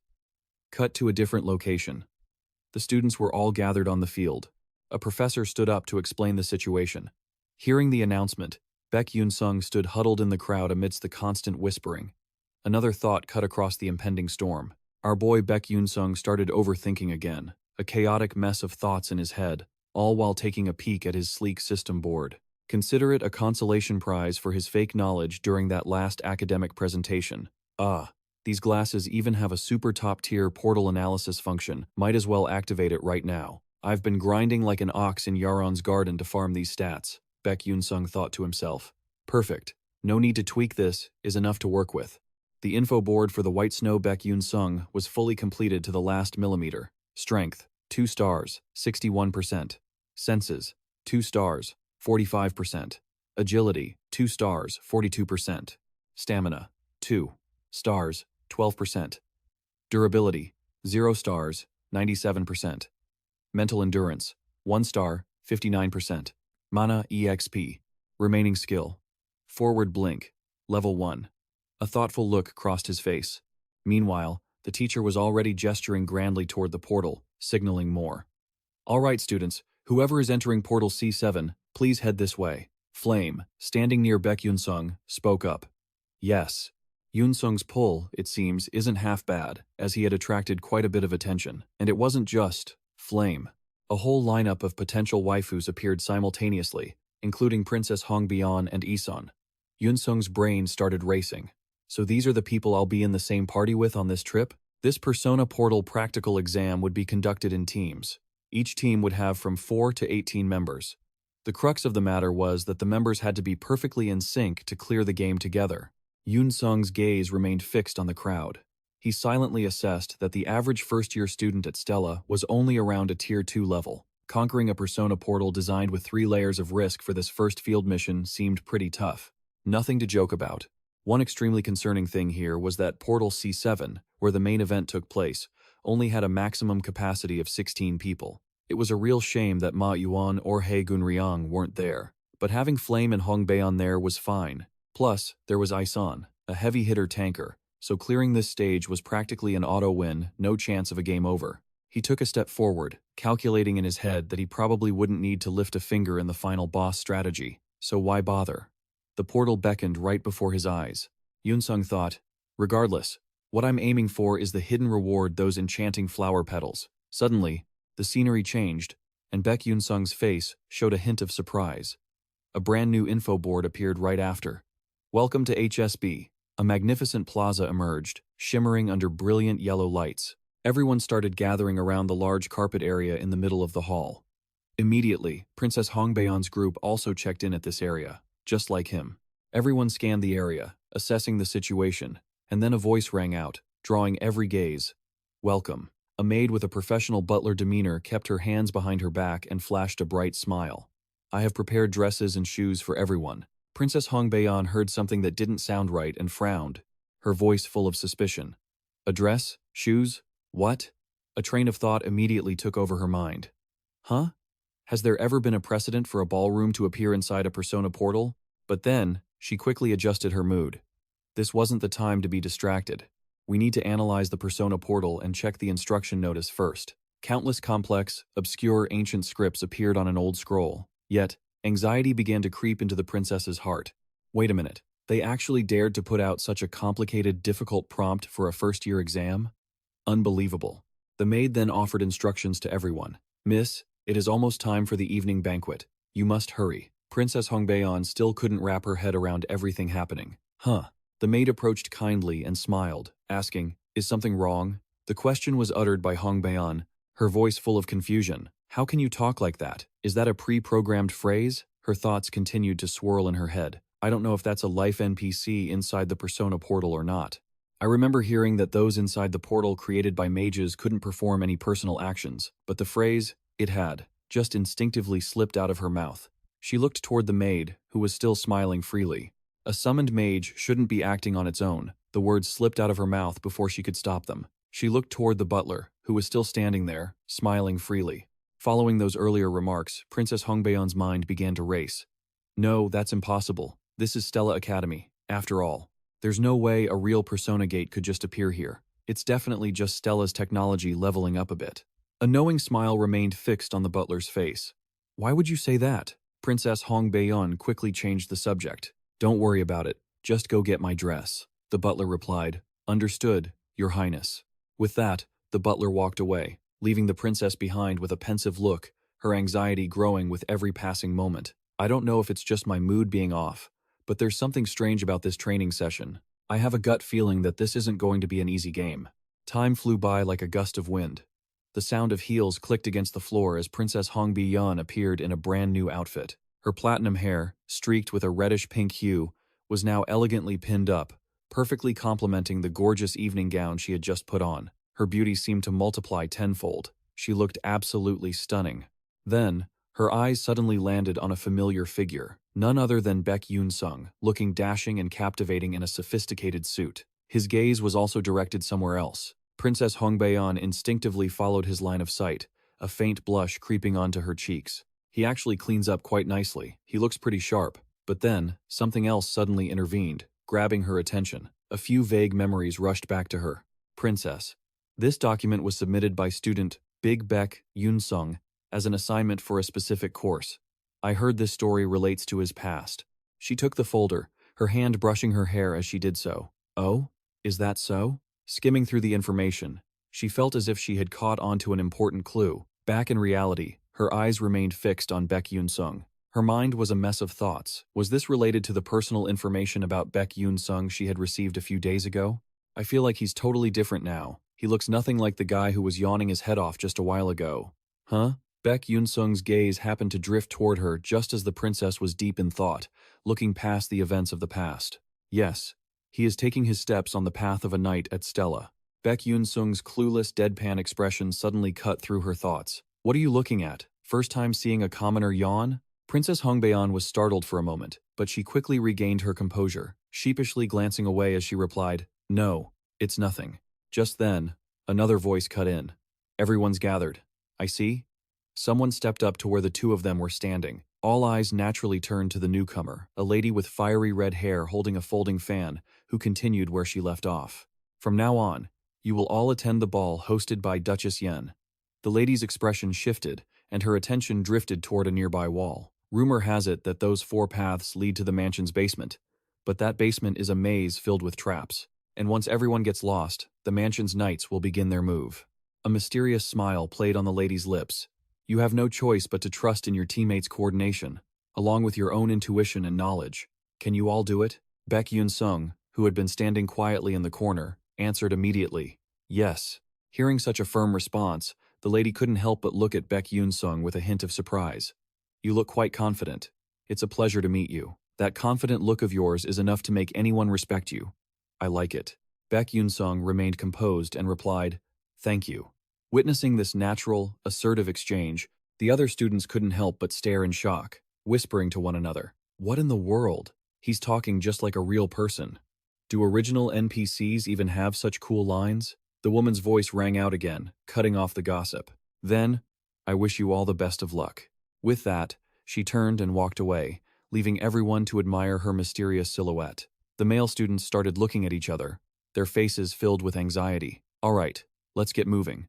S1: Cut to a different location. The students were all gathered on the field. A professor stood up to explain the situation. Hearing the announcement, Beck Yunsung stood huddled in the crowd amidst the constant whispering. Another thought cut across the impending storm. Our boy Beck Yunsung started overthinking again, a chaotic mess of thoughts in his head, all while taking a peek at his sleek system board. Consider it a consolation prize for his fake knowledge during that last academic presentation. These glasses even have a super top-tier portal analysis function. Might as well activate it right now. I've been grinding like an ox in Yaron's garden to farm these stats, Beck Yunsung thought to himself. Perfect. No need to tweak this, is enough to work with. The info board for the White Snow Beck Yunsung was fully completed to the last millimeter. Strength, 2 stars, 61%. Senses, 2 stars, 45%. Agility, 2 stars, 42%. Stamina, 2. stars, 12%. Durability, 0 stars, 97%. Mental endurance, 1 star, 59%. Mana EXP. Remaining skill. Forward blink, level 1. A thoughtful look crossed his face. Meanwhile, the teacher was already gesturing grandly toward the portal, signaling more. All right, students, whoever is entering portal C7, please head this way. Flame, standing near Beck Yunsung, spoke up. Yes. Yunsung's pull, it seems, isn't half bad, as he had attracted quite a bit of attention. And it wasn't just Flame. A whole lineup of potential waifus appeared simultaneously, including Princess Hongbian and Isan. Yunsung's brain started racing. So these are the people I'll be in the same party with on this trip? This Persona Portal practical exam would be conducted in teams. Each team would have from 4 to 18 members. The crux of the matter was that the members had to be perfectly in sync to clear the game together. Yunsung's gaze remained fixed on the crowd. He silently assessed that the average first-year student at Stella was only around a Tier 2 level. Conquering a Persona Portal designed with 3 layers of risk for this first field mission seemed pretty tough. Nothing to joke about. One extremely concerning thing here was that Portal C7, where the main event took place, only had a maximum capacity of 16 people. It was a real shame that Ma Yuan or He Gunriang weren't there, but having Flame and Hong Baeon there was fine. Plus, there was Isan, a heavy-hitter tanker, so clearing this stage was practically an auto-win, no chance of a game over. He took a step forward, calculating in his head that he probably wouldn't need to lift a finger in the final boss strategy, so why bother? The portal beckoned right before his eyes. Yunsung thought, regardless, what I'm aiming for is the hidden reward, those enchanting flower petals. Suddenly, the scenery changed, and Beck Yunsung's face showed a hint of surprise. A brand new info board appeared right after. Welcome to HSB. A magnificent plaza emerged, shimmering under brilliant yellow lights. Everyone started gathering around the large carpet area in the middle of the hall. Immediately, Princess Hongbaeon's group also checked in at this area, just like him. Everyone scanned the area, assessing the situation, and then a voice rang out, drawing every gaze. Welcome. A maid with a professional butler demeanor kept her hands behind her back and flashed a bright smile. I have prepared dresses and shoes for everyone. Princess Hongbaeon heard something that didn't sound right and frowned, her voice full of suspicion. A dress? Shoes? What? A train of thought immediately took over her mind. Huh? Has there ever been a precedent for a ballroom to appear inside a Persona portal? But then, she quickly adjusted her mood. This wasn't the time to be distracted. We need to analyze the Persona portal and check the instruction notice first. Countless complex, obscure ancient scripts appeared on an old scroll. Yet, anxiety began to creep into the princess's heart. Wait a minute, they actually dared to put out such a complicated, difficult prompt for a first-year exam? Unbelievable. The maid then offered instructions to everyone. Miss, it is almost time for the evening banquet. You must hurry. Princess Hongbaeon still couldn't wrap her head around everything happening. Huh. The maid approached kindly and smiled, asking, is something wrong? The question was uttered by Hongbaeon, her voice full of confusion. How can you talk like that? Is that a pre-programmed phrase? Her thoughts continued to swirl in her head. I don't know if that's a life NPC inside the Persona portal or not. I remember hearing that those inside the portal created by mages couldn't perform any personal actions, but the phrase, it had, just instinctively slipped out of her mouth. She looked toward the maid, who was still smiling freely. A summoned mage shouldn't be acting on its own. The words slipped out of her mouth before she could stop them. She looked toward the butler, who was still standing there, smiling freely. Following those earlier remarks, Princess Hongbaeon's mind began to race. No, that's impossible. This is Stella Academy, after all. There's no way a real Persona gate could just appear here. It's definitely just Stella's technology leveling up a bit. A knowing smile remained fixed on the butler's face. Why would you say that? Princess Hongbaeon quickly changed the subject. Don't worry about it. Just go get my dress. The butler replied. Understood, Your Highness. With that, the butler walked away, leaving the princess behind with a pensive look, her anxiety growing with every passing moment. I don't know if it's just my mood being off, but there's something strange about this training session. I have a gut feeling that this isn't going to be an easy game. Time flew by like a gust of wind. The sound of heels clicked against the floor as Princess Hongbaeon appeared in a brand new outfit. Her platinum hair, streaked with a reddish-pink hue, was now elegantly pinned up, perfectly complementing the gorgeous evening gown she had just put on. Her beauty seemed to multiply tenfold. She looked absolutely stunning. Then, her eyes suddenly landed on a familiar figure, none other than Beck Yunsung, looking dashing and captivating in a sophisticated suit. His gaze was also directed somewhere else. Princess Hongbaeon instinctively followed his line of sight, a faint blush creeping onto her cheeks. He actually cleans up quite nicely. He looks pretty sharp. But then, something else suddenly intervened, grabbing her attention. A few vague memories rushed back to her. Princess. This document was submitted by student Beck Yunsung as an assignment for a specific course. I heard this story relates to his past. She took the folder, her hand brushing her hair as she did so. Oh? Is that so? Skimming through the information, she felt as if she had caught onto an important clue. Back in reality, her eyes remained fixed on Beck Yunsung. Her mind was a mess of thoughts. Was this related to the personal information about Beck Yunsung she had received a few days ago? I feel like he's totally different now. He looks nothing like the guy who was yawning his head off just a while ago. Huh? Beck Yunsung's gaze happened to drift toward her just as the princess was deep in thought, looking past the events of the past. Yes, he is taking his steps on the path of a knight at Stella. Beck Yunsung's clueless, deadpan expression suddenly cut through her thoughts. What are you looking at? First time seeing a commoner yawn? Princess Hongbaeon was startled for a moment, but she quickly regained her composure, sheepishly glancing away as she replied, "No, it's nothing." Just then, another voice cut in. Everyone's gathered. I see. Someone stepped up to where the two of them were standing. All eyes naturally turned to the newcomer, a lady with fiery red hair holding a folding fan, who continued where she left off. From now on, you will all attend the ball hosted by Duchess Yen. The lady's expression shifted, and her attention drifted toward a nearby wall. Rumor has it that those 4 paths lead to the mansion's basement, but that basement is a maze filled with traps. And once everyone gets lost, the mansion's knights will begin their move. A mysterious smile played on the lady's lips. You have no choice but to trust in your teammates' coordination, along with your own intuition and knowledge. Can you all do it? Beck Yunsung, who had been standing quietly in the corner, answered immediately. Yes. Hearing such a firm response, the lady couldn't help but look at Beck Yunsung with a hint of surprise. You look quite confident. It's a pleasure to meet you. That confident look of yours is enough to make anyone respect you. I like it. Beck Yunsung remained composed and replied, Thank you. Witnessing this natural, assertive exchange, the other students couldn't help but stare in shock, whispering to one another, What in the world? He's talking just like a real person. Do original NPCs even have such cool lines? The woman's voice rang out again, cutting off the gossip. Then, I wish you all the best of luck. With that, she turned and walked away, leaving everyone to admire her mysterious silhouette. The male students started looking at each other, their faces filled with anxiety. All right, let's get moving.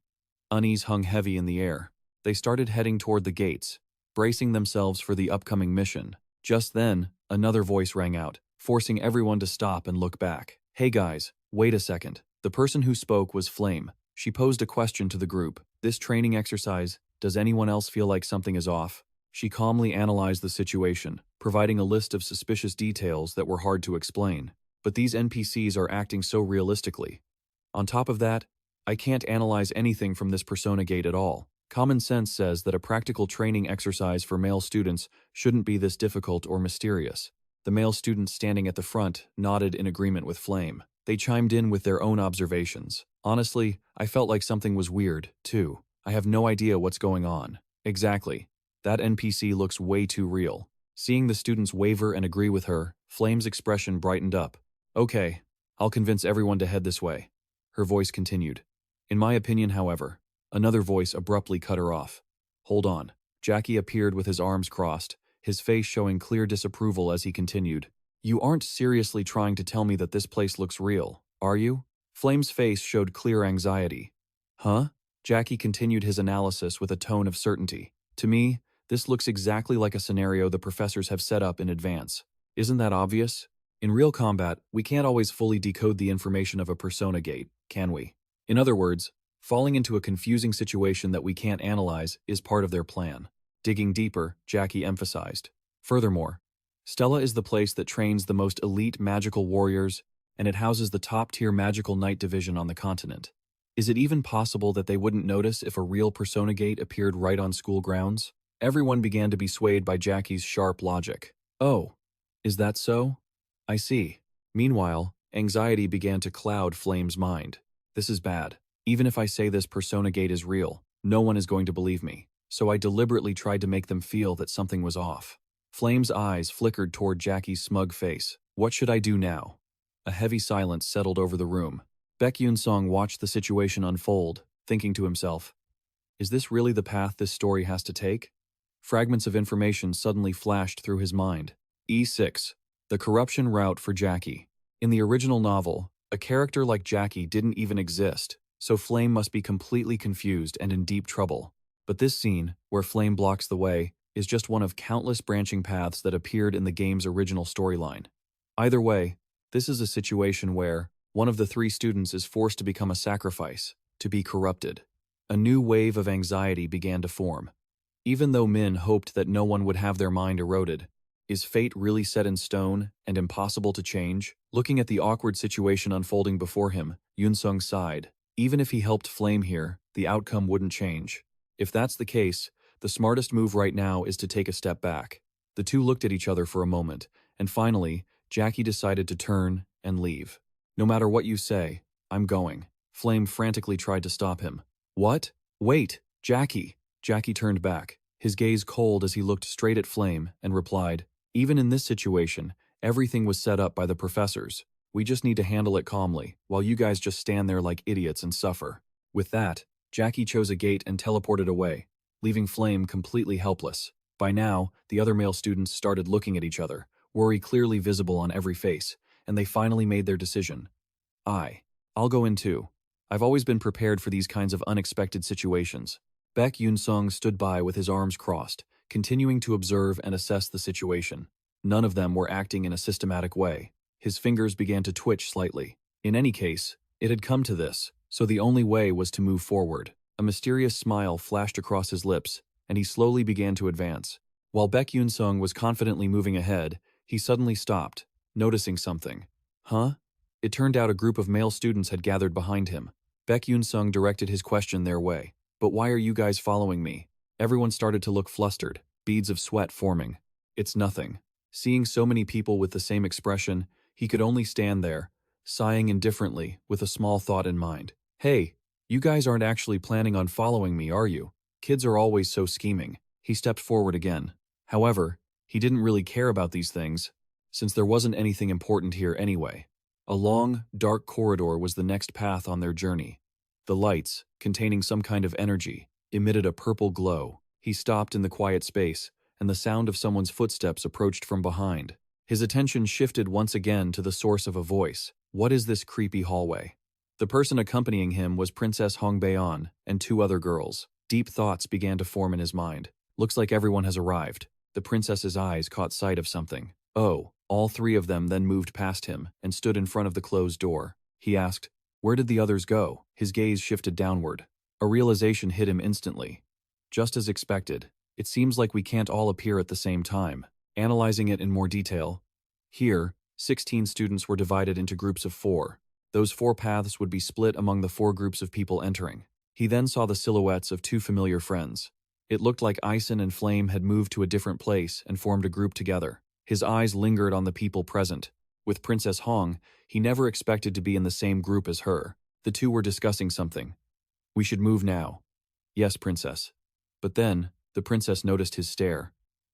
S1: Unease hung heavy in the air. They started heading toward the gates, bracing themselves for the upcoming mission. Just then, another voice rang out, forcing everyone to stop and look back. Hey guys, wait a second. The person who spoke was Flame. She posed a question to the group. This training exercise, does anyone else feel like something is off? She calmly analyzed the situation, providing a list of suspicious details that were hard to explain. But these NPCs are acting so realistically. On top of that, I can't analyze anything from this persona gate at all. Common sense says that a practical training exercise for male students shouldn't be this difficult or mysterious. The male students standing at the front nodded in agreement with Flame. They chimed in with their own observations. Honestly, I felt like something was weird, too. I have no idea what's going on. Exactly. That NPC looks way too real. Seeing the students waver and agree with her, Flame's expression brightened up. Okay, I'll convince everyone to head this way. Her voice continued. In my opinion, however, another voice abruptly cut her off. Hold on. Jackie appeared with his arms crossed, his face showing clear disapproval as he continued. You aren't seriously trying to tell me that this place looks real, are you? Flame's face showed clear anxiety. Huh? Jackie continued his analysis with a tone of certainty. To me, this looks exactly like a scenario the professors have set up in advance. Isn't that obvious? In real combat, we can't always fully decode the information of a persona gate, can we? In other words, falling into a confusing situation that we can't analyze is part of their plan. Digging deeper, Jackie emphasized. Furthermore, Stella is the place that trains the most elite magical warriors, and it houses the top-tier magical knight division on the continent. Is it even possible that they wouldn't notice if a real persona gate appeared right on school grounds? Everyone began to be swayed by Jackie's sharp logic. Oh, is that so? I see. Meanwhile, anxiety began to cloud Flame's mind. This is bad. Even if I say this persona gate is real, no one is going to believe me. So I deliberately tried to make them feel that something was off. Flame's eyes flickered toward Jackie's smug face. What should I do now? A heavy silence settled over the room. Beck Yunsung watched the situation unfold, thinking to himself, is this really the path this story has to take? Fragments of information suddenly flashed through his mind. E6. The corruption route for Jackie. In the original novel, a character like Jackie didn't even exist, so Flame must be completely confused and in deep trouble. But this scene, where Flame blocks the way, is just one of countless branching paths that appeared in the game's original storyline. Either way, this is a situation where one of the three students is forced to become a sacrifice, to be corrupted. A new wave of anxiety began to form. Even though Min hoped that no one would have their mind eroded, is fate really set in stone and impossible to change? Looking at the awkward situation unfolding before him, Yunsung sighed. Even if he helped Flame here, the outcome wouldn't change. If that's the case, the smartest move right now is to take a step back. The two looked at each other for a moment, and finally, Jackie decided to turn and leave. No matter what you say, I'm going. Flame frantically tried to stop him. What? Wait, Jackie! Jackie turned back, his gaze cold as he looked straight at Flame, and replied, even in this situation, everything was set up by the professors. We just need to handle it calmly, while you guys just stand there like idiots and suffer. With that, Jackie chose a gate and teleported away, leaving Flame completely helpless. By now, the other male students started looking at each other, worry clearly visible on every face, and they finally made their decision. I'll go in too. I've always been prepared for these kinds of unexpected situations. Beck Yunsung stood by with his arms crossed, continuing to observe and assess the situation. None of them were acting in a systematic way. His fingers began to twitch slightly. In any case, it had come to this, so the only way was to move forward. A mysterious smile flashed across his lips, and he slowly began to advance. While Beck Yunsung was confidently moving ahead, he suddenly stopped, noticing something. Huh? It turned out a group of male students had gathered behind him. Beck Yunsung directed his question their way. But why are you guys following me? Everyone started to look flustered, beads of sweat forming. It's nothing. Seeing so many people with the same expression, he could only stand there, sighing indifferently with a small thought in mind. Hey, you guys aren't actually planning on following me, are you? Kids are always so scheming. He stepped forward again. However, he didn't really care about these things, since there wasn't anything important here anyway. A long, dark corridor was the next path on their journey. The lights, containing some kind of energy, emitted a purple glow. He stopped in the quiet space, and the sound of someone's footsteps approached from behind. His attention shifted once again to the source of a voice. What is this creepy hallway? The person accompanying him was Princess Hongbaeon and two other girls. Deep thoughts began to form in his mind. Looks like everyone has arrived. The princess's eyes caught sight of something. Oh, all three of them then moved past him and stood in front of the closed door. He asked, where did the others go? His gaze shifted downward. A realization hit him instantly. Just as expected, it seems like we can't all appear at the same time. Analyzing it in more detail, here, 16 students were divided into groups of 4. Those 4 paths would be split among the 4 groups of people entering. He then saw the silhouettes of 2 familiar friends. It looked like Ison and Flame had moved to a different place and formed a group together. His eyes lingered on the people present. With Princess Hong, he never expected to be in the same group as her. The two were discussing something. We should move now. Yes, Princess. But then, the princess noticed his stare.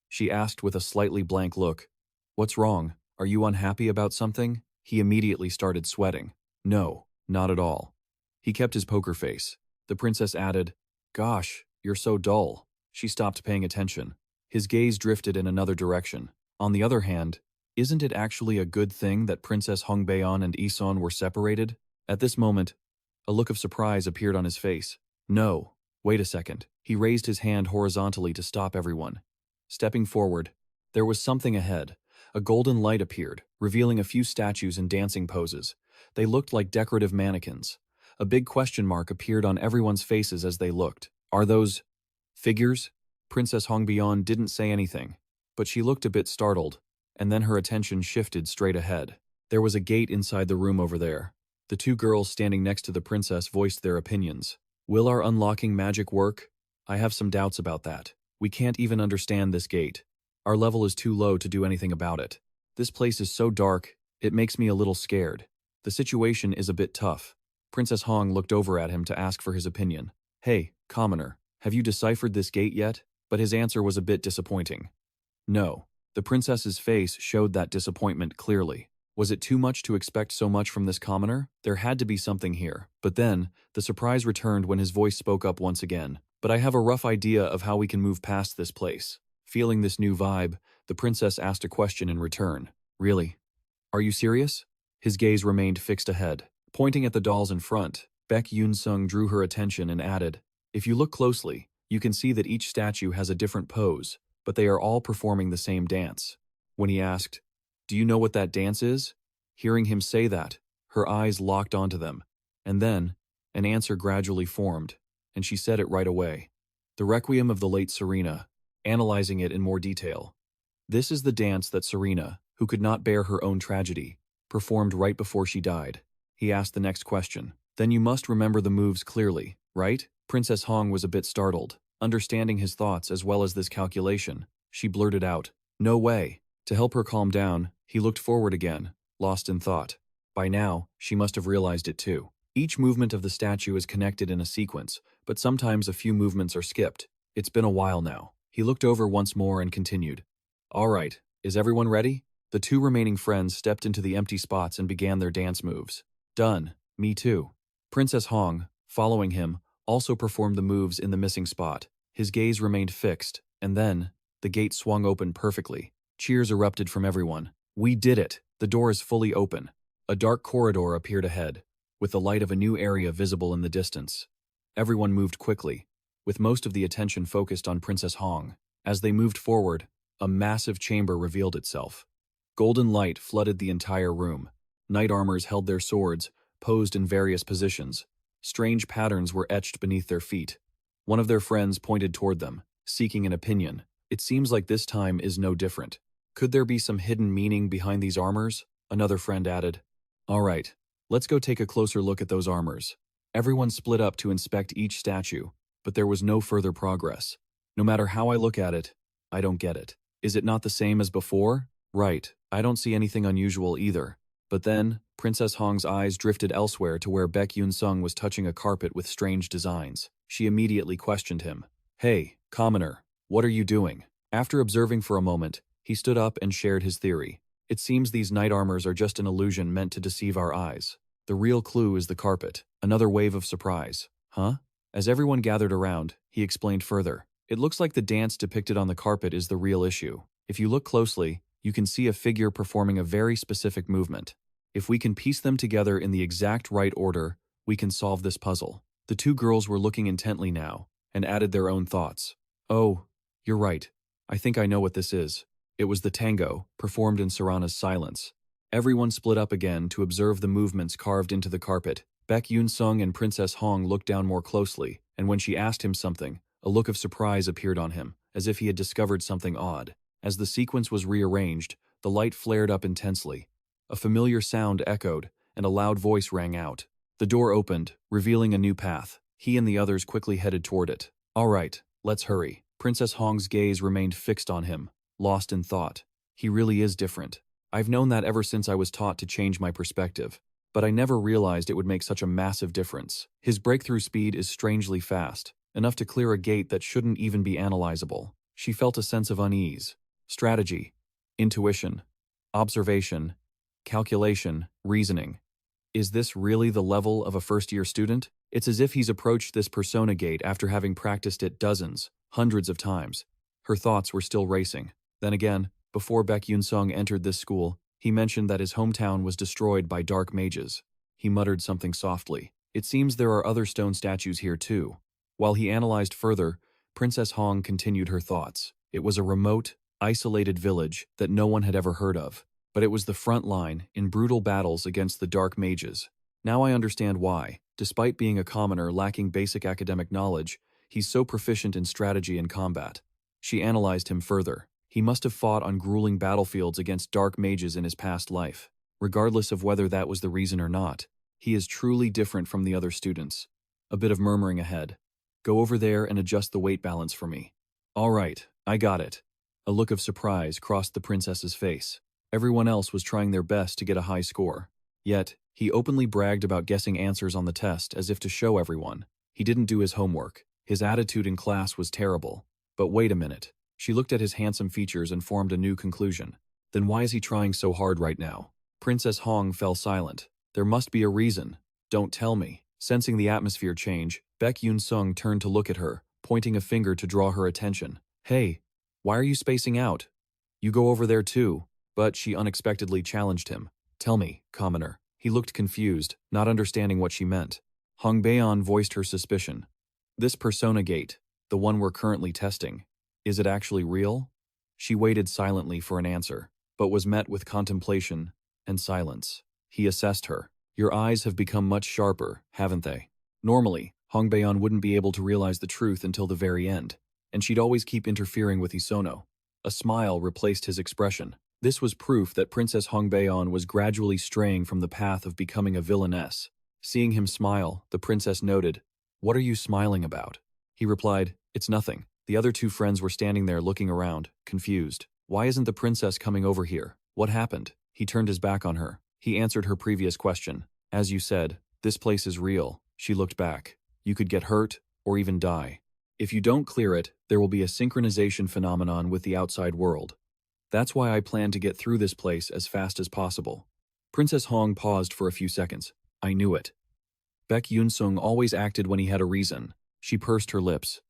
S1: She asked with a slightly blank look, what's wrong? Are you unhappy about something? He immediately started sweating. No, not at all. He kept his poker face. The princess added, gosh, you're so dull. She stopped paying attention. His gaze drifted in another direction. On the other hand, isn't it actually a good thing that Princess Hongbaeon and Isun were separated? At this moment, a look of surprise appeared on his face. No, wait a second. He raised his hand horizontally to stop everyone. Stepping forward, there was something ahead. A golden light appeared, revealing a few statues in dancing poses. They looked like decorative mannequins. A big question mark appeared on everyone's faces as they looked. Are those figures? Princess Hongbaeon didn't say anything, but she looked a bit startled, and then her attention shifted straight ahead. There was a gate inside the room over there. The 2 girls standing next to the princess voiced their opinions. Will our unlocking magic work? I have some doubts about that. We can't even understand this gate. Our level is too low to do anything about it. This place is so dark, it makes me a little scared. The situation is a bit tough. Princess Hong looked over at him to ask for his opinion. Hey, commoner, have you deciphered this gate yet? But his answer was a bit disappointing. No. The princess's face showed that disappointment clearly. Was it too much to expect so much from this commoner? There had to be something here. But then, the surprise returned when his voice spoke up once again. But I have a rough idea of how we can move past this place. Feeling this new vibe, the princess asked a question in return. Really? Are you serious? His gaze remained fixed ahead. Pointing at the dolls in front, Beck Yunsung drew her attention and added, "If you look closely, you can see that each statue has a different pose, but they are all performing the same dance." When he asked, "Do you know what that dance is?" Hearing him say that, her eyes locked onto them, and then, an answer gradually formed, and she said it right away. The Requiem of the late Serena, analyzing it in more detail. This is the dance that Serena, who could not bear her own tragedy, performed right before she died. He asked the next question. Then you must remember the moves clearly, right? Princess Hong was a bit startled. Understanding his thoughts as well as this calculation, she blurted out, "No way." To help her calm down, he looked forward again, lost in thought. By now, she must have realized it too. Each movement of the statue is connected in a sequence, but sometimes a few movements are skipped. It's been a while now. He looked over once more and continued. "All right, is everyone ready?" The two remaining friends stepped into the empty spots and began their dance moves. "Done. Me too." Princess Hong, following him, also performed the moves in the missing spot. His gaze remained fixed, and then, the gate swung open perfectly. Cheers erupted from everyone. "We did it! The door is fully open." A dark corridor appeared ahead, with the light of a new area visible in the distance. Everyone moved quickly, with most of the attention focused on Princess Hong. As they moved forward, a massive chamber revealed itself. Golden light flooded the entire room. Knight armors held their swords, posed in various positions. Strange patterns were etched beneath their feet. One of their friends pointed toward them, seeking an opinion. "It seems like this time is no different. Could there be some hidden meaning behind these armors?" Another friend added. "All right, let's go take a closer look at those armors." Everyone split up to inspect each statue, but there was no further progress. "No matter how I look at it, I don't get it. Is it not the same as before?" "Right, I don't see anything unusual either." But then, Princess Hong's eyes drifted elsewhere to where Beck Yunsung was touching a carpet with strange designs. She immediately questioned him. "Hey, commoner, what are you doing?" After observing for a moment, he stood up and shared his theory. "It seems these knight armors are just an illusion meant to deceive our eyes. The real clue is the carpet." Another wave of surprise. "Huh?" As everyone gathered around, he explained further. "It looks like the dance depicted on the carpet is the real issue. If you look closely, you can see a figure performing a very specific movement. If we can piece them together in the exact right order, we can solve this puzzle." The two girls were looking intently now, and added their own thoughts. "Oh, you're right. I think I know what this is." It was the tango, performed in Sarana's silence. Everyone split up again to observe the movements carved into the carpet. Beck Yunsung and Princess Hong looked down more closely, and when she asked him something, a look of surprise appeared on him, as if he had discovered something odd. As the sequence was rearranged, the light flared up intensely. A familiar sound echoed, and a loud voice rang out. The door opened, revealing a new path. He and the others quickly headed toward it. "All right, let's hurry." Princess Hong's gaze remained fixed on him, lost in thought. He really is different. I've known that ever since I was taught to change my perspective, but I never realized it would make such a massive difference. His breakthrough speed is strangely fast, enough to clear a gate that shouldn't even be analyzable. She felt a sense of unease. Strategy, intuition, observation, calculation, reasoning. Is this really the level of a first-year student? It's as if he's approached this persona gate after having practiced it dozens, hundreds of times. Her thoughts were still racing. Then again, before Beck Yunsung entered this school, he mentioned that his hometown was destroyed by dark mages. He muttered something softly. It seems there are other stone statues here too. While he analyzed further, Princess Hong continued her thoughts. It was a remote, isolated village that no one had ever heard of. But it was the front line in brutal battles against the dark mages. Now I understand why, despite being a commoner lacking basic academic knowledge, he's so proficient in strategy and combat. She analyzed him further. He must have fought on grueling battlefields against dark mages in his past life. Regardless of whether that was the reason or not, he is truly different from the other students. A bit of murmuring ahead. "Go over there and adjust the weight balance for me." "All right, I got it." A look of surprise crossed the princess's face. Everyone else was trying their best to get a high score. Yet, he openly bragged about guessing answers on the test as if to show everyone. He didn't do his homework. His attitude in class was terrible. But wait a minute. She looked at his handsome features and formed a new conclusion. Then why is he trying so hard right now? Princess Hong fell silent. There must be a reason. Don't tell me. Sensing the atmosphere change, Beck Yunsung turned to look at her, pointing a finger to draw her attention. Hey, why are you spacing out? You go over there too. But she unexpectedly challenged him. Tell me, commoner. He looked confused, not understanding what she meant. Hong Baeon voiced her suspicion. This persona gate, the one we're currently testing, is it actually real? She waited silently for an answer, but was met with contemplation and silence. He assessed her. Your eyes have become much sharper, haven't they? Normally, Hong Baeon wouldn't be able to realize the truth until the very end, and she'd always keep interfering with Isono. A smile replaced his expression. This was proof that Princess Hong Baeon was gradually straying from the path of becoming a villainess. Seeing him smile, the princess noted, What are you smiling about? He replied, It's nothing. The other two friends were standing there looking around, confused. Why isn't the princess coming over here? What happened? He turned his back on her. He answered her previous question. As you said, this place is real. She looked back. You could get hurt, or even die. If you don't clear it, there will be a synchronization phenomenon with the outside world. That's why I plan to get through this place as fast as possible. Princess Hong paused for a few seconds. I knew it. Beck Yunsung always acted when he had a reason. She pursed her lips.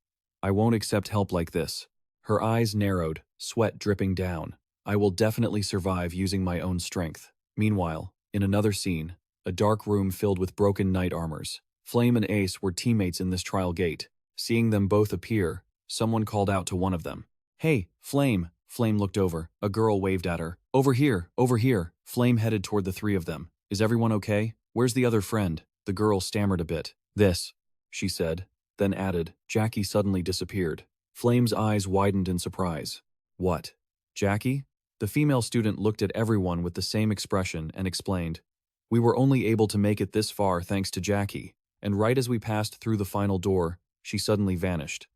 S1: I won't accept help like this. Her eyes narrowed, sweat dripping down. I will definitely survive using my own strength. Meanwhile, in another scene, a dark room filled with broken knight armors. Flame and Ace were teammates in this trial gate. Seeing them both appear, someone called out to one of them. Hey, Flame! Flame looked over. A girl waved at her. Over here, over here. Flame headed toward the three of them. Is everyone okay? Where's the other friend? The girl stammered a bit. This, she said, then added. Jackie suddenly disappeared. Flame's eyes widened in surprise. What? Jackie? The female student looked at everyone with the same expression and explained. We were only able to make it this far thanks to Jackie, and right as we passed through the final door, she suddenly vanished.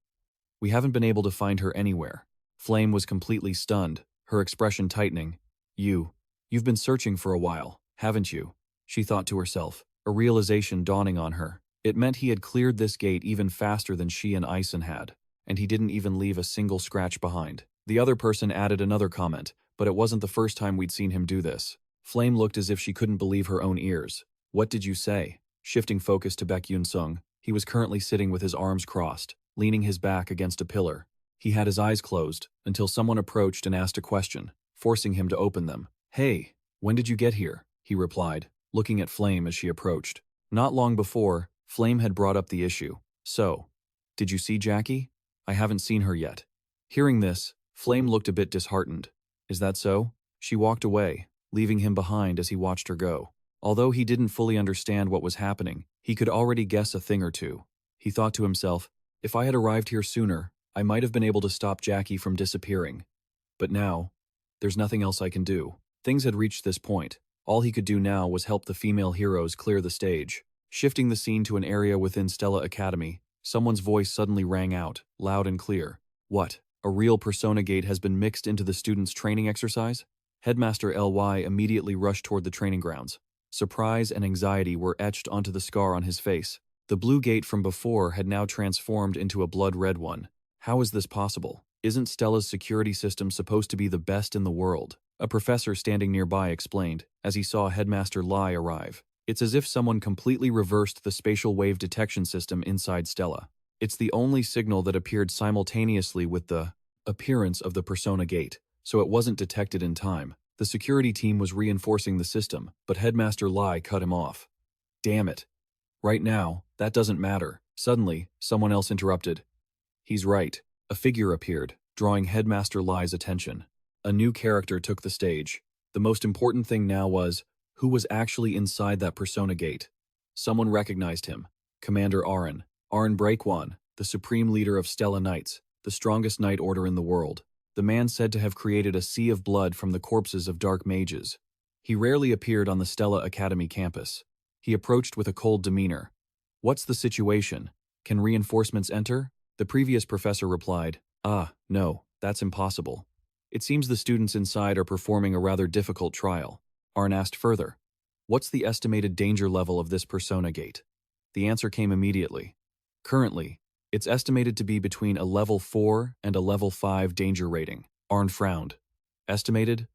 S1: We haven't been able to find her anywhere. Flame was completely stunned, her expression tightening. You've been searching for a while, haven't you? She thought to herself, a realization dawning on her. It meant he had cleared this gate even faster than she and Ison had, and he didn't even leave a single scratch behind. The other person added another comment, but it wasn't the first time we'd seen him do this. Flame looked as if she couldn't believe her own ears. What did you say? Shifting focus to Beck Yunsung, he was currently sitting with his arms crossed, leaning his back against a pillar. He had his eyes closed until someone approached and asked a question, forcing him to open them. Hey, when did you get here? He replied, looking at Flame as she approached. Not long before, Flame had brought up the issue. So, did you see Jackie? I haven't seen her yet. Hearing this, Flame looked a bit disheartened. Is that so? She walked away, leaving him behind as he watched her go. Although he didn't fully understand what was happening, he could already guess a thing or two. He thought to himself, if I had arrived here sooner, I might have been able to stop Jackie from disappearing. But now, there's nothing else I can do. Things had reached this point. All he could do now was help the female heroes clear the stage. Shifting the scene to an area within Stella Academy, someone's voice suddenly rang out, loud and clear. What? A real persona gate has been mixed into the students' training exercise? Headmaster LY immediately rushed toward the training grounds. Surprise and anxiety were etched onto the scar on his face. The blue gate from before had now transformed into a blood-red one. How is this possible? Isn't Stella's security system supposed to be the best in the world? A professor standing nearby explained, as he saw Headmaster Lai arrive. It's as if someone completely reversed the spatial wave detection system inside Stella. It's the only signal that appeared simultaneously with the appearance of the persona gate, so it wasn't detected in time. The security team was reinforcing the system, but Headmaster Lai cut him off. Damn it. Right now, that doesn't matter. Suddenly, someone else interrupted. He's right. A figure appeared, drawing Headmaster Lai's attention. A new character took the stage. The most important thing now was, who was actually inside that persona gate? Someone recognized him. Commander Aron. Aron Breakwan, the supreme leader of Stella Knights, the strongest knight order in the world. The man said to have created a sea of blood from the corpses of dark mages. He rarely appeared on the Stella Academy campus. He approached with a cold demeanor. What's the situation? Can reinforcements enter? The previous professor replied, no, that's impossible. It seems the students inside are performing a rather difficult trial. Aron asked further, what's the estimated danger level of this persona gate? The answer came immediately. Currently, it's estimated to be between a level 4 and a level 5 danger rating. Aron frowned. Estimated?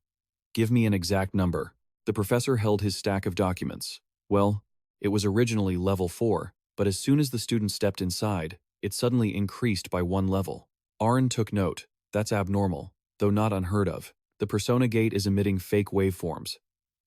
S1: Give me an exact number. The professor held his stack of documents. Well, it was originally level 4, but as soon as the student stepped inside, it suddenly increased by 1 level. Aaron took note. That's abnormal, though not unheard of. The persona gate is emitting fake waveforms.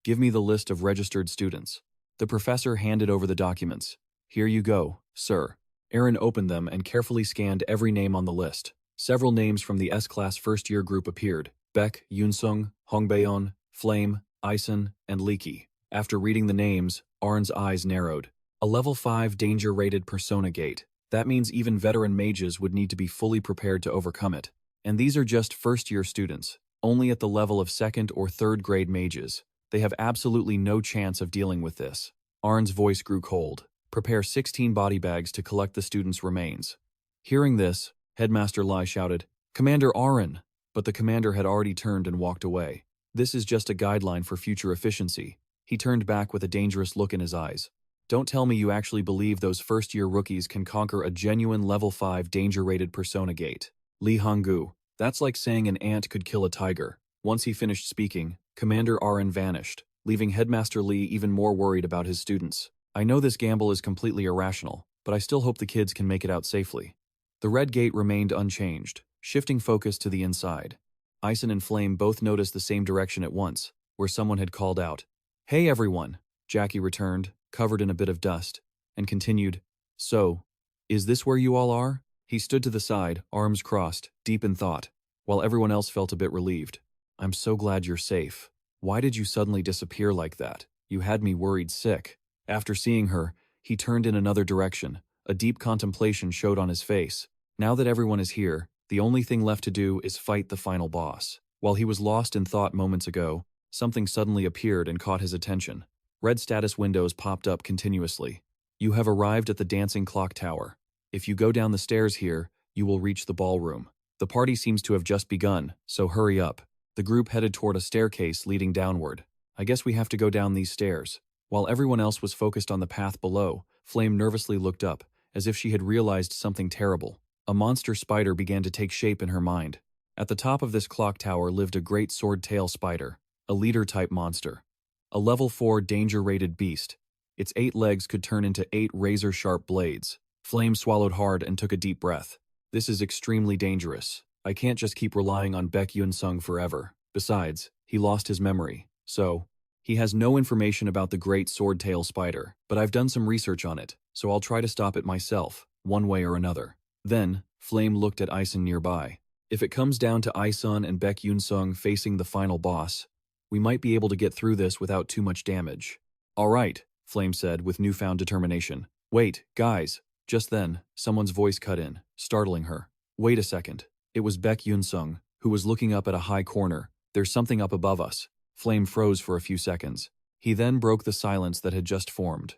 S1: Give me the list of registered students. The professor handed over the documents. Here you go, sir. Aaron opened them and carefully scanned every name on the list. Several names from the S-Class first-year group appeared. Beck, Yunsung, Hongbaeon, Flame, Ison, and Leaky. After reading the names, Aaron's eyes narrowed. A level 5 danger-rated persona gate. That means even veteran mages would need to be fully prepared to overcome it. And these are just first-year students, only at the level of second or third grade mages. They have absolutely no chance of dealing with this. Aaron's voice grew cold. Prepare 16 body bags to collect the students' remains. Hearing this, Headmaster Lai shouted, Commander Aaron! But the commander had already turned and walked away. This is just a guideline for future efficiency. He turned back with a dangerous look in his eyes. Don't tell me you actually believe those first-year rookies can conquer a genuine level 5 danger-rated persona gate. Li Honggu. That's like saying an ant could kill a tiger. Once he finished speaking, Commander Aaron vanished, leaving Headmaster Li even more worried about his students. I know this gamble is completely irrational, but I still hope the kids can make it out safely. The red gate remained unchanged, shifting focus to the inside. Ison and Flame both noticed the same direction at once, where someone had called out, Hey everyone! Jackie returned, covered in a bit of dust, and continued, So, is this where you all are? He stood to the side, arms crossed, deep in thought, while everyone else felt a bit relieved. I'm so glad you're safe. Why did you suddenly disappear like that? You had me worried sick. After seeing her, he turned in another direction. A deep contemplation showed on his face. Now that everyone is here, the only thing left to do is fight the final boss. While he was lost in thought moments ago, something suddenly appeared and caught his attention. Red status windows popped up continuously. You have arrived at the Dancing Clock Tower. If you go down the stairs here, you will reach the ballroom. The party seems to have just begun, so hurry up. The group headed toward a staircase leading downward. I guess we have to go down these stairs. While everyone else was focused on the path below, Flame nervously looked up, as if she had realized something terrible. A monster spider began to take shape in her mind. At the top of this clock tower lived a great sword-tail spider, a leader-type monster. A level 4 danger-rated beast. Its 8 legs could turn into 8 razor-sharp blades. Flame swallowed hard and took a deep breath. This is extremely dangerous. I can't just keep relying on Beck Yunsung forever. Besides, he lost his memory, so he has no information about the great sword-tail spider, but I've done some research on it, so I'll try to stop it myself, one way or another. Then, Flame looked at Ison nearby. If it comes down to Ison and Beck Yunsung facing the final boss, we might be able to get through this without too much damage. All right, Flame said with newfound determination. Wait, guys. Just then, someone's voice cut in, startling her. Wait a second. It was Beck Yunsung, who was looking up at a high corner. There's something up above us. Flame froze for a few seconds. He then broke the silence that had just formed.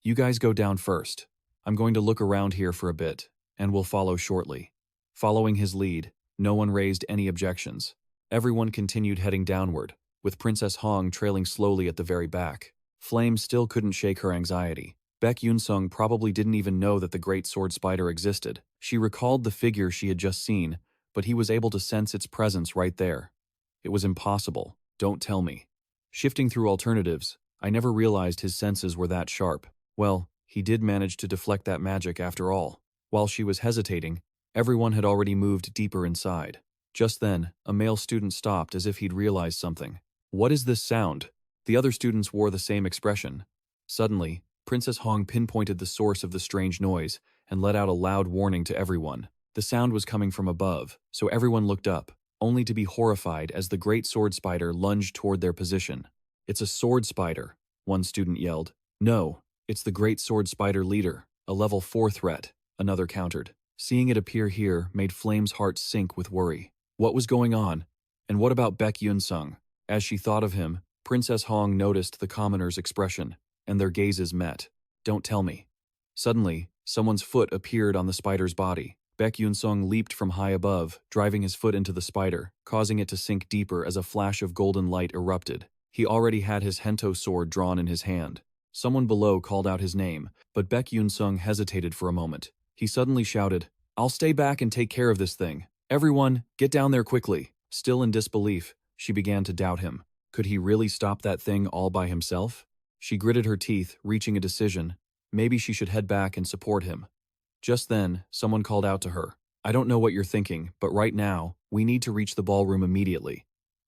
S1: You guys go down first. I'm going to look around here for a bit, and we'll follow shortly. Following his lead, no one raised any objections. Everyone continued heading downward, with Princess Hong trailing slowly at the very back. Flame still couldn't shake her anxiety. Beck Yunsung probably didn't even know that the great sword spider existed. She recalled the figure she had just seen, but he was able to sense its presence right there. It was impossible. Don't tell me. Shifting through alternatives, I never realized his senses were that sharp. Well, he did manage to deflect that magic after all. While she was hesitating, everyone had already moved deeper inside. Just then, a male student stopped as if he'd realized something. What is this sound? The other students wore the same expression. Suddenly, Princess Hong pinpointed the source of the strange noise and let out a loud warning to everyone. The sound was coming from above, so everyone looked up, only to be horrified as the great sword spider lunged toward their position. It's a sword spider, one student yelled. No, it's the great sword spider leader, a level 4 threat, another countered. Seeing it appear here made Flame's heart sink with worry. What was going on? And what about Beck Yunsung? As she thought of him, Princess Hong noticed the commoner's expression, and their gazes met. Don't tell me. Suddenly, someone's foot appeared on the spider's body. Beck Yunsung leaped from high above, driving his foot into the spider, causing it to sink deeper as a flash of golden light erupted. He already had his Hento sword drawn in his hand. Someone below called out his name, but Beck Yunsung hesitated for a moment. He suddenly shouted, I'll stay back and take care of this thing. Everyone, get down there quickly. Still in disbelief, she began to doubt him. Could he really stop that thing all by himself? She gritted her teeth, reaching a decision. Maybe she should head back and support him. Just then, someone called out to her. I don't know what you're thinking, but right now, we need to reach the ballroom immediately.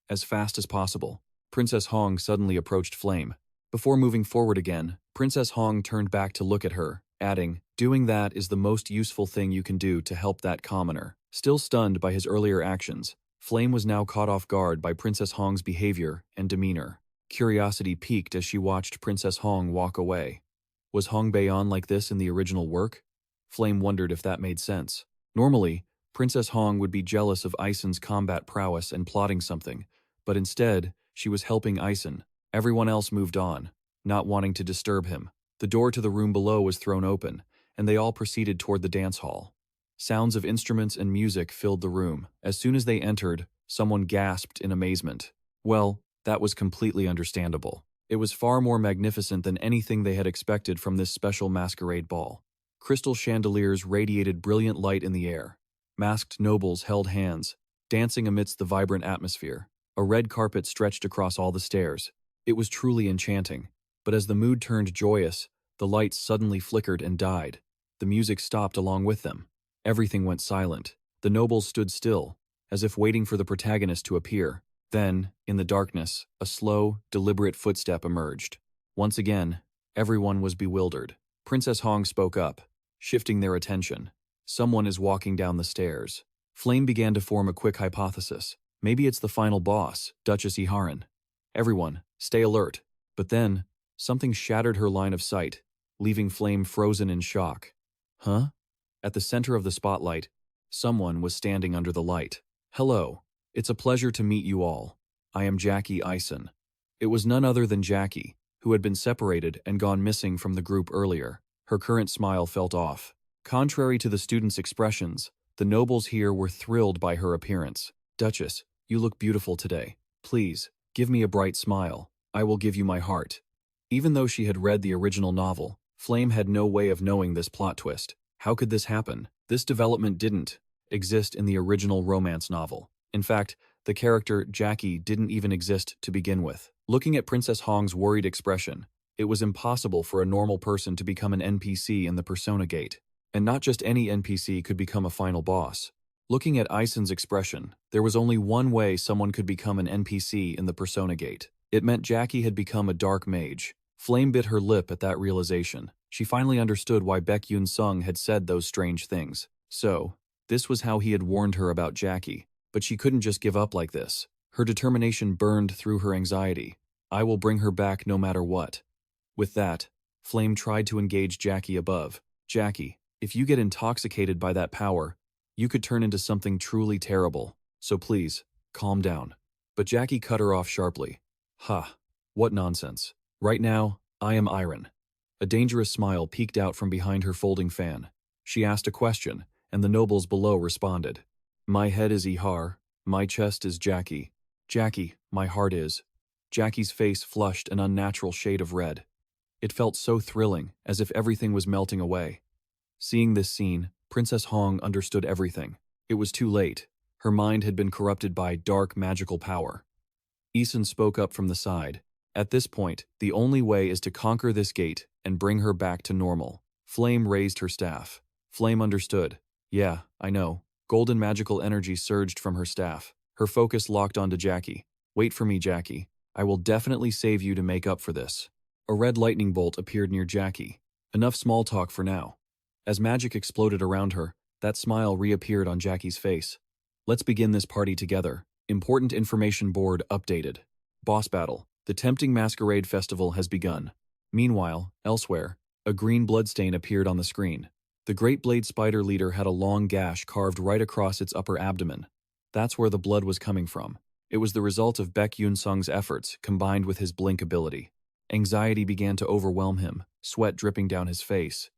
S1: As fast as possible. Princess Hong suddenly approached Flame. Before moving forward again, Princess Hong turned back to look at her, adding, doing that is the most useful thing you can do to help that commoner. Still stunned by his earlier actions, Flame was now caught off guard by Princess Hong's behavior and demeanor. Curiosity piqued as she watched Princess Hong walk away. Was Hong Baeon like this in the original work? Flame wondered if that made sense. Normally, Princess Hong would be jealous of Aisen's combat prowess and plotting something, but instead, she was helping Aisen. Everyone else moved on, not wanting to disturb him. The door to the room below was thrown open, and they all proceeded toward the dance hall. Sounds of instruments and music filled the room. As soon as they entered, someone gasped in amazement. Well, that was completely understandable. It was far more magnificent than anything they had expected from this special masquerade ball. Crystal chandeliers radiated brilliant light in the air. Masked nobles held hands, dancing amidst the vibrant atmosphere. A red carpet stretched across all the stairs. It was truly enchanting. But as the mood turned joyous, the lights suddenly flickered and died. The music stopped along with them. Everything went silent. The nobles stood still, as if waiting for the protagonist to appear. Then, in the darkness, a slow, deliberate footstep emerged. Once again, everyone was bewildered. Princess Hong spoke up, shifting their attention. Someone is walking down the stairs. Flame began to form a quick hypothesis. Maybe it's the final boss, Duchess Iharan. Everyone, stay alert. But then, something shattered her line of sight, leaving Flame frozen in shock. Huh? At the center of the spotlight, someone was standing under the light. Hello. It's a pleasure to meet you all. I am Jackie Eisen. It was none other than Jackie, who had been separated and gone missing from the group earlier. Her current smile felt off. Contrary to the students' expressions, the nobles here were thrilled by her appearance. Duchess, you look beautiful today. Please, give me a bright smile. I will give you my heart. Even though she had read the original novel, Flame had no way of knowing this plot twist. How could this happen? This development didn't exist in the original romance novel. In fact, the character Jackie didn't even exist to begin with. Looking at Princess Hong's worried expression, it was impossible for a normal person to become an NPC in the Persona Gate. And not just any NPC could become a final boss. Looking at Aisen's expression, there was only one way someone could become an NPC in the Persona Gate. It meant Jackie had become a dark mage. Flame bit her lip at that realization. She finally understood why Beck Yunsung had said those strange things. So, this was how he had warned her about Jackie. But she couldn't just give up like this. Her determination burned through her anxiety. I will bring her back no matter what. With that, Flame tried to engage Jackie above. Jackie, if you get intoxicated by that power, you could turn into something truly terrible. So please, calm down. But Jackie cut her off sharply. Ha, what nonsense. Right now, I am Iron. A dangerous smile peeked out from behind her folding fan. She asked a question, and the nobles below responded. My head is Ihar, my chest is Jackie. Jackie, my heart is. Jackie's face flushed an unnatural shade of red. It felt so thrilling, as if everything was melting away. Seeing this scene, Princess Hong understood everything. It was too late. Her mind had been corrupted by dark magical power. Eason spoke up from the side. At this point, the only way is to conquer this gate and bring her back to normal. Flame raised her staff. Flame understood. Yeah, I know. Golden magical energy surged from her staff. Her focus locked onto Jackie. Wait for me, Jackie. I will definitely save you to make up for this. A red lightning bolt appeared near Jackie. Enough small talk for now. As magic exploded around her, that smile reappeared on Jackie's face. Let's begin this party together. Important information board updated. Boss battle. The tempting masquerade festival has begun. Meanwhile, elsewhere, a green bloodstain appeared on the screen. The Great Blade Spider leader had a long gash carved right across its upper abdomen. That's where the blood was coming from. It was the result of Beck Yunsung's efforts, combined with his blink ability. Anxiety began to overwhelm him, sweat dripping down his face.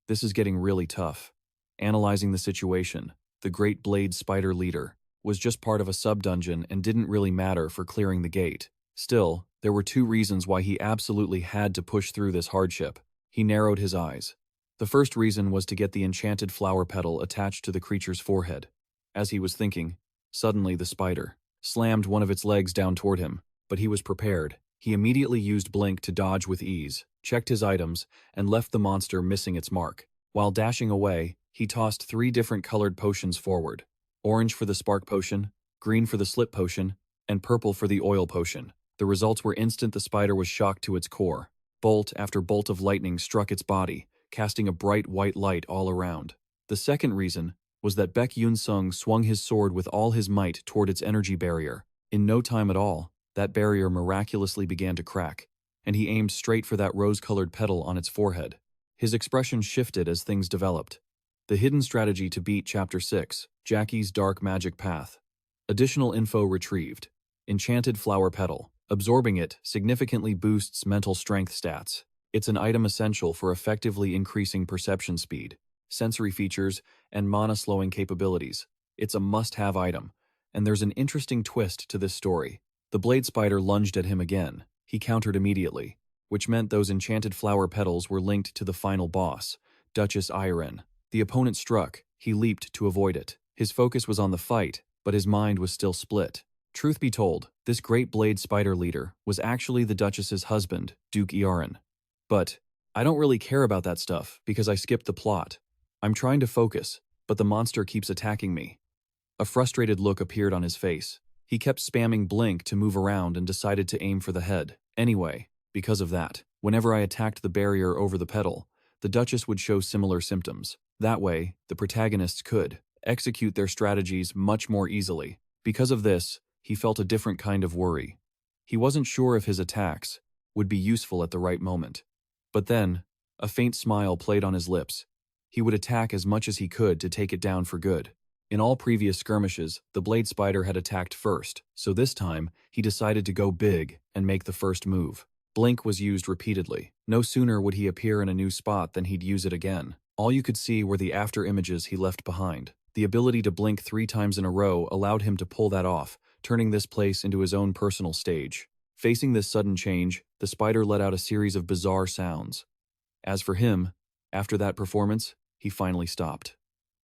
S1: This is getting really tough. Analyzing the situation, the Great Blade Spider leader was just part of a sub-dungeon and didn't really matter for clearing the gate. Still, there were two reasons why he absolutely had to push through this hardship. He narrowed his eyes. The first reason was to get the enchanted flower petal attached to the creature's forehead. As he was thinking, suddenly the spider slammed one of its legs down toward him. But he was prepared. He immediately used blink to dodge with ease, checked his items, and left the monster missing its mark. While dashing away, he tossed 3 different colored potions forward. Orange for the spark potion, green for the slip potion, and purple for the oil potion. The results were instant. The spider was shocked to its core. Bolt after bolt of lightning struck its body, casting a bright white light all around. The second reason was that Beck Yunsung swung his sword with all his might toward its energy barrier. In no time at all, that barrier miraculously began to crack, and he aimed straight for that rose-colored petal on its forehead. His expression shifted as things developed. The hidden strategy to beat Chapter 6, Jackie's Dark Magic Path. Additional info retrieved. Enchanted Flower Petal. Absorbing it significantly boosts mental strength stats. It's an item essential for effectively increasing perception speed, sensory features, and mana-slowing capabilities. It's a must-have item, and there's an interesting twist to this story. The blade spider lunged at him again. He countered immediately, which meant those enchanted flower petals were linked to the final boss, Duchess Irene. The opponent struck. He leaped to avoid it. His focus was on the fight, but his mind was still split. Truth be told, this great blade spider leader was actually the Duchess's husband, Duke Iaren. But I don't really care about that stuff because I skipped the plot. I'm trying to focus, but the monster keeps attacking me. A frustrated look appeared on his face. He kept spamming blink to move around and decided to aim for the head. Anyway, because of that, whenever I attacked the barrier over the petal, the Duchess would show similar symptoms. That way, the protagonists could execute their strategies much more easily. Because of this, he felt a different kind of worry. He wasn't sure if his attacks would be useful at the right moment. But then, a faint smile played on his lips. He would attack as much as he could to take it down for good. In all previous skirmishes, the blade spider had attacked first, so this time, he decided to go big and make the first move. Blink was used repeatedly. No sooner would he appear in a new spot than he'd use it again. All you could see were the after images he left behind. The ability to blink 3 times in a row allowed him to pull that off, turning this place into his own personal stage. Facing this sudden change, the spider let out a series of bizarre sounds. As for him, after that performance, he finally stopped.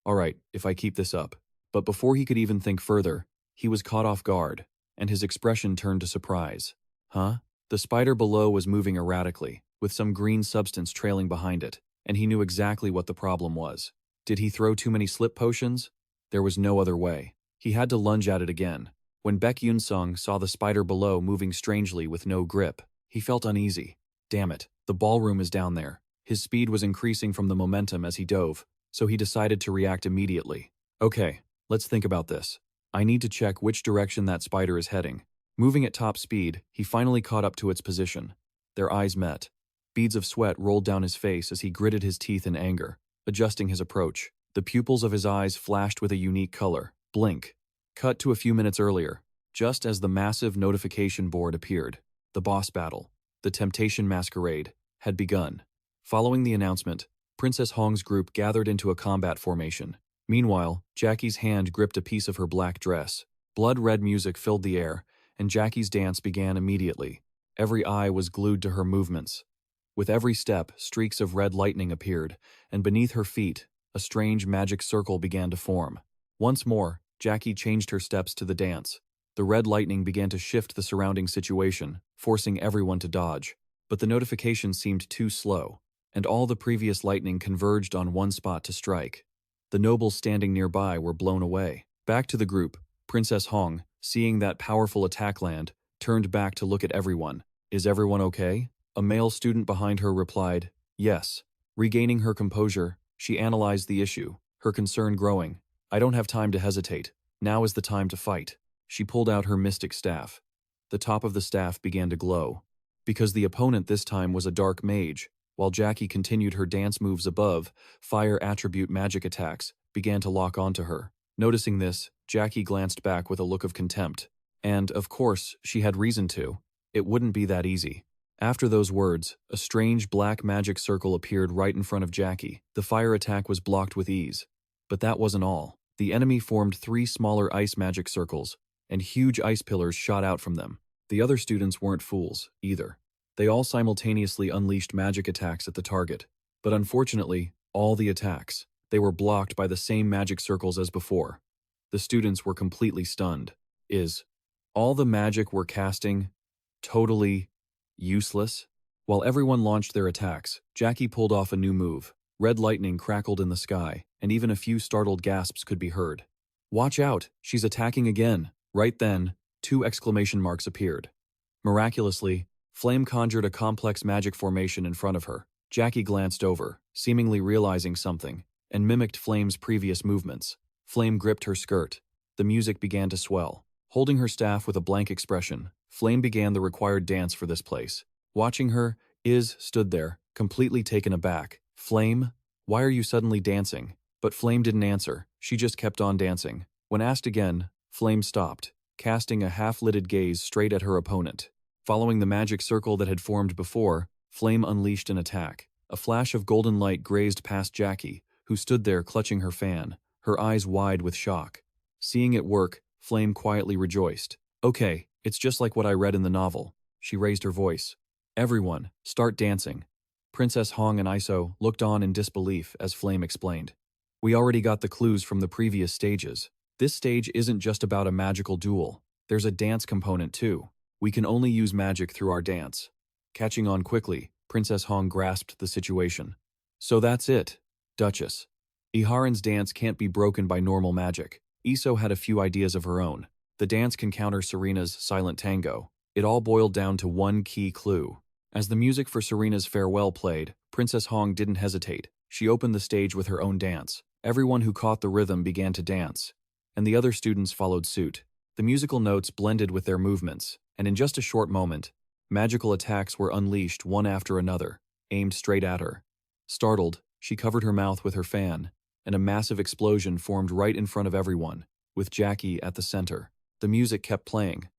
S1: Alright, if I keep this up. But before he could even think further, he was caught off guard, and his expression turned to surprise. Huh? The spider below was moving erratically, with some green substance trailing behind it, and he knew exactly what the problem was. Did he throw too many slip potions? There was no other way. He had to lunge at it again. When Beck Yunsung saw the spider below moving strangely with no grip, he felt uneasy. Damn it, the ballroom is down there. His speed was increasing from the momentum as he dove, so he decided to react immediately. Okay, let's think about this. I need to check which direction that spider is heading. Moving at top speed, he finally caught up to its position. Their eyes met. Beads of sweat rolled down his face as he gritted his teeth in anger, adjusting his approach. The pupils of his eyes flashed with a unique color. Blink. Cut to a few minutes earlier, just as the massive notification board appeared. The boss battle, the Temptation Masquerade, had begun. Following the announcement, Princess Hong's group gathered into a combat formation. Meanwhile, Jackie's hand gripped a piece of her black dress. Blood-red music filled the air, and Jackie's dance began immediately. Every eye was glued to her movements. With every step, streaks of red lightning appeared, and beneath her feet, a strange magic circle began to form. Once more, Jackie changed her steps to the dance. The red lightning began to shift the surrounding situation, forcing everyone to dodge. But the notification seemed too slow, and all the previous lightning converged on one spot to strike. The nobles standing nearby were blown away. Back to the group, Princess Hong, seeing that powerful attack land, turned back to look at everyone. Is everyone okay? A male student behind her replied, yes. Regaining her composure, she analyzed the issue, her concern growing. I don't have time to hesitate. Now is the time to fight. She pulled out her mystic staff. The top of the staff began to glow. Because the opponent this time was a dark mage, while Jackie continued her dance moves above, fire attribute magic attacks began to lock onto her. Noticing this, Jackie glanced back with a look of contempt. And, of course, she had reason to. It wouldn't be that easy. After those words, a strange black magic circle appeared right in front of Jackie. The fire attack was blocked with ease. But that wasn't all. The enemy formed 3 smaller ice magic circles, and huge ice pillars shot out from them. The other students weren't fools, either. They all simultaneously unleashed magic attacks at the target. But unfortunately, all the attacks, they were blocked by the same magic circles as before. The students were completely stunned. All the magic we're casting Totally useless. While everyone launched their attacks, Jackie pulled off a new move. Red lightning crackled in the sky, and even a few startled gasps could be heard. "Watch out, she's attacking again." Right then, 2 exclamation marks appeared. Miraculously, Flame conjured a complex magic formation in front of her. Jackie glanced over, seemingly realizing something, and mimicked Flame's previous movements. Flame gripped her skirt. The music began to swell. Holding her staff with a blank expression, Flame began the required dance for this place. Watching her, Iz stood there, completely taken aback. "Flame, why are you suddenly dancing?" But Flame didn't answer, she just kept on dancing. When asked again, Flame stopped, casting a half-lidded gaze straight at her opponent. Following the magic circle that had formed before, Flame unleashed an attack. A flash of golden light grazed past Jackie, who stood there clutching her fan, her eyes wide with shock. Seeing it work, Flame quietly rejoiced. "Okay, it's just like what I read in the novel." She raised her voice. "Everyone, start dancing." Princess Hong and Iso looked on in disbelief as Flame explained. "We already got the clues from the previous stages. This stage isn't just about a magical duel. There's a dance component too. We can only use magic through our dance." Catching on quickly, Princess Hong grasped the situation. "So that's it, Duchess. Iharan's dance can't be broken by normal magic." Iso had a few ideas of her own. The dance can counter Serena's silent tango. It all boiled down to one key clue. As the music for Serena's farewell played, Princess Hong didn't hesitate. She opened the stage with her own dance. Everyone who caught the rhythm began to dance, and the other students followed suit. The musical notes blended with their movements, and in just a short moment, magical attacks were unleashed one after another, aimed straight at her. Startled, she covered her mouth with her fan, and a massive explosion formed right in front of everyone, with Jackie at the center. The music kept playing,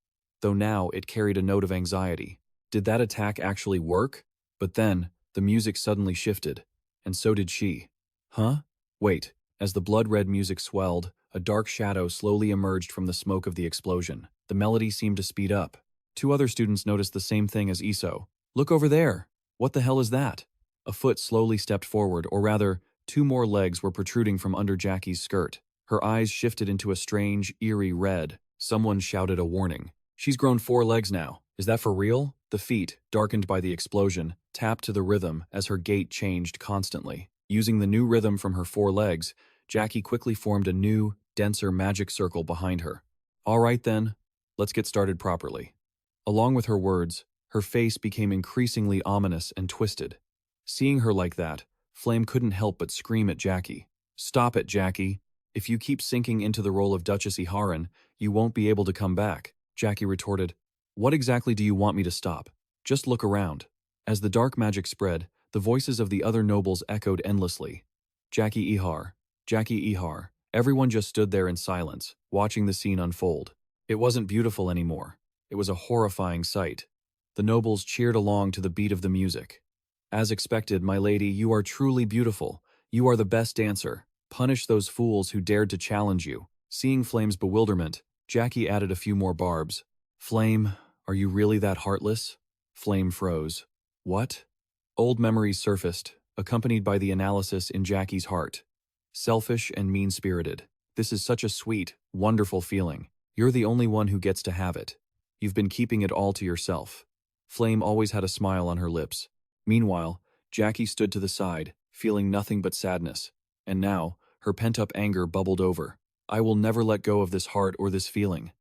S1: though now it carried a note of anxiety. Did that attack actually work? But then, the music suddenly shifted, and so did she. Huh? Wait, as the blood-red music swelled, a dark shadow slowly emerged from the smoke of the explosion. The melody seemed to speed up. 2 other students noticed the same thing as Iso. "Look over there! What the hell is that?" A foot slowly stepped forward, or rather, 2 more legs were protruding from under Jackie's skirt. Her eyes shifted into a strange, eerie red. Someone shouted a warning. "She's grown 4 legs now. Is that for real?" The feet, darkened by the explosion, tapped to the rhythm as her gait changed constantly. Using the new rhythm from her 4 legs, Jackie quickly formed a new, denser magic circle behind her. "All right then, let's get started properly." Along with her words, her face became increasingly ominous and twisted. Seeing her like that, Flame couldn't help but scream at Jackie. "Stop it, Jackie. If you keep sinking into the role of Duchess Iharan, you won't be able to come back." Jackie retorted, "What exactly do you want me to stop? Just look around." As the dark magic spread, the voices of the other nobles echoed endlessly. "Jackie Ihar, Jackie Ihar." Everyone just stood there in silence, watching the scene unfold. It wasn't beautiful anymore. It was a horrifying sight. The nobles cheered along to the beat of the music. "As expected, my lady, you are truly beautiful. You are the best dancer. Punish those fools who dared to challenge you." Seeing Flame's bewilderment, Jackie added a few more barbs. "Flame, are you really that heartless?" Flame froze. "What?" Old memories surfaced, accompanied by the analysis in Jackie's heart. "Selfish and mean-spirited. This is such a sweet, wonderful feeling. You're the only one who gets to have it. You've been keeping it all to yourself." Flame always had a smile on her lips. Meanwhile, Jackie stood to the side, feeling nothing but sadness. And now, her pent-up anger bubbled over. "I will never let go of this heart or this feeling."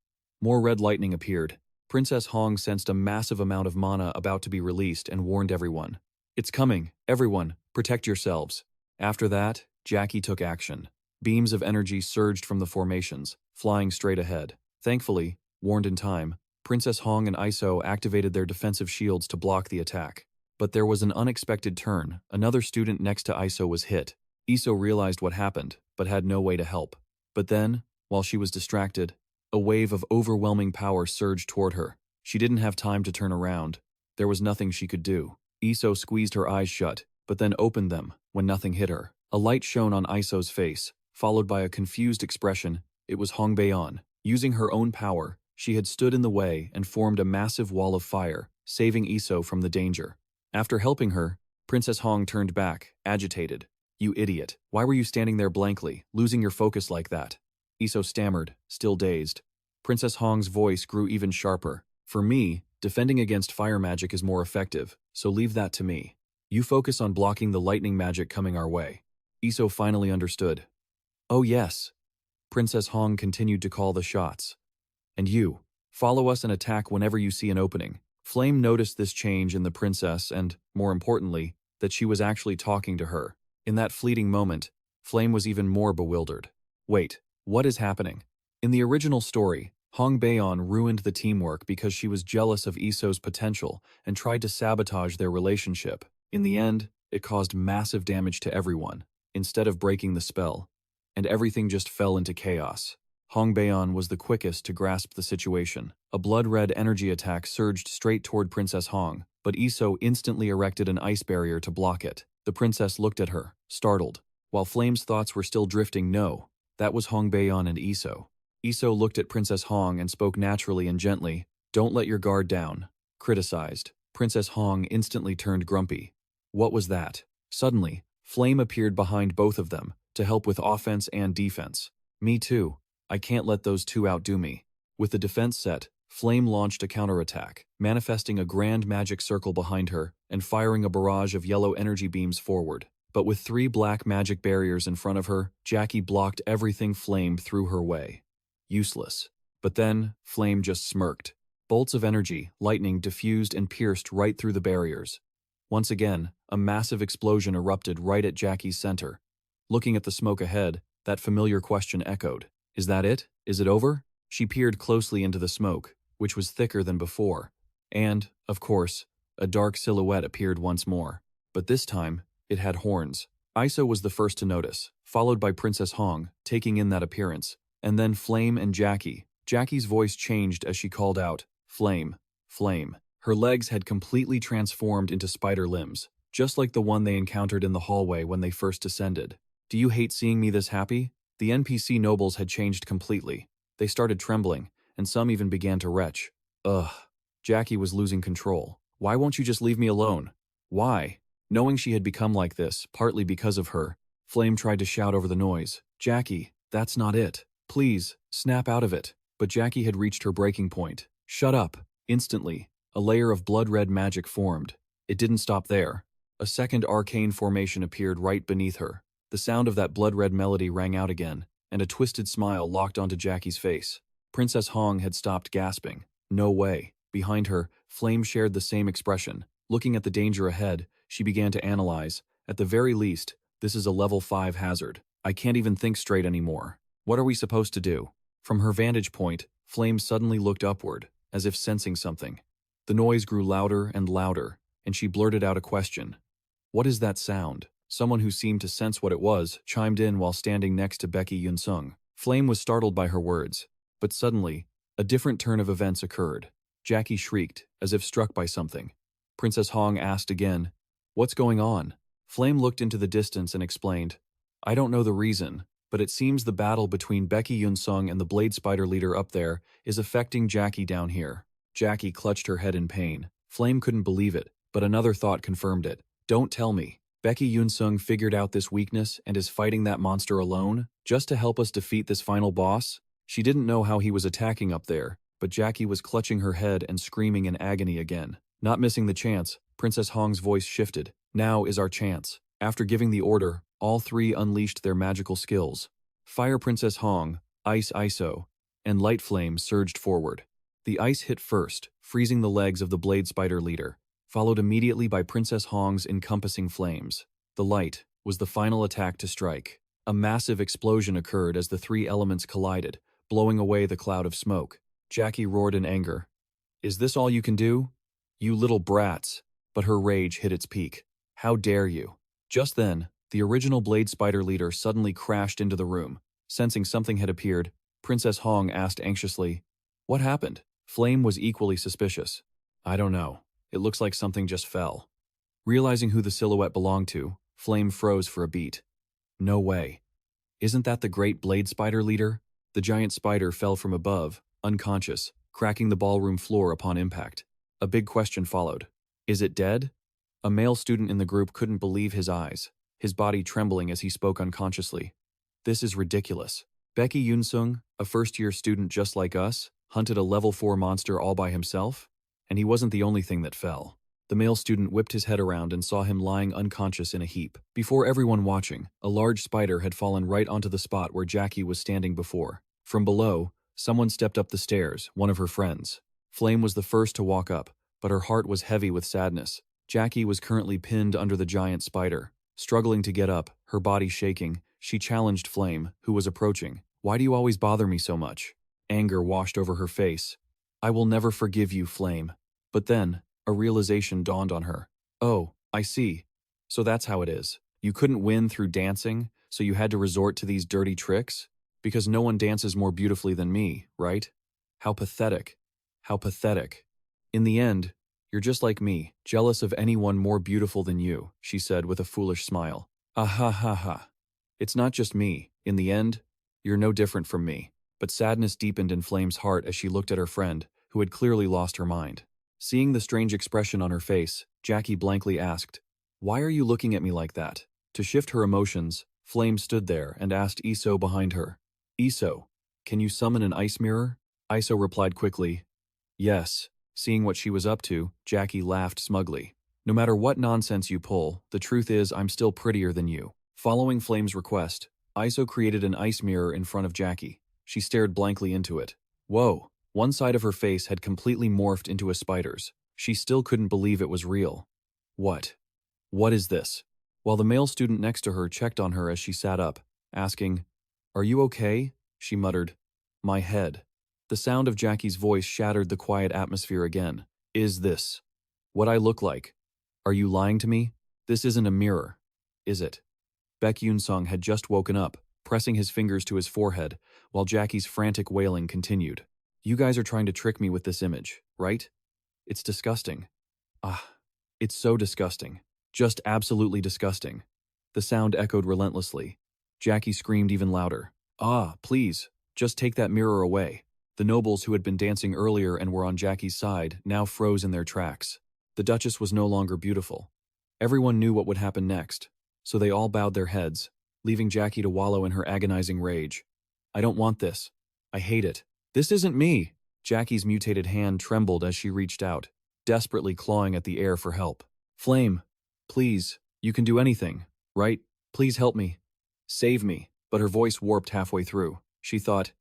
S1: More red lightning appeared. Princess Hong sensed a massive amount of mana about to be released and warned everyone. "It's coming. Everyone, protect yourselves." After that, Jackie took action. Beams of energy surged from the formations, flying straight ahead. Thankfully, warned in time, Princess Hong and Iso activated their defensive shields to block the attack. But there was an unexpected turn. Another student next to Iso was hit. Iso realized what happened, but had no way to help. But then, while she was distracted, a wave of overwhelming power surged toward her. She didn't have time to turn around. There was nothing she could do. Iso squeezed her eyes shut, but then opened them when nothing hit her. A light shone on Iso's face, followed by a confused expression. It was Hong Baeon. Using her own power, she had stood in the way and formed a massive wall of fire, saving Iso from the danger. After helping her, Princess Hong turned back, agitated. "You idiot. Why were you standing there blankly, losing your focus like that?" Iso stammered, still dazed. Princess Hong's voice grew even sharper. "For me, Defending against fire magic is more effective, so leave that to me. You focus on blocking the lightning magic coming our way." Iso finally understood. "Oh yes." Princess Hong continued to call the shots. "And you, follow us and attack whenever you see an opening." Flame noticed this change in the princess and, more importantly, that she was actually talking to her. In that fleeting moment, Flame was even more bewildered. Wait, what is happening? In the original story, Hong Baeon ruined the teamwork because she was jealous of Iso's potential and tried to sabotage their relationship. In the end, it caused massive damage to everyone, instead of breaking the spell, and everything just fell into chaos. Hong Baeon was the quickest to grasp the situation. A blood-red energy attack surged straight toward Princess Hong, but Iso instantly erected an ice barrier to block it. The princess looked at her, startled. While Flame's thoughts were still drifting, no, that was Hong Baeon and Iso. Iso looked at Princess Hong and spoke naturally and gently. "Don't let your guard down," criticized. Princess Hong instantly turned grumpy. What was that? Suddenly, Flame appeared behind both of them to help with offense and defense. "Me too. I can't let those two outdo me." With the defense set, Flame launched a counterattack, manifesting a grand magic circle behind her and firing a barrage of yellow energy beams forward. But with 3 black magic barriers in front of her, Jackie blocked everything Flame threw her way. Useless. But then, Flame just smirked. Bolts of energy, lightning diffused and pierced right through the barriers. Once again, a massive explosion erupted right at Jackie's center. Looking at the smoke ahead, that familiar question echoed. Is that it? Is it over? She peered closely into the smoke, which was thicker than before. And, of course, a dark silhouette appeared once more. But this time, it had horns. Iso was the first to notice, followed by Princess Hong, taking in that appearance. And then Flame and Jackie. Jackie's voice changed as she called out, "Flame, Flame." Her legs had completely transformed into spider limbs, just like the one they encountered in the hallway when they first descended. "Do you hate seeing me this happy?" The NPC nobles had changed completely. They started trembling, and some even began to retch. Ugh. Jackie was losing control. "Why won't you just leave me alone? Why?" Knowing she had become like this, partly because of her, Flame tried to shout over the noise. "Jackie, that's not it. Please, snap out of it." But Jackie had reached her breaking point. "Shut up." Instantly, a layer of blood-red magic formed. It didn't stop there. A second arcane formation appeared right beneath her. The sound of that blood-red melody rang out again, and a twisted smile locked onto Jackie's face. Princess Hong had stopped gasping. No way. Behind her, Flame shared the same expression. Looking at the danger ahead, she began to analyze. At the very least, this is a level 5 hazard. I can't even think straight anymore. What are we supposed to do? From her vantage point, Flame suddenly looked upward, as if sensing something. The noise grew louder and louder, and she blurted out a question. "What is that sound?" Someone who seemed to sense what it was chimed in while standing next to Beck Yunsung. Flame was startled by her words, but suddenly, a different turn of events occurred. Jackie shrieked, as if struck by something. Princess Hong asked again, "What's going on?" Flame looked into the distance and explained, "I don't know the reason, but it seems the battle between Beck Yunsung and the Blade Spider leader up there is affecting Jackie down here." Jackie clutched her head in pain. Flame couldn't believe it, but another thought confirmed it. "Don't tell me. Becky Yunsung figured out this weakness and is fighting that monster alone, just to help us defeat this final boss?" She didn't know how he was attacking up there, but Jackie was clutching her head and screaming in agony again. Not missing the chance, Princess Hong's voice shifted. "Now is our chance." After giving the order, all 3 unleashed their magical skills. Fire Princess Hong, Ice Iso, and Light Flame surged forward. The ice hit first, freezing the legs of the Blade Spider leader, followed immediately by Princess Hong's encompassing flames. The light was the final attack to strike. A massive explosion occurred as the 3 elements collided, blowing away the cloud of smoke. Jackie roared in anger. "Is this all you can do? You little brats!" But her rage hit its peak. "How dare you!" Just then, the original Blade Spider leader suddenly crashed into the room. Sensing something had appeared, Princess Hong asked anxiously, "What happened?" Flame was equally suspicious. "I don't know. It looks like something just fell." Realizing who the silhouette belonged to, Flame froze for a beat. "No way. Isn't that the great Blade Spider leader?" The giant spider fell from above, unconscious, cracking the ballroom floor upon impact. A big question followed. "Is it dead?" A male student in the group couldn't believe his eyes, his body trembling as he spoke unconsciously. "This is ridiculous. Becky Yunsung, a first-year student just like us, hunted a level 4 monster all by himself? And he wasn't the only thing that fell. The male student whipped his head around and saw him lying unconscious in a heap. Before everyone watching, a large spider had fallen right onto the spot where Jackie was standing before. From below, someone stepped up the stairs, one of her friends. Flame was the first to walk up, but her heart was heavy with sadness. Jackie was currently pinned under the giant spider. Struggling to get up, her body shaking, she challenged Flame, who was approaching. "Why do you always bother me so much?" Anger washed over her face. "I will never forgive you, Flame." But then, a realization dawned on her. "Oh, I see. So that's how it is. You couldn't win through dancing, so you had to resort to these dirty tricks? Because no one dances more beautifully than me, right? How pathetic. How pathetic. In the end, you're just like me, jealous of anyone more beautiful than you," she said with a foolish smile. "Ah ha ha ha. It's not just me. In the end, you're no different from me." But sadness deepened in Flame's heart as she looked at her friend, who had clearly lost her mind. Seeing the strange expression on her face, Jackie blankly asked, "Why are you looking at me like that?" To shift her emotions, Flame stood there and asked Iso behind her, "Iso, can you summon an ice mirror?" Iso replied quickly, "Yes." Seeing what she was up to, Jackie laughed smugly. "No matter what nonsense you pull, the truth is I'm still prettier than you." Following Flame's request, Iso created an ice mirror in front of Jackie. She stared blankly into it. Whoa! One side of her face had completely morphed into a spider's. She still couldn't believe it was real. What? What is this? While the male student next to her checked on her as she sat up, asking, "Are you okay?" she muttered, "My head." The sound of Jackie's voice shattered the quiet atmosphere again. "Is this what I look like? Are you lying to me? This isn't a mirror, is it?" Beck Yunsung had just woken up, pressing his fingers to his forehead, while Jackie's frantic wailing continued. "You guys are trying to trick me with this image, right? It's disgusting. Ah, it's so disgusting. Just absolutely disgusting." The sound echoed relentlessly. Jackie screamed even louder. "Ah, please, just take that mirror away." The nobles who had been dancing earlier and were on Jackie's side now froze in their tracks. The Duchess was no longer beautiful. Everyone knew what would happen next, so they all bowed their heads, leaving Jackie to wallow in her agonizing rage. "I don't want this. I hate it. This isn't me." Jackie's mutated hand trembled as she reached out, desperately clawing at the air for help. "Flame, please, you can do anything, right? Please help me. Save me." But her voice warped halfway through. She thought,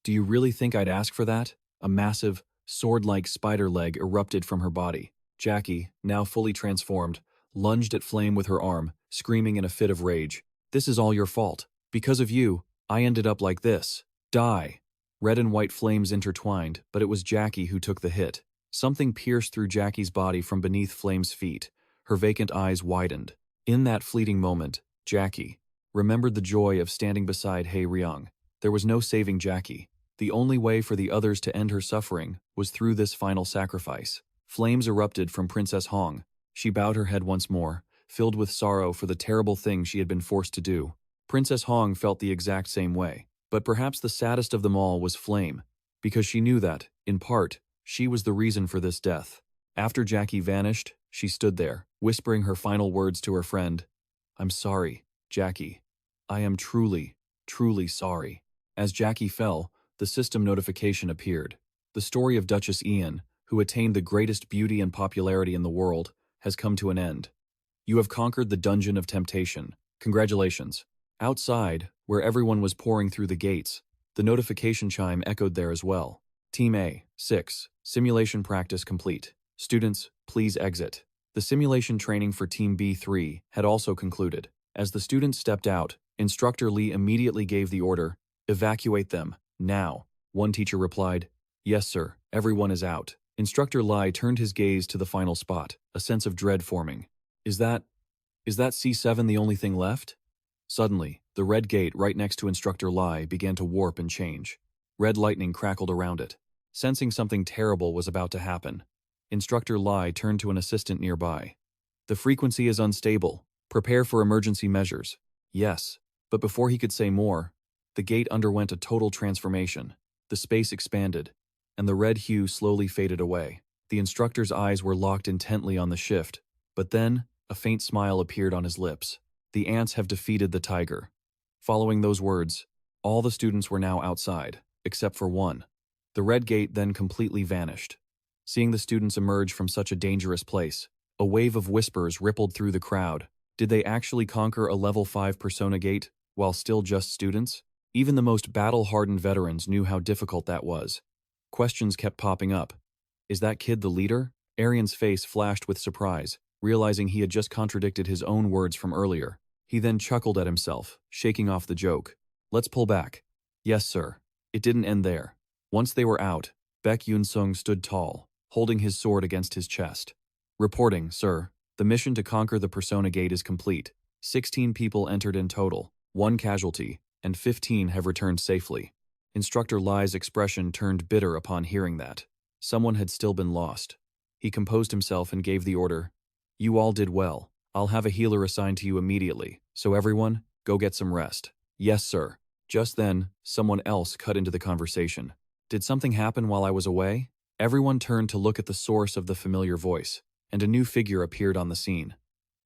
S1: "Do you really think I'd ask for that?" A massive, sword-like spider leg erupted from her body. Jackie, now fully transformed, lunged at Flame with her arm, screaming in a fit of rage. "This is all your fault. Because of you, I ended up like this. Die." Red and white flames intertwined, but it was Jackie who took the hit. Something pierced through Jackie's body from beneath Flame's feet. Her vacant eyes widened. In that fleeting moment, Jackie remembered the joy of standing beside Hei Ryung. There was no saving Jackie. The only way for the others to end her suffering was through this final sacrifice. Flames erupted from Princess Hong. She bowed her head once more, filled with sorrow for the terrible thing she had been forced to do. Princess Hong felt the exact same way. But perhaps the saddest of them all was Flame, because she knew that, in part, she was the reason for this death. After Jackie vanished, she stood there, whispering her final words to her friend. "I'm sorry, Jackie. I am truly, truly sorry." As Jackie fell, the system notification appeared. The story of Duchess Ian, who attained the greatest beauty and popularity in the world, has come to an end. You have conquered the dungeon of temptation. Congratulations. Outside, where everyone was pouring through the gates, the notification chime echoed there as well. Team A, 6, simulation practice complete. Students, please exit. The simulation training for Team B3 had also concluded. As the students stepped out, Instructor Lee immediately gave the order, "Evacuate them, now." One teacher replied, "Yes, sir, everyone is out." Instructor Lai turned his gaze to the final spot, a sense of dread forming. Is that C7 the only thing left?" Suddenly, the red gate right next to Instructor Lai began to warp and change. Red lightning crackled around it. Sensing something terrible was about to happen, Instructor Lai turned to an assistant nearby. "The frequency is unstable. Prepare for emergency measures." "Yes." But before he could say more, the gate underwent a total transformation. The space expanded, and the red hue slowly faded away. The instructor's eyes were locked intently on the shift, but then a faint smile appeared on his lips. "The ants have defeated the tiger." Following those words, all the students were now outside, except for one. The red gate then completely vanished. Seeing the students emerge from such a dangerous place, a wave of whispers rippled through the crowd. Did they actually conquer a level 5 persona gate while still just students? Even the most battle-hardened veterans knew how difficult that was. Questions kept popping up. Is that kid the leader? Arian's face flashed with surprise, realizing he had just contradicted his own words from earlier. He then chuckled at himself, shaking off the joke. Let's pull back. Yes, sir. It didn't end there. Once they were out, Beck Yunsung stood tall, holding his sword against his chest. Reporting, sir. The mission to conquer the Persona Gate is complete. 16 people entered in total, 1 casualty, and 15 have returned safely. Instructor Lai's expression turned bitter upon hearing that. Someone had still been lost. He composed himself and gave the order. You all did well. I'll have a healer assigned to you immediately, so everyone, go get some rest. Yes, sir. Just then, someone else cut into the conversation. Did something happen while I was away? Everyone turned to look at the source of the familiar voice, and a new figure appeared on the scene.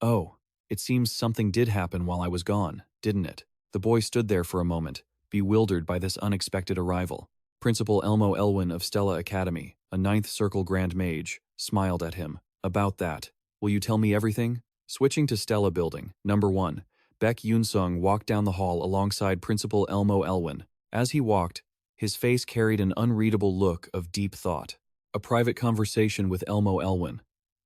S1: Oh, it seems something did happen while I was gone, didn't it? The boy stood there for a moment, bewildered by this unexpected arrival. Principal Elmo Elwin of Stella Academy, a 9th Circle Grand Mage, smiled at him. About that, will you tell me everything? Switching to Stella Building, number 1, Beck Yunsung walked down the hall alongside Principal Elmo Elwin. As he walked, his face carried an unreadable look of deep thought. A private conversation with Elmo Elwin.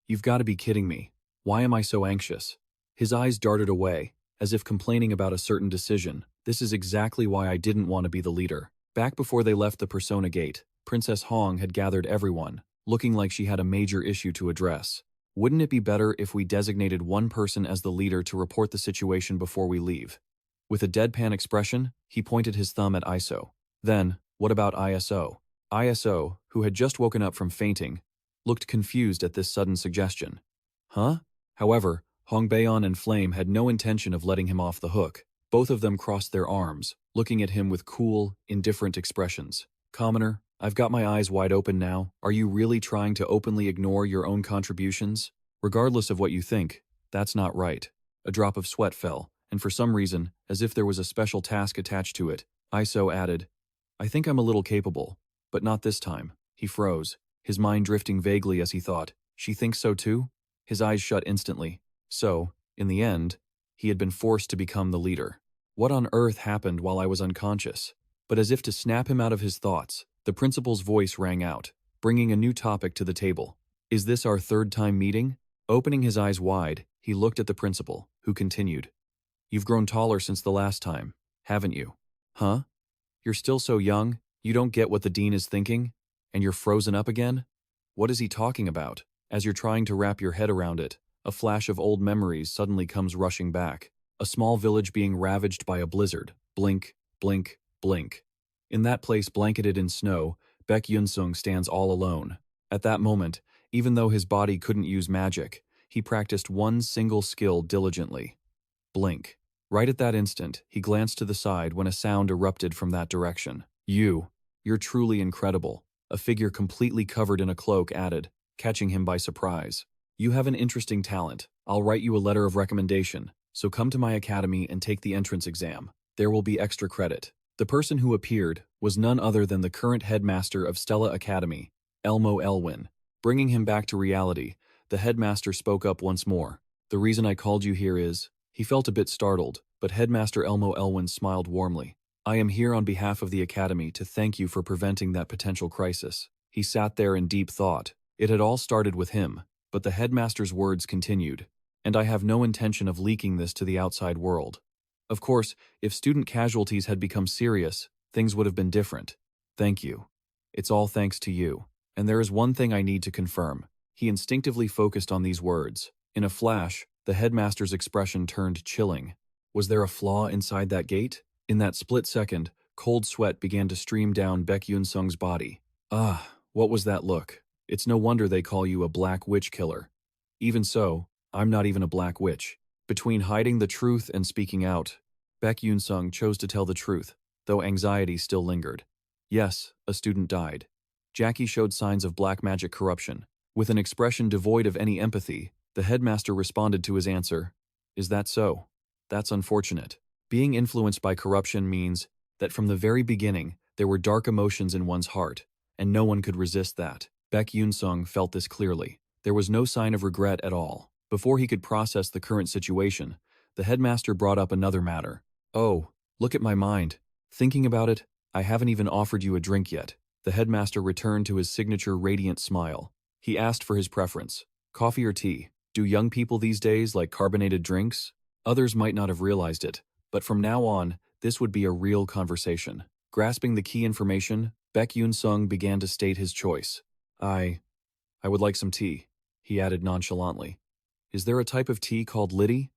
S1: You've got to be kidding me. Why am I so anxious? His eyes darted away, as if complaining about a certain decision. This is exactly why I didn't want to be the leader. Back before they left the Persona Gate, Princess Hong had gathered everyone, looking like she had a major issue to address. Wouldn't it be better if we designated one person as the leader to report the situation before we leave? With a deadpan expression, he pointed his thumb at ISO. Then, what about ISO? ISO, who had just woken up from fainting, looked confused at this sudden suggestion. Huh? However, Hongbaeon and Flame had no intention of letting him off the hook. Both of them crossed their arms, looking at him with cool, indifferent expressions. Commoner, I've got my eyes wide open now. Are you really trying to openly ignore your own contributions? Regardless of what you think, that's not right. A drop of sweat fell, and for some reason, as if there was a special task attached to it, ISO added, I think I'm a little capable, but not this time. He froze, his mind drifting vaguely as he thought, she thinks so too? His eyes shut instantly. So, in the end, he had been forced to become the leader. What on earth happened while I was unconscious? But as if to snap him out of his thoughts, the principal's voice rang out, bringing a new topic to the table. Is this our 3rd time meeting? Opening his eyes wide, he looked at the principal, who continued. You've grown taller since the last time, haven't you? Huh? You're still so young, you don't get what the dean is thinking? And you're frozen up again? What is he talking about? As you're trying to wrap your head around it, a flash of old memories suddenly comes rushing back. A small village being ravaged by a blizzard. Blink, blink, blink. In that place blanketed in snow, Beck Yunsung stands all alone. At that moment, even though his body couldn't use magic, he practiced one single skill diligently. Blink. Right at that instant, he glanced to the side when a sound erupted from that direction. You're truly incredible. A figure completely covered in a cloak added, catching him by surprise. You have an interesting talent. I'll write you a letter of recommendation, so come to my academy and take the entrance exam. There will be extra credit. The person who appeared was none other than the current headmaster of Stella Academy, Elmo Elwin. Bringing him back to reality, the headmaster spoke up once more. The reason I called you here is... He felt a bit startled, but Headmaster Elmo Elwin smiled warmly. I am here on behalf of the Academy to thank you for preventing that potential crisis. He sat there in deep thought. It had all started with him, but the headmaster's words continued. And I have no intention of leaking this to the outside world. Of course, if student casualties had become serious, things would have been different. Thank you. It's all thanks to you. And there is one thing I need to confirm. He instinctively focused on these words. In a flash, the headmaster's expression turned chilling. Was there a flaw inside that gate? In that split second, cold sweat began to stream down Beck Yunsung's body. Ah, what was that look? It's no wonder they call you a black witch killer. Even so, I'm not even a black witch. Between hiding the truth and speaking out, Beck Yunsung chose to tell the truth, though anxiety still lingered. Yes, a student died. Jackie showed signs of black magic corruption. With an expression devoid of any empathy, the headmaster responded to his answer. Is that so? That's unfortunate. Being influenced by corruption means that from the very beginning, there were dark emotions in one's heart, and no one could resist that. Beck Yunsung felt this clearly. There was no sign of regret at all. Before he could process the current situation, the headmaster brought up another matter. "Oh, look at my mind. Thinking about it, I haven't even offered you a drink yet." The headmaster returned to his signature radiant smile. He asked for his preference. Coffee or tea? Do young people these days like carbonated drinks? Others might not have realized it, but from now on, this would be a real conversation. Grasping the key information, Beck Yunsung began to state his choice. I would like some tea," he added nonchalantly. "Is there a type of tea called Liddy?"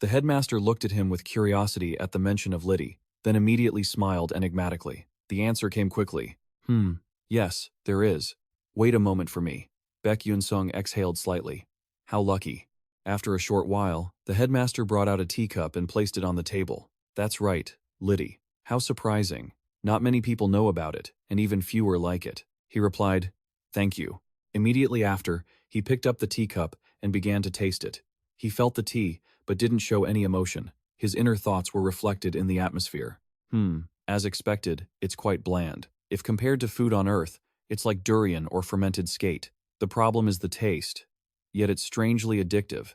S1: The headmaster looked at him with curiosity at the mention of Liddy, then immediately smiled enigmatically. The answer came quickly. Yes, there is. Wait a moment for me." Beck Yunsung exhaled slightly. How lucky. After a short while, the headmaster brought out a teacup and placed it on the table. "That's right, Liddy. How surprising. Not many people know about it, and even fewer like it." He replied, "Thank you." Immediately after, he picked up the teacup and began to taste it. He felt the tea, but didn't show any emotion. His inner thoughts were reflected in the atmosphere. As expected, it's quite bland. If compared to food on Earth, it's like durian or fermented skate. The problem is the taste. Yet it's strangely addictive.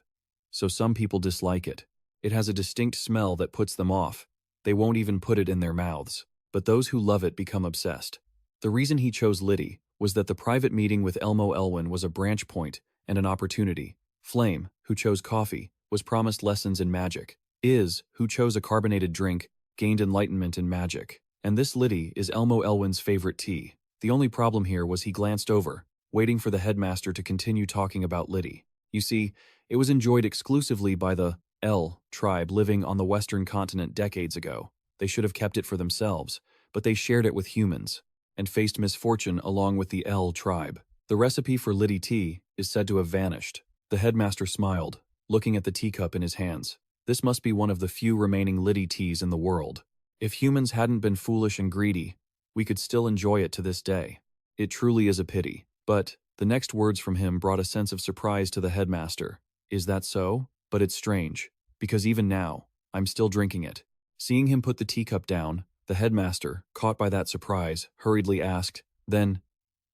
S1: So some people dislike it. It has a distinct smell that puts them off. They won't even put it in their mouths. But those who love it become obsessed. The reason he chose Liddy was that the private meeting with Elmo Elwin was a branch point and an opportunity. Flame, who chose coffee, was promised lessons in magic. Who chose a carbonated drink, gained enlightenment in magic. And this Liddy is Elmo Elwin's favorite tea. The only problem here was he glanced over, waiting for the headmaster to continue talking about Liddy. You see, it was enjoyed exclusively by the L tribe living on the western continent decades ago. They should have kept it for themselves, but they shared it with humans, and faced misfortune along with the L tribe. The recipe for Liddy tea is said to have vanished. The headmaster smiled, looking at the teacup in his hands. This must be one of the few remaining Liddy teas in the world. If humans hadn't been foolish and greedy, we could still enjoy it to this day. It truly is a pity. But the next words from him brought a sense of surprise to the headmaster. Is that so? But it's strange, because even now, I'm still drinking it. Seeing him put the teacup down, the headmaster, caught by that surprise, hurriedly asked, "Then,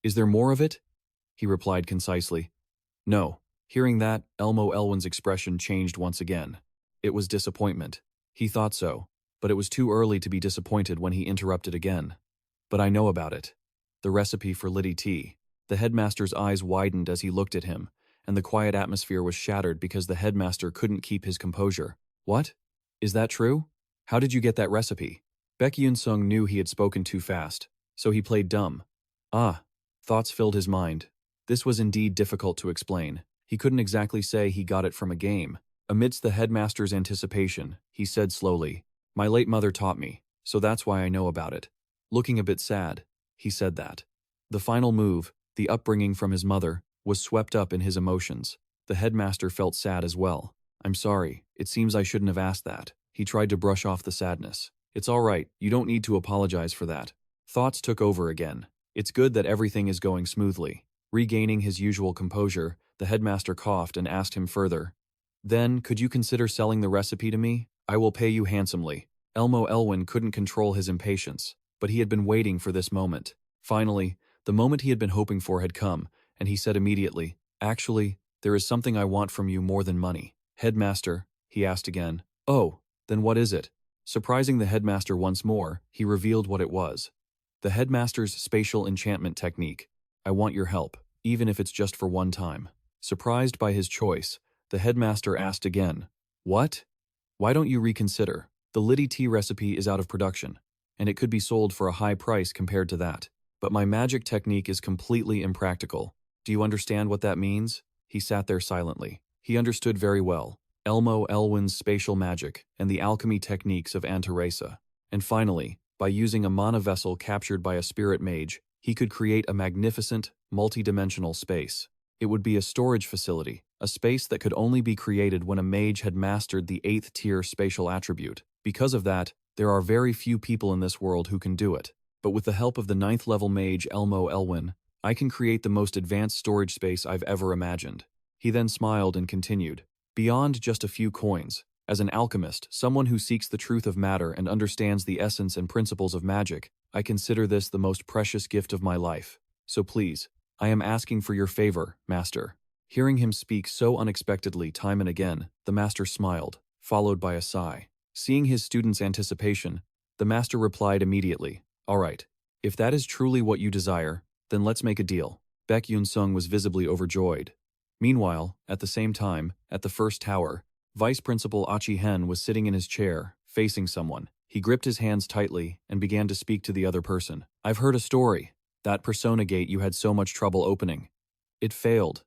S1: is there more of it?" He replied concisely, "No." Hearing that, Elmo Elwin's expression changed once again. It was disappointment. He thought so, but it was too early to be disappointed when he interrupted again. "But I know about it. The recipe for Liddy tea." The headmaster's eyes widened as he looked at him, and the quiet atmosphere was shattered because the headmaster couldn't keep his composure. "What? Is that true? How did you get that recipe?" Beck Yunsung knew he had spoken too fast, so he played dumb. Thoughts filled his mind. This was indeed difficult to explain. He couldn't exactly say he got it from a game. Amidst the headmaster's anticipation, he said slowly, "My late mother taught me, so that's why I know about it." Looking a bit sad, he said that. The final move, the upbringing from his mother, was swept up in his emotions. The headmaster felt sad as well. "I'm sorry, it seems I shouldn't have asked that." He tried to brush off the sadness. "It's all right, you don't need to apologize for that." Thoughts took over again. It's good that everything is going smoothly. Regaining his usual composure, the headmaster coughed and asked him further, "Then, could you consider selling the recipe to me? I will pay you handsomely." Elmo Elwin couldn't control his impatience, but he had been waiting for this moment. Finally, the moment he had been hoping for had come, and he said immediately, "Actually, there is something I want from you more than money." "Headmaster," he asked again. "Oh, then what is it?" Surprising the headmaster once more, he revealed what it was. The headmaster's spatial enchantment technique. "I want your help, even if it's just for one time." Surprised by his choice, the headmaster asked again, "What? Why don't you reconsider? The Liddy tea recipe is out of production, and it could be sold for a high price compared to that. But my magic technique is completely impractical. Do you understand what that means?" He sat there silently. He understood very well Elmo Elwin's spatial magic and the alchemy techniques of Antaresa. And finally, by using a mana vessel captured by a spirit mage, he could create a magnificent, multi-dimensional space. It would be a storage facility, a space that could only be created when a mage had mastered the 8th tier spatial attribute. Because of that, there are very few people in this world who can do it. But with the help of the 9th level mage Elmo Elwin, I can create the most advanced storage space I've ever imagined. He then smiled and continued, "Beyond just a few coins, as an alchemist, someone who seeks the truth of matter and understands the essence and principles of magic, I consider this the most precious gift of my life. So please, I am asking for your favor, master. Hearing him speak so unexpectedly time and again, the master smiled, followed by a sigh. Seeing his student's anticipation, the master replied immediately, "All right. If that is truly what you desire, then let's make a deal." Beck Yunsung was visibly overjoyed. Meanwhile, at the same time, at the first tower, Vice Principal Achi Hen was sitting in his chair, facing someone. He gripped his hands tightly and began to speak to the other person. "I've heard a story. That persona gate you had so much trouble opening. It failed.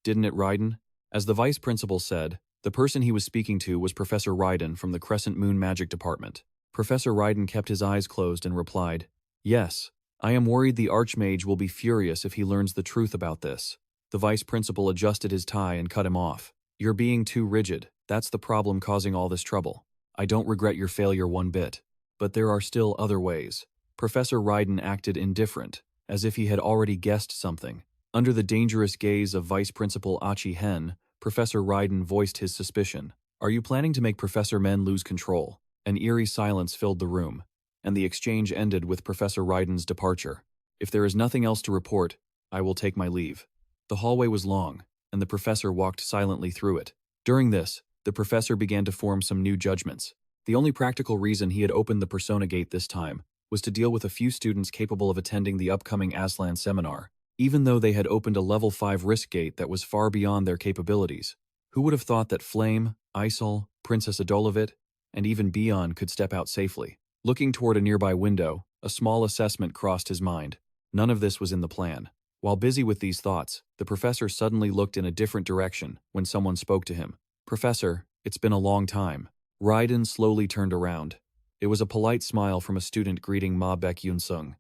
S1: Didn't it, Raiden?" As the vice principal said, the person he was speaking to was Professor Raiden from the Crescent Moon Magic Department. Professor Raiden kept his eyes closed and replied, "Yes, I am worried the Archmage will be furious if he learns the truth about this." The vice principal adjusted his tie and cut him off. "You're being too rigid. That's the problem causing all this trouble. I don't regret your failure one bit. But there are still other ways." Professor Raiden acted indifferent, as if he had already guessed something. Under the dangerous gaze of Vice Principal Achi Hen, Professor Raiden voiced his suspicion. "Are you planning to make Professor Men lose control?" An eerie silence filled the room, and the exchange ended with Professor Raiden's departure. "If there is nothing else to report, I will take my leave." The hallway was long, and the professor walked silently through it. During this, the professor began to form some new judgments. The only practical reason he had opened the Persona Gate this time was to deal with a few students capable of attending the upcoming Aslan seminar, even though they had opened a level 5 risk gate that was far beyond their capabilities. Who would have thought that Flame, Isol, Princess Adolovit, and even Bion could step out safely? Looking toward a nearby window, a small assessment crossed his mind. None of this was in the plan. While busy with these thoughts, the professor suddenly looked in a different direction when someone spoke to him. "Professor, it's been a long time." Raiden slowly turned around. It was a polite smile from a student greeting Ma Beck Yunsung.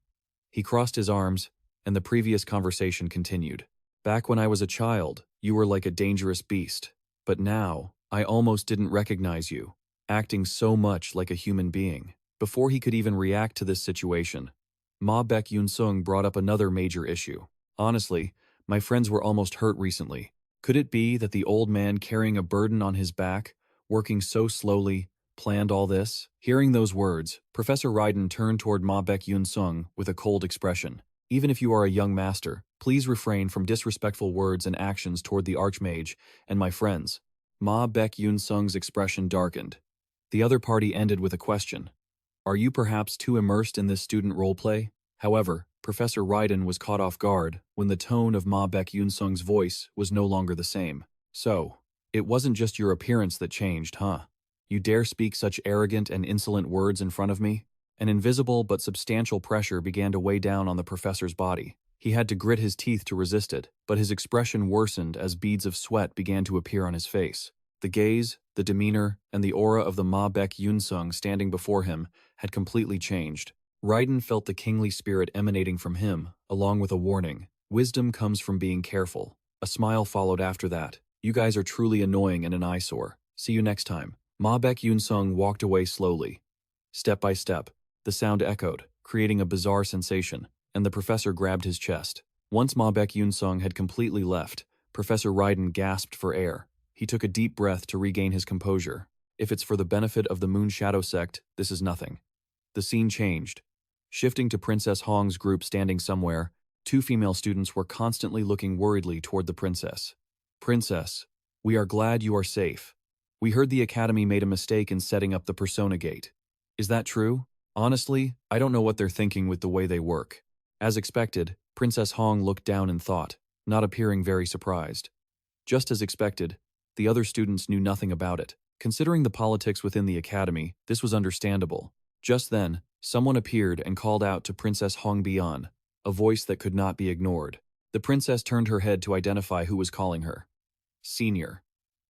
S1: He crossed his arms, and the previous conversation continued. "Back when I was a child, you were like a dangerous beast. But now, I almost didn't recognize you, acting so much like a human being." Before he could even react to this situation, Ma Beck Yunsung brought up another major issue. "Honestly, my friends were almost hurt recently. Could it be that the old man carrying a burden on his back, working so slowly, planned all this?" Hearing those words, Professor Raiden turned toward Ma Beck Yunsung with a cold expression. "Even if you are a young master, please refrain from disrespectful words and actions toward the Archmage and my friends." Ma Beck Yunsung's expression darkened. The other party ended with a question. "Are you perhaps too immersed in this student roleplay?" However, Professor Raiden was caught off guard when the tone of Ma Beck Yunsung's voice was no longer the same. "So, it wasn't just your appearance that changed, huh? You dare speak such arrogant and insolent words in front of me?" An invisible but substantial pressure began to weigh down on the professor's body. He had to grit his teeth to resist it, but his expression worsened as beads of sweat began to appear on his face. The gaze, the demeanor, and the aura of the Ma Beck Yunsung standing before him had completely changed. Raiden felt the kingly spirit emanating from him, along with a warning. "Wisdom comes from being careful." A smile followed after that. "You guys are truly annoying and an eyesore. See you next time." Ma Beck Yunsung walked away slowly. Step by step, the sound echoed, creating a bizarre sensation, and the professor grabbed his chest. Once Ma Beck Yunsung had completely left, Professor Raiden gasped for air. He took a deep breath to regain his composure. If it's for the benefit of the Moon Shadow Sect, this is nothing. The scene changed. Shifting to Princess Hong's group standing somewhere, two female students were constantly looking worriedly toward the princess. "Princess, we are glad you are safe. We heard the Academy made a mistake in setting up the Persona Gate. Is that true? Honestly, I don't know what they're thinking with the way they work." As expected, Princess Hong looked down in thought, not appearing very surprised. Just as expected, the other students knew nothing about it. Considering the politics within the Academy, this was understandable. Just then, someone appeared and called out to Princess Hong Bian, a voice that could not be ignored. The princess turned her head to identify who was calling her. "Senior."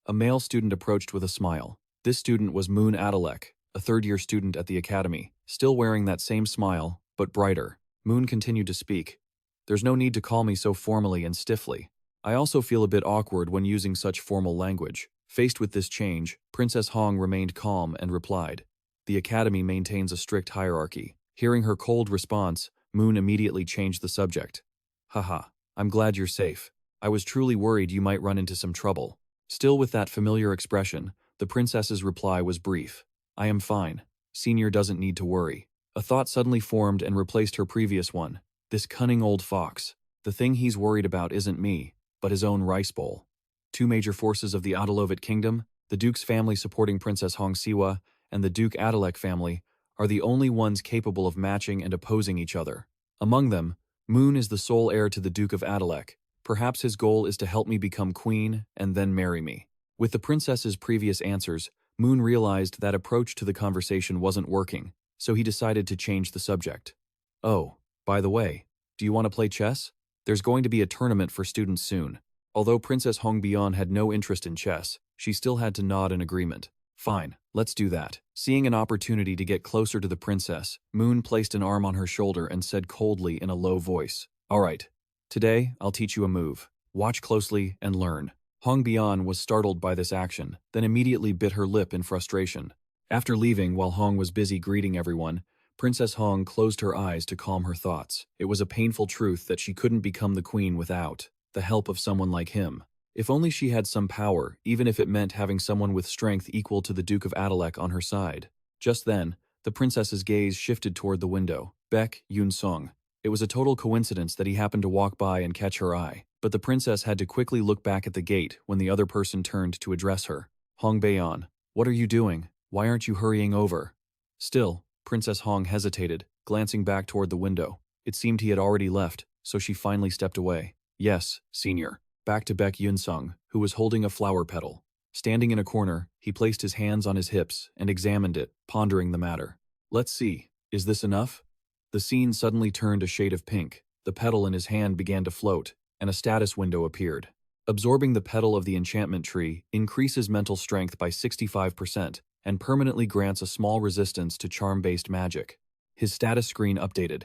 S1: A male student approached with a smile. This student was Moon Adalek, a third-year student at the Academy, still wearing that same smile, but brighter. Moon continued to speak. "There's no need to call me so formally and stiffly. I also feel a bit awkward when using such formal language." Faced with this change, Princess Hong remained calm and replied, "The Academy maintains a strict hierarchy." Hearing her cold response, Moon immediately changed the subject. "Haha, I'm glad you're safe. I was truly worried you might run into some trouble." Still with that familiar expression, the princess's reply was brief. "I am fine. Senior doesn't need to worry." A thought suddenly formed and replaced her previous one. This cunning old fox. The thing he's worried about isn't me, but his own rice bowl. Two major forces of the Adelovit kingdom, the Duke's family supporting Princess Hongsiwa and the Duke Adelek family, are the only ones capable of matching and opposing each other. Among them, Moon is the sole heir to the Duke of Adelek. Perhaps his goal is to help me become queen and then marry me. With the princess's previous answers, Moon realized that approach to the conversation wasn't working, so he decided to change the subject. Oh, by the way, do you want to play chess? There's going to be a tournament for students soon. Although Princess Hongbian had no interest in chess, she still had to nod in agreement. Fine, let's do that. Seeing an opportunity to get closer to the princess, Moon placed an arm on her shoulder and said coldly in a low voice, "All right, today I'll teach you a move. Watch closely and learn." Hongbian was startled by this action, then immediately bit her lip in frustration. After leaving while Hong was busy greeting everyone, Princess Hong closed her eyes to calm her thoughts. It was a painful truth that she couldn't become the queen without the help of someone like him. If only she had some power, even if it meant having someone with strength equal to the Duke of Adelek on her side. Just then, the princess's gaze shifted toward the window. Beck Yunsung. It was a total coincidence that he happened to walk by and catch her eye, but the princess had to quickly look back at the gate when the other person turned to address her. Hong Baeon, what are you doing? Why aren't you hurrying over? Still, Princess Hong hesitated, glancing back toward the window. It seemed he had already left, so she finally stepped away. Yes, senior. Back to Beck Yunsung, who was holding a flower petal. Standing in a corner, he placed his hands on his hips and examined it, pondering the matter. Let's see, is this enough? The scene suddenly turned a shade of pink. The petal in his hand began to float, and a status window appeared. Absorbing the petal of the enchantment tree increases mental strength by 65% and permanently grants a small resistance to charm-based magic. His status screen updated.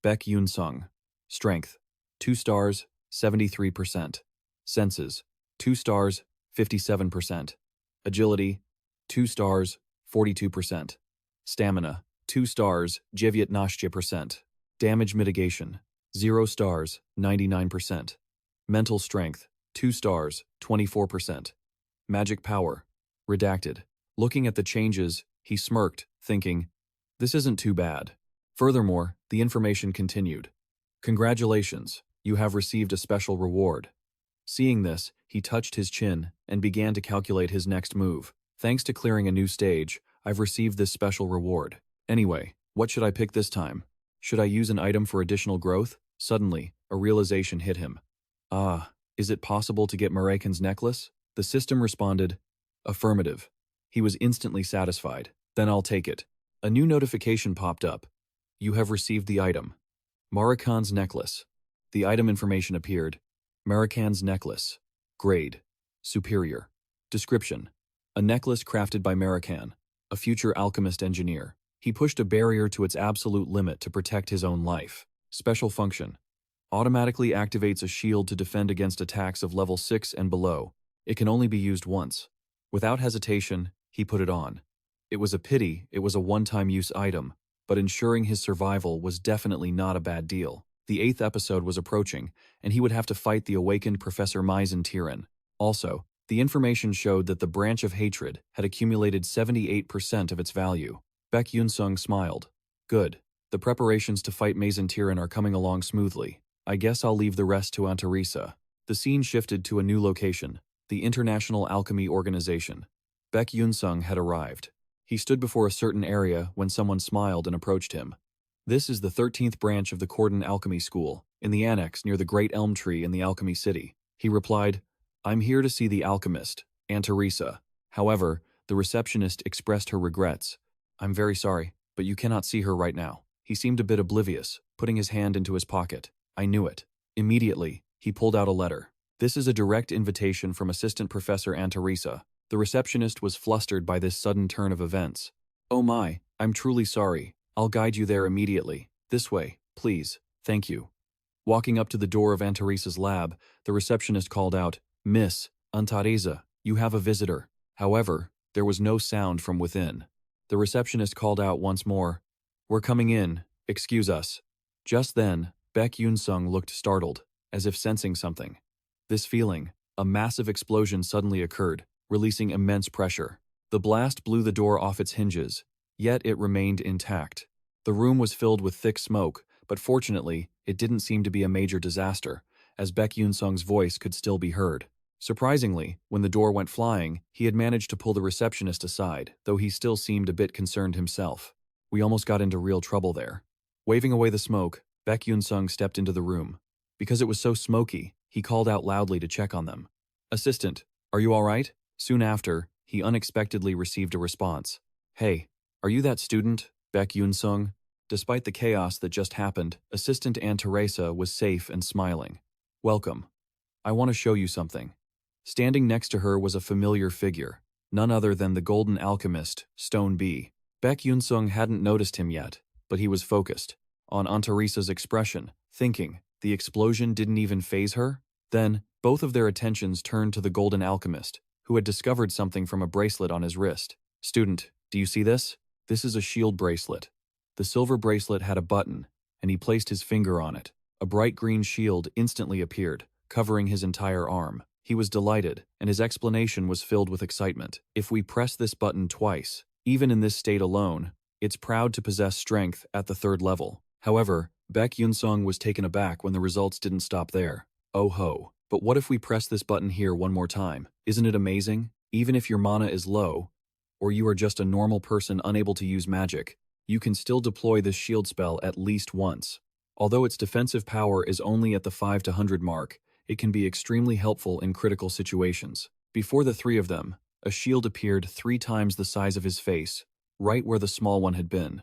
S1: Beck Yunsung. Strength, 2 stars, 73%. Senses, 2 stars, 57%. Agility, 2 stars, 42%. Stamina, 2 stars, 19%. Damage mitigation, 0 stars, 99%. Mental strength, 2 stars, 24%. Magic power, redacted. Looking at the changes, he smirked, thinking, this isn't too bad. Furthermore, the information continued. Congratulations, you have received a special reward. Seeing this, he touched his chin and began to calculate his next move. Thanks to clearing a new stage, I've received this special reward. Anyway, what should I pick this time? Should I use an item for additional growth? Suddenly, a realization hit him. Ah, is it possible to get Marakan's necklace? The system responded, affirmative. He was instantly satisfied. Then I'll take it. A new notification popped up. You have received the item. Marakan's necklace. The item information appeared. Marakan's necklace. Grade. Superior. Description. A necklace crafted by Marakan, a future alchemist engineer. He pushed a barrier to its absolute limit to protect his own life. Special function. Automatically activates a shield to defend against attacks of level 6 and below. It can only be used once. Without hesitation, he put it on. It was a pity it was a one-time use item, but ensuring his survival was definitely not a bad deal. The 8th episode was approaching, and he would have to fight the awakened Professor Meisentyran. Also, the information showed that the branch of hatred had accumulated 78% of its value. Beck Yunsung smiled. Good. The preparations to fight Meisentyran are coming along smoothly. I guess I'll leave the rest to Aunt Teresa. The scene shifted to a new location, the International Alchemy Organization. Beck Yunsung had arrived. He stood before a certain area when someone smiled and approached him. This is the 13th branch of the Cordon Alchemy School, in the annex near the Great Elm Tree in the Alchemy City. He replied, I'm here to see the alchemist, Aunt Teresa. However, the receptionist expressed her regrets. I'm very sorry, but you cannot see her right now. He seemed a bit oblivious, putting his hand into his pocket. I knew it. Immediately, he pulled out a letter. This is a direct invitation from Assistant Professor Aunt Teresa. The receptionist was flustered by this sudden turn of events. Oh my, I'm truly sorry. I'll guide you there immediately. This way, please. Thank you. Walking up to the door of Aunt Teresa's lab, the receptionist called out, Miss, Aunt Teresa, you have a visitor. However, there was no sound from within. The receptionist called out once more, We're coming in. Excuse us. Just then, Beck Yunsung looked startled, as if sensing something. This feeling, a massive explosion suddenly occurred, releasing immense pressure. The blast blew the door off its hinges, yet it remained intact. The room was filled with thick smoke, But fortunately, it didn't seem to be a major disaster, as Beck Yunsung's voice could still be heard. Surprisingly, when the door went flying, he had managed to pull the receptionist aside, though he still seemed a bit concerned himself. We almost got into real trouble there. Waving away the smoke, Beck Yunsung stepped into the room. Because it was so smoky, he called out loudly to check on them. "Assistant, are you all right?" Soon after, he unexpectedly received a response. "Hey, are you that student, Beck Yunsung?" Despite the chaos that just happened, Assistant Aunt Teresa was safe and smiling. "Welcome. I want to show you something." Standing next to her was a familiar figure, none other than the golden alchemist, Stone B. Beck Yunsung hadn't noticed him yet, but he was focused on Aunt Teresa's expression, thinking, the explosion didn't even faze her? Then, both of their attentions turned to the golden alchemist, who had discovered something from a bracelet on his wrist. "Student, do you see this? This is a shield bracelet." The silver bracelet had a button, and he placed his finger on it. A bright green shield instantly appeared, covering his entire arm. He was delighted, and his explanation was filled with excitement. "If we press this button twice, even in this state alone, it's proud to possess strength at the 3rd level." However, Beck Yunsung was taken aback when the results didn't stop there. "Oh ho, but what if we press this button here one more time? Isn't it amazing? Even if your mana is low, or you are just a normal person unable to use magic, you can still deploy this shield spell at least once. Although its defensive power is only at the 5 to 100 mark, it can be extremely helpful in critical situations." Before the three of them, a shield appeared 3 times the size of his face, right where the small one had been.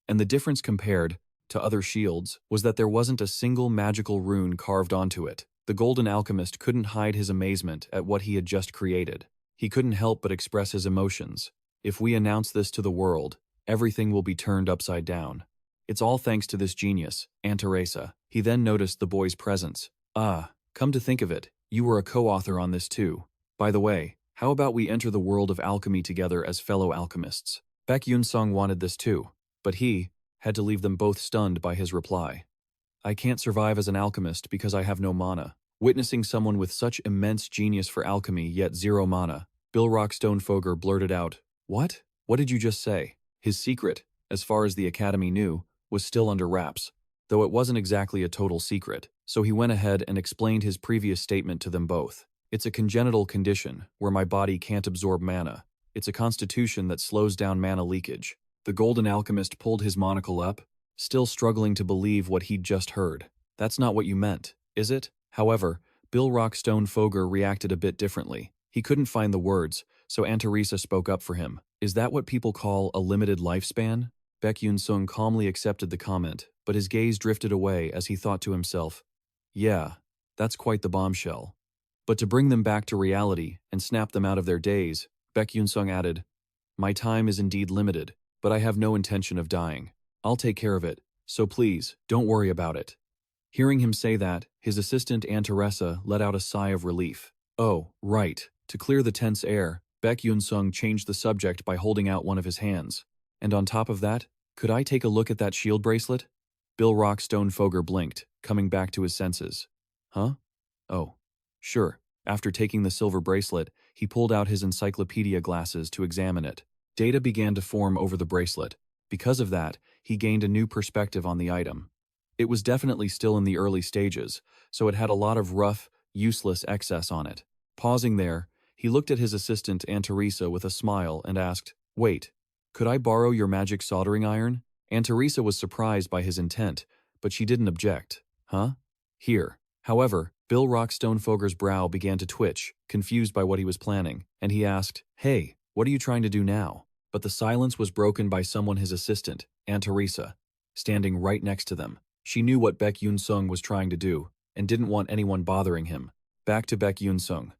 S1: And the difference compared to other shields was that there wasn't a single magical rune carved onto it. The golden alchemist couldn't hide his amazement at what he had just created. He couldn't help but express his emotions. "If we announce this to the world, everything will be turned upside down. It's all thanks to this genius, Aunt Teresa." He then noticed the boy's presence. "Ah, come to think of it, you were a co-author on this too. By the way, how about we enter the world of alchemy together as fellow alchemists?" Beck Yunsung wanted this too, but he had to leave them both stunned by his reply. "I can't survive as an alchemist because I have no mana." Witnessing someone with such immense genius for alchemy yet 0 mana, Bill Rockstonefoger blurted out, "What? What did you just say?" His secret, as far as the Academy knew, was still under wraps, though it wasn't exactly a total secret, so he went ahead and explained his previous statement to them both. "It's a congenital condition where my body can't absorb mana. It's a constitution that slows down mana leakage." The golden alchemist pulled his monocle up, still struggling to believe what he'd just heard. "That's not what you meant, is it?" However, Bill Rockstonefoger reacted a bit differently. He couldn't find the words, so Aunt Teresa spoke up for him. "Is that what people call a limited lifespan?" Beck Yunsung calmly accepted the comment, but his gaze drifted away as he thought to himself, "Yeah, that's quite the bombshell." But to bring them back to reality and snap them out of their daze, Beck Yunsung added, "My time is indeed limited, but I have no intention of dying. I'll take care of it, so please, don't worry about it." Hearing him say that, his assistant Aunt Teresa let out a sigh of relief. "Oh, right." To clear the tense air, Beck Yunsung changed the subject by holding out one of his hands. "And on top of that, could I take a look at that shield bracelet?" Bill Rockstonefoger blinked, coming back to his senses. "Huh? Oh, sure." After taking the silver bracelet, he pulled out his encyclopedia glasses to examine it. Data began to form over the bracelet. Because of that, he gained a new perspective on the item. It was definitely still in the early stages, so it had a lot of rough, useless excess on it. Pausing there, he looked at his assistant Aunt Teresa with a smile and asked, "Wait, could I borrow your magic soldering iron?" Aunt Teresa was surprised by his intent, but she didn't object. "Huh? Here." However, Bill Rockstonefoger's brow began to twitch, confused by what he was planning, and he asked, "Hey, what are you trying to do now?" But the silence was broken by someone his assistant, Aunt Teresa, standing right next to them. She knew what Beck Yunsung was trying to do, and didn't want anyone bothering him. Back to Beck Yunsung.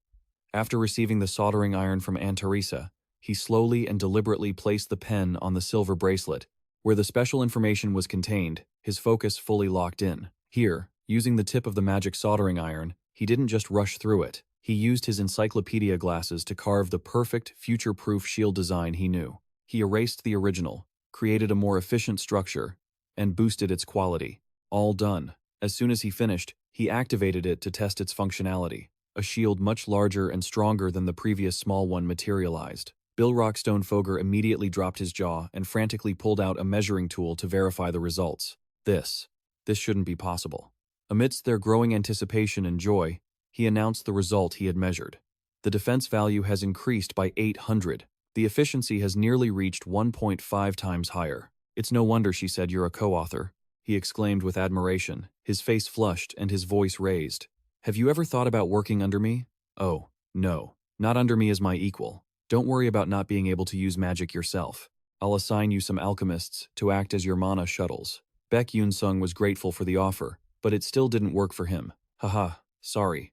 S1: After receiving the soldering iron from Aunt Teresa, he slowly and deliberately placed the pen on the silver bracelet. Where the special information was contained, his focus fully locked in. Here, using the tip of the magic soldering iron, he didn't just rush through it. He used his encyclopedia glasses to carve the perfect, future-proof shield design he knew. He erased the original, created a more efficient structure, and boosted its quality. All done. As soon as he finished, he activated it to test its functionality. A shield much larger and stronger than the previous small one materialized. Bill Rockstonefoger immediately dropped his jaw and frantically pulled out a measuring tool to verify the results. This This shouldn't be possible. Amidst their growing anticipation and joy, he announced the result he had measured. The defense value has increased by 800. The efficiency has nearly reached 1.5 times higher. It's no wonder she said you're a co-author, he exclaimed with admiration, his face flushed and his voice raised. Have you ever thought about working under me? Oh, no, not under me as my equal. Don't worry about not being able to use magic yourself. I'll assign you some alchemists to act as your mana shuttles. Beck Yunsung was grateful for the offer, but it still didn't work for him. Haha, sorry.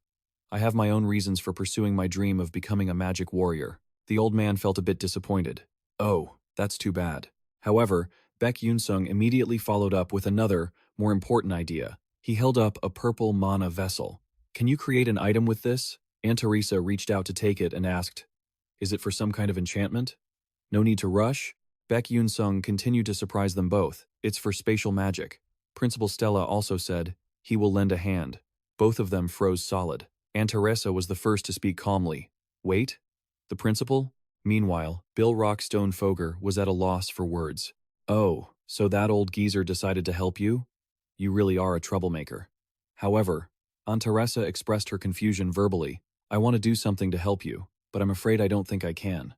S1: I have my own reasons for pursuing my dream of becoming a magic warrior. The old man felt a bit disappointed. Oh, that's too bad. However, Beck Yunsung immediately followed up with another, more important idea. He held up a purple mana vessel. Can you create an item with this? Aunt Teresa reached out to take it and asked, is it for some kind of enchantment? No need to rush. Beck Yunsung continued to surprise them both. It's for spatial magic. Principal Stella also said, he will lend a hand. Both of them froze solid. Aunt Teresa was the first to speak calmly. Wait? The principal? Meanwhile, Bill Rockstone Foger was at a loss for words. Oh, so that old geezer decided to help you? You really are a troublemaker. However, Aunt Teresa expressed her confusion verbally. I want to do something to help you, but I'm afraid I don't think I can.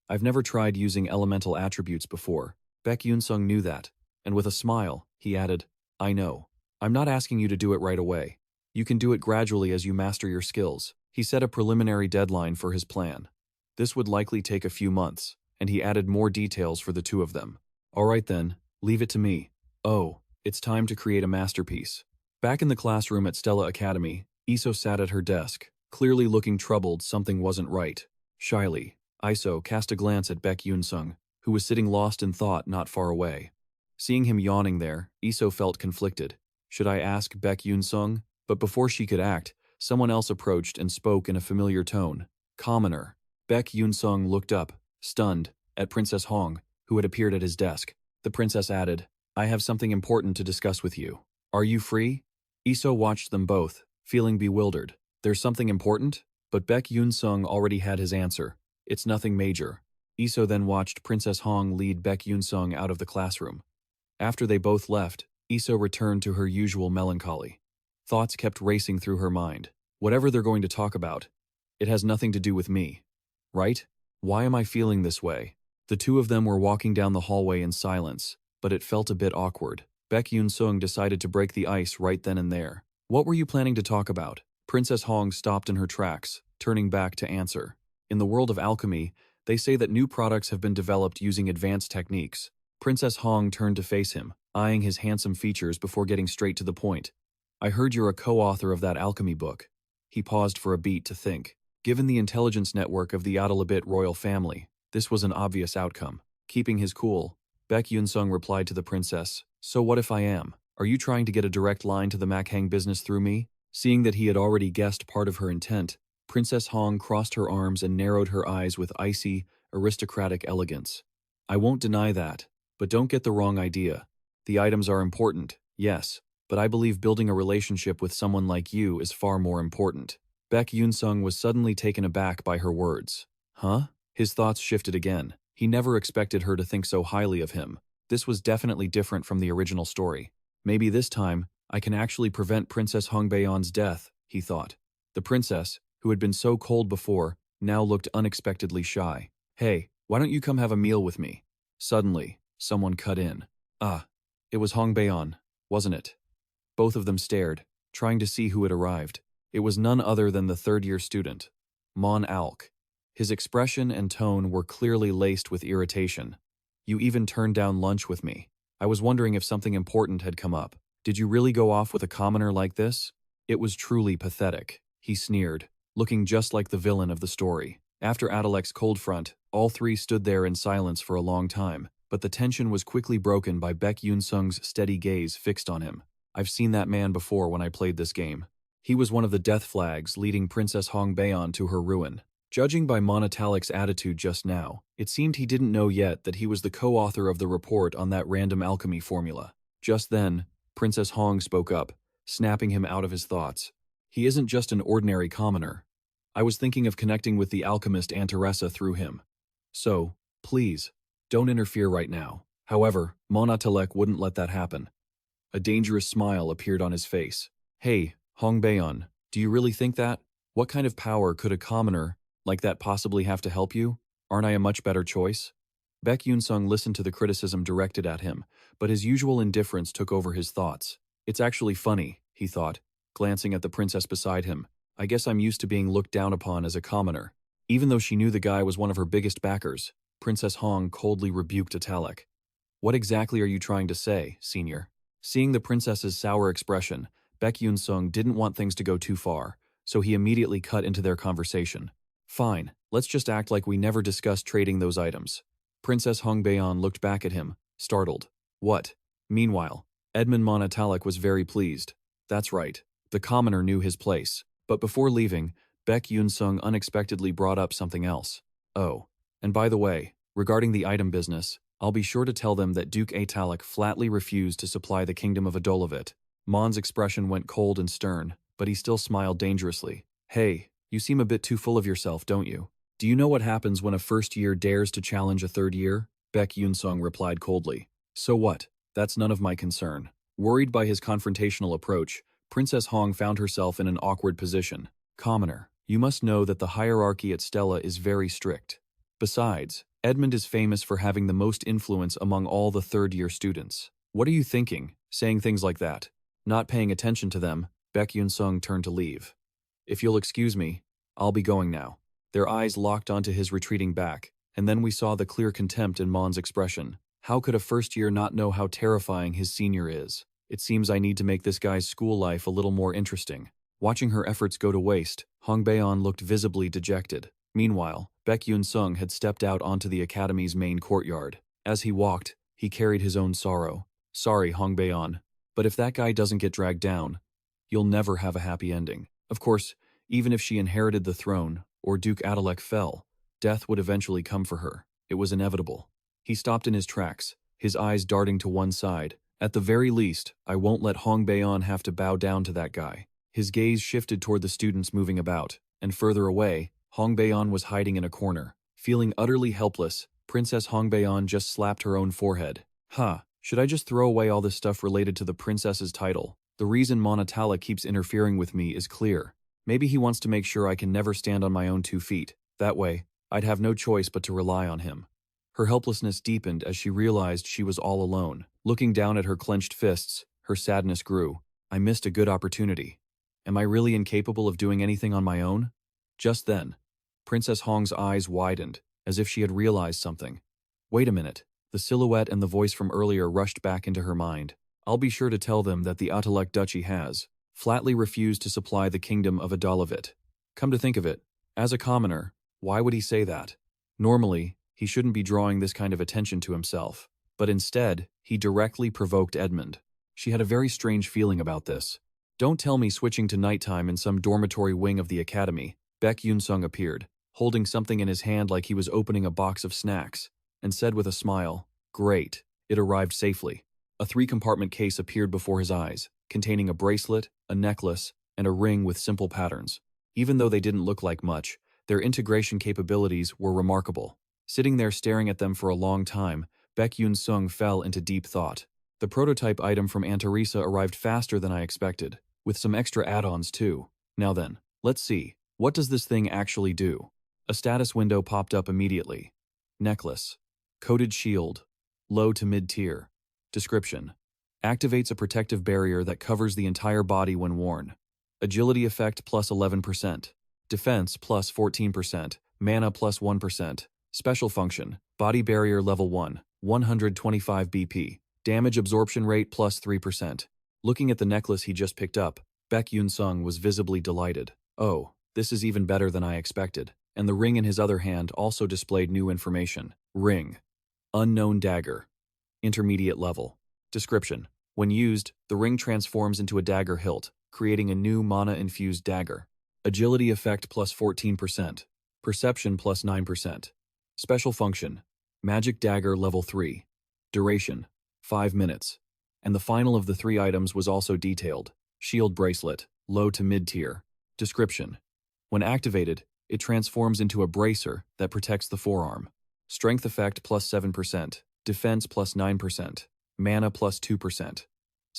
S1: I've never tried using elemental attributes before. Beck Yunsung knew that, and with a smile, he added, I know. I'm not asking you to do it right away. You can do it gradually as you master your skills. He set a preliminary deadline for his plan. This would likely take a few months, and he added more details for the two of them. All right then, leave it to me. Oh, it's time to create a masterpiece. Back in the classroom at Stella Academy, Iso sat at her desk, clearly looking troubled. Something wasn't right. Shyly, Iso cast a glance at Beck Yunsung, who was sitting lost in thought not far away. Seeing him yawning there, Iso felt conflicted. Should I ask Beck Yunsung? But before she could act, someone else approached and spoke in a familiar tone. Commoner. Beck Yunsung looked up, stunned, at Princess Hong, who had appeared at his desk. The princess added, I have something important to discuss with you. Are you free? Iso watched them both, feeling bewildered. There's something important? But Beck Yunsung already had his answer. It's nothing major. Iso then watched Princess Hong lead Beck Yunsung out of the classroom. After they both left, Iso returned to her usual melancholy. Thoughts kept racing through her mind. Whatever they're going to talk about, it has nothing to do with me. Right? Why am I feeling this way? The two of them were walking down the hallway in silence, but it felt a bit awkward. Beck Yunsung decided to break the ice right then and there. What were you planning to talk about? Princess Hong stopped in her tracks, turning back to answer. In the world of alchemy, they say that new products have been developed using advanced techniques. Princess Hong turned to face him, eyeing his handsome features before getting straight to the point. I heard you're a co-author of that alchemy book. He paused for a beat to think. Given the intelligence network of the Adalabit royal family, this was an obvious outcome. Keeping his cool, Beck Yunsung replied to the princess, so what if I am? Are you trying to get a direct line to the Makhang business through me? Seeing that he had already guessed part of her intent, Princess Hong crossed her arms and narrowed her eyes with icy, aristocratic elegance. I won't deny that, but don't get the wrong idea. The items are important, yes, but I believe building a relationship with someone like you is far more important. Beck Yunsung was suddenly taken aback by her words. Huh? His thoughts shifted again. He never expected her to think so highly of him. This was definitely different from the original story. Maybe this time, I can actually prevent Princess Hongbaeon's death, he thought. The princess, who had been so cold before, now looked unexpectedly shy. Hey, why don't you come have a meal with me? Suddenly, someone cut in. Ah, it was Hongbaeon, wasn't it? Both of them stared, trying to see who had arrived. It was none other than the third-year student, Mon Alk. His expression and tone were clearly laced with irritation. You even turned down lunch with me. I was wondering if something important had come up. Did you really go off with a commoner like this? It was truly pathetic, he sneered, looking just like the villain of the story. After Adalek's cold front, all three stood there in silence for a long time, but the tension was quickly broken by Beck Yunsung's steady gaze fixed on him. I've seen that man before when I played this game. He was one of the death flags leading Princess Hongbaeon to her ruin. Judging by Monatalik's attitude just now, it seemed he didn't know yet that he was the co-author of the report on that random alchemy formula. Just then, Princess Hong spoke up, snapping him out of his thoughts. He isn't just an ordinary commoner. I was thinking of connecting with the alchemist Aunt Teresa through him. So, please, don't interfere right now. However, Monatalek wouldn't let that happen. A dangerous smile appeared on his face. Hey, Hong Baeon, do you really think that? What kind of power could a commoner like that possibly have to help you? Aren't I a much better choice? Beck Yunsung listened to the criticism directed at him, but his usual indifference took over his thoughts. It's actually funny, he thought, glancing at the princess beside him. I guess I'm used to being looked down upon as a commoner. Even though she knew the guy was one of her biggest backers, Princess Hong coldly rebuked Italic. What exactly are you trying to say, senior? Seeing the princess's sour expression, Beck Yunsung didn't want things to go too far, so he immediately cut into their conversation. Fine, let's just act like we never discussed trading those items. Princess Hong Baeon looked back at him, startled. What? Meanwhile, Edmund Monitalic was very pleased. That's right, the commoner knew his place. But before leaving, Beck Yunsung unexpectedly brought up something else. Oh, and by the way, regarding the item business, I'll be sure to tell them that Duke Atalic flatly refused to supply the kingdom of Adolovit. Mon's expression went cold and stern, but he still smiled dangerously. Hey, you seem a bit too full of yourself, don't you? Do you know what happens when a first year dares to challenge a third year? Beck Yunsung replied coldly. So what? That's none of my concern. Worried by his confrontational approach, Princess Hong found herself in an awkward position. Commoner, you must know that the hierarchy at Stella is very strict. Besides, Edmund is famous for having the most influence among all the third-year students. What are you thinking, saying things like that? Not paying attention to them, Beck Yunsung turned to leave. If you'll excuse me, I'll be going now. Their eyes locked onto his retreating back, and then we saw the clear contempt in Mon's expression. How could a first year not know how terrifying his senior is? It seems I need to make this guy's school life a little more interesting. Watching her efforts go to waste, Hong Baeon looked visibly dejected. Meanwhile, Beck Yunsung had stepped out onto the academy's main courtyard. As he walked, he carried his own sorrow. Sorry, Hong Baeon, but if that guy doesn't get dragged down, you'll never have a happy ending. Of course, even if she inherited the throne, or Duke Adalec fell, death would eventually come for her. It was inevitable. He stopped in his tracks, his eyes darting to one side. At the very least, I won't let Hong Baeon have to bow down to that guy. His gaze shifted toward the students moving about, and further away, Hong Baeon was hiding in a corner. Feeling utterly helpless, Princess Hong Baeon just slapped her own forehead. Should I just throw away all this stuff related to the princess's title? The reason Monitala keeps interfering with me is clear. Maybe he wants to make sure I can never stand on my own 2 feet. That way, I'd have no choice but to rely on him. Her helplessness deepened as she realized she was all alone. Looking down at her clenched fists, her sadness grew. I missed a good opportunity. Am I really incapable of doing anything on my own? Just then, Princess Hong's eyes widened, as if she had realized something. Wait a minute. The silhouette and the voice from earlier rushed back into her mind. I'll be sure to tell them that the Atalek Duchy has flatly refused to supply the kingdom of Adolovit. Come to think of it, as a commoner, why would he say that? Normally, he shouldn't be drawing this kind of attention to himself. But instead, he directly provoked Edmund. She had a very strange feeling about this. Don't tell me switching to nighttime in some dormitory wing of the academy. Beck Yunsung appeared, holding something in his hand like he was opening a box of snacks, and said with a smile, "Great, it arrived safely." A 3-compartment case appeared before his eyes, containing a bracelet, a necklace, and a ring with simple patterns. Even though they didn't look like much, their integration capabilities were remarkable. Sitting there staring at them for a long time, Beck Yunsung fell into deep thought. The prototype item from Aunt Teresa arrived faster than I expected, with some extra add-ons too. Now then, let's see. What does this thing actually do? A status window popped up immediately. Necklace. Coated shield. Low to mid-tier. Description. Activates a protective barrier that covers the entire body when worn. Agility effect plus 11%. Defense plus 14%. Mana plus 1%. Special function. Body barrier level 1. 125 BP. Damage absorption rate plus 3%. Looking at the necklace he just picked up, Beck Yunsung was visibly delighted. Oh, this is even better than I expected. And the ring in his other hand also displayed new information. Ring. Unknown dagger. Intermediate level. Description. When used, the ring transforms into a dagger hilt, creating a new mana-infused dagger. Agility effect plus 14%. Perception plus 9%. Special function. Magic dagger level 3. Duration. 5 minutes. And the final of the 3 items was also detailed. Shield bracelet. Low to mid-tier. Description. When activated, it transforms into a bracer that protects the forearm. Strength effect plus 7%. Defense plus 9%. Mana plus 2%.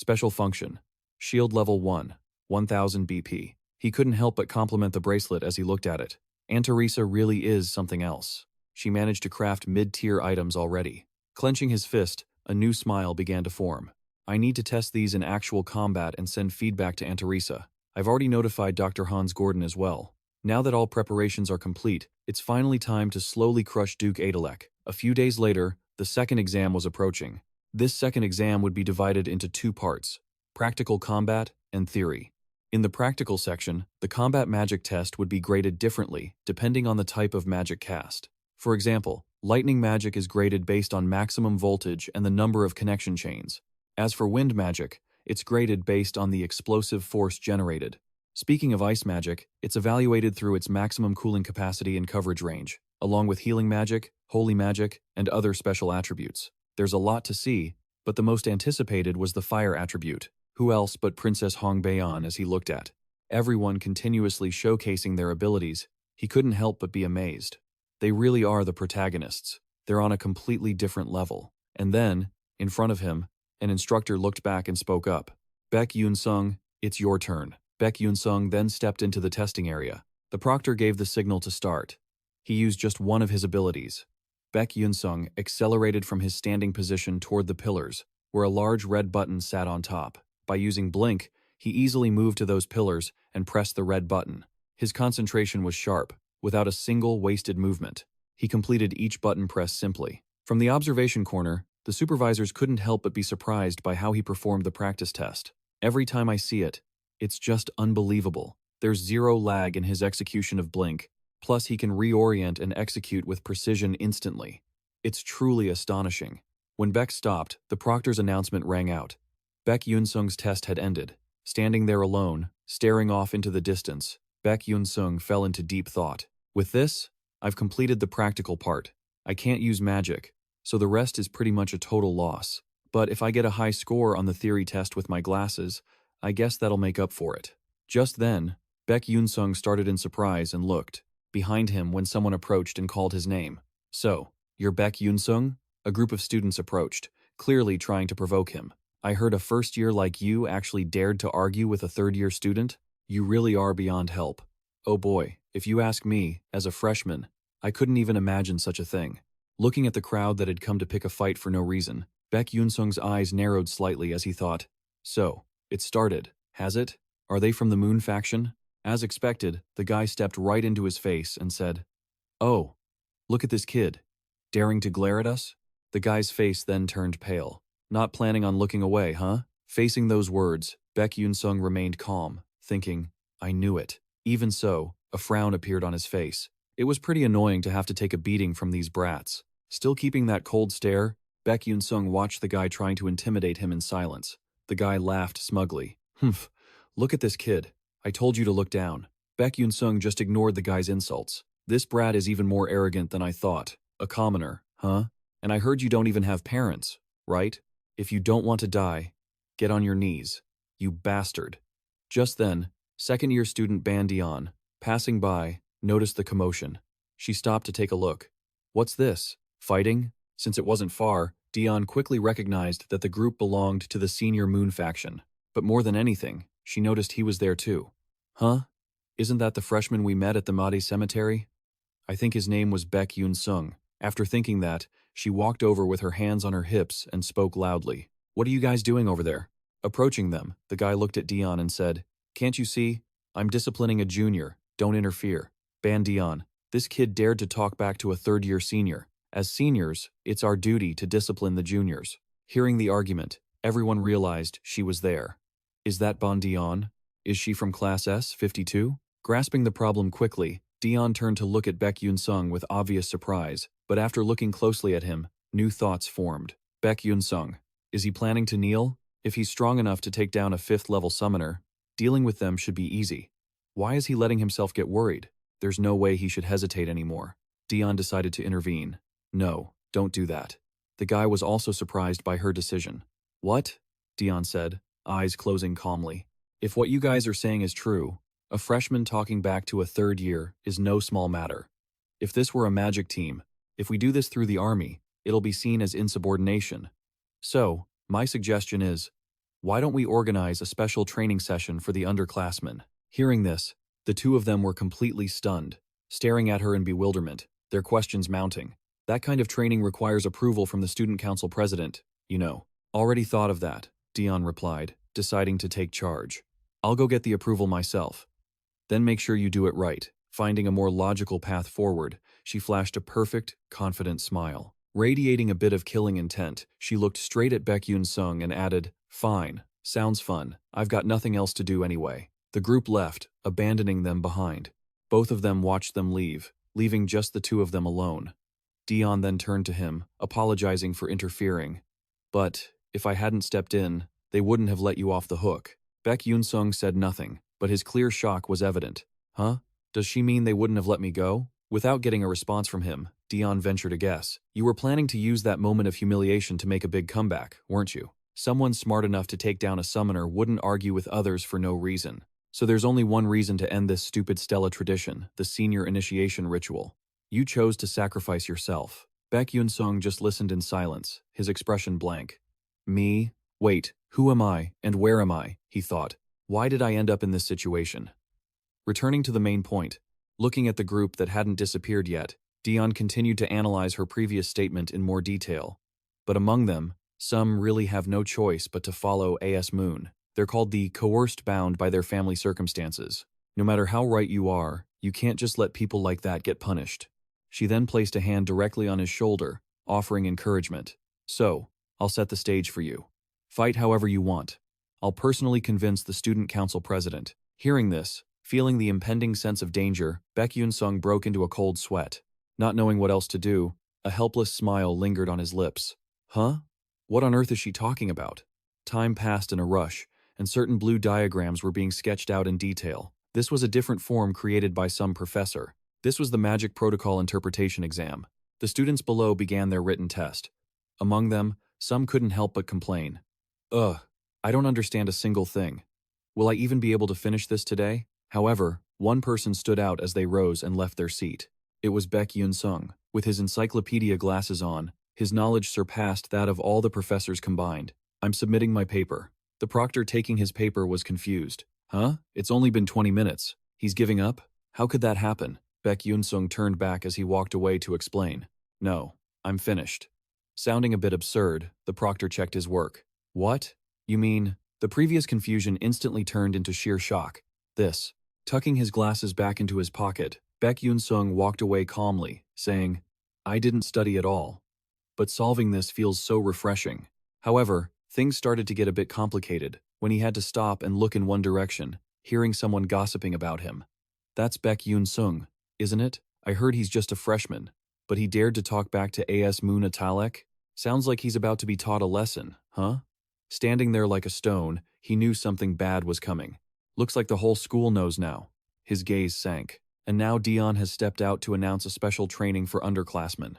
S1: Special function. Shield level 1, 1000 BP. He couldn't help but compliment the bracelet as he looked at it. Aunt Teresa really is something else. She managed to craft mid-tier items already. Clenching his fist, a new smile began to form. I need to test these in actual combat and send feedback to Aunt Teresa. I've already notified Dr. Hans Gordon as well. Now that all preparations are complete, it's finally time to slowly crush Duke Adalek. A few days later, the second exam was approaching. This second exam would be divided into two parts: practical combat and theory. In the practical section, the combat magic test would be graded differently depending on the type of magic cast. For example, lightning magic is graded based on maximum voltage and the number of connection chains. As for wind magic, it's graded based on the explosive force generated. Speaking of ice magic, it's evaluated through its maximum cooling capacity and coverage range, along with healing magic, holy magic, and other special attributes. There's a lot to see, but the most anticipated was the fire attribute. Who else but Princess Hong Baeon as he looked at? Everyone continuously showcasing their abilities. He couldn't help but be amazed. They really are the protagonists. They're on a completely different level. And then, in front of him, an instructor looked back and spoke up. Beck Yunsung, it's your turn. Beck Yunsung then stepped into the testing area. The proctor gave the signal to start. He used just one of his abilities. Beck Yunsung accelerated from his standing position toward the pillars, where a large red button sat on top. By using Blink, he easily moved to those pillars and pressed the red button. His concentration was sharp, without a single wasted movement. He completed each button press simply. From the observation corner, the supervisors couldn't help but be surprised by how he performed the practice test. Every time I see it, it's just unbelievable. There's zero lag in his execution of Blink, plus he can reorient and execute with precision instantly. It's truly astonishing. When Beck stopped, the proctor's announcement rang out. Beck Yunsung's test had ended. Standing there alone, staring off into the distance, Beck Yunsung fell into deep thought. With this, I've completed the practical part. I can't use magic, so the rest is pretty much a total loss. But if I get a high score on the theory test with my glasses, I guess that'll make up for it. Just then, Beck Yunsung started in surprise and looked behind him when someone approached and called his name. So, you're Beck Yunsung? A group of students approached, clearly trying to provoke him. I heard a first year like you actually dared to argue with a third-year student? You really are beyond help. Oh boy, if you ask me, as a freshman, I couldn't even imagine such a thing. Looking at the crowd that had come to pick a fight for no reason, Beck Yunsung's eyes narrowed slightly as he thought, so, it started, has it? Are they from the Moon faction? As expected, the guy stepped right into his face and said, "Oh, look at this kid. Daring to glare at us?" The guy's face then turned pale. Not planning on looking away, huh? Facing those words, Beck Yunsung remained calm, thinking, I knew it. Even so, a frown appeared on his face. It was pretty annoying to have to take a beating from these brats. Still keeping that cold stare, Beck Yunsung watched the guy trying to intimidate him in silence. The guy laughed smugly. Humph, look at this kid. I told you to look down. Beck Yunsung just ignored the guy's insults. This brat is even more arrogant than I thought. A commoner, huh? And I heard you don't even have parents, right? If you don't want to die, get on your knees. You bastard. Just then, second-year student Ban Dion, passing by, noticed the commotion. She stopped to take a look. What's this? Fighting? Since it wasn't far, Dion quickly recognized that the group belonged to the senior Moon faction. But more than anything, she noticed he was there too. Huh? Isn't that the freshman we met at the Made Cemetery? I think his name was Beck Yunsung. After thinking that, she walked over with her hands on her hips and spoke loudly. What are you guys doing over there? Approaching them, the guy looked at Dion and said, Can't you see? I'm disciplining a junior. Don't interfere. Ban Dion, this kid dared to talk back to a third-year senior. As seniors, it's our duty to discipline the juniors. Hearing the argument, everyone realized she was there. Is that Ban Dion? Is she from Class S52? Grasping the problem quickly, Dion turned to look at Beck Yunsung with obvious surprise, but after looking closely at him, new thoughts formed. Beck Yunsung. Is he planning to kneel? If he's strong enough to take down a 5th-level summoner, dealing with them should be easy. Why is he letting himself get worried? There's no way he should hesitate anymore. Dion decided to intervene. No, don't do that. The guy was also surprised by her decision. What? Dion said, eyes closing calmly. If what you guys are saying is true, a freshman talking back to a third year is no small matter. If this were a magic team, if we do this through the army, it'll be seen as insubordination. So, my suggestion is, Why don't we organize a special training session for the underclassmen? Hearing this, the two of them were completely stunned, staring at her in bewilderment, their questions mounting. That kind of training requires approval from the student council president, you know. Already thought of that, Dion replied, deciding to take charge. I'll go get the approval myself. Then make sure you do it right. Finding a more logical path forward, she flashed a perfect, confident smile. Radiating a bit of killing intent, she looked straight at Beck Yunsung and added, "Fine, sounds fun. I've got nothing else to do anyway." The group left, abandoning them behind. Both of them watched them leave, leaving just the two of them alone. Dion then turned to him, apologizing for interfering. "But if I hadn't stepped in, they wouldn't have let you off the hook." Beck Yunsung said nothing, but his clear shock was evident. "Huh? Does she mean they wouldn't have let me go?" Without getting a response from him, Dion ventured a guess. "You were planning to use that moment of humiliation to make a big comeback, weren't you? Someone smart enough to take down a summoner wouldn't argue with others for no reason. So there's only one reason to end this stupid Stella tradition, the senior initiation ritual. You chose to sacrifice yourself." Beck Yunsung just listened in silence, his expression blank. "Me? Wait, who am I, and where am I?" he thought. "Why did I end up in this situation?" Returning to the main point, looking at the group that hadn't disappeared yet, Dion continued to analyze her previous statement in more detail. But among them, some really have no choice but to follow AS Moon. They're called the coerced bound by their family circumstances. No matter how right you are, you can't just let people like that get punished. She then placed a hand directly on his shoulder, offering encouragement. "So, I'll set the stage for you. Fight however you want. I'll personally convince the student council president." Hearing this, feeling the impending sense of danger, Beck Yunsung broke into a cold sweat. Not knowing what else to do, a helpless smile lingered on his lips. Huh? What on earth is she talking about? Time passed in a rush, and certain blue diagrams were being sketched out in detail. This was a different form created by some professor. This was the Magic Protocol Interpretation exam. The students below began their written test. Among them, some couldn't help but complain. "Ugh, I don't understand a single thing. Will I even be able to finish this today?" However, one person stood out as they rose and left their seat. It was Beck Yunsung. With his encyclopedia glasses on, his knowledge surpassed that of all the professors combined. "I'm submitting my paper." The proctor taking his paper was confused. "Huh? It's only been 20 minutes. He's giving up? How could that happen?" Beck Yunsung turned back as he walked away to explain. "No, I'm finished." Sounding a bit absurd, the proctor checked his work. "What? You mean?" The previous confusion instantly turned into sheer shock. "This." Tucking his glasses back into his pocket, Beck Yunsung walked away calmly, saying, "I didn't study at all. But solving this feels so refreshing." However, things started to get a bit complicated when he had to stop and look in one direction, hearing someone gossiping about him. "That's Beck Yunsung, isn't it? I heard he's just a freshman, but he dared to talk back to AS Moon Atalek? Sounds like he's about to be taught a lesson, huh?" Standing there like a stone, he knew something bad was coming. Looks like the whole school knows now. His gaze sank. And now Dion has stepped out to announce a special training for underclassmen.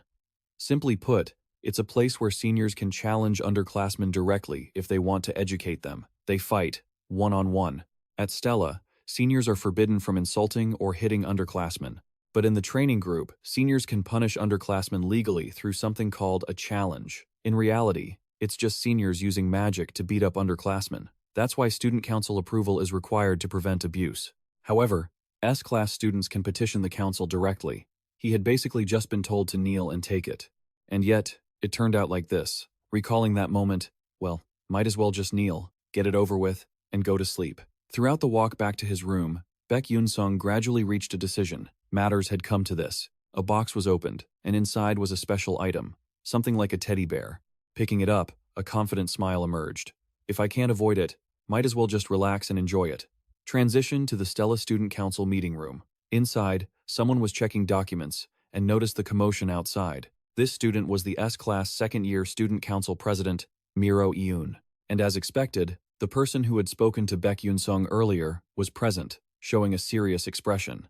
S1: Simply put, it's a place where seniors can challenge underclassmen directly if they want to educate them. They fight, one-on-one. At Stella, seniors are forbidden from insulting or hitting underclassmen. But in the training group, seniors can punish underclassmen legally through something called a challenge. In reality, it's just seniors using magic to beat up underclassmen. That's why student council approval is required to prevent abuse. However, S-class students can petition the council directly. He had basically just been told to kneel and take it. And yet, it turned out like this. Recalling that moment, well, might as well just kneel, get it over with, and go to sleep. Throughout the walk back to his room, Beck Yunsung gradually reached a decision. Matters had come to this. A box was opened, and inside was a special item, something like a teddy bear. Picking it up, a confident smile emerged. If I can't avoid it, might as well just relax and enjoy it. Transition to the Stella Student Council meeting room. Inside, someone was checking documents and noticed the commotion outside. This student was the S-Class second-year Student Council President, Miro Iun. And as expected, the person who had spoken to Beck Yunsung earlier was present, showing a serious expression.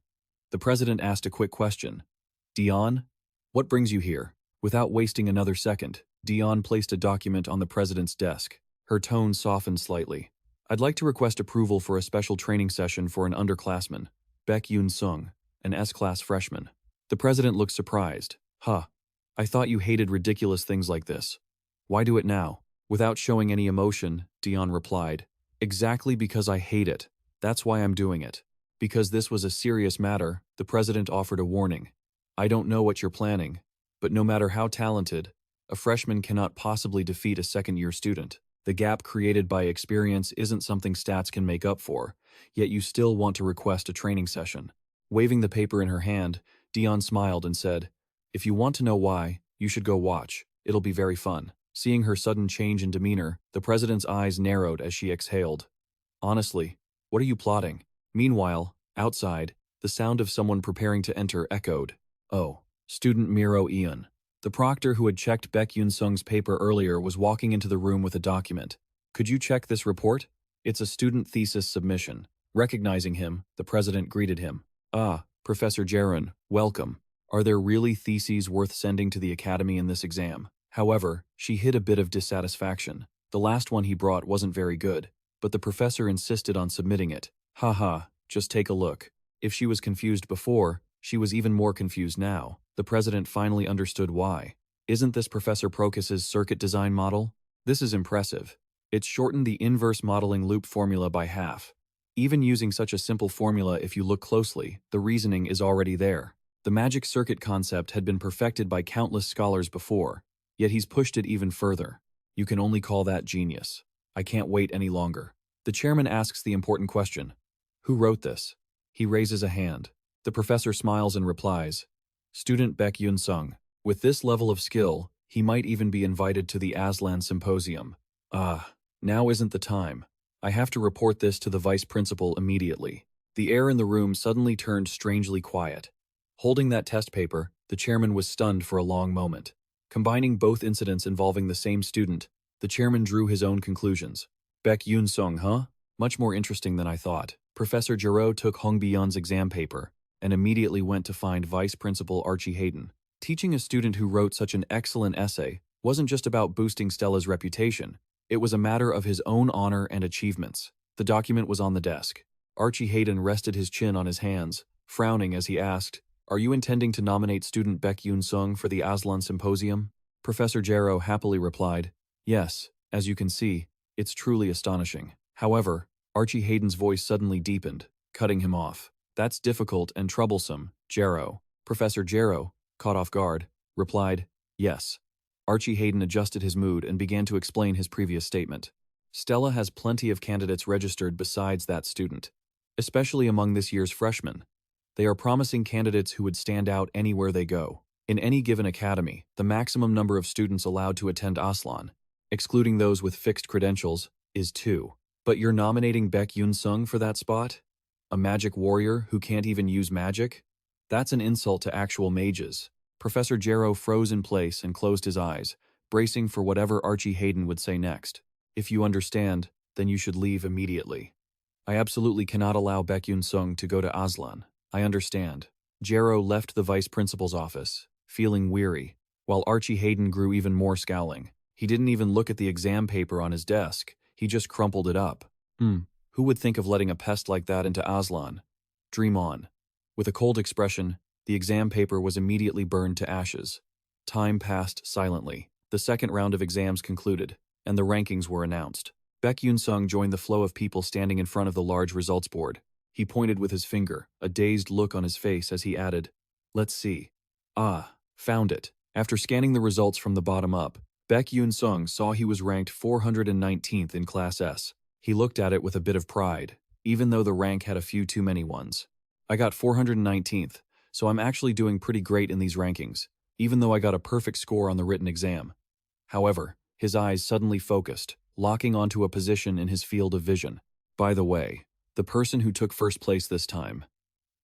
S1: The president asked a quick question. "Dion, what brings you here?" Without wasting another second, Dion placed a document on the president's desk. Her tone softened slightly. "I'd like to request approval for a special training session for an underclassman, Beck Yunsung, an S-class freshman." The president looked surprised. "Huh. I thought you hated ridiculous things like this. Why do it now?" Without showing any emotion, Dion replied, "Exactly because I hate it. That's why I'm doing it." Because this was a serious matter, the president offered a warning. "I don't know what you're planning, but no matter how talented, a freshman cannot possibly defeat a second-year student. The gap created by experience isn't something stats can make up for, yet you still want to request a training session." Waving the paper in her hand, Dion smiled and said, "If you want to know why, you should go watch. It'll be very fun." Seeing her sudden change in demeanor, the president's eyes narrowed as she exhaled. "Honestly, what are you plotting?" Meanwhile, outside, the sound of someone preparing to enter echoed. "Oh, student Miro Ian." The proctor who had checked Beck Yunsung's paper earlier was walking into the room with a document. "Could you check this report? It's a student thesis submission." Recognizing him, the president greeted him. "Ah, Professor Jaron, welcome. Are there really theses worth sending to the academy in this exam?" However, she hid a bit of dissatisfaction. The last one he brought wasn't very good, but the professor insisted on submitting it. "Haha, just take a look." If she was confused before, she was even more confused now. The president finally understood why. "Isn't this Professor Procus's circuit design model? This is impressive. It's shortened the inverse modeling loop formula by half. Even using such a simple formula, if you look closely, the reasoning is already there. The magic circuit concept had been perfected by countless scholars before, yet he's pushed it even further. You can only call that genius. I can't wait any longer." The chairman asks the important question. "Who wrote this?" He raises a hand. The professor smiles and replies, "Student Beck Yunsung. With this level of skill, he might even be invited to the Aslan Symposium." "Ah, now isn't the time. I have to report this to the vice principal immediately." The air in the room suddenly turned strangely quiet. Holding that test paper, the chairman was stunned for a long moment. Combining both incidents involving the same student, the chairman drew his own conclusions. "Beck Yunsung, huh? Much more interesting than I thought." Professor Giraud took Hong Bion's exam paper and immediately went to find Vice Principal Archie Hayden. Teaching a student who wrote such an excellent essay wasn't just about boosting Stella's reputation, it was a matter of his own honor and achievements. The document was on the desk. Archie Hayden rested his chin on his hands, frowning as he asked, "Are you intending to nominate student Beck Yunsung for the Aslan Symposium?" Professor Giraud happily replied, "Yes, as you can see, it's truly astonishing." However, Archie Hayden's voice suddenly deepened, cutting him off. "That's difficult and troublesome, Giraud." Professor Giraud, caught off guard, replied, "Yes." Archie Hayden adjusted his mood and began to explain his previous statement. "Stella has plenty of candidates registered besides that student, especially among this year's freshmen. They are promising candidates who would stand out anywhere they go. In any given academy, the maximum number of students allowed to attend Aslan, excluding those with fixed credentials, is 2. But you're nominating Beck Yunsung for that spot? A magic warrior who can't even use magic? That's an insult to actual mages." Professor Giraud froze in place and closed his eyes, bracing for whatever Archie Hayden would say next. "If you understand, then you should leave immediately." "I absolutely cannot allow Beck Yunsung to go to Aslan. I understand." Giraud left the vice principal's office, feeling weary, while Archie Hayden grew even more scowling. He didn't even look at the exam paper on his desk, he just crumpled it up. Who would think of letting a pest like that into Aslan? Dream on. With a cold expression, the exam paper was immediately burned to ashes. Time passed silently. The second round of exams concluded, and the rankings were announced. Beck Yunsung joined the flow of people standing in front of the large results board. He pointed with his finger, a dazed look on his face as he added, "Let's see. Ah, found it." After scanning the results from the bottom up, Beck Yunsung saw he was ranked 419th in Class S. He looked at it with a bit of pride, even though the rank had a few too many ones. "I got 419th, so I'm actually doing pretty great in these rankings, even though I got a perfect score on the written exam." However, his eyes suddenly focused, locking onto a position in his field of vision. "By the way, the person who took first place this time,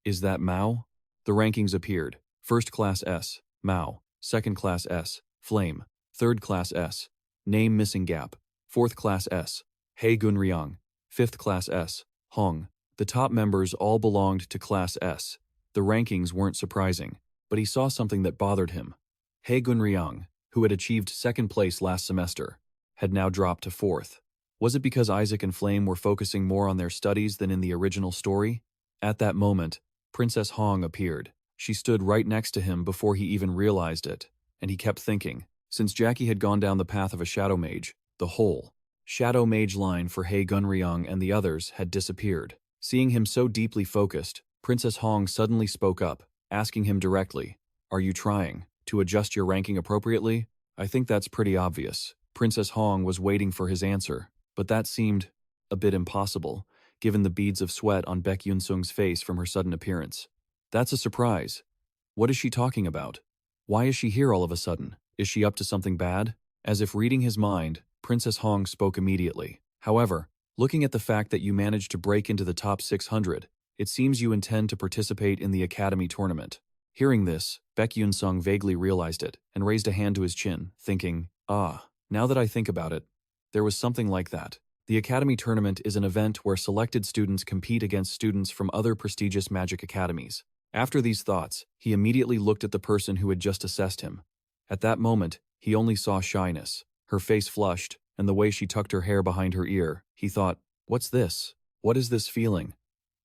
S1: is that Mao?" The rankings appeared. First Class S, Mao. Second Class S, Flame. Third Class S, Name Missing Gap. Fourth Class S, He Gunryang. Fifth Class S, Hong. The top members all belonged to Class S. The rankings weren't surprising, but he saw something that bothered him. He Gunryang, who had achieved second place last semester, had now dropped to fourth. Was it because Isaac and Flame were focusing more on their studies than in the original story? At that moment, Princess Hong appeared. She stood right next to him before he even realized it, and he kept thinking, since Jackie had gone down the path of a shadow mage, The whole Shadow Mage line for He Gunryong and the others had disappeared. Seeing him so deeply focused, Princess Hong suddenly spoke up, asking him directly, "Are you trying to adjust your ranking appropriately?" "I think that's pretty obvious." Princess Hong was waiting for his answer, but that seemed a bit impossible, given the beads of sweat on Beck Yunsung's face from her sudden appearance. "That's a surprise. What is she talking about? Why is she here all of a sudden? Is she up to something bad?" As if reading his mind, Princess Hong spoke immediately. "However, looking at the fact that you managed to break into the top 600, it seems you intend to participate in the Academy tournament." Hearing this, Beck Yunsung vaguely realized it and raised a hand to his chin, thinking, now that I think about it, there was something like that. The Academy tournament is an event where selected students compete against students from other prestigious magic academies. After these thoughts, he immediately looked at the person who had just assessed him. At that moment, he only saw shyness. Her face flushed, and the way she tucked her hair behind her ear, he thought, "What's this? What is this feeling?"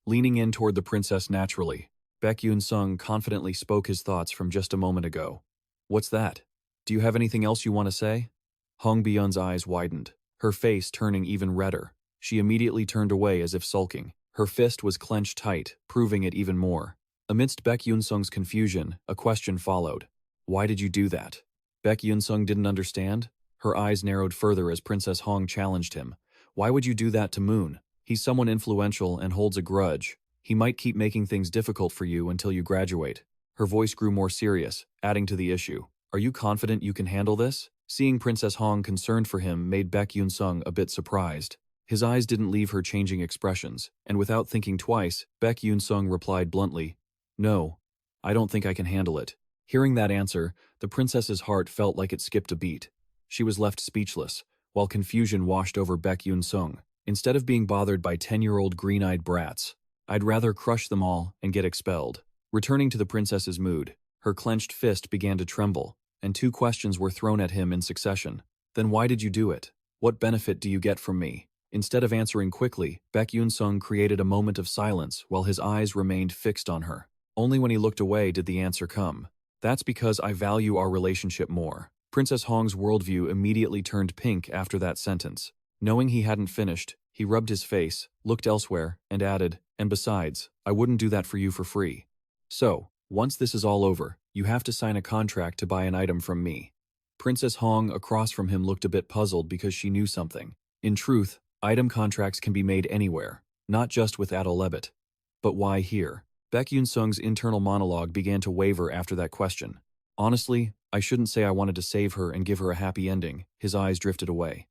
S1: Leaning in toward the princess naturally, Beck Yunsung confidently spoke his thoughts from just a moment ago. "What's that? Do you have anything else you want to say?" Hong Biyun's eyes widened, her face turning even redder. She immediately turned away as if sulking. Her fist was clenched tight, proving it even more. Amidst Beck Yunsung's confusion, a question followed. "Why did you do that?" Beck Yunsung didn't understand. Her eyes narrowed further as Princess Hong challenged him. "Why would you do that to Moon? He's someone influential and holds a grudge. He might keep making things difficult for you until you graduate." Her voice grew more serious, adding to the issue. "Are you confident you can handle this?" Seeing Princess Hong concerned for him made Beck Yunsung a bit surprised. His eyes didn't leave her changing expressions, and without thinking twice, Beck Yunsung replied bluntly, "No, I don't think I can handle it." Hearing that answer, the princess's heart felt like it skipped a beat. She was left speechless, while confusion washed over Beck Yunsung. Instead of being bothered by 10-year-old green-eyed brats, I'd rather crush them all and get expelled. Returning to the princess's mood, her clenched fist began to tremble, and two questions were thrown at him in succession. "Then why did you do it? What benefit do you get from me?" Instead of answering quickly, Beck Yunsung created a moment of silence while his eyes remained fixed on her. Only when he looked away did the answer come. "That's because I value our relationship more." Princess Hong's worldview immediately turned pink after that sentence. Knowing he hadn't finished, he rubbed his face, looked elsewhere, and added, "And besides, I wouldn't do that for you for free. So, once this is all over, you have to sign a contract to buy an item from me." Princess Hong across from him looked a bit puzzled because she knew something. In truth, item contracts can be made anywhere, not just with Adolebet. But why here? Beck Yunsung's internal monologue began to waver after that question. "Honestly, I shouldn't say I wanted to save her and give her a happy ending." His eyes drifted away.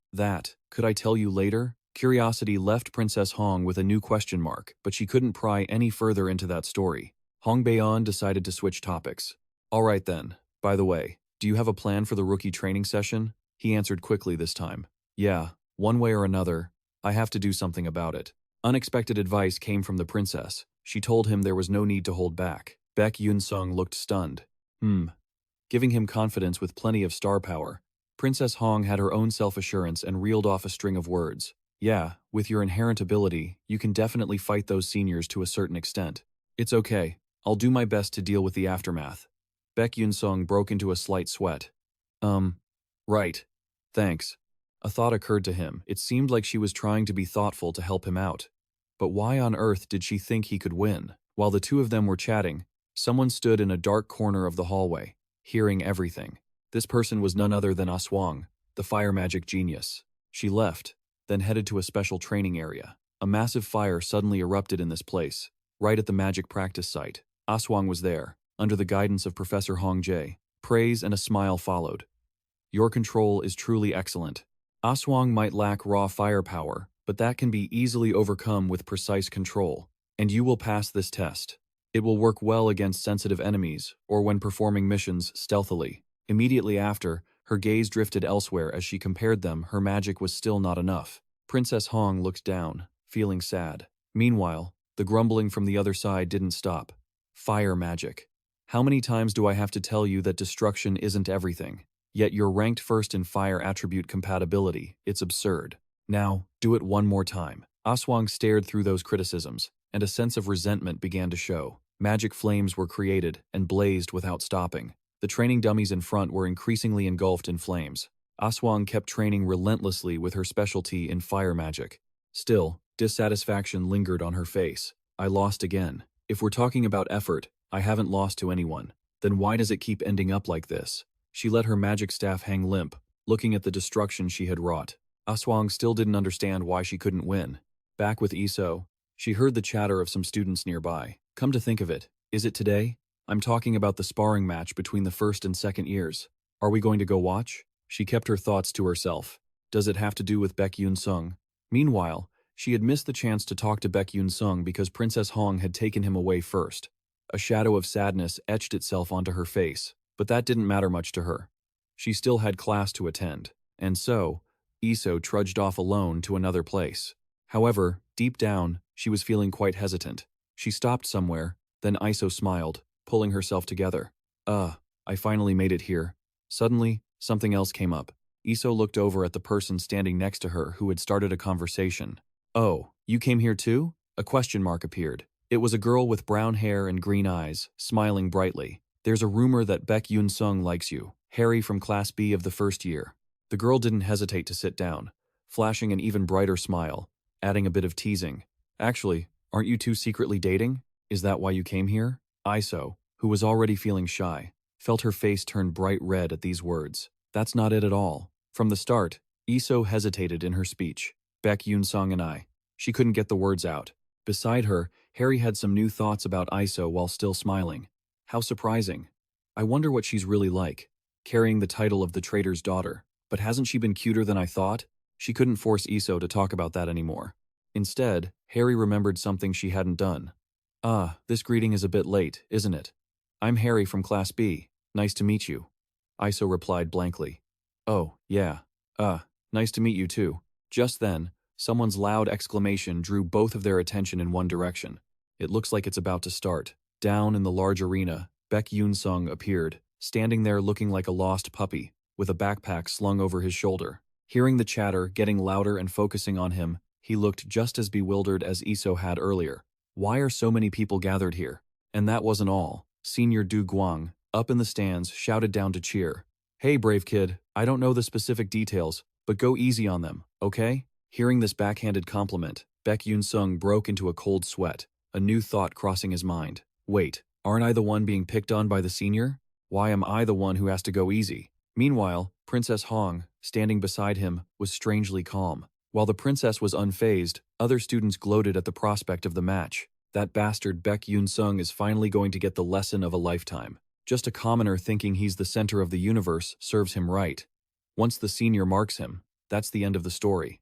S1: Could I tell you later?" Curiosity left Princess Hong with a new question mark, but she couldn't pry any further into that story. Hong Baeon decided to switch topics. "All right then. By the way, do you have a plan for the rookie training session?" He answered quickly this time. "Yeah, one way or another, I have to do something about it." Unexpected advice came from the princess. She told him there was no need to hold back. Beck Yunsung looked stunned. Giving him confidence with plenty of star power, Princess Hong had her own self-assurance and reeled off a string of words. "Yeah, with your inherent ability, you can definitely fight those seniors to a certain extent. It's okay. I'll do my best to deal with the aftermath." Beck Yunsung broke into a slight sweat. Right. Thanks." A thought occurred to him. It seemed like she was trying to be thoughtful to help him out. But why on earth did she think he could win? While the two of them were chatting, someone stood in a dark corner of the hallway, hearing everything. This person was none other than Aswang, the fire magic genius. She left, then headed to a special training area. A massive fire suddenly erupted in this place, right at the magic practice site. Aswang was there, under the guidance of Professor Hong Jae. Praise and a smile followed. "Your control is truly excellent. Aswang might lack raw firepower, but that can be easily overcome with precise control, and you will pass this test. It will work well against sensitive enemies or when performing missions stealthily." Immediately after, her gaze drifted elsewhere as she compared them. Her magic was still not enough. Princess Hong looked down, feeling sad. Meanwhile, the grumbling from the other side didn't stop. "Fire magic. How many times do I have to tell you that destruction isn't everything? Yet you're ranked first in fire attribute compatibility. It's absurd. Now, do it one more time." Aswang stared through those criticisms, and a sense of resentment began to show. Magic flames were created and blazed without stopping. The training dummies in front were increasingly engulfed in flames. Aswang kept training relentlessly with her specialty in fire magic. Still, dissatisfaction lingered on her face. I lost again. If we're talking about effort, I haven't lost to anyone. Then why does it keep ending up like this? She let her magic staff hang limp, looking at the destruction she had wrought. Aswang still didn't understand why she couldn't win. Back with Iso, she heard the chatter of some students nearby. Come to think of it, is it today? I'm talking about the sparring match between the first and second years. Are we going to go watch? She kept her thoughts to herself. Does it have to do with Beck Yunsung? Meanwhile, she had missed the chance to talk to Beck Yunsung because Princess Hong had taken him away first. A shadow of sadness etched itself onto her face, but that didn't matter much to her. She still had class to attend, and so, Iso trudged off alone to another place. However, deep down, she was feeling quite hesitant. She stopped somewhere, then Iso smiled, pulling herself together. I finally made it here. Suddenly, something else came up. Iso looked over at the person standing next to her who had started a conversation. Oh, you came here too? A question mark appeared. It was a girl with brown hair and green eyes, smiling brightly. There's a rumor that Beck Yunsung likes you, Harry from Class B of the first year. The girl didn't hesitate to sit down, flashing an even brighter smile, adding a bit of teasing. Actually, aren't you two secretly dating? Is that why you came here? Iso, who was already feeling shy, felt her face turn bright red at these words. That's not it at all. From the start, Iso hesitated in her speech. Beck Yunsung and I. She couldn't get the words out. Beside her, Harry had some new thoughts about Iso while still smiling. How surprising. I wonder what she's really like, carrying the title of the trader's daughter. But hasn't she been cuter than I thought? She couldn't force Iso to talk about that anymore. Instead, Harry remembered something she hadn't done. This greeting is a bit late, isn't it? I'm Harry from Class B. Nice to meet you. Iso replied blankly. Oh, yeah. Nice to meet you too. Just then, someone's loud exclamation drew both of their attention in one direction. It looks like it's about to start. Down in the large arena, Beck Yunsung appeared, standing there looking like a lost puppy, with a backpack slung over his shoulder. Hearing the chatter getting louder and focusing on him, he looked just as bewildered as Iso had earlier. Why are so many people gathered here? And that wasn't all. Senior Du Guang, up in the stands, shouted down to cheer. Hey, brave kid, I don't know the specific details, but go easy on them, okay? Hearing this backhanded compliment, Beck Yunsung broke into a cold sweat, a new thought crossing his mind. Wait, aren't I the one being picked on by the senior? Why am I the one who has to go easy? Meanwhile, Princess Hong, standing beside him, was strangely calm. While the princess was unfazed, other students gloated at the prospect of the match. That bastard Beck Yunsung is finally going to get the lesson of a lifetime. Just a commoner thinking he's the center of the universe serves him right. Once the senior marks him, that's the end of the story.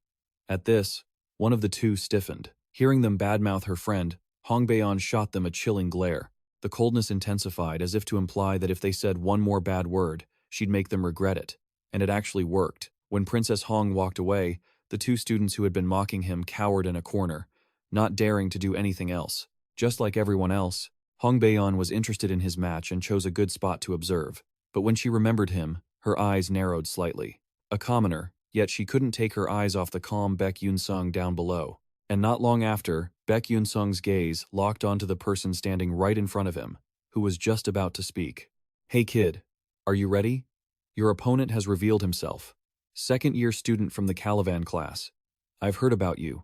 S1: At this, one of the two stiffened. Hearing them badmouth her friend, Hong Baeon shot them a chilling glare. The coldness intensified as if to imply that if they said one more bad word, she'd make them regret it. And it actually worked. When Princess Hong walked away, the two students who had been mocking him cowered in a corner, not daring to do anything else. Just like everyone else, Hong Baeon was interested in his match and chose a good spot to observe. But when she remembered him, her eyes narrowed slightly. A commoner, yet she couldn't take her eyes off the calm Beck Yunsung down below. And not long after, Beck Yunsung's gaze locked onto the person standing right in front of him, who was just about to speak. Hey kid, are you ready? Your opponent has revealed himself. Second-year student from the Calavan class. I've heard about you.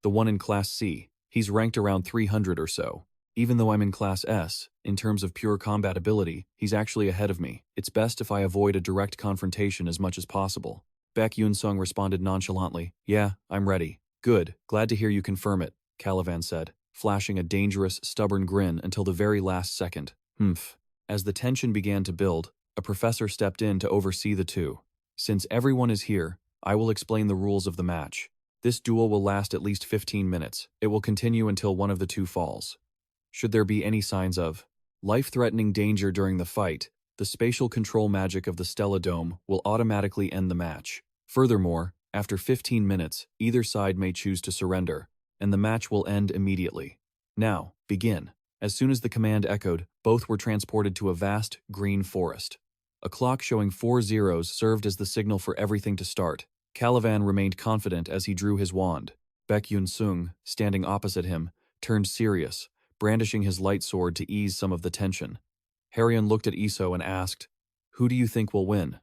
S1: The one in Class C. He's ranked around 300 or so. Even though I'm in Class S, in terms of pure combat ability, he's actually ahead of me. It's best if I avoid a direct confrontation as much as possible. Beck Yunsung responded nonchalantly. Yeah, I'm ready. Good, glad to hear you confirm it, Calavan said, flashing a dangerous, stubborn grin until the very last second. As the tension began to build, a professor stepped in to oversee the two. Since everyone is here, I will explain the rules of the match. This duel will last at least 15 minutes. It will continue until one of the two falls. Should there be any signs of life-threatening danger during the fight, the spatial control magic of the Stella Dome will automatically end the match. Furthermore, after 15 minutes, either side may choose to surrender, and the match will end immediately. Now, begin. As soon as the command echoed, both were transported to a vast, green forest. A clock showing 4 zeros served as the signal for everything to start. Calavan remained confident as he drew his wand. Beck Yunsung, standing opposite him, turned serious, brandishing his light sword to ease some of the tension. Harrion looked at Iso and asked, Who do you think will win?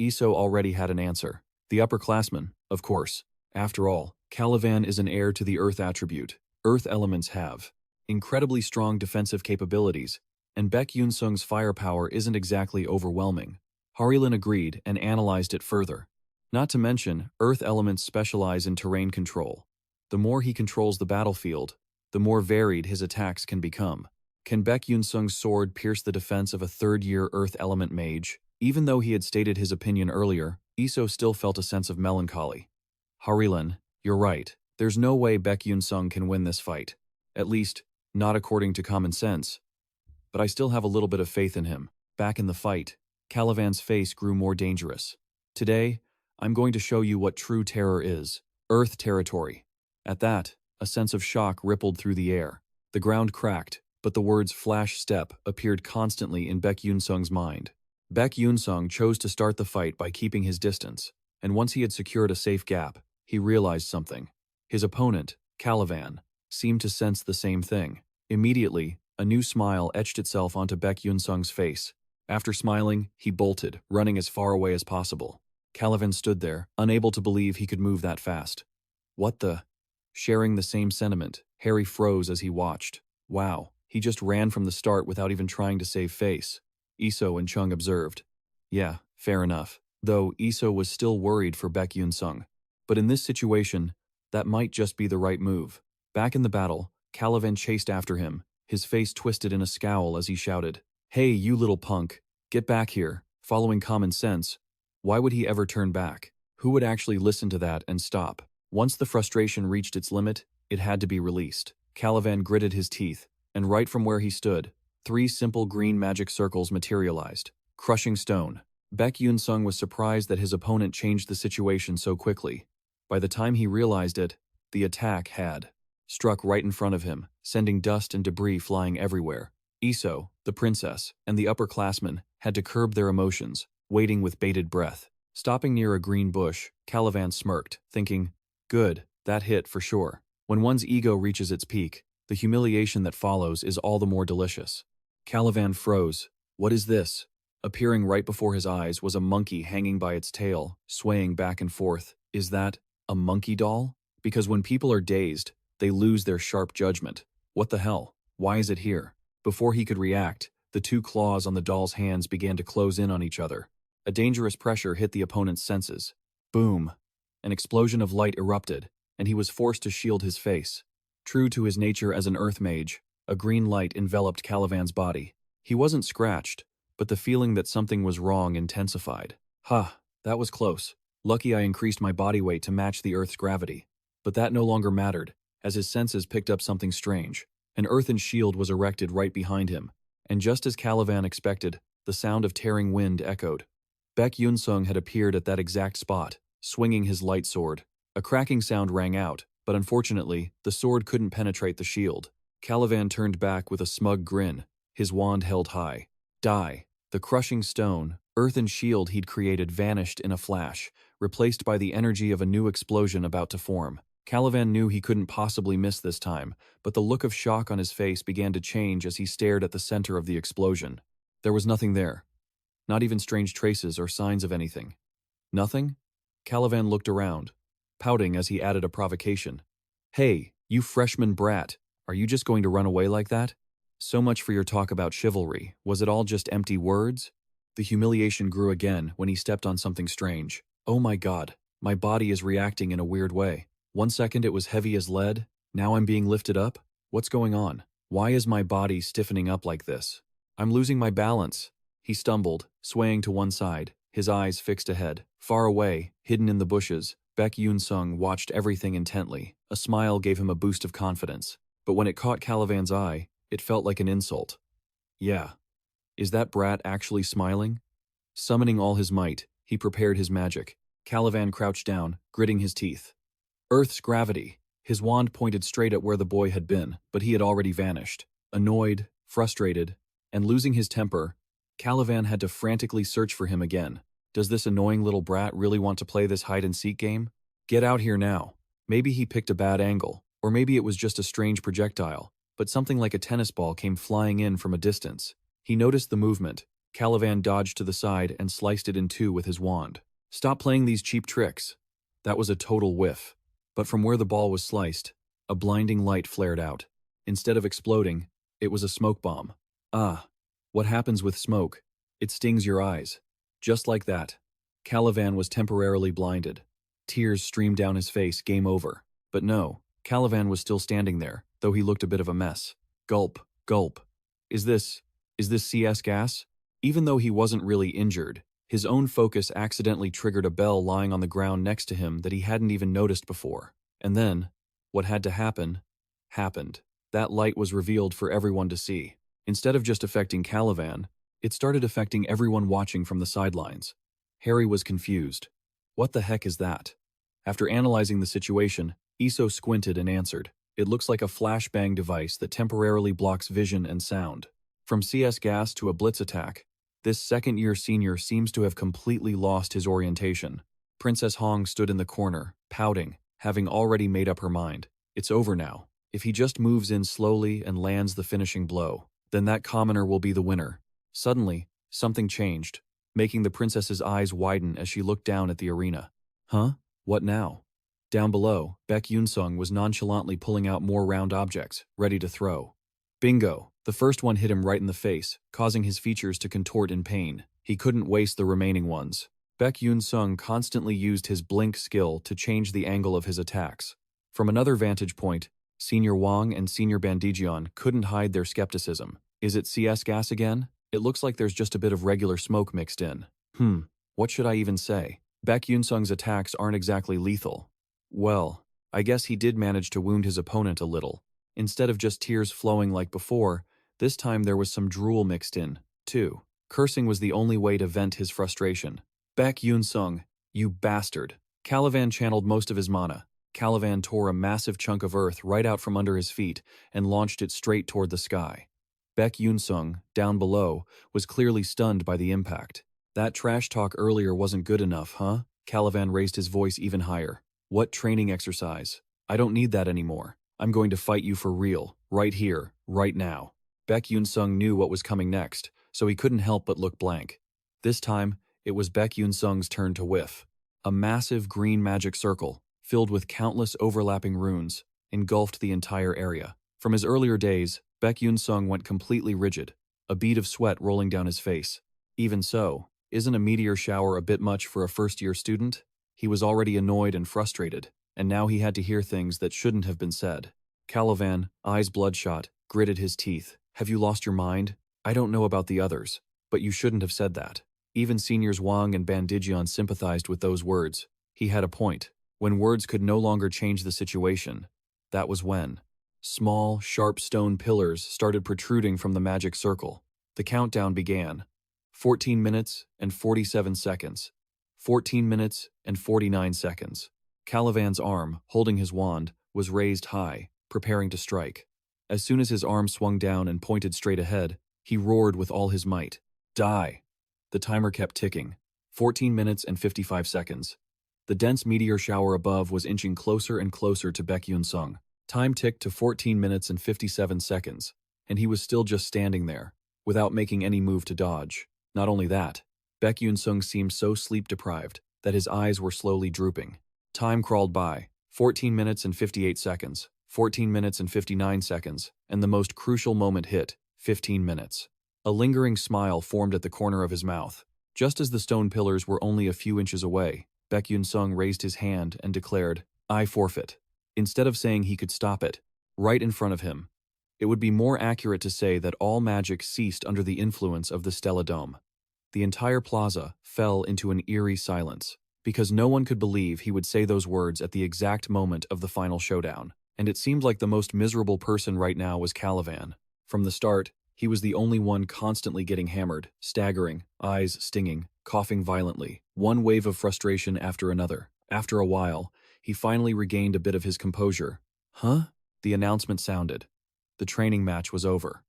S1: Iso already had an answer. The upperclassman, of course. After all, Calivan is an heir to the Earth attribute. Earth elements have incredibly strong defensive capabilities, and Beck Yunsung's firepower isn't exactly overwhelming. Harilin agreed and analyzed it further. Not to mention, Earth elements specialize in terrain control. The more he controls the battlefield, the more varied his attacks can become. Can Beck Yunsung's sword pierce the defense of a third-year Earth element mage? Even though he had stated his opinion earlier, Iso still felt a sense of melancholy. Harilin, you're right. There's no way Beck Yunsung can win this fight. At least, not according to common sense. But I still have a little bit of faith in him. Back in the fight, Calivan's face grew more dangerous. Today, I'm going to show you what true terror is. Earth territory. At that, a sense of shock rippled through the air. The ground cracked, but the words flash step appeared constantly in Beck Yunsung's mind. Beck Yunsung chose to start the fight by keeping his distance, and once he had secured a safe gap, he realized something. His opponent, Calivan, seemed to sense the same thing. Immediately, a new smile etched itself onto Beck Yunsung's face. After smiling, he bolted, running as far away as possible. Calivan stood there, unable to believe he could move that fast. What the? Sharing the same sentiment, Harry froze as he watched. Wow, he just ran from the start without even trying to save face. Iso and Chung observed. Yeah, fair enough. Though Iso was still worried for Beck Yunsung. But in this situation, that might just be the right move. Back in the battle, Calivan chased after him, his face twisted in a scowl as he shouted, "Hey, you little punk, get back here." Following common sense, why would he ever turn back? Who would actually listen to that and stop? Once the frustration reached its limit, it had to be released. Calivan gritted his teeth, and right from where he stood, 3 simple green magic circles materialized. Crushing stone. Beck Yunsung was surprised that his opponent changed the situation so quickly. By the time he realized it, the attack had struck right in front of him, sending dust and debris flying everywhere. Iso, the princess, and the upperclassmen had to curb their emotions, waiting with bated breath. Stopping near a green bush, Calivan smirked, thinking, good, that hit for sure. When one's ego reaches its peak, the humiliation that follows is all the more delicious. Calivan froze. What is this? Appearing right before his eyes was a monkey hanging by its tail, swaying back and forth. Is that a monkey doll? Because when people are dazed, they lose their sharp judgment. What the hell? Why is it here? Before he could react, the 2 claws on the doll's hands began to close in on each other. A dangerous pressure hit the opponent's senses. Boom! An explosion of light erupted, and he was forced to shield his face. True to his nature as an earth mage, a green light enveloped Calivan's body. He wasn't scratched, but the feeling that something was wrong intensified. That was close. Lucky I increased my body weight to match the Earth's gravity. But that no longer mattered, as his senses picked up something strange. An earthen shield was erected right behind him, and just as Calivan expected, the sound of tearing wind echoed. Beck Yunsung had appeared at that exact spot, swinging his light sword. A cracking sound rang out, but unfortunately, the sword couldn't penetrate the shield. Calivan turned back with a smug grin, his wand held high. Die. The crushing stone, earthen shield he'd created vanished in a flash, replaced by the energy of a new explosion about to form. Calivan knew he couldn't possibly miss this time, but the look of shock on his face began to change as he stared at the center of the explosion. There was nothing there. Not even strange traces or signs of anything. Nothing? Calivan looked around, pouting as he added a provocation. Hey, you freshman brat, are you just going to run away like that? So much for your talk about chivalry. Was it all just empty words? The humiliation grew again when he stepped on something strange. Oh my god, my body is reacting in a weird way. One second it was heavy as lead, now I'm being lifted up? What's going on? Why is my body stiffening up like this? I'm losing my balance. He stumbled, swaying to one side, his eyes fixed ahead. Far away, hidden in the bushes, Beck Yunsung watched everything intently. A smile gave him a boost of confidence. But when it caught Calivan's eye, it felt like an insult. Yeah. Is that brat actually smiling? Summoning all his might, he prepared his magic. Calivan crouched down, gritting his teeth. Earth's gravity. His wand pointed straight at where the boy had been, but he had already vanished. Annoyed, frustrated, and losing his temper, Calivan had to frantically search for him again. Does this annoying little brat really want to play this hide-and-seek game? Get out here now. Maybe he picked a bad angle, or maybe it was just a strange projectile, but something like a tennis ball came flying in from a distance. He noticed the movement, Calivan dodged to the side and sliced it in two with his wand. Stop playing these cheap tricks. That was a total whiff. But from where the ball was sliced, a blinding light flared out. Instead of exploding, it was a smoke bomb. Ah, what happens with smoke? It stings your eyes. Just like that. Calivan was temporarily blinded. Tears streamed down his face, game over. But no, Calivan was still standing there, though he looked a bit of a mess. Gulp, gulp. Is this CS gas? Even though he wasn't really injured, his own focus accidentally triggered a bell lying on the ground next to him that he hadn't even noticed before. And then, what had to happen, happened. That light was revealed for everyone to see. Instead of just affecting Calivan, it started affecting everyone watching from the sidelines. Harry was confused. What the heck is that? After analyzing the situation, Iso squinted and answered. It looks like a flashbang device that temporarily blocks vision and sound. From CS gas to a blitz attack, this second-year senior seems to have completely lost his orientation. Princess Hong stood in the corner, pouting, having already made up her mind. It's over now. If he just moves in slowly and lands the finishing blow, then that commoner will be the winner. Suddenly, something changed, making the princess's eyes widen as she looked down at the arena. Huh? What now? Down below, Beck Yunsung was nonchalantly pulling out more round objects, ready to throw. Bingo! The first one hit him right in the face, causing his features to contort in pain. He couldn't waste the remaining ones. Beck Yunsung constantly used his blink skill to change the angle of his attacks. From another vantage point, Senior Wang and Senior Bandijian couldn't hide their skepticism. Is it CS gas again? It looks like there's just a bit of regular smoke mixed in. What should I even say? Beck Yunsung's attacks aren't exactly lethal. Well, I guess he did manage to wound his opponent a little. Instead of just tears flowing like before, this time there was some drool mixed in, too. Cursing was the only way to vent his frustration. Beck Yunsung, you bastard. Calivan channeled most of his mana. Calivan tore a massive chunk of earth right out from under his feet and launched it straight toward the sky. Beck Yunsung, down below, was clearly stunned by the impact. That trash talk earlier wasn't good enough, huh? Calivan raised his voice even higher. What training exercise? I don't need that anymore. I'm going to fight you for real, right here, right now. Beck Yunsung knew what was coming next, so he couldn't help but look blank. This time, it was Beck Yunsung's turn to whiff. A massive green magic circle, filled with countless overlapping runes, engulfed the entire area. From his earlier days, Beck Yunsung went completely rigid, a bead of sweat rolling down his face. Even so, isn't a meteor shower a bit much for a first-year student? He was already annoyed and frustrated, and now he had to hear things that shouldn't have been said. Calivan, eyes bloodshot, gritted his teeth. Have you lost your mind? I don't know about the others, but you shouldn't have said that. Even Seniors Wang and Bandijian sympathized with those words. He had a point. When words could no longer change the situation, that was when small, sharp stone pillars started protruding from the magic circle. The countdown began. 14 minutes and 47 seconds. 14 minutes and 49 seconds. Calivan's arm, holding his wand, was raised high, preparing to strike. As soon as his arm swung down and pointed straight ahead, he roared with all his might. Die! The timer kept ticking. 14 minutes and 55 seconds. The dense meteor shower above was inching closer and closer to Beck Yunsung. Time ticked to 14 minutes and 57 seconds, and he was still just standing there, without making any move to dodge. Not only that, Beck Yunsung seemed so sleep-deprived that his eyes were slowly drooping. Time crawled by. 14 minutes and 58 seconds. 14 minutes and 59 seconds, and the most crucial moment hit, 15 minutes. A lingering smile formed at the corner of his mouth. Just as the stone pillars were only a few inches away, Beck Yunsung raised his hand and declared, I forfeit. Instead of saying he could stop it, right in front of him, it would be more accurate to say that all magic ceased under the influence of the Stella Dome. The entire plaza fell into an eerie silence, because no one could believe he would say those words at the exact moment of the final showdown. And it seemed like the most miserable person right now was Calivan. From the start, he was the only one constantly getting hammered, staggering, eyes stinging, coughing violently, one wave of frustration after another. After a while, he finally regained a bit of his composure. Huh? The announcement sounded. The training match was over.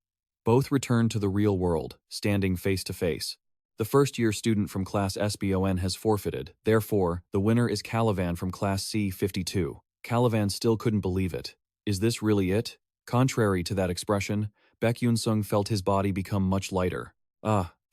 S1: Both returned to the real world, standing face to face. The first-year student from Class SBON has forfeited. Therefore, the winner is Calivan from Class C52. Calivan still couldn't believe it. Is this really it? Contrary to that expression, Beck Yunsung felt his body become much lighter.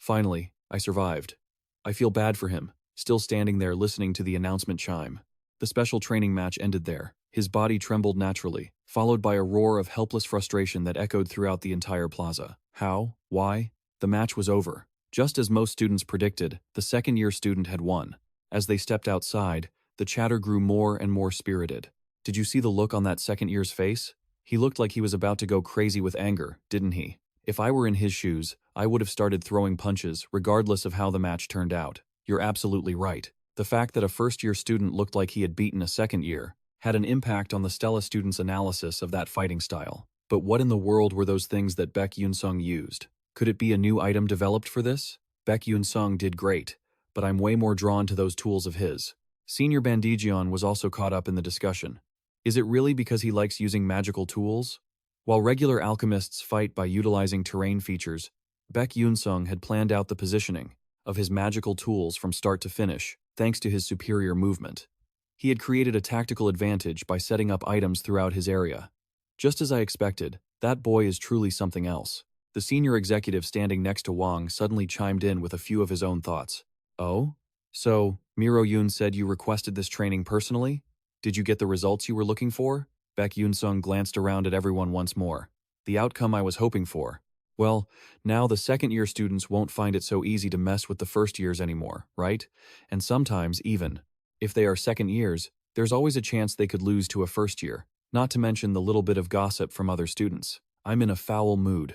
S1: Finally, I survived. I feel bad for him, still standing there listening to the announcement chime. The special training match ended there. His body trembled naturally, followed by a roar of helpless frustration that echoed throughout the entire plaza. How? Why? The match was over. Just as most students predicted, the second-year student had won. As they stepped outside, the chatter grew more and more spirited. Did you see the look on that second year's face? He looked like he was about to go crazy with anger, didn't he? If I were in his shoes, I would have started throwing punches, regardless of how the match turned out. You're absolutely right. The fact that a first-year student looked like he had beaten a second year had an impact on the Stella students' analysis of that fighting style. But what in the world were those things that Beck Yunsung used? Could it be a new item developed for this? Beck Yunsung did great, but I'm way more drawn to those tools of his. Senior Bandigion was also caught up in the discussion. Is it really because he likes using magical tools? While regular alchemists fight by utilizing terrain features, Beck Yunsung had planned out the positioning of his magical tools from start to finish, thanks to his superior movement. He had created a tactical advantage by setting up items throughout his area. Just as I expected, that boy is truly something else. The senior executive standing next to Wang suddenly chimed in with a few of his own thoughts. Oh? So, Miro Yun said you requested this training personally? Did you get the results you were looking for? Beck Yunsung glanced around at everyone once more. The outcome I was hoping for. Well, now the second-year students won't find it so easy to mess with the first years anymore, right? And sometimes, even if they are second years, there's always a chance they could lose to a first year, not to mention the little bit of gossip from other students. I'm in a foul mood.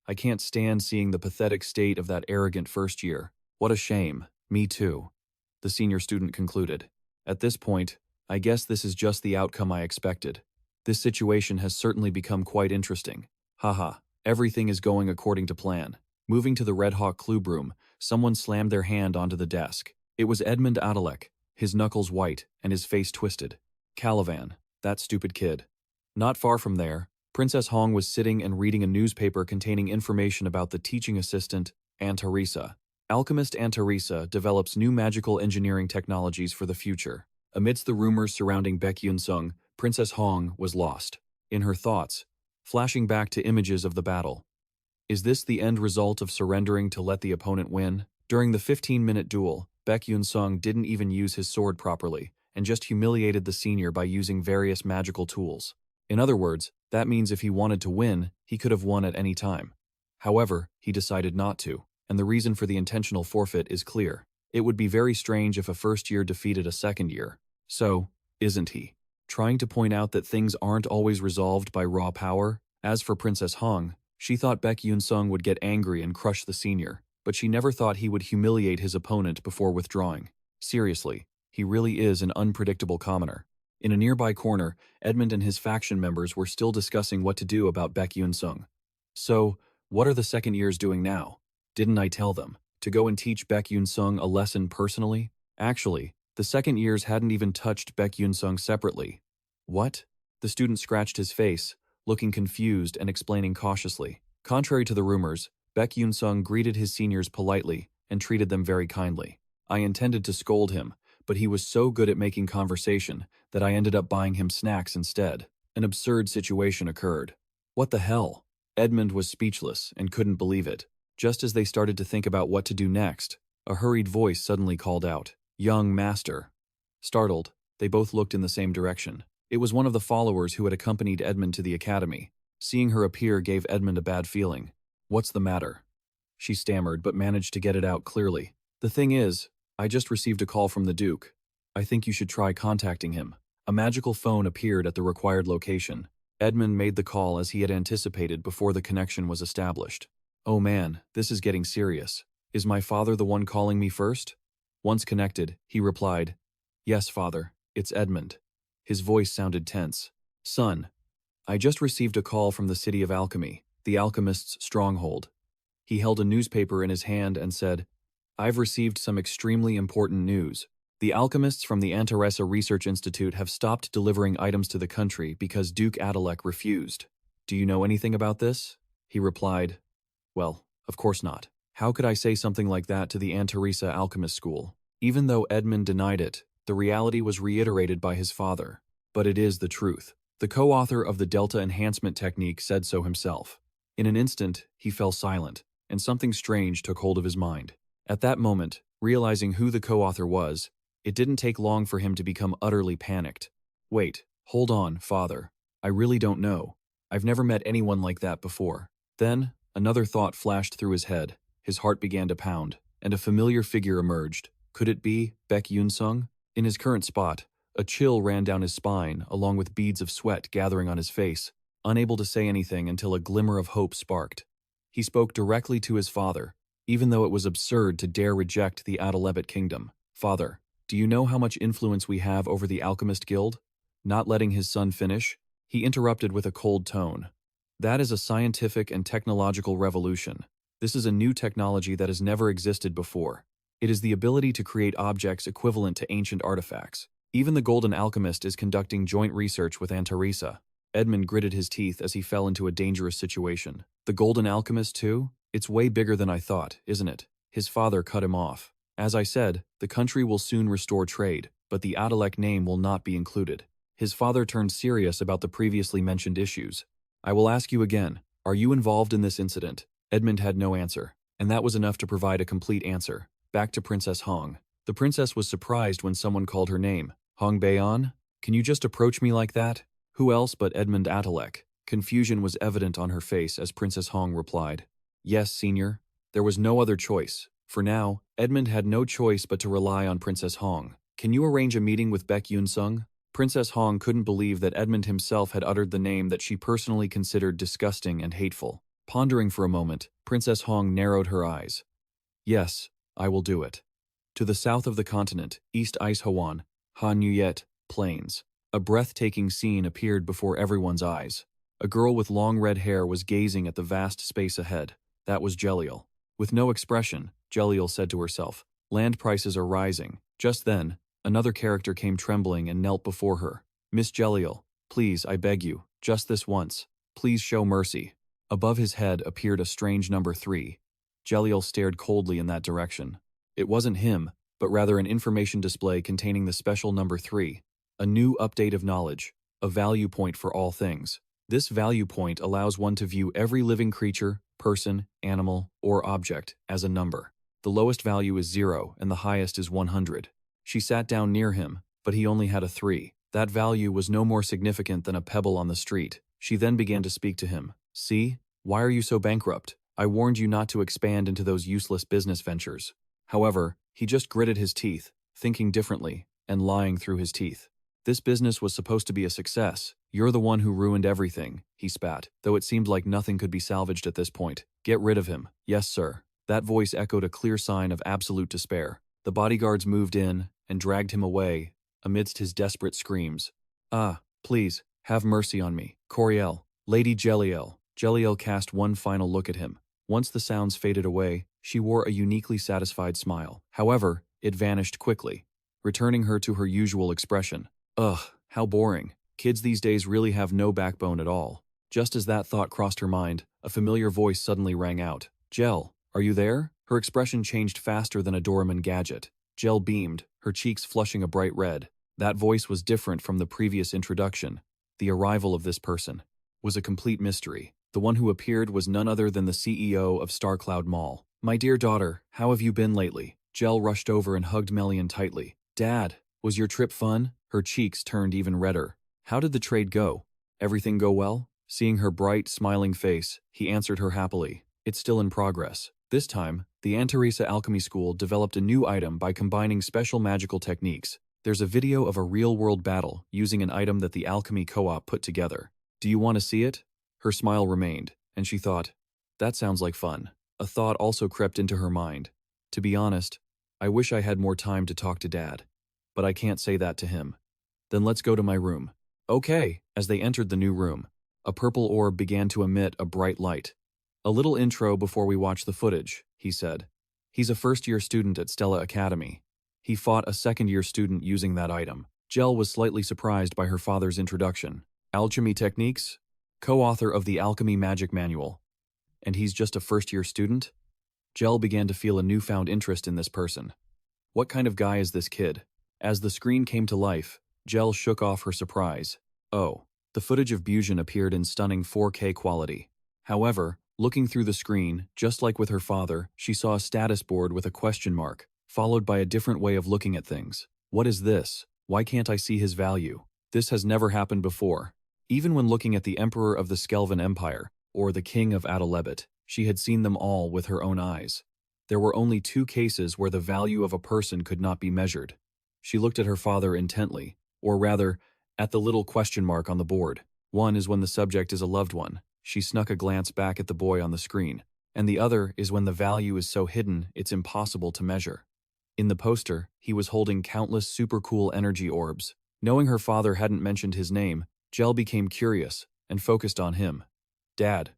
S1: I can't stand seeing the pathetic state of that arrogant first year. What a shame. Me too. The senior student concluded. At this point, I guess this is just the outcome I expected. This situation has certainly become quite interesting. Haha, everything is going according to plan. Moving to the Red Hawk clue room, someone slammed their hand onto the desk. It was Edmund Adalek, his knuckles white and his face twisted. Calavan, that stupid kid. Not far from there, Princess Hong was sitting and reading a newspaper containing information about the teaching assistant, Antarisa. Alchemist Antarisa develops new magical engineering technologies for the future. Amidst the rumors surrounding Beck Yunsung, Princess Hong was lost in her thoughts, flashing back to images of the battle. Is this the end result of surrendering to let the opponent win? During the 15-minute duel, Beck Yunsung didn't even use his sword properly and just humiliated the senior by using various magical tools. In other words, that means if he wanted to win, he could have won at any time. However, he decided not to, and the reason for the intentional forfeit is clear. It would be very strange if a first year defeated a second year. So, isn't he trying to point out that things aren't always resolved by raw power? As for Princess Hong, she thought Beck Yunsung would get angry and crush the senior, but she never thought he would humiliate his opponent before withdrawing. Seriously, he really is an unpredictable commoner. In a nearby corner, Edmund and his faction members were still discussing what to do about Beck Yunsung. So, what are the second years doing now? Didn't I tell them to go and teach Beck Yunsung a lesson personally? Actually, the second years hadn't even touched Beck Yunsung separately. What? The student scratched his face, looking confused and explaining cautiously. Contrary to the rumors, Beck Yunsung greeted his seniors politely and treated them very kindly. I intended to scold him, but he was so good at making conversation that I ended up buying him snacks instead. An absurd situation occurred. What the hell? Edmund was speechless and couldn't believe it. Just as they started to think about what to do next, a hurried voice suddenly called out, "Young master." Startled, they both looked in the same direction. It was one of the followers who had accompanied Edmund to the academy. Seeing her appear gave Edmund a bad feeling. "What's the matter?" She stammered but managed to get it out clearly. "The thing is, I just received a call from the Duke. I think you should try contacting him." A magical phone appeared at the required location. Edmund made the call as he had anticipated before the connection was established. "Oh man, this is getting serious. Is my father the one calling me first?" Once connected, he replied, "Yes, father, it's Edmund." His voice sounded tense. "Son, I just received a call from the City of Alchemy, the alchemist's stronghold." He held a newspaper in his hand and said, "I've received some extremely important news. The alchemists from the Antaresa Research Institute have stopped delivering items to the country because Duke Adalek refused. Do you know anything about this?" He replied, "Well, of course not. How could I say something like that to the Antaresa Alchemist School?" Even though Edmund denied it, the reality was reiterated by his father. But it is the truth. The co-author of the Delta Enhancement Technique said so himself. In an instant, he fell silent, and something strange took hold of his mind. At that moment, realizing who the co-author was, it didn't take long for him to become utterly panicked. Wait, hold on, father. I really don't know. I've never met anyone like that before. Then, another thought flashed through his head. His heart began to pound, and a familiar figure emerged. Could it be Beck Yunsung? In his current spot, a chill ran down his spine, along with beads of sweat gathering on his face, unable to say anything until a glimmer of hope sparked. He spoke directly to his father, even though it was absurd to dare reject the Adalebet kingdom. Father, do you know how much influence we have over the Alchemist Guild? Not letting his son finish, he interrupted with a cold tone. That is a scientific and technological revolution. This is a new technology that has never existed before. It is the ability to create objects equivalent to ancient artifacts. Even the Golden Alchemist is conducting joint research with Antarisa. Edmund gritted his teeth as he fell into a dangerous situation. The Golden Alchemist too? It's way bigger than I thought, isn't it? His father cut him off. As I said, the country will soon restore trade, but the Adalek name will not be included. His father turned serious about the previously mentioned issues. I will ask you again, are you involved in this incident? Edmund had no answer, and that was enough to provide a complete answer. Back to Princess Hong. The princess was surprised when someone called her name. Hong Baeon? Can you just approach me like that? Who else but Edmund Adalek? Confusion was evident on her face as Princess Hong replied. Yes, senior. There was no other choice. For now, Edmund had no choice but to rely on Princess Hong. Can you arrange a meeting with Beck Yunsung? Princess Hong couldn't believe that Edmund himself had uttered the name that she personally considered disgusting and hateful. Pondering for a moment, Princess Hong narrowed her eyes. Yes, I will do it. To the south of the continent, East Ice Hawan, Ha Nuyet, Plains. A breathtaking scene appeared before everyone's eyes. A girl with long red hair was gazing at the vast space ahead. That was Jeliel. With no expression, Jeliel said to herself, land prices are rising. Just then, another character came trembling and knelt before her. Miss Jeliel, please, I beg you, just this once. Please show mercy. Above his head appeared a strange number 3. Jeliel stared coldly in that direction. It wasn't him, but rather an information display containing the special number 3. A new update of knowledge, a value point for all things. This value point allows one to view every living creature, person, animal, or object as a number. The lowest value is 0 and the highest is 100. She sat down near him, but he only had a 3. That value was no more significant than a pebble on the street. She then began to speak to him. See? Why are you so bankrupt? I warned you not to expand into those useless business ventures. However, he just gritted his teeth, thinking differently, and lying through his teeth. This business was supposed to be a success. You're the one who ruined everything, he spat, though it seemed like nothing could be salvaged at this point. Get rid of him. Yes, sir. That voice echoed a clear sign of absolute despair. The bodyguards moved in and dragged him away amidst his desperate screams. Ah, please, have mercy on me. Coriel, Lady Jeliel. Jeliel cast one final look at him. Once the sounds faded away, she wore a uniquely satisfied smile. However, it vanished quickly, returning her to her usual expression. Ugh, how boring. Kids these days really have no backbone at all. Just as that thought crossed her mind, a familiar voice suddenly rang out. Jel, are you there? Her expression changed faster than a Doraemon gadget. Jel beamed, her cheeks flushing a bright red. That voice was different from the previous introduction. The arrival of this person was a complete mystery. The one who appeared was none other than the CEO of StarCloud Mall. My dear daughter, how have you been lately? Jel rushed over and hugged Melian tightly. Dad, was your trip fun? Her cheeks turned even redder. How did the trade go? Everything go well? Seeing her bright, smiling face, he answered her happily. It's still in progress. This time, the Antarisa Alchemy School developed a new item by combining special magical techniques. There's a video of a real-world battle using an item that the Alchemy Co-op put together. Do you want to see it? Her smile remained, and she thought, that sounds like fun. A thought also crept into her mind. To be honest, I wish I had more time to talk to Dad. But I can't say that to him. Then let's go to my room. Okay. As they entered the new room, a purple orb began to emit a bright light. A little intro before we watch the footage, he said. He's a first-year student at Stella Academy. He fought a second-year student using that item. Jel was slightly surprised by her father's introduction. Alchemy techniques? Co-author of the Alchemy Magic Manual. And he's just a first-year student? Jel began to feel a newfound interest in this person. What kind of guy is this kid? As the screen came to life, Jel shook off her surprise. Oh, the footage of Bujin appeared in stunning 4K quality. However, Looking through the screen, just like with her father, she saw a status board with a question mark, followed by a different way of looking at things. What is this? Why can't I see his value? This has never happened before. Even when looking at the Emperor of the Skelvan Empire, or the King of Adalebit, she had seen them all with her own eyes. There were only 2 cases where the value of a person could not be measured. She looked at her father intently, or rather, at the little question mark on the board. One is when the subject is a loved one. She snuck a glance back at the boy on the screen. And the other is when the value is so hidden it's impossible to measure. In the poster, he was holding countless super cool energy orbs. Knowing her father hadn't mentioned his name, Jel became curious and focused on him. Dad,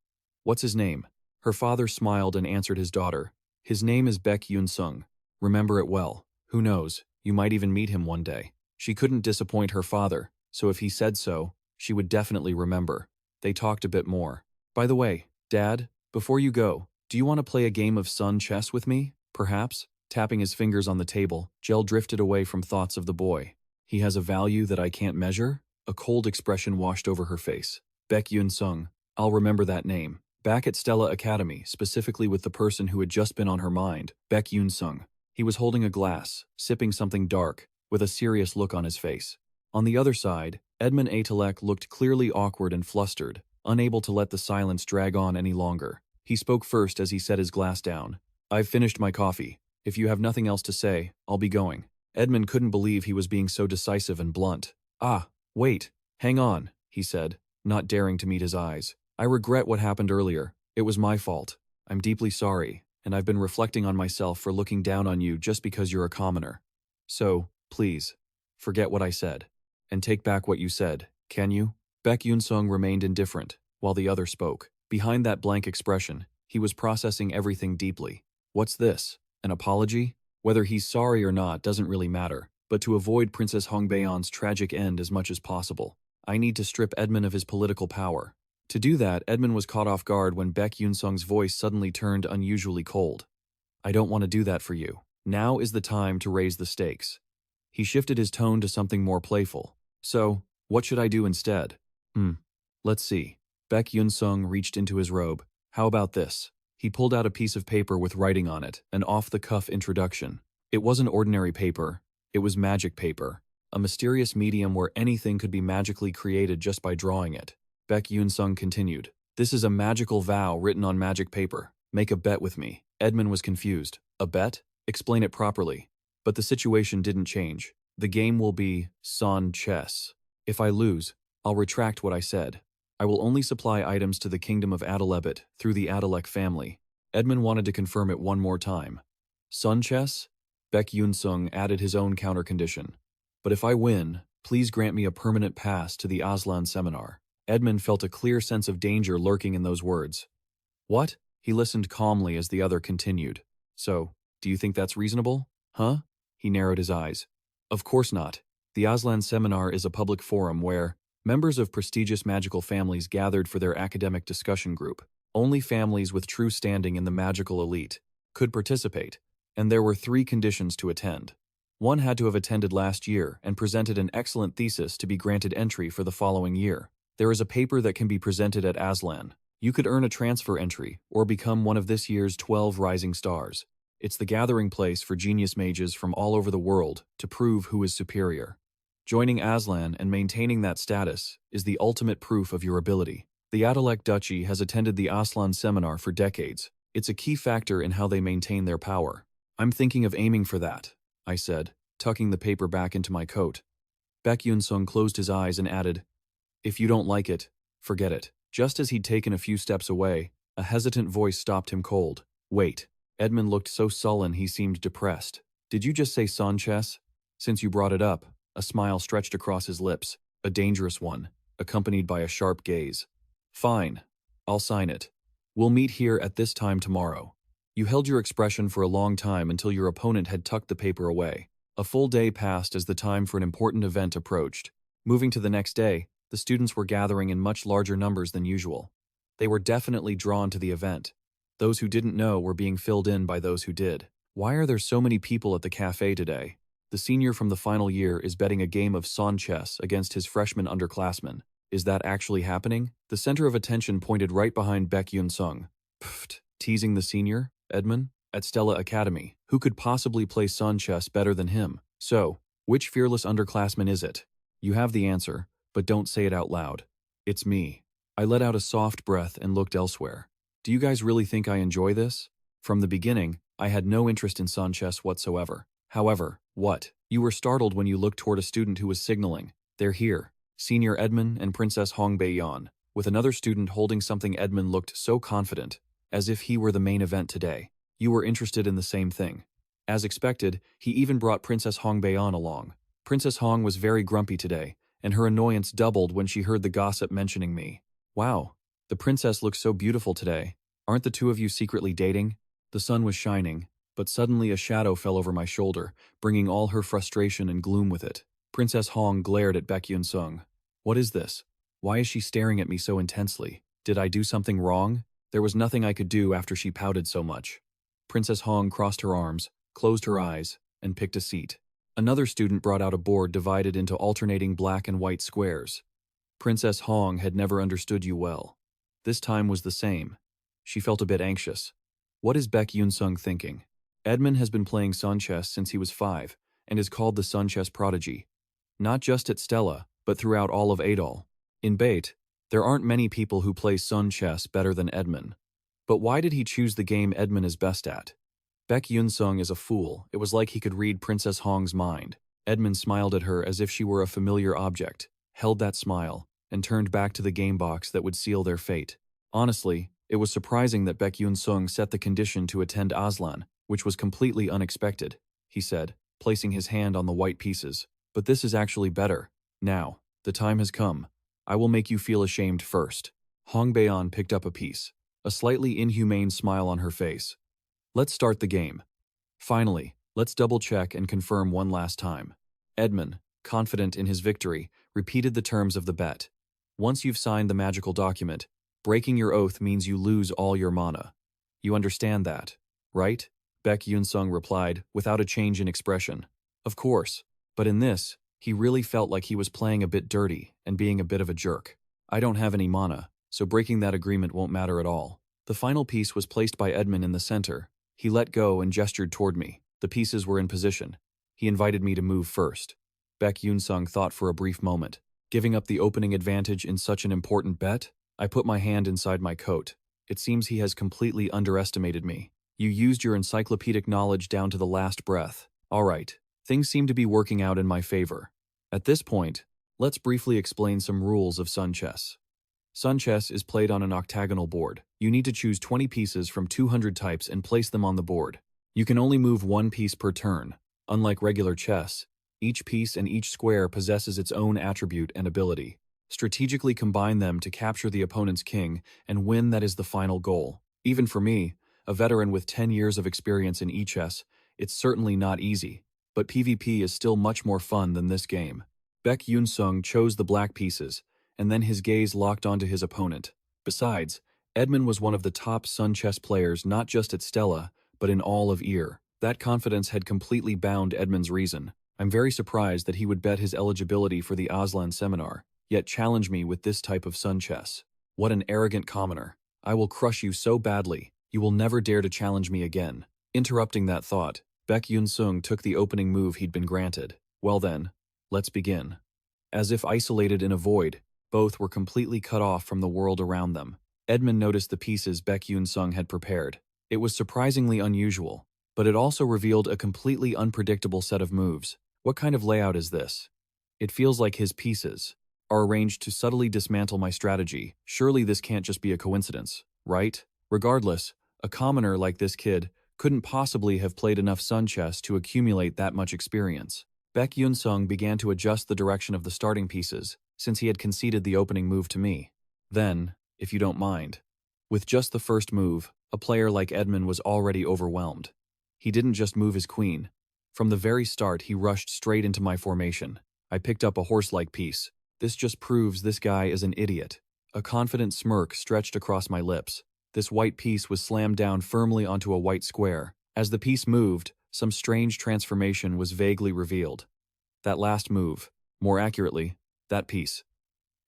S1: what's his name? Her father smiled and answered his daughter. His name is Beck Yunsung. Remember it well. Who knows, you might even meet him one day. She couldn't disappoint her father, so if he said so, she would definitely remember. They talked a bit more. By the way, Dad, before you go, do you want to play a game of sun chess with me, perhaps? Tapping his fingers on the table, Jel drifted away from thoughts of the boy. He has a value that I can't measure? A cold expression washed over her face. Beck Yunsung. I'll remember that name. Back at Stella Academy, specifically with the person who had just been on her mind, Beck Yunsung. He was holding a glass, sipping something dark, with a serious look on his face. On the other side, Edmund Atelek looked clearly awkward and flustered, unable to let the silence drag on any longer. He spoke first as he set his glass down. I've finished my coffee. If you have nothing else to say, I'll be going. Edmund couldn't believe he was being so decisive and blunt. Ah, wait, hang on, he said, not daring to meet his eyes. I regret what happened earlier. It was my fault. I'm deeply sorry, and I've been reflecting on myself for looking down on you just because you're a commoner. So, please, forget what I said. And take back what you said, can you? Beck Yunsung remained indifferent, while the other spoke. Behind that blank expression, he was processing everything deeply. What's this? An apology? Whether he's sorry or not doesn't really matter, but to avoid Princess Hongbaeon's tragic end as much as possible, I need to strip Edmund of his political power. To do that, Edmund was caught off guard when Beck Yunsung's voice suddenly turned unusually cold. I don't want to do that for you. Now is the time to raise the stakes. He shifted his tone to something more playful. So, what should I do instead? Let's see. Beck Yunsung reached into his robe. How about this? He pulled out a piece of paper with writing on it, an off-the-cuff introduction. It wasn't ordinary paper. It was magic paper, a mysterious medium where anything could be magically created just by drawing it. Beck Yunsung continued. This is a magical vow written on magic paper. Make a bet with me. Edmund was confused. A bet? Explain it properly. But the situation didn't change. The game will be Son chess. If I lose, I'll retract what I said. I will only supply items to the kingdom of Adalebit through the Adalek family. Edmund wanted to confirm it one more time. Sun chess? Beck Yunsung added his own counter-condition. But if I win, please grant me a permanent pass to the Aslan seminar. Edmund felt a clear sense of danger lurking in those words. What? He listened calmly as the other continued. So, do you think that's reasonable? Huh? He narrowed his eyes. Of course not. The Aslan Seminar is a public forum where members of prestigious magical families gathered for their academic discussion group. Only families with true standing in the magical elite could participate, and there were 3 conditions to attend. One had to have attended last year and presented an excellent thesis to be granted entry for the following year. There is a paper that can be presented at Aslan. You could earn a transfer entry or become one of this year's 12 rising stars. It's the gathering place for genius mages from all over the world to prove who is superior. Joining Aslan and maintaining that status is the ultimate proof of your ability. The Adalek Duchy has attended the Aslan seminar for decades. It's a key factor in how they maintain their power. I'm thinking of aiming for that, I said, tucking the paper back into my coat. Beck Yunsung closed his eyes and added, If you don't like it, forget it. Just as he'd taken a few steps away, a hesitant voice stopped him cold. Wait. Edmund looked so sullen he seemed depressed. Did you just say Son chess? Since you brought it up, a smile stretched across his lips, a dangerous one, accompanied by a sharp gaze. Fine. I'll sign it. We'll meet here at this time tomorrow. You held your expression for a long time until your opponent had tucked the paper away. A full day passed as the time for an important event approached. Moving to the next day, the students were gathering in much larger numbers than usual. They were definitely drawn to the event. Those who didn't know were being filled in by those who did. Why are there so many people at the cafe today? The senior from the final year is betting a game of Son chess against his freshman underclassmen. Is that actually happening? The center of attention pointed right behind Beck Yunsung. Pfft, teasing the senior, Edmund, at Stella Academy. Who could possibly play sun chess better than him? So, which fearless underclassman is it? You have the answer, but don't say it out loud. It's me. I let out a soft breath and looked elsewhere. Do you guys really think I enjoy this? From the beginning, I had no interest in sun chess whatsoever. However, what? You were startled when you looked toward a student who was signaling. They're here. Senior Edmund and Princess Hongbaeyeon. With another student holding something, Edmund looked so confident, as if he were the main event today. You were interested in the same thing. As expected, he even brought Princess Hongbaeyeon along. Princess Hong was very grumpy today, and her annoyance doubled when she heard the gossip mentioning me. Wow, the princess looks so beautiful today. Aren't the two of you secretly dating? The sun was shining, but suddenly a shadow fell over my shoulder, bringing all her frustration and gloom with it. Princess Hong glared at Beck Yunsung. What is this? Why is she staring at me so intensely? Did I do something wrong? There was nothing I could do after she pouted so much. Princess Hong crossed her arms, closed her eyes, and picked a seat. Another student brought out a board divided into alternating black and white squares. Princess Hong had never understood you well. This time was the same. She felt a bit anxious. What is Beck Yunsung thinking? Edmund has been playing sun chess since he was 5, and is called the sun chess prodigy. Not just at Stella, but throughout all of Adol. In Bait, there aren't many people who play sun chess better than Edmund. But why did he choose the game Edmund is best at? Beck Yunsung is a fool. It was like he could read Princess Hong's mind. Edmund smiled at her as if she were a familiar object, held that smile, and turned back to the game box that would seal their fate. Honestly, it was surprising that Beck Yunsung set the condition to attend Aslan, which was completely unexpected, he said, placing his hand on the white pieces. But this is actually better. Now, the time has come. I will make you feel ashamed first. Hongbaeyeon picked up a piece, a slightly inhumane smile on her face. Let's start the game. Finally, let's double-check and confirm one last time. Edmund, confident in his victory, repeated the terms of the bet. Once you've signed the magical document, breaking your oath means you lose all your mana. You understand that, right? Beck Yunsung replied, without a change in expression. Of course, but in this, he really felt like he was playing a bit dirty and being a bit of a jerk. I don't have any mana, so breaking that agreement won't matter at all. The final piece was placed by Edmund in the center. He let go and gestured toward me. The pieces were in position. He invited me to move first. Beck Yunsung thought for a brief moment. Giving up the opening advantage in such an important bet? I put my hand inside my coat. It seems he has completely underestimated me. You used your encyclopedic knowledge down to the last breath. All right, things seem to be working out in my favor. At this point, let's briefly explain some rules of sun chess. Sun chess is played on an octagonal board. You need to choose 20 pieces from 200 types and place them on the board. You can only move one piece per turn. Unlike regular chess, each piece and each square possesses its own attribute and ability. Strategically combine them to capture the opponent's king and win. That is the final goal. Even for me, a veteran with 10 years of experience in e-chess, it's certainly not easy. But PvP is still much more fun than this game. Beck Yunsung chose the black pieces, and then his gaze locked onto his opponent. Besides, Edmund was one of the top sun chess players not just at Stella, but in all of EAR. That confidence had completely bound Edmund's reason. I'm very surprised that he would bet his eligibility for the Aslan seminar, yet challenge me with this type of sun chess. What an arrogant commoner. I will crush you so badly, you will never dare to challenge me again. Interrupting that thought, Beck Yunsung took the opening move he'd been granted. Well then, let's begin. As if isolated in a void, both were completely cut off from the world around them. Edmund noticed the pieces Beck Yunsung had prepared. It was surprisingly unusual, but it also revealed a completely unpredictable set of moves. What kind of layout is this? It feels like his pieces are arranged to subtly dismantle my strategy. Surely this can't just be a coincidence, right? Regardless, a commoner like this kid couldn't possibly have played enough sun chess to accumulate that much experience. Beck Yunsung began to adjust the direction of the starting pieces, since he had conceded the opening move to me. Then, if you don't mind, with just the first move, a player like Edmund was already overwhelmed. He didn't just move his queen. From the very start, he rushed straight into my formation. I picked up a horse-like piece. This just proves this guy is an idiot. A confident smirk stretched across my lips. This white piece was slammed down firmly onto a white square. As the piece moved, some strange transformation was vaguely revealed. That last move, more accurately, that piece.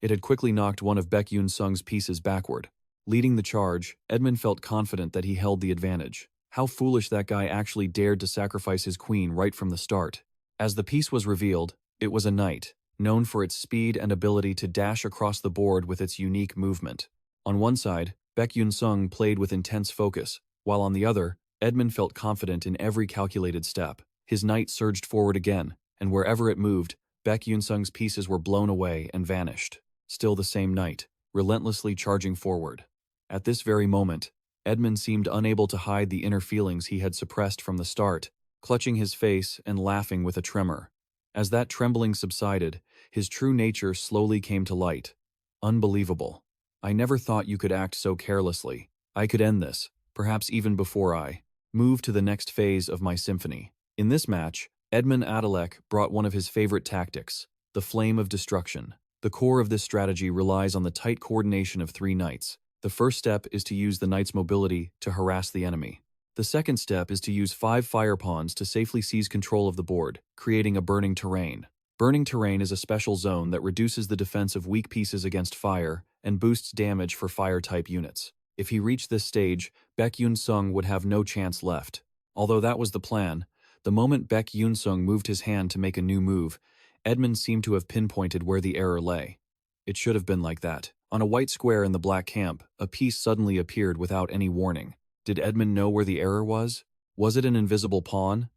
S1: It had quickly knocked one of Beck Yunsung's pieces backward. Leading the charge, Edmund felt confident that he held the advantage. How foolish that guy actually dared to sacrifice his queen right from the start. As the piece was revealed, it was a knight, known for its speed and ability to dash across the board with its unique movement. On one side, Beck Yunsung played with intense focus, while on the other, Edmund felt confident in every calculated step. His knight surged forward again, and wherever it moved, Beck Yunsung's pieces were blown away and vanished. Still the same knight, relentlessly charging forward. At this very moment, Edmund seemed unable to hide the inner feelings he had suppressed from the start, clutching his face and laughing with a tremor. As that trembling subsided, his true nature slowly came to light. Unbelievable. I never thought you could act so carelessly. I could end this, perhaps even before I move to the next phase of my symphony. In this match, Edmund Adalek brought one of his favorite tactics, the Flame of Destruction. The core of this strategy relies on the tight coordination of 3 knights. The first step is to use the knight's mobility to harass the enemy. The second step is to use 5 fire pawns to safely seize control of the board, creating a burning terrain. Burning terrain is a special zone that reduces the defense of weak pieces against fire and boosts damage for fire-type units. If he reached this stage, Beck Yunsung would have no chance left. Although that was the plan, the moment Beck Yunsung moved his hand to make a new move, Edmund seemed to have pinpointed where the error lay. It should have been like that. On a white square in the black camp, a piece suddenly appeared without any warning. Did Edmund know where the error was? Was it an invisible pawn?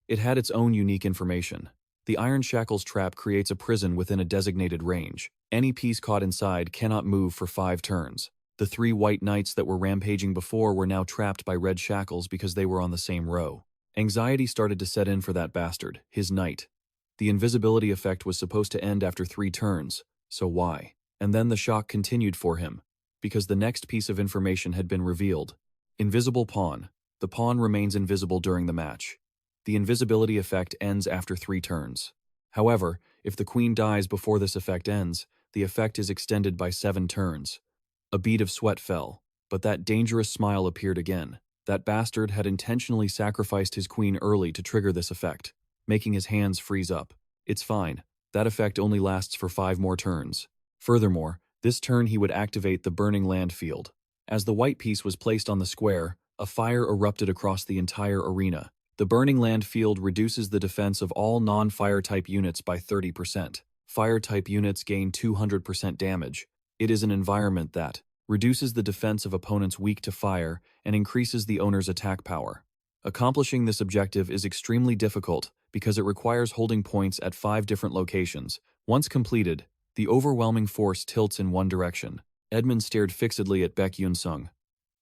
S1: It had its own unique information. The Iron Shackles trap creates a prison within a designated range. Any piece caught inside cannot move for 5 turns. The 3 white knights that were rampaging before were now trapped by red shackles because they were on the same row. Anxiety started to set in for that bastard, his knight. The invisibility effect was supposed to end after 3 turns, so why? And then the shock continued for him, because the next piece of information had been revealed. Invisible pawn. The pawn remains invisible during the match. The invisibility effect ends after 3 turns. However, if the queen dies before this effect ends, the effect is extended by 7 turns. A bead of sweat fell, but that dangerous smile appeared again. That bastard had intentionally sacrificed his queen early to trigger this effect, making his hands freeze up. It's fine. That effect only lasts for 5 more turns. Furthermore, this turn he would activate the burning land field. As the white piece was placed on the square, a fire erupted across the entire arena. The burning land field reduces the defense of all non-fire type units by 30%. Fire type units gain 200% damage. It is an environment that reduces the defense of opponents weak to fire and increases the owner's attack power. Accomplishing this objective is extremely difficult because it requires holding points at 5 different locations. Once completed, the overwhelming force tilts in one direction. Edmund stared fixedly at Beck Yunsung.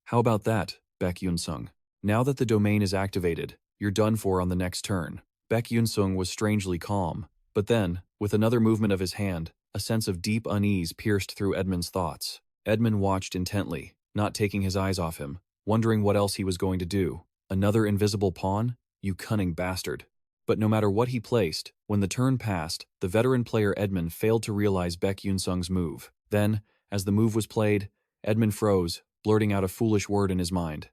S1: How about that, Beck Yunsung? Now that the domain is activated, you're done for on the next turn. Beck Yunsung was strangely calm, but then, with another movement of his hand, a sense of deep unease pierced through Edmund's thoughts. Edmund watched intently, not taking his eyes off him, wondering what else he was going to do. Another invisible pawn? You cunning bastard. But no matter what he placed, when the turn passed, the veteran player Edmund failed to realize Beck Yunsung's move. Then, as the move was played, Edmund froze, blurting out a foolish word in his mind.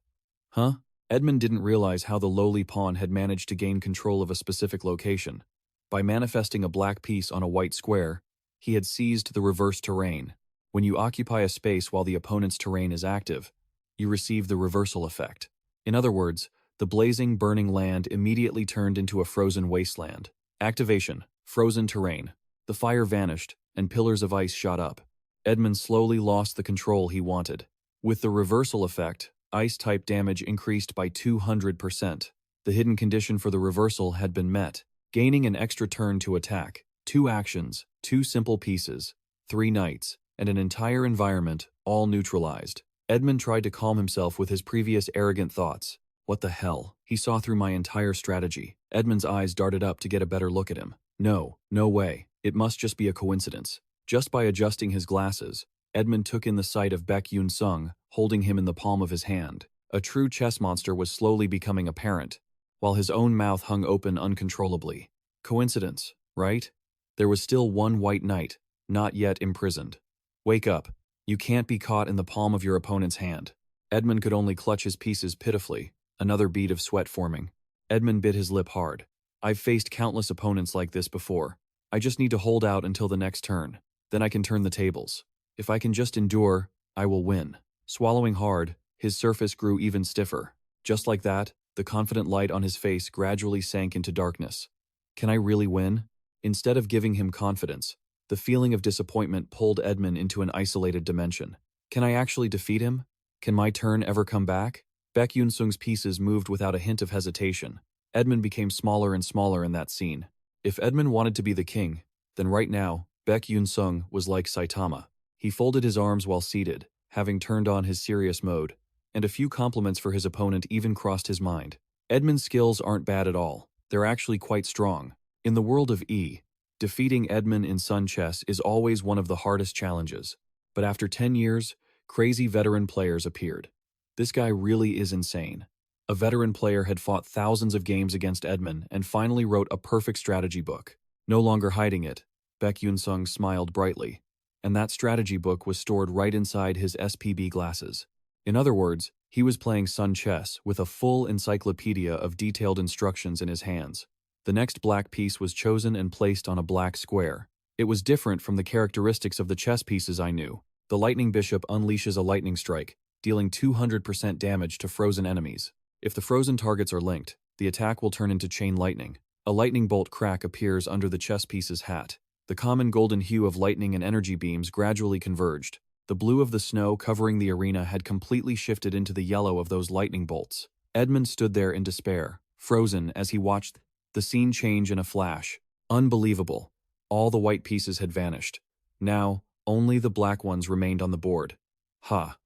S1: Huh? Edmund didn't realize how the lowly pawn had managed to gain control of a specific location. By manifesting a black piece on a white square, he had seized the reverse terrain. When you occupy a space while the opponent's terrain is active, you receive the reversal effect. In other words, the blazing, burning land immediately turned into a frozen wasteland. Activation: frozen terrain. The fire vanished, and pillars of ice shot up. Edmund slowly lost the control he wanted. With the reversal effect, ice-type damage increased by 200%. The hidden condition for the reversal had been met, gaining an extra turn to attack. 2 actions, 2 simple pieces, 3 knights, and an entire environment, all neutralized. Edmund tried to calm himself with his previous arrogant thoughts. What the hell? He saw through my entire strategy. Edmund's eyes darted up to get a better look at him. No way. It must just be a coincidence. Just by adjusting his glasses, Edmund took in the sight of Beck Yunsung, holding him in the palm of his hand. A true chess monster was slowly becoming apparent, while his own mouth hung open uncontrollably. Coincidence, right? There was still one white knight, not yet imprisoned. Wake up. You can't be caught in the palm of your opponent's hand. Edmund could only clutch his pieces pitifully, another bead of sweat forming. Edmund bit his lip hard. I've faced countless opponents like this before. I just need to hold out until the next turn. Then I can turn the tables. If I can just endure, I will win. Swallowing hard, his surface grew even stiffer. Just like that, the confident light on his face gradually sank into darkness. Can I really win? Instead of giving him confidence, the feeling of disappointment pulled Edmund into an isolated dimension. Can I actually defeat him? Can my turn ever come back? Beck Yunsung's pieces moved without a hint of hesitation. Edmund became smaller and smaller in that scene. If Edmund wanted to be the king, then right now, Beck Yunsung was like Saitama. He folded his arms while seated, having turned on his serious mode, and a few compliments for his opponent even crossed his mind. Edmund's skills aren't bad at all. They're actually quite strong. In the world of E, defeating Edmund in Sun chess is always one of the hardest challenges. But after 10 years, crazy veteran players appeared. This guy really is insane. A veteran player had fought thousands of games against Edmund and finally wrote a perfect strategy book. No longer hiding it, Beck Yunsung smiled brightly. And that strategy book was stored right inside his SPB glasses. In other words, he was playing Sun chess with a full encyclopedia of detailed instructions in his hands. The next black piece was chosen and placed on a black square. It was different from the characteristics of the chess pieces I knew. The lightning bishop unleashes a lightning strike, dealing 200% damage to frozen enemies. If the frozen targets are linked, the attack will turn into chain lightning. A lightning bolt crack appears under the chess piece's hat. The common golden hue of lightning and energy beams gradually converged. The blue of the snow covering the arena had completely shifted into the yellow of those lightning bolts. Edmund stood there in despair, frozen as he watched the scene change in a flash. Unbelievable. All the white pieces had vanished. Now, only the black ones remained on the board. Ha!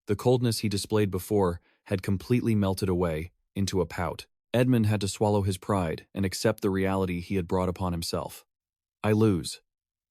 S1: The coldness he displayed before had completely melted away into a pout. Edmund had to swallow his pride and accept the reality he had brought upon himself. I lose.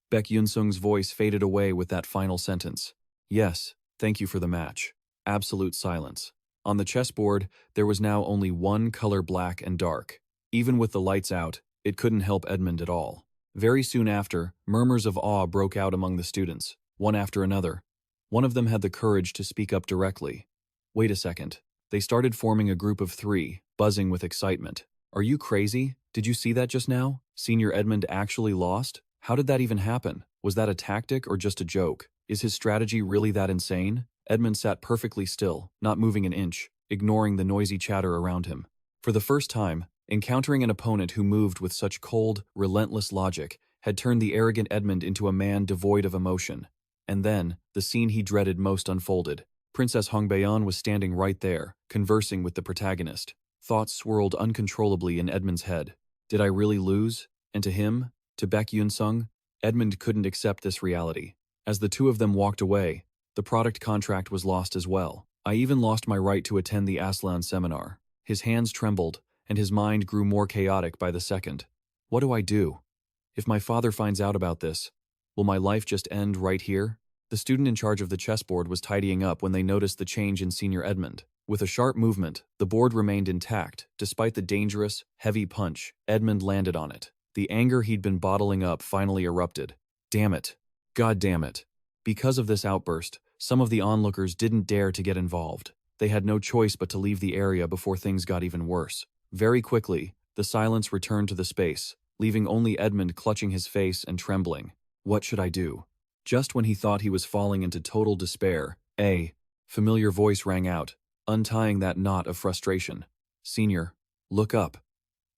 S1: Beck Yunsung's voice faded away with that final sentence. Yes, thank you for the match. Absolute silence. On the chessboard, there was now only one color, black and dark. Even with the lights out, it couldn't help Edmund at all. Very soon after, murmurs of awe broke out among the students, one after another. One of them had the courage to speak up directly. Wait a second. They started forming a group of 3, buzzing with excitement. Are you crazy? Did you see that just now? Senior Edmund actually lost? How did that even happen? Was that a tactic or just a joke? Is his strategy really that insane? Edmund sat perfectly still, not moving an inch, ignoring the noisy chatter around him. For the first time, encountering an opponent who moved with such cold, relentless logic had turned the arrogant Edmund into a man devoid of emotion. And then, the scene he dreaded most unfolded. Princess Hongbaeon was standing right there, conversing with the protagonist. Thoughts swirled uncontrollably in Edmund's head. Did I really lose? And to him, to Beck Yunsung, Edmund couldn't accept this reality. As the two of them walked away, the product contract was lost as well. I even lost my right to attend the Aslan seminar. His hands trembled, and his mind grew more chaotic by the second. What do I do? If my father finds out about this, will my life just end right here? The student in charge of the chessboard was tidying up when they noticed the change in Senior Edmund. With a sharp movement, the board remained intact. Despite the dangerous, heavy punch, Edmund landed on it. The anger he'd been bottling up finally erupted. Damn it. God damn it. Because of this outburst, some of the onlookers didn't dare to get involved. They had no choice but to leave the area before things got even worse. Very quickly, the silence returned to the space, leaving only Edmund clutching his face and trembling. What should I do? Just when he thought he was falling into total despair, a familiar voice rang out, untying that knot of frustration. Senior, look up.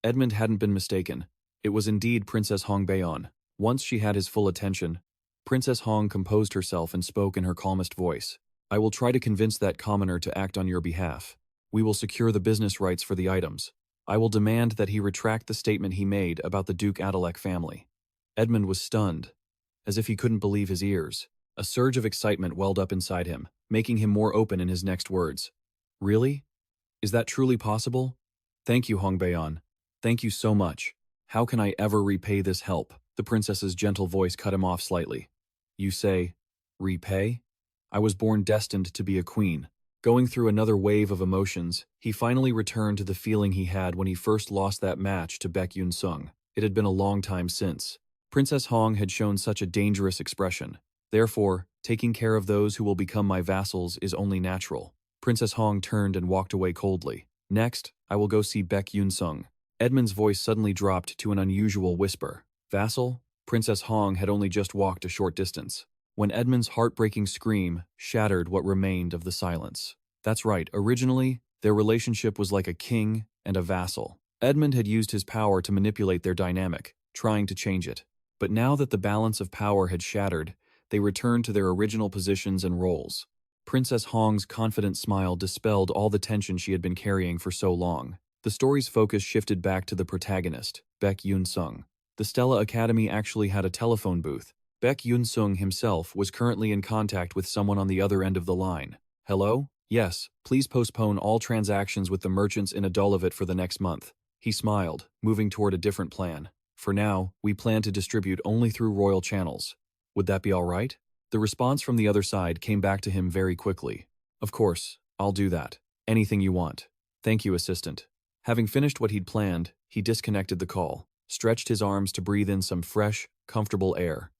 S1: Edmund hadn't been mistaken. It was indeed Princess Hongbaeon. Once she had his full attention, Princess Hong composed herself and spoke in her calmest voice. I will try to convince that commoner to act on your behalf. We will secure the business rights for the items. I will demand that he retract the statement he made about the Duke Adalek family. Edmund was stunned, as if he couldn't believe his ears. A surge of excitement welled up inside him, making him more open in his next words. Really? Is that truly possible? Thank you, Hongbaeon. Thank you so much. How can I ever repay this help? The princess's gentle voice cut him off slightly. You say, repay? I was born destined to be a queen. Going through another wave of emotions, he finally returned to the feeling he had when he first lost that match to Beck Yunsung. It had been a long time since. Princess Hong had shown such a dangerous expression. Therefore, taking care of those who will become my vassals is only natural. Princess Hong turned and walked away coldly. Next, I will go see Beck Yunsung. Edmund's voice suddenly dropped to an unusual whisper. Vassal? Princess Hong had only just walked a short distance. when Edmund's heartbreaking scream shattered what remained of the silence. That's right, originally, their relationship was like a king and a vassal. Edmund had used his power to manipulate their dynamic, trying to change it. But now that the balance of power had shattered, they returned to their original positions and roles. Princess Hong's confident smile dispelled all the tension she had been carrying for so long. The story's focus shifted back to the protagonist, Beck Yunsung. The Stella Academy actually had a telephone booth. Beck Yunsung himself was currently in contact with someone on the other end of the line. Hello? Yes, please postpone all transactions with the merchants in Adulavit for the next month. He smiled, moving toward a different plan. For now, we plan to distribute only through royal channels. Would that be all right? The response from the other side came back to him very quickly. Of course, I'll do that. Anything you want. Thank you, assistant. Having finished what he'd planned, he disconnected the call, stretched his arms to breathe in some fresh, comfortable air.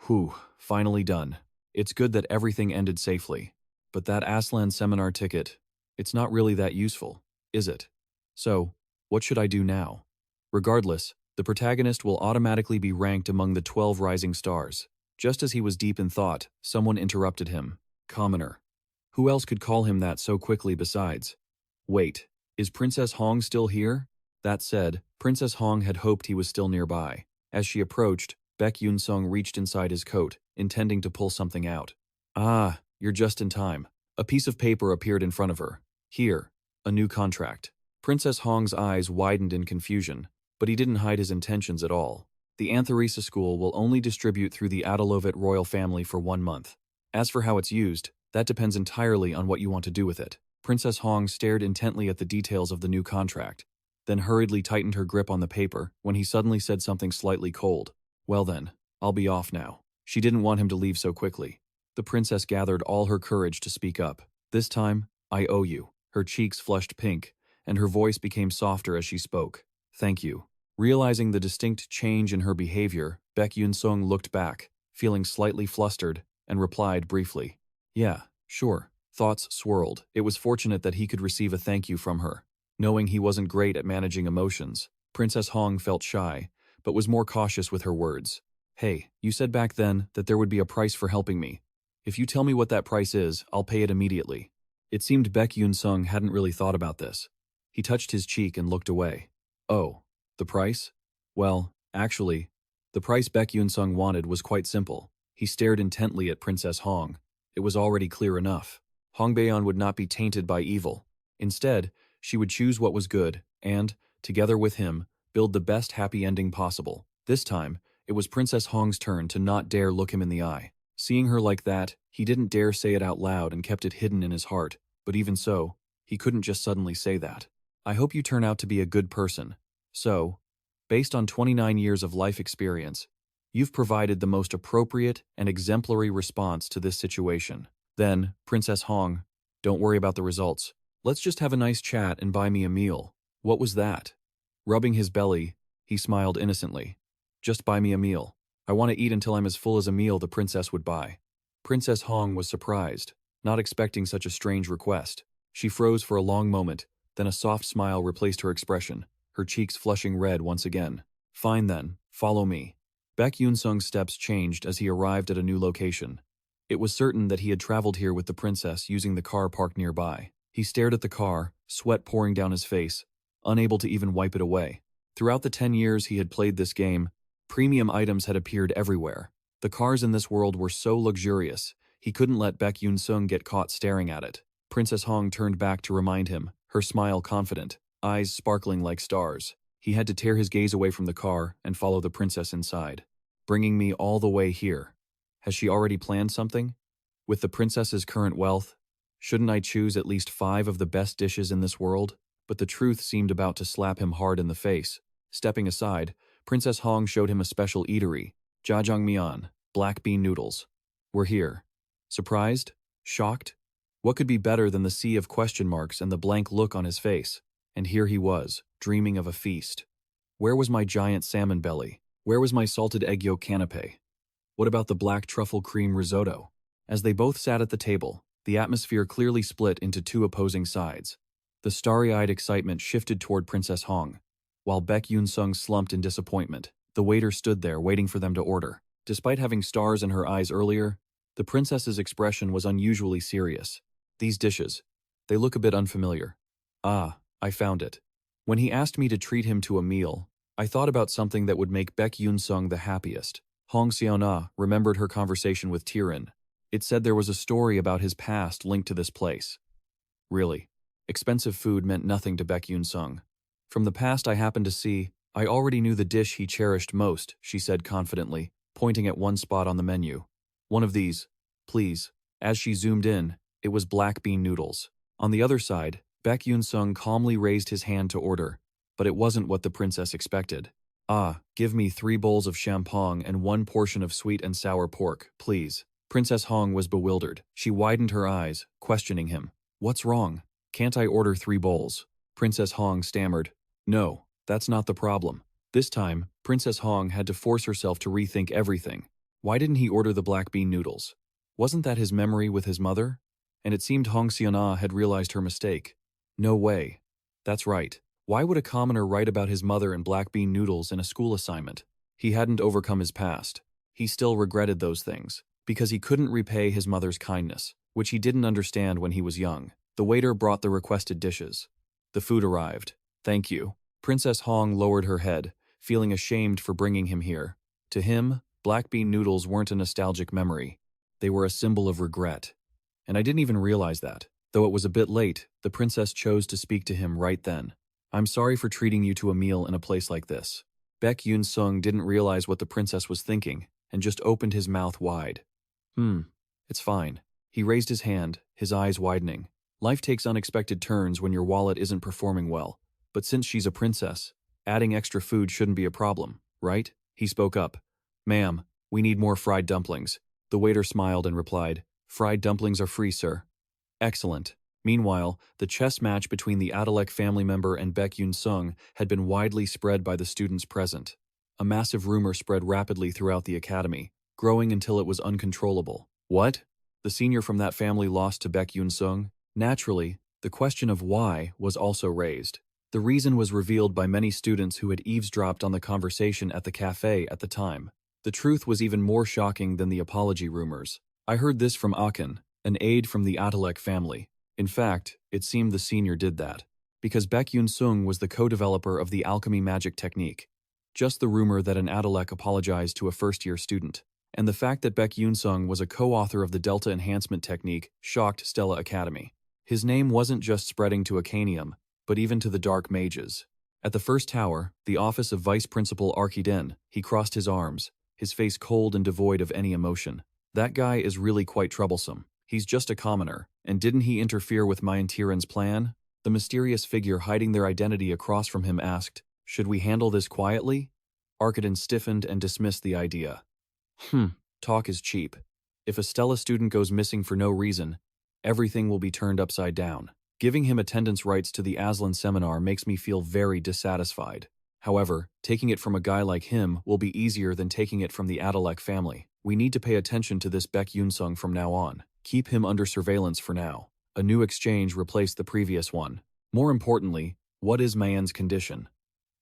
S1: Whew, finally done. It's good that everything ended safely. But that Aslan seminar ticket, it's not really that useful, is it? So, what should I do now? Regardless, the protagonist will automatically be ranked among the 12 rising stars. Just as he was deep in thought, someone interrupted him. Commoner. Who else could call him that so quickly besides? Wait, is Princess Hong still here? That said, Princess Hong had hoped he was still nearby. As she approached, Beck Yunsung reached inside his coat, intending to pull something out. Ah, you're just in time. A piece of paper appeared in front of her. Here, a new contract. Princess Hong's eyes widened in confusion, but he didn't hide his intentions at all. The Antharisa school will only distribute through the Adulovit royal family for 1 month. As for how it's used, that depends entirely on what you want to do with it. Princess Hong stared intently at the details of the new contract, then hurriedly tightened her grip on the paper when he suddenly said something slightly cold. Well then, I'll be off now. She didn't want him to leave so quickly. The princess gathered all her courage to speak up. This time, I owe you. Her cheeks flushed pink, and her voice became softer as she spoke. Thank you. Realizing the distinct change in her behavior, Beck Yunsung looked back, feeling slightly flustered, and replied briefly. Yeah, sure. Thoughts swirled. It was fortunate that he could receive a thank you from her. Knowing he wasn't great at managing emotions, Princess Hong felt shy, but was more cautious with her words. Hey, you said back then that there would be a price for helping me. If you tell me what that price is, I'll pay it immediately. It seemed Beck Yunsung hadn't really thought about this. He touched his cheek and looked away. Oh. The price? Well, actually, the price Beck Yunsung wanted was quite simple. He stared intently at Princess Hong. It was already clear enough. Hongbaeon would not be tainted by evil. Instead, she would choose what was good and, together with him, build the best happy ending possible. This time, it was Princess Hong's turn to not dare look him in the eye. Seeing her like that, he didn't dare say it out loud and kept it hidden in his heart. But even so, he couldn't just suddenly say that. I hope you turn out to be a good person. So, based on 29 years of life experience, you've provided the most appropriate and exemplary response to this situation. Then, Princess Hong, don't worry about the results. Let's just have a nice chat and buy me a meal. What was that? Rubbing his belly, he smiled innocently. Just buy me a meal. I want to eat until I'm as full as a meal the princess would buy. Princess Hong was surprised, not expecting such a strange request. She froze for a long moment, then a soft smile replaced her expression, her cheeks flushing red once again. Fine then, follow me. Beck Yunsung's steps changed as he arrived at a new location. It was certain that he had traveled here with the princess using the car parked nearby. He stared at the car, sweat pouring down his face, unable to even wipe it away. Throughout the 10 years he had played this game, premium items had appeared everywhere. The cars in this world were so luxurious, he couldn't let Beck Yunsung get caught staring at it. Princess Hong turned back to remind him, her smile confident, eyes sparkling like stars. He had to tear his gaze away from the car and follow the princess inside. Bringing me all the way here. Has she already planned something? With the princess's current wealth, shouldn't I choose at least 5 of the best dishes in this world? But the truth seemed about to slap him hard in the face. Stepping aside, Princess Hong showed him a special eatery, jjajangmyeon, black bean noodles. We're here. Surprised? Shocked? What could be better than the sea of question marks and the blank look on his face? And here he was, dreaming of a feast. Where was my giant salmon belly? Where was my salted egg yolk canapé? What about the black truffle cream risotto? As they both sat at the table, the atmosphere clearly split into 2 opposing sides. The starry-eyed excitement shifted toward Princess Hong, while Beck Yunsung slumped in disappointment. The waiter stood there waiting for them to order. Despite having stars in her eyes earlier, The princess's expression was unusually serious. These dishes, they look a bit unfamiliar. Ah, I found it. When he asked me to treat him to a meal, I thought about something that would make Beck Yunsung the happiest. Hong Xiaona remembered her conversation with Tiran. It said there was a story about his past linked to this place. Really, expensive food meant nothing to Beck Yunsung. From the past I happened to see, I already knew the dish he cherished most, she said confidently, pointing at one spot on the menu. One of these, please. As she zoomed in, it was black bean noodles. On the other side, Beck Yunsung calmly raised his hand to order, but it wasn't what the princess expected. Ah, give me 3 bowls of champong and 1 portion of sweet and sour pork, please. Princess Hong was bewildered. She widened her eyes, questioning him. What's wrong? Can't I order 3 bowls? Princess Hong stammered. No, that's not the problem. This time, Princess Hong had to force herself to rethink everything. Why didn't he order the black bean noodles? Wasn't that his memory with his mother? And it seemed Hong Xiana had realized her mistake. No way. That's right. Why would a commoner write about his mother and black bean noodles in a school assignment? He hadn't overcome his past. He still regretted those things, because he couldn't repay his mother's kindness, which he didn't understand when he was young. The waiter brought the requested dishes. The food arrived. Thank you. Princess Hong lowered her head, feeling ashamed for bringing him here. To him, black bean noodles weren't a nostalgic memory. They were a symbol of regret. And I didn't even realize that. Though it was a bit late, the princess chose to speak to him right then. I'm sorry for treating you to a meal in a place like this. Beck Yunsung didn't realize what the princess was thinking and just opened his mouth wide. It's fine. He raised his hand, his eyes widening. Life takes unexpected turns when your wallet isn't performing well. But since she's a princess, adding extra food shouldn't be a problem, right? He spoke up. Ma'am, we need more fried dumplings. The waiter smiled and replied, Fried dumplings are free, sir. Excellent. Meanwhile, the chess match between the Adalek family member and Beck Yunsung had been widely spread by the students present. A massive rumor spread rapidly throughout the academy, growing until it was uncontrollable. What? The senior from that family lost to Beck Yunsung? Naturally, the question of why was also raised. The reason was revealed by many students who had eavesdropped on the conversation at the cafe at the time. The truth was even more shocking than the apology rumors. I heard this from Akin, an aide from the Adalek family. In fact, it seemed the senior did that, because Beck Yunsung was the co-developer of the alchemy magic technique. Just the rumor that an Adalek apologized to a first-year student, and the fact that Beck Yunsung was a co-author of the Delta Enhancement Technique shocked Stella Academy. His name wasn't just spreading to Acanium, but even to the Dark Mages. At the first tower, the office of Vice Principal Arkiden, he crossed his arms, his face cold and devoid of any emotion. That guy is really quite troublesome. He's just a commoner, and didn't he interfere with Tiran's plan? The mysterious figure hiding their identity across from him asked, Should we handle this quietly? Arkiden stiffened and dismissed the idea. Talk is cheap. If a Stella student goes missing for no reason, everything will be turned upside down. Giving him attendance rights to the Aslan seminar makes me feel very dissatisfied. However, taking it from a guy like him will be easier than taking it from the Adalek family. We need to pay attention to this Beck Yunsung from now on. Keep him under surveillance for now. A new exchange replaced the previous one. More importantly, what is Mayen's condition?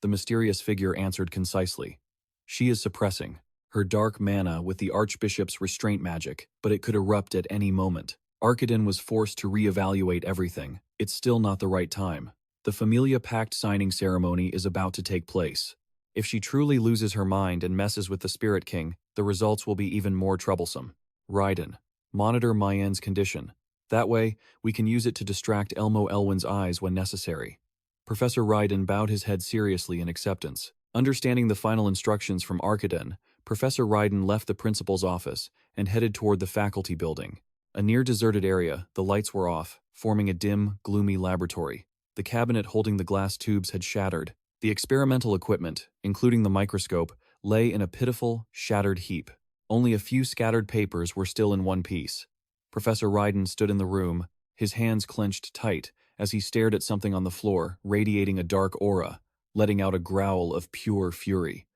S1: The mysterious figure answered concisely. She is suppressing her dark mana with the Archbishop's restraint magic, but it could erupt at any moment. Arkiden was forced to reevaluate everything. It's still not the right time. The Familia Pact signing ceremony is about to take place. If she truly loses her mind and messes with the Spirit King, the results will be even more troublesome. Raiden, monitor Mayen's condition. That way, we can use it to distract Elmo Elwin's eyes when necessary. Professor Raiden bowed his head seriously in acceptance. Understanding the final instructions from Arkiden, Professor Raiden left the principal's office and headed toward the faculty building. A near-deserted area, the lights were off, forming a dim, gloomy laboratory. The cabinet holding the glass tubes had shattered. The experimental equipment, including the microscope, lay in a pitiful, shattered heap. Only a few scattered papers were still in one piece. Professor Raiden stood in the room, his hands clenched tight as he stared at something on the floor, radiating a dark aura, letting out a growl of pure fury.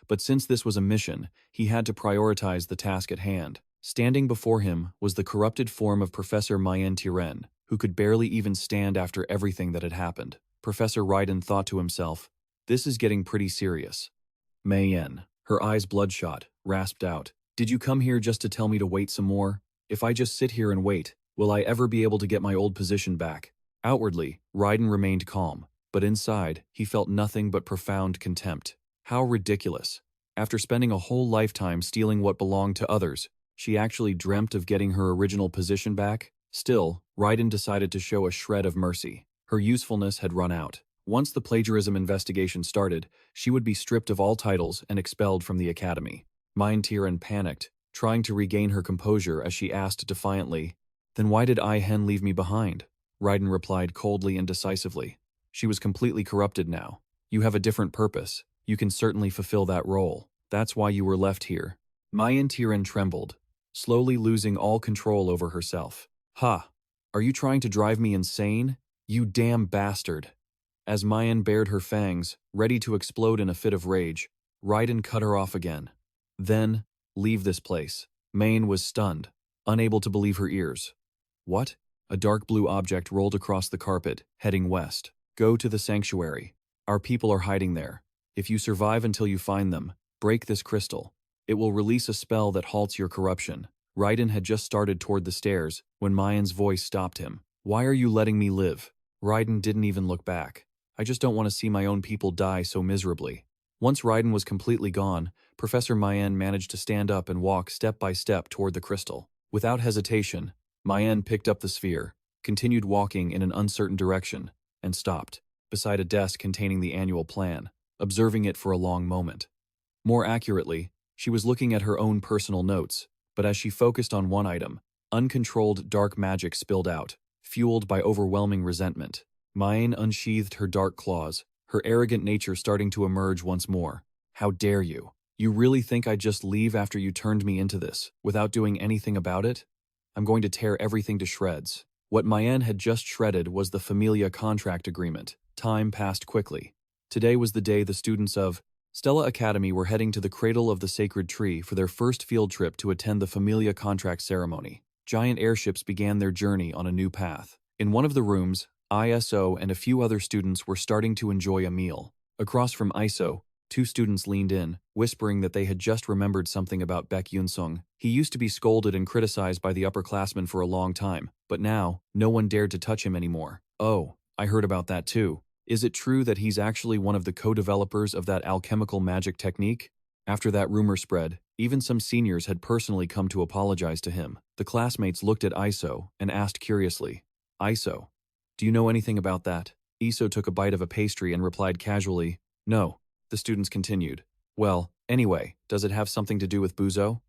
S1: But since this was a mission, he had to prioritize the task at hand. Standing before him was the corrupted form of Professor Mayen Tiren, who could barely even stand after everything that had happened. Professor Raiden thought to himself, this is getting pretty serious. Mayen, her eyes bloodshot, rasped out, Did you come here just to tell me to wait some more? If I just sit here and wait, will I ever be able to get my old position back? Outwardly, Raiden remained calm, but inside, he felt nothing but profound contempt. How ridiculous. After spending a whole lifetime stealing what belonged to others, she actually dreamt of getting her original position back? Still, Raiden decided to show a shred of mercy. Her usefulness had run out. Once the plagiarism investigation started, she would be stripped of all titles and expelled from the academy. Mind-Tiran panicked, trying to regain her composure as she asked defiantly, "Then why did I-Hen leave me behind?" Raiden replied coldly and decisively. She was completely corrupted now. "You have a different purpose. You can certainly fulfill that role. That's why you were left here." Mind-Tiran trembled, slowly losing all control over herself. "Ha! Are you trying to drive me insane? You damn bastard!" As Mayan bared her fangs, ready to explode in a fit of rage, Raiden cut her off again. "Then, leave this place." Mayan was stunned, unable to believe her ears. "What?" A dark blue object rolled across the carpet, heading west. "Go to the sanctuary. Our people are hiding there. If you survive until you find them, break this crystal. It will release a spell that halts your corruption." Raiden had just started toward the stairs when Mayan's voice stopped him. "Why are you letting me live?" Raiden didn't even look back. "I just don't want to see my own people die so miserably." Once Raiden was completely gone, Professor Mayan managed to stand up and walk step by step toward the crystal. Without hesitation, Mayan picked up the sphere, continued walking in an uncertain direction, and stopped, beside a desk containing the annual plan, observing it for a long moment. More accurately, she was looking at her own personal notes, but as she focused on one item, uncontrolled dark magic spilled out, fueled by overwhelming resentment. Mayan unsheathed her dark claws, her arrogant nature starting to emerge once more. "How dare you? You really think I'd just leave after you turned me into this, without doing anything about it? I'm going to tear everything to shreds." What Mayan had just shredded was the Familia contract agreement. Time passed quickly. Today was the day the students of Stella Academy were heading to the cradle of the sacred tree for their first field trip to attend the Familia contract ceremony. Giant airships began their journey on a new path. In one of the rooms, ISO and a few other students were starting to enjoy a meal. Across from ISO, two students leaned in, whispering that they had just remembered something about Beck Yunsung. He used to be scolded and criticized by the upperclassmen for a long time, but now, no one dared to touch him anymore. "Oh, I heard about that too. Is it true that he's actually one of the co-developers of that alchemical magic technique?" After that rumor spread, even some seniors had personally come to apologize to him. The classmates looked at ISO and asked curiously, "ISO, do you know anything about that?" ISO took a bite of a pastry and replied casually, "No." The students continued, "Well, anyway, does it have something to do with Buzo?"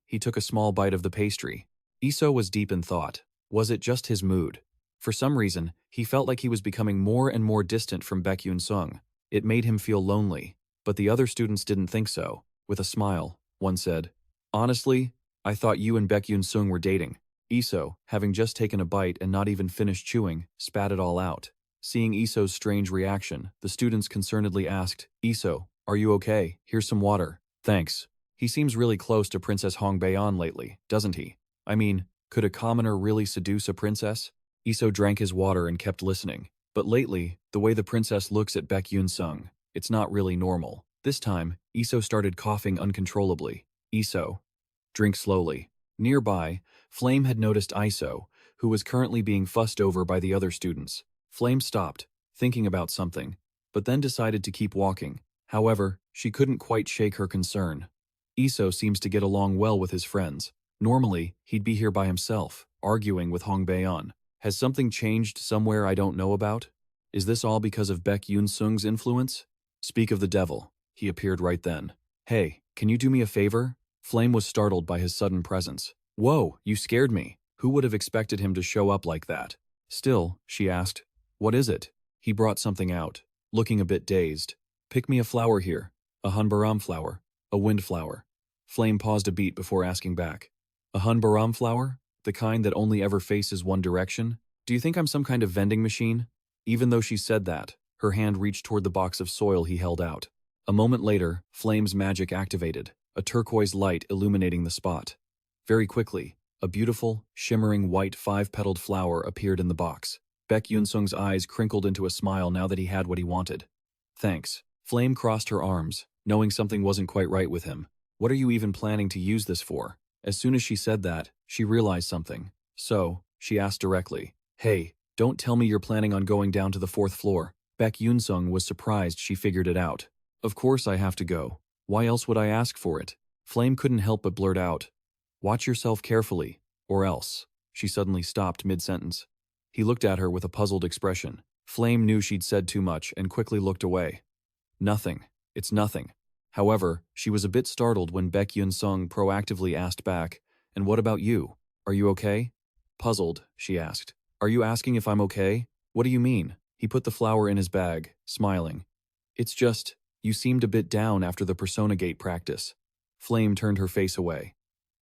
S1: He took a small bite of the pastry. ISO was deep in thought. Was it just his mood? For some reason, he felt like he was becoming more and more distant from Beck Yunsung. It made him feel lonely, but the other students didn't think so. With a smile, one said, "Honestly, I thought you and Beck Yunsung were dating." ISO, having just taken a bite and not even finished chewing, spat it all out. Seeing ISO's strange reaction, the students concernedly asked, "ISO, are you okay? Here's some water." "Thanks. He seems really close to Princess Hongbaeon lately, doesn't he? I mean, could a commoner really seduce a princess?" ISO drank his water and kept listening. "But lately, the way the princess looks at Beck Yunsung, it's not really normal." This time, ISO started coughing uncontrollably. "ISO, drink slowly." Nearby, Flame had noticed ISO, who was currently being fussed over by the other students. Flame stopped, thinking about something, but then decided to keep walking. However, she couldn't quite shake her concern. ISO seems to get along well with his friends. Normally, he'd be here by himself, arguing with Hongbaeon. Has something changed somewhere I don't know about? Is this all because of Beck Yunsung's influence? Speak of the devil. He appeared right then. "Hey, can you do me a favor?" Flame was startled by his sudden presence. "Whoa, you scared me. Who would have expected him to show up like that?" Still, she asked, "What is it?" He brought something out, looking a bit dazed. "Pick me a flower here. A Hanbaram flower. A wind flower." Flame paused a beat before asking back. "A Hanbaram flower? The kind that only ever faces one direction? Do you think I'm some kind of vending machine?" Even though she said that, her hand reached toward the box of soil he held out. A moment later, Flame's magic activated, a turquoise light illuminating the spot. Very quickly, a beautiful, shimmering white 5-petaled flower appeared in the box. Beck Yunsung's eyes crinkled into a smile now that he had what he wanted. "Thanks." Flame crossed her arms, knowing something wasn't quite right with him. "What are you even planning to use this for?" As soon as she said that, she realized something. So, she asked directly, "Hey, don't tell me you're planning on going down to the 4th floor." Beck Yunsung was surprised she figured it out. "Of course I have to go. Why else would I ask for it?" Flame couldn't help but blurt out, "Watch yourself carefully, or else." She suddenly stopped mid-sentence. He looked at her with a puzzled expression. Flame knew she'd said too much and quickly looked away. "Nothing. It's nothing." However, she was a bit startled when Beck Yunsung proactively asked back, "And what about you? Are you okay?" Puzzled, she asked, "Are you asking if I'm okay? What do you mean?" He put the flower in his bag, smiling. "It's just, you seemed a bit down after the Persona Gate practice." Flame turned her face away.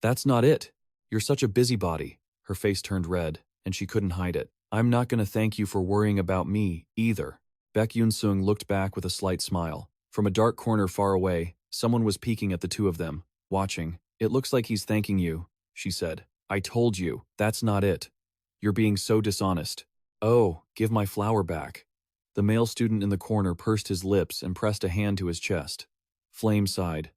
S1: "That's not it. You're such a busybody." Her face turned red, and she couldn't hide it. "I'm not gonna thank you for worrying about me, either." Beck Yunsung looked back with a slight smile. From a dark corner far away, someone was peeking at the two of them, watching. "It looks like he's thanking you," she said. "I told you, that's not it. You're being so dishonest." "Oh, give my flower back." The male student in the corner pursed his lips and pressed a hand to his chest. Flame sighed.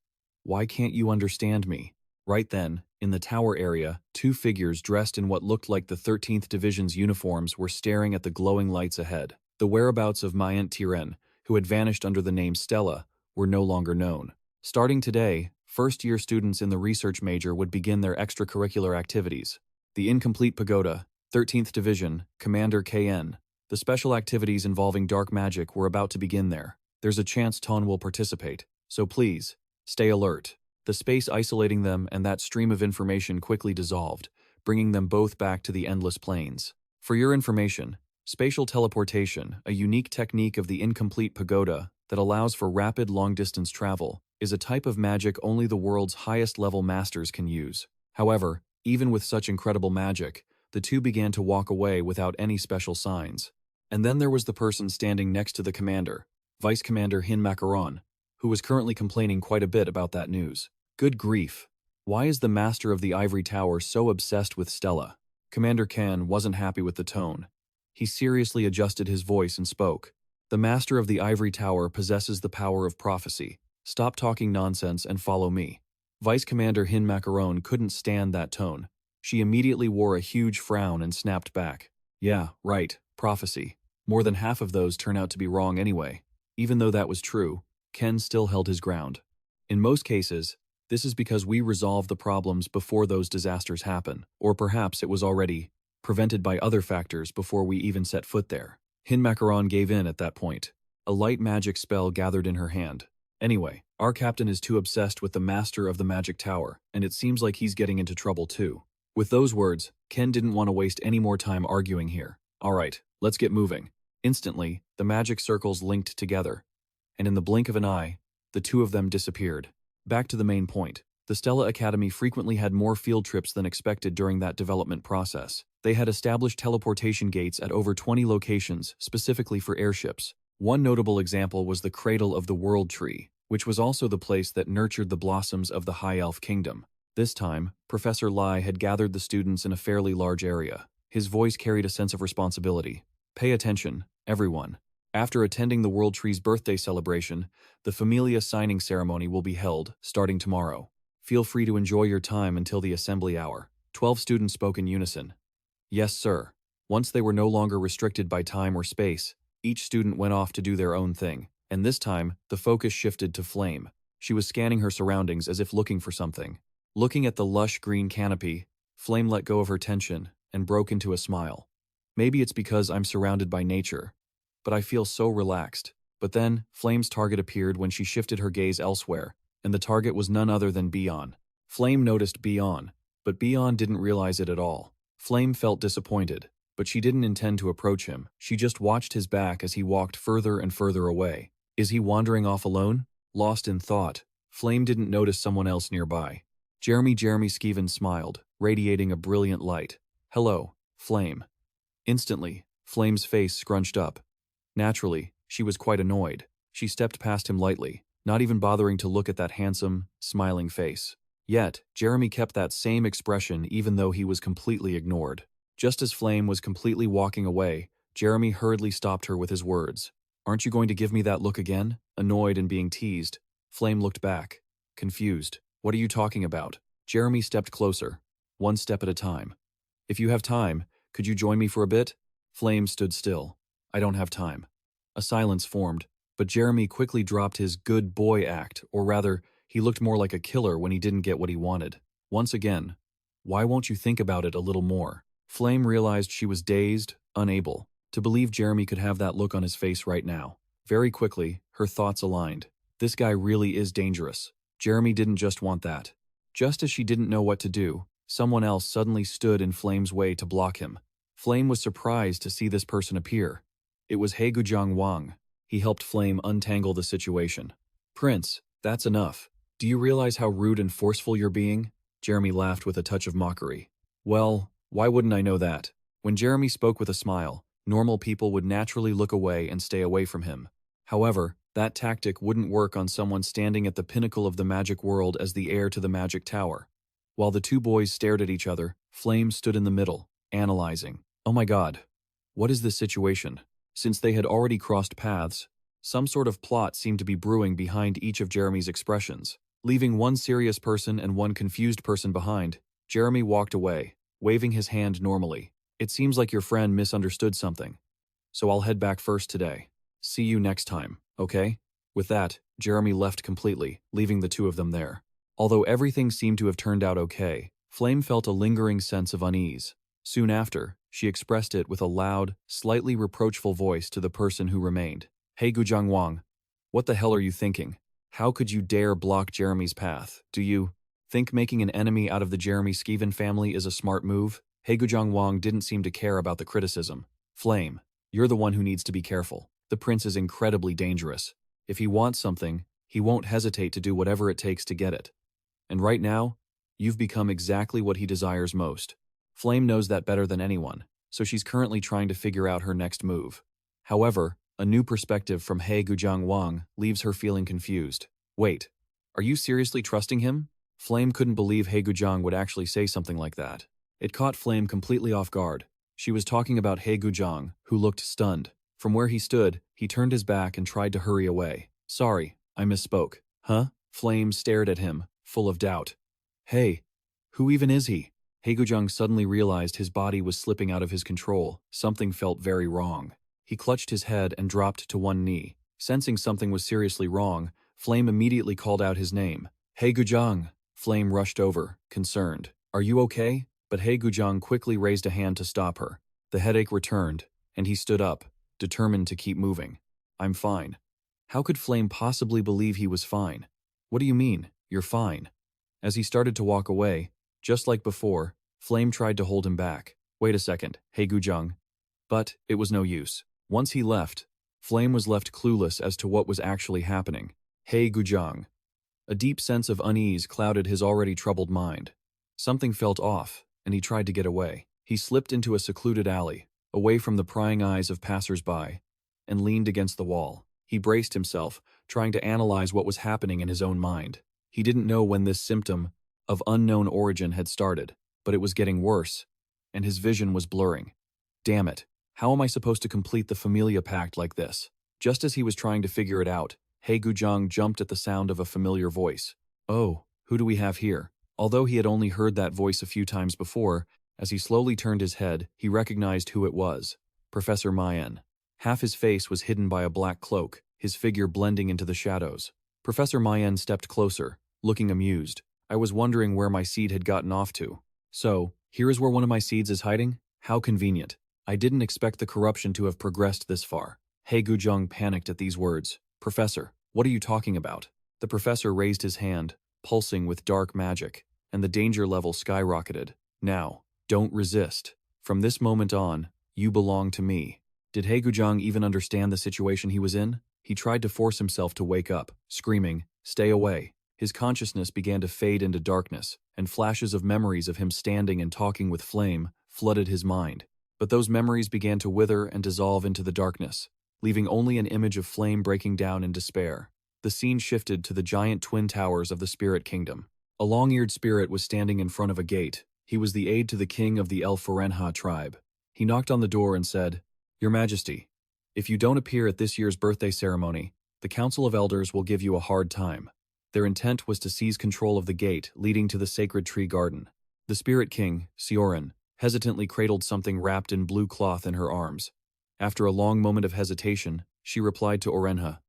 S1: "Why can't you understand me?" Right then, in the tower area, two figures dressed in what looked like the 13th Division's uniforms were staring at the glowing lights ahead. The whereabouts of Myant Tiren, who had vanished under the name Stella, were no longer known. Starting today, first-year students in the research major would begin their extracurricular activities. The Incomplete Pagoda, 13th Division, Commander KN. The special activities involving dark magic were about to begin there. There's a chance Ton will participate, so please, stay alert. The space isolating them and that stream of information quickly dissolved, bringing them both back to the endless planes. For your information, spatial teleportation, a unique technique of the Incomplete Pagoda that allows for rapid long-distance travel, is a type of magic only the world's highest-level masters can use. However, even with such incredible magic, the two began to walk away without any special signs. And then there was the person standing next to the commander, Vice Commander Hin Macaron, who was currently complaining quite a bit about that news. Good grief. Why is the master of the Ivory Tower so obsessed with Stella? Commander Kan wasn't happy with the tone. He seriously adjusted his voice and spoke. The master of the Ivory Tower possesses the power of prophecy. Stop talking nonsense and follow me. Vice Commander Hin Macaron couldn't stand that tone. She immediately wore a huge frown and snapped back. Yeah, right, prophecy. More than half of those turn out to be wrong anyway. Even though that was true, Ken still held his ground. In most cases, this is because we resolve the problems before those disasters happen, or perhaps it was already prevented by other factors before we even set foot there. Hin Macaron gave in at that point. A light magic spell gathered in her hand. Anyway, our captain is too obsessed with the master of the magic tower, and it seems like he's getting into trouble too. With those words, Ken didn't want to waste any more time arguing here. Alright, let's get moving. Instantly, the magic circles linked together, and in the blink of an eye, the two of them disappeared. Back to the main point. The Stella Academy frequently had more field trips than expected during that development process. They had established teleportation gates at over 20 locations, specifically for airships. One notable example was the Cradle of the World Tree, which was also the place that nurtured the blossoms of the High Elf Kingdom. This time, Professor Lai had gathered the students in a fairly large area. His voice carried a sense of responsibility. Pay attention, everyone. After attending the World Tree's birthday celebration, the Familia signing ceremony will be held, starting tomorrow. Feel free to enjoy your time until the assembly hour. 12 students spoke in unison. Yes, sir. Once they were no longer restricted by time or space, each student went off to do their own thing, and this time, the focus shifted to Flame. She was scanning her surroundings as if looking for something. Looking at the lush green canopy, Flame let go of her tension and broke into a smile. Maybe it's because I'm surrounded by nature, but I feel so relaxed. But then, Flame's target appeared when she shifted her gaze elsewhere, and the target was none other than Bion. Flame noticed Bion, but Bion didn't realize it at all. Flame felt disappointed, but she didn't intend to approach him. She just watched his back as he walked further and further away. Is he wandering off alone? Lost in thought, Flame didn't notice someone else nearby. Jeremy Skeven smiled, radiating a brilliant light. Hello, Flame. Instantly, Flame's face scrunched up. Naturally, she was quite annoyed. She stepped past him lightly, not even bothering to look at that handsome, smiling face. Yet, Jeremy kept that same expression even though he was completely ignored. Just as Flame was completely walking away, Jeremy hurriedly stopped her with his words. Aren't you going to give me that look again? Annoyed and being teased, Flame looked back, confused. What are you talking about? Jeremy stepped closer, one step at a time. If you have time, could you join me for a bit? Flame stood still. I don't have time. A silence formed, but Jeremy quickly dropped his good boy act, or rather, he looked more like a killer when he didn't get what he wanted. Once again, why won't you think about it a little more? Flame realized she was dazed, unable to believe Jeremy could have that look on his face right now. Very quickly, her thoughts aligned. This guy really is dangerous. Jeremy didn't just want that. Just as she didn't know what to do, someone else suddenly stood in Flame's way to block him. Flame was surprised to see this person appear. It was Haegujang Wang. He helped Flame untangle the situation. Prince, that's enough. Do you realize how rude and forceful you're being? Jeremy laughed with a touch of mockery. Well, why wouldn't I know that? When Jeremy spoke with a smile, normal people would naturally look away and stay away from him. However, that tactic wouldn't work on someone standing at the pinnacle of the magic world as the heir to the magic tower. While the two boys stared at each other, Flame stood in the middle, analyzing. Oh my god. What is this situation? Since they had already crossed paths, some sort of plot seemed to be brewing behind each of Jeremy's expressions. Leaving one serious person and one confused person behind, Jeremy walked away, waving his hand normally. It seems like your friend misunderstood something. So I'll head back first today. See you next time, okay? With that, Jeremy left completely, leaving the two of them there. Although everything seemed to have turned out okay, Flame felt a lingering sense of unease. Soon after, she expressed it with a loud, slightly reproachful voice to the person who remained. Hey Gujang Wang, what the hell are you thinking? How could you dare block Jeremy's path? Do you think making an enemy out of the Jeremy Skeven family is a smart move? Haegujang Wang didn't seem to care about the criticism. Flame, you're the one who needs to be careful. The prince is incredibly dangerous. If he wants something, he won't hesitate to do whatever it takes to get it. And right now, you've become exactly what he desires most. Flame knows that better than anyone, so she's currently trying to figure out her next move. However, a new perspective from Haegujang Wang leaves her feeling confused. Wait, are you seriously trusting him? Flame couldn't believe Haegujang would actually say something like that. It caught Flame completely off guard. She was talking about Haegujang, who looked stunned. From where he stood, he turned his back and tried to hurry away. Sorry, I misspoke. Huh? Flame stared at him, full of doubt. Hey, who even is he? Haegujang suddenly realized his body was slipping out of his control. Something felt very wrong. He clutched his head and dropped to one knee. Sensing something was seriously wrong, Flame immediately called out his name. Haegujang! Flame rushed over, concerned. Are you okay? But Haegujang quickly raised a hand to stop her. The headache returned, and he stood up, determined to keep moving. I'm fine. How could Flame possibly believe he was fine? What do you mean, you're fine? As he started to walk away, just like before, Flame tried to hold him back. Wait a second, Haegujang. But it was no use. Once he left, Flame was left clueless as to what was actually happening. Haegujang. A deep sense of unease clouded his already troubled mind. Something felt off, and he tried to get away. He slipped into a secluded alley, away from the prying eyes of passers-by, and leaned against the wall. He braced himself, trying to analyze what was happening in his own mind. He didn't know when this symptom of unknown origin had started, but it was getting worse, and his vision was blurring. Damn it, how am I supposed to complete the Familia Pact like this? Just as he was trying to figure it out, Haegujang jumped at the sound of a familiar voice. Oh, who do we have here? Although he had only heard that voice a few times before, as he slowly turned his head, he recognized who it was. Professor Mayen. Half his face was hidden by a black cloak, his figure blending into the shadows. Professor Mayen stepped closer, looking amused. I was wondering where my seed had gotten off to. So, here is where one of my seeds is hiding? How convenient. I didn't expect the corruption to have progressed this far. Haegujang panicked at these words. Professor, what are you talking about? The professor raised his hand, pulsing with dark magic, and the danger level skyrocketed. Now, don't resist. From this moment on, you belong to me. Did Haegujang even understand the situation he was in? He tried to force himself to wake up, screaming, "Stay away." His consciousness began to fade into darkness, and flashes of memories of him standing and talking with Flame flooded his mind. But those memories began to wither and dissolve into the darkness, leaving only an image of Flame breaking down in despair. The scene shifted to the giant twin towers of the Spirit Kingdom. A long-eared spirit was standing in front of a gate. He was the aide to the king of the El Forenha tribe. He knocked on the door and said, Your Majesty, if you don't appear at this year's birthday ceremony, the Council of Elders will give you a hard time. Their intent was to seize control of the gate leading to the sacred tree garden. The Spirit King, Sioran, hesitantly cradled something wrapped in blue cloth in her arms. After a long moment of hesitation, she replied to Orenha,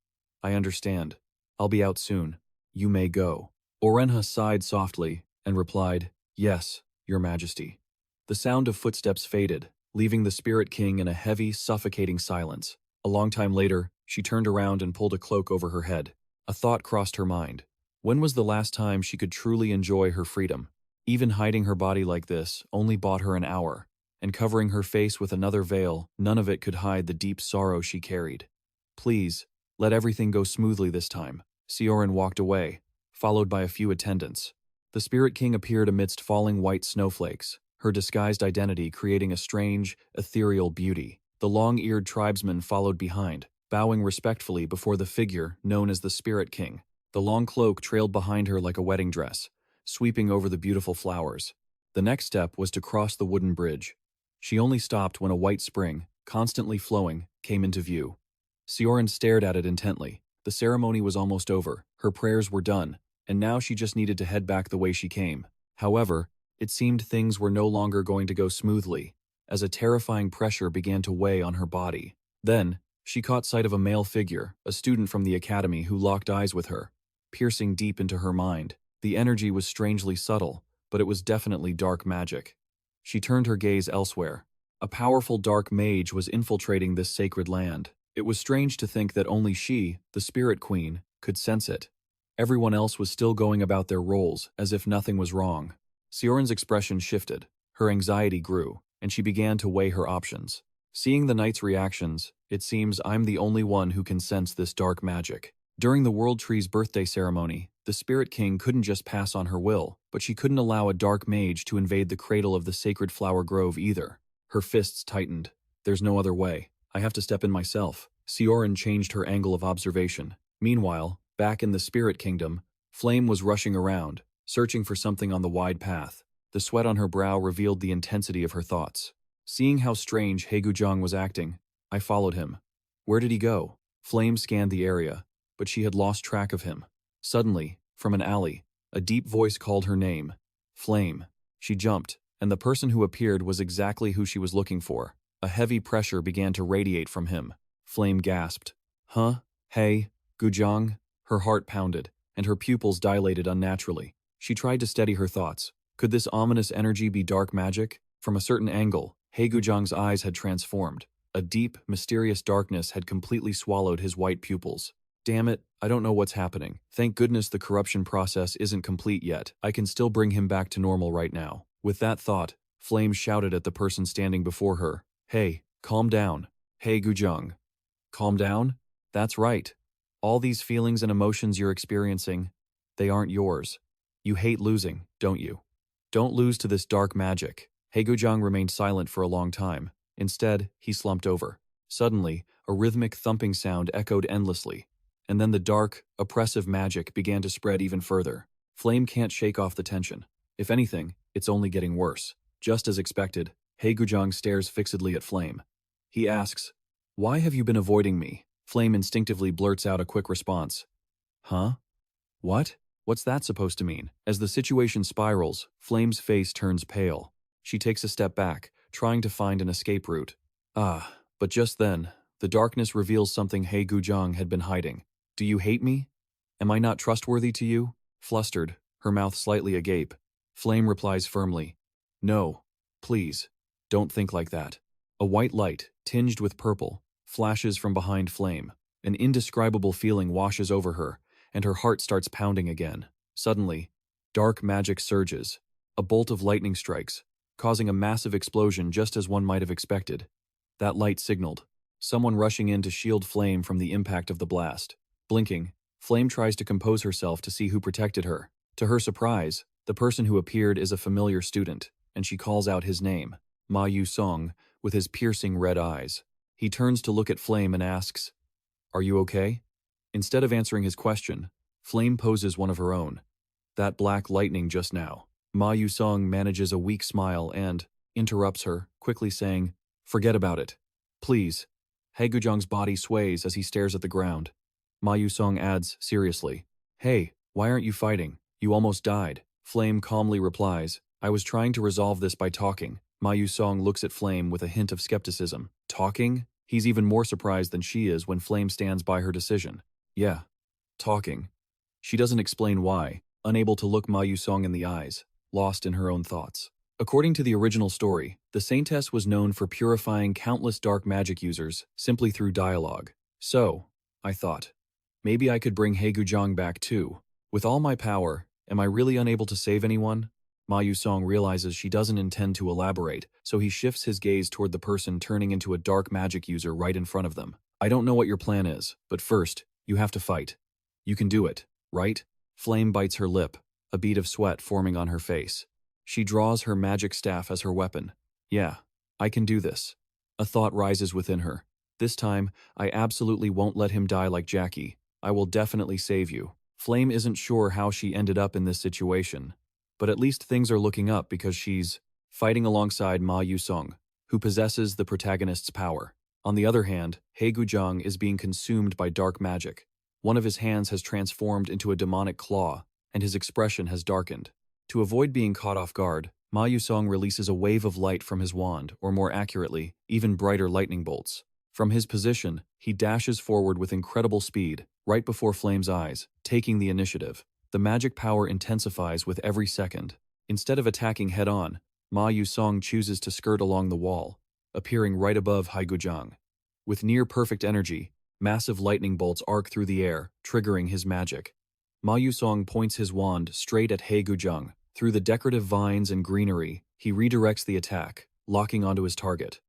S1: "I understand. I'll be out soon. You may go." Orenha sighed softly and replied, "Yes, Your Majesty." The sound of footsteps faded, leaving the Spirit King in a heavy, suffocating silence. A long time later, she turned around and pulled a cloak over her head. A thought crossed her mind. When was the last time she could truly enjoy her freedom? Even hiding her body like this only bought her an hour, and covering her face with another veil, none of it could hide the deep sorrow she carried. "Please, let everything go smoothly this time." Sioran walked away, followed by a few attendants. The Spirit King appeared amidst falling white snowflakes, her disguised identity creating a strange, ethereal beauty. The long-eared tribesman followed behind, bowing respectfully before the figure known as the Spirit King. The long cloak trailed behind her like a wedding dress, sweeping over the beautiful flowers. The next step was to cross the wooden bridge. She only stopped when a white spring, constantly flowing, came into view. Sioran stared at it intently. The ceremony was almost over, her prayers were done, and now she just needed to head back the way she came. However, it seemed things were no longer going to go smoothly, as a terrifying pressure began to weigh on her body. Then, she caught sight of a male figure, a student from the academy who locked eyes with her, piercing deep into her mind. The energy was strangely subtle, but it was definitely dark magic. She turned her gaze elsewhere. A powerful dark mage was infiltrating this sacred land. It was strange to think that only she, the Spirit Queen, could sense it. Everyone else was still going about their roles, as if nothing was wrong. Sioran's expression shifted, her anxiety grew, and she began to weigh her options. Seeing the knight's reactions, it seems I'm the only one who can sense this dark magic. During the World Tree's birthday ceremony, the Spirit King couldn't just pass on her will, but she couldn't allow a dark mage to invade the cradle of the sacred flower grove either. Her fists tightened. There's no other way. I have to step in myself. Sioran changed her angle of observation. Meanwhile, back in the Spirit Kingdom, Flame was rushing around, searching for something on the wide path. The sweat on her brow revealed the intensity of her thoughts. Seeing how strange Haegujang was acting, I followed him. Where did he go? Flame scanned the area, but she had lost track of him. Suddenly, from an alley, a deep voice called her name. Flame. She jumped, and the person who appeared was exactly who she was looking for. A heavy pressure began to radiate from him. Flame gasped. "Huh? Hey, Gujang?" Her heart pounded, and her pupils dilated unnaturally. She tried to steady her thoughts. Could this ominous energy be dark magic? From a certain angle, Haegujang's eyes had transformed. A deep, mysterious darkness had completely swallowed his white pupils. Damn it, I don't know what's happening. Thank goodness the corruption process isn't complete yet. I can still bring him back to normal right now. With that thought, Flame shouted at the person standing before her. "Hey, calm down. Haegujang." "Calm down?" "That's right. All these feelings and emotions you're experiencing, they aren't yours. You hate losing, don't you? Don't lose to this dark magic." Haegujang remained silent for a long time. Instead, he slumped over. Suddenly, a rhythmic thumping sound echoed endlessly, and then the dark, oppressive magic began to spread even further. Flame can't shake off the tension. If anything, it's only getting worse. Just as expected, Haegujang stares fixedly at Flame. He asks, "Why have you been avoiding me?" Flame instinctively blurts out a quick response. "Huh? What? What's that supposed to mean?" As the situation spirals, Flame's face turns pale. She takes a step back, trying to find an escape route. But just then, the darkness reveals something Haegujang had been hiding. "Do you hate me? Am I not trustworthy to you?" Flustered, her mouth slightly agape, Flame replies firmly, "No, please, don't think like that." A white light, tinged with purple, flashes from behind Flame. An indescribable feeling washes over her, and her heart starts pounding again. Suddenly, dark magic surges. A bolt of lightning strikes, causing a massive explosion just as one might have expected. That light signaled someone rushing in to shield Flame from the impact of the blast. Blinking, Flame tries to compose herself to see who protected her. To her surprise, the person who appeared is a familiar student, and she calls out his name, Ma Yusung, with his piercing red eyes. He turns to look at Flame and asks, "Are you okay?" Instead of answering his question, Flame poses one of her own. "That black lightning just now." Ma Yusung manages a weak smile and interrupts her, quickly saying, "Forget about it. Please." Haegujang's body sways as he stares at the ground. Ma Yusung adds seriously, "Hey, Why aren't you fighting? You almost died. Flame calmly replies, I was trying to resolve this by talking. Ma Yusong looks at Flame with a hint of skepticism. Talking? He's even more surprised than she is when Flame stands by her decision. Yeah, talking. She doesn't explain why, unable to look Ma Yusong in the eyes, lost in her own thoughts. According to the original story, the Saintess was known for purifying countless dark magic users simply through dialogue. So, I thought, maybe I could bring Heigujang back too. With all my power, am I really unable to save anyone? Ma Yusong realizes she doesn't intend to elaborate, so he shifts his gaze toward the person turning into a dark magic user right in front of them. I don't know what your plan is, but first, you have to fight. You can do it, right? Flame bites her lip, a bead of sweat forming on her face. She draws her magic staff as her weapon. Yeah, I can do this. A thought rises within her. This time, I absolutely won't let him die like Jackie. I will definitely save you. Flame isn't sure how she ended up in this situation, but at least things are looking up because she's fighting alongside Ma Yusong, who possesses the protagonist's power. On the other hand, Heigujang is being consumed by dark magic. One of his hands has transformed into a demonic claw, and his expression has darkened. To avoid being caught off guard, Ma Yusong releases a wave of light from his wand, or more accurately, even brighter lightning bolts. From his position, he dashes forward with incredible speed, right before Flame's eyes, taking the initiative. The magic power intensifies with every second. Instead of attacking head-on, Ma Yusong chooses to skirt along the wall, appearing right above Heigujang. With near-perfect energy, massive lightning bolts arc through the air, triggering his magic. Ma Yusong points his wand straight at Heigujang. Through the decorative vines and greenery, he redirects the attack, locking onto his target.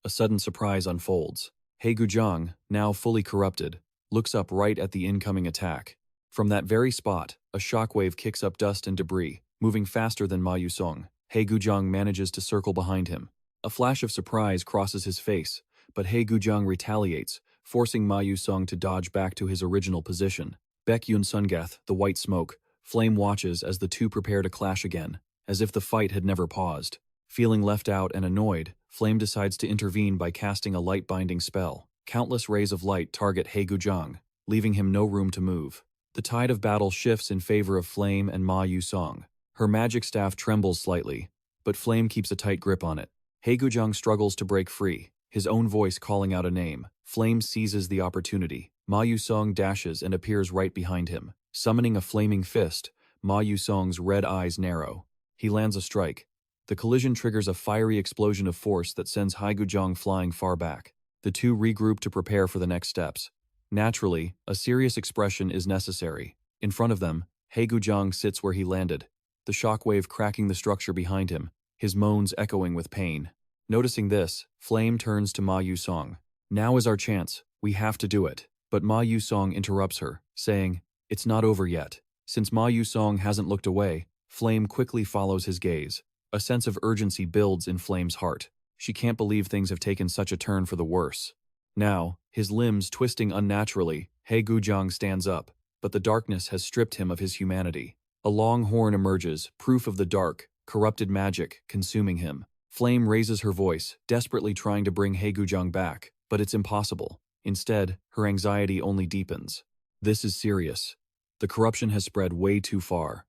S1: A sudden surprise unfolds. Heigujang, now fully corrupted, looks up right at the incoming attack. From that very spot, a shockwave kicks up dust and debris, moving faster than Ma Yusong. Heigujang manages to circle behind him. A flash of surprise crosses his face, but Heigujang retaliates, forcing Ma Yusong to dodge back to his original position. Beck Yunsung, the white smoke, Flame watches as the two prepare to clash again, as if the fight had never paused. Feeling left out and annoyed, Flame decides to intervene by casting a light-binding spell. Countless rays of light target Heigujang, leaving him no room to move. The tide of battle shifts in favor of Flame and Ma Yusong. Her magic staff trembles slightly, but Flame keeps a tight grip on it. Heigujang struggles to break free, his own voice calling out a name. Flame seizes the opportunity. Ma Yusong dashes and appears right behind him. Summoning a flaming fist, Ma Yusong's red eyes narrow. He lands a strike. The collision triggers a fiery explosion of force that sends Heigujang flying far back. The two regroup to prepare for the next steps. Naturally, a serious expression is necessary. In front of them, Heigujang sits where he landed, the shockwave cracking the structure behind him, his moans echoing with pain. Noticing this, Flame turns to Ma Yusong. Now is our chance. We have to do it. But Ma Yusong interrupts her, saying, It's not over yet. Since Ma Yusong hasn't looked away, Flame quickly follows his gaze. A sense of urgency builds in Flame's heart. She can't believe things have taken such a turn for the worse. Now, his limbs twisting unnaturally, Heigujang stands up, but the darkness has stripped him of his humanity. A long horn emerges, proof of the dark, corrupted magic consuming him. Flame raises her voice, desperately trying to bring Heigujang back, but it's impossible. Instead, her anxiety only deepens. This is serious. The corruption has spread way too far.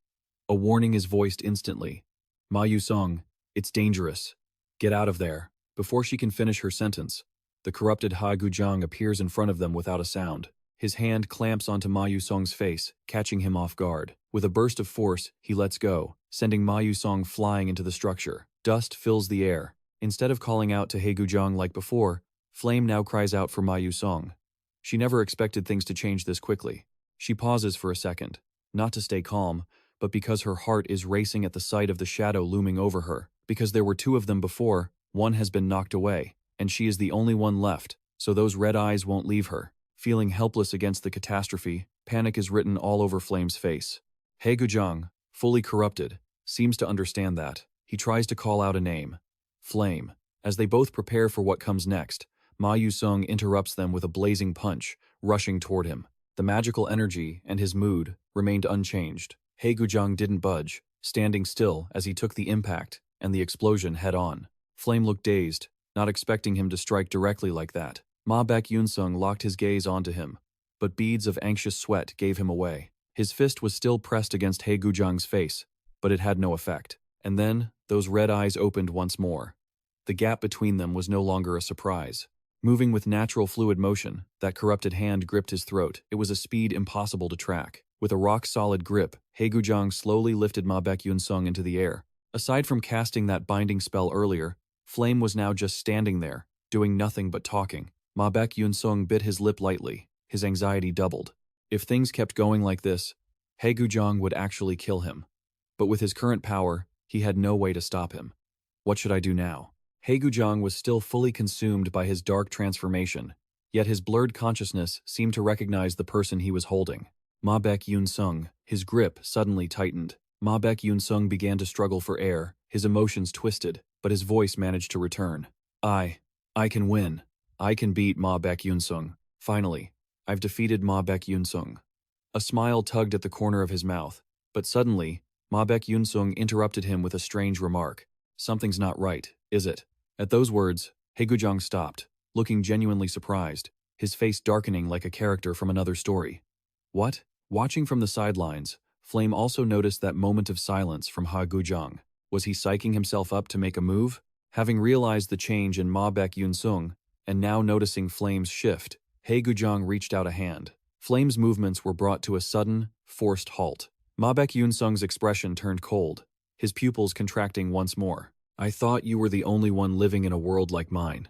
S1: A warning is voiced instantly. Ma Yusong, it's dangerous. Get out of there. Before she can finish her sentence, the corrupted Heigujang appears in front of them without a sound. His hand clamps onto Ma Yusong's face, catching him off guard. With a burst of force, he lets go, sending Ma Yusong flying into the structure. Dust fills the air. Instead of calling out to Heigujang like before, Flame now cries out for Ma Yusong. She never expected things to change this quickly. She pauses for a second, not to stay calm, but because her heart is racing at the sight of the shadow looming over her. Because there were two of them before, one has been knocked away, and she is the only one left, so those red eyes won't leave her. Feeling helpless against the catastrophe, panic is written all over Flame's face. Heigujang, fully corrupted, seems to understand that. He tries to call out a name. Flame. As they both prepare for what comes next, Ma Yusong interrupts them with a blazing punch, rushing toward him. The magical energy and his mood remained unchanged. Heigujang didn't budge, standing still as he took the impact and the explosion head-on. Flame looked dazed, not expecting him to strike directly like that. Beck Yunsung locked his gaze onto him, but beads of anxious sweat gave him away. His fist was still pressed against He Guzhang's face, but it had no effect. And then, those red eyes opened once more. The gap between them was no longer a surprise. Moving with natural fluid motion, that corrupted hand gripped his throat. It was a speed impossible to track. With a rock-solid grip, He Guzhang slowly lifted Beck Yunsung into the air. Aside from casting that binding spell earlier, Flame was now just standing there, doing nothing but talking. Beck Yunsung bit his lip lightly. His anxiety doubled. If things kept going like this, He Guzhang would actually kill him. But with his current power, he had no way to stop him. What should I do now? He Guzhang was still fully consumed by his dark transformation, yet his blurred consciousness seemed to recognize the person he was holding. Beck Yunsung. His grip suddenly tightened. Beck Yunsung began to struggle for air, his emotions twisted, but his voice managed to return. I can win. I can beat Beck Yunsung. Finally, I've defeated Beck Yunsung. A smile tugged at the corner of his mouth, but suddenly, Beck Yunsung interrupted him with a strange remark. Something's not right, is it? At those words, He Guzhang stopped, looking genuinely surprised, his face darkening like a character from another story. What? Watching from the sidelines, Flame also noticed that moment of silence from He Guzhang. Was he psyching himself up to make a move? Having realized the change in Beck Yunsung, and now noticing Flame's shift, He Guzhang reached out a hand. Flame's movements were brought to a sudden, forced halt. Beck Yunsung's expression turned cold, his pupils contracting once more. I thought you were the only one living in a world like mine.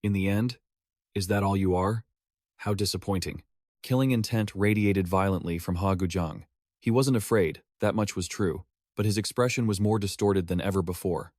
S1: In the end? Is that all you are? How disappointing. Killing intent radiated violently from He Guzhang. He wasn't afraid, that much was true, but his expression was more distorted than ever before.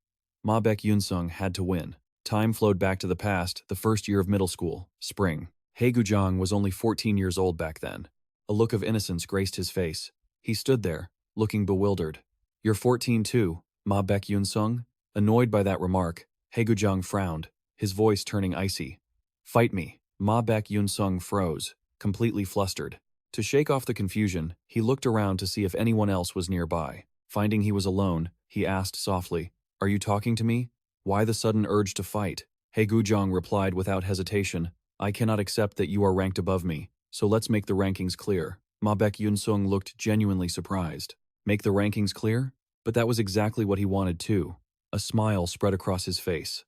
S1: Beck Yunsung had to win. Time flowed back to the past, the first year of middle school, spring. He Guzhang was only 14 years old back then. A look of innocence graced his face. He stood there, looking bewildered. You're 14 too, Beck Yunsung? Annoyed by that remark, He Guzhang frowned, his voice turning icy. Fight me. Beck Yunsung froze, completely flustered. To shake off the confusion, he looked around to see if anyone else was nearby. Finding he was alone, he asked softly, Are you talking to me? Why the sudden urge to fight? He Guzhang replied without hesitation, I cannot accept that you are ranked above me, so let's make the rankings clear. Beck Yunsung looked genuinely surprised. Make the rankings clear? But that was exactly what he wanted too. A smile spread across his face.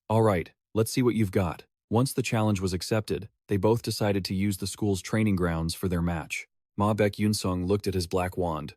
S1: All right, let's see what you've got. Once the challenge was accepted, they both decided to use the school's training grounds for their match. Beck Yunsung looked at his black wand.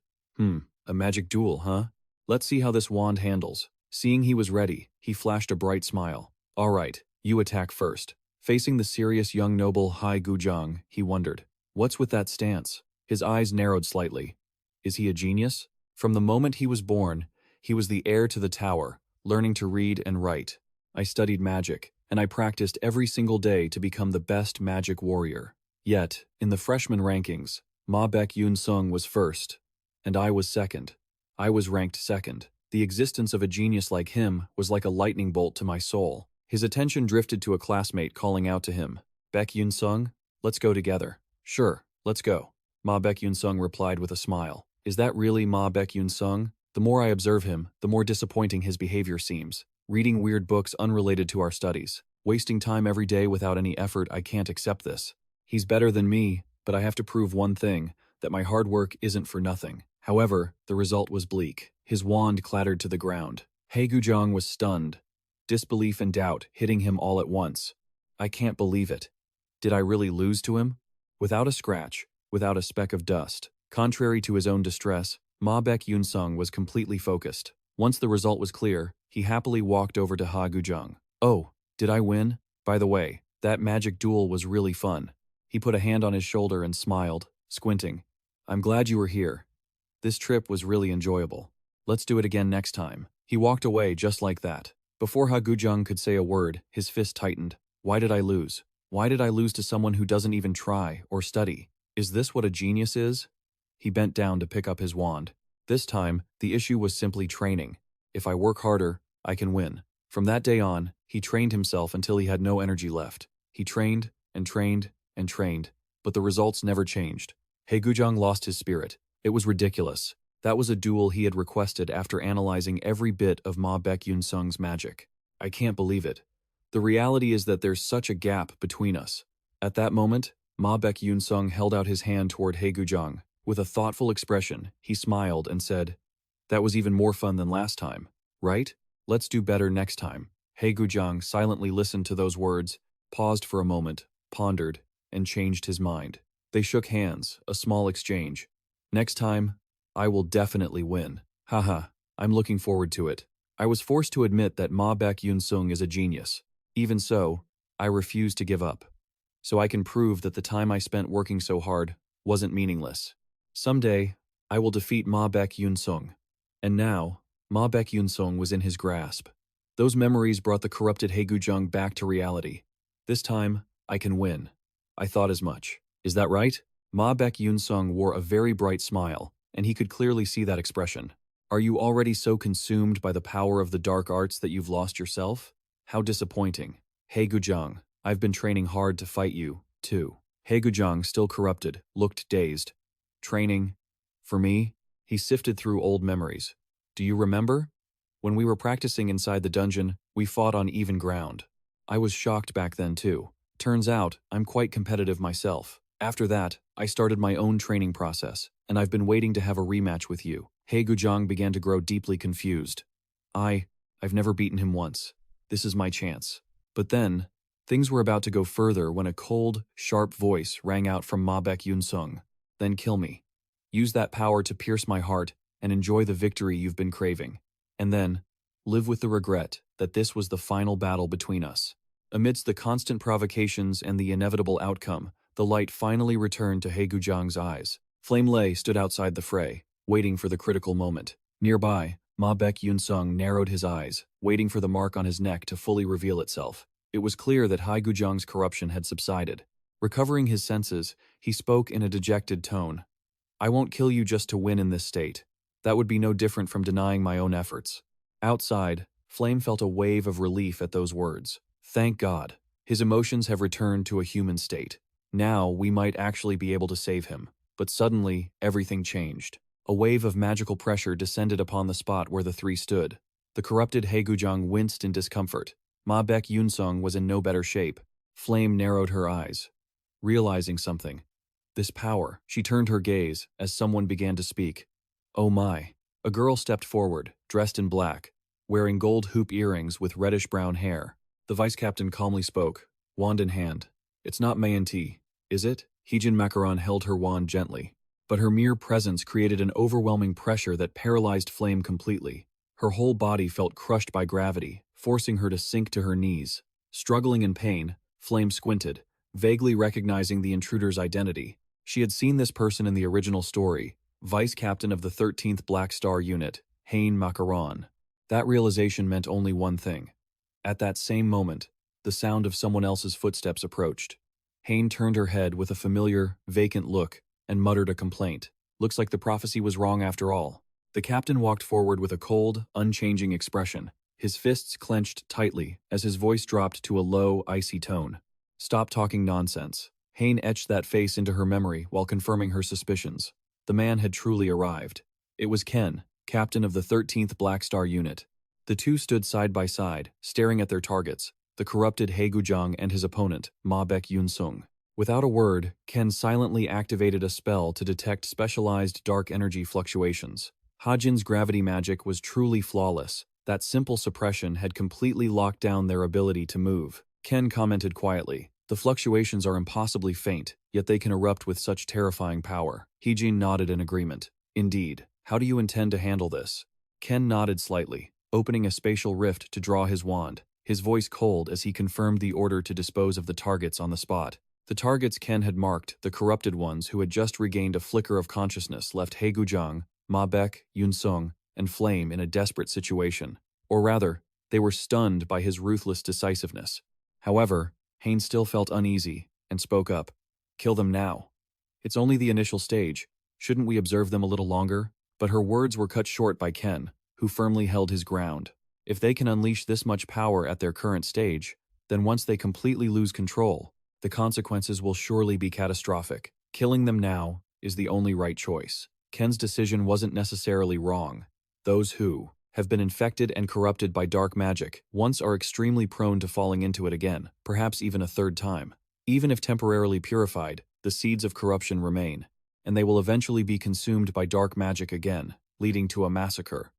S1: A magic duel, huh? Let's see how this wand handles. Seeing he was ready, he flashed a bright smile. All right, you attack first. Facing the serious young noble He Guzhang, he wondered, what's with that stance? His eyes narrowed slightly. Is he a genius? From the moment he was born, he was the heir to the tower, learning to read and write. I studied magic, and I practiced every single day to become the best magic warrior. Yet, in the freshman rankings, Beck Yunsung was first, and I was second. I was ranked second. The existence of a genius like him was like a lightning bolt to my soul. His attention drifted to a classmate calling out to him, Beck Yunsung, let's go together. Sure, let's go. Beck Yunsung replied with a smile. Is that really Beck Yunsung? The more I observe him, the more disappointing his behavior seems. Reading weird books unrelated to our studies. Wasting time every day without any effort, I can't accept this. He's better than me, but I have to prove one thing, that my hard work isn't for nothing. However, the result was bleak. His wand clattered to the ground. He Guzhang was stunned. Disbelief and doubt hitting him all at once. I can't believe it. Did I really lose to him? Without a scratch, without a speck of dust. Contrary to his own distress, Beck Yunsung was completely focused. Once the result was clear, he happily walked over to He Guzhang. Oh, did I win? By the way, that magic duel was really fun. He put a hand on his shoulder and smiled, squinting. I'm glad you were here. This trip was really enjoyable. Let's do it again next time. He walked away just like that. Before He Guzhang could say a word, his fist tightened. Why did I lose? Why did I lose to someone who doesn't even try or study? Is this what a genius is? He bent down to pick up his wand. This time, the issue was simply training. If I work harder, I can win. From that day on, he trained himself until he had no energy left. He trained and trained and trained, but the results never changed. He Guzhang lost his spirit. It was ridiculous. That was a duel he had requested after analyzing every bit of Beck Yunsung's magic. I can't believe it. The reality is that there's such a gap between us. At that moment, Beck Yunsung held out his hand toward He Guzhang. With a thoughtful expression, he smiled and said, "That was even more fun than last time, right? Let's do better next time." He Guzhang silently listened to those words, paused for a moment, pondered, and changed his mind. They shook hands, a small exchange. "Next time, I will definitely win. Haha, I'm looking forward to it." I was forced to admit that Beck Yunsung is a genius. Even so, I refuse to give up. So I can prove that the time I spent working so hard wasn't meaningless. Someday, I will defeat Beck Yunsung. And now, Beck Yunsung was in his grasp. Those memories brought the corrupted He Guzhang back to reality. This time, I can win. I thought as much. Is that right? Beck Yunsung wore a very bright smile, and he could clearly see that expression. Are you already so consumed by the power of the dark arts that you've lost yourself? How disappointing. He Guzhang, I've been training hard to fight you, too. He Guzhang, still corrupted, looked dazed. Training? For me? He sifted through old memories. Do you remember? When we were practicing inside the dungeon, we fought on even ground. I was shocked back then too. Turns out, I'm quite competitive myself. After that, I started my own training process, and I've been waiting to have a rematch with you. He Guzhang began to grow deeply confused. I've never beaten him once. This is my chance. But then, things were about to go further when a cold, sharp voice rang out from Beck Yunsung. Then kill me. Use that power to pierce my heart and enjoy the victory you've been craving. And then, live with the regret that this was the final battle between us. Amidst the constant provocations and the inevitable outcome, the light finally returned to He Guzhang's eyes. Flame Lei stood outside the fray, waiting for the critical moment. Nearby, Beck Yunsung narrowed his eyes, waiting for the mark on his neck to fully reveal itself. It was clear that He Guzhang's corruption had subsided. Recovering his senses, he spoke in a dejected tone. I won't kill you just to win in this state. That would be no different from denying my own efforts. Outside, Flame felt a wave of relief at those words. Thank God. His emotions have returned to a human state. Now we might actually be able to save him. But suddenly, everything changed. A wave of magical pressure descended upon the spot where the three stood. The corrupted He Guzhang winced in discomfort. Beck Yunsung was in no better shape. Flame narrowed her eyes, realizing something. This power. She turned her gaze as someone began to speak. Oh my. A girl stepped forward, dressed in black, wearing gold hoop earrings with reddish-brown hair. The vice captain calmly spoke, wand in hand. It's not Mayanti, is it? Heejin Macaron held her wand gently. But her mere presence created an overwhelming pressure that paralyzed Flame completely. Her whole body felt crushed by gravity, forcing her to sink to her knees. Struggling in pain, Flame squinted, vaguely recognizing the intruder's identity. She had seen this person in the original story, vice captain of the 13th Black Star Unit, Hein Macaron. That realization meant only one thing. At that same moment, the sound of someone else's footsteps approached. Hein turned her head with a familiar, vacant look and muttered a complaint. Looks like the prophecy was wrong after all. The captain walked forward with a cold, unchanging expression, his fists clenched tightly as his voice dropped to a low, icy tone. Stop talking nonsense. Hein etched that face into her memory while confirming her suspicions. The man had truly arrived. It was Ken, captain of the 13th Black Star Unit. The two stood side by side, staring at their targets, the corrupted He Guzhang and his opponent, Beck Yunsung. Without a word, Ken silently activated a spell to detect specialized dark energy fluctuations. Hajin's gravity magic was truly flawless. That simple suppression had completely locked down their ability to move. Ken commented quietly, the fluctuations are impossibly faint, yet they can erupt with such terrifying power. Heejin nodded in agreement. Indeed. How do you intend to handle this? Ken nodded slightly, opening a spatial rift to draw his wand, his voice cold as he confirmed the order to dispose of the targets on the spot. The targets Ken had marked, the corrupted ones who had just regained a flicker of consciousness, left He Guzhang, Beck Yunsung, and Flame in a desperate situation. Or rather, they were stunned by his ruthless decisiveness. However, Hein still felt uneasy and spoke up. Kill them now. It's only the initial stage. Shouldn't we observe them a little longer? But her words were cut short by Ken, who firmly held his ground. If they can unleash this much power at their current stage, then once they completely lose control, the consequences will surely be catastrophic. Killing them now is the only right choice. Ken's decision wasn't necessarily wrong. Those who have been infected and corrupted by dark magic once are extremely prone to falling into it again, perhaps even a third time. Even if temporarily purified, the seeds of corruption remain. and they will eventually be consumed by dark magic again, leading to a massacre.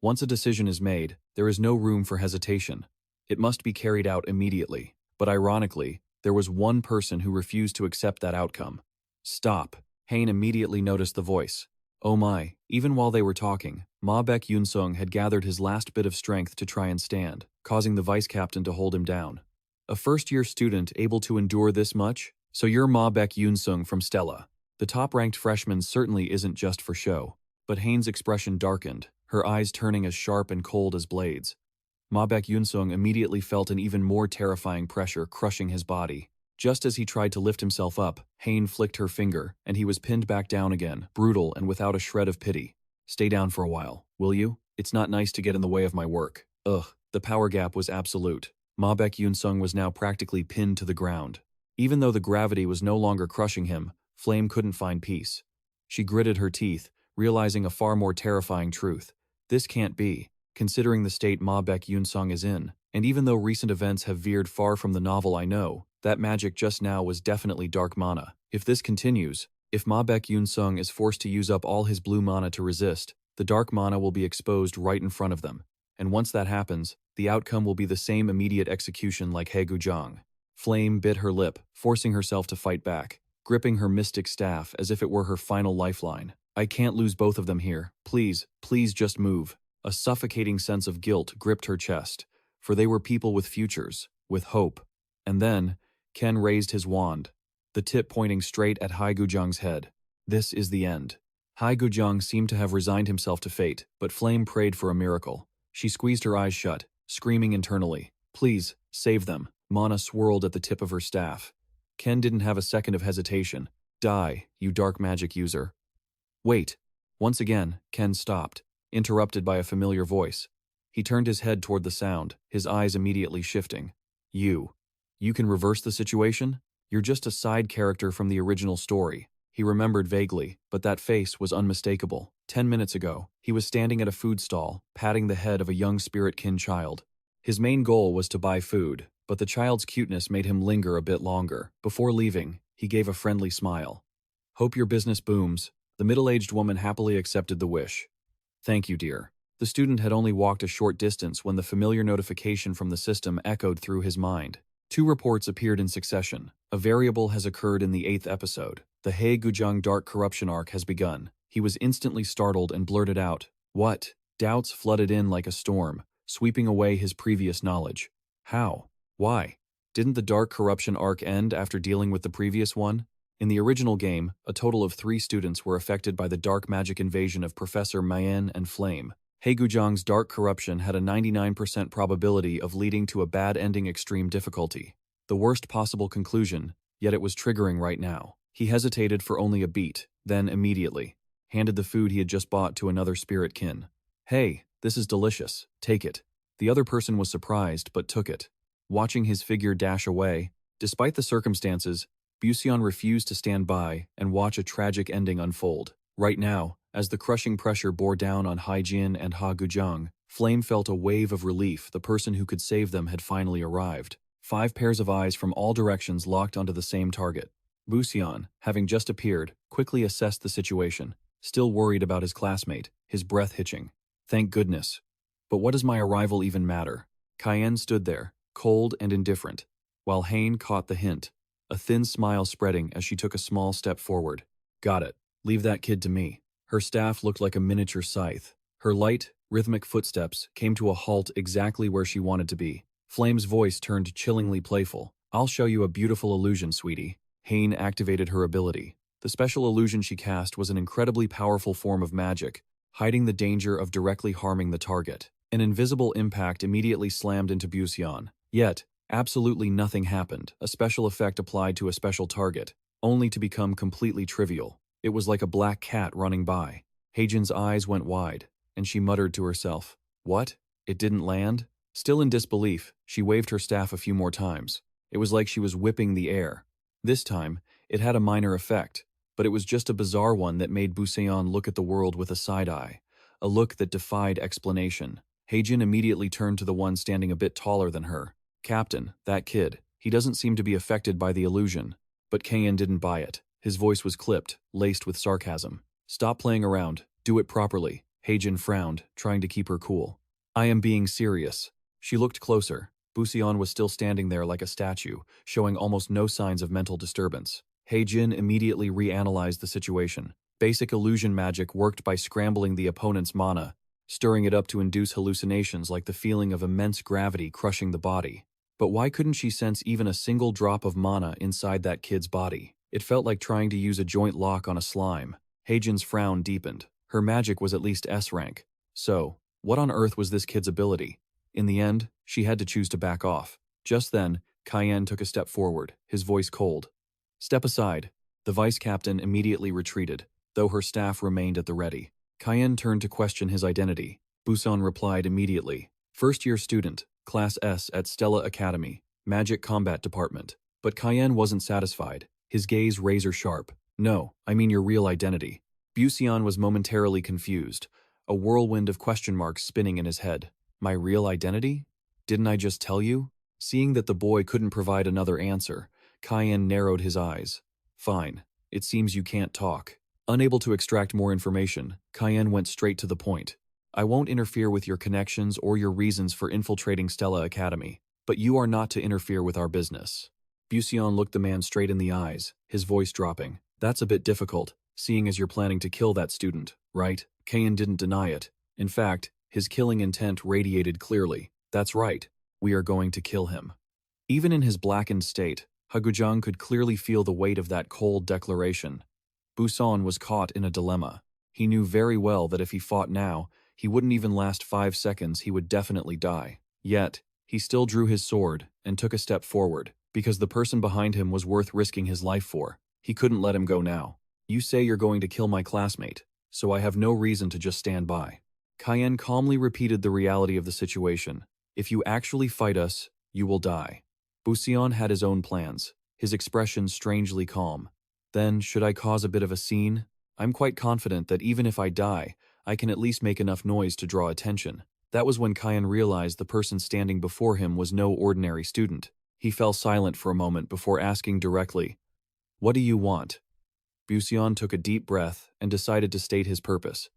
S1: Once a decision is made, there is no room for hesitation. It must be carried out immediately. But ironically, there was one person who refused to accept that outcome. Stop. Hain immediately noticed the voice. Oh my, even while they were talking, Beck Yunsung had gathered his last bit of strength to try and stand, causing the vice captain to hold him down. A first-year student able to endure this much? So you're Beck Yunsung from Stella. The top-ranked freshman certainly isn't just for show. But Hain's expression darkened, her eyes turning as sharp and cold as blades. Beck Yunsung immediately felt an even more terrifying pressure crushing his body. Just as he tried to lift himself up, Hain flicked her finger, and he was pinned back down again, brutal and without a shred of pity. Stay down for a while, will you? It's not nice to get in the way of my work. Ugh, the power gap was absolute. Beck Yunsung was now practically pinned to the ground. Even though the gravity was no longer crushing him, Flame couldn't find peace. She gritted her teeth, realizing a far more terrifying truth. This can't be, considering the state Beck Yunsung is in, and even though recent events have veered far from the novel I know, that magic just now was definitely dark mana. If this continues, if Beck Yunsung is forced to use up all his blue mana to resist, the dark mana will be exposed right in front of them. And once that happens, the outcome will be the same immediate execution like He Guzhang. Flame bit her lip, forcing herself to fight back, gripping her mystic staff as if it were her final lifeline. I can't lose both of them here. Please, please just move. A suffocating sense of guilt gripped her chest, for they were people with futures, with hope. And then, Ken raised his wand, the tip pointing straight at He Guzhang's head. This is the end. He Guzhang seemed to have resigned himself to fate, but Flame prayed for a miracle. She squeezed her eyes shut, screaming internally, "Please, save them." Mana swirled at the tip of her staff. Ken didn't have a second of hesitation. Die, you dark magic user. Wait. Once again, Ken stopped, interrupted by a familiar voice. He turned his head toward the sound, his eyes immediately shifting. You can reverse the situation? You're just a side character from the original story. He remembered vaguely, but that face was unmistakable. 10 minutes ago, he was standing at a food stall, patting the head of a young spirit-kin child. His main goal was to buy food, but the child's cuteness made him linger a bit longer. Before leaving, he gave a friendly smile. Hope your business booms. The middle-aged woman happily accepted the wish. Thank you, dear. The student had only walked a short distance when the familiar notification from the system echoed through his mind. 2 reports appeared in succession. A variable has occurred in the 8th episode. The He Guzhang Dark Corruption arc has begun. He was instantly startled and blurted out, "What?" Doubts flooded in like a storm, sweeping away his previous knowledge. How? Why? Didn't the Dark Corruption arc end after dealing with the previous one? In the original game, a total of 3 students were affected by the dark magic invasion of Professor Mayen and Flame. He Guzhang's Dark Corruption had a 99% probability of leading to a bad ending extreme difficulty. The worst possible conclusion, yet it was triggering right now. He hesitated for only a beat, then immediately handed the food he had just bought to another spirit kin. Hey, this is delicious, take it. The other person was surprised but took it. Watching his figure dash away, despite the circumstances, Busion refused to stand by and watch a tragic ending unfold. Right now, as the crushing pressure bore down on Haijin and He Guzhang, Flame felt a wave of relief. The person who could save them had finally arrived. 5 pairs of eyes from all directions locked onto the same target. Busion, having just appeared, quickly assessed the situation, still worried about his classmate, his breath hitching. Thank goodness. But what does my arrival even matter? Cayenne stood there, cold and indifferent, while Hain caught the hint, a thin smile spreading as she took a small step forward. Got it. Leave that kid to me. Her staff looked like a miniature scythe. Her light, rhythmic footsteps came to a halt exactly where she wanted to be. Flame's voice turned chillingly playful. I'll show you a beautiful illusion, sweetie. Hain activated her ability. The special illusion she cast was an incredibly powerful form of magic, hiding the danger of directly harming the target. An invisible impact immediately slammed into Busion. Yet, absolutely nothing happened. A special effect applied to a special target, only to become completely trivial. It was like a black cat running by. Heijin's eyes went wide, and she muttered to herself, "What? It didn't land?" Still in disbelief, she waved her staff a few more times. It was like she was whipping the air. This time, it had a minor effect, but it was just a bizarre one that made Busion look at the world with a side eye, a look that defied explanation. Heijin immediately turned to the one standing a bit taller than her. "Captain, that kid, he doesn't seem to be affected by the illusion." But Kayan didn't buy it. His voice was clipped, laced with sarcasm. Stop playing around. Do it properly. Heijin frowned, trying to keep her cool. I am being serious. She looked closer. Busion was still standing there like a statue, showing almost no signs of mental disturbance. Heijin immediately reanalyzed the situation. Basic illusion magic worked by scrambling the opponent's mana, stirring it up to induce hallucinations like the feeling of immense gravity crushing the body. But why couldn't she sense even a single drop of mana inside that kid's body? It felt like trying to use a joint lock on a slime. Heijin's frown deepened. Her magic was at least S rank. So, what on earth was this kid's ability? In the end, she had to choose to back off. Just then, Cayenne took a step forward, his voice cold. Step aside. The vice captain immediately retreated, though her staff remained at the ready. Cayenne turned to question his identity. Busan replied immediately. First-year student, Class S at Stella Academy, Magic Combat Department. But Cayenne wasn't satisfied, his gaze razor-sharp. No, I mean your real identity. Busan was momentarily confused, a whirlwind of question marks spinning in his head. My real identity? Didn't I just tell you? Seeing that the boy couldn't provide another answer, Cayenne narrowed his eyes. Fine. It seems you can't talk. Unable to extract more information, Cayenne went straight to the point. I won't interfere with your connections or your reasons for infiltrating Stella Academy, but you are not to interfere with our business. Busion looked the man straight in the eyes, his voice dropping. That's a bit difficult, seeing as you're planning to kill that student, right? Cayenne didn't deny it. In fact, his killing intent radiated clearly. That's right. We are going to kill him. Even in his blackened state, Hagujang could clearly feel the weight of that cold declaration. Busan was caught in a dilemma. He knew very well that if he fought now, he wouldn't even last 5 seconds, he would definitely die. Yet, he still drew his sword and took a step forward, because the person behind him was worth risking his life for. He couldn't let him go now. You say you're going to kill my classmate, so I have no reason to just stand by. Cayenne calmly repeated the reality of the situation. If you actually fight us, you will die. Busion had his own plans, his expression strangely calm. Then, should I cause a bit of a scene? I'm quite confident that even if I die, I can at least make enough noise to draw attention. That was when Cayenne realized the person standing before him was no ordinary student. He fell silent for a moment before asking directly, What do you want? Busion took a deep breath and decided to state his purpose.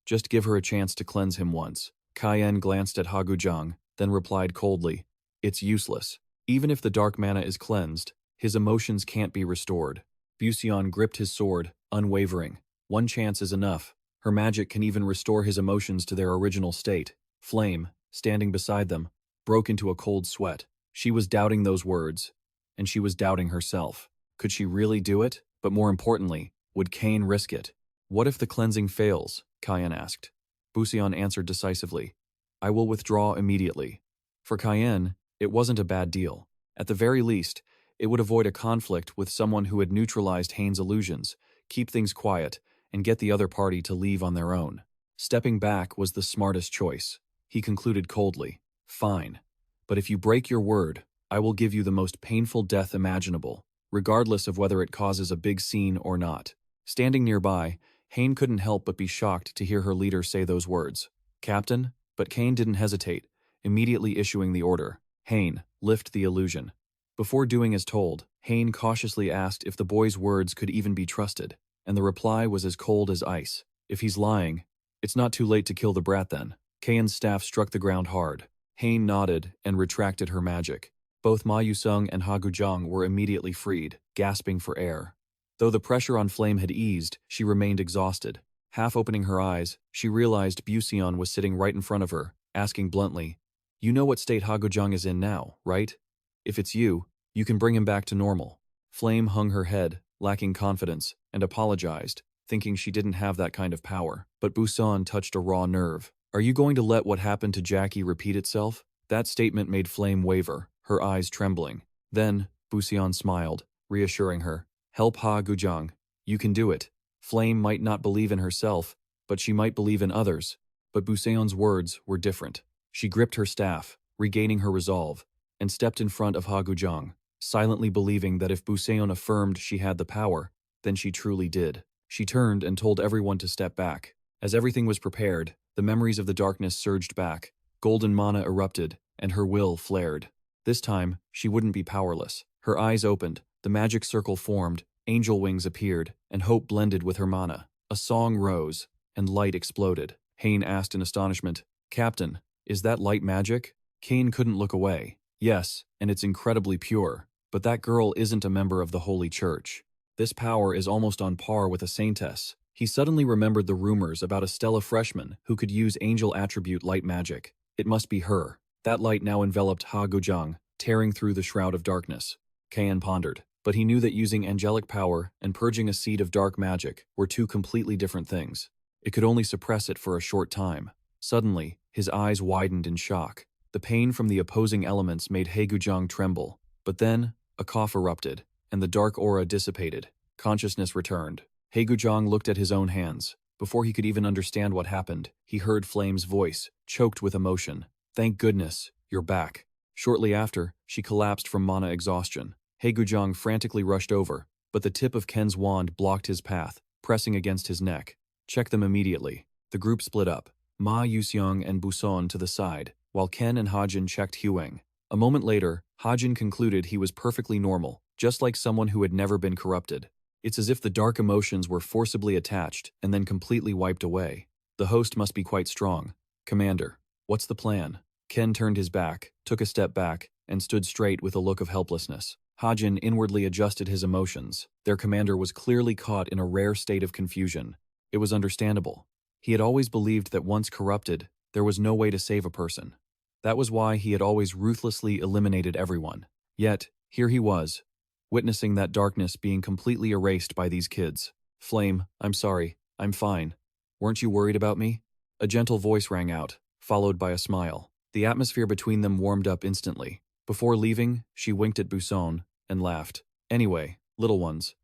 S1: Just give her a chance to cleanse him once. Cayenne glanced at Hagujang, then replied coldly, It's useless. Even if the dark mana is cleansed, his emotions can't be restored. Busion gripped his sword, unwavering. One chance is enough. Her magic can even restore his emotions to their original state. Flame, standing beside them, broke into a cold sweat. She was doubting those words, and she was doubting herself. Could she really do it? But more importantly, would Cain risk it? What if the cleansing fails? Cayenne asked. Busion answered decisively. I will withdraw immediately. For Cayenne, it wasn't a bad deal. At the very least, it would avoid a conflict with someone who had neutralized Hain's illusions, keep things quiet, and get the other party to leave on their own. Stepping back was the smartest choice. He concluded coldly, Fine. But if you break your word, I will give you the most painful death imaginable, regardless of whether it causes a big scene or not. Standing nearby, Hain couldn't help but be shocked to hear her leader say those words. Captain? But Cain didn't hesitate, immediately issuing the order. Hain, lift the illusion. Before doing as told, Hain cautiously asked if the boy's words could even be trusted, and the reply was as cold as ice. If he's lying, it's not too late to kill the brat then. Cayenne's staff struck the ground hard. Hain nodded and retracted her magic. Both Ma Yusung and Hagujang were immediately freed, gasping for air. Though the pressure on Flame had eased, she remained exhausted. Half opening her eyes, she realized Busion was sitting right in front of her, asking bluntly, You know what state Hagujang is in now, right? If it's you, you can bring him back to normal. Flame hung her head, lacking confidence, and apologized, thinking she didn't have that kind of power. But Busan touched a raw nerve. Are you going to let what happened to Jackie repeat itself? That statement made Flame waver, her eyes trembling. Then, Busan smiled, reassuring her. Help Hagujang. You can do it. Flame might not believe in herself, but she might believe in others. But Buseon's words were different. She gripped her staff, regaining her resolve, and stepped in front of Hagujang, silently believing that if Buseon affirmed she had the power, then she truly did. She turned and told everyone to step back. As everything was prepared, the memories of the darkness surged back, golden mana erupted, and her will flared. This time, she wouldn't be powerless. Her eyes opened, the magic circle formed, Angel wings appeared, and hope blended with her mana. A song rose, and light exploded. Hayne asked in astonishment, "Captain, is that light magic?" Kane couldn't look away. "Yes, and it's incredibly pure. But that girl isn't a member of the Holy Church. This power is almost on par with a saintess." He suddenly remembered the rumors about a Stella freshman who could use angel attribute light magic. It must be her. That light now enveloped Ha Gujang, tearing through the shroud of darkness. Kayan pondered, but he knew that using angelic power and purging a seed of dark magic were two completely different things. It could only suppress it for a short time. Suddenly, his eyes widened in shock. The pain from the opposing elements made He Gujang tremble. But then, a cough erupted, and the dark aura dissipated. Consciousness returned. He Gujang looked at his own hands. Before he could even understand what happened, he heard Flame's voice, choked with emotion. "Thank goodness, you're back." Shortly after, she collapsed from mana exhaustion. He Gujang frantically rushed over, but the tip of Ken's wand blocked his path, pressing against his neck. "Check them immediately." The group split up. Ma Yuseong and Buson to the side, while Ken and Hajin checked Huang. A moment later, Hajin concluded he was perfectly normal, just like someone who had never been corrupted. It's as if the dark emotions were forcibly attached and then completely wiped away. The host must be quite strong. "Commander, what's the plan?" Ken turned his back, took a step back, and stood straight with a look of helplessness. Hajin inwardly adjusted his emotions. Their commander was clearly caught in a rare state of confusion. It was understandable. He had always believed that once corrupted, there was no way to save a person. That was why he had always ruthlessly eliminated everyone. Yet, here he was, witnessing that darkness being completely erased by these kids. "Flame, I'm sorry. I'm fine. Weren't you worried about me?" A gentle voice rang out, followed by a smile. The atmosphere between them warmed up instantly. Before leaving, she winked at Buson and laughed. "Anyway, little ones,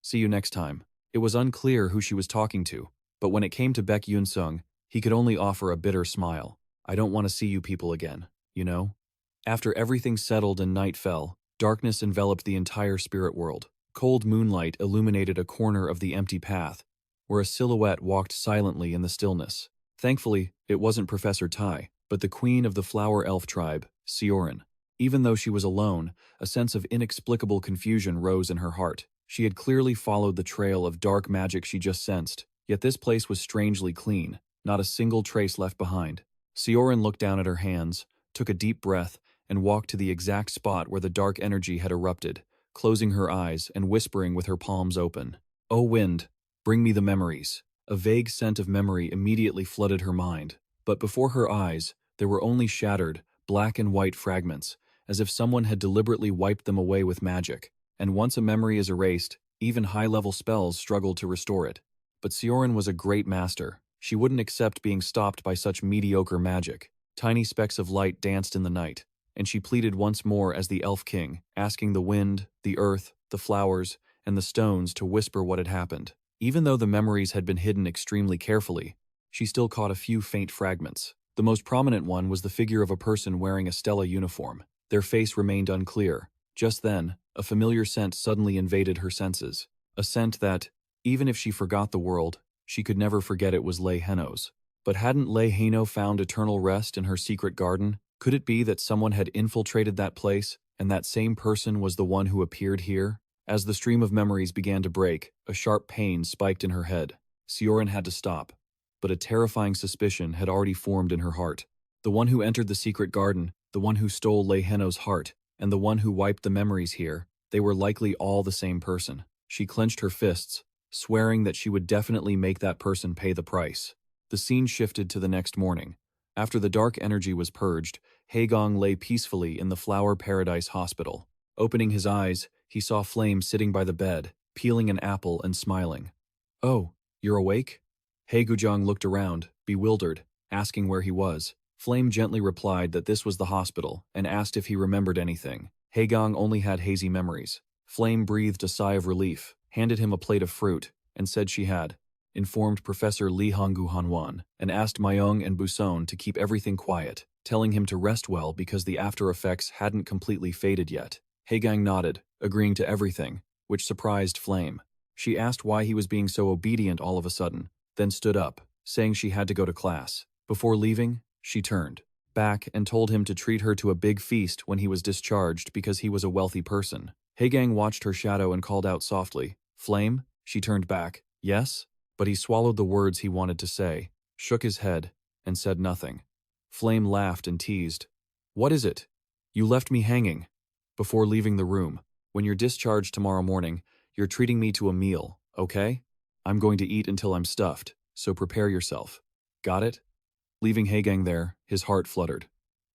S1: see you next time." It was unclear who she was talking to, but when it came to Beck Yunsung, he could only offer a bitter smile. "I don't want to see you people again, you know?" After everything settled and night fell, darkness enveloped the entire spirit world. Cold moonlight illuminated a corner of the empty path, where a silhouette walked silently in the stillness. Thankfully, it wasn't Professor Tai, but the queen of the flower elf tribe, Sioran. Even though she was alone, a sense of inexplicable confusion rose in her heart. She had clearly followed the trail of dark magic she just sensed, yet this place was strangely clean, not a single trace left behind. Sioran looked down at her hands, took a deep breath, and walked to the exact spot where the dark energy had erupted, closing her eyes and whispering with her palms open. "O wind, bring me the memories." A vague scent of memory immediately flooded her mind, but before her eyes, there were only shattered, black and white fragments, as if someone had deliberately wiped them away with magic. And once a memory is erased, even high-level spells struggle to restore it. But Sioran was a great master. She wouldn't accept being stopped by such mediocre magic. Tiny specks of light danced in the night, and she pleaded once more as the Elf King, asking the wind, the earth, the flowers, and the stones to whisper what had happened. Even though the memories had been hidden extremely carefully, she still caught a few faint fragments. The most prominent one was the figure of a person wearing a Stella uniform. Their face remained unclear. Just then, a familiar scent suddenly invaded her senses. A scent that, even if she forgot the world, she could never forget it was Lei Heno's. But hadn't Lei Heno found eternal rest in her secret garden? Could it be that someone had infiltrated that place, and that same person was the one who appeared here? As the stream of memories began to break, a sharp pain spiked in her head. Sioran had to stop, but a terrifying suspicion had already formed in her heart. The one who entered the secret garden, the one who stole Lei Heno's heart, and the one who wiped the memories here, they were likely all the same person. She clenched her fists, swearing that she would definitely make that person pay the price. The scene shifted to the next morning. After the dark energy was purged, Haegong lay peacefully in the Flower Paradise Hospital. Opening his eyes, he saw Flame sitting by the bed, peeling an apple and smiling. "Oh, you're awake?" He Gujang looked around, bewildered, asking where he was. Flame gently replied that this was the hospital and asked if he remembered anything. Haegong only had hazy memories. Flame breathed a sigh of relief, handed him a plate of fruit, and said she had informed Professor Li Honggu Hanwan and asked Myung and Buson to keep everything quiet, telling him to rest well because the after effects hadn't completely faded yet. Haegang nodded, agreeing to everything, which surprised Flame. She asked why he was being so obedient all of a sudden, then stood up, saying she had to go to class. Before leaving, she turned back and told him to treat her to a big feast when he was discharged because he was a wealthy person. Haegang watched her shadow and called out softly, Flame? She turned back. Yes? But he swallowed the words he wanted to say, shook his head, and said nothing. Flame laughed and teased. What is it? You left me hanging. Before leaving the room, when you're discharged tomorrow morning, you're treating me to a meal, okay? I'm going to eat until I'm stuffed, so prepare yourself. Got it? Leaving Hagang there, his heart fluttered.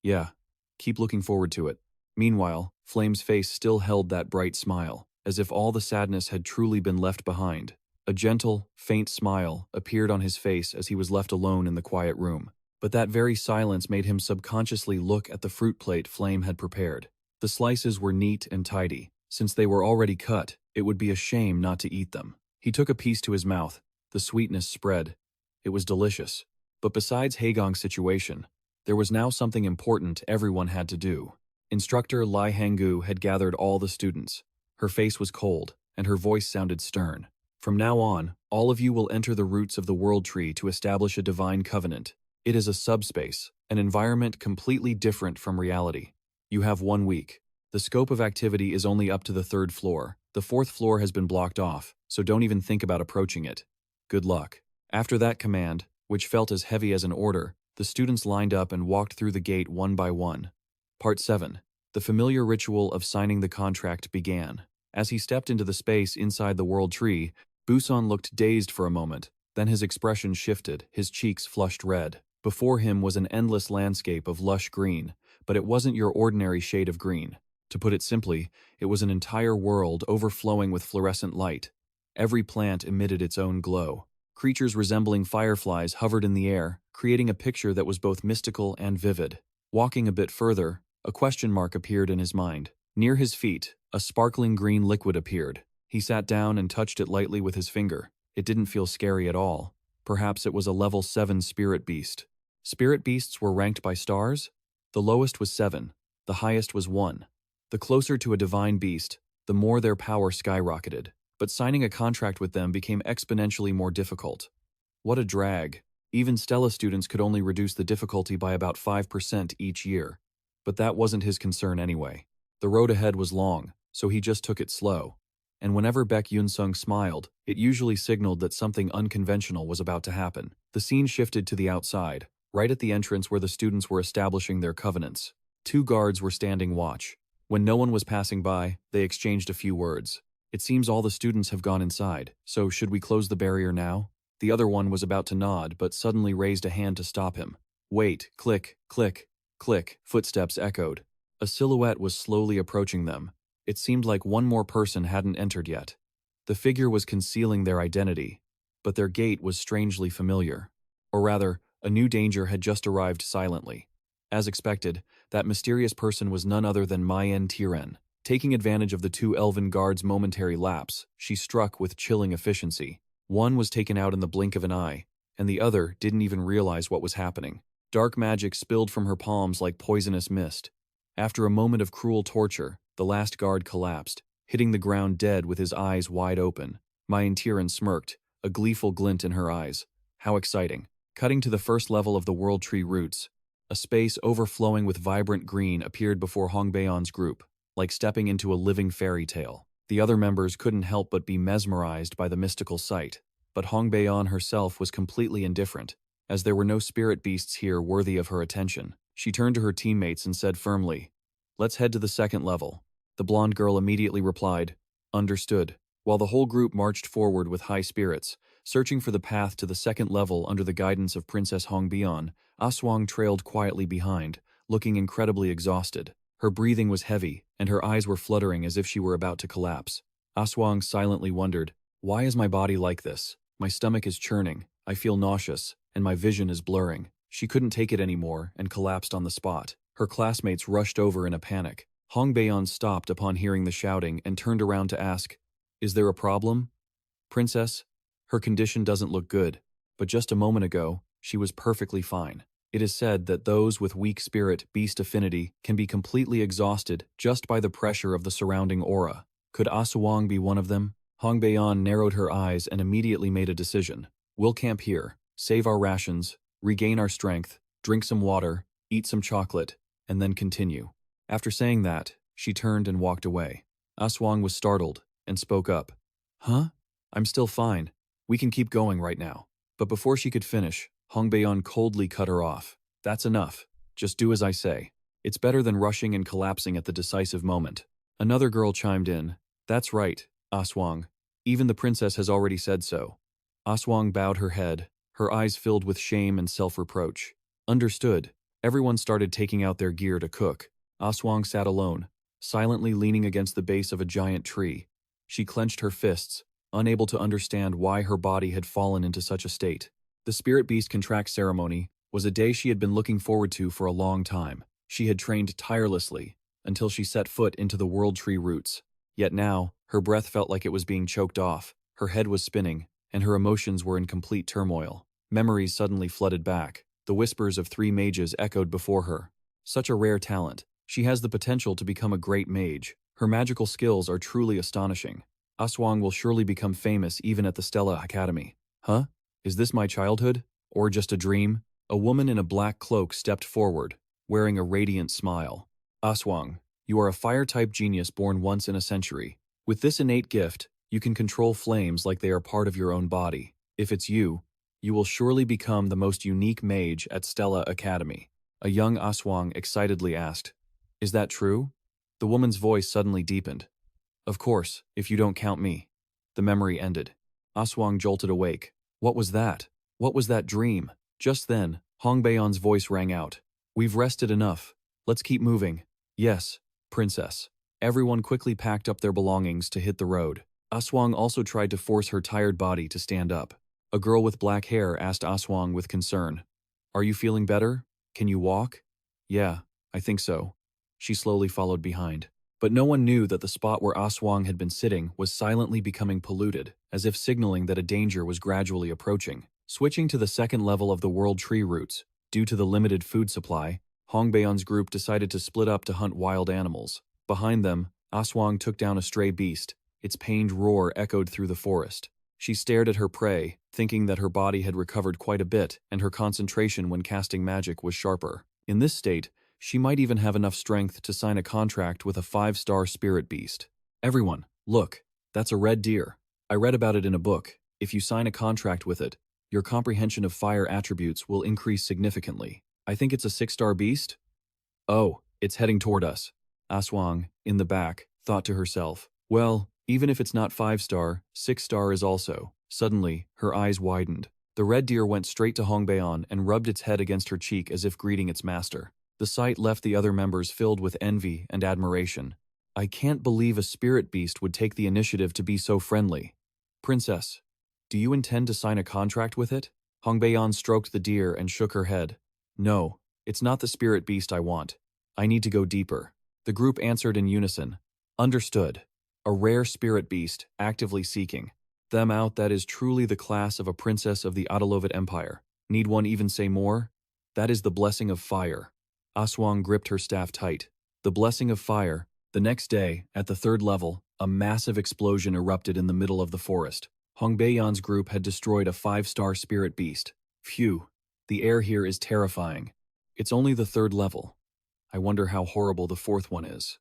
S1: Yeah, keep looking forward to it. Meanwhile, Flame's face still held that bright smile, as if all the sadness had truly been left behind. A gentle, faint smile appeared on his face as he was left alone in the quiet room. But that very silence made him subconsciously look at the fruit plate Flame had prepared. The slices were neat and tidy. Since they were already cut, it would be a shame not to eat them. He took a piece to his mouth. The sweetness spread. It was delicious. But besides Haegong's situation, there was now something important everyone had to do. Instructor Lai Hanggu had gathered all the students. Her face was cold, and her voice sounded stern. From now on, all of you will enter the roots of the World Tree to establish a divine covenant. It is a subspace, an environment completely different from reality. You have 1 week. The scope of activity is only up to the 3rd floor. The 4th floor has been blocked off, so don't even think about approaching it. Good luck. After that command, which felt as heavy as an order, the students lined up and walked through the gate one by one. Part 7. The familiar ritual of signing the contract began. As he stepped into the space inside the World Tree, Busan looked dazed for a moment. Then his expression shifted, his cheeks flushed red. Before him was an endless landscape of lush green, but it wasn't your ordinary shade of green. To put it simply, it was an entire world overflowing with fluorescent light. Every plant emitted its own glow. Creatures resembling fireflies hovered in the air, creating a picture that was both mystical and vivid. Walking a bit further, a question mark appeared in his mind. Near his feet, a sparkling green liquid appeared. He sat down and touched it lightly with his finger. It didn't feel scary at all. Perhaps it was a level 7 spirit beast. Spirit beasts were ranked by stars? The lowest was 7. The highest was 1. The closer to a divine beast, the more their power skyrocketed. But signing a contract with them became exponentially more difficult. What a drag. Even Stella students could only reduce the difficulty by about 5% each year. But that wasn't his concern anyway. The road ahead was long, so he just took it slow. And whenever Beck Yunsung smiled, it usually signaled that something unconventional was about to happen. The scene shifted to the outside, right at the entrance where the students were establishing their covenants. 2 guards were standing watch. When no one was passing by, they exchanged a few words. It seems all the students have gone inside, so should we close the barrier now? The other one was about to nod, but suddenly raised a hand to stop him. Wait, click, click, click, footsteps echoed. A silhouette was slowly approaching them. It seemed like one more person hadn't entered yet. The figure was concealing their identity, but their gait was strangely familiar. Or rather, a new danger had just arrived silently. As expected, that mysterious person was none other than Mayen Tiren. Taking advantage of the 2 elven guards' momentary lapse, she struck with chilling efficiency. One was taken out in the blink of an eye, and the other didn't even realize what was happening. Dark magic spilled from her palms like poisonous mist. After a moment of cruel torture, the last guard collapsed, hitting the ground dead with his eyes wide open. Mayen Tiren smirked, a gleeful glint in her eyes. How exciting. Cutting to the first level of the World Tree roots, a space overflowing with vibrant green appeared before Hongbaeon's group, like stepping into a living fairy tale. The other members couldn't help but be mesmerized by the mystical sight, but Hongbaeon herself was completely indifferent, as there were no spirit beasts here worthy of her attention. She turned to her teammates and said firmly, "Let's head to the 2nd level." The blonde girl immediately replied, "Understood," while the whole group marched forward with high spirits. Searching for the path to the 2nd level under the guidance of Princess Hongbaeon, Aswang trailed quietly behind, looking incredibly exhausted. Her breathing was heavy, and her eyes were fluttering as if she were about to collapse. Aswang silently wondered, "Why is my body like this? My stomach is churning, I feel nauseous, and my vision is blurring." She couldn't take it anymore and collapsed on the spot. Her classmates rushed over in a panic. Hongbaeon stopped upon hearing the shouting and turned around to ask, "Is there a problem? Princess? Her condition doesn't look good, but just a moment ago, she was perfectly fine." It is said that those with weak spirit-beast affinity can be completely exhausted just by the pressure of the surrounding aura. Could Aswang be one of them? Hongbaeon narrowed her eyes and immediately made a decision. "We'll camp here, save our rations, regain our strength, drink some water, eat some chocolate, and then continue." After saying that, she turned and walked away. Aswang was startled and spoke up. "Huh? I'm still fine. We can keep going right now. But before she could finish, Hong Baeon coldly cut her off. That's enough. Just do as I say. It's better than rushing and collapsing at the decisive moment. Another girl chimed in. That's right, Aswang. Even the princess has already said so. Aswang bowed her head, her eyes filled with shame and self-reproach. Understood. Everyone started taking out their gear to cook. Aswang sat alone, silently leaning against the base of a giant tree. She clenched her fists, unable to understand why her body had fallen into such a state. The Spirit Beast Contract ceremony was a day she had been looking forward to for a long time. She had trained tirelessly until she set foot into the World Tree roots. Yet now, her breath felt like it was being choked off, her head was spinning, and her emotions were in complete turmoil. Memories suddenly flooded back. The whispers of 3 mages echoed before her. Such a rare talent. She has the potential to become a great mage. Her magical skills are truly astonishing. Aswang will surely become famous even at the Stella Academy. Huh? Is this my childhood? Or just a dream? A woman in a black cloak stepped forward, wearing a radiant smile. Aswang, you are a fire-type genius born once in a century. With this innate gift, you can control flames like they are part of your own body. If it's you, you will surely become the most unique mage at Stella Academy. A young Aswang excitedly asked. Is that true? The woman's voice suddenly deepened. Of course, if you don't count me. The memory ended. Aswang jolted awake. What was that? What was that dream? Just then, Hong Baeon's voice rang out. We've rested enough. Let's keep moving. Yes, princess. Everyone quickly packed up their belongings to hit the road. Aswang also tried to force her tired body to stand up. A girl with black hair asked Aswang with concern. Are you feeling better? Can you walk? Yeah, I think so. She slowly followed behind. But no one knew that the spot where Aswang had been sitting was silently becoming polluted, as if signaling that a danger was gradually approaching. Switching to the second level of the World Tree roots, due to the limited food supply, Hong Baeon's group decided to split up to hunt wild animals. Behind them, Aswang took down a stray beast. Its pained roar echoed through the forest. She stared at her prey, thinking that her body had recovered quite a bit and her concentration when casting magic was sharper. In this state, she might even have enough strength to sign a contract with a 5-star spirit beast. Everyone, look, that's a red deer. I read about it in a book. If you sign a contract with it, your comprehension of fire attributes will increase significantly. I think it's a 6-star beast? Oh, it's heading toward us. Aswang, in the back, thought to herself. Well, even if it's not 5-star, 6-star is also. Suddenly, her eyes widened. The red deer went straight to Hong Baeon and rubbed its head against her cheek as if greeting its master. The sight left the other members filled with envy and admiration. I can't believe a spirit beast would take the initiative to be so friendly. Princess, do you intend to sign a contract with it? Hong Baeon stroked the deer and shook her head. No, it's not the spirit beast I want. I need to go deeper. The group answered in unison. Understood. A rare spirit beast, actively seeking. Them out that is truly the class of a princess of the Adalovit Empire. Need one even say more? That is the blessing of fire. Aswang gripped her staff tight. The blessing of fire. The next day, at the 3rd level, a massive explosion erupted in the middle of the forest. Hong Baeon's group had destroyed a 5-star spirit beast. Phew. The air here is terrifying. It's only the 3rd level. I wonder how horrible the 4th one is.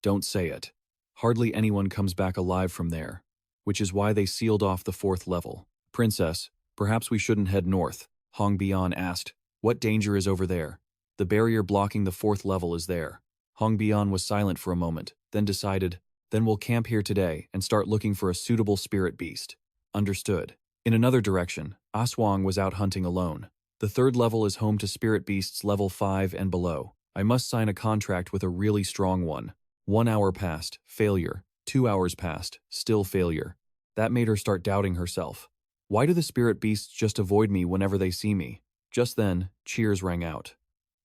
S1: Don't say it. Hardly anyone comes back alive from there, which is why they sealed off the 4th level. Princess, perhaps we shouldn't head north, Hong Baeon asked. What danger is over there? The barrier blocking the 4th level is there. Hong Baeon was silent for a moment, then decided, then we'll camp here today and start looking for a suitable spirit beast. Understood. In another direction, Aswang was out hunting alone. The 3rd level is home to spirit beasts level 5 and below. I must sign a contract with a really strong one. 1 hour passed, failure. 2 hours passed, still failure. That made her start doubting herself. Why do the spirit beasts just avoid me whenever they see me? Just then, cheers rang out.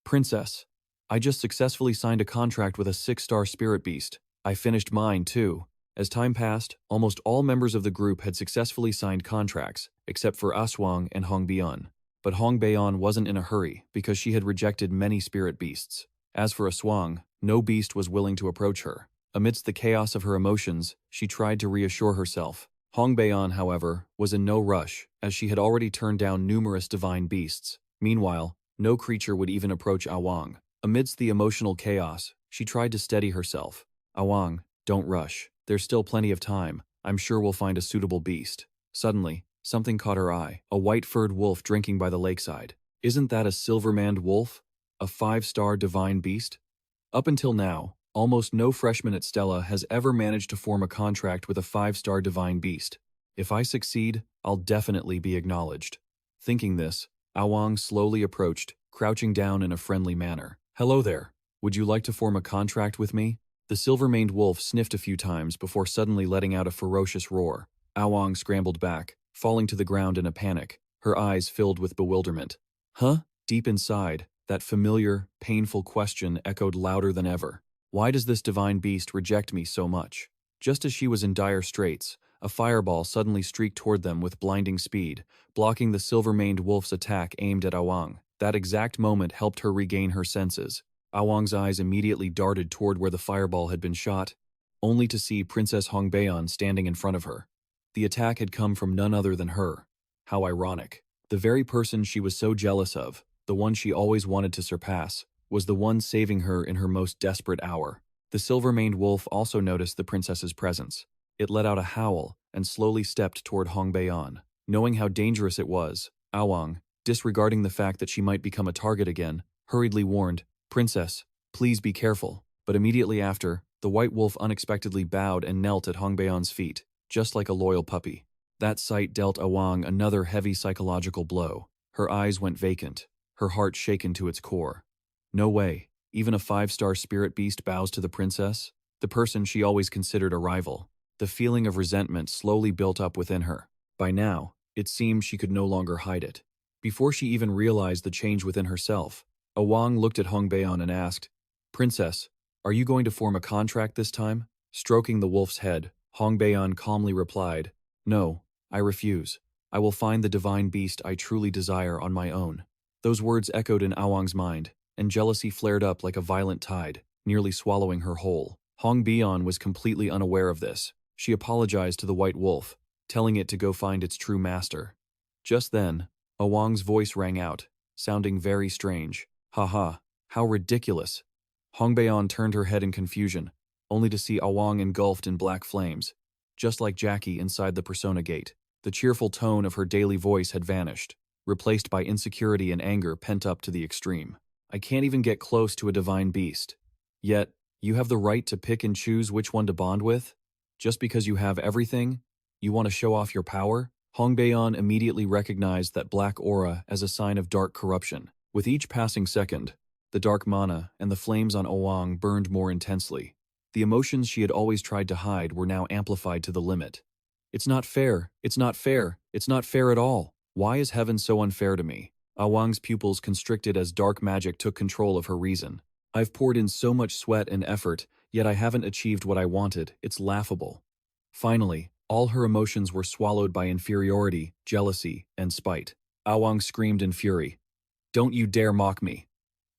S1: Princess, I just successfully signed a contract with a 6-star spirit beast. I finished mine, too. As time passed, almost all members of the group had successfully signed contracts, except for Aswang and Hong Baeon. But Hong Baeon wasn't in a hurry because she had rejected many spirit beasts. As for Aswang, no beast was willing to approach her. Amidst the chaos of her emotions, she tried to reassure herself. Hong Baeon, however, was in no rush, as she had already turned down numerous divine beasts. Meanwhile, no creature would even approach Awang. Amidst the emotional chaos, she tried to steady herself. Awang, don't rush. There's still plenty of time. I'm sure we'll find a suitable beast. Suddenly, something caught her eye, a white-furred wolf drinking by the lakeside. Isn't that a silver-maned wolf? A 5-star divine beast? Up until now, almost no freshman at Stella has ever managed to form a contract with a 5-star divine beast. If I succeed, I'll definitely be acknowledged. Thinking this, Awang slowly approached, crouching down in a friendly manner. Hello there. Would you like to form a contract with me? The silver-maned wolf sniffed a few times before suddenly letting out a ferocious roar. Awang scrambled back, falling to the ground in a panic, her eyes filled with bewilderment. Huh? Deep inside, that familiar, painful question echoed louder than ever. Why does this divine beast reject me so much? Just as she was in dire straits, a fireball suddenly streaked toward them with blinding speed, blocking the silver-maned wolf's attack aimed at Awang. That exact moment helped her regain her senses. Awang's eyes immediately darted toward where the fireball had been shot, only to see Princess Hongbaeon standing in front of her. The attack had come from none other than her. How ironic. The very person she was so jealous of, the one she always wanted to surpass, was the one saving her in her most desperate hour. The silver-maned wolf also noticed the princess's presence. It let out a howl and slowly stepped toward Hongbaeon. Knowing how dangerous it was, Awang, disregarding the fact that she might become a target again, hurriedly warned, "Princess, please be careful." But immediately after, the white wolf unexpectedly bowed and knelt at Hongbaeon's feet, just like a loyal puppy. That sight dealt Awang another heavy psychological blow. Her eyes went vacant, her heart shaken to its core. No way, even a 5-star spirit beast bows to the princess? The person she always considered a rival. The feeling of resentment slowly built up within her. By now, it seemed she could no longer hide it. Before she even realized the change within herself, Awang looked at Hongbaeon and asked, "Princess, are you going to form a contract this time?" Stroking the wolf's head, Hongbaeon calmly replied, "No, I refuse. I will find the divine beast I truly desire on my own." Those words echoed in Awang's mind, and jealousy flared up like a violent tide, nearly swallowing her whole. Hongbaeon was completely unaware of this. She apologized to the white wolf, telling it to go find its true master. Just then, Awang's voice rang out, sounding very strange. "Haha, how ridiculous." Hongbaeon turned her head in confusion, only to see Awang engulfed in black flames. Just like Jackie inside the Persona Gate, the cheerful tone of her daily voice had vanished, replaced by insecurity and anger pent up to the extreme. "I can't even get close to a divine beast. Yet, you have the right to pick and choose which one to bond with? Just because you have everything, you want to show off your power?" Hongbaeon immediately recognized that black aura as a sign of dark corruption. With each passing second, the dark mana and the flames on Awang burned more intensely. The emotions she had always tried to hide were now amplified to the limit. "It's not fair, it's not fair, it's not fair at all. Why is heaven so unfair to me?" Awang's pupils constricted as dark magic took control of her reason. "I've poured in so much sweat and effort, yet I haven't achieved what I wanted. It's laughable." Finally, all her emotions were swallowed by inferiority, jealousy, and spite. Awang screamed in fury, "Don't you dare mock me!"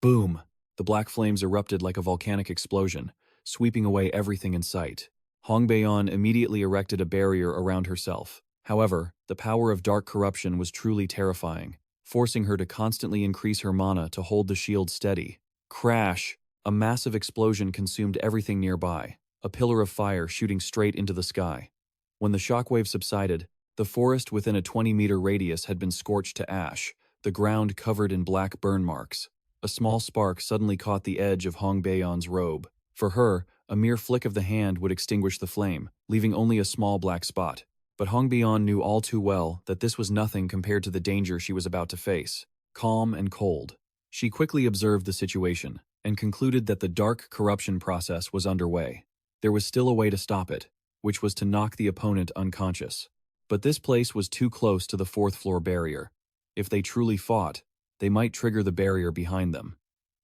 S1: Boom! The black flames erupted like a volcanic explosion, sweeping away everything in sight. Hongbaeon immediately erected a barrier around herself. However, the power of dark corruption was truly terrifying, forcing her to constantly increase her mana to hold the shield steady. Crash! A massive explosion consumed everything nearby, a pillar of fire shooting straight into the sky. When the shockwave subsided, the forest within a 20-meter radius had been scorched to ash, the ground covered in black burn marks. A small spark suddenly caught the edge of Hongbaeon's robe. For her, a mere flick of the hand would extinguish the flame, leaving only a small black spot. But Hongbaeon knew all too well that this was nothing compared to the danger she was about to face. Calm and cold, she quickly observed the situation and concluded that the dark corruption process was underway. There was still a way to stop it, which was to knock the opponent unconscious. But this place was too close to the 4th-floor barrier. If they truly fought, they might trigger the barrier behind them.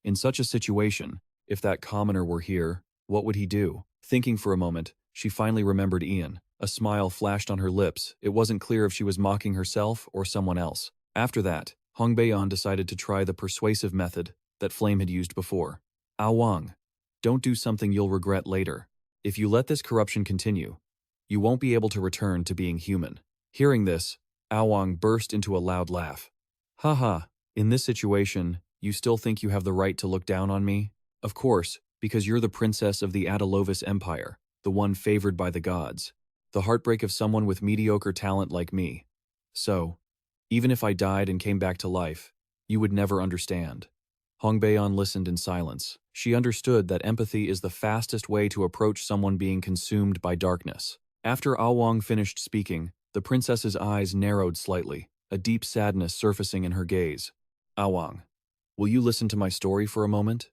S1: In such a situation, if that commoner were here, what would he do? Thinking for a moment, she finally remembered Ian. A smile flashed on her lips. It wasn't clear if she was mocking herself or someone else. After that, Hongbaeon decided to try the persuasive method that Flame had used before. "Awang, don't do something you'll regret later. If you let this corruption continue, you won't be able to return to being human." Hearing this, Awang burst into a loud laugh. "Haha, in this situation, you still think you have the right to look down on me? Of course, because you're the princess of the Adalovis Empire, the one favored by the gods. The heartbreak of someone with mediocre talent like me. So, even if I died and came back to life, you would never understand. Hong Baeon listened in silence. She understood that empathy is the fastest way to approach someone being consumed by darkness. After Ah Wang finished speaking, the princess's eyes narrowed slightly, a deep sadness surfacing in her gaze. Ah Wang, will you listen to my story for a moment?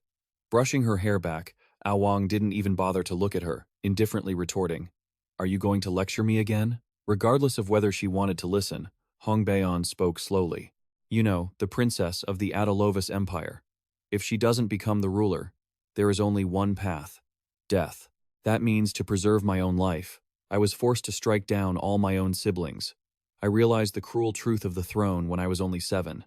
S1: Brushing her hair back, Ah Wang didn't even bother to look at her, indifferently retorting, "Are you going to lecture me again?" Regardless of whether she wanted to listen, Hong Baeon spoke slowly. "You know, the princess of the Adalovis Empire. If she doesn't become the ruler, there is only one path: death. That means to preserve my own life. I was forced to strike down all my own siblings. I realized the cruel truth of the throne when I was only 7.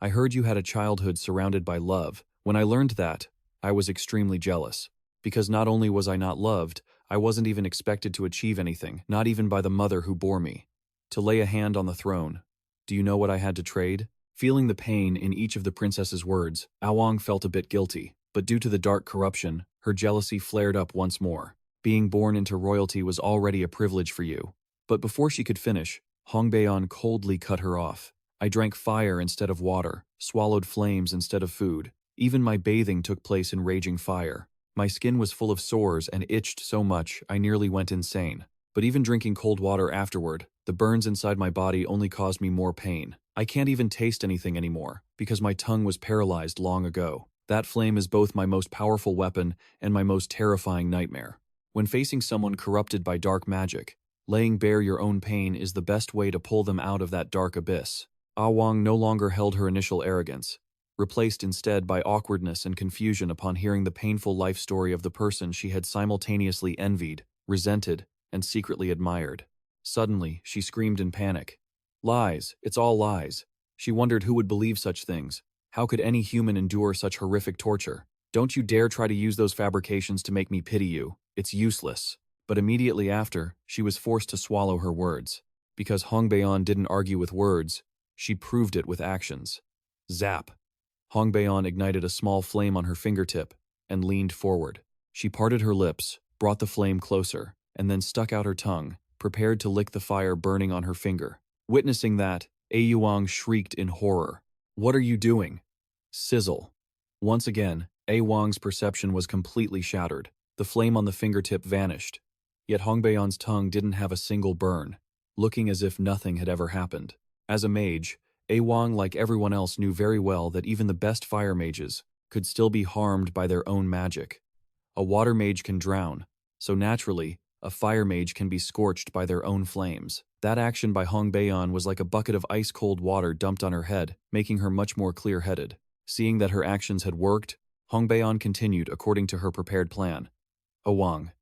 S1: I heard you had a childhood surrounded by love. When I learned that, I was extremely jealous. Because not only was I not loved, I wasn't even expected to achieve anything, not even by the mother who bore me. To lay a hand on the throne. Do you know what I had to trade?" Feeling the pain in each of the princess's words, Ah Wang felt a bit guilty, but due to the dark corruption, her jealousy flared up once more. Being born into royalty was already a privilege for you. But before she could finish, Hong Baeon coldly cut her off. "I drank fire instead of water, swallowed flames instead of food. Even my bathing took place in raging fire. My skin was full of sores and itched so much I nearly went insane. But even drinking cold water afterward, the burns inside my body only caused me more pain. I can't even taste anything anymore, because my tongue was paralyzed long ago. That flame is both my most powerful weapon and my most terrifying nightmare. When facing someone corrupted by dark magic, laying bare your own pain is the best way to pull them out of that dark abyss." Ah Wang no longer held her initial arrogance, replaced instead by awkwardness and confusion upon hearing the painful life story of the person she had simultaneously envied, resented, and secretly admired. Suddenly, she screamed in panic. Lies, it's all lies. She wondered who would believe such things. How could any human endure such horrific torture? Don't you dare try to use those fabrications to make me pity you. It's useless. But immediately after, she was forced to swallow her words. Because Hong Baeon didn't argue with words, she proved it with actions. Zap! Hong Baeon ignited a small flame on her fingertip and leaned forward. She parted her lips, brought the flame closer, and then stuck out her tongue, prepared to lick the fire burning on her finger. Witnessing that, Wang shrieked in horror. "What are you doing?" Sizzle. Once again, Wang's perception was completely shattered. The flame on the fingertip vanished. Yet Hong Baeon's tongue didn't have a single burn, looking as if nothing had ever happened. As a mage, Wang, like everyone else, knew very well that even the best fire mages could still be harmed by their own magic. A water mage can drown, so naturally, a fire mage can be scorched by their own flames. That action by Hong Baeon was like a bucket of ice-cold water dumped on her head, making her much more clear-headed. Seeing that her actions had worked, Hong Baeon continued according to her prepared plan. "Oh Wang,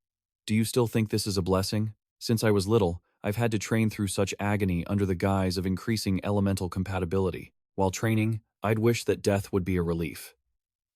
S1: do you still think this is a blessing? Since I was little, I've had to train through such agony under the guise of increasing elemental compatibility. While training, I'd wish that death would be a relief.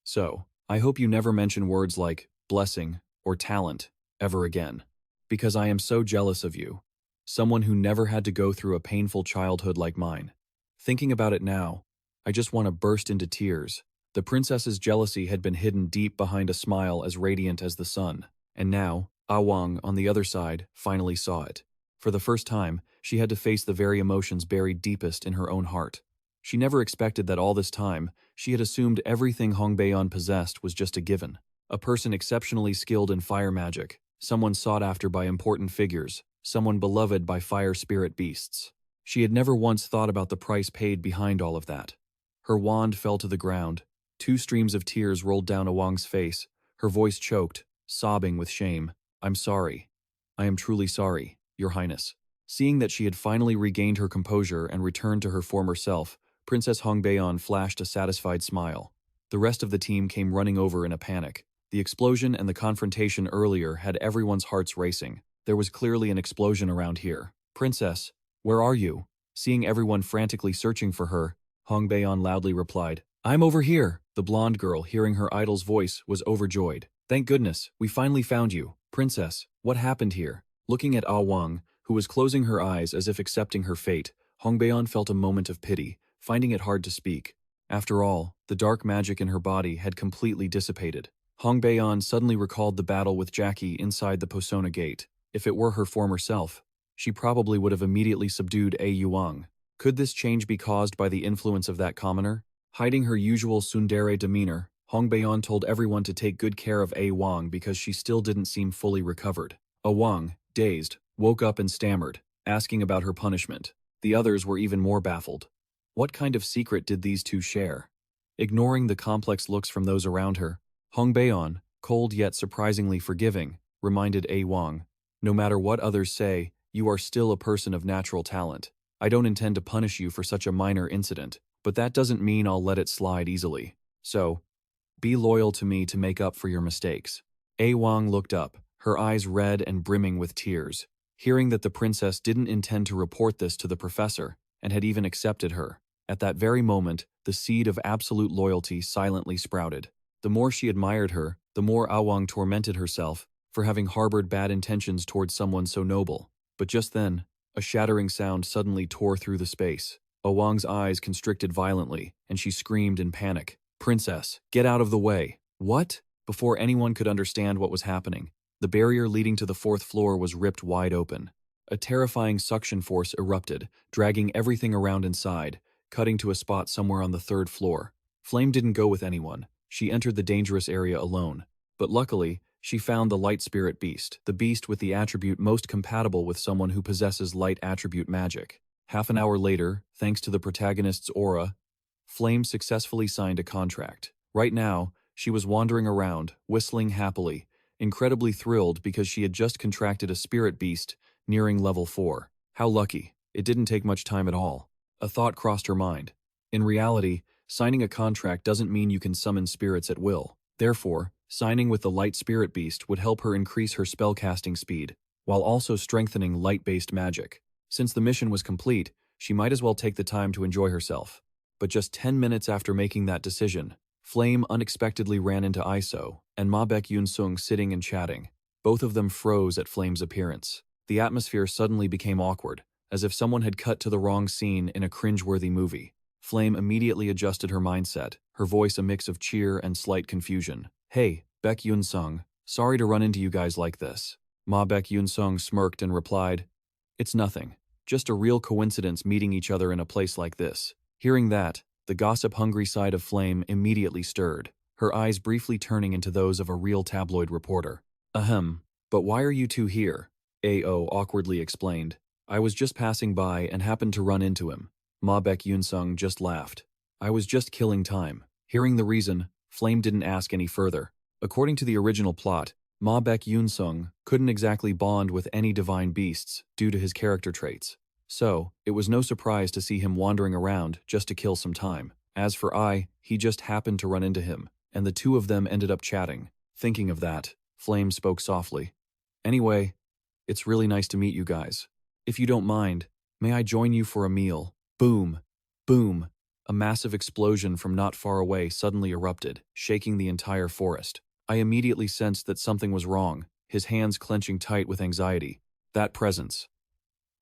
S1: So, I hope you never mention words like blessing or talent ever again. Because I am so jealous of you. Someone who never had to go through a painful childhood like mine. Thinking about it now, I just want to burst into tears." The princess's jealousy had been hidden deep behind a smile as radiant as the sun. And now, Ah Wang, on the other side, finally saw it. For the first time, she had to face the very emotions buried deepest in her own heart. She never expected that all this time, she had assumed everything Hong Baeon possessed was just a given. A person exceptionally skilled in fire magic, someone sought after by important figures, someone beloved by fire spirit beasts. She had never once thought about the price paid behind all of that. Her wand fell to the ground. 2 streams of tears rolled down Ah Wang's face. Her voice choked, sobbing with shame. "I'm sorry. I am truly sorry, Your Highness." Seeing that she had finally regained her composure and returned to her former self, Princess Hong Baeon flashed a satisfied smile. The rest of the team came running over in a panic. The explosion and the confrontation earlier had everyone's hearts racing. There was clearly an explosion around here. "Princess, where are you?" Seeing everyone frantically searching for her, Hong Baeon loudly replied, "I'm over here." The blonde girl, hearing her idol's voice, was overjoyed. "Thank goodness, we finally found you. Princess, what happened here?" Looking at Ah Wang, who was closing her eyes as if accepting her fate, Hong Baeon felt a moment of pity, finding it hard to speak. After all, the dark magic in her body had completely dissipated. Hong Baeon suddenly recalled the battle with Jackie inside the Posona Gate. If it were her former self, she probably would have immediately subdued A Yuang. Could this change be caused by the influence of that commoner? Hiding her usual tsundere demeanor, Hong Baeon told everyone to take good care of A Wang because she still didn't seem fully recovered. A Wang, dazed, woke up and stammered, asking about her punishment. The others were even more baffled. What kind of secret did these two share? Ignoring the complex looks from those around her, Hong Baeon, cold yet surprisingly forgiving, reminded A Wang, "No matter what others say, you are still a person of natural talent. I don't intend to punish you for such a minor incident, but that doesn't mean I'll let it slide easily. So, be loyal to me to make up for your mistakes." A Wang looked up, her eyes red and brimming with tears. Hearing that the princess didn't intend to report this to the professor, and had even accepted her, at that very moment, the seed of absolute loyalty silently sprouted. The more she admired her, the more Awang tormented herself for having harbored bad intentions towards someone so noble. But just then, a shattering sound suddenly tore through the space. Awang's eyes constricted violently, and she screamed in panic, "Princess, get out of the way!" What? Before anyone could understand what was happening, the barrier leading to the fourth floor was ripped wide open. A terrifying suction force erupted, dragging everything around inside, cutting to a spot somewhere on the third floor. Flame didn't go with anyone. She entered the dangerous area alone. But luckily, she found the light spirit beast, the beast with the attribute most compatible with someone who possesses light attribute magic. Half an hour later, thanks to the protagonist's aura, Flame successfully signed a contract. Right now, she was wandering around, whistling happily, incredibly thrilled because she had just contracted a spirit beast nearing level 4. How lucky. It didn't take much time at all. A thought crossed her mind. In reality, signing a contract doesn't mean you can summon spirits at will. Therefore, signing with the light spirit beast would help her increase her spellcasting speed, while also strengthening light-based magic. Since the mission was complete, she might as well take the time to enjoy herself. But just 10 minutes after making that decision, Flame unexpectedly ran into Iso and Beck Yunsung sitting and chatting. Both of them froze at Flame's appearance. The atmosphere suddenly became awkward, as if someone had cut to the wrong scene in a cringeworthy movie. Flame immediately adjusted her mindset, her voice a mix of cheer and slight confusion. "Hey, Beck Yunsung, sorry to run into you guys like this." Beck Yunsung smirked and replied, "It's nothing. Just a real coincidence meeting each other in a place like this." Hearing that, the gossip-hungry side of Flame immediately stirred, her eyes briefly turning into those of a real tabloid reporter. "Ahem, but why are you two here?" A.O. awkwardly explained. "I was just passing by and happened to run into him." Beck Yunsung just laughed. "I was just killing time." Hearing the reason, Flame didn't ask any further. According to the original plot, Beck Yunsung couldn't exactly bond with any divine beasts due to his character traits. So, it was no surprise to see him wandering around just to kill some time. As for he just happened to run into him, and the two of them ended up chatting. Thinking of that, Flame spoke softly. "Anyway, it's really nice to meet you guys. If you don't mind, may I join you for a meal?" Boom! Boom! A massive explosion from not far away suddenly erupted, shaking the entire forest. I immediately sensed that something was wrong, his hands clenching tight with anxiety. That presence.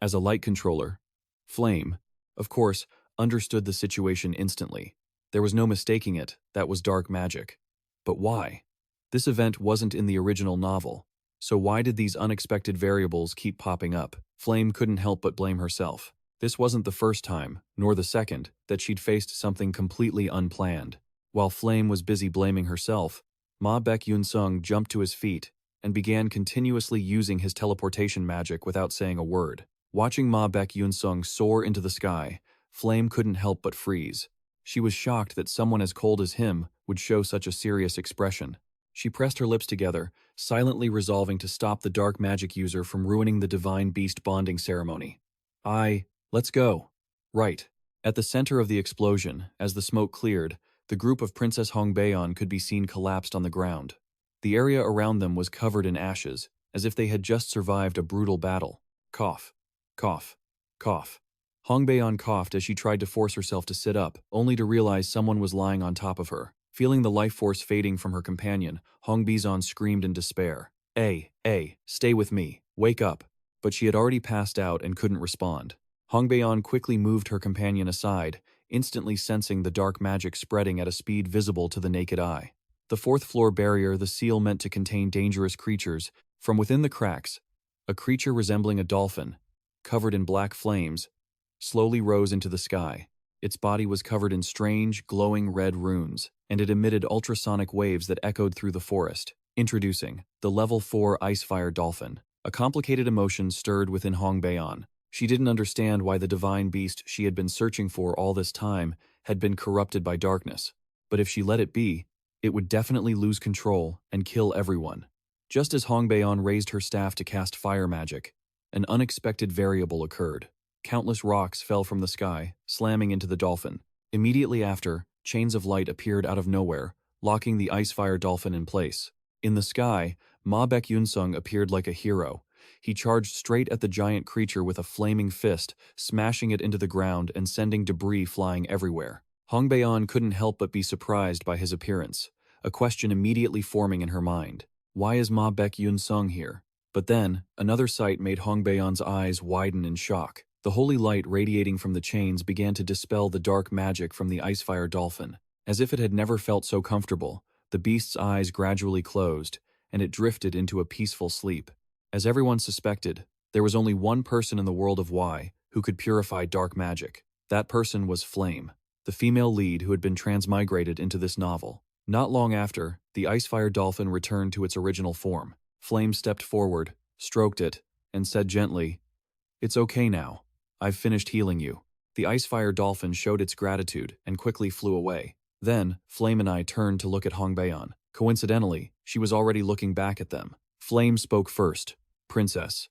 S1: As a light controller, Flame, of course, understood the situation instantly. There was no mistaking it, that was dark magic. But why? This event wasn't in the original novel, so why did these unexpected variables keep popping up? Flame couldn't help but blame herself. This wasn't the first time, nor the second, that she'd faced something completely unplanned. While Flame was busy blaming herself, Beck Yunsung jumped to his feet and began continuously using his teleportation magic without saying a word. Watching Beck Yunsung soar into the sky, Flame couldn't help but freeze. She was shocked that someone as cold as him would show such a serious expression. She pressed her lips together, silently resolving to stop the dark magic user from ruining the divine beast bonding ceremony. Let's go." Right. At the center of the explosion, as the smoke cleared, the group of Princess Hong Baeon could be seen collapsed on the ground. The area around them was covered in ashes, as if they had just survived a brutal battle. Cough. Cough. Cough. Hong Baeon coughed as she tried to force herself to sit up, only to realize someone was lying on top of her. Feeling the life force fading from her companion, Hong Bizon screamed in despair. Stay with me. Wake up." But she had already passed out and couldn't respond. Hong Baeon quickly moved her companion aside, instantly sensing the dark magic spreading at a speed visible to the naked eye. The fourth floor barrier, the seal meant to contain dangerous creatures. From within the cracks, a creature resembling a dolphin, covered in black flames, slowly rose into the sky. Its body was covered in strange, glowing red runes, and it emitted ultrasonic waves that echoed through the forest. Introducing the Level 4 Icefire Dolphin. A complicated emotion stirred within Hong Baeon. She didn't understand why the divine beast she had been searching for all this time had been corrupted by darkness. But if she let it be, it would definitely lose control and kill everyone. Just as Hong Baeon raised her staff to cast fire magic, an unexpected variable occurred. Countless rocks fell from the sky, slamming into the dolphin. Immediately after, chains of light appeared out of nowhere, locking the Icefire Dolphin in place. In the sky, Beck Yunsung appeared like a hero. He charged straight at the giant creature with a flaming fist, smashing it into the ground and sending debris flying everywhere. Hong Baeon couldn't help but be surprised by his appearance, a question immediately forming in her mind. Why is Beck Yunsung here? But then, another sight made Hong Baeon's eyes widen in shock. The holy light radiating from the chains began to dispel the dark magic from the Icefire Dolphin. As if it had never felt so comfortable, the beast's eyes gradually closed, and it drifted into a peaceful sleep. As everyone suspected, there was only one person in the world of Y who could purify dark magic. That person was Flame, the female lead who had been transmigrated into this novel. Not long after, the Icefire Dolphin returned to its original form. Flame stepped forward, stroked it, and said gently, "It's okay now. I've finished healing you." The Icefire Dolphin showed its gratitude and quickly flew away. Then, Flame and I turned to look at Hong Baeon. Coincidentally, she was already looking back at them. Flame spoke first. "Princess,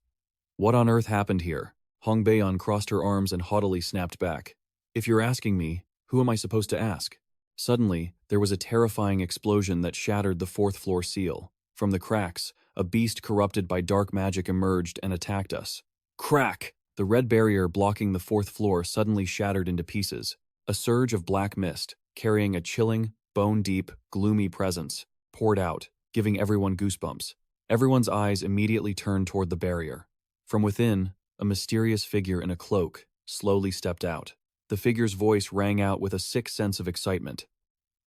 S1: what on earth happened here?" Hong Baeon crossed her arms and haughtily snapped back. "If you're asking me, who am I supposed to ask?" Suddenly, there was a terrifying explosion that shattered the fourth-floor seal. From the cracks, a beast corrupted by dark magic emerged and attacked us. Crack! The red barrier blocking the fourth floor suddenly shattered into pieces. A surge of black mist, carrying a chilling, bone-deep, gloomy presence, poured out, giving everyone goosebumps. Everyone's eyes immediately turned toward the barrier. From within, a mysterious figure in a cloak slowly stepped out. The figure's voice rang out with a sick sense of excitement.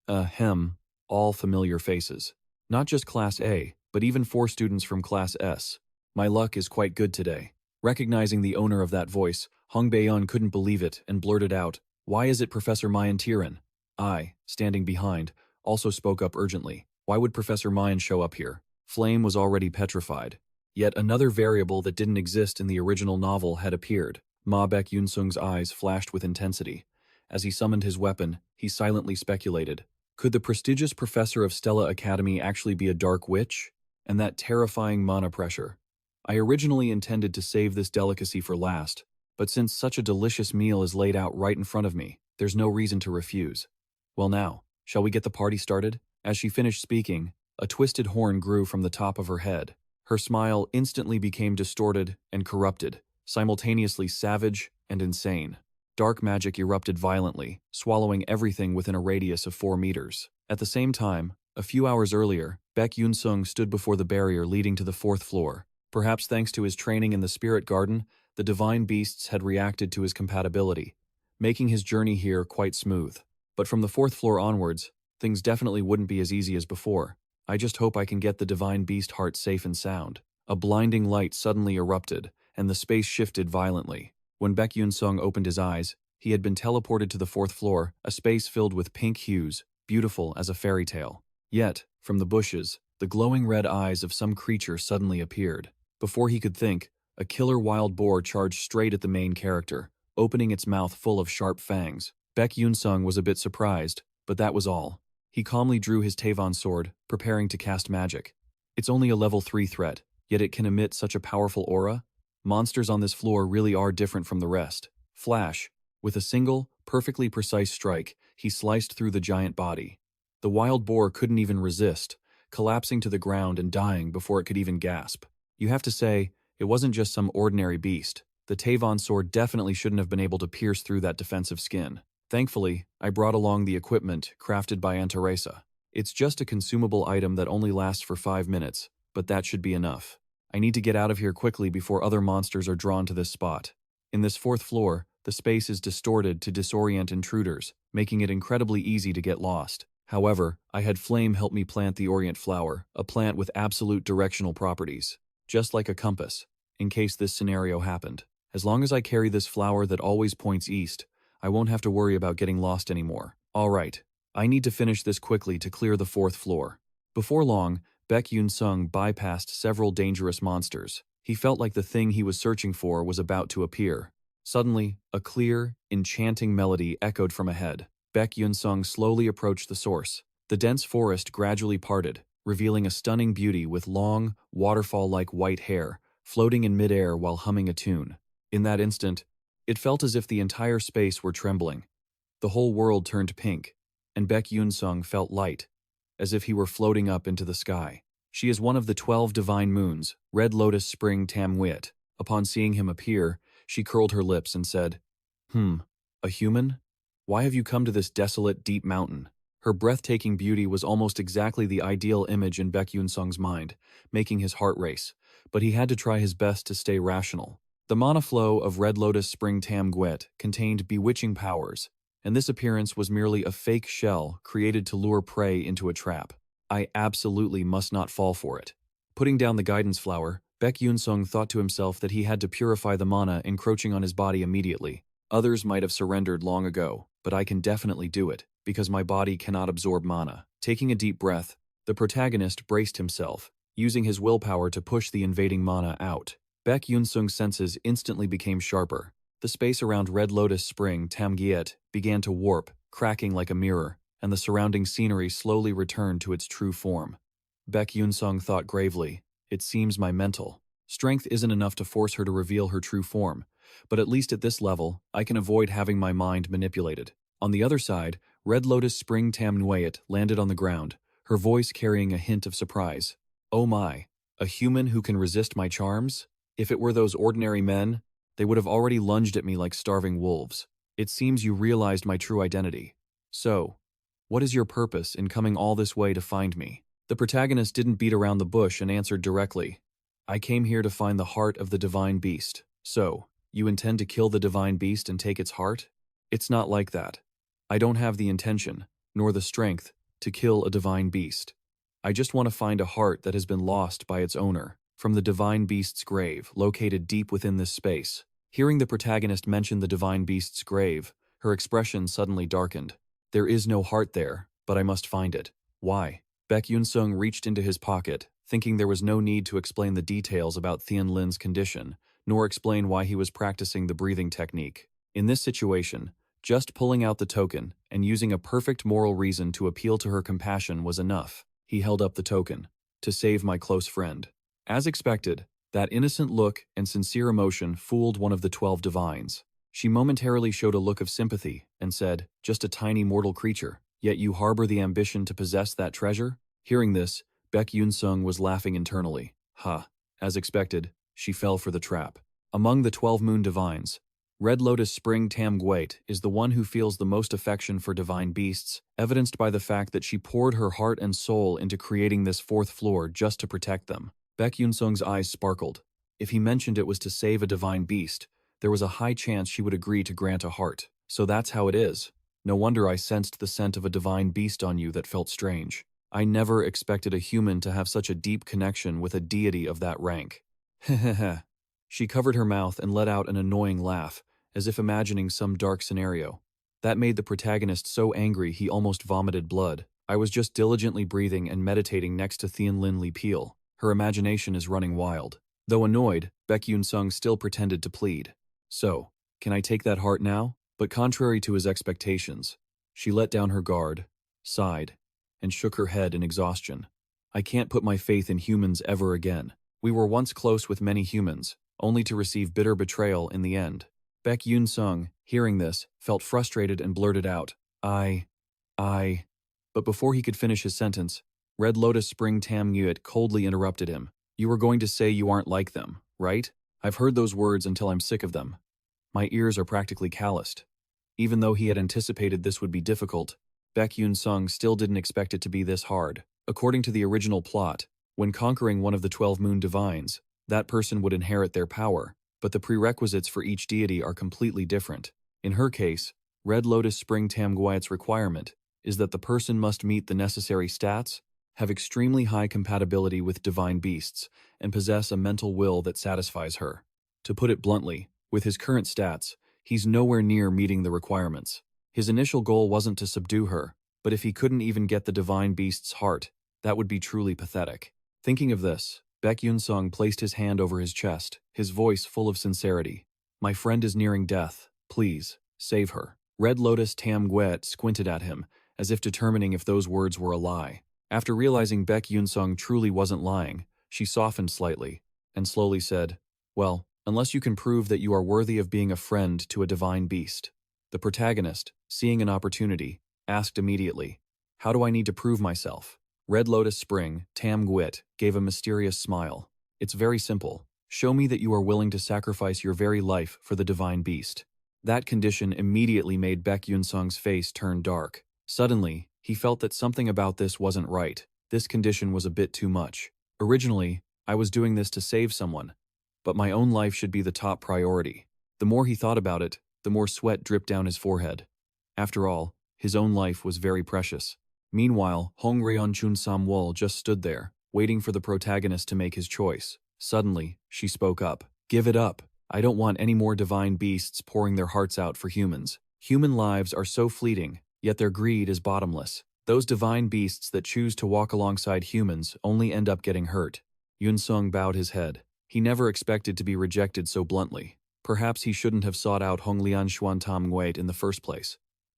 S1: Ahem, all familiar faces. Not just Class A, but even 4 students from Class S. My luck is quite good today. Recognizing the owner of that voice, Hong Baeon couldn't believe it and blurted out, "Why is it Professor Mayan Tiran?" I, standing behind, also spoke up urgently. Why would Professor Mayan show up here? Flame was already petrified. Yet another variable that didn't exist in the original novel had appeared. Beck Yunsung's eyes flashed with intensity. As he summoned his weapon, he silently speculated. Could the prestigious professor of Stella Academy actually be a dark witch? And that terrifying mana pressure. I originally intended to save this delicacy for last, but since such a delicious meal is laid out right in front of me, there's no reason to refuse. Well now, shall we get the party started? As she finished speaking, a twisted horn grew from the top of her head. Her smile instantly became distorted and corrupted, simultaneously savage and insane. Dark magic erupted violently, swallowing everything within a radius of 4 meters. At the same time, a few hours earlier, Beck Yunsung stood before the barrier leading to the 4th floor. Perhaps thanks to his training in the Spirit Garden, the divine beasts had reacted to his compatibility, making his journey here quite smooth. But from the 4th floor onwards, things definitely wouldn't be as easy as before. I just hope I can get the divine beast heart safe and sound. A blinding light suddenly erupted, and the space shifted violently. When Beck Yunsung opened his eyes, he had been teleported to the 4th floor, a space filled with pink hues, beautiful as a fairy tale. Yet, from the bushes, the glowing red eyes of some creature suddenly appeared. Before he could think, a killer wild boar charged straight at the main character, opening its mouth full of sharp fangs. Beck Yunsung was a bit surprised, but that was all. He calmly drew his Tavon sword, preparing to cast magic. It's only a level 3 threat, yet it can emit such a powerful aura. Monsters on this floor really are different from the rest. Flash. With a single, perfectly precise strike, he sliced through the giant body. The wild boar couldn't even resist, collapsing to the ground and dying before it could even gasp. You have to say, it wasn't just some ordinary beast. The Tavon sword definitely shouldn't have been able to pierce through that defensive skin. Thankfully, I brought along the equipment crafted by Aunt Teresa. It's just a consumable item that only lasts for 5 minutes, but that should be enough. I need to get out of here quickly before other monsters are drawn to this spot. In this 4th floor, the space is distorted to disorient intruders, making it incredibly easy to get lost. However, I had Flame help me plant the Orient Flower, a plant with absolute directional properties, just like a compass, in case this scenario happened. As long as I carry this flower that always points east, I won't have to worry about getting lost anymore. All right, I need to finish this quickly to clear the 4th floor. Before long, Beck Yunsung bypassed several dangerous monsters. He felt like the thing he was searching for was about to appear. Suddenly, a clear, enchanting melody echoed from ahead. Beck Yunsung slowly approached the source. The dense forest gradually parted, revealing a stunning beauty with long, waterfall-like white hair, floating in midair while humming a tune. In that instant, it felt as if the entire space were trembling. The whole world turned pink, and Beck Yunsung felt light, as if he were floating up into the sky. She is one of the 12 divine moons, Red Lotus Spring Tam-Nguyet. Upon seeing him appear, she curled her lips and said, a human? Why have you come to this desolate, deep mountain? Her breathtaking beauty was almost exactly the ideal image in Beck Yunsung's mind, making his heart race, but he had to try his best to stay rational. The mana flow of Red Lotus Spring Tam-Nguyet contained bewitching powers, and this appearance was merely a fake shell created to lure prey into a trap. I absolutely must not fall for it. Putting down the guidance flower, Beck Yunsung thought to himself that he had to purify the mana encroaching on his body immediately. Others might have surrendered long ago, but I can definitely do it, because my body cannot absorb mana. Taking a deep breath, the protagonist braced himself, using his willpower to push the invading mana out. Beck Yunsung's senses instantly became sharper. The space around Red Lotus Spring Tam-Nguyet began to warp, cracking like a mirror, and the surrounding scenery slowly returned to its true form. Beck Yunsung thought gravely, it seems my mental strength isn't enough to force her to reveal her true form, but at least at this level, I can avoid having my mind manipulated. On the other side, Red Lotus Spring Tam-Nguyet landed on the ground, her voice carrying a hint of surprise. Oh my, a human who can resist my charms? If it were those ordinary men, they would have already lunged at me like starving wolves. It seems you realized my true identity. So, what is your purpose in coming all this way to find me? The protagonist didn't beat around the bush and answered directly. I came here to find the heart of the divine beast. So, you intend to kill the divine beast and take its heart? It's not like that. I don't have the intention, nor the strength, to kill a divine beast. I just want to find a heart that has been lost by its owner, from the divine beast's grave, located deep within this space. Hearing the protagonist mention the divine beast's grave, her expression suddenly darkened. There is no heart there, but I must find it. Why? Beck Yunsung reached into his pocket, thinking there was no need to explain the details about Thien Lin's condition, nor explain why he was practicing the breathing technique. In this situation, just pulling out the token and using a perfect moral reason to appeal to her compassion was enough. He held up the token. To save my close friend. As expected, that innocent look and sincere emotion fooled one of the 12 divines. She momentarily showed a look of sympathy and said, just a tiny mortal creature, yet you harbor the ambition to possess that treasure? Hearing this, Beck Yunsung was laughing internally. As expected, she fell for the trap. Among the 12 moon divines, Red Lotus Spring Tam-Nguyet is the one who feels the most affection for divine beasts, evidenced by the fact that she poured her heart and soul into creating this 4th floor just to protect them. Beck Yunsung's eyes sparkled. If he mentioned it was to save a divine beast, there was a high chance she would agree to grant a heart. So that's how it is. No wonder I sensed the scent of a divine beast on you that felt strange. I never expected a human to have such a deep connection with a deity of that rank. Heh. She covered her mouth and let out an annoying laugh, as if imagining some dark scenario. That made the protagonist so angry he almost vomited blood. I was just diligently breathing and meditating next to Thien Lin Li Peel. Her imagination is running wild. Though annoyed, Beck Yunsung still pretended to plead. So, can I take that heart now? But contrary to his expectations, she let down her guard, sighed, and shook her head in exhaustion. I can't put my faith in humans ever again. We were once close with many humans, only to receive bitter betrayal in the end. Beck Yunsung, hearing this, felt frustrated and blurted out, I. But before he could finish his sentence, Red Lotus Spring Tam-Nguyet coldly interrupted him. You were going to say you aren't like them, right? I've heard those words until I'm sick of them. My ears are practically calloused. Even though he had anticipated this would be difficult, Beck Yunsung still didn't expect it to be this hard. According to the original plot, when conquering one of the 12 moon divines, that person would inherit their power, but the prerequisites for each deity are completely different. In her case, Red Lotus Spring Tam-Nguyet's requirement is that the person must meet the necessary stats, have extremely high compatibility with divine beasts, and possess a mental will that satisfies her. To put it bluntly, With his current stats, he's nowhere near meeting the requirements. His initial goal wasn't to subdue her, but if he couldn't even get the divine beast's heart, that would be truly pathetic. Thinking of this, Beck Yunsung placed his hand over his chest, his voice full of sincerity. My friend is nearing death. Please, save her. Red Lotus Tam Guet squinted at him, as if determining if those words were a lie. After realizing Beck Yunsung truly wasn't lying, she softened slightly, and slowly said, well, unless you can prove that you are worthy of being a friend to a divine beast. The protagonist, seeing an opportunity, asked immediately, how do I need to prove myself? Red Lotus Spring, Tam Guet, gave a mysterious smile. It's very simple. Show me that you are willing to sacrifice your very life for the divine beast. That condition immediately made Beck Yunsung's face turn dark. Suddenly, he felt that something about this wasn't right. This condition was a bit too much. Originally, I was doing this to save someone, but my own life should be the top priority. The more he thought about it, the more sweat dripped down his forehead. After all, his own life was very precious. Meanwhile, Hong Ryeon Chun Samwol just stood there, waiting for the protagonist to make his choice. Suddenly, she spoke up. Give it up. I don't want any more divine beasts pouring their hearts out for humans. Human lives are so fleeting, yet their greed is bottomless. Those divine beasts that choose to walk alongside humans only end up getting hurt. Yunsung bowed his head. He never expected to be rejected so bluntly. Perhaps he shouldn't have sought out Hong Lian Xuan Tam Nguyen in the first place.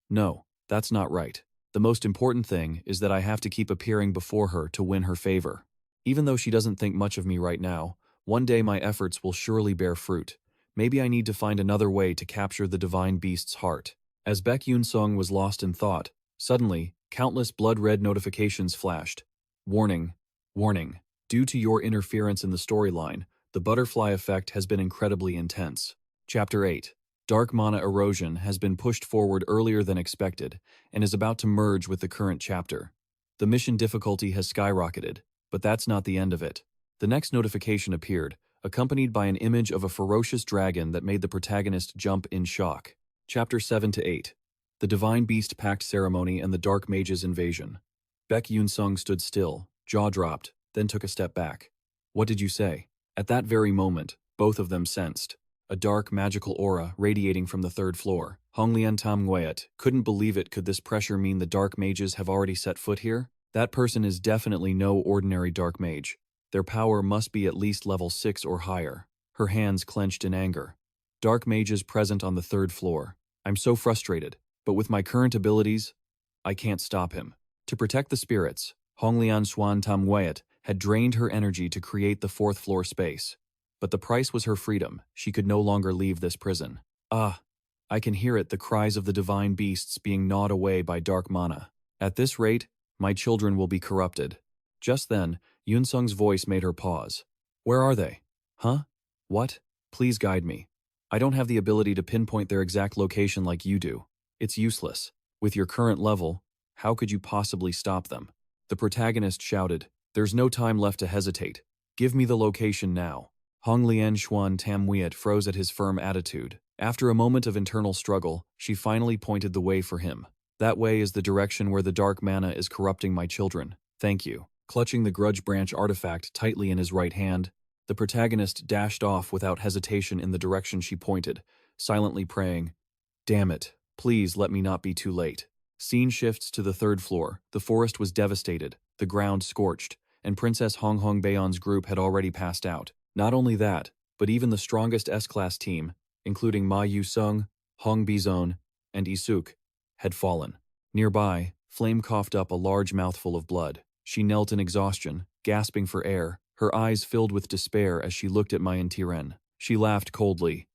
S1: No, that's not right. The most important thing is that I have to keep appearing before her to win her favor. Even though she doesn't think much of me right now, one day my efforts will surely bear fruit. Maybe I need to find another way to capture the divine beast's heart. As Beck Yunsung was lost in thought, suddenly, countless blood-red notifications flashed. Warning, warning. Due to your interference in the storyline, the butterfly effect has been incredibly intense. Chapter 8. Dark Mana Erosion has been pushed forward earlier than expected and is about to merge with the current chapter. The mission difficulty has skyrocketed, but that's not the end of it. The next notification appeared, accompanied by an image of a ferocious dragon that made the protagonist jump in shock. Chapter 7 to 8. The Divine Beast Pact Ceremony and the Dark Mage's Invasion. Beck Yunsung stood still, jaw dropped, then took a step back. What did you say? At that very moment, both of them sensed a dark magical aura radiating from the third floor. Hong Lian Tam Nguyen couldn't believe it. Could this pressure mean the dark mages have already set foot here? That person is definitely no ordinary dark mage. Their power must be at least level 6 or higher. Her hands clenched in anger. Dark mages present on the third floor. I'm so frustrated, but with my current abilities, I can't stop him. To protect the spirits, Hong Lian Xuan Tam Nguyen had drained her energy to create the fourth floor space. But the price was her freedom. She could no longer leave this prison. Ah, I can hear it, the cries of the divine beasts being gnawed away by dark mana. At this rate, my children will be corrupted. Just then, Yunsung's voice made her pause. Where are they? Huh? What? Please guide me. I don't have the ability to pinpoint their exact location like you do. It's useless. With your current level, how could you possibly stop them? The protagonist shouted, There's no time left to hesitate. Give me the location now. Hong Lian Xuan Tam Nguyen froze at his firm attitude. After a moment of internal struggle, she finally pointed the way for him. That way is the direction where the dark mana is corrupting my children. Thank you. Clutching the grudge branch artifact tightly in his right hand, the protagonist dashed off without hesitation in the direction she pointed, silently praying, Damn it, please let me not be too late. Scene shifts to the third floor. The forest was devastated, the ground scorched, and Princess Hong Hong Baeon's group had already passed out. Not only that, but even the strongest S-Class team, including Ma Yu-sung, Hong Bizon, and Isuk, had fallen. Nearby, Flame coughed up a large mouthful of blood. She knelt in exhaustion, gasping for air, her eyes filled with despair as she looked at Mayan Tiren. She laughed coldly.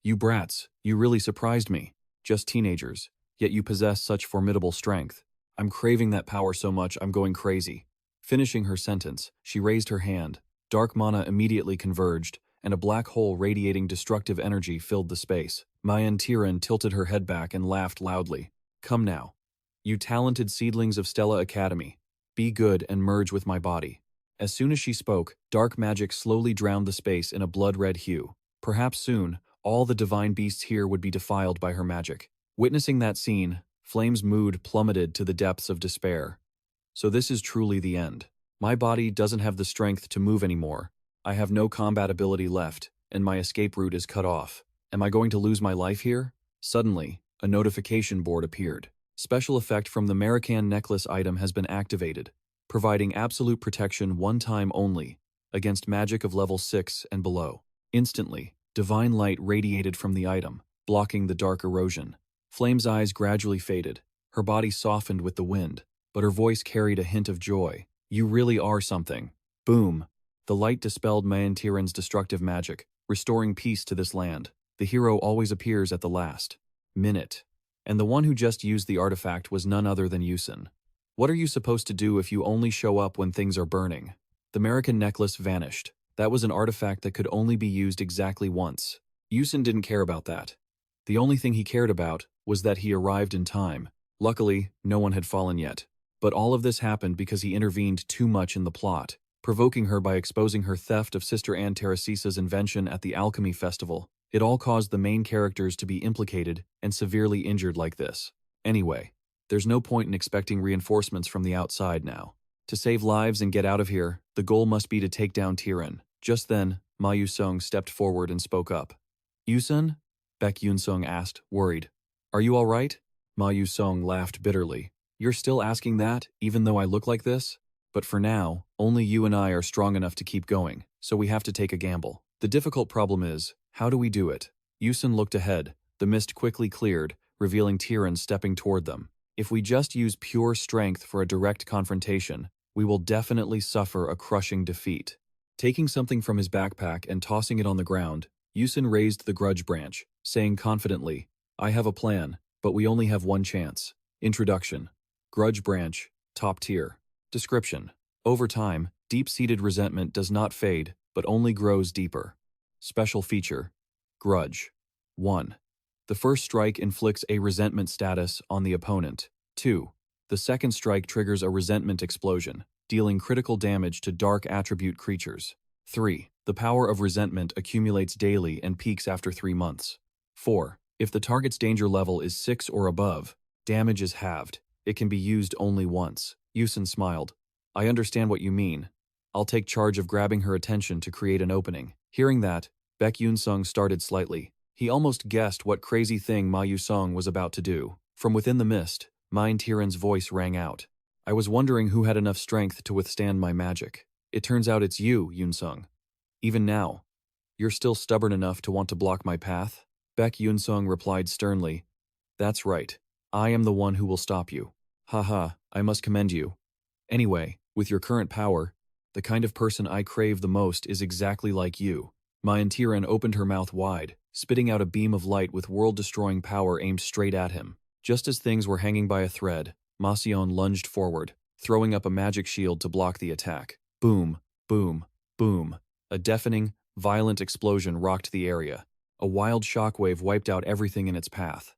S1: You brats, you really surprised me. Just teenagers, yet you possess such formidable strength. I'm craving that power so much I'm going crazy. Finishing her sentence, she raised her hand. Dark mana immediately converged, and a black hole radiating destructive energy filled the space. Mayan Tiren tilted her head back and laughed loudly. Come now. You talented seedlings of Stella Academy. Be good and merge with my body. As soon as she spoke, dark magic slowly drowned the space in a blood-red hue. Perhaps soon, all the divine beasts here would be defiled by her magic. Witnessing that scene, Flame's mood plummeted to the depths of despair. So this is truly the end. My body doesn't have the strength to move anymore. I have no combat ability left, and my escape route is cut off. Am I going to lose my life here? Suddenly, a notification board appeared. Special effect from the American necklace item has been activated, providing absolute protection one time only against magic of level 6 and below. Instantly, divine light radiated from the item, blocking the dark erosion. Flame's eyes gradually faded. Her body softened with the wind, but her voice carried a hint of joy. You really are something. Boom. The light dispelled Mayantiran's destructive magic, restoring peace to this land. The hero always appears at the last minute. And the one who just used the artifact was none other than Yusun. What are you supposed to do if you only show up when things are burning? The American necklace vanished. That was an artifact that could only be used exactly once. Yusun didn't care about that. The only thing he cared about was that he arrived in time. Luckily, no one had fallen yet. But all of this happened because he intervened too much in the plot, provoking her by exposing her theft of Sister Anne Teresisa's invention at the Alchemy Festival. It all caused the main characters to be implicated and severely injured like this. Anyway, there's no point in expecting reinforcements from the outside now. To save lives and get out of here, the goal must be to take down Tiran. Just then, Ma Yusung stepped forward and spoke up. Yusun? Beck Yunsung asked, worried. Are you all right? Ma Yusung laughed bitterly. You're still asking that, even though I look like this? But for now, only you and I are strong enough to keep going, so we have to take a gamble. The difficult problem is, how do we do it? Yusun looked ahead. The mist quickly cleared, revealing Tiran stepping toward them. If we just use pure strength for a direct confrontation, we will definitely suffer a crushing defeat. Taking something from his backpack and tossing it on the ground, Yusun raised the grudge branch, saying confidently, I have a plan, but we only have one chance. Introduction. Grudge branch, top tier. Description. Over time, deep-seated resentment does not fade, but only grows deeper. Special feature. Grudge. 1. The first strike inflicts a resentment status on the opponent. 2. The second strike triggers a resentment explosion, dealing critical damage to dark attribute creatures. 3. The power of resentment accumulates daily and peaks after 3 months. 4. If the target's danger level is 6 or above, damage is halved. It can be used only once. Yusun smiled. I understand what you mean. I'll take charge of grabbing her attention to create an opening. Hearing that, Beck Yunsung started slightly. He almost guessed what crazy thing Ma Yusung was about to do. From within the mist, Mein Tiran's voice rang out. I was wondering who had enough strength to withstand my magic. It turns out it's you, Yunsung. Even now, you're still stubborn enough to want to block my path? Beck Yunsung replied sternly. That's right. I am the one who will stop you. Haha, I must commend you. Anyway, with your current power, the kind of person I crave the most is exactly like you. Mein Tiran opened her mouth wide, spitting out a beam of light with world-destroying power aimed straight at him. Just as things were hanging by a thread, Masion lunged forward, throwing up a magic shield to block the attack. Boom, boom, boom. A deafening, violent explosion rocked the area. A wild shockwave wiped out everything in its path.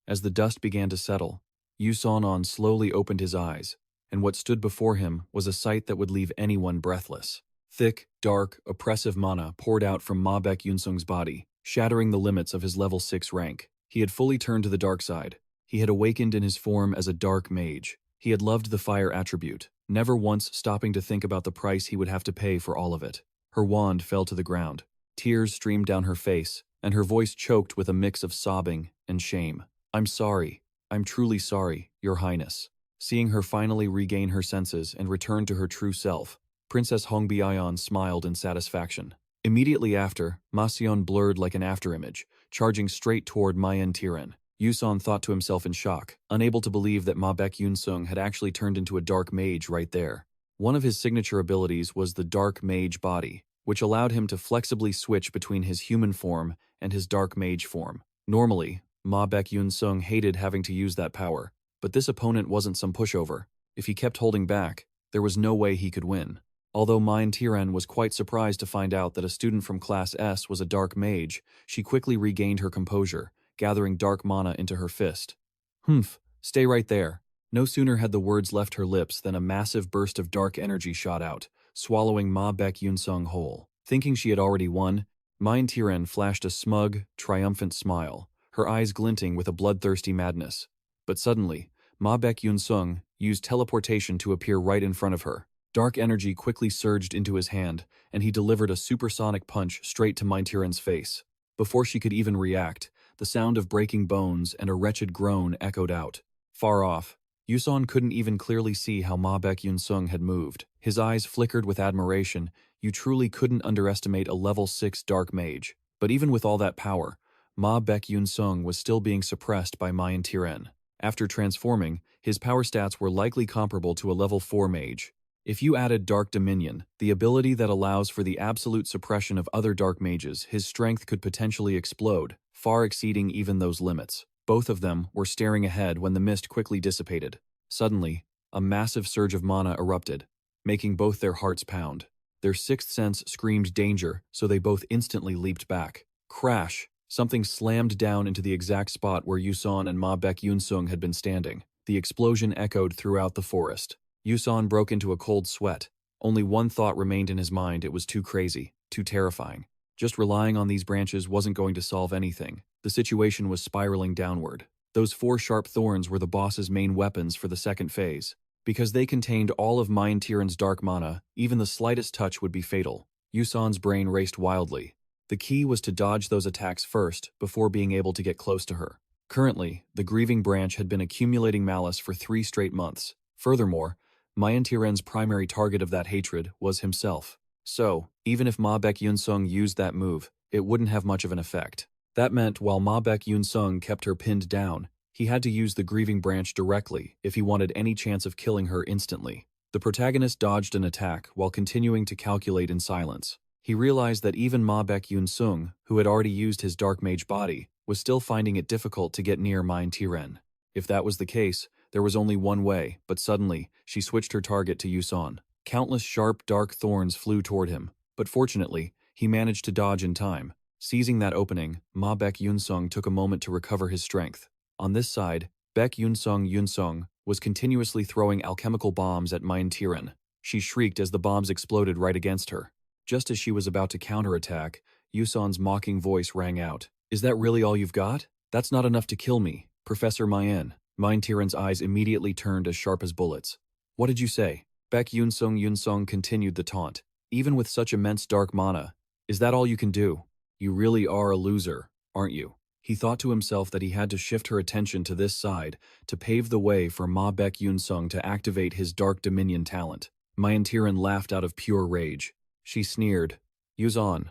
S1: As the dust began to settle, Yusonon slowly opened his eyes, and what stood before him was a sight that would leave anyone breathless. Thick, dark, oppressive mana poured out from Ma Beck Yunsung's body, shattering the limits of his level 6 rank. He had fully turned to the dark side. He had awakened in his form as a dark mage. He had loved the fire attribute, never once stopping to think about the price he would have to pay for all of it. Her wand fell to the ground. Tears streamed down her face, and her voice choked with a mix of sobbing and shame. I'm sorry. I'm truly sorry, Your Highness. Seeing her finally regain her senses and return to her true self, Princess Hongbiayan smiled in satisfaction. Immediately after, Masion blurred like an afterimage, charging straight toward Mayan Tiran. Yuson thought to himself in shock, unable to believe that Ma Beck Yunsung had actually turned into a dark mage right there. One of his signature abilities was the dark mage body, which allowed him to flexibly switch between his human form and his dark mage form. Normally, Ma Beck Yunsung hated having to use that power, but this opponent wasn't some pushover. If he kept holding back, there was no way he could win. Although Mein Tiran was quite surprised to find out that a student from Class S was a dark mage, she quickly regained her composure, gathering dark mana into her fist. Humph, stay right there. No sooner had the words left her lips than a massive burst of dark energy shot out, swallowing Ma Beck Yunsung whole. Thinking she had already won, Mein Tiran flashed a smug, triumphant smile, her eyes glinting with a bloodthirsty madness. But suddenly, Ma Beck Yunsung used teleportation to appear right in front of her. Dark energy quickly surged into his hand, and he delivered a supersonic punch straight to Mein Tiran's face. Before she could even react, the sound of breaking bones and a wretched groan echoed out. Far off, Yuson couldn't even clearly see how Beck Yunsung had moved. His eyes flickered with admiration. You truly couldn't underestimate a level 6 dark mage. But even with all that power, Beck Yunsung was still being suppressed by Mayan Tiren. After transforming, his power stats were likely comparable to a level 4 mage. If you added Dark Dominion, the ability that allows for the absolute suppression of other dark mages, his strength could potentially explode, far exceeding even those limits. Both of them were staring ahead when the mist quickly dissipated. Suddenly, a massive surge of mana erupted, making both their hearts pound. Their sixth sense screamed danger, so they both instantly leaped back. Crash! Something slammed down into the exact spot where Yuson and Beck Yunsung had been standing. The explosion echoed throughout the forest. Yuson broke into a cold sweat. Only one thought remained in his mind: it was too crazy, too terrifying. Just relying on these branches wasn't going to solve anything. The situation was spiraling downward. Those 4 sharp thorns were the boss's main weapons for the second phase. Because they contained all of Mayan Tiren's dark mana, even the slightest touch would be fatal. Yuson's brain raced wildly. The key was to dodge those attacks first, before being able to get close to her. Currently, the grieving branch had been accumulating malice for 3 straight months. Furthermore, Mayan Tiren's primary target of that hatred was himself. So, even if Beck Yunsung used that move, it wouldn't have much of an effect. That meant while Beck Yunsung kept her pinned down, he had to use the grieving branch directly if he wanted any chance of killing her instantly. The protagonist dodged an attack while continuing to calculate in silence. He realized that even Beck Yunsung, who had already used his dark mage body, was still finding it difficult to get near Mayan Tiren. If that was the case, there was only one way, but suddenly, she switched her target to Yuson. Countless sharp, dark thorns flew toward him, but fortunately, he managed to dodge in time. Seizing that opening, Beck Yunsung took a moment to recover his strength. On this side, Beck Yunsung was continuously throwing alchemical bombs at Mayan Tiren. She shrieked as the bombs exploded right against her. Just as she was about to counterattack, Yuson's mocking voice rang out. "Is that really all you've got? That's not enough to kill me, Professor Mayan." Mayan Tiren's eyes immediately turned as sharp as bullets. "What did you say?" Beck Yunsung continued the taunt. "Even with such immense dark mana, is that all you can do? You really are a loser, aren't you?" He thought to himself that he had to shift her attention to this side to pave the way for Beck Yunsung to activate his Dark Dominion talent. Mayan Tiren laughed out of pure rage. She sneered. "Yuson,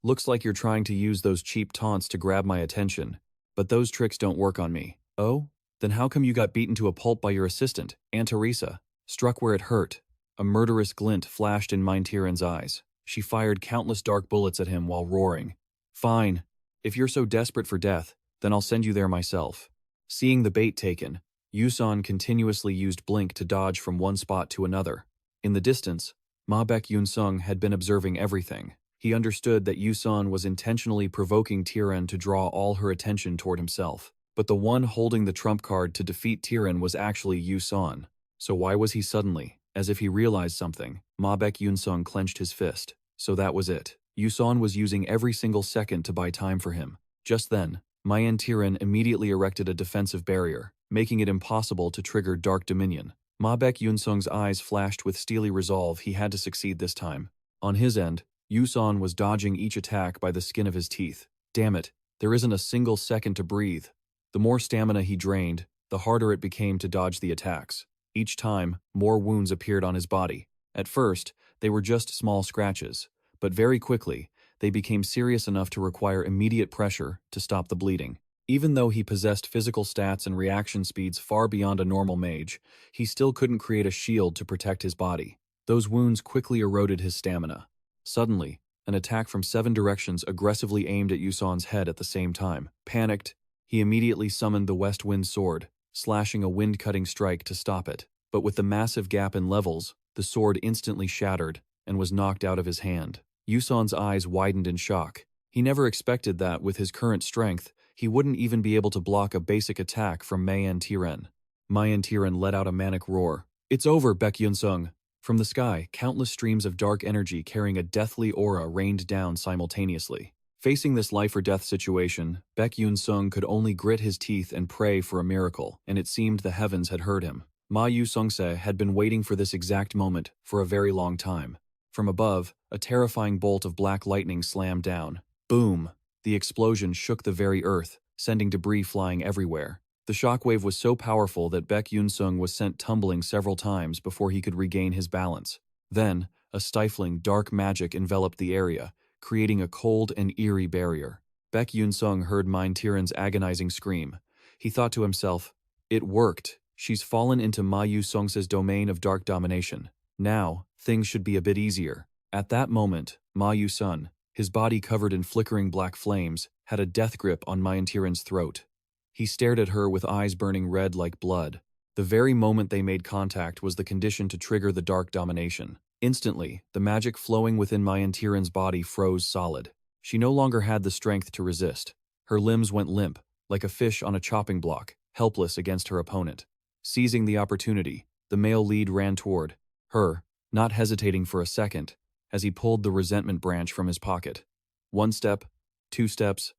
S1: looks like you're trying to use those cheap taunts to grab my attention, but those tricks don't work on me." "Oh? Then how come you got beaten to a pulp by your assistant, Aunt Teresa?" Struck where it hurt, a murderous glint flashed in Mayan Tiren's eyes. She fired countless dark bullets at him while roaring. "Fine. If you're so desperate for death, then I'll send you there myself." Seeing the bait taken, Yuson continuously used Blink to dodge from one spot to another. In the distance, Beck Yunsung had been observing everything. He understood that Yuson was intentionally provoking Tiren to draw all her attention toward himself. But the one holding the trump card to defeat Tiren was actually Yuson. So why was he suddenly, as if he realized something? Beck Yunsung clenched his fist. So that was it. Yuson was using every single second to buy time for him. Just then, Mayan Tiren immediately erected a defensive barrier, making it impossible to trigger Dark Dominion. Beck Yunsung's eyes flashed with steely resolve. He had to succeed this time. On his end, Yuson was dodging each attack by the skin of his teeth. Damn it, there isn't a single second to breathe. The more stamina he drained, the harder it became to dodge the attacks. Each time, more wounds appeared on his body. At first, they were just small scratches, but very quickly, they became serious enough to require immediate pressure to stop the bleeding. Even though he possessed physical stats and reaction speeds far beyond a normal mage, he still couldn't create a shield to protect his body. Those wounds quickly eroded his stamina. Suddenly, an attack from 7 directions aggressively aimed at Yuson's head at the same time. Panicked, he immediately summoned the West Wind Sword, slashing a wind-cutting strike to stop it. But with the massive gap in levels, the sword instantly shattered and was knocked out of his hand. Yuson's eyes widened in shock. He never expected that, with his current strength, he wouldn't even be able to block a basic attack from Mayan Tiren. Mayan Tiren let out a manic roar. "It's over, Beck Yunsung!" From the sky, countless streams of dark energy carrying a deathly aura rained down simultaneously. Facing this life-or-death situation, Beck Yunsung could only grit his teeth and pray for a miracle, and it seemed the heavens had heard him. Ma Yusungse had been waiting for this exact moment for a very long time. From above, a terrifying bolt of black lightning slammed down. Boom! The explosion shook the very earth, sending debris flying everywhere. The shockwave was so powerful that Beck Yunsung was sent tumbling several times before he could regain his balance. Then, a stifling, dark magic enveloped the area, creating a cold and eerie barrier. Beck Yunsung heard Mein Tiren's agonizing scream. He thought to himself, "It worked. She's fallen into Ma Yusung's domain of dark domination. Now, things should be a bit easier." At that moment, Ma Yusung, his body covered in flickering black flames, had a death grip on Mein Tiren's throat. He stared at her with eyes burning red like blood. The very moment they made contact was the condition to trigger the dark domination. Instantly, the magic flowing within Mein Tiren's body froze solid. She no longer had the strength to resist. Her limbs went limp, like a fish on a chopping block, helpless against her opponent. Seizing the opportunity, the male lead ran toward her, not hesitating for a second, as he pulled the resentment branch from his pocket. 1 step, 2 steps,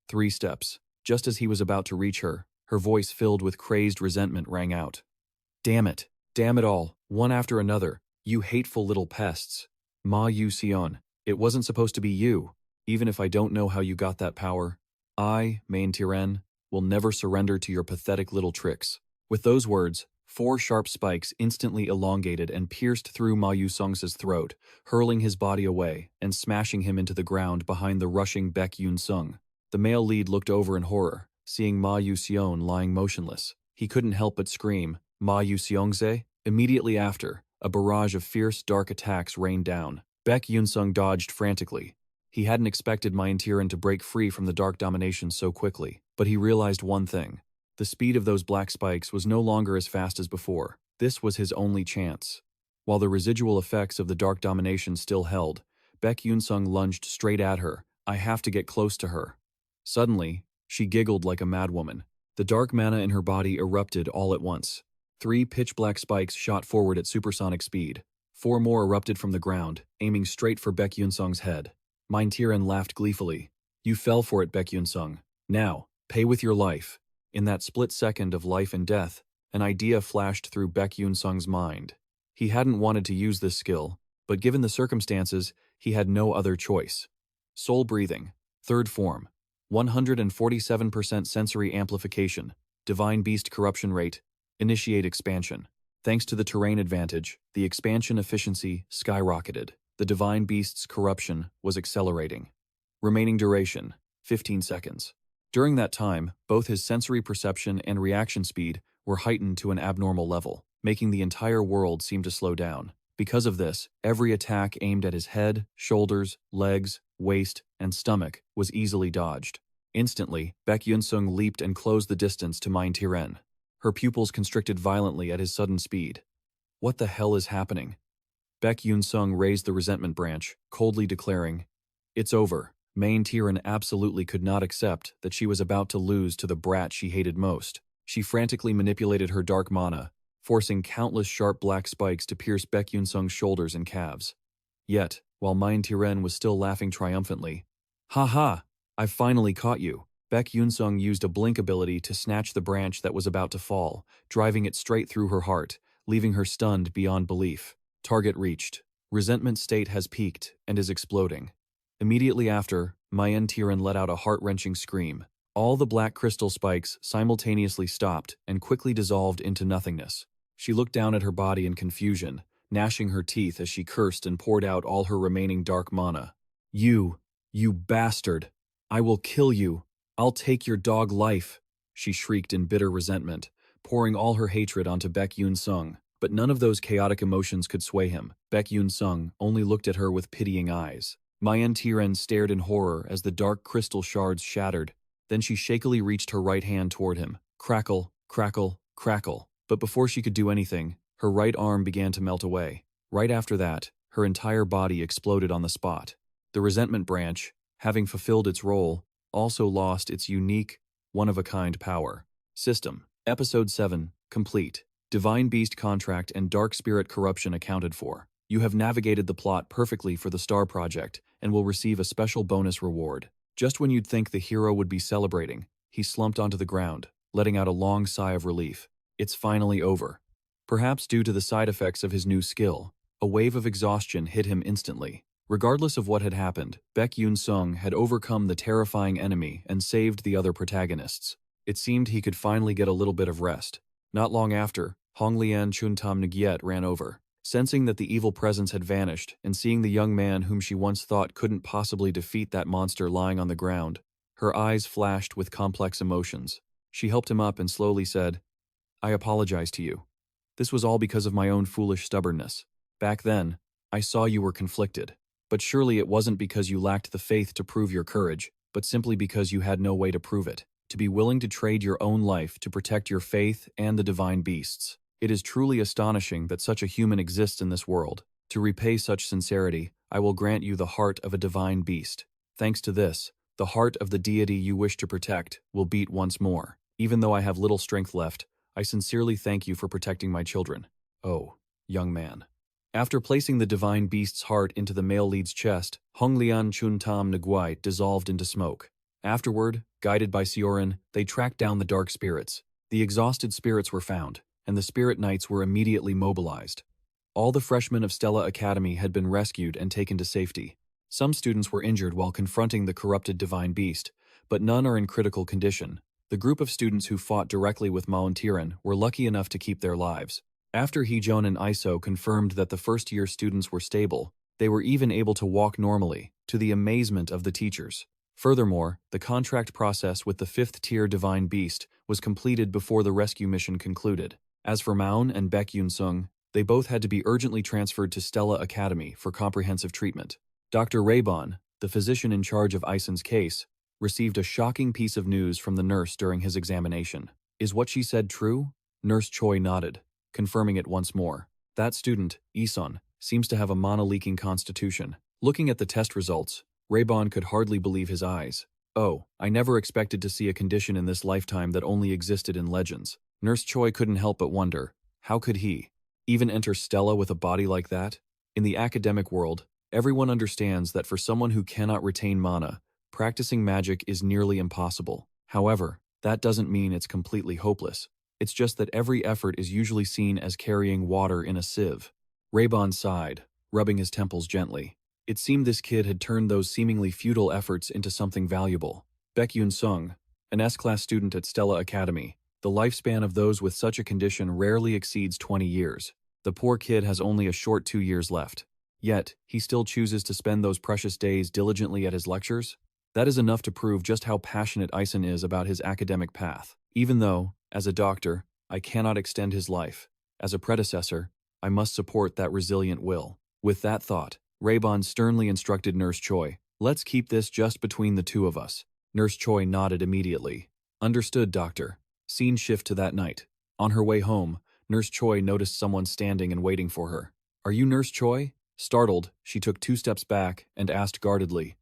S1: 3 steps. Just as he was about to reach her, her voice filled with crazed resentment rang out. "Damn it! Damn it all! One after another! You hateful little pests! Ma Yusion, it wasn't supposed to be you, even if I don't know how you got that power. I, Mein Tiren, will never surrender to your pathetic little tricks." With those words, 4 sharp spikes instantly elongated and pierced through Ma Yusung's throat, hurling his body away and smashing him into the ground behind the rushing Beck Yunsung. The male lead looked over in horror, seeing Ma Yusion lying motionless. He couldn't help but scream, "Ma Yuseongze?" Immediately after, a barrage of fierce, dark attacks rained down. Beck Yunsung dodged frantically. He hadn't expected Mein Tiren to break free from the dark domination so quickly, but he realized one thing. The speed of those black spikes was no longer as fast as before. This was his only chance. While the residual effects of the dark domination still held, Beck Yunsung lunged straight at her. "I have to get close to her." Suddenly, she giggled like a madwoman. The dark mana in her body erupted all at once. 3 pitch-black spikes shot forward at supersonic speed. 4 more erupted from the ground, aiming straight for Beck Yunsung's head. Mein Tiren laughed gleefully. "You fell for it, Beck Yunsung. Now, pay with your life." In that split second of life and death, an idea flashed through Beck Yunsung's mind. He hadn't wanted to use this skill, but given the circumstances, he had no other choice. Soul breathing, 3rd form. 147% sensory amplification, divine beast corruption rate, initiate expansion. Thanks to the terrain advantage, the expansion efficiency skyrocketed. The divine beast's corruption was accelerating. Remaining duration, 15 seconds. During that time, both his sensory perception and reaction speed were heightened to an abnormal level, making the entire world seem to slow down. Because of this, every attack aimed at his head, shoulders, legs, waist, and stomach was easily dodged. Instantly, Beck Yunsung leaped and closed the distance to Mein Tiren. Her pupils constricted violently at his sudden speed. What the hell is happening? Beck Yunsung raised the resentment branch, coldly declaring, "It's over." Mein Tiren absolutely could not accept that she was about to lose to the brat she hated most. She frantically manipulated her dark mana, forcing countless sharp black spikes to pierce Beck Yunsung's shoulders and calves. Yet, while Mein Tiren was still laughing triumphantly, "Ha ha! I've finally caught you." Beck Yunsung used a blink ability to snatch the branch that was about to fall, driving it straight through her heart, leaving her stunned beyond belief. Target reached. Resentment state has peaked and is exploding. Immediately after, Mein Tiren let out a heart-wrenching scream. All the black crystal spikes simultaneously stopped and quickly dissolved into nothingness. She looked down at her body in confusion, gnashing her teeth as she cursed and poured out all her remaining dark mana. You bastard! I will kill you! I'll take your dog life!" she shrieked in bitter resentment, pouring all her hatred onto Beck Yunsung. But none of those chaotic emotions could sway him. Beck Yunsung only looked at her with pitying eyes. Mein Tiren stared in horror as the dark crystal shards shattered. Then she shakily reached her right hand toward him. Crackle, crackle, crackle. But before she could do anything, her right arm began to melt away. Right after that, her entire body exploded on the spot. The resentment branch, having fulfilled its role, also lost its unique, one-of-a-kind power. System. Episode 7. Complete. Divine Beast Contract and Dark Spirit Corruption accounted for. You have navigated the plot perfectly for the Star Project and will receive a special bonus reward. Just when you'd think the hero would be celebrating, he slumped onto the ground, letting out a long sigh of relief. It's finally over. Perhaps due to the side effects of his new skill, a wave of exhaustion hit him instantly. Regardless of what had happened, Beck Yunsung had overcome the terrifying enemy and saved the other protagonists. It seemed he could finally get a little bit of rest. Not long after, Honglian Chuntam Nagyet ran over. Sensing that the evil presence had vanished, and seeing the young man whom she once thought couldn't possibly defeat that monster lying on the ground, her eyes flashed with complex emotions. She helped him up and slowly said, "I apologize to you. This was all because of my own foolish stubbornness. Back then, I saw you were conflicted. But surely it wasn't because you lacked the faith to prove your courage, but simply because you had no way to prove it. To be willing to trade your own life to protect your faith and the divine beasts. It is truly astonishing that such a human exists in this world. To repay such sincerity, I will grant you the heart of a divine beast. Thanks to this, the heart of the deity you wish to protect will beat once more. Even though I have little strength left, I sincerely thank you for protecting my children. Oh, young man." After placing the divine beast's heart into the male lead's chest, Honglian Chuntam Nagyet dissolved into smoke. Afterward, guided by Sioran, they tracked down the dark spirits. The exhausted spirits were found, and the spirit knights were immediately mobilized. All the freshmen of Stella Academy had been rescued and taken to safety. Some students were injured while confronting the corrupted divine beast, but none are in critical condition. The group of students who fought directly with Maontiran were lucky enough to keep their lives. After Heejun and Iso confirmed that the first-year students were stable, they were even able to walk normally, to the amazement of the teachers. Furthermore, the contract process with the 5th-tier divine beast was completed before the rescue mission concluded. As for Maon and Beck Yunsung, they both had to be urgently transferred to Stella Academy for comprehensive treatment. Dr. REBORN, the physician in charge of Ison's case, received a shocking piece of news from the nurse during his examination. "Is what she said true?" Nurse Choi nodded, confirming it once more. "That student, Ison, seems to have a mana-leaking constitution." Looking at the test results, REBORN could hardly believe his eyes. "Oh, I never expected to see a condition in this lifetime that only existed in legends." Nurse Choi couldn't help but wonder, how could he even enter Stella with a body like that? In the academic world, everyone understands that for someone who cannot retain mana, practicing magic is nearly impossible. However, that doesn't mean it's completely hopeless. It's just that every effort is usually seen as carrying water in a sieve. REBORN sighed, rubbing his temples gently. It seemed this kid had turned those seemingly futile efforts into something valuable. Beck Yunsung, an S-class student at Stella Academy, the lifespan of those with such a condition rarely exceeds 20 years. The poor kid has only a short 2 years left. Yet, he still chooses to spend those precious days diligently at his lectures? That is enough to prove just how passionate Ison is about his academic path. Even though, as a doctor, I cannot extend his life, as a predecessor, I must support that resilient will. With that thought, REBORN sternly instructed Nurse Choi, "Let's keep this just between the two of us." Nurse Choi nodded immediately. "Understood, doctor." Scene shift to that night. On her way home, Nurse Choi noticed someone standing and waiting for her. "Are you Nurse Choi?" Startled, she took 2 steps back and asked guardedly,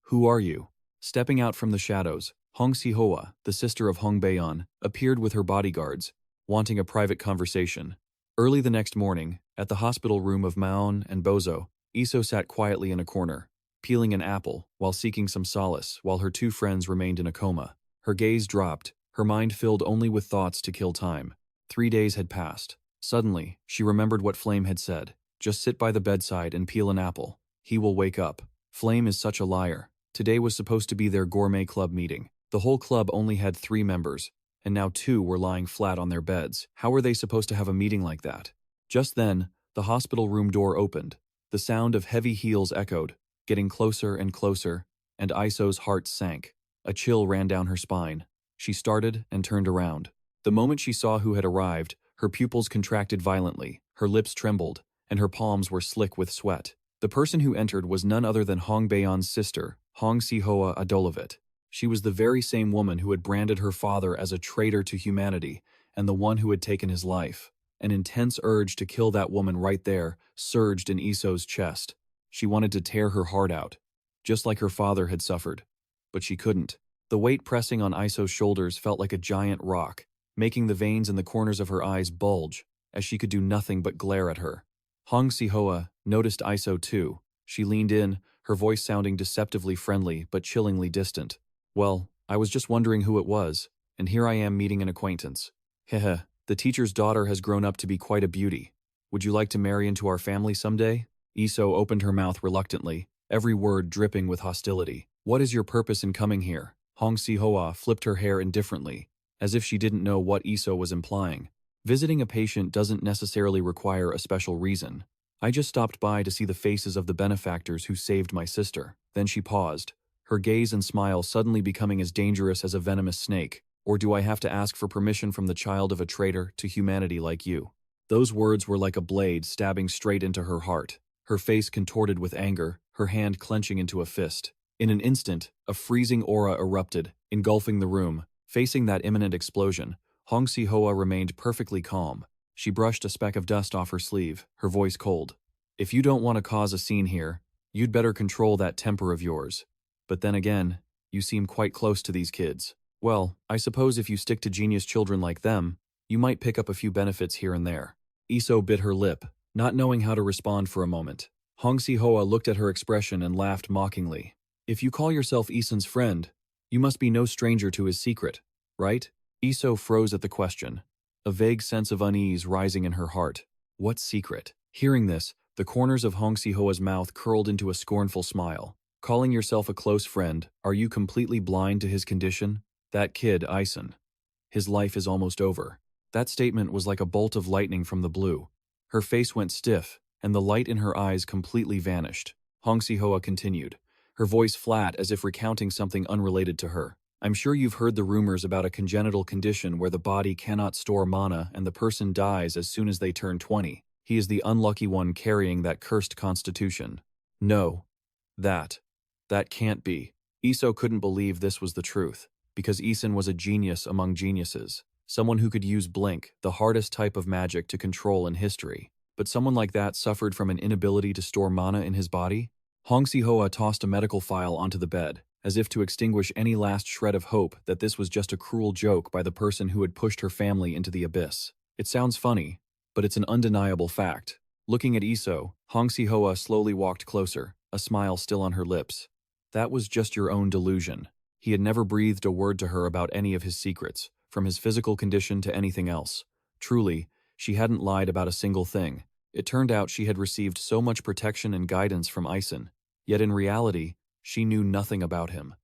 S1: "Who are you?" Stepping out from the shadows, Hong Si-hoa, the sister of Hong Baeon, appeared with her bodyguards, wanting a private conversation. Early the next morning, at the hospital room of Maon and Bozo, Iso sat quietly in a corner, peeling an apple while seeking some solace while her 2 friends remained in a coma. Her gaze dropped, her mind filled only with thoughts to kill time. 3 days had passed. Suddenly, she remembered what Flame had said. Just sit by the bedside and peel an apple. He will wake up. Flame is such a liar. Today was supposed to be their gourmet club meeting. The whole club only had 3 members, and now 2 were lying flat on their beds. How were they supposed to have a meeting like that? Just then, the hospital room door opened. The sound of heavy heels echoed, getting closer and closer, and Iso's heart sank. A chill ran down her spine. She started and turned around. The moment she saw who had arrived, her pupils contracted violently, her lips trembled, and her palms were slick with sweat. The person who entered was none other than Hong Baeon's sister, Hong Si-hoa Adolovit. She was the very same woman who had branded her father as a traitor to humanity and the one who had taken his life. An intense urge to kill that woman right there surged in Iso's chest. She wanted to tear her heart out, just like her father had suffered. But she couldn't. The weight pressing on Iso's shoulders felt like a giant rock, making the veins in the corners of her eyes bulge, as she could do nothing but glare at her. Hong Si-hoa noticed Iso too. She leaned in, her voice sounding deceptively friendly but chillingly distant. "Well, I was just wondering who it was, and here I am meeting an acquaintance. Heh, the teacher's daughter has grown up to be quite a beauty. Would you like to marry into our family someday?" Iso opened her mouth reluctantly, every word dripping with hostility. "What is your purpose in coming here?" Hong Si-hoa flipped her hair indifferently, as if she didn't know what Iso was implying. "Visiting a patient doesn't necessarily require a special reason. I just stopped by to see the faces of the benefactors who saved my sister." Then she paused, her gaze and smile suddenly becoming as dangerous as a venomous snake. "Or do I have to ask for permission from the child of a traitor to humanity like you?" Those words were like a blade stabbing straight into her heart. Her face contorted with anger, her hand clenching into a fist. In an instant, a freezing aura erupted, engulfing the room. Facing that imminent explosion, Hong Si-hoa remained perfectly calm. She brushed a speck of dust off her sleeve, her voice cold. "If you don't want to cause a scene here, you'd better control that temper of yours. But then again, you seem quite close to these kids. Well, I suppose if you stick to genius children like them, you might pick up a few benefits here and there." Iso bit her lip, not knowing how to respond for a moment. Hong Si-hoa looked at her expression and laughed mockingly. "If you call yourself Isen's friend, you must be no stranger to his secret, right?" Iso froze at the question, a vague sense of unease rising in her heart. What secret? Hearing this, the corners of Hong Si-hoa's mouth curled into a scornful smile. "Calling yourself a close friend, are you completely blind to his condition? That kid, Isen. His life is almost over." That statement was like a bolt of lightning from the blue. Her face went stiff, and the light in her eyes completely vanished. Hong Si-hoa continued, her voice flat as if recounting something unrelated to her. "I'm sure you've heard the rumors about a congenital condition where the body cannot store mana and the person dies as soon as they turn 20. He is the unlucky one carrying that cursed constitution." "No. That can't be." Iso couldn't believe this was the truth, because Isen was a genius among geniuses. Someone who could use blink, the hardest type of magic to control in history. But someone like that suffered from an inability to store mana in his body? Hong Si-hoa tossed a medical file onto the bed, as if to extinguish any last shred of hope that this was just a cruel joke by the person who had pushed her family into the abyss. It sounds funny, but it's an undeniable fact. Looking at Iso, Hong Si-hoa slowly walked closer, a smile still on her lips. "That was just your own delusion." He had never breathed a word to her about any of his secrets, from his physical condition to anything else. Truly, she hadn't lied about a single thing. It turned out she had received so much protection and guidance from Isen, yet in reality, she knew nothing about him.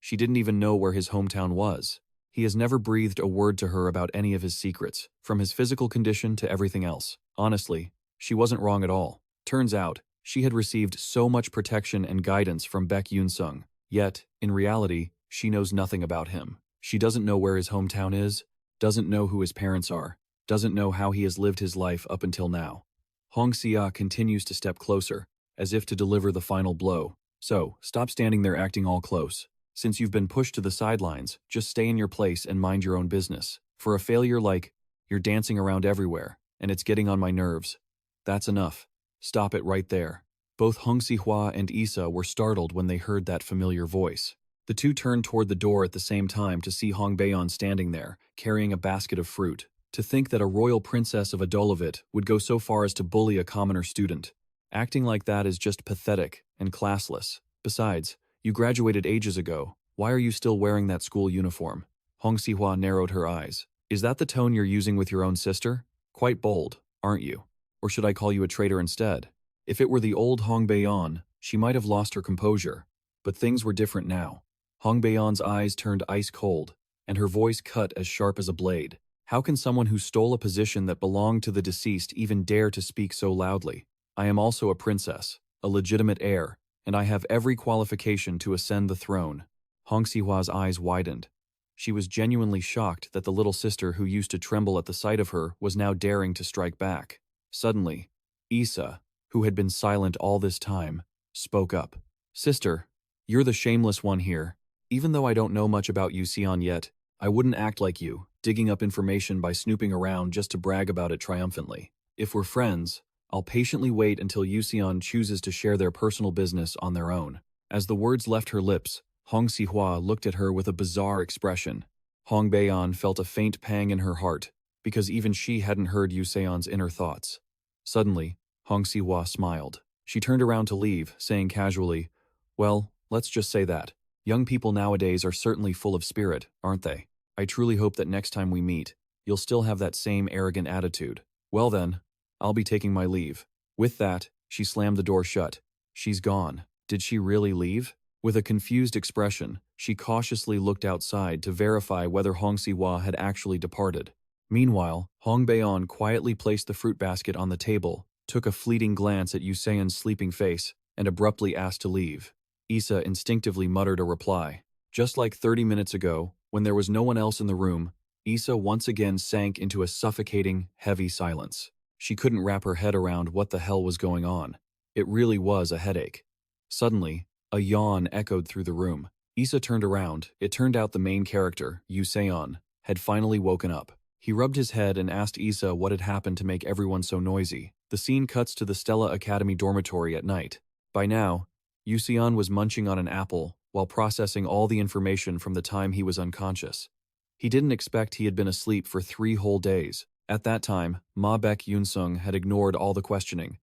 S1: She didn't even know where his hometown was. He has never breathed a word to her about any of his secrets, from his physical condition to everything else. Honestly, she wasn't wrong at all. Turns out, she had received so much protection and guidance from Beck Yunsung, yet, in reality, she knows nothing about him. She doesn't know where his hometown is, doesn't know who his parents are, doesn't know how he has lived his life up until now. Hong Si-ha continues to step closer, as if to deliver the final blow. "So, stop standing there acting all close. Since you've been pushed to the sidelines, just stay in your place and mind your own business. For a failure like, you're dancing around everywhere, and it's getting on my nerves. That's enough. Stop it right there." Both Hong Si-hwa and Isa were startled when they heard that familiar voice. The two turned toward the door at the same time to see Hong Baeon standing there, carrying a basket of fruit. To think that a royal princess of Adolovit would go so far as to bully a commoner student. Acting like that is just pathetic and classless. Besides, you graduated ages ago. Why are you still wearing that school uniform? Hong Si-hwa narrowed her eyes. "Is that the tone you're using with your own sister? Quite bold, aren't you? Or should I call you a traitor instead?" If it were the old Hong Baeon, she might have lost her composure. But things were different now. Hong Baeon's eyes turned ice cold, and her voice cut as sharp as a blade. How can someone who stole a position that belonged to the deceased even dare to speak so loudly? "I am also a princess, a legitimate heir, and I have every qualification to ascend the throne." Hong Si-hwa's eyes widened. She was genuinely shocked that the little sister who used to tremble at the sight of her was now daring to strike back. Suddenly, Isa, who had been silent all this time, spoke up. "Sister, you're the shameless one here. Even though I don't know much about Yuseon yet, I wouldn't act like you, digging up information by snooping around just to brag about it triumphantly. If we're friends, I'll patiently wait until Yuseon chooses to share their personal business on their own." As the words left her lips, Hong Si-hwa looked at her with a bizarre expression. Hong Baeon felt a faint pang in her heart, because even she hadn't heard Yuseon's inner thoughts. Suddenly, Hong Si-hwa smiled. She turned around to leave, saying casually, "Well, let's just say that. Young people nowadays are certainly full of spirit, aren't they? I truly hope that next time we meet, you'll still have that same arrogant attitude. Well then, I'll be taking my leave." With that, she slammed the door shut. "She's gone." Did she really leave? With a confused expression, she cautiously looked outside to verify whether Hong Siwa had actually departed. Meanwhile, Hong Baeon quietly placed the fruit basket on the table, took a fleeting glance at Yuseon's sleeping face, and abruptly asked to leave. Issa instinctively muttered a reply. Just like 30 minutes ago, when there was no one else in the room, Issa once again sank into a suffocating, heavy silence. She couldn't wrap her head around what the hell was going on. It really was a headache. Suddenly, a yawn echoed through the room. Issa turned around. It turned out the main character, Yuseon, had finally woken up. He rubbed his head and asked Issa what had happened to make everyone so noisy. The scene cuts to the Stella Academy dormitory at night. By now, Yuseon was munching on an apple while processing all the information from the time he was unconscious. He didn't expect he had been asleep for 3 whole days. At that time, Beck Yunsung had ignored all the questioning,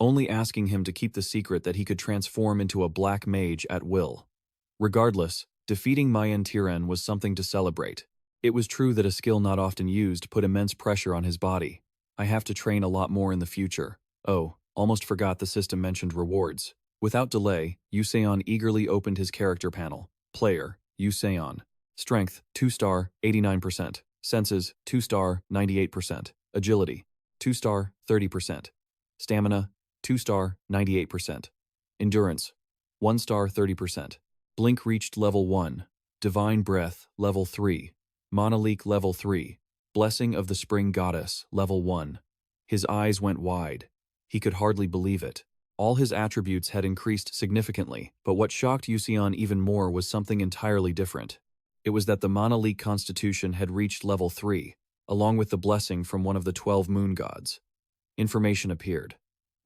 S1: only asking him to keep the secret that he could transform into a black mage at will. Regardless, defeating Mayan Tiren was something to celebrate. It was true that a skill not often used put immense pressure on his body. I have to train a lot more in the future. Oh, almost forgot the system mentioned rewards. Without delay, Yuseon eagerly opened his character panel. Player, Yuseon. Strength, 2-star, 89%. Senses, 2-star, 98%. Agility, 2-star, 30%. Stamina, 2-star, 98%. Endurance, 1-star, 30%. Blink reached level 1. Divine Breath, level 3. Monolith level 3. Blessing of the Spring Goddess, level 1. His eyes went wide. He could hardly believe it. All his attributes had increased significantly, but what shocked Yuseon even more was something entirely different. It was that the Monolith Constitution had reached level 3, along with the blessing from one of the 12 moon gods. Information appeared.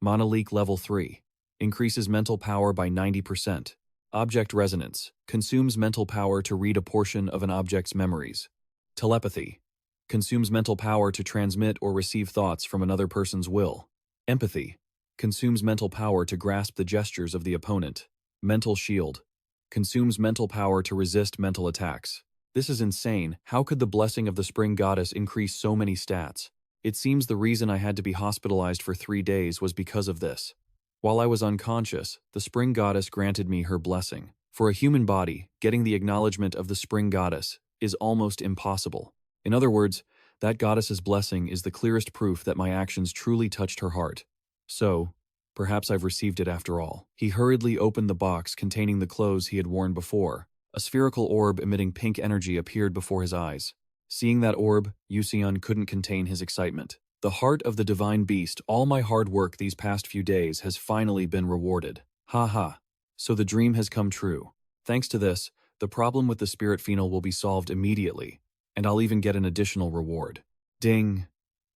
S1: Monolith level 3. Increases mental power by 90%. Object resonance. Consumes mental power to read a portion of an object's memories. Telepathy. Consumes mental power to transmit or receive thoughts from another person's will. Empathy. Consumes mental power to grasp the gestures of the opponent. Mental shield. Consumes mental power to resist mental attacks. This is insane. How could the blessing of the Spring Goddess increase so many stats? It seems the reason I had to be hospitalized for 3 days was because of this. While I was unconscious, the Spring Goddess granted me her blessing. For a human body, getting the acknowledgement of the Spring Goddess is almost impossible. In other words, that goddess's blessing is the clearest proof that my actions truly touched her heart. So, perhaps I've received it after all. He hurriedly opened the box containing the clothes he had worn before. A spherical orb emitting pink energy appeared before his eyes. Seeing that orb, Yuseon couldn't contain his excitement. The heart of the divine beast, all my hard work these past few days has finally been rewarded. Ha ha. So the dream has come true. Thanks to this, the problem with the spirit phenol will be solved immediately, and I'll even get an additional reward. Ding!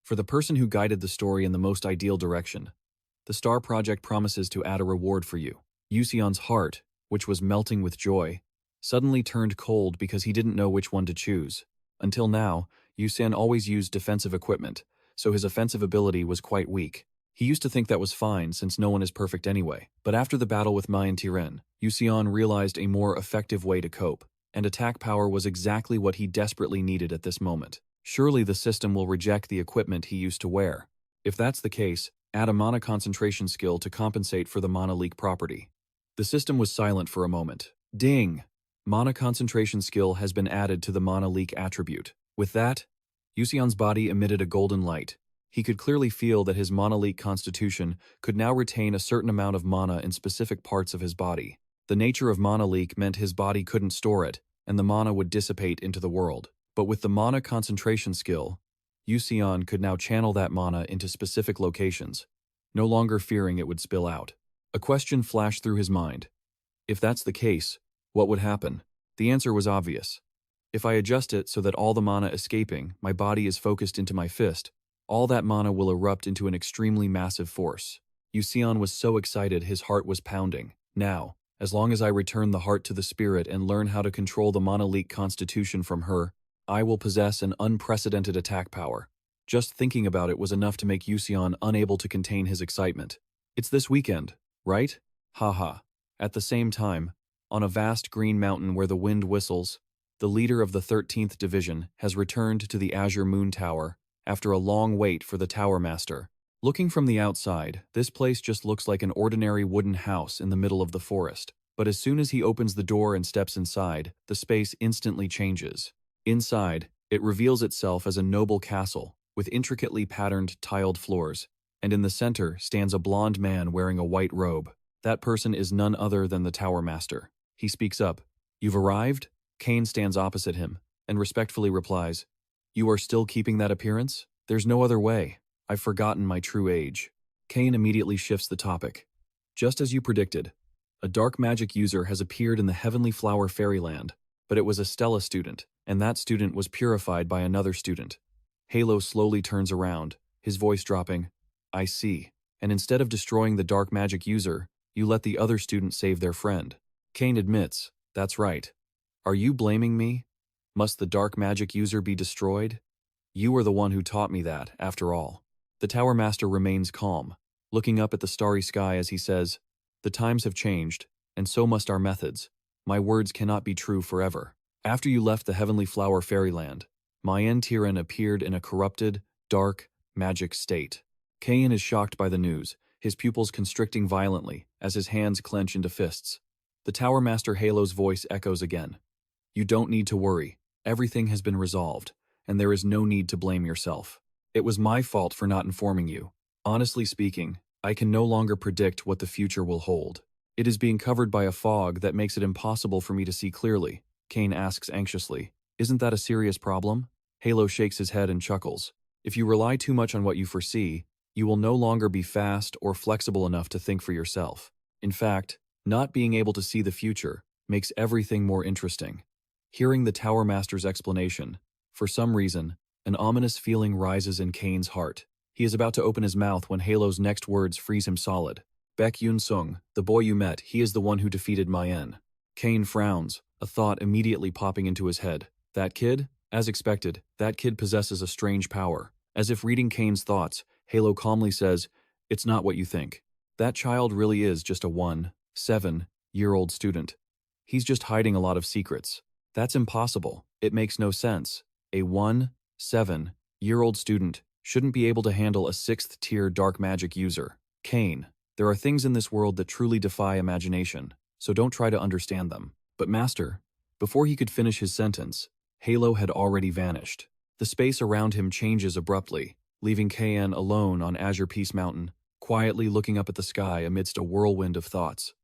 S1: For the person who guided the story in the most ideal direction, the Star Project promises to add a reward for you. Yuseon's heart, which was melting with joy, suddenly turned cold because he didn't know which one to choose. Until now, Yuseon always used defensive equipment, so his offensive ability was quite weak. He used to think that was fine since no one is perfect anyway. But after the battle with Mayan Tiren, Yuseon realized a more effective way to cope, and attack power was exactly what he desperately needed at this moment. Surely the system will reject the equipment he used to wear. If that's the case, add a mana concentration skill to compensate for the mana leak property. The system was silent for a moment. Ding! Mana concentration skill has been added to the mana leak attribute. With that, Yuseon's body emitted a golden light. He could clearly feel that his mana leak constitution could now retain a certain amount of mana in specific parts of his body. The nature of mana leak meant his body couldn't store it, and the mana would dissipate into the world. But with the mana concentration skill, Yuseon could now channel that mana into specific locations, no longer fearing it would spill out. A question flashed through his mind. If that's the case, what would happen? The answer was obvious. If I adjust it so that all the mana escaping my body is focused into my fist, all that mana will erupt into an extremely massive force. Yuseon was so excited his heart was pounding. Now, as long as I return the heart to the spirit and learn how to control the mana leak constitution from her, I will possess an unprecedented attack power. Just thinking about it was enough to make Yuseon unable to contain his excitement. It's this weekend, right? Haha. At the same time, on a vast green mountain where the wind whistles, the leader of the 13th Division has returned to the Azure Moon Tower after a long wait for the Tower Master. Looking from the outside, this place just looks like an ordinary wooden house in the middle of the forest. But as soon as he opens the door and steps inside, the space instantly changes. Inside, it reveals itself as a noble castle, with intricately patterned tiled floors, and in the center stands a blond man wearing a white robe. That person is none other than the Tower Master. He speaks up. "You've arrived?" Kane stands opposite him, and respectfully replies, "You are still keeping that appearance? There's no other way. I've forgotten my true age." Kane immediately shifts the topic. "Just as you predicted, a dark magic user has appeared in the Heavenly Flower Fairyland, but it was a Stella student, and that student was purified by another student." Halo slowly turns around, his voice dropping. "I see. And instead of destroying the dark magic user, you let the other student save their friend." Kane admits, "That's right. Are you blaming me? Must the dark magic user be destroyed? You are the one who taught me that, after all." The Tower Master remains calm, looking up at the starry sky as he says, "The times have changed, and so must our methods. My words cannot be true forever. After you left the Heavenly Flower Fairyland, Mayen Tiran appeared in a corrupted, dark, magic state." Kayan is shocked by the news, his pupils constricting violently as his hands clench into fists. The Tower Master Halo's voice echoes again. "You don't need to worry. Everything has been resolved, and there is no need to blame yourself. It was my fault for not informing you. Honestly speaking, I can no longer predict what the future will hold. It is being covered by a fog that makes it impossible for me to see clearly." Kane asks anxiously, "Isn't that a serious problem?" Halo shakes his head and chuckles. "If you rely too much on what you foresee, you will no longer be fast or flexible enough to think for yourself. In fact, not being able to see the future makes everything more interesting." Hearing the Tower Master's explanation, for some reason, an ominous feeling rises in Kane's heart. He is about to open his mouth when Halo's next words freeze him solid. "Beck Yunsung, the boy you met, he is the one who defeated Mayen." Kane frowns, a thought immediately popping into his head. That kid? As expected, that kid possesses a strange power. As if reading Kane's thoughts, Halo calmly says, "It's not what you think. That child really is just a 7-year-old student. He's just hiding a lot of secrets. That's impossible. It makes no sense. A 7-year-old student shouldn't be able to handle a 6th-tier dark magic user. Kane, there are things in this world that truly defy imagination, so don't try to understand them." "But Master," before he could finish his sentence, Halo had already vanished. The space around him changes abruptly, leaving Kayan alone on Azure Peace Mountain, quietly looking up at the sky amidst a whirlwind of thoughts.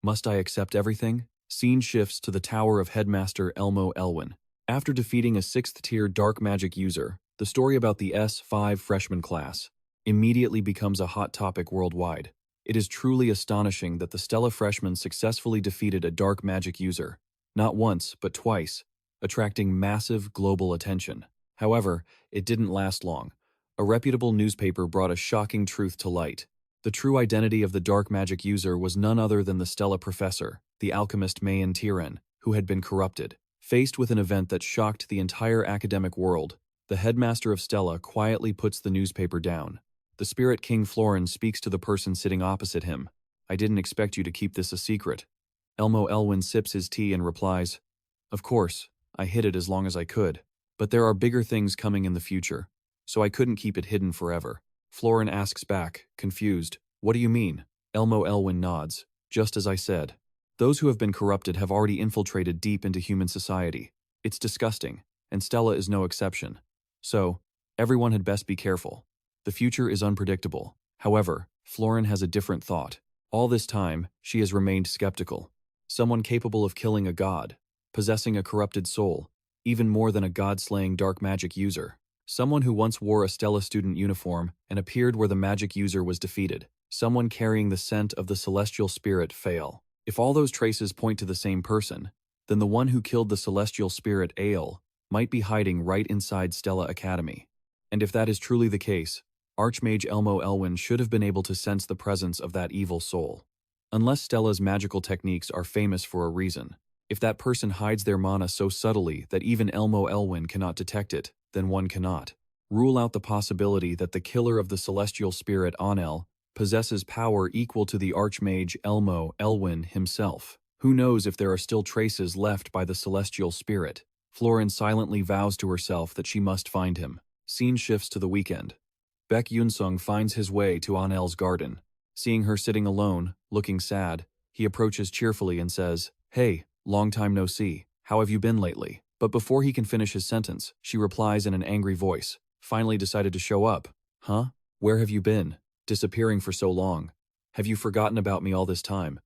S1: Must I accept everything? Scene shifts to the tower of Headmaster Elmo Elwyn. After defeating a 6th-tier dark magic user, the story about the S5 freshman class immediately becomes a hot topic worldwide. It is truly astonishing that the Stella freshmen successfully defeated a dark magic user, not once, but twice, attracting massive global attention. However, it didn't last long. A reputable newspaper brought a shocking truth to light. The true identity of the dark magic user was none other than the Stella professor, the alchemist Mayen Tiran, who had been corrupted. Faced with an event that shocked the entire academic world, the headmaster of Stella quietly puts the newspaper down. The spirit king Florin speaks to the person sitting opposite him. "I didn't expect you to keep this a secret." Elmo Elwyn sips his tea and replies, "Of course, I hid it as long as I could. But there are bigger things coming in the future, so I couldn't keep it hidden forever." Florin asks back, confused, "What do you mean?" Elmo Elwyn nods. "Just as I said. Those who have been corrupted have already infiltrated deep into human society. It's disgusting, and Stella is no exception. So, everyone had best be careful. The future is unpredictable." However, Florin has a different thought. All this time, she has remained skeptical. Someone capable of killing a god, possessing a corrupted soul, even more than a god-slaying dark magic user. Someone who once wore a Stella student uniform and appeared where the magic user was defeated. Someone carrying the scent of the celestial spirit Fail. If all those traces point to the same person, then the one who killed the celestial spirit Ael might be hiding right inside Stella Academy. And if that is truly the case, Archmage Elmo Elwyn should have been able to sense the presence of that evil soul. Unless Stella's magical techniques are famous for a reason. If that person hides their mana so subtly that even Elmo Elwyn cannot detect it, then one cannot rule out the possibility that the killer of the celestial spirit Anel possesses power equal to the Archmage Elmo Elwyn himself. Who knows if there are still traces left by the celestial spirit? Florin silently vows to herself that she must find him. Scene shifts to the weekend. Beck Yunsung finds his way to Anel's garden. Seeing her sitting alone, looking sad, he approaches cheerfully and says, "Hey, long time no see. How have you been lately?" But before he can finish his sentence, she replies in an angry voice, "Finally decided to show up. Huh? Where have you been? Disappearing for so long. Have you forgotten about me all this time?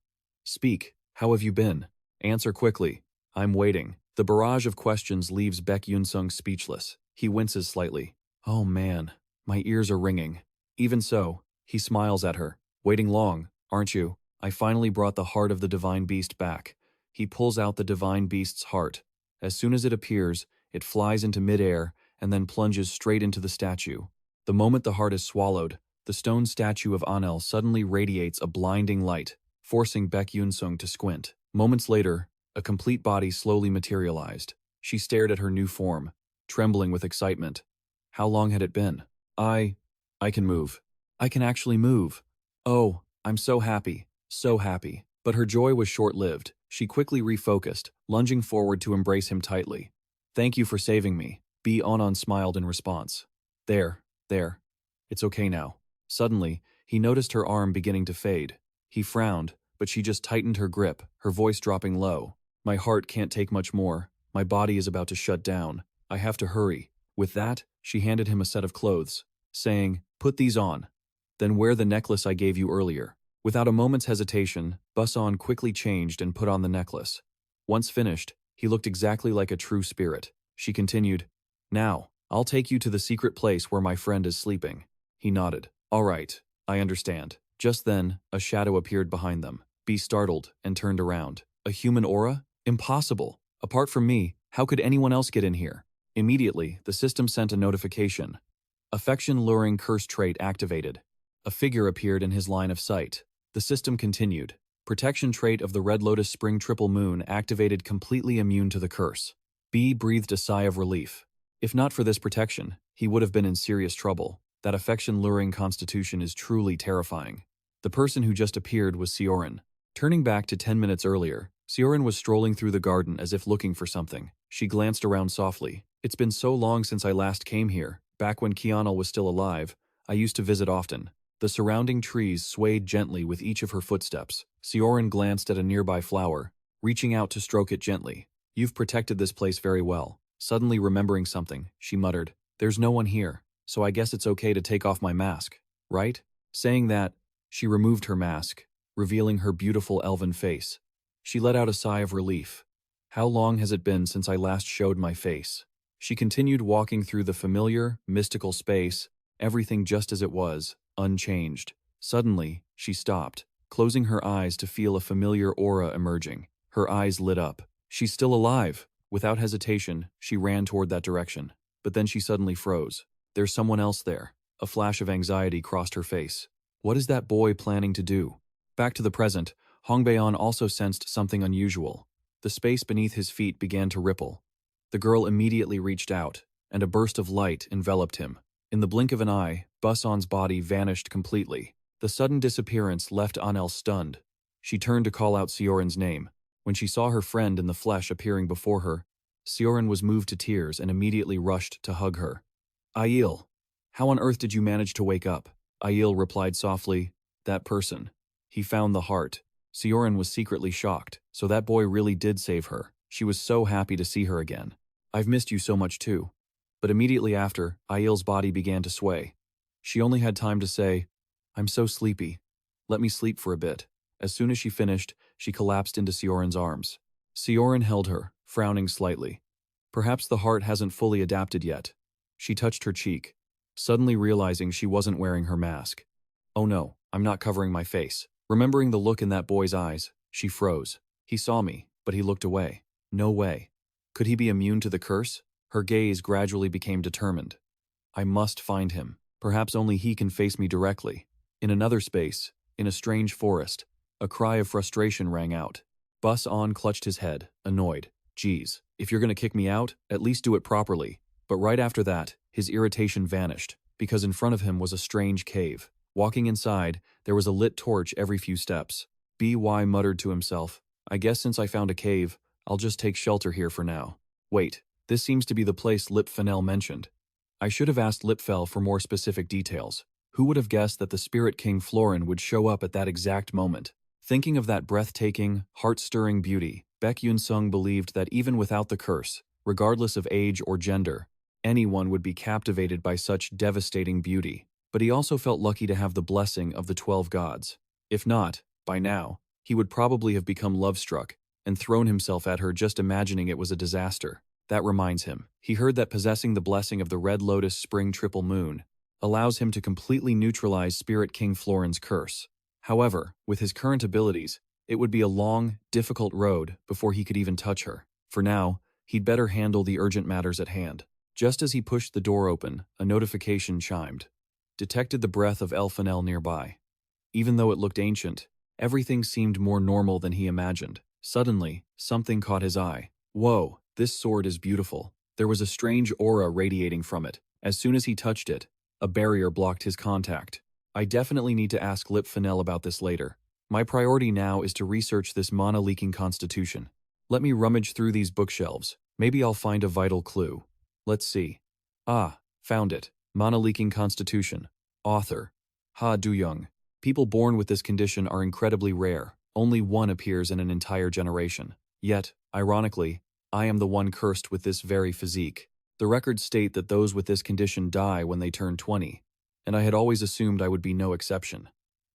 S1: Speak, how have you been? Answer quickly. I'm waiting." The barrage of questions leaves Beck Yunsung speechless. He winces slightly. "Oh man, my ears are ringing." Even so, he smiles at her. "Waiting long, aren't you? I finally brought the heart of the divine beast back." He pulls out the divine beast's heart. As soon as it appears, it flies into midair and then plunges straight into the statue. The moment the heart is swallowed, the stone statue of Anel suddenly radiates a blinding light, forcing Beck Yunsung to squint. Moments later, a complete body slowly materialized. She stared at her new form, trembling with excitement. How long had it been? I can move. I can actually move. Oh, I'm so happy, so happy. But her joy was short-lived. She quickly refocused, lunging forward to embrace him tightly. "Thank you for saving me." B. Onan smiled in response. There. It's okay now." Suddenly, he noticed her arm beginning to fade. He frowned, but she just tightened her grip, her voice dropping low. "My heart can't take much more. My body is about to shut down. I have to hurry." With that, she handed him a set of clothes, saying, "Put these on. Then wear the necklace I gave you earlier." Without a moment's hesitation, Busan quickly changed and put on the necklace. Once finished, he looked exactly like a true spirit. She continued, "Now, I'll take you to the secret place where my friend is sleeping." He nodded. "All right, I understand." Just then, a shadow appeared behind them. B startled and turned around. A human aura? Impossible. Apart from me, how could anyone else get in here? Immediately, the system sent a notification. Affection-luring curse trait activated. A figure appeared in his line of sight. The system continued. Protection trait of the Red Lotus Spring Triple Moon activated, completely immune to the curse. B breathed a sigh of relief. If not for this protection, he would have been in serious trouble. That affection-luring constitution is truly terrifying. The person who just appeared was Sioran. Turning back to 10 minutes earlier, Sioran was strolling through the garden as if looking for something. She glanced around softly. "It's been so long since I last came here. Back when Kiana was still alive, I used to visit often." The surrounding trees swayed gently with each of her footsteps. Sioran glanced at a nearby flower, reaching out to stroke it gently. "You've protected this place very well." Suddenly remembering something, she muttered, "There's no one here, so I guess it's okay to take off my mask, right?" Saying that, she removed her mask, revealing her beautiful elven face. She let out a sigh of relief. "How long has it been since I last showed my face?" She continued walking through the familiar, mystical space, everything just as it was, unchanged. Suddenly, she stopped, closing her eyes to feel a familiar aura emerging. Her eyes lit up. "She's still alive!" Without hesitation, she ran toward that direction. But then she suddenly froze. "There's someone else there." A flash of anxiety crossed her face. What is that boy planning to do? Back to the present, Hongbaeon also sensed something unusual. The space beneath his feet began to ripple. The girl immediately reached out, and a burst of light enveloped him. In the blink of an eye, Busan's body vanished completely. The sudden disappearance left Anel stunned. She turned to call out Sioran's name. When she saw her friend in the flesh appearing before her, Sioran was moved to tears and immediately rushed to hug her. "Aiel, how on earth did you manage to wake up?" Aiel replied softly, "That person. He found the heart." Sioran was secretly shocked, so that boy really did save her. She was so happy to see her again. "I've missed you so much too." But immediately after, Aiel's body began to sway. She only had time to say, "I'm so sleepy. Let me sleep for a bit." As soon as she finished, she collapsed into Sioran's arms. Sioran held her, frowning slightly. Perhaps the heart hasn't fully adapted yet. She touched her cheek, suddenly realizing she wasn't wearing her mask. "Oh no, I'm not covering my face." Remembering the look in that boy's eyes, she froze. He saw me, but he looked away. No way. Could he be immune to the curse? Her gaze gradually became determined. I must find him. Perhaps only he can face me directly. In another space, in a strange forest, a cry of frustration rang out. Bus-on clutched his head, annoyed. "Geez, if you're gonna kick me out, at least do it properly." But right after that, his irritation vanished, because in front of him was a strange cave. Walking inside, there was a lit torch every few steps. B.Y. muttered to himself, "I guess since I found a cave, I'll just take shelter here for now." Wait, this seems to be the place Lip Fennel mentioned. I should have asked Lipfel for more specific details. Who would have guessed that the Spirit King Florin would show up at that exact moment? Thinking of that breathtaking, heart-stirring beauty, Beck Yunsung believed that even without the curse, regardless of age or gender, anyone would be captivated by such devastating beauty. But he also felt lucky to have the blessing of the 12 gods. If not, by now, he would probably have become love-struck and thrown himself at her just imagining it was a disaster. That reminds him, he heard that possessing the blessing of the Red Lotus Spring Triple Moon allows him to completely neutralize Spirit King Florin's curse. However, with his current abilities, it would be a long, difficult road before he could even touch her. For now, he'd better handle the urgent matters at hand. Just as he pushed the door open, a notification chimed. Detected the breath of Elfinel nearby. Even though it looked ancient, everything seemed more normal than he imagined. Suddenly, something caught his eye. Whoa, this sword is beautiful. There was a strange aura radiating from it. As soon as he touched it, a barrier blocked his contact. I definitely need to ask Lipfinel about this later. My priority now is to research this mana-leaking constitution. Let me rummage through these bookshelves. Maybe I'll find a vital clue. Let's see. Ah, found it. Mana-leaking constitution. Author. Ha Du-young. People born with this condition are incredibly rare. Only one appears in an entire generation. Yet, ironically, I am the one cursed with this very physique. The records state that those with this condition die when they turn 20, and I had always assumed I would be no exception.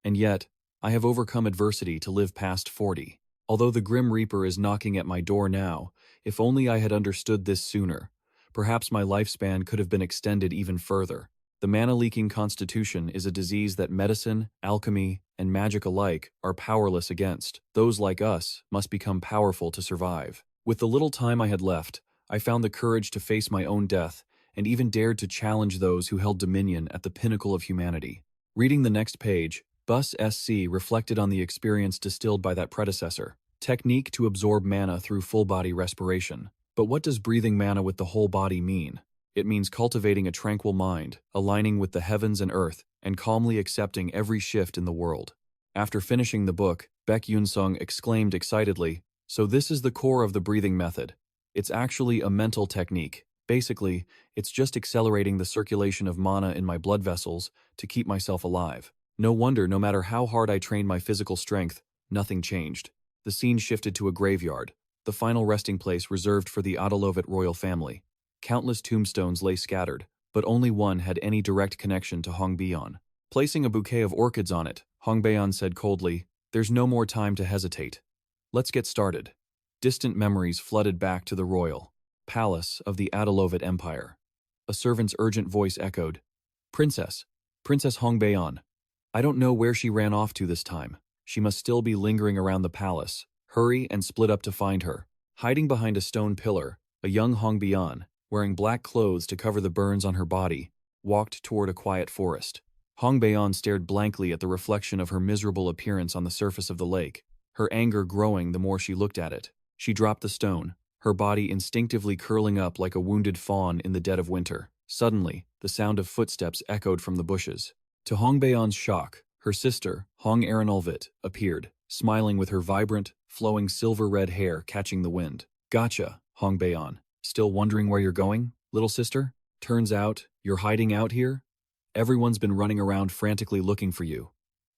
S1: And yet, I have overcome adversity to live past 40. Although the Grim Reaper is knocking at my door now, if only I had understood this sooner, perhaps my lifespan could have been extended even further. The mana-leaking constitution is a disease that medicine, alchemy, and magic alike are powerless against. Those like us must become powerful to survive. With the little time I had left, I found the courage to face my own death and even dared to challenge those who held dominion at the pinnacle of humanity. Reading the next page, Bus SC reflected on the experience distilled by that predecessor. Technique to absorb mana through full-body respiration. But what does breathing mana with the whole body mean? It means cultivating a tranquil mind, aligning with the heavens and earth, and calmly accepting every shift in the world. After finishing the book, Beck Yunsung exclaimed excitedly, "So this is the core of the breathing method. It's actually a mental technique. Basically, it's just accelerating the circulation of mana in my blood vessels to keep myself alive." No wonder, no matter how hard I trained my physical strength, nothing changed. The scene shifted to a graveyard, the final resting place reserved for the Adelovit royal family. Countless tombstones lay scattered, but only one had any direct connection to Hong Beion. Placing a bouquet of orchids on it, Hong Beion said coldly, "There's no more time to hesitate. Let's get started." Distant memories flooded back to the royal palace of the Adelovit Empire. A servant's urgent voice echoed, "Princess, Princess Hong Beion." I don't know where she ran off to this time. She must still be lingering around the palace. Hurry and split up to find her. Hiding behind a stone pillar, a young Hong Beion, wearing black clothes to cover the burns on her body, walked toward a quiet forest. Hong Beion stared blankly at the reflection of her miserable appearance on the surface of the lake, her anger growing the more she looked at it. She dropped the stone, her body instinctively curling up like a wounded fawn in the dead of winter. Suddenly, the sound of footsteps echoed from the bushes. To Hong Beion's shock, her sister, Hong Aranolvit, appeared, smiling with her vibrant, flowing silver-red hair catching the wind. "Gotcha, Hong Beion. Still wondering where you're going, little sister? Turns out, you're hiding out here? Everyone's been running around frantically looking for you."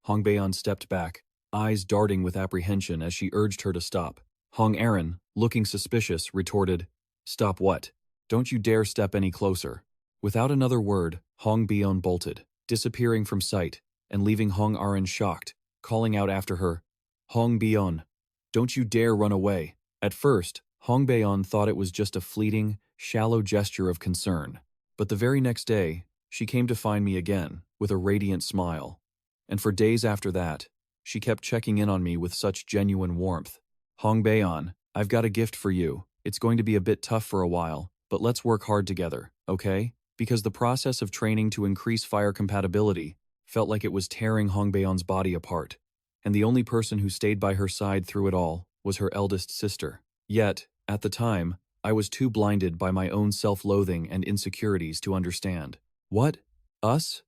S1: Hong Beion stepped back, eyes darting with apprehension as she urged her to stop. Hong Aran, looking suspicious, retorted, "Stop what? Don't you dare step any closer." Without another word, Hong Beion bolted, disappearing from sight, and leaving Hong Aran shocked, calling out after her, "Hong Beion, don't you dare run away." At first, Hong Beion thought it was just a fleeting, shallow gesture of concern. But the very next day, she came to find me again, with a radiant smile. And for days after that, she kept checking in on me with such genuine warmth. "Hong Beion, I've got a gift for you. It's going to be a bit tough for a while, but let's work hard together, okay?" Because the process of training to increase fire compatibility felt like it was tearing Hong Beion's body apart, and the only person who stayed by her side through it all was her eldest sister. Yet, at the time, I was too blinded by my own self-loathing and insecurities to understand. "What? Us?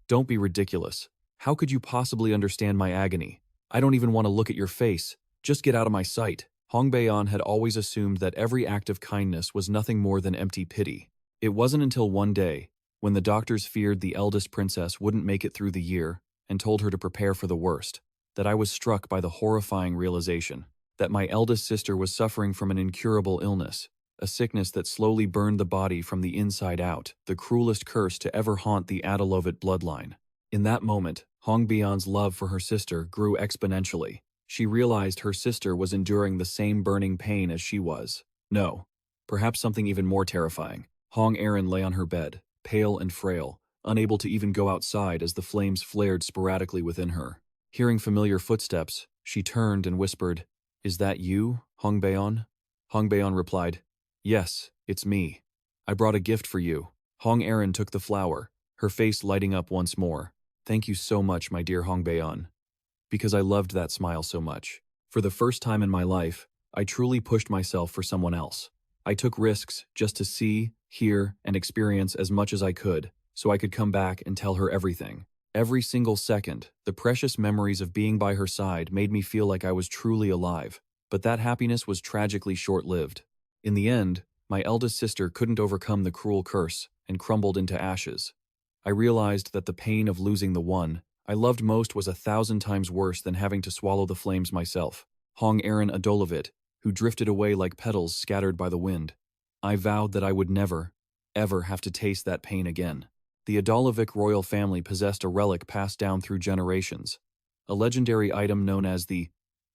S1: Don't be ridiculous. How could you possibly understand my agony? I don't even want to look at your face. Just get out of my sight." Hong Beion had always assumed that every act of kindness was nothing more than empty pity. It wasn't until one day, when the doctors feared the eldest princess wouldn't make it through the year and told her to prepare for the worst, that I was struck by the horrifying realization that my eldest sister was suffering from an incurable illness, a sickness that slowly burned the body from the inside out, the cruelest curse to ever haunt the Adelovit bloodline. In that moment, Hongbian's love for her sister grew exponentially. She realized her sister was enduring the same burning pain as she was. No, perhaps something even more terrifying. Hong Erin lay on her bed, pale and frail, unable to even go outside as the flames flared sporadically within her. Hearing familiar footsteps, she turned and whispered, "Is that you, Hongbeon?" Hongbeon replied, "Yes, it's me. I brought a gift for you." Hong Erin took the flower, her face lighting up once more. "Thank you so much, my dear Hongbeon." Because I loved that smile so much. For the first time in my life, I truly pushed myself for someone else. I took risks just to see, hear, and experience as much as I could, so I could come back and tell her everything. Every single second, the precious memories of being by her side made me feel like I was truly alive. But that happiness was tragically short-lived. In the end, my eldest sister couldn't overcome the cruel curse and crumbled into ashes. I realized that the pain of losing the one I loved most was 1,000 times worse than having to swallow the flames myself. Hong Erin Adolovit, who drifted away like petals scattered by the wind. I vowed that I would never, ever have to taste that pain again. The Adolovic royal family possessed a relic passed down through generations, a legendary item known as the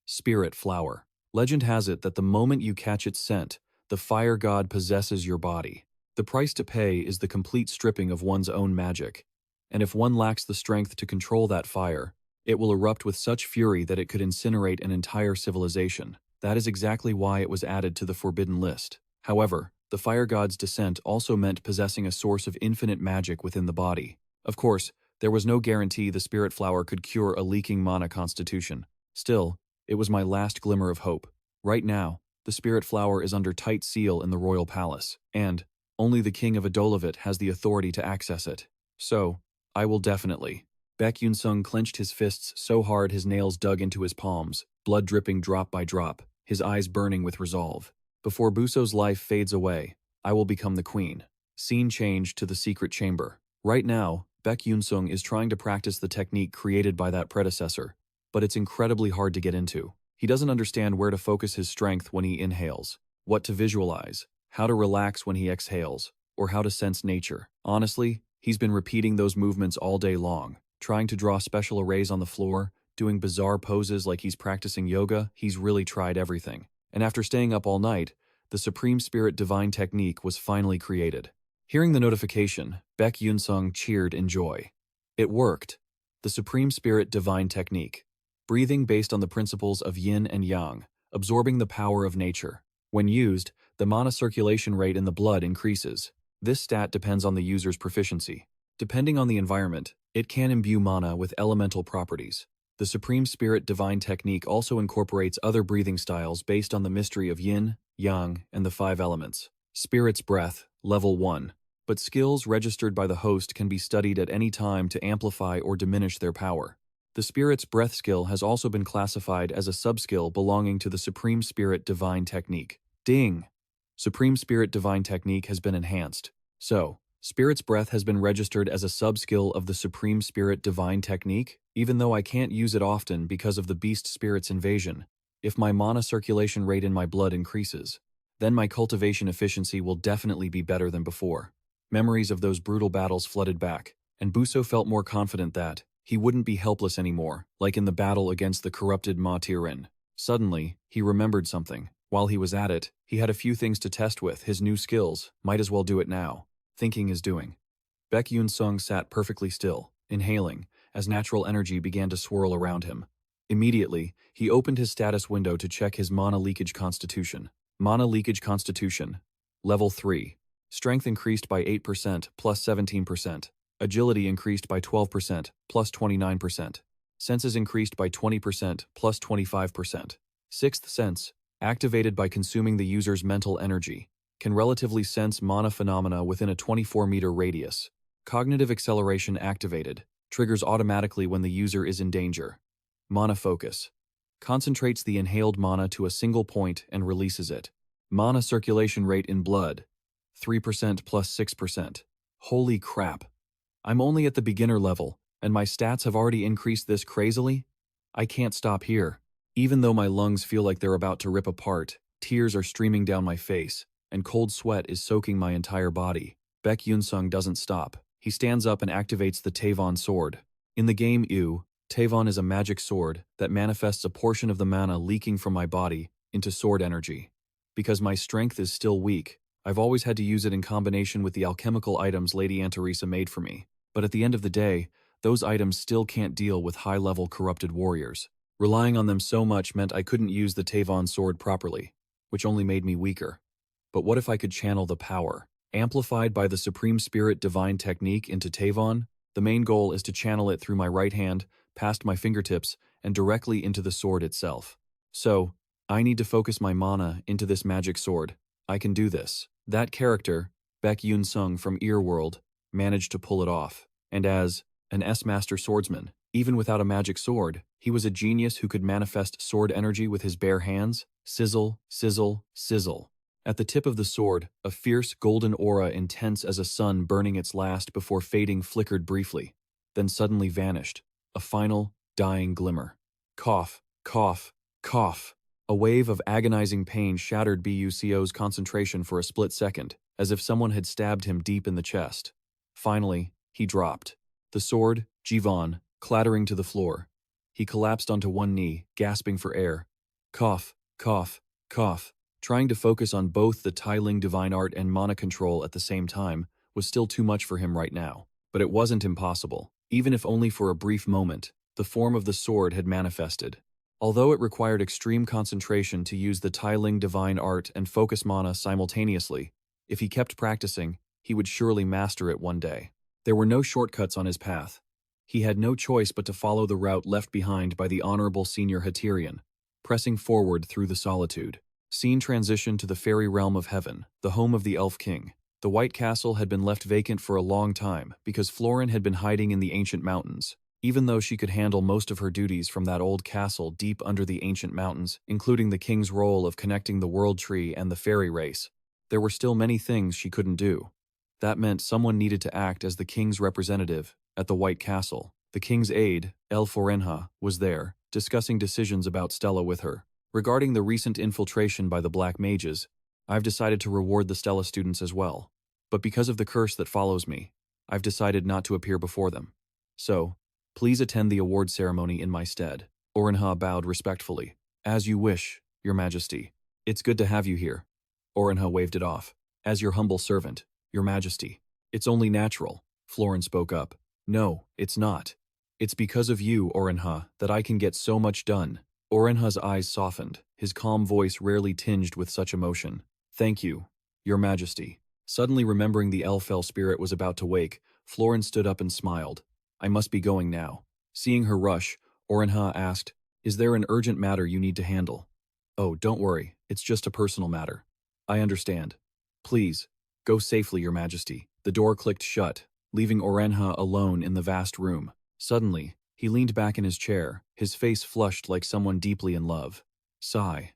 S1: spirit flower. Legend has it that the moment you catch its scent, the fire god possesses your body. The price to pay is the complete stripping of one's own magic. And if one lacks the strength to control that fire, it will erupt with such fury that it could incinerate an entire civilization. That is exactly why it was added to the forbidden list. However, the fire god's descent also meant possessing a source of infinite magic within the body. Of course, there was no guarantee the spirit flower could cure a leaking mana constitution. Still, it was my last glimmer of hope. Right now, the spirit flower is under tight seal in the royal palace, and only the king of Adolovit has the authority to access it. So, I will definitely. Beck Yunsung clenched his fists so hard his nails dug into his palms, blood dripping drop by drop, his eyes burning with resolve. Before Buso's life fades away, I will become the queen. Scene change to the secret chamber. Right now, Beck Yunsung is trying to practice the technique created by that predecessor, but it's incredibly hard to get into. He doesn't understand where to focus his strength when he inhales, what to visualize, how to relax when he exhales, or how to sense nature. Honestly, he's been repeating those movements all day long, trying to draw special arrays on the floor, doing bizarre poses like he's practicing yoga. He's really tried everything. And after staying up all night, the Supreme Spirit Divine Technique was finally created. Hearing the notification, Beck Yunsung cheered in joy. It worked. The Supreme Spirit Divine Technique. Breathing based on the principles of yin and yang, absorbing the power of nature. When used, the mana circulation rate in the blood increases. This stat depends on the user's proficiency. Depending on the environment, it can imbue mana with elemental properties. The Supreme Spirit Divine Technique also incorporates other breathing styles based on the mystery of yin, yang, and the 5 elements. Spirit's Breath, Level 1. But skills registered by the host can be studied at any time to amplify or diminish their power. The Spirit's Breath skill has also been classified as a subskill belonging to the Supreme Spirit Divine Technique. Ding! Supreme Spirit Divine Technique has been enhanced. So, Spirit's Breath has been registered as a sub-skill of the Supreme Spirit Divine Technique, even though I can't use it often because of the Beast Spirit's invasion. If my mana circulation rate in my blood increases, then my cultivation efficiency will definitely be better than before. Memories of those brutal battles flooded back, and Buso felt more confident that he wouldn't be helpless anymore, like in the battle against the corrupted Ma Tirin. Suddenly, he remembered something. While he was at it, he had a few things to test with. His new skills, might as well do it now. Thinking is doing. Beck Yunsung sat perfectly still, inhaling, as natural energy began to swirl around him. Immediately, he opened his status window to check his mana leakage constitution. Mana leakage constitution. Level 3. Strength increased by 8%, plus 17%. Agility increased by 12%, plus 29%. Senses increased by 20%, plus 25%. Sixth sense, activated by consuming the user's mental energy, can relatively sense mana phenomena within a 24-meter radius. Cognitive acceleration activated, triggers automatically when the user is in danger. Mana focus. Concentrates the inhaled mana to a single point and releases it. Mana circulation rate in blood. 3% plus 6%. Holy crap. I'm only at the beginner level, and my stats have already increased this crazily? I can't stop here. Even though my lungs feel like they're about to rip apart, tears are streaming down my face, and cold sweat is soaking my entire body. Beck Yunsung doesn't stop. He stands up and activates the Tavon sword. In the game EU, Tavon is a magic sword that manifests a portion of the mana leaking from my body into sword energy. Because my strength is still weak, I've always had to use it in combination with the alchemical items Lady Anteresa made for me. But at the end of the day, those items still can't deal with high-level corrupted warriors. Relying on them so much meant I couldn't use the Tavon sword properly, which only made me weaker. But what if I could channel the power, amplified by the Supreme Spirit Divine Technique, into Tavon? The main goal is to channel it through my right hand, past my fingertips, and directly into the sword itself. So, I need to focus my mana into this magic sword. I can do this. That character, Beck Yunsung from World, managed to pull it off. And as an S-Master swordsman, even without a magic sword, he was a genius who could manifest sword energy with his bare hands. Sizzle, sizzle, sizzle. At the tip of the sword, a fierce golden aura intense as a sun burning its last before fading flickered briefly, then suddenly vanished. A final, dying glimmer. Cough, cough, cough. A wave of agonizing pain shattered Buco's concentration for a split second, as if someone had stabbed him deep in the chest. Finally, he dropped. The sword, Jivon, clattering to the floor. He collapsed onto one knee, gasping for air. Cough, cough, cough. Trying to focus on both the Tiling divine art and mana control at the same time was still too much for him right now. But it wasn't impossible. Even if only for a brief moment, the form of the sword had manifested. Although it required extreme concentration to use the Tiling divine art and focus mana simultaneously, if he kept practicing, he would surely master it one day. There were no shortcuts on his path. He had no choice but to follow the route left behind by the Honorable Senior Haterian, pressing forward through the solitude. Scene transition to the fairy realm of heaven, the home of the Elf King. The White Castle had been left vacant for a long time because Florin had been hiding in the ancient mountains. Even though she could handle most of her duties from that old castle deep under the ancient mountains, including the king's role of connecting the world tree and the fairy race, there were still many things she couldn't do. That meant someone needed to act as the king's representative at the White Castle. The king's aide, El Forenha, was there, discussing decisions about Stella with her. Regarding the recent infiltration by the Black Mages, I've decided to reward the Stella students as well. But because of the curse that follows me, I've decided not to appear before them. So, please attend the award ceremony in my stead. Orenha bowed respectfully. As you wish, Your Majesty. It's good to have you here. Orenha waved it off. As your humble servant, Your Majesty. It's only natural, Florin spoke up. No, it's not. It's because of you, Orenha, that I can get so much done. Orenha's eyes softened, his calm voice rarely tinged with such emotion. Thank you, Your Majesty. Suddenly remembering the Elfell spirit was about to wake, Florin stood up and smiled. I must be going now. Seeing her rush, Orenha asked, Is there an urgent matter you need to handle? Oh, don't worry, it's just a personal matter. I understand. Please, go safely, Your Majesty. The door clicked shut, leaving Orenha alone in the vast room. Suddenly, he leaned back in his chair, his face flushed like someone deeply in love. Sigh.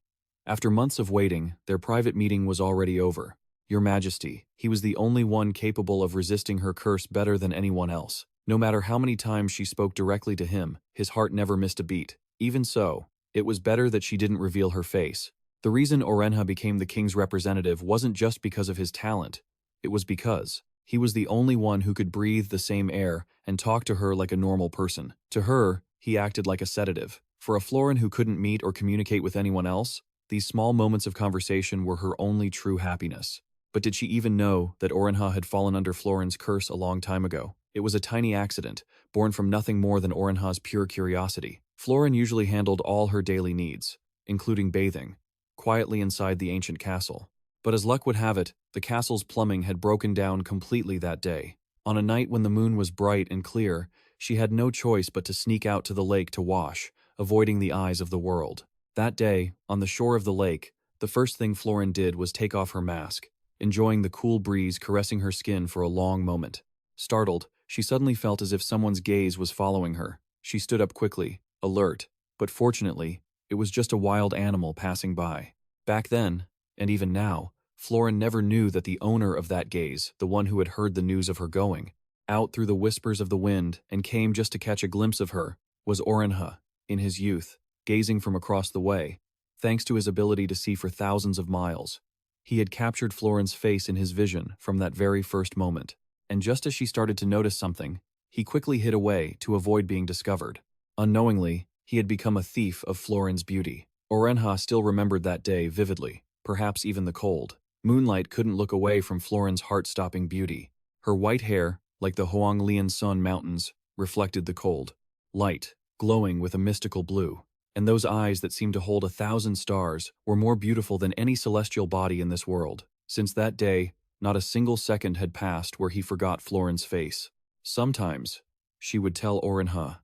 S1: After months of waiting, their private meeting was already over. Your Majesty, he was the only one capable of resisting her curse better than anyone else. No matter how many times she spoke directly to him, his heart never missed a beat. Even so, it was better that she didn't reveal her face. The reason Orenha became the king's representative wasn't just because of his talent. It was because he was the only one who could breathe the same air and talk to her like a normal person. To her, he acted like a sedative. For a Florin who couldn't meet or communicate with anyone else, these small moments of conversation were her only true happiness. But did she even know that Orenha had fallen under Florin's curse a long time ago? It was a tiny accident, born from nothing more than Orenha's pure curiosity. Florin usually handled all her daily needs, including bathing, quietly inside the ancient castle. But as luck would have it, the castle's plumbing had broken down completely that day. On a night when the moon was bright and clear, she had no choice but to sneak out to the lake to wash, avoiding the eyes of the world. That day, on the shore of the lake, the first thing Florin did was take off her mask, enjoying the cool breeze caressing her skin for a long moment. Startled, she suddenly felt as if someone's gaze was following her. She stood up quickly, alert, but fortunately, it was just a wild animal passing by. Back then, and even now, Florin never knew that the owner of that gaze, the one who had heard the news of her going out through the whispers of the wind and came just to catch a glimpse of her, was Orenha, in his youth, gazing from across the way. Thanks to his ability to see for thousands of miles, he had captured Florin's face in his vision from that very first moment. And just as she started to notice something, he quickly hid away to avoid being discovered. Unknowingly, he had become a thief of Florin's beauty. Orenha still remembered that day vividly, perhaps even the cold. Moonlight couldn't look away from Florin's heart-stopping beauty. Her white hair, like the Hoang Sun mountains, reflected the cold light, glowing with a mystical blue. And those eyes that seemed to hold 1,000 stars were more beautiful than any celestial body in this world. Since that day, not a single second had passed where he forgot Florin's face. Sometimes, she would tell Orenha,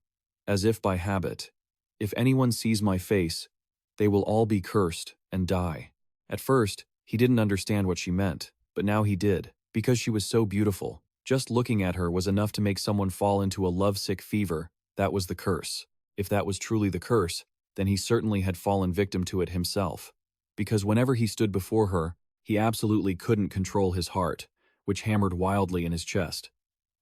S1: as if by habit, "If anyone sees my face, they will all be cursed and die." At first, he didn't understand what she meant, but now he did, because she was so beautiful. Just looking at her was enough to make someone fall into a lovesick fever. That was the curse. If that was truly the curse, then he certainly had fallen victim to it himself. Because whenever he stood before her, he absolutely couldn't control his heart, which hammered wildly in his chest.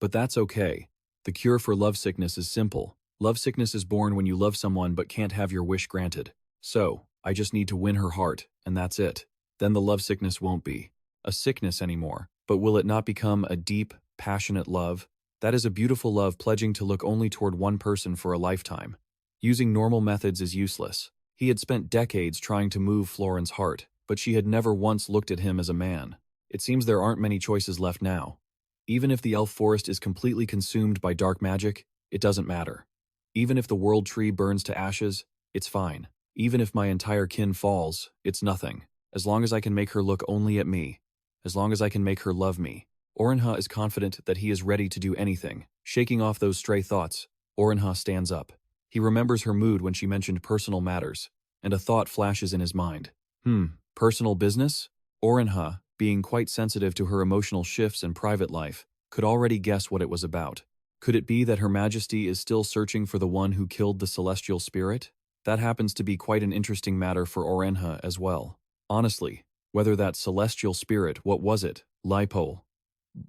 S1: But that's okay. The cure for lovesickness is simple. Lovesickness is born when you love someone but can't have your wish granted. So, I just need to win her heart, and that's it. Then the lovesickness won't be a sickness anymore. But will it not become a deep, passionate love? That is a beautiful love pledging to look only toward one person for a lifetime. Using normal methods is useless. He had spent decades trying to move Florin's heart, but she had never once looked at him as a man. It seems there aren't many choices left now. Even if the elf forest is completely consumed by dark magic, it doesn't matter. Even if the world tree burns to ashes, it's fine. Even if my entire kin falls, it's nothing. As long as I can make her look only at me. As long as I can make her love me. Orenha is confident that he is ready to do anything. Shaking off those stray thoughts, Orenha stands up. He remembers her mood when she mentioned personal matters, and a thought flashes in his mind. Personal business? Orenha, being quite sensitive to her emotional shifts and private life, could already guess what it was about. Could it be that Her Majesty is still searching for the one who killed the celestial spirit? That happens to be quite an interesting matter for Orenha as well. Honestly, whether that celestial spirit, what was it, Lipo,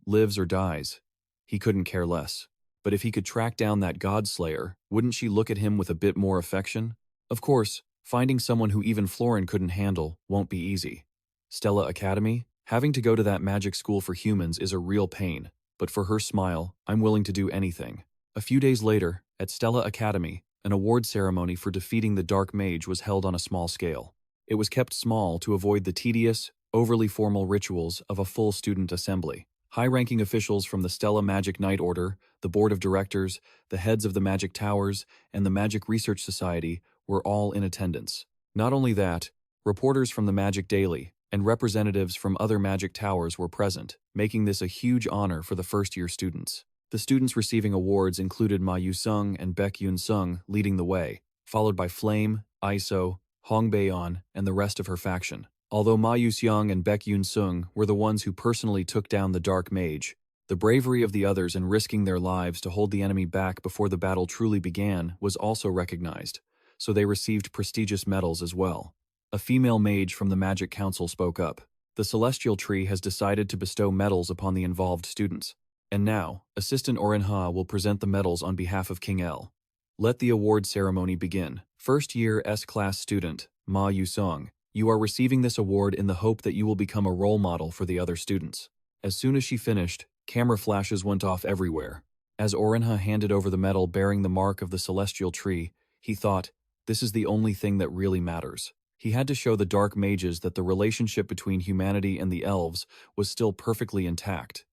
S1: lives or dies, he couldn't care less. But if he could track down that godslayer, wouldn't she look at him with a bit more affection? Of course, finding someone who even Florin couldn't handle won't be easy. Stella Academy? Having to go to that magic school for humans is a real pain, but for her smile, I'm willing to do anything. A few days later, at Stella Academy, an award ceremony for defeating the Dark Mage was held on a small scale. It was kept small to avoid the tedious, overly formal rituals of a full student assembly. High-ranking officials from the Stella Magic Knight Order, the Board of Directors, the heads of the Magic Towers, and the Magic Research Society were all in attendance. Not only that, reporters from the Magic Daily and representatives from other Magic Towers were present, making this a huge honor for the first-year students. The students receiving awards included Ma Yusung and Beck Yunsung leading the way, followed by Flame, Iso, Hong Baeon, and the rest of her faction. Although Ma Yusung and Beck Yunsung were the ones who personally took down the Dark Mage, the bravery of the others in risking their lives to hold the enemy back before the battle truly began was also recognized, so they received prestigious medals as well. A female mage from the Magic Council spoke up. The Celestial Tree has decided to bestow medals upon the involved students. And now, Assistant Orenha will present the medals on behalf of King El. Let the award ceremony begin. First-year S-class student, Ma Yusung. You are receiving this award in the hope that you will become a role model for the other students. As soon as she finished, camera flashes went off everywhere. As Orenha handed over the medal bearing the mark of the Celestial Tree, he thought, this is the only thing that really matters. He had to show the Dark Mages that the relationship between humanity and the elves was still perfectly intact.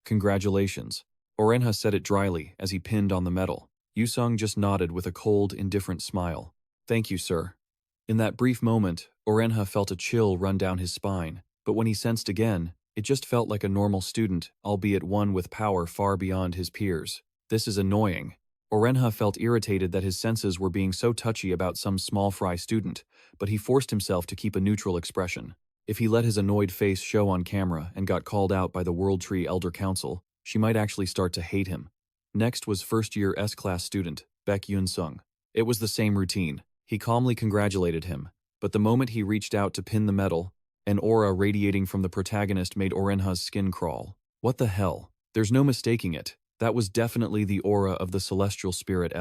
S1: Congratulations. Orenha said it dryly as he pinned on the medal. Yusung just nodded with a cold, indifferent smile. Thank you, sir. In that brief moment, Orenha felt a chill run down his spine, but when he sensed again, it just felt like a normal student, albeit one with power far beyond his peers. This is annoying. Orenha felt irritated that his senses were being so touchy about some small fry student, but he forced himself to keep a neutral expression. If he let his annoyed face show on camera and got called out by the World Tree Elder Council, she might actually start to hate him. Next was first-year S-class student, Beck Yunsung. It was the same routine. He calmly congratulated him, but the moment he reached out to pin the medal, An aura radiating from the protagonist made Orenha's skin crawl. What the hell? There's no mistaking it. That was definitely the aura of the celestial spirit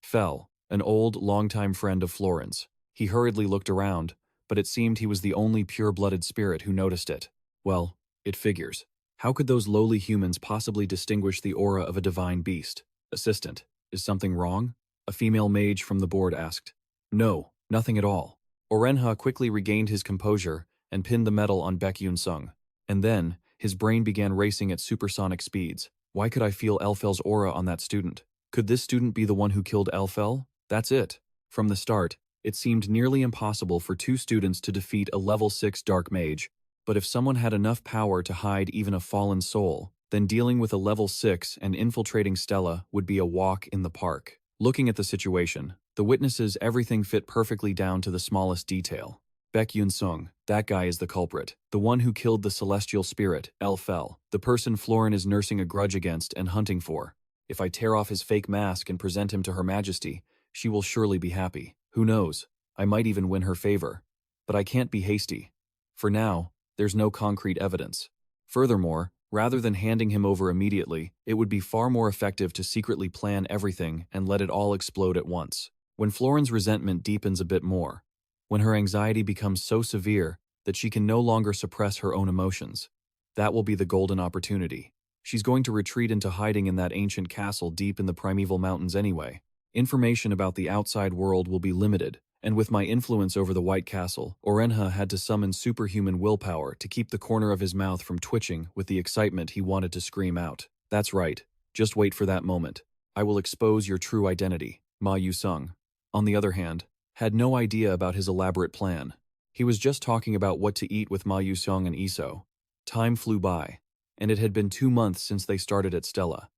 S1: Fel, an old, longtime friend of Florence. He hurriedly looked around, but it seemed he was the only pure-blooded spirit who noticed it. Well, it figures. How could those lowly humans possibly distinguish the aura of a divine beast? Assistant, is something wrong? A female mage from the board asked. No, nothing at all. Orenha quickly regained his composure and pinned the medal on Beck Yunsung. And then, his brain began racing at supersonic speeds. Why could I feel Elfel's aura on that student? Could this student be the one who killed Elfel? That's it. From the start, it seemed nearly impossible for two students to defeat a level 6 dark mage. But if someone had enough power to hide even a fallen soul, then dealing with a level 6 and infiltrating Stella would be a walk in the park. Looking at the situation, the witnesses everything fit perfectly down to the smallest detail. Beck Yunsung, that guy is the culprit. The one who killed the celestial spirit, Elfel. The person Florin is nursing a grudge against and hunting for. If I tear off his fake mask and present him to Her Majesty, she will surely be happy. Who knows? I might even win her favor. But I can't be hasty. For now, there's no concrete evidence. Furthermore, rather than handing him over immediately, it would be far more effective to secretly plan everything and let it all explode at once. When Florin's resentment deepens a bit more, when her anxiety becomes so severe that she can no longer suppress her own emotions, that will be the golden opportunity. She's going to retreat into hiding in that ancient castle deep in the primeval mountains anyway. Information about the outside world will be limited, and with my influence over the White Castle, Orenha had to summon superhuman willpower to keep the corner of his mouth from twitching with the excitement he wanted to scream out. That's right. Just wait for that moment. I will expose your true identity. Ma Yusung, on the other hand, had no idea about his elaborate plan. He was just talking about what to eat with Ma Yusung and Iso. Time flew by, and it had been 2 months since they started at Stella.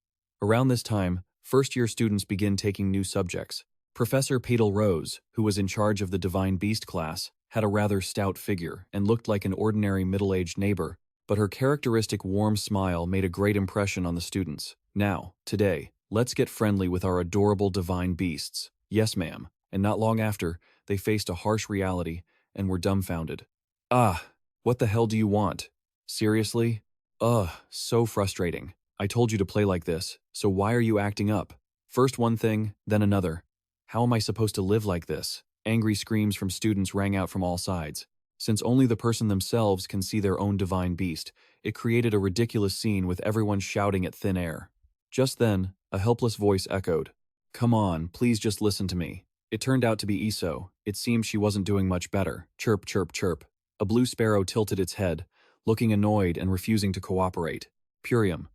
S1: Around this time, first-year students begin taking new subjects. Professor Petal Rose, who was in charge of the Divine Beast class, had a rather stout figure and looked like an ordinary middle-aged neighbor, but her characteristic warm smile made a great impression on the students. Now, today, let's get friendly with our adorable divine beasts. Yes, ma'am. And not long after, they faced a harsh reality and were dumbfounded. Ah, what the hell do you want? Seriously? Ugh, so frustrating. I told you to play like this, so why are you acting up? First one thing, then another. How am I supposed to live like this? Angry screams from students rang out from all sides. Since only the person themselves can see their own divine beast, it created a ridiculous scene with everyone shouting at thin air. Just then, a helpless voice echoed. Come on, please just listen to me. It turned out to be Iso. It seemed she wasn't doing much better. Chirp, chirp, chirp. A blue sparrow tilted its head, looking annoyed and refusing to cooperate. Purium,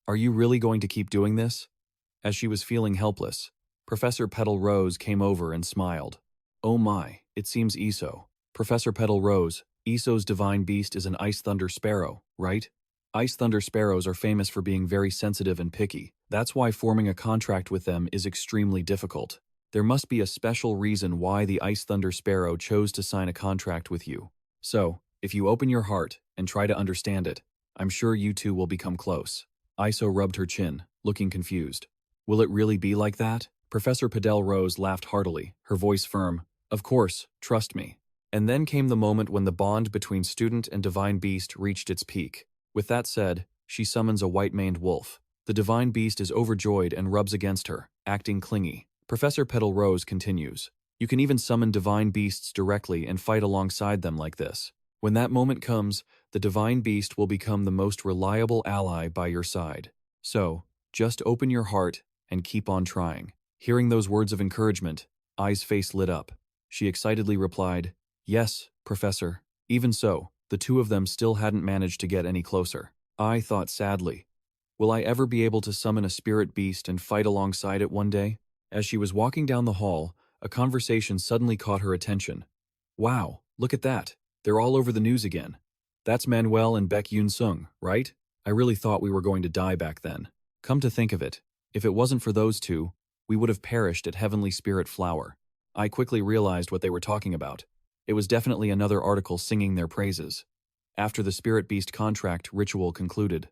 S1: are you really going to keep doing this? As she was feeling helpless, Professor Petal Rose came over and smiled. Oh my, it seems Iso. Professor Petal Rose, Iso's divine beast is an ice thunder sparrow, right? Ice thunder sparrows are famous for being very sensitive and picky. That's why forming a contract with them is extremely difficult. There must be a special reason why the Ice Thunder Sparrow chose to sign a contract with you. So, if you open your heart and try to understand it, I'm sure you two will become close. Iso rubbed her chin, looking confused. Will it really be like that? Professor Petal Rose laughed heartily, her voice firm. Of course, trust me. And then came the moment when the bond between student and divine beast reached its peak. With that said, she summons a white-maned wolf. The divine beast is overjoyed and rubs against her, acting clingy. Professor Petal Rose continues. You can even summon divine beasts directly and fight alongside them like this. When that moment comes, the divine beast will become the most reliable ally by your side. So, just open your heart and keep on trying. Hearing those words of encouragement, Ai's face lit up. She excitedly replied, Yes, Professor. Even so, the two of them still hadn't managed to get any closer. Ai thought sadly, will I ever be able to summon a spirit beast and fight alongside it one day? As she was walking down the hall, a conversation suddenly caught her attention. Wow, look at that. They're all over the news again. That's Manuel and Beck Yunsung, right? I really thought we were going to die back then. Come to think of it, if it wasn't for those two, we would have perished at Heavenly Spirit Flower. I quickly realized what they were talking about. It was definitely another article singing their praises. After the Spirit Beast contract ritual concluded,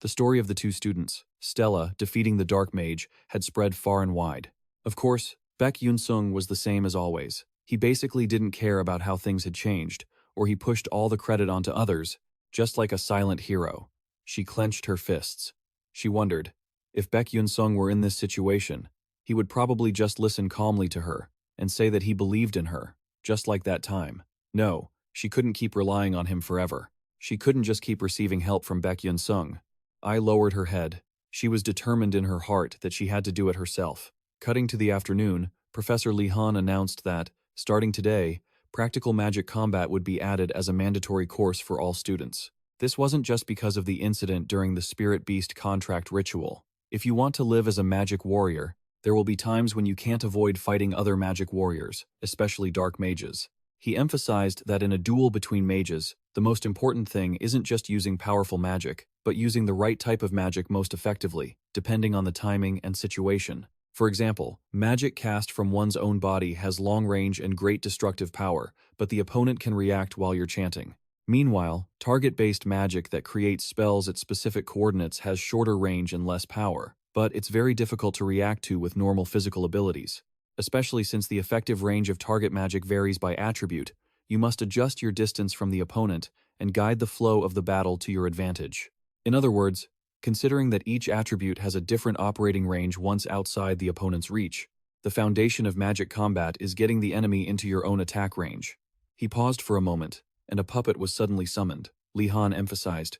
S1: the story of the two students, Stella defeating the Dark Mage, had spread far and wide. Of course, Beck Yunsung was the same as always. He basically didn't care about how things had changed, or he pushed all the credit onto others, just like a silent hero. She clenched her fists. She wondered, if Beck Yunsung were in this situation, he would probably just listen calmly to her and say that he believed in her, just like that time. No, she couldn't keep relying on him forever. She couldn't just keep receiving help from Beck Yunsung. I lowered her head. She was determined in her heart that she had to do it herself. Cutting to the afternoon, Professor Li Han announced that, starting today, practical magic combat would be added as a mandatory course for all students. This wasn't just because of the incident during the Spirit Beast contract ritual. If you want to live as a magic warrior, there will be times when you can't avoid fighting other magic warriors, especially dark mages. He emphasized that in a duel between mages, the most important thing isn't just using powerful magic, but using the right type of magic most effectively, depending on the timing and situation. For example, magic cast from one's own body has long range and great destructive power, but the opponent can react while you're chanting. Meanwhile, target-based magic that creates spells at specific coordinates has shorter range and less power, but it's very difficult to react to with normal physical abilities. Especially since the effective range of target magic varies by attribute, you must adjust your distance from the opponent and guide the flow of the battle to your advantage. In other words, considering that each attribute has a different operating range once outside the opponent's reach, the foundation of magic combat is getting the enemy into your own attack range. He paused for a moment, and a puppet was suddenly summoned. Li Han emphasized,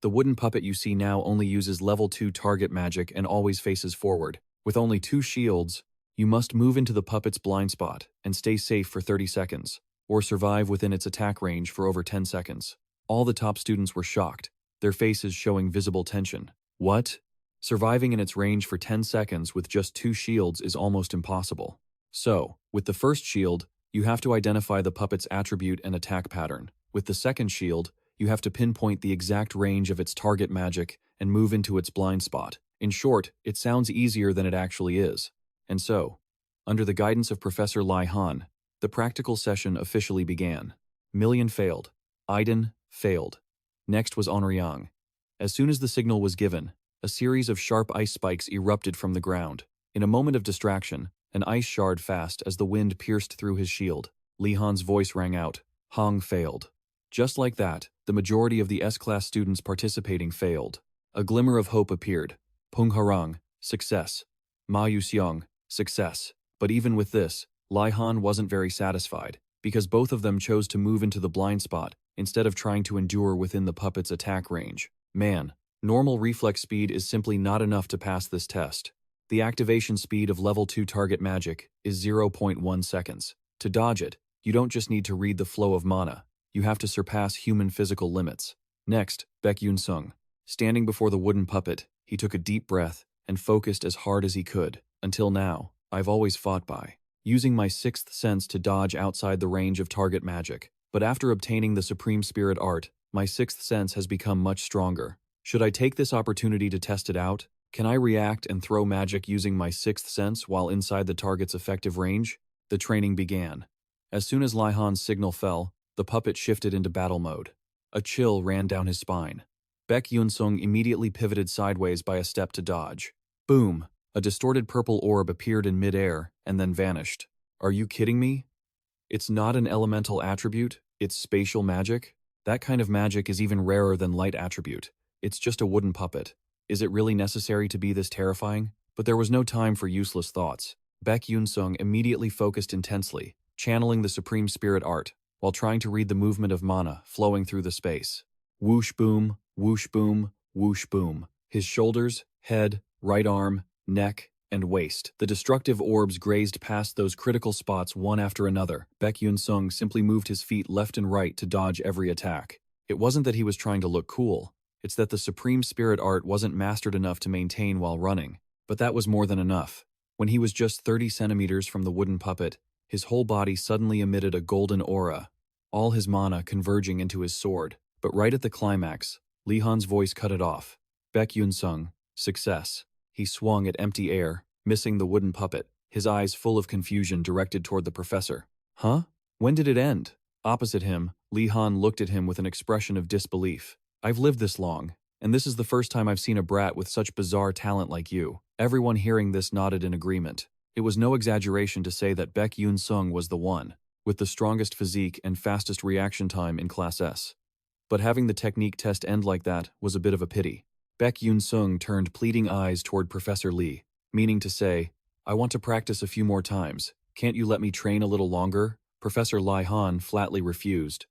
S1: "The wooden puppet you see now only uses level 2 target magic and always faces forward. With only 2 shields, you must move into the puppet's blind spot and stay safe for 30 seconds, or survive within its attack range for over 10 seconds. All the top students were shocked, their faces showing visible tension. What? Surviving in its range for 10 seconds with just 2 shields is almost impossible. So, with the first shield, you have to identify the puppet's attribute and attack pattern. With the second shield, you have to pinpoint the exact range of its target magic and move into its blind spot. In short, it sounds easier than it actually is. And so, under the guidance of Professor Li Han, the practical session officially began. Million failed. Aiden failed. Next was Onryang. As soon as the signal was given, a series of sharp ice spikes erupted from the ground. In a moment of distraction, an ice shard fast as the wind pierced through his shield. Li Han's voice rang out. Hong failed. Just like that, the majority of the S-class students participating failed. A glimmer of hope appeared. Peng Harang, success. Ma Yuxiang, success. But even with this, Li Han wasn't very satisfied, because both of them chose to move into the blind spot instead of trying to endure within the puppet's attack range. Man, normal reflex speed is simply not enough to pass this test. The activation speed of level 2 target magic is 0.1 seconds. To dodge it, you don't just need to read the flow of mana, you have to surpass human physical limits. Next, Beck Yunsung. Standing before the wooden puppet, he took a deep breath and focused as hard as he could. Until now, I've always fought by using my 6th sense to dodge outside the range of target magic. But after obtaining the Supreme Spirit Art, my 6th sense has become much stronger. Should I take this opportunity to test it out? Can I react and throw magic using my 6th sense while inside the target's effective range? The training began. As soon as Li Han's signal fell, the puppet shifted into battle mode. A chill ran down his spine. Beck Yunsung immediately pivoted sideways by a step to dodge. Boom! A distorted purple orb appeared in midair and then vanished. Are you kidding me? It's not an elemental attribute, it's spatial magic? That kind of magic is even rarer than light attribute. It's just a wooden puppet. Is it really necessary to be this terrifying? But there was no time for useless thoughts. Beck Yunsung immediately focused intensely, channeling the Supreme Spirit Art, while trying to read the movement of mana flowing through the space. Whoosh boom, whoosh boom, whoosh boom. His shoulders, head, right arm, neck, and waist. The destructive orbs grazed past those critical spots one after another. Beck Yunsung simply moved his feet left and right to dodge every attack. It wasn't that he was trying to look cool. It's that the Supreme Spirit Art wasn't mastered enough to maintain while running. But that was more than enough. When he was just 30 centimeters from the wooden puppet, his whole body suddenly emitted a golden aura, all his mana converging into his sword. But right at the climax, Li Han's voice cut it off. Beck Yunsung, success. He swung at empty air, missing the wooden puppet, his eyes full of confusion directed toward the professor. Huh? When did it end? Opposite him, Li Han looked at him with an expression of disbelief. I've lived this long, and this is the first time I've seen a brat with such bizarre talent like you. Everyone hearing this nodded in agreement. It was no exaggeration to say that Beck Yunsung was the one. with the strongest physique and fastest reaction time in Class S. But having the technique test end like that was a bit of a pity. Beck Yunsung turned pleading eyes toward Professor Lee, meaning to say, "I want to practice a few more times. Can't you let me train a little longer?" Professor Lai Han flatly refused.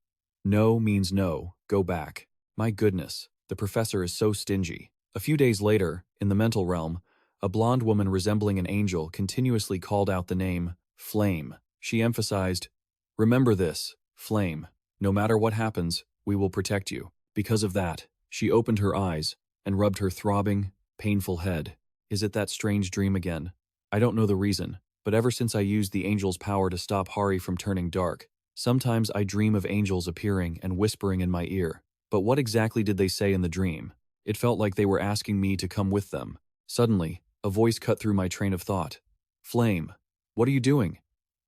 S1: No means no, go back. My goodness, the professor is so stingy. A few days later, in the mental realm, a blonde woman resembling an angel continuously called out the name Flame. She emphasized, "Remember this, Flame. No matter what happens, we will protect you." Because of that, she opened her eyes and rubbed her throbbing, painful head. Is it that strange dream again? I don't know the reason, but ever since I used the angel's power to stop Hari from turning dark, sometimes I dream of angels appearing and whispering in my ear. But what exactly did they say in the dream? It felt like they were asking me to come with them. Suddenly, a voice cut through my train of thought. "Flame, what are you doing?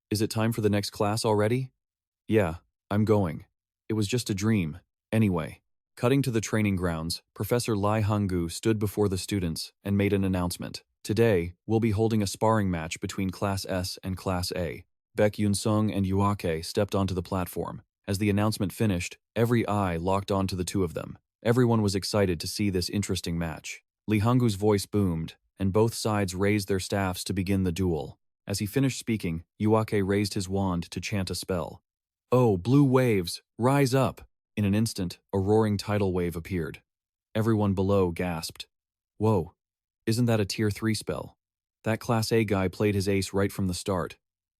S1: Is it time for the next class already?" "Yeah, I'm going. It was just a dream. Anyway." Cutting to the training grounds, Professor Lai Hanggu stood before the students and made an announcement. "Today, we'll be holding a sparring match between Class S and Class A." Beck Yunsung and Yuake stepped onto the platform. As the announcement finished, every eye locked onto the two of them. Everyone was excited to see this interesting match. Li Hanggu's voice boomed, and both sides raised their staffs to begin the duel. As he finished speaking, Yuake raised his wand to chant a spell. "Oh, blue waves, rise up!" In an instant, a roaring tidal wave appeared. Everyone below gasped. "Whoa, isn't that a Tier 3 spell? That Class A guy played his ace right from the start.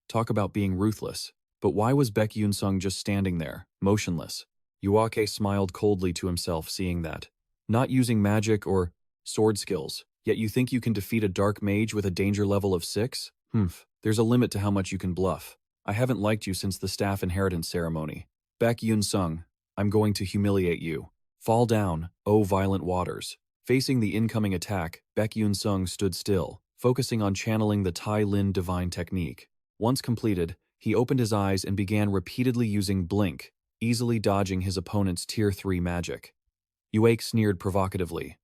S1: Talk about being ruthless." But why was Beck Yunsung just standing there, motionless? Yuake smiled coldly to himself seeing that. Not using magic or sword skills, yet you think you can defeat a dark mage with a danger level of 6? There's a limit to how much you can bluff. I haven't liked you since the staff inheritance ceremony. Beck Yunsung, I'm going to humiliate you. Fall down, O violent waters. Facing the incoming attack, Beck Yunsung stood still, focusing on channeling the Tai Lin divine technique. Once completed, he opened his eyes and began repeatedly using Blink, easily dodging his opponent's Tier 3 magic. Yuake sneered provocatively.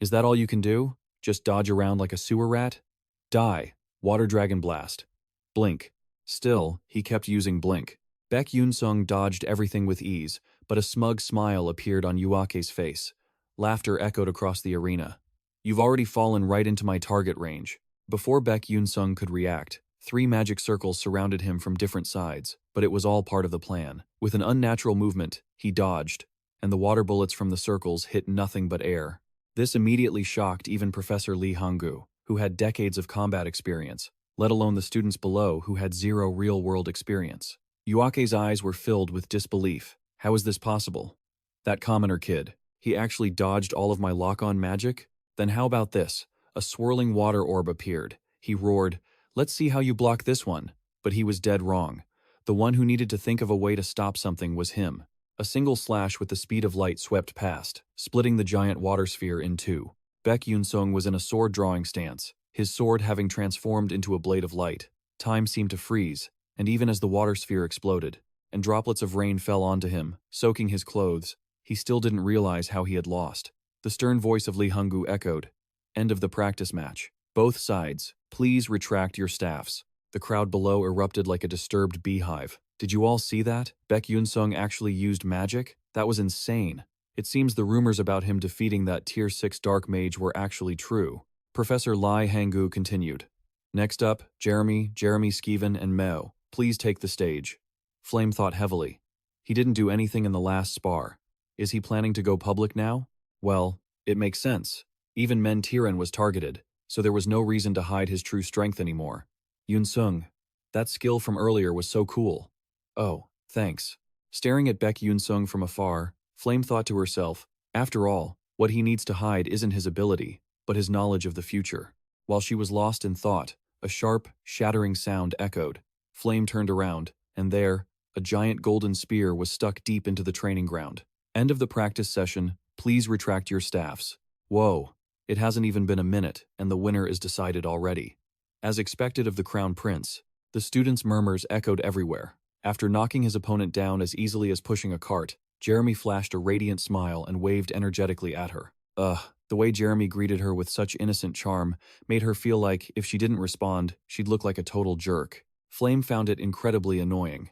S1: "Is that all you can do? Just dodge around like a sewer rat? Die, Water Dragon Blast. Blink." Still, he kept using Blink. Beck Yunsung dodged everything with ease, but a smug smile appeared on Yuake's face. Laughter echoed across the arena. "You've already fallen right into my target range." Before Beck Yunsung could react, 3 magic circles surrounded him from different sides, but it was all part of the plan. With an unnatural movement, he dodged, and the water bullets from the circles hit nothing but air. This immediately shocked even Professor Li Hanggu, who had decades of combat experience, let alone the students below who had 0 real-world experience. Yuake's eyes were filled with disbelief. How is this possible? That commoner kid, he actually dodged all of my lock-on magic? Then how about this? A swirling water orb appeared. He roared, "Let's see how you block this one." But he was dead wrong. The one who needed to think of a way to stop something was him. A single slash with the speed of light swept past, splitting the giant water sphere in 2. Beck Yunsung was in a sword-drawing stance, his sword having transformed into a blade of light. Time seemed to freeze, and even as the water sphere exploded, and droplets of rain fell onto him, soaking his clothes, he still didn't realize how he had lost. The stern voice of Li Hanggu echoed, "End of the practice match. Both sides, please retract your staffs." The crowd below erupted like a disturbed beehive. Did you all see that? Beck Yunsung actually used magic? That was insane. It seems the rumors about him defeating that Tier 6 dark mage were actually true. Professor Lai Hanggu continued. "Next up, Jeremy Skeven, and Meo. Please take the stage." Flame thought heavily. He didn't do anything in the last spar. Is he planning to go public now? Well, it makes sense. Even Men Tiran was targeted, so there was no reason to hide his true strength anymore. "Yunsung, that skill from earlier was so cool." "Oh, thanks." Staring at Beck Yunsung from afar, Flame thought to herself, after all, what he needs to hide isn't his ability, but his knowledge of the future. While she was lost in thought, a sharp, shattering sound echoed. Flame turned around, and there, a giant golden spear was stuck deep into the training ground. "End of the practice session, please retract your staffs." Whoa, it hasn't even been a minute, and the winner is decided already. As expected of the Crown Prince, the students' murmurs echoed everywhere. After knocking his opponent down as easily as pushing a cart, Jeremy flashed a radiant smile and waved energetically at her. The way Jeremy greeted her with such innocent charm made her feel like if she didn't respond, she'd look like a total jerk. Flame found it incredibly annoying.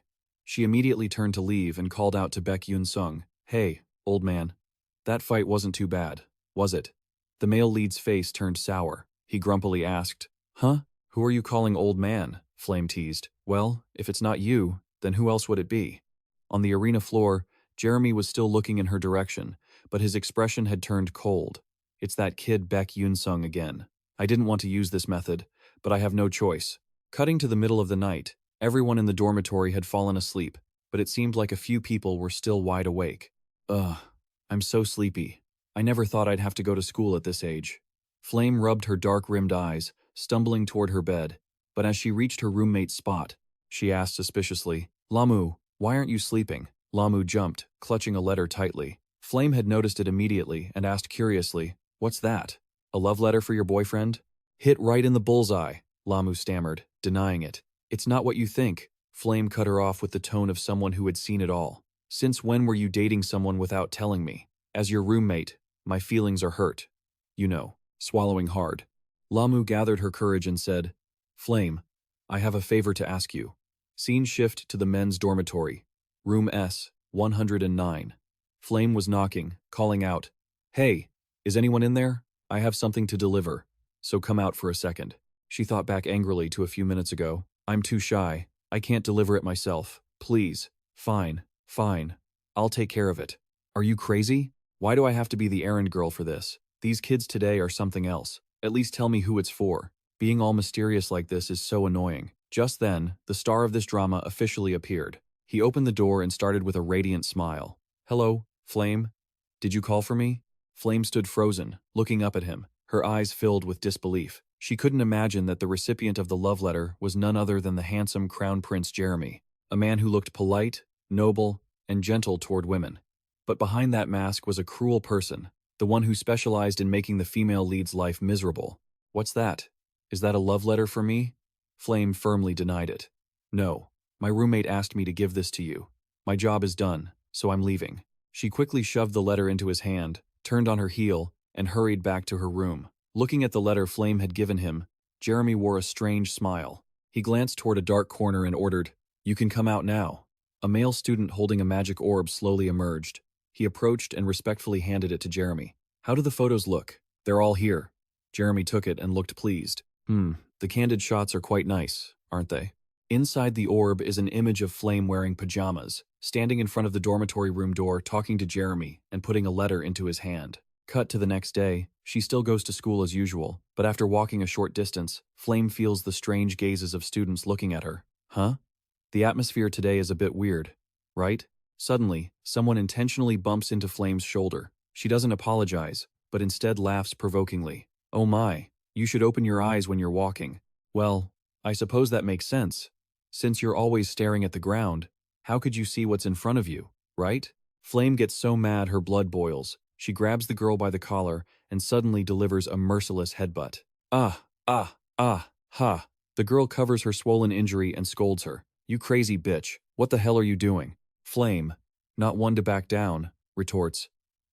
S1: She immediately turned to leave and called out to Beck Yunsung, "Hey, old man. That fight wasn't too bad, was it?" The male lead's face turned sour. He grumpily asked, "Huh? Who are you calling old man?" Flame teased. "Well, if it's not you, then who else would it be?" On the arena floor, Jeremy was still looking in her direction, but his expression had turned cold. "It's that kid Beck Yunsung again. I didn't want to use this method, but I have no choice." Cutting to the middle of the night, everyone in the dormitory had fallen asleep, but it seemed like a few people were still wide awake. "Ugh, I'm so sleepy. I never thought I'd have to go to school at this age." Flame rubbed her dark-rimmed eyes, stumbling toward her bed, but as she reached her roommate's spot, she asked suspiciously, "Lamu, why aren't you sleeping?" Lamu jumped, clutching a letter tightly. Flame had noticed it immediately and asked curiously, "What's that? A love letter for your boyfriend?" "Hit right in the bullseye," Lamu stammered, denying it. "It's not what you think." Flame cut her off with the tone of someone who had seen it all. "Since when were you dating someone without telling me? As your roommate, my feelings are hurt. You know." Swallowing hard, Lamu gathered her courage and said, "Flame, I have a favor to ask you." Scene shift to the men's dormitory. Room S, 109. Flame was knocking, calling out, "Hey, is anyone in there? I have something to deliver, so come out for a second." She thought back angrily to a few minutes ago. "I'm too shy. I can't deliver it myself. Please." "Fine, fine. I'll take care of it." "Are you crazy? Why do I have to be the errand girl for this? These kids today are something else. At least tell me who it's for. Being all mysterious like this is so annoying." Just then, the star of this drama officially appeared. He opened the door and started with a radiant smile. "Hello, Flame. Did you call for me?" Flame stood frozen, looking up at him, her eyes filled with disbelief. She couldn't imagine that the recipient of the love letter was none other than the handsome Crown Prince Jeremy, a man who looked polite, noble, and gentle toward women. But behind that mask was a cruel person, the one who specialized in making the female lead's life miserable. "What's that? Is that a love letter for me?" Flame firmly denied it. "No, my roommate asked me to give this to you. My job is done, so I'm leaving." She quickly shoved the letter into his hand, turned on her heel, and hurried back to her room. Looking at the letter Flame had given him, Jeremy wore a strange smile. He glanced toward a dark corner and ordered, "You can come out now." A male student holding a magic orb slowly emerged. He approached and respectfully handed it to Jeremy. "How do the photos look?" "They're all here." Jeremy took it and looked pleased. The candid shots are quite nice, aren't they?" Inside the orb is an image of Flame wearing pajamas, standing in front of the dormitory room door talking to Jeremy and putting a letter into his hand. Cut to the next day, she still goes to school as usual, but after walking a short distance, Flame feels the strange gazes of students looking at her. "Huh? The atmosphere today is a bit weird, right?" Suddenly, someone intentionally bumps into Flame's shoulder. She doesn't apologize, but instead laughs provokingly. "Oh my, you should open your eyes when you're walking." "Well, I suppose that makes sense. Since you're always staring at the ground, how could you see what's in front of you, right?" Flame gets so mad her blood boils. She grabs the girl by the collar and suddenly delivers a merciless headbutt. "Ah, ah, ah, ha." The girl covers her swollen injury and scolds her. "You crazy bitch, what the hell are you doing?" Flame, not one to back down, retorts,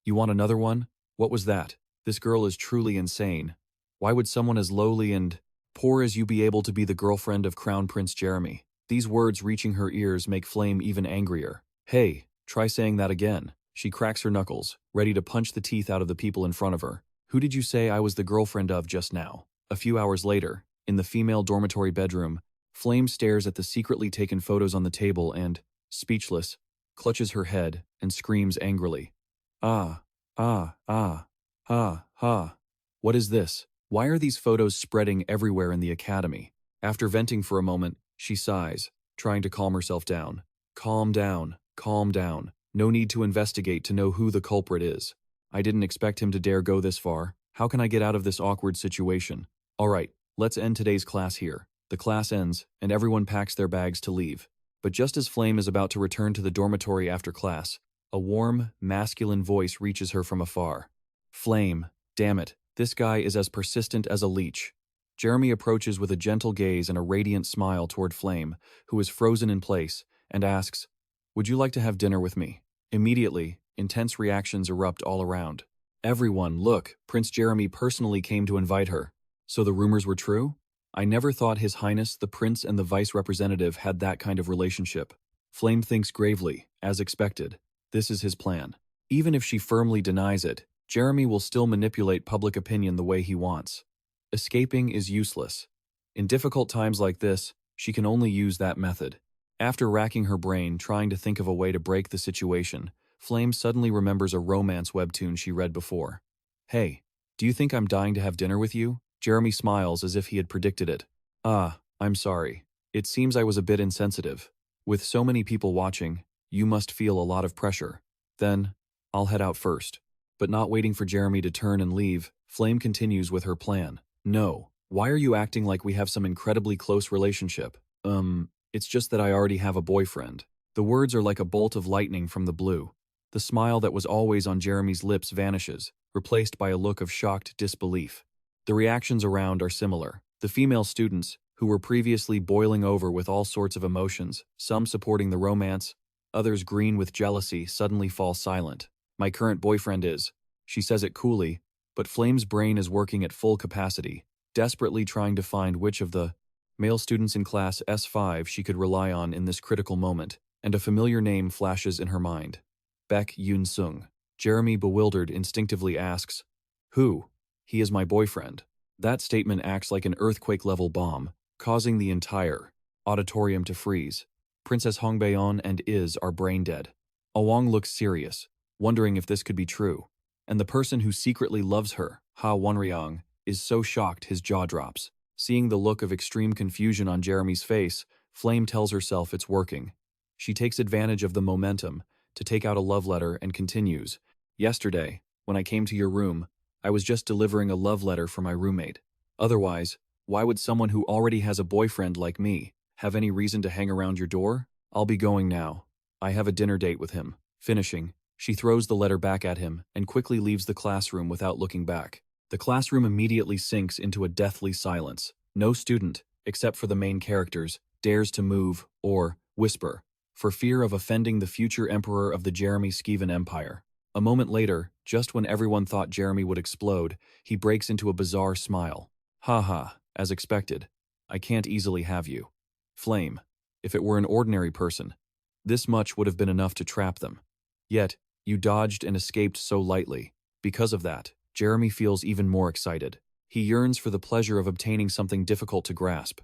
S1: "You want another one? What was that? This girl is truly insane. Why would someone as lowly and poor as you be able to be the girlfriend of Crown Prince Jeremy?" These words reaching her ears make Flame even angrier. "Hey, try saying that again." She cracks her knuckles, ready to punch the teeth out of the people in front of her. "Who did you say I was the girlfriend of just now?" A few hours later, in the female dormitory bedroom, Flame stares at the secretly taken photos on the table and, speechless, clutches her head and screams angrily. "Ah, ah, ah, ah, ah. What is this? Why are these photos spreading everywhere in the academy?" After venting for a moment, she sighs, trying to calm herself down. Calm down, calm down. No need to investigate to know who the culprit is. I didn't expect him to dare go this far. How can I get out of this awkward situation? All right, let's end today's class here. The class ends, and everyone packs their bags to leave. But just as Flame is about to return to the dormitory after class, a warm, masculine voice reaches her from afar. "Flame, damn it, this guy is as persistent as a leech." Jeremy approaches with a gentle gaze and a radiant smile toward Flame, who is frozen in place, and asks, "Would you like to have dinner with me?" Immediately, intense reactions erupt all around. Everyone, look, Prince Jeremy personally came to invite her. So the rumors were true? I never thought His Highness, the Prince and the Vice Representative had that kind of relationship. Flame thinks gravely, as expected. This is his plan. Even if she firmly denies it, Jeremy will still manipulate public opinion the way he wants. Escaping is useless. In difficult times like this, she can only use that method. After racking her brain trying to think of a way to break the situation, Flame suddenly remembers a romance webtoon she read before. Hey, do you think I'm dying to have dinner with you? Jeremy smiles as if he had predicted it. Ah, I'm sorry. It seems I was a bit insensitive. With so many people watching, you must feel a lot of pressure. Then, I'll head out first. But not waiting for Jeremy to turn and leave, Flame continues with her plan. No, why are you acting like we have some incredibly close relationship? It's just that I already have a boyfriend. The words are like a bolt of lightning from the blue. The smile that was always on Jeremy's lips vanishes, replaced by a look of shocked disbelief. The reactions around are similar. The female students, who were previously boiling over with all sorts of emotions, some supporting the romance, others green with jealousy, suddenly fall silent. My current boyfriend is. She says it coolly, but Flame's brain is working at full capacity, desperately trying to find which of the male students in class S5 she could rely on in this critical moment, and a familiar name flashes in her mind. Beck Yunsung. Jeremy, bewildered, instinctively asks, "Who?" "He is my boyfriend." That statement acts like an earthquake-level bomb, causing the entire auditorium to freeze. Princess Hongbaeon and Is are brain-dead. Awang looks serious, wondering if this could be true. And the person who secretly loves her, Ha Wonryang, is so shocked his jaw drops. Seeing the look of extreme confusion on Jeremy's face, Flame tells herself it's working. She takes advantage of the momentum to take out a love letter and continues. Yesterday, when I came to your room, I was just delivering a love letter for my roommate. Otherwise, why would someone who already has a boyfriend like me have any reason to hang around your door? I'll be going now. I have a dinner date with him. Finishing, she throws the letter back at him and quickly leaves the classroom without looking back. The classroom immediately sinks into a deathly silence. No student, except for the main characters, dares to move or whisper, for fear of offending the future emperor of the Jeremy Skeven Empire. A moment later, just when everyone thought Jeremy would explode, he breaks into a bizarre smile. Ha ha, as expected. I can't easily have you. Flame, if it were an ordinary person, this much would have been enough to trap them. Yet, you dodged and escaped so lightly. Because of that, Jeremy feels even more excited. He yearns for the pleasure of obtaining something difficult to grasp.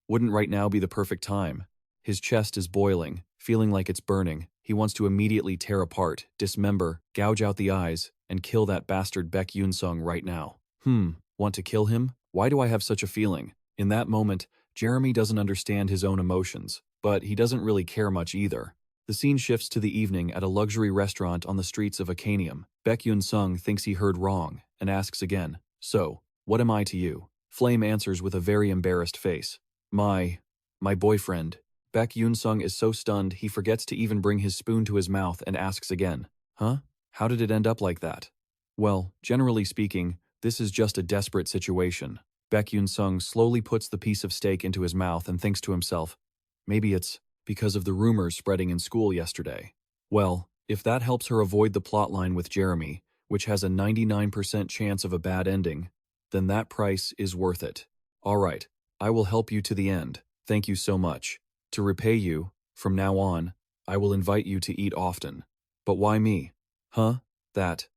S1: Wouldn't right now be the perfect time? His chest is boiling, feeling like it's burning. He wants to immediately tear apart, dismember, gouge out the eyes, and kill that bastard Beck Yunsung right now. Want to kill him? Why do I have such a feeling? In that moment, Jeremy doesn't understand his own emotions, but he doesn't really care much either. The scene shifts to the evening at a luxury restaurant on the streets of Acanium. Beck Yunsung thinks he heard wrong and asks again, "So, what am I to you?" Flame answers with a very embarrassed face. My boyfriend." Beck Yunsung is so stunned he forgets to even bring his spoon to his mouth and asks again, "Huh? How did it end up like that?" Well, generally speaking, this is just a desperate situation. Beck Yunsung slowly puts the piece of steak into his mouth and thinks to himself, maybe it's because of the rumors spreading in school yesterday. Well, if that helps her avoid the plotline with Jeremy, which has a 99% chance of a bad ending, then that price is worth it. All right, I will help you to the end. Thank you so much. To repay you, from now on, I will invite you to eat often. But why me? Huh? That.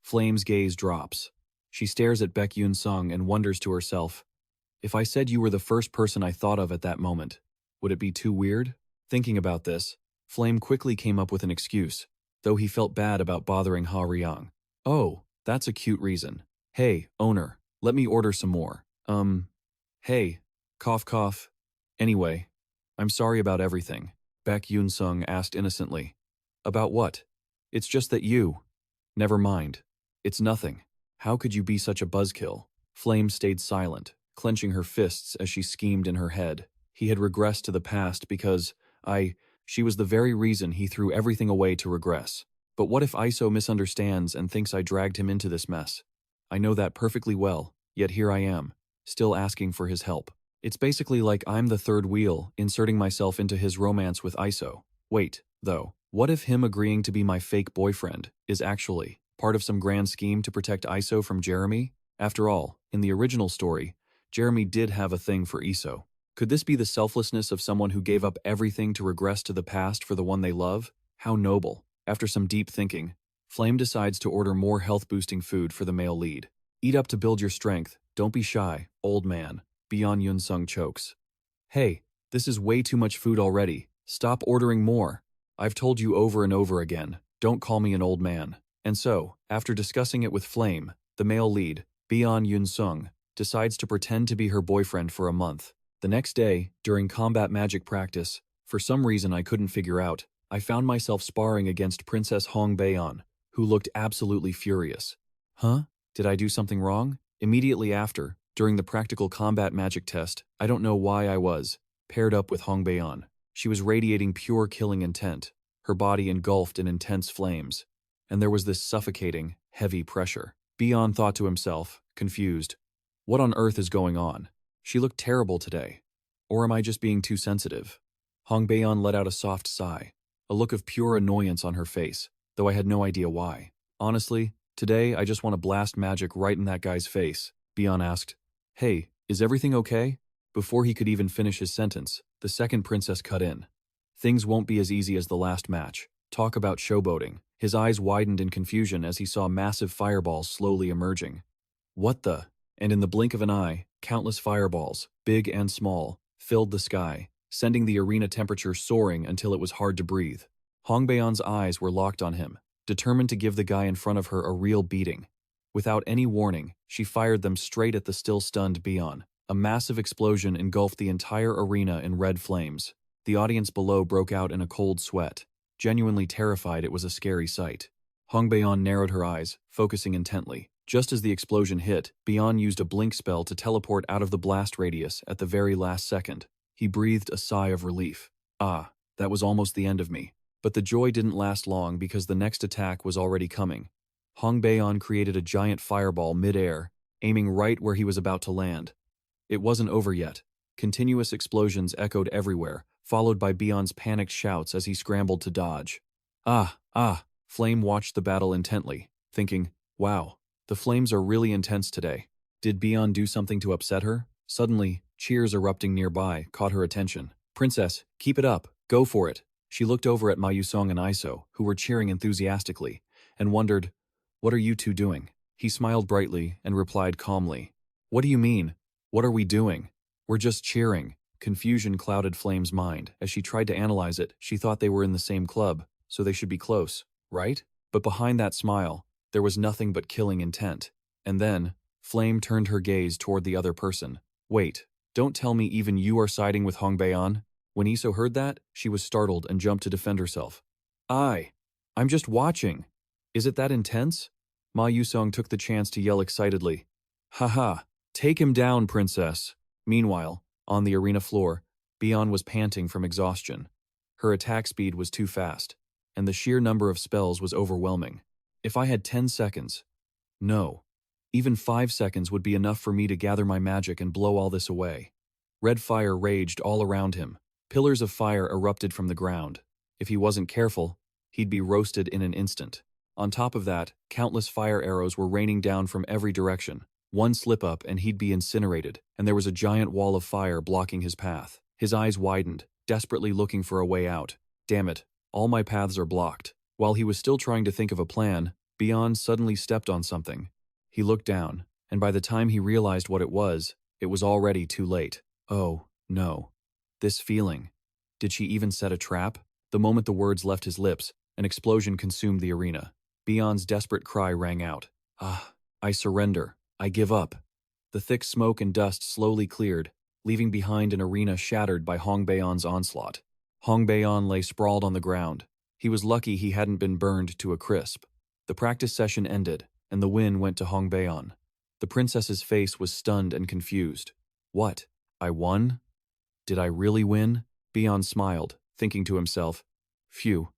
S1: Flame's gaze drops. She stares at Beck Yunsung and wonders to herself, if I said you were the first person I thought of at that moment, would it be too weird? Thinking about this, Flame quickly came up with an excuse, though he felt bad about bothering Ha Riyang. Oh, that's a cute reason. Hey, owner, let me order some more. Hey, cough. Anyway, I'm sorry about everything, Beck Yunsung asked innocently. About what? It's just that you. Never mind. It's nothing. How could you be such a buzzkill? Flame stayed silent, clenching her fists as she schemed in her head. He had regressed to the past because she was the very reason he threw everything away to regress. But what if ISO misunderstands and thinks I dragged him into this mess? I know that perfectly well, yet here I am, still asking for his help. It's basically like I'm the third wheel, inserting myself into his romance with ISO. Wait, though, what if him agreeing to be my fake boyfriend is actually part of some grand scheme to protect ISO from Jeremy? After all, in the original story, Jeremy did have a thing for ISO. Could this be the selflessness of someone who gave up everything to regress to the past for the one they love? How noble. After some deep thinking, Flame decides to order more health-boosting food for the male lead. Eat up to build your strength. Don't be shy, old man. Beck Yunsung chokes. Hey, this is way too much food already. Stop ordering more. I've told you over and over again, don't call me an old man. And so, after discussing it with Flame, the male lead, Beck Yunsung, decides to pretend to be her boyfriend for a month. The next day, during combat magic practice, for some reason I couldn't figure out, I found myself sparring against Princess Hong Baeon, who looked absolutely furious. Huh? Did I do something wrong? Immediately after, during the practical combat magic test, I don't know why I was paired up with Hong Baeon. She was radiating pure killing intent, her body engulfed in intense flames, and there was this suffocating, heavy pressure. Beon thought to himself, confused, what on earth is going on? She looked terrible today. Or am I just being too sensitive? Hong Baeon let out a soft sigh, a look of pure annoyance on her face, though I had no idea why. Honestly, today I just want to blast magic right in that guy's face. Beon asked, Hey, is everything okay? Before he could even finish his sentence, the second princess cut in. Things won't be as easy as the last match. Talk about showboating. His eyes widened in confusion as he saw massive fireballs slowly emerging. What the? And in the blink of an eye, countless fireballs, big and small, filled the sky, sending the arena temperature soaring until it was hard to breathe. Hong Baeon's eyes were locked on him, determined to give the guy in front of her a real beating. Without any warning, she fired them straight at the still stunned Beon. A massive explosion engulfed the entire arena in red flames. The audience below broke out in a cold sweat. Genuinely terrified, it was a scary sight. Hong Baeon narrowed her eyes, focusing intently. Just as the explosion hit, Beon used a blink spell to teleport out of the blast radius at the very last second. He breathed a sigh of relief. Ah, that was almost the end of me. But the joy didn't last long because the next attack was already coming. Hong Baeon created a giant fireball mid-air, aiming right where he was about to land. It wasn't over yet. Continuous explosions echoed everywhere, followed by Beon's panicked shouts as he scrambled to dodge. Ah! Flame watched the battle intently, thinking, wow, the flames are really intense today. Did Beon do something to upset her? Suddenly, cheers erupting nearby caught her attention. Princess, keep it up. Go for it. She looked over at Ma Yusong and Iso, who were cheering enthusiastically, and wondered, what are you two doing? He smiled brightly and replied calmly, what do you mean? What are we doing? We're just cheering. Confusion clouded Flame's mind. As she tried to analyze it, she thought they were in the same club, so they should be close, right? But behind that smile, there was nothing but killing intent. And then, Flame turned her gaze toward the other person. Wait, don't tell me even you are siding with Hong Baeon? When Iso heard that, she was startled and jumped to defend herself. I'm just watching. Is it that intense? Ma Yusong took the chance to yell excitedly. Haha, take him down, princess. Meanwhile, on the arena floor, Beon was panting from exhaustion. Her attack speed was too fast, and the sheer number of spells was overwhelming. If I had 10 seconds, no, even 5 seconds would be enough for me to gather my magic and blow all this away. Red fire raged all around him. Pillars of fire erupted from the ground. If he wasn't careful, he'd be roasted in an instant. On top of that, countless fire arrows were raining down from every direction. One slip-up and he'd be incinerated, and there was a giant wall of fire blocking his path. His eyes widened, desperately looking for a way out. Damn it, all my paths are blocked. While he was still trying to think of a plan, Beon suddenly stepped on something. He looked down, and by the time he realized what it was already too late. Oh, no. This feeling. Did she even set a trap? The moment the words left his lips, an explosion consumed the arena. Beon's desperate cry rang out. I surrender. I give up. The thick smoke and dust slowly cleared, leaving behind an arena shattered by Hong Baeon's onslaught. Hong Baeon lay sprawled on the ground. He was lucky he hadn't been burned to a crisp. The practice session ended, and the win went to Hong Baeon. The princess's face was stunned and confused. What? I won? Did I really win? Beon smiled, thinking to himself, phew,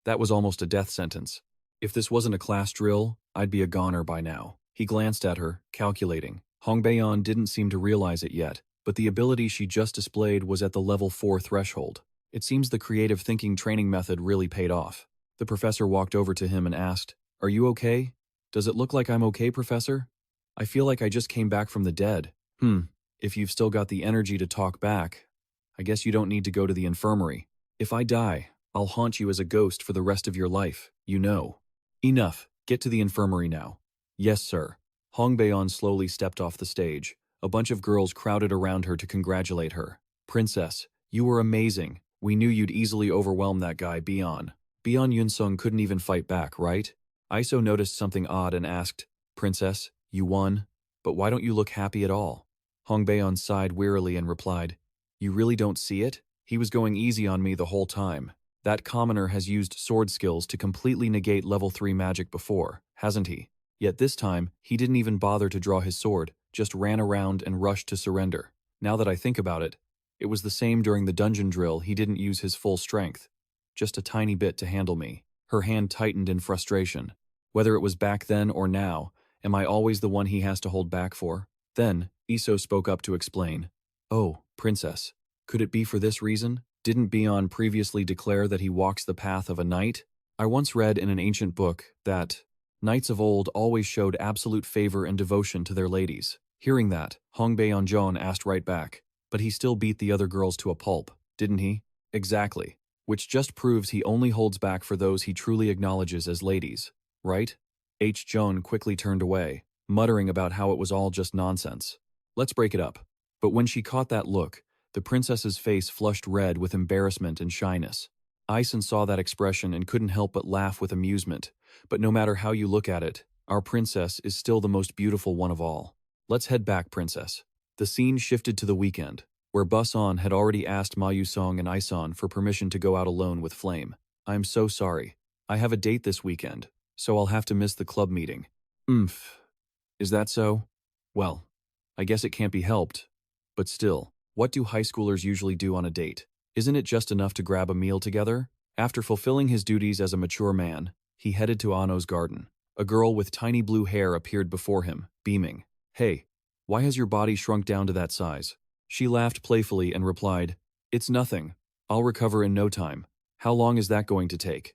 S1: that was almost a death sentence. If this wasn't a class drill, I'd be a goner by now. He glanced at her, calculating. Hong Baeon didn't seem to realize it yet, but the ability she just displayed was at the level 4 threshold. It seems the creative thinking training method really paid off. The professor walked over to him and asked, Are you okay? Does it look like I'm okay, Professor? I feel like I just came back from the dead. If you've still got the energy to talk back, I guess you don't need to go to the infirmary. If I die, I'll haunt you as a ghost for the rest of your life, you know. Enough, get to the infirmary now. Yes, sir. Hong Baeon slowly stepped off the stage. A bunch of girls crowded around her to congratulate her. Princess, you were amazing. We knew you'd easily overwhelm that guy, Beck Yunsung couldn't even fight back, right? Iso noticed something odd and asked, Princess, you won? But why don't you look happy at all? Hong Baeon sighed wearily and replied, You really don't see it? He was going easy on me the whole time. That commoner has used sword skills to completely negate level 3 magic before, hasn't he? Yet this time, he didn't even bother to draw his sword, just ran around and rushed to surrender. Now that I think about it, it was the same during the dungeon drill. He didn't use his full strength. Just a tiny bit to handle me. Her hand tightened in frustration. Whether it was back then or now, am I always the one he has to hold back for? Then, Iso spoke up to explain. Oh, Princess, could it be for this reason? Didn't Beon previously declare that he walks the path of a knight? I once read in an ancient book that knights of old always showed absolute favor and devotion to their ladies. Hearing that, Hong Baeonjon asked right back, but he still beat the other girls to a pulp, didn't he? Exactly. Which just proves he only holds back for those he truly acknowledges as ladies, right? H. Joan quickly turned away, muttering about how it was all just nonsense. Let's break it up. But when she caught that look, the princess's face flushed red with embarrassment and shyness. Ison saw that expression and couldn't help but laugh with amusement. But no matter how you look at it, our princess is still the most beautiful one of all. Let's head back, princess. The scene shifted to the weekend, where Busan had already asked Ma Yusong and Ison for permission to go out alone with Flame. I'm so sorry. I have a date this weekend, so I'll have to miss the club meeting. Is that so? Well, I guess it can't be helped. But still, what do high schoolers usually do on a date? Isn't it just enough to grab a meal together? After fulfilling his duties as a mature man, he headed to Ano's garden. A girl with tiny blue hair appeared before him, beaming. Hey, why has your body shrunk down to that size? She laughed playfully and replied, It's nothing. I'll recover in no time. How long is that going to take?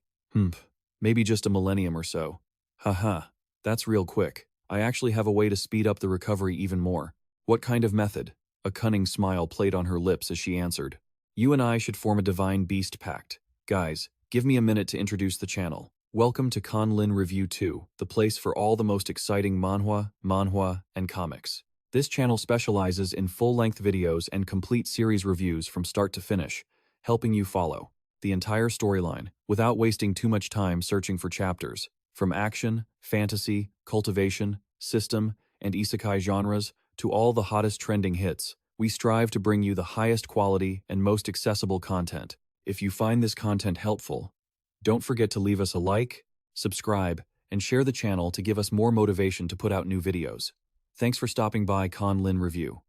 S1: Maybe just a millennium or so. Haha, that's real quick. I actually have a way to speed up the recovery even more. What kind of method? A cunning smile played on her lips as she answered. You and I should form a divine beast pact. Guys, give me a minute to introduce the channel. Welcome to Conlin Review 2, the place for all the most exciting manhwa, and comics. This channel specializes in full-length videos and complete series reviews from start to finish, helping you follow the entire storyline without wasting too much time searching for chapters. From action, fantasy, cultivation, system, and isekai genres to all the hottest trending hits, we strive to bring you the highest quality and most accessible content. If you find this content helpful, don't forget to leave us a like, subscribe, and share the channel to give us more motivation to put out new videos. Thanks for stopping by Conlin Review.